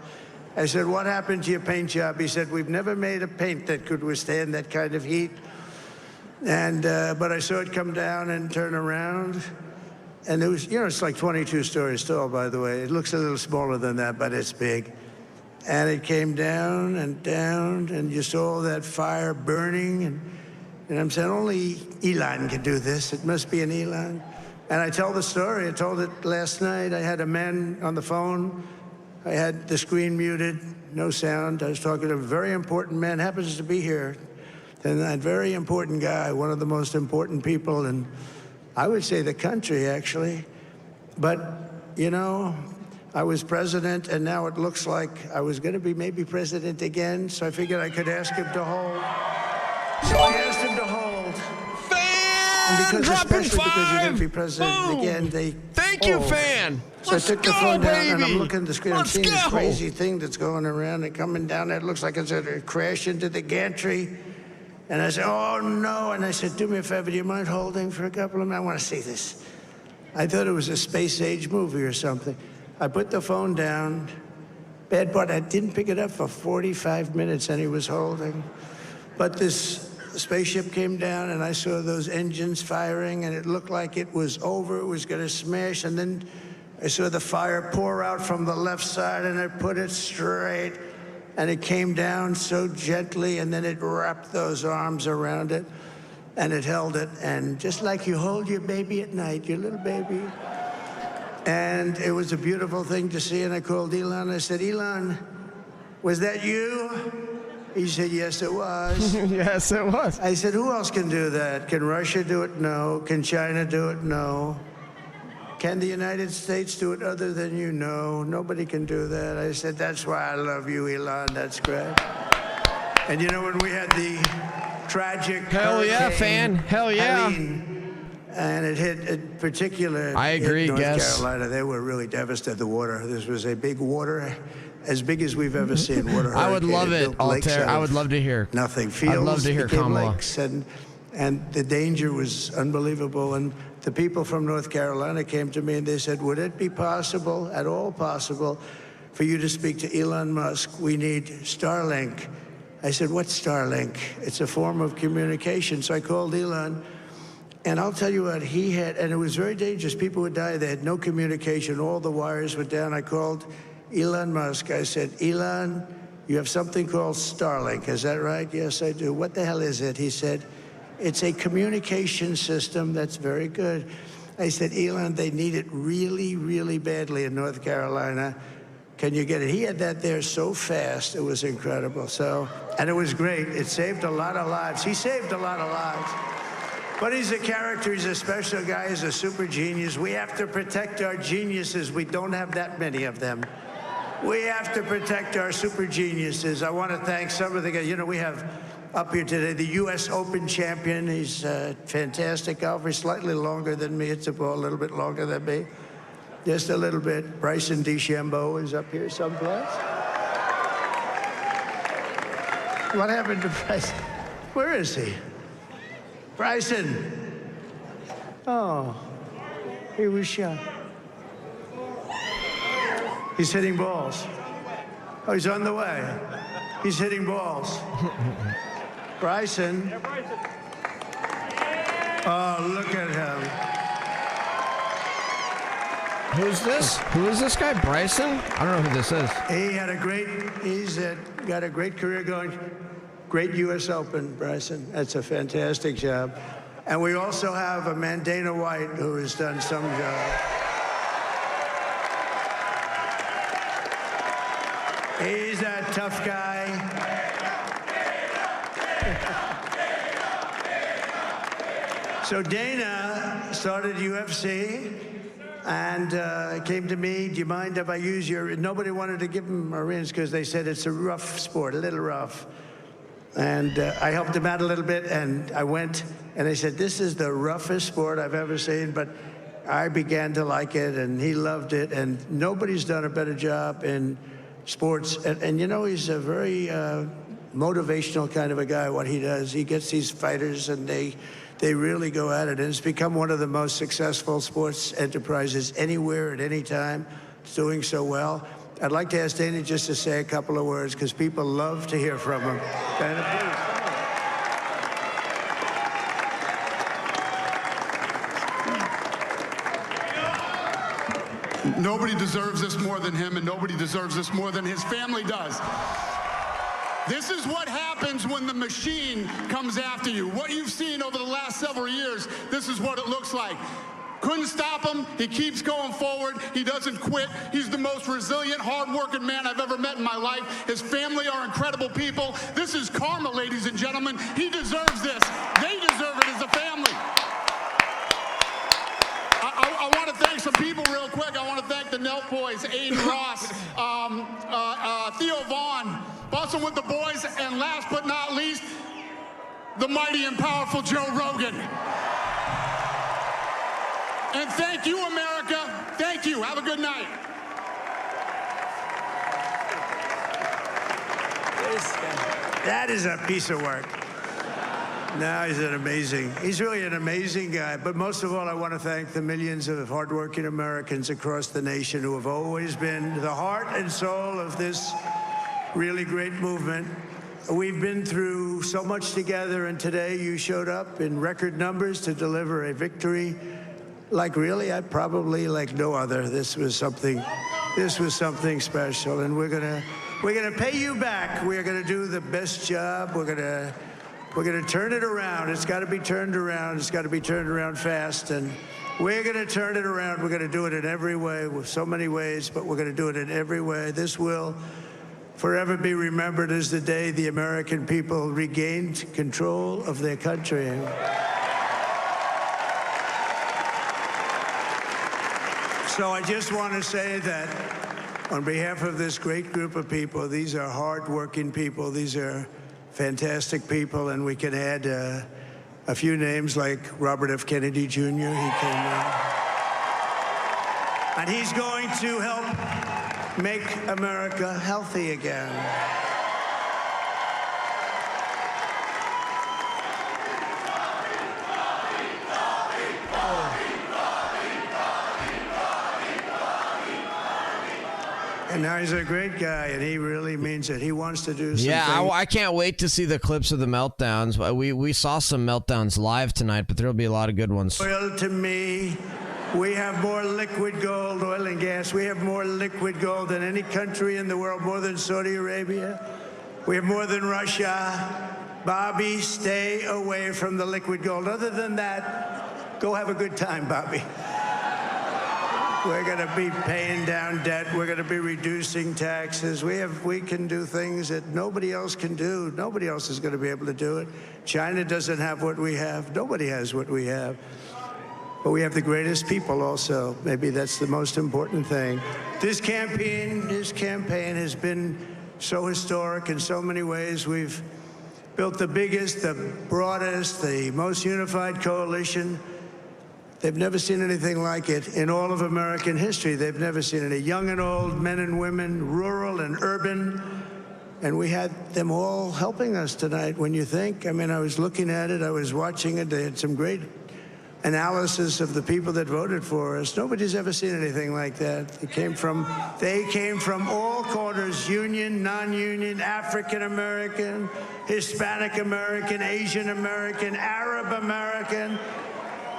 I said, what happened to your paint job? He said, we've never made a paint that could withstand that kind of heat. And, but I saw it come down and turn around. And it was, you know, it's like 22 stories tall, by the way. It looks a little smaller than that, but it's big. And it came down, and you saw that fire burning. And I'm saying, only Elon can do this. It must be an Elon. And I tell the story. I told it last night. I had a man on the phone. I had the screen muted, no sound. I was talking to a very important man, happens to be here. And that very important guy, one of the most important people in, I would say, the country, actually. But, you know, I was president, and now it looks like I was going to be maybe president again, so I figured I could ask him to hold. So I asked him to hold. Because especially because you're going to be president again, they Thank you, fan. So I took the phone down, and I'm looking at the screen. I'm seeing this crazy thing that's going around and coming down there. It looks like it's going to crash into the gantry. And I said, oh, no. And I said, do me a favor, do you mind holding for a couple of minutes? I want to see this. I thought it was a space-age movie or something. I put the phone down. Bad part, I didn't pick it up for 45 minutes, and he was holding. But this spaceship came down, and I saw those engines firing, and it looked like it was over. It was going to smash. And then I saw the fire pour out from the left side, and I put it straight. And it came down so gently, and then it wrapped those arms around it, and it held it. And just like you hold your baby at night, your little baby. And it was a beautiful thing to see. And I called Elon. I said, Elon, was that you? He said, yes, it was. Yes, it was. I said, who else can do that? Can Russia do it? No. Can China do it? No. Can the United States do it other than you? No. Nobody can do that. I said, that's why I love you, Elon. That's great. And you know, when we had the tragic Hell yeah, fan. Hell yeah. Helene, and it hit in particular I agree, North guess. Carolina, they were really devastated. The water. This was a big water, as big as we've ever seen water. I would love it, built lakes Altair. out I of would love to hear. nothing. I'd Fields love to hear became Kamala. lakes, and the danger was unbelievable. And the people from North Carolina came to me and they said, would it be possible, at all possible, for you to speak to Elon Musk? We need Starlink. I said, what's Starlink? It's a form of communication. So I called Elon, and I'll tell you what, he had, and it was very dangerous. People would die. They had no communication. All the wires were down. I called Elon Musk. I said, Elon, you have something called Starlink. Is that right? Yes, I do. What the hell is it? He said, it's a communication system that's very good. I said, Elon, they need it really, really badly in North Carolina. Can you get it? He had that there so fast. It was incredible. So, and it was great. It saved a lot of lives. He saved a lot of lives. But he's a character. He's a special guy. He's a super genius. We have to protect our geniuses. We don't have that many of them. We have to protect our super geniuses. I want to thank some of the guys. You know, we have up here today the U.S. Open champion. He's a fantastic golfer. He's slightly longer than me. It's a little bit longer than me. Just a little bit. Bryson DeChambeau is up here someplace. What happened to Bryson? Where is he? Bryson. Oh, he was shot. He's hitting balls. Oh, he's on the way. He's hitting balls. Bryson. Oh, look at him. Who's this? Who is this guy? Bryson? I don't know who this is. He had he's got a great career going. Great U.S. Open, Bryson. That's a fantastic job. And we also have a man, Dana White, who has done some job. He's a tough guy. So Dana started UFC and came to me, do you mind if I use your, nobody wanted to give him a rinse because they said it's a rough sport, a little rough. And I helped him out a little bit, and I went, and they said, this is the roughest sport I've ever seen, but I began to like it, and he loved it, and nobody's done a better job in sports. And you know, he's a very motivational kind of a guy, what he does. He gets these fighters, and they really go at it, and it's become one of the most successful sports enterprises anywhere at any time. It's doing so well. I'd like to ask Dana just to say a couple of words, because people love to hear from him. Dana, please. Nobody deserves this more than him, and nobody deserves this more than his family does. This is what happens when the machine comes after you. What you've seen over the last several years, this is what it looks like. Couldn't stop him. He keeps going forward. He doesn't quit. He's the most resilient, hard-working man I've ever met in my life. His family are incredible people. This is karma, ladies and gentlemen. He deserves this. They deserve it as a family. I want to thank some people real quick. I want to thank the Nelk boys, Aiden Ross, Theo Vaughn, busting with the boys, and last but not least, the mighty and powerful Joe Rogan. And thank you, America. Thank you. Have a good night. that is a piece of work. No, he's really an amazing guy. But most of all, I want to thank the millions of hardworking Americans across the nation who have always been the heart and soul of this really great movement. We've been through so much together, and today you showed up in record numbers to deliver a victory like really, probably like no other. This was something special, and we're gonna pay you back. We're gonna do the best job. We're gonna turn it around. It's got to be turned around. It's got to be turned around fast, and we're gonna turn it around. We're gonna do it in every way, with so many ways, but we're gonna do it in every way. This will forever be remembered as the day the American people regained control of their country. So I just want to say that on behalf of this great group of people, these are hard-working people. These are fantastic people, and we can add a few names like Robert F. Kennedy Jr. He came in. And he's going to help make America healthy again. And now he's a great guy, and he really means it. He wants to do something. Yeah, I can't wait to see the clips of the meltdowns. We saw some meltdowns live tonight, but there'll be a lot of good ones. Oil to me, we have more liquid gold, oil and gas. We have more liquid gold than any country in the world, more than Saudi Arabia. We have more than Russia. Bobby, stay away from the liquid gold. Other than that, go have a good time, Bobby. We're going to be paying down debt. We're going to be reducing taxes. We can do things that nobody else can do. Nobody else is going to be able to do it. China doesn't have what we have. Nobody has what we have. But we have the greatest people also. Maybe that's the most important thing. This campaign has been so historic in so many ways. We've built the biggest, the broadest, the most unified coalition. They've never seen anything like it in all of American history. They've never seen it. Young and old, men and women, rural and urban. And we had them all helping us tonight. When you think, I mean, I was looking at it, I was watching it. They had some great analysis of the people that voted for us. Nobody's ever seen anything like that. They came from all corners, union, non-union, African American, Hispanic American, Asian American, Arab American,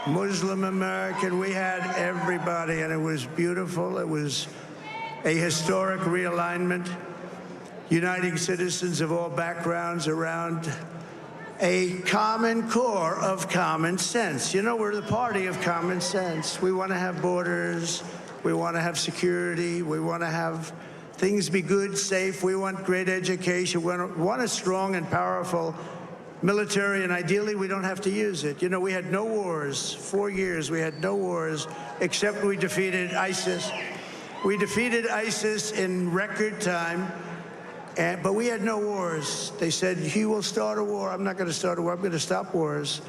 Muslim American. We had everybody, and it was beautiful. It was a historic realignment, uniting citizens of all backgrounds around a common core of common sense. You know, we're the party of common sense. We want to have borders. We want to have security. We want to have things be good, safe. We want great education. We want a strong and powerful military, and ideally we don't have to use it. You know, we had no wars. 4 years we had no wars, except we defeated ISIS. We defeated ISIS in record time, but we had no wars. They said, he will start a war. I'm not going to start a war. I'm going to stop wars.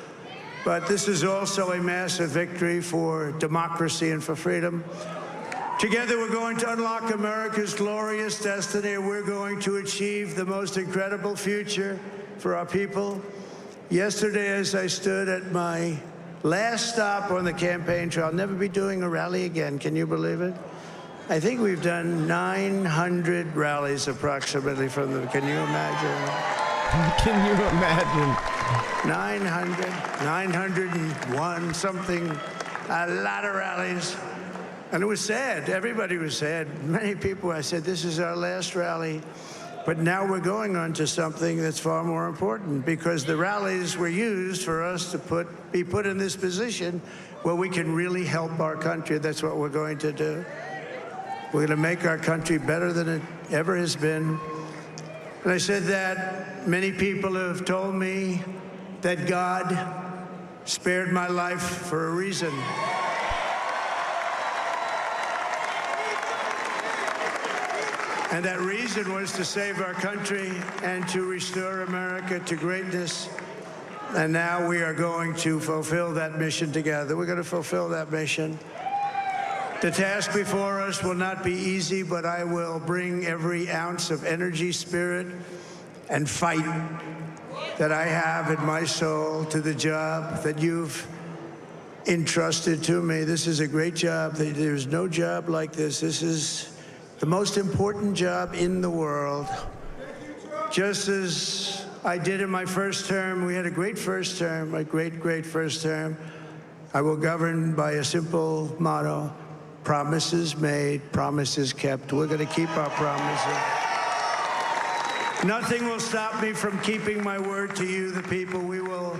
But this is also a massive victory for democracy and for freedom. Together, we're going to unlock America's glorious destiny, and we're going to achieve the most incredible future for our people. Yesterday, as I stood at my last stop on the campaign trail, I'll never be doing a rally again. Can you believe it? I think we've done 900 rallies approximately from them. Can you imagine? Can you imagine? 901 something, a lot of rallies. And it was sad. Everybody was sad. Many people, I said, this is our last rally. But now we're going on to something that's far more important, because the rallies were used for us to be put in this position where we can really help our country. That's what we're going to do. We're going to make our country better than it ever has been. And I said that many people have told me that God spared my life for a reason. And that reason was to save our country and to restore America to greatness. And now we are going to fulfill that mission together. We're going to fulfill that mission. The task before us will not be easy, but I will bring every ounce of energy, spirit, and fight that I have in my soul to the job that you've entrusted to me. This is a great job. There's no job like this. This is the most important job in the world. Just as I did in my first term, we had a great first term, a great first term. I will govern by a simple motto: promises made, promises kept. We're going to keep our promises. Nothing will stop me from keeping my word to you, the people. We will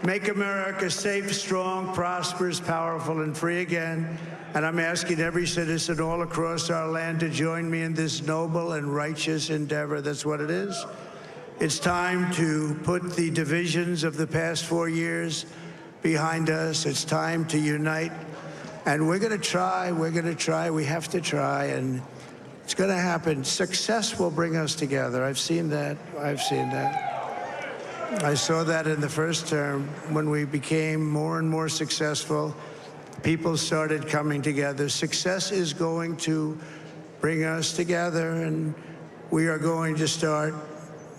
make America safe, strong, prosperous, powerful, and free again. And I'm asking every citizen all across our land to join me in this noble and righteous endeavor. That's what it is. It's time to put the divisions of the past 4 years behind us. It's time to unite. And we're going to try. We're going to try. We have to try. And it's going to happen. Success will bring us together. I've seen that. I've seen that. I saw that in the first term when we became more and more successful. People started coming together. Success is going to bring us together, and we are going to start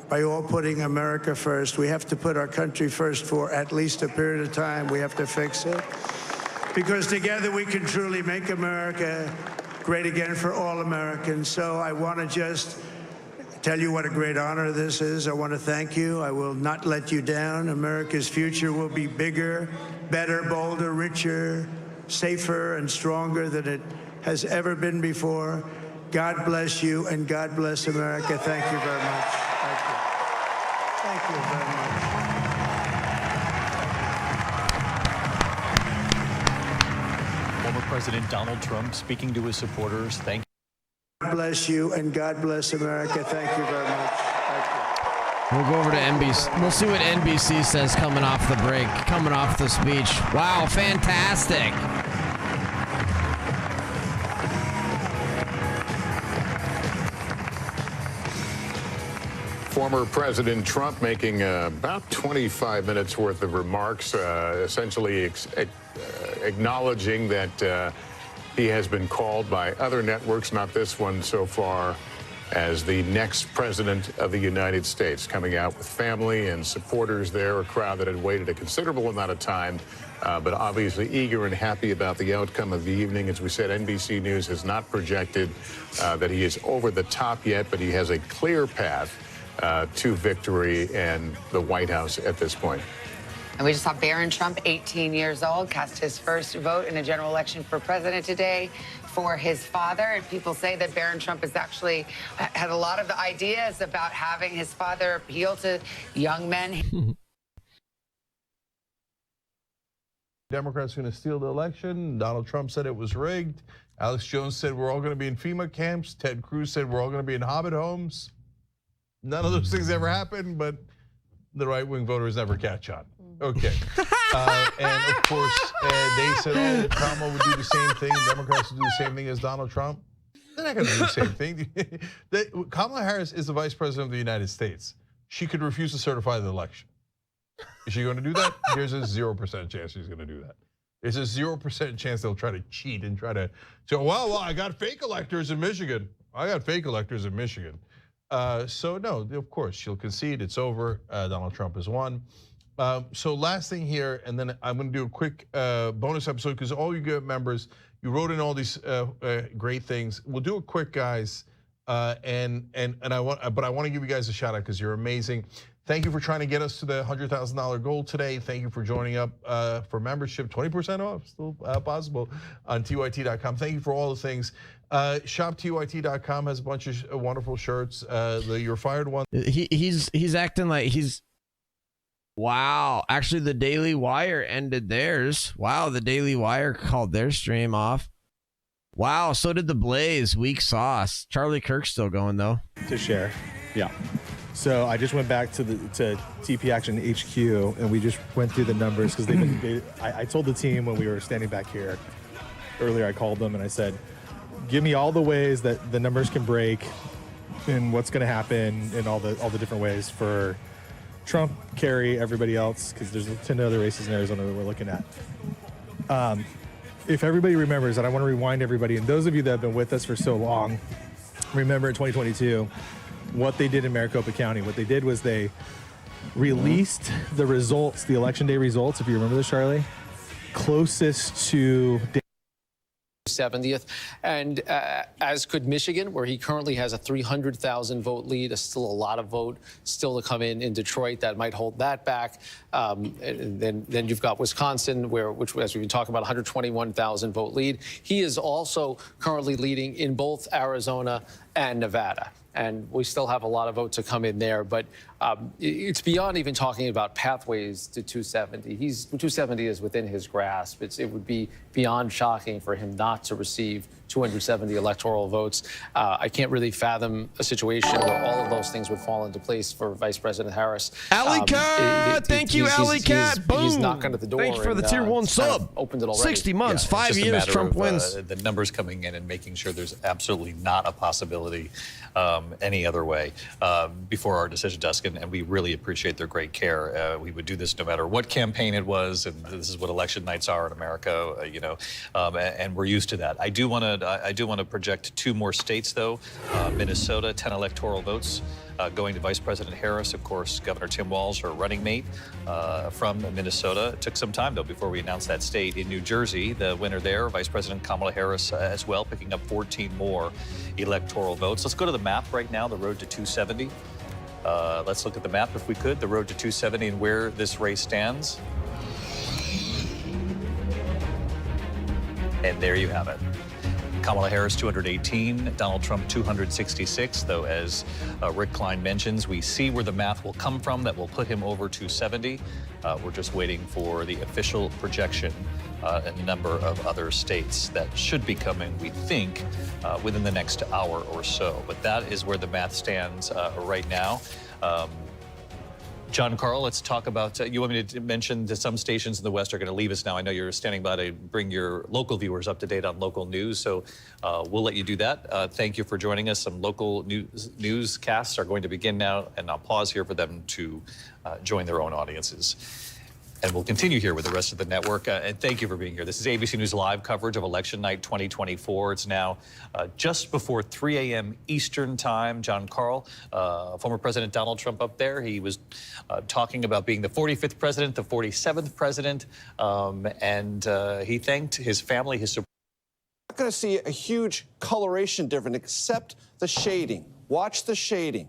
by all putting America first. We have to put our country first for at least a period of time. We have to fix it, because together we can truly make America great again for all Americans. So I want to just tell you what a great honor this is. I want to thank you. I will not let you down. America's future will be bigger, better, bolder, richer, safer, and stronger than it has ever been before. God bless you, and God bless America. Thank you very much. Thank you. Thank you very much. Former President Donald Trump speaking to his supporters. Thank you. God bless you, and God bless America. Thank you very much. We'll go over to NBC. We'll see what NBC says coming off the break, coming off the speech. Wow, fantastic. Former President Trump making about 25 minutes worth of remarks, essentially acknowledging that he has been called by other networks, not this one so far, as the next president of the United States, coming out with family and supporters there, a crowd that had waited a considerable amount of time, but obviously eager and happy about the outcome of the evening. As we said, NBC News has not projected that he is over the top yet, but he has a clear path to victory and the White House at this point. And we just saw Barron Trump, 18 years old, cast his first vote in a general election for president today for his father. And people say that Barron Trump has actually had a lot of ideas about having his father appeal to young men. Democrats are going to steal the election. Donald Trump said it was rigged. Alex Jones said we're all going to be in FEMA camps. Ted Cruz said we're all going to be in Hobbit homes. None of those things ever happened, but the right-wing voters never catch on. Okay. And of course, they said, oh, Kamala would do the same thing. Democrats would do the same thing as Donald Trump. They're not going to do the same thing. Kamala Harris is the vice president of the United States. She could refuse to certify the election. Is she going to do that? There's a 0% chance she's going to do that. There's a 0% chance they'll try to cheat and try to say, well, I got fake electors in Michigan. I got fake electors in Michigan. So no, of course, she'll concede. It's over. Donald Trump has won. So last thing here, and then I'm going to do a quick bonus episode because all you good members, you wrote in all these great things. We'll do it quick, guys. And I want to give you guys a shout out because you're amazing. Thank you for trying to get us to the $100,000 goal today. Thank you for joining up for membership. 20% off, still possible on TYT.com. Thank you for all the things. ShopTYT.com has a bunch of wonderful shirts. The You're Fired one. He's acting like he's. Wow, actually, the Daily Wire ended theirs. Wow, the Daily Wire called their stream off. Wow, so did the Blaze. Weak sauce. Charlie Kirk's still going though. To share, yeah. So I just went back to TP Action HQ and we just went through the numbers because I told the team when we were standing back here earlier. I called them and I said, give me all the ways that the numbers can break and what's going to happen in all the different ways for Trump, Kerry, everybody else, because there's 10 other races in Arizona that we're looking at. If everybody remembers, and I want to rewind everybody, and those of you that have been with us for so long, remember in 2022, what they did in Maricopa County. What they did was they released the results, the election day results, if you remember this, Charlie, closest to 70th, and as could Michigan, where he currently has a 300,000 vote lead. There's still a lot of vote still to come in Detroit that might hold that back. And then you've got Wisconsin, which as we've been talking about, 121,000 vote lead. He is also currently leading in both Arizona and Nevada. And we still have a lot of votes to come in there, but it's beyond even talking about pathways to 270. 270 is within his grasp. It would be beyond shocking for him not to receive 270 electoral votes. I can't really fathom a situation where all of those things would fall into place for Vice President Harris. Alley Cat, thank you, Alley Cat. Boom. He's knocking at the door. Thanks for the tier 1 sub. Opened it already. 60 months, Yeah, 5 years, Trump wins. The numbers coming in and making sure there's absolutely not a possibility any other way before our decision desk. and we really appreciate their great care. We would do this no matter what campaign it was, and this is what election nights are in America, and we're used to that. I do want to project 2 more states, though. Minnesota, 10 electoral votes. Going to Vice President Harris, of course, Governor Tim Walz, her running mate from Minnesota. It took some time, though, before we announced that state. In New Jersey, the winner there, Vice President Kamala Harris as well, picking up 14 more electoral votes. Let's go to the map right now, the road to 270. Let's look at the map, if we could, the road to 270 and where this race stands. And there you have it. Kamala Harris, 218, Donald Trump, 266, though, as Rick Klein mentions, we see where the math will come from that will put him over 270. We're just waiting for the official projection in a number of other states that should be coming, we think, within the next hour or so. But that is where the math stands right now. John Carl, let's talk about, you want me to mention that some stations in the West are going to leave us now. I know you're standing by to bring your local viewers up to date on local news, so we'll let you do that. Thank you for joining us. Some local newscasts are going to begin now, and I'll pause here for them to join their own audiences. And we'll continue here with the rest of the network. And thank you for being here. This is ABC News Live coverage of Election Night 2024. It's now just before 3 a.m. Eastern Time. John Carl, former President Donald Trump up there, he was talking about being the 45th president, the 47th president, and he thanked his family, his support. Not going to see a huge coloration difference except the shading. Watch the shading.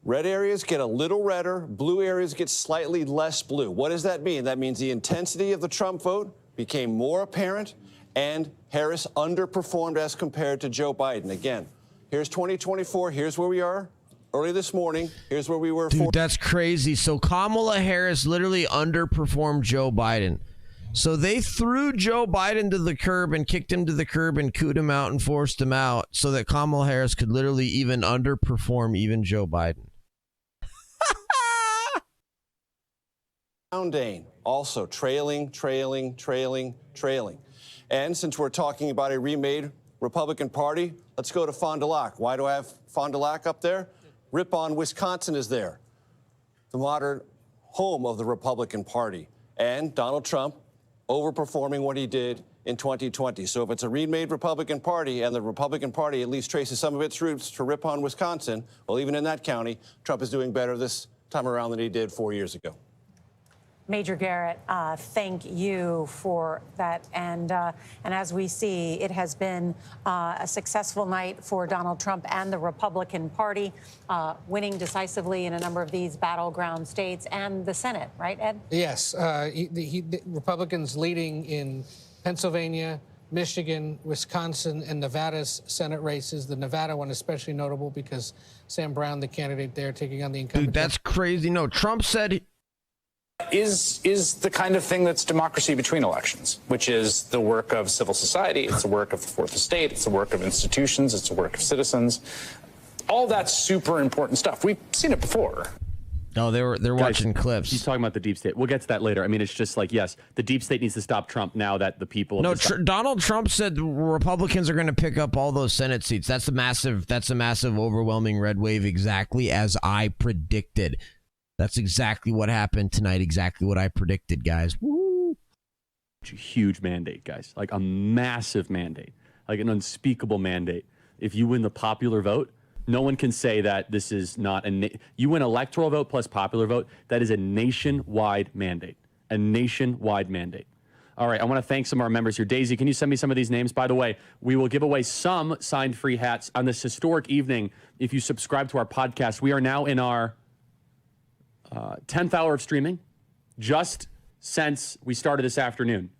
Red areas get a little redder, blue areas get slightly less blue. What does that mean? That means the intensity of the Trump vote became more apparent, and Harris underperformed as compared to Joe Biden. Again, here's 2024, here's where we are early this morning, here's where we were. Dude, that's crazy. So Kamala Harris literally underperformed Joe Biden. So they threw Joe Biden to the curb and kicked him to the curb and cooed him out and forced him out so that Kamala Harris could literally even underperform even Joe Biden. Dane, also trailing. And since we're talking about a remade Republican Party, let's go to Fond du Lac. Why do I have Fond du Lac up there? Ripon, Wisconsin is there, the modern home of the Republican Party. And Donald Trump overperforming what he did in 2020. So if it's a remade Republican Party and the Republican Party at least traces some of its roots to Ripon, Wisconsin, well, even in that county, Trump is doing better this time around than he did 4 years ago. Major Garrett, thank you for that. And as we see, it has been a successful night for Donald Trump and the Republican Party, winning decisively in a number of these battleground states and the Senate, right, Ed? Yes, the Republicans leading in Pennsylvania, Michigan, Wisconsin, and Nevada's Senate races. The Nevada one especially notable because Sam Brown, the candidate there, taking on the incumbent. Dude, that's crazy. No, Trump said... is the kind of thing that's democracy between elections, which is the work of civil society, it's the work of the fourth estate, it's the work of institutions, it's the work of citizens. All that's super important stuff. We've seen it before. No, they're watching clips. He's talking about the deep state. We'll get to that later. I mean, it's just like, yes, the deep state needs to stop Trump now that the people... No, Donald Trump said Republicans are going to pick up all those Senate seats. That's a massive, overwhelming red wave, exactly as I predicted. That's exactly what happened tonight, exactly what I predicted, guys. Woo! Huge mandate, guys. Like a massive mandate. Like an unspeakable mandate. If you win the popular vote... No one can say that this is not you win electoral vote plus popular vote. That is a nationwide mandate. A nationwide mandate. All right, I want to thank some of our members here. Daisy, can you send me some of these names? By the way, we will give away some signed free hats on this historic evening if you subscribe to our podcast. We are now in our 10th hour of streaming just since we started this afternoon.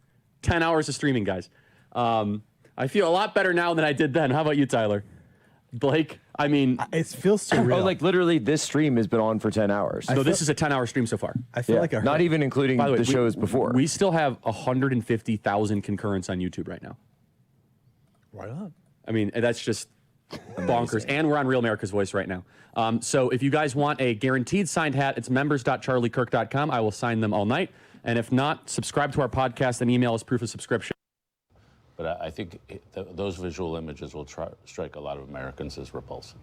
10 hours of streaming, guys. I feel a lot better now than I did then. How about you, Tyler? Blake, I mean... It feels surreal. Oh, like literally this stream has been on for 10 hours. No, this is a 10-hour stream so far. I feel like not even including By the way, the shows before. We still have 150,000 concurrents on YouTube right now. Right on. I mean, that's just bonkers. And we're on Real America's Voice right now. So if you guys want a guaranteed signed hat, it's members.charliekirk.com. I will sign them all night. And if not, subscribe to our podcast and email us proof of subscription. But I think those visual images will strike a lot of Americans as repulsive.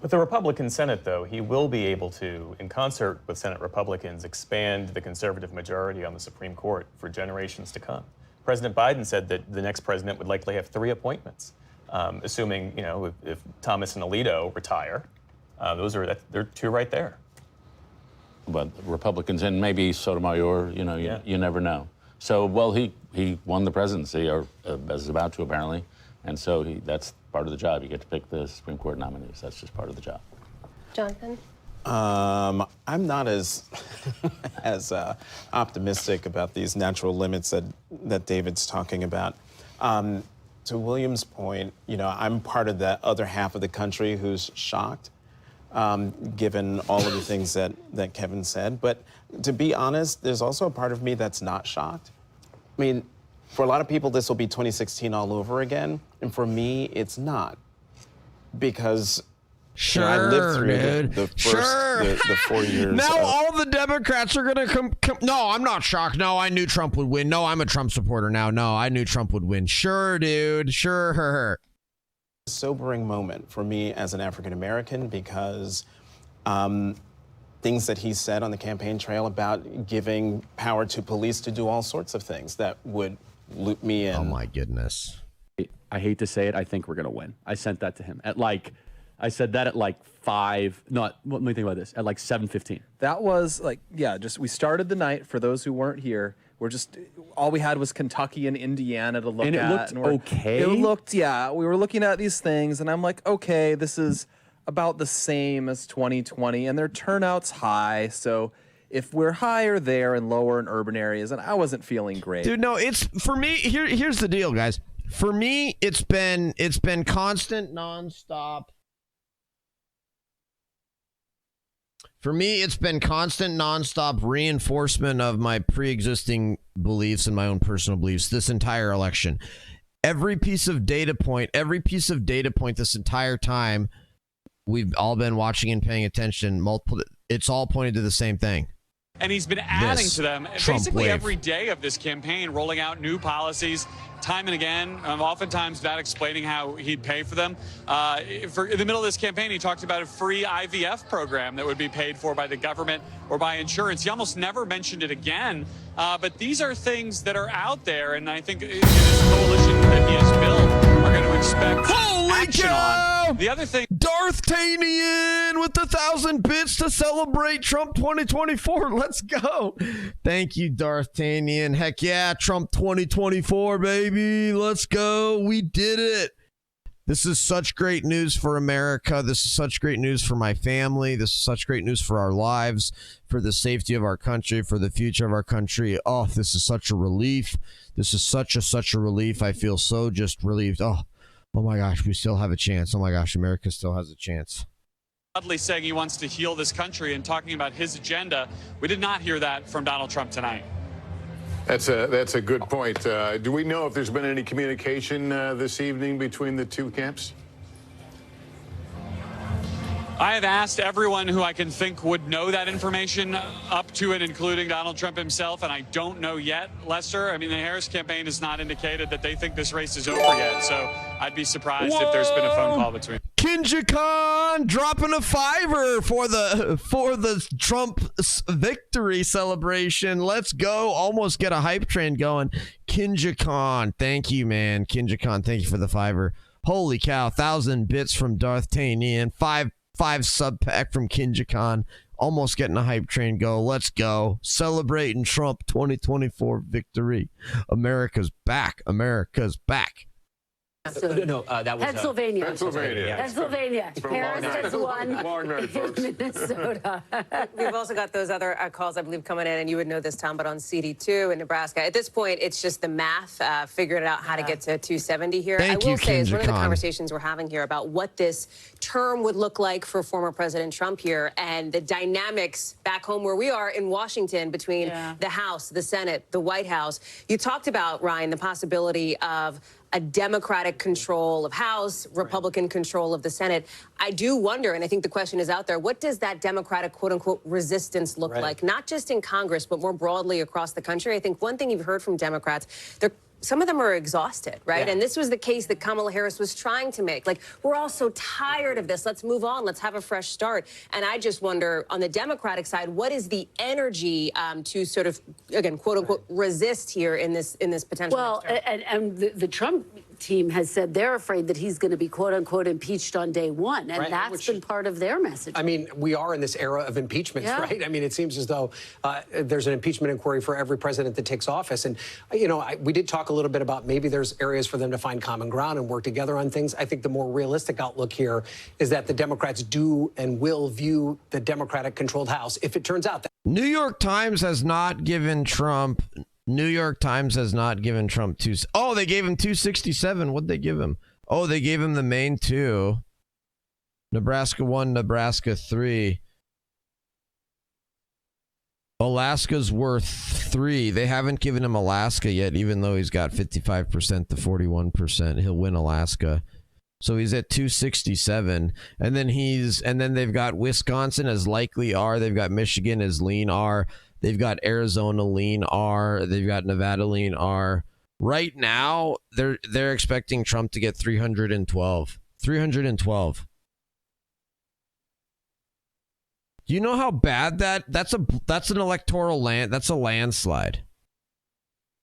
With the Republican Senate, though, he will be able to, in concert with Senate Republicans, expand the conservative majority on the Supreme Court for generations to come. President Biden said that the next president would likely have 3 appointments, assuming, you know, if Thomas and Alito retire. They're 2 right there. But Republicans and maybe Sotomayor, you know, you never know. So, well, he won the presidency, or is about to apparently, and so that's part of the job. You get to pick the Supreme Court nominees. That's just part of the job. Jonathan? I'm not as optimistic about these natural limits that David's talking about. To William's point, you know, I'm part of the other half of the country who's shocked, given all of the things that Kevin said. But to be honest, there's also a part of me that's not shocked. I mean, for a lot of people, this will be 2016 all over again. And for me, it's not. Because you know, I lived through the first, the 4 years. Now all the Democrats are going to come. No, I'm not shocked. No, I knew Trump would win. No, I'm a Trump supporter now. No, I knew Trump would win. Sure, dude. Sure. Sobering moment for me as an African American, because things that he said on the campaign trail about giving power to police to do all sorts of things that would loop me in. Oh my goodness. I hate to say it, I think we're gonna win. I sent that to him I said that at like 5. Let me think about this. At like 7:15. That was like, we started the night, for those who weren't here. All we had was Kentucky and Indiana to look at. And it looked okay? It looked, we were looking at these things, and I'm like, okay, this is about the same as 2020, and their turnout's high, so if we're higher there and lower in urban areas, and I wasn't feeling great. Dude, no, it's, for me, here's the deal, guys. For me, it's been constant, nonstop. For me, it's been constant, nonstop reinforcement of my pre-existing beliefs and my own personal beliefs this entire election. Every piece of data point this entire time we've all been watching and paying attention, it's all pointed to the same thing. And he's been adding to them Trump basically wave. every day of this campaign, rolling out new policies time and again, oftentimes not explaining how he'd pay for them. In the middle of this campaign, he talked about a free IVF program that would be paid for by the government or by insurance. He almost never mentioned it again. But these are things that are out there, and I think in this coalition that he has built are going to expect action on. The other thing, Darth Tanian with 1,000 bits to celebrate Trump 2024. Let's go. Thank you, Darth Tanian. Heck yeah, Trump 2024, baby. Let's go. We did it. This is such great news for America. This is such great news for my family. This is such great news for our lives, for the safety of our country, for the future of our country. Oh, this is such a relief. This is such a relief. I feel so just relieved. Oh my gosh, we still have a chance. Oh my gosh, America still has a chance. Broadly saying he wants to heal this country and talking about his agenda. We did not hear that from Donald Trump tonight. That's a good point. Do we know if there's been any communication this evening between the two camps? I have asked everyone who I can think would know that information, up to and including Donald Trump himself, and I don't know yet, Lester. I mean, the Harris campaign has not indicated that they think this race is over yet, so I'd be surprised if there's been a phone call between. Kinja Khan dropping a $5 for the Trump victory celebration. Let's go. Almost get a hype train going. Kinja Khan, thank you, man. Kinja Khan, thank you for the $5. Holy cow, 1,000 bits from Darth Tanian, 5 sub pack from Kinja Khan. Almost getting a hype train go. Let's go. Celebrating Trump 2024 victory. America's back. America's back. No, that was Pennsylvania. Pennsylvania. Harris has won in Minnesota. We've also got those other calls, I believe, coming in, and you would know this, Tom, but on CD2 in Nebraska. At this point, it's just the math, figuring out how to get to 270 here. Thank I you, will say, is one of the Kinja Khan. conversations we're having here about what this term would look like for former President Trump here, and the dynamics back home where we are in Washington between the House, the Senate, the White House. You talked about, Ryan, the possibility of a Democratic control of House, Republican control of the Senate. I do wonder, and I think the question is out there, what does that Democratic, quote-unquote, resistance look like? Not just in Congress, but more broadly across the country. I think one thing you've heard from Democrats, they're some of them are exhausted, right? Yeah. And this was the case that Kamala Harris was trying to make. Like, we're all so tired of this. Let's move on. Let's have a fresh start. And I just wonder, on the Democratic side, what is the energy to sort of, again, quote unquote, resist here in this potential? Well, and the Trump team has said they're afraid that he's going to be quote unquote impeached on day one, and Right, that's been part of their message. I mean, we are in this era of impeachments, Yeah. right? I mean, it seems as though there's an impeachment inquiry for every president that takes office. And, you know, we did talk a little bit about maybe there's areas for them to find common ground and work together on things. I think the more realistic outlook here is that the Democrats do and will view the Democratic-controlled House, if it turns out that. New York Times has not given Trump. New York Times has not given Trump Oh, they gave him 267. What'd they give him? Oh, they gave him the main two. Nebraska 1, Nebraska 3. Alaska's worth 3. They haven't given him Alaska yet, even though he's got 55% to 41%. He'll win Alaska. So he's at 267. And then they've got Wisconsin as likely R. They've got Michigan as lean R. They've got Arizona lean R. They've got Nevada lean R. Right now, they're expecting Trump to get 312. 312. Do you know how bad that's an electoral that's a landslide.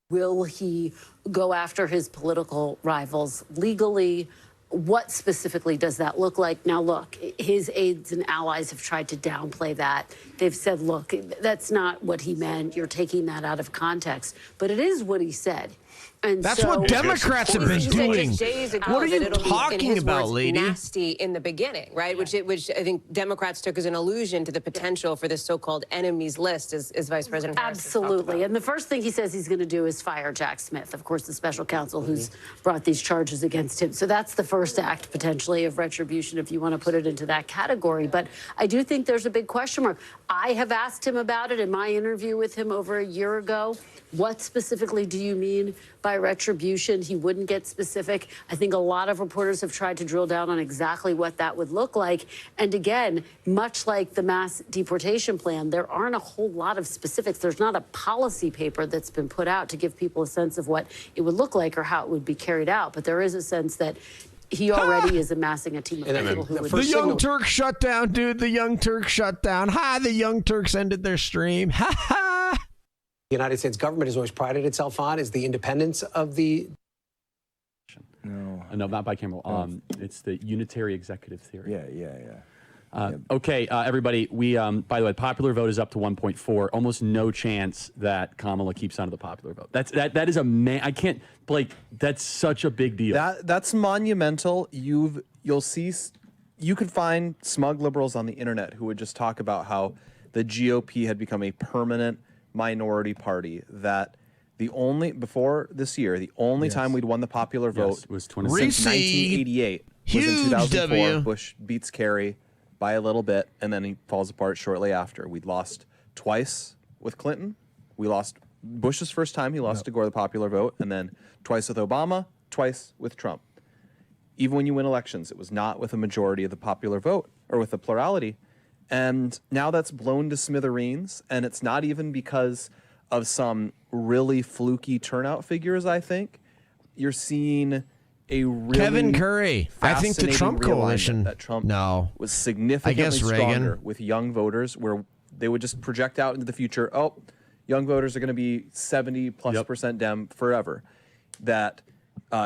Will he go after his political rivals legally? What specifically does that look like? Now, look, his aides and allies have tried to downplay that. They've said, look, that's not what he meant. You're taking that out of context. But it is what he said. And that's what Democrats have been doing. What are you talking about, lady? Nasty in the beginning, right? Which I think Democrats took as an allusion to the potential for this so-called enemies list, as Vice President Harris has talked Absolutely. about. And the first thing he says he's going to do is fire Jack Smith, of course, the special counsel who's brought these charges against him. So that's the first act, potentially, of retribution, if you want to put it into that category. But I do think there's a big question mark. I have asked him about it in my interview with him over a year ago. What specifically do you mean by retribution? He wouldn't get specific. I think a lot of reporters have tried to drill down on exactly what that would look like. And again, much like the mass deportation plan, there aren't a whole lot of specifics. There's not a policy paper that's been put out to give people a sense of what it would look like or how it would be carried out. But there is a sense that he already is amassing a team of people who would... The Young Turks shut down, dude. The Young Turks shut down. The Young Turks ended their stream. The United States government has always prided itself on is the independence of the... No, not bicameral. It's the unitary executive theory. Yeah. Okay, everybody. We, by the way, popular vote is up to 1.4. Almost no chance that Kamala keeps on to the popular vote. That is I can't, Blake. That's such a big deal. That's monumental. You'll see. You could find smug liberals on the internet who would just talk about how the GOP had become a permanent minority party. That before this year, the only time we'd won the popular vote was since 1988 was in 2004. Bush beats Kerry by a little bit, and then he falls apart shortly after. We'd lost twice with Clinton. We lost Bush's first time. He lost to Gore the popular vote, and then twice with Obama, twice with Trump. Even when you win elections, it was not with a majority of the popular vote or with a plurality. And now that's blown to smithereens, and it's not even because of some really fluky turnout figures, I think. You're seeing a really Kevin Curry. I think the Trump coalition. That Trump was I significantly guess stronger Reagan. with young voters, where they would just project out into the future. Oh, young voters are going to be 70+% Dem forever. That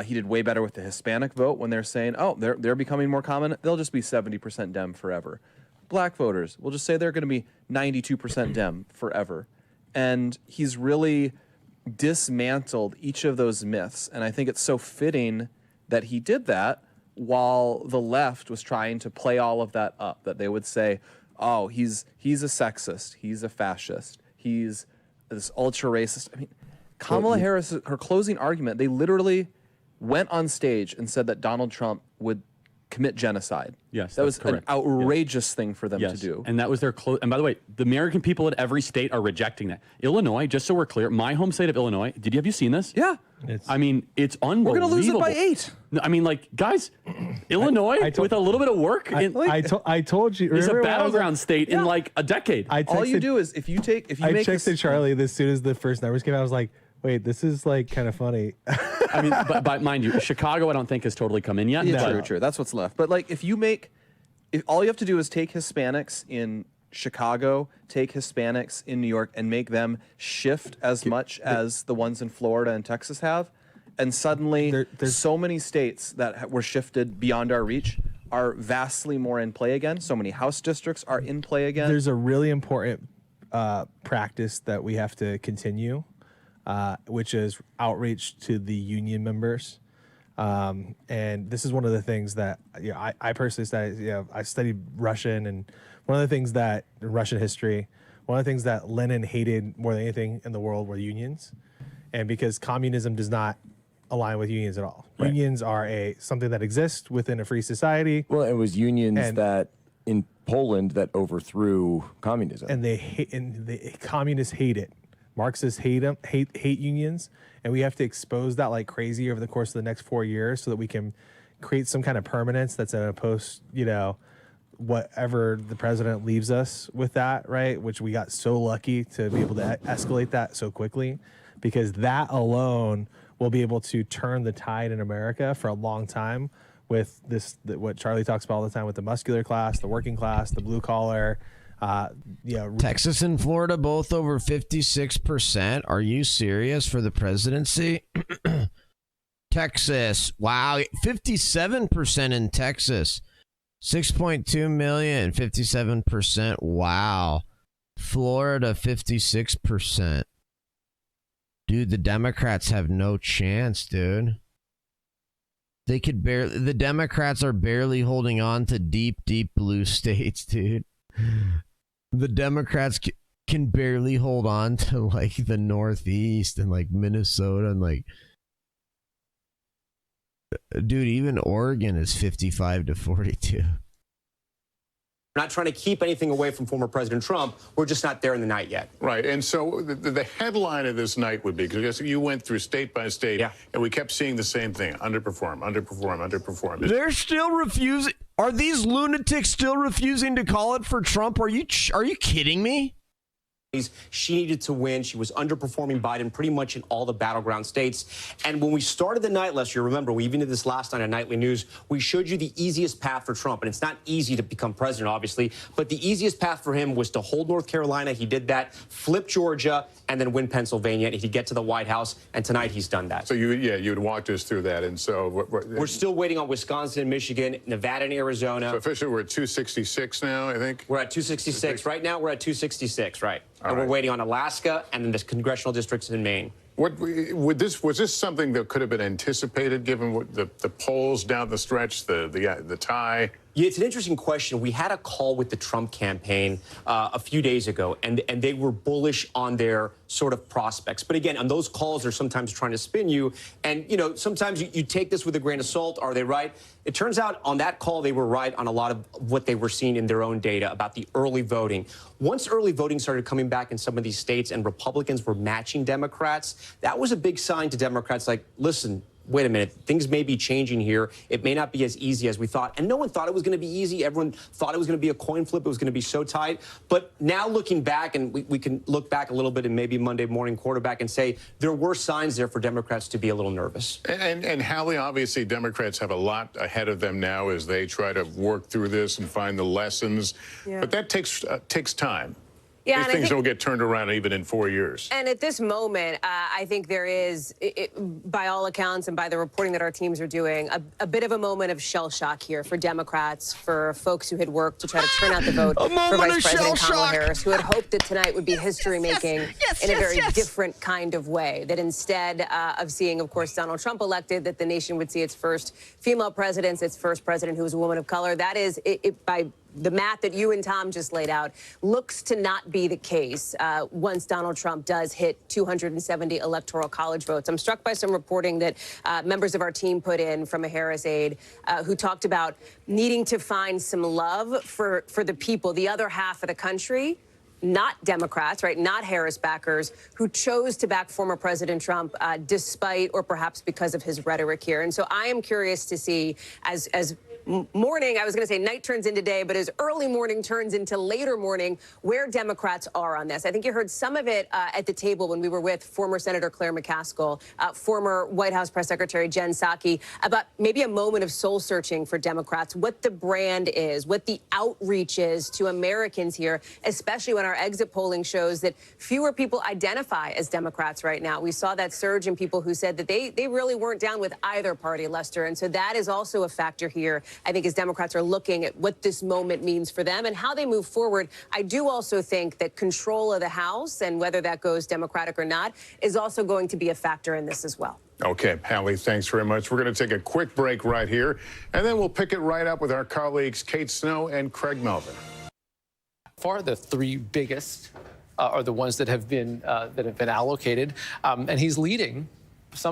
he did way better with the Hispanic vote when they're saying, oh, they're becoming more common. They'll just be 70% Dem forever. Black voters, we'll just say they're going to be 92% Dem forever. And he's really dismantled each of those myths. And I think it's so fitting that he did that while the left was trying to play all of that up, that they would say, oh, he's a sexist, he's a fascist, he's this ultra racist. I mean, Kamala Harris, her closing argument, they literally went on stage and said that Donald Trump would commit genocide. Yes, that was that's correct. an outrageous thing for them to do. And that was their And by the way, the American people in every state are rejecting that. Illinois, just so we're clear, my home state of Illinois. Have you seen this? Yeah. I mean, it's unbelievable. We're gonna lose it by 8. No, I mean, like, guys, Illinois with a little bit of work. I told you. It's a remember when I was battleground state in like a decade. All you do is if you I make texted Charlie as soon as the first numbers came out. I was like, Wait, this is like kind of funny. I mean, but mind you, Chicago I don't think has totally come in yet. Yeah, true. That's what's left. But like, if all you have to do is take Hispanics in Chicago, take Hispanics in New York, and make them shift as much as the ones in Florida and Texas have, and suddenly there's so many states that were shifted beyond our reach are vastly more in play again. So many House districts are in play again. There's a really important practice that we have to continue, which is outreach to the union members. And this is one of the things that I personally studied. I studied Russian, and one of the things that Russian history, one of the things that Lenin hated more than anything in the world were unions, and because communism does not align with unions at all. Right. Unions are something that exists within a free society. Well, it was unions that in Poland that overthrew communism, and the communists hate it. Marxists hate unions, and we have to expose that like crazy over the course of the next 4 years so that we can create some kind of permanence that's in a post, whatever the president leaves us with that, right? Which we got so lucky to be able to escalate that so quickly, because that alone will be able to turn the tide in America for a long time with what Charlie talks about all the time with the muscular class, the working class, the blue collar. Texas and Florida both over 56%. Are you serious for the presidency? Texas, wow, 57% in Texas. 6.2 million, 57%. Wow. Florida, 56%. Dude, the Democrats have no chance, dude. The Democrats are barely holding on to deep, deep blue states, dude. The Democrats can barely hold on to like the Northeast and like Minnesota and like, dude, even Oregon is 55 to 42. We're not trying to keep anything away from former President Trump. We're just not there in the night yet. Right. And so the headline of this night would be, because you went through state by state, and we kept seeing the same thing: underperform, underperform, underperform. They're still refusing. Are these lunatics still refusing to call it for Trump? Are you kidding me? She needed to win. She was underperforming Biden pretty much in all the battleground states. And when we started the night last year, remember, we even did this last night on Nightly News, we showed you the easiest path for Trump. And it's not easy to become president, obviously, but the easiest path for him was to hold North Carolina. He did that, flip Georgia, and then win Pennsylvania. And he'd get to the White House. And tonight he's done that. So you'd walked us through that. And so we're still waiting on Wisconsin and Michigan, Nevada and Arizona. So officially we're at 266 now, I think. We're at 266. Right now we're at 266, right. And we're waiting on Alaska and then the congressional districts in Maine. Was this something that could have been anticipated, given what the polls down the stretch, the tie? Yeah, it's an interesting question. We had a call with the Trump campaign a few days ago, and they were bullish on their sort of prospects. But again, on those calls, they're sometimes trying to spin you. And, sometimes you take this with a grain of salt. Are they right? It turns out on that call, they were right on a lot of what they were seeing in their own data about the early voting. Once early voting started coming back in some of these states and Republicans were matching Democrats, that was a big sign to Democrats like, listen, wait a minute, things may be changing here. It may not be as easy as we thought. And no one thought it was going to be easy. Everyone thought it was going to be a coin flip. It was going to be so tight. But now looking back, and we can look back a little bit and maybe Monday morning quarterback and say there were signs there for Democrats to be a little nervous. And Hallie, obviously Democrats have a lot ahead of them now as they try to work through this and find the lessons. Yeah. But that takes time. Yeah, these things don't get turned around even in 4 years. And at this moment, I think there is, by all accounts and by the reporting that our teams are doing, a bit of a moment of shell shock here for Democrats, for folks who had worked to try to turn out the vote for Vice President Kamala Harris, who had hoped that tonight would be history-making in a very different kind of way. That instead of seeing, of course, Donald Trump elected, that the nation would see its first female president, its first president who was a woman of color. That is, by the math that you and Tom just laid out, looks to not be the case once Donald Trump does hit 270 electoral college votes. I'm struck by some reporting that members of our team put in from a Harris aide who talked about needing to find some love for the people, the other half of the country, not Democrats, right, not Harris backers, who chose to back former President Trump despite or perhaps because of his rhetoric here. And so I am curious to see, as morning, I was going to say night turns into day, but as early morning turns into later morning, where Democrats are on this. I think you heard some of it at the table when we were with former Senator Claire McCaskill, former White House Press Secretary Jen Psaki, about maybe a moment of soul searching for Democrats, what the brand is, what the outreach is to Americans here, especially when our exit polling shows that fewer people identify as Democrats right now. We saw that surge in people who said that they really weren't down with either party, Lester. And so that is also a factor here, I think, as Democrats are looking at what this moment means for them and how they move forward. I do also think that control of the House, and whether that goes Democratic or not, is also going to be a factor in this as well. Okay, Hallie, thanks very much. We're going to take a quick break right here, and then we'll pick it right up with our colleagues Kate Snow and Craig Melvin. Far, the three biggest are the ones that have been allocated, and he's leading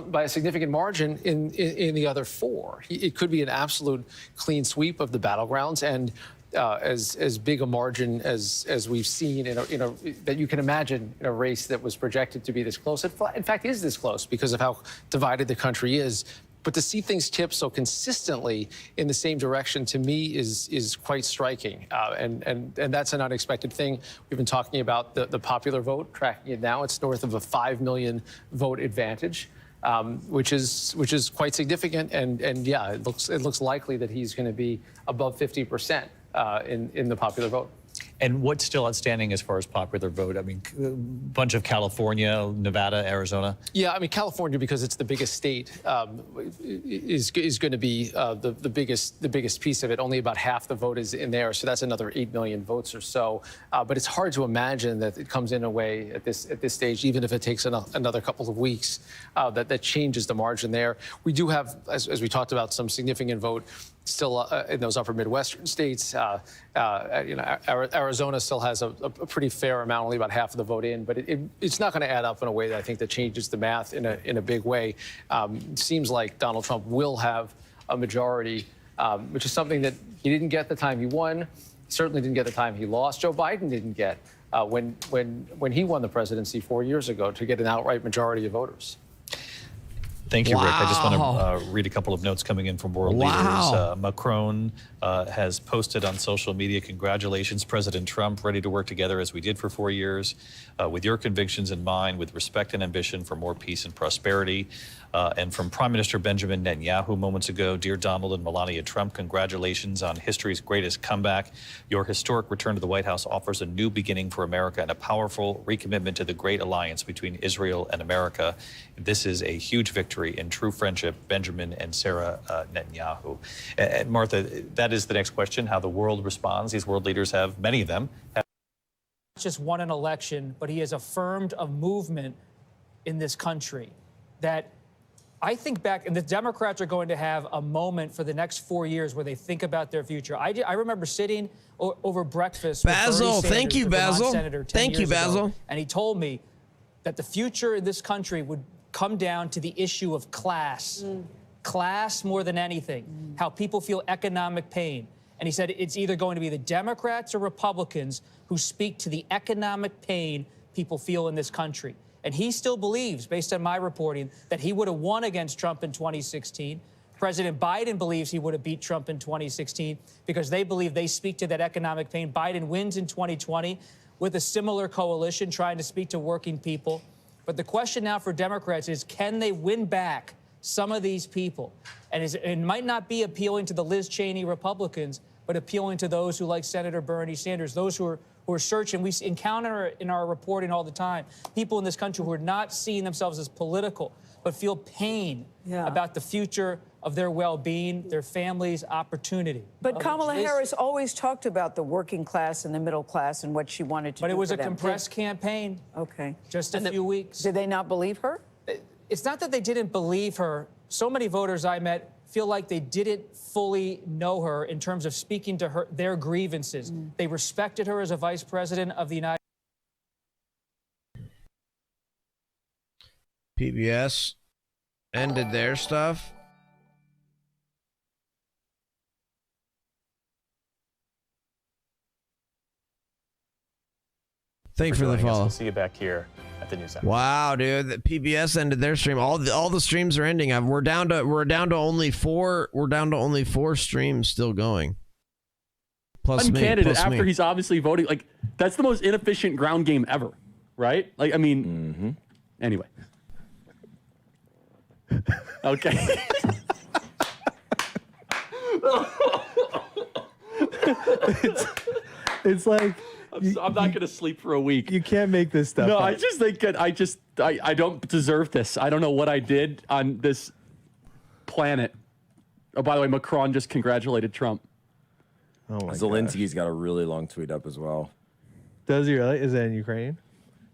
by a significant margin in the other four. It could be an absolute clean sweep of the battlegrounds, and as big a margin as we've seen that you can imagine in a race that was projected to be this close. It, in fact, is this close because of how divided the country is. But to see things tip so consistently in the same direction, to me, is quite striking, and that's an unexpected thing. We've been talking about the popular vote, tracking it now. It's north of a 5 million vote advantage. Which is quite significant, and yeah, it looks likely that he's going to be above 50% in the popular vote. And what's still outstanding as far as popular vote? I mean, a bunch of California, Nevada, Arizona. Yeah, I mean, California, because it's the biggest state, is going to be the biggest piece of it. Only about half the vote is in there, so that's another 8 million votes or so. But it's hard to imagine that it comes in a way at this stage, even if it takes another couple of weeks, that changes the margin there. We do have, as we talked about, some significant vote still in those upper Midwestern states. Arizona still has a pretty fair amount, only about half of the vote in, but it's not going to add up in a way that I think that changes the math in a big way. It seems like Donald Trump will have a majority, which is something that he didn't get the time he won. Certainly didn't get the time he lost. Joe Biden didn't get when he won the presidency 4 years ago, to get an outright majority of voters. Thank you, Rick. I just want to read a couple of notes coming in from world leaders. Macron has posted on social media, congratulations, President Trump, ready to work together as we did for 4 years, with your convictions in mind, with respect and ambition for more peace and prosperity. And from Prime Minister Benjamin Netanyahu moments ago, dear Donald and Melania Trump, congratulations on history's greatest comeback. Your historic return to the White House offers a new beginning for America and a powerful recommitment to the great alliance between Israel and America. This is a huge victory in true friendship, Benjamin and Sarah Netanyahu. And Martha, that is the next question, how the world responds. These world leaders have, many of them, have not just won an election, but he has affirmed a movement in this country that I think back, and the Democrats are going to have a moment for the next 4 years where they think about their future. I remember sitting over breakfast with Basil, Bernie Sanders, thank you, the Vermont Basil. Senator, 10 Thank you, years ago, Basil. and he told me that the future in this country would come down to the issue of class. Class more than anything, how people feel economic pain. And he said it's either going to be the Democrats or Republicans who speak to the economic pain people feel in this country. And he still believes, based on my reporting, that he would have won against Trump in 2016. President Biden believes he would have beat Trump in 2016 because they believe they speak to that economic pain. Biden wins in 2020 with a similar coalition trying to speak to working people. But the question now for Democrats is, can they win back some of these people? And it might not be appealing to the Liz Cheney Republicans, but appealing to those who like Senator Bernie Sanders, those who are searching. We encounter in our reporting all the time people in this country who are not seeing themselves as political, but feel pain about the future of their well-being, their families' opportunity. But Kamala Harris always talked about the working class and the middle class and what she wanted to do. But it was for a them. compressed campaign. Okay. Just a few weeks. Did they not believe her? It's not that they didn't believe her. So many voters I met feel like they didn't fully know her in terms of speaking to their grievances. They respected her as a vice president of the United States. PBS ended their stuff. Thanks for the joining us. follow. We'll see you back here at the news hour. Wow, dude! The PBS ended their stream. All the streams are ending. We're down to only 4. We're down to only 4 streams still going. Plus One me. candidate Plus after me. he's obviously voting. Like, that's the most inefficient ground game ever, right? Like, I mean, anyway. Okay. It's like I'm not going to sleep for a week. You can't make this stuff No, up. I just think that I don't deserve this. I don't know what I did on this planet. Oh, by the way, Macron just congratulated Trump. Oh my Zelensky's got a really long tweet up as well. Does he really? Is that in Ukraine?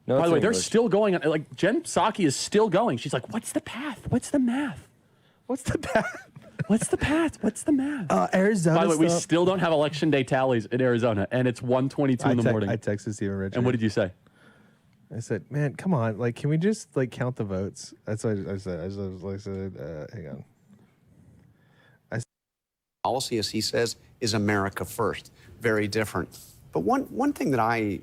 No, By it's the way, in they're English. still going on. Like, Jen Psaki is still going. She's like, what's the path? What's the math? What's the path? What's the path? What's the math? Arizona. By the way, we still don't have election day tallies in Arizona, and it's 1:22 in the morning. I texted Stephen Richard. And what did you say? I said, man, come on. Like, can we just, like, count the votes? That's what I said. I said, hang on. Policy, as he says, is America first. Very different. But one thing that I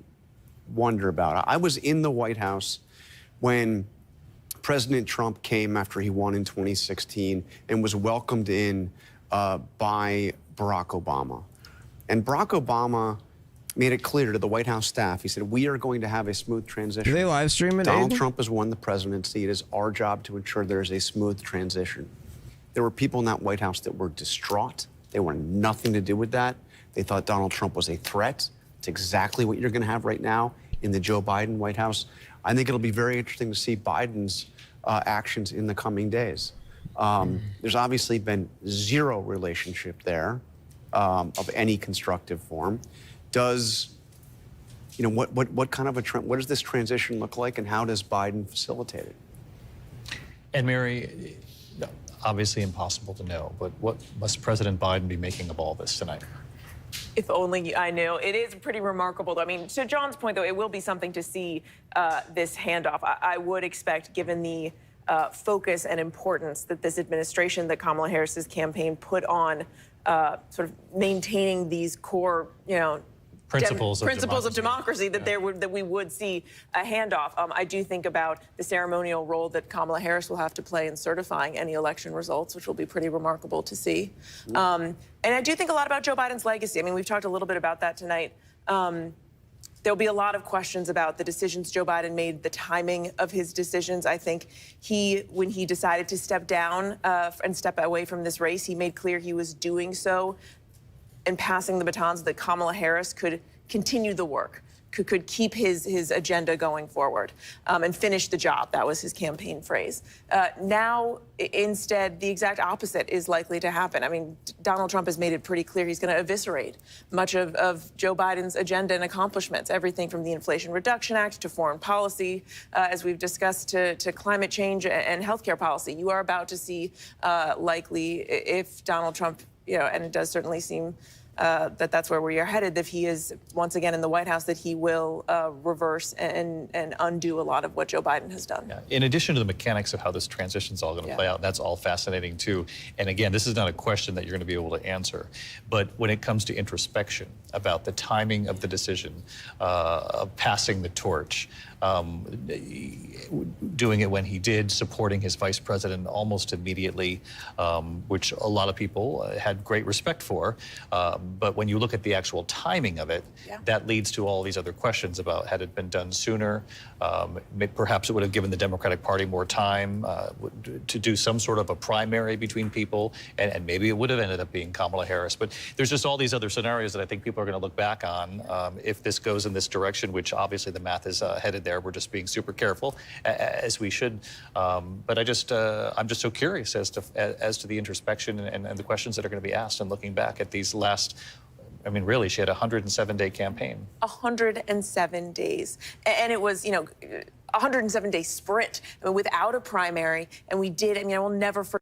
wonder about, I was in the White House when President Trump came after he won in 2016 and was welcomed in by Barack Obama. And Barack Obama made it clear to the White House staff, he said, we are going to have a smooth transition. Do they live stream it? Donald Aiden? Trump has won the presidency. It is our job to ensure there is a smooth transition. There were people in that White House that were distraught. They wanted nothing to do with that. They thought Donald Trump was a threat. It's exactly what you're going to have right now in the Joe Biden White House. I think it'll be very interesting to see Biden's actions in the coming days. There's obviously been zero relationship there of any constructive form. Does, you know, what kind of what does this transition look like, and how does Biden facilitate it? And Mary, obviously impossible to know, but what must President Biden be making of all this tonight? If only I knew. It is pretty remarkable, though. I mean, to John's point, though, it will be something to see this handoff. I would expect, given the focus and importance that this administration, that Kamala Harris's campaign put on sort of maintaining these core, principles of democracy, that we would see a handoff. I do think about the ceremonial role that Kamala Harris will have to play in certifying any election results, which will be pretty remarkable to see. And I do think a lot about Joe Biden's legacy. I mean, we've talked a little bit about that tonight. There'll be a lot of questions about the decisions Joe Biden made, the timing of his decisions. I think when he decided to step down and step away from this race, he made clear he was doing so and passing the batons that Kamala Harris could continue the work, could keep his agenda going forward and finish the job. That was his campaign phrase. Now, instead, the exact opposite is likely to happen. I mean, Donald Trump has made it pretty clear he's going to eviscerate much of Joe Biden's agenda and accomplishments, everything from the Inflation Reduction Act to foreign policy, as we've discussed, to climate change and healthcare policy. You are about to see likely, if Donald Trump, and it does certainly seem that's where we are headed, if he is once again in the White House, that he will reverse and undo a lot of what Joe Biden has done. Yeah. In addition to the mechanics of how this transition is all going to play out, that's all fascinating too. And again, this is not a question that you're going to be able to answer. But when it comes to introspection about the timing of the decision, of passing the torch, doing it when he did, supporting his vice president almost immediately, which a lot of people had great respect for. But when you look at the actual timing of it, that leads to all these other questions about had it been done sooner, perhaps it would have given the Democratic Party more time to do some sort of a primary between people, and maybe it would have ended up being Kamala Harris. But there's just all these other scenarios that I think people are going to look back on if this goes in this direction, which obviously the math is headed there. We're just being super careful, as we should. But I'm just so curious as to the introspection and the questions that are going to be asked and looking back at these last. I mean, really, she had a 107-day campaign. 107 days. And it was, a 107-day sprint, without a primary. And we did, I will never forget.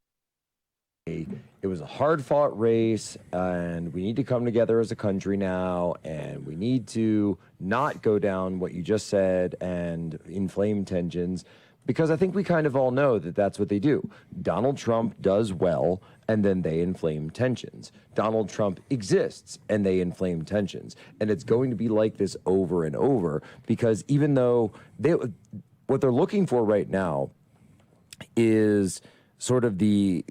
It was a hard-fought race, and we need to come together as a country now, and we need to not go down what you just said and inflame tensions, because I think we kind of all know that that's what they do. Donald Trump does well, and then they inflame tensions. Donald Trump exists, and they inflame tensions. And it's going to be like this over and over, because even though what they're looking for right now is sort of the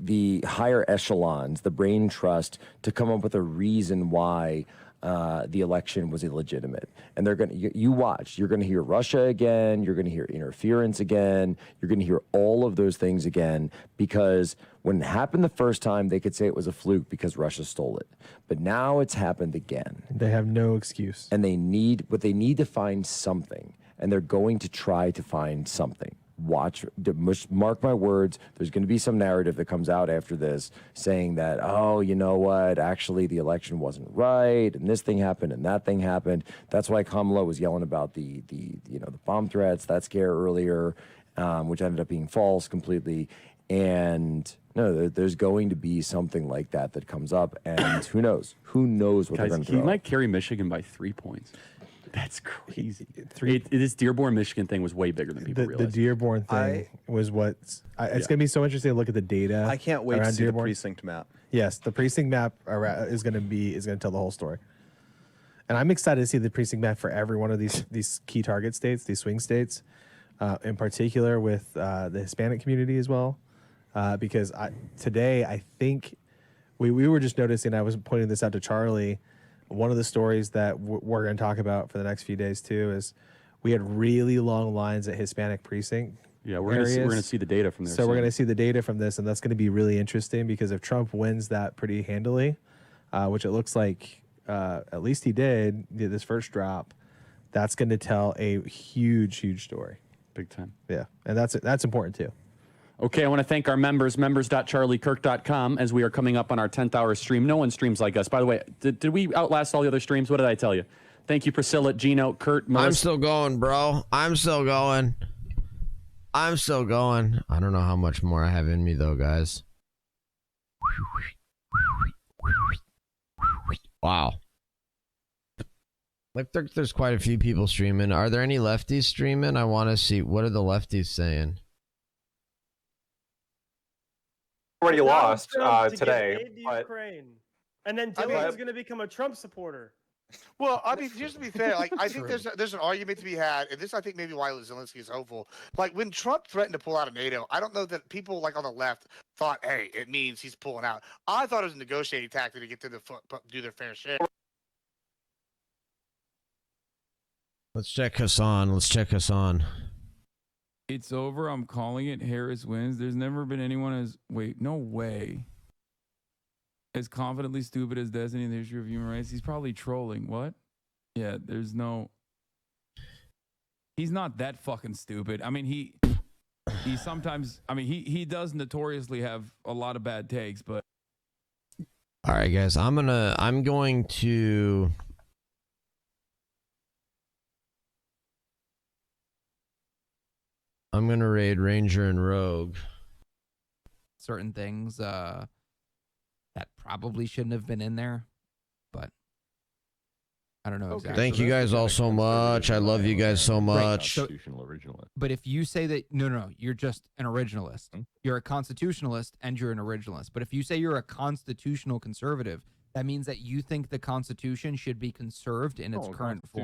higher echelons, the brain trust, to come up with a reason why the election was illegitimate. And they're going to, you watch, you're going to hear Russia again, you're going to hear interference again, you're going to hear all of those things again, because when it happened the first time, they could say it was a fluke because Russia stole it. But now it's happened again. They have no excuse. And they need to find something, and they're going to try to find something. Mark my words, there's going to be some narrative that comes out after this saying that, oh, you know what, actually the election wasn't right, and this thing happened and that thing happened. That's why Kamala was yelling about the bomb threats, that scare earlier, which ended up being false completely. And no, there's going to be something like that comes up, and who knows what they're going to do. He might carry Michigan by 3 points. That's crazy. This Dearborn, Michigan thing was way bigger than people realized. The Dearborn thing was it's going to be so interesting to look at the data. I can't wait to see Dearborn. the precinct map. Yes, the precinct map is going to tell the whole story. And I'm excited to see the precinct map for every one of these key target states, these swing states, in particular with the Hispanic community as well. Because today, I think we were just noticing, I was pointing this out to Charlie, one of the stories that we're going to talk about for the next few days too is we had really long lines at Hispanic precinct. Yeah, we're going to see the data from there. So we're going to see the data from this, and that's going to be really interesting because if Trump wins that pretty handily, which it looks like at least he did this first drop, that's going to tell a huge story. Big time. Yeah, and that's important too. Okay, I want to thank our members, members.charliekirk.com, as we are coming up on our 10th hour stream. No one streams like us. By the way, did we outlast all the other streams? What did I tell you? Thank you, Priscilla, Gino, Kurt, Melissa. I'm still going, bro. I'm still going. I don't know how much more I have in me, though, guys. Wow. Like, there's quite a few people streaming. Are there any lefties streaming? I want to see. What are the lefties saying? Already lost today. But Ukraine. And then Dylan's going to become a Trump supporter. Well, I mean, just to be fair, like I think there's an argument to be had, and this I think maybe why Zelensky is hopeful. Like when Trump threatened to pull out of NATO, I don't know that people like on the left thought, hey, it means he's pulling out. I thought it was a negotiating tactic to get to do their fair share. Let's check Hassan. It's over. I'm calling it. Harris wins. There's never been anyone no way. As confidently stupid as Destiny in the history of human rights. He's probably trolling. What? Yeah, he's not that fucking stupid. I mean, he sometimes, he does notoriously have a lot of bad takes, but. All right, guys, I'm going to. I'm going to raid Ranger and Rogue. Certain things that probably shouldn't have been in there, but I don't know exactly. Thank you guys all so much. I love you guys so much. Constitutional originalist. But if you say that, no, you're just an originalist. You're a constitutionalist and you're an originalist. But if you say you're a constitutional conservative, that means that you think the Constitution should be conserved in its current form.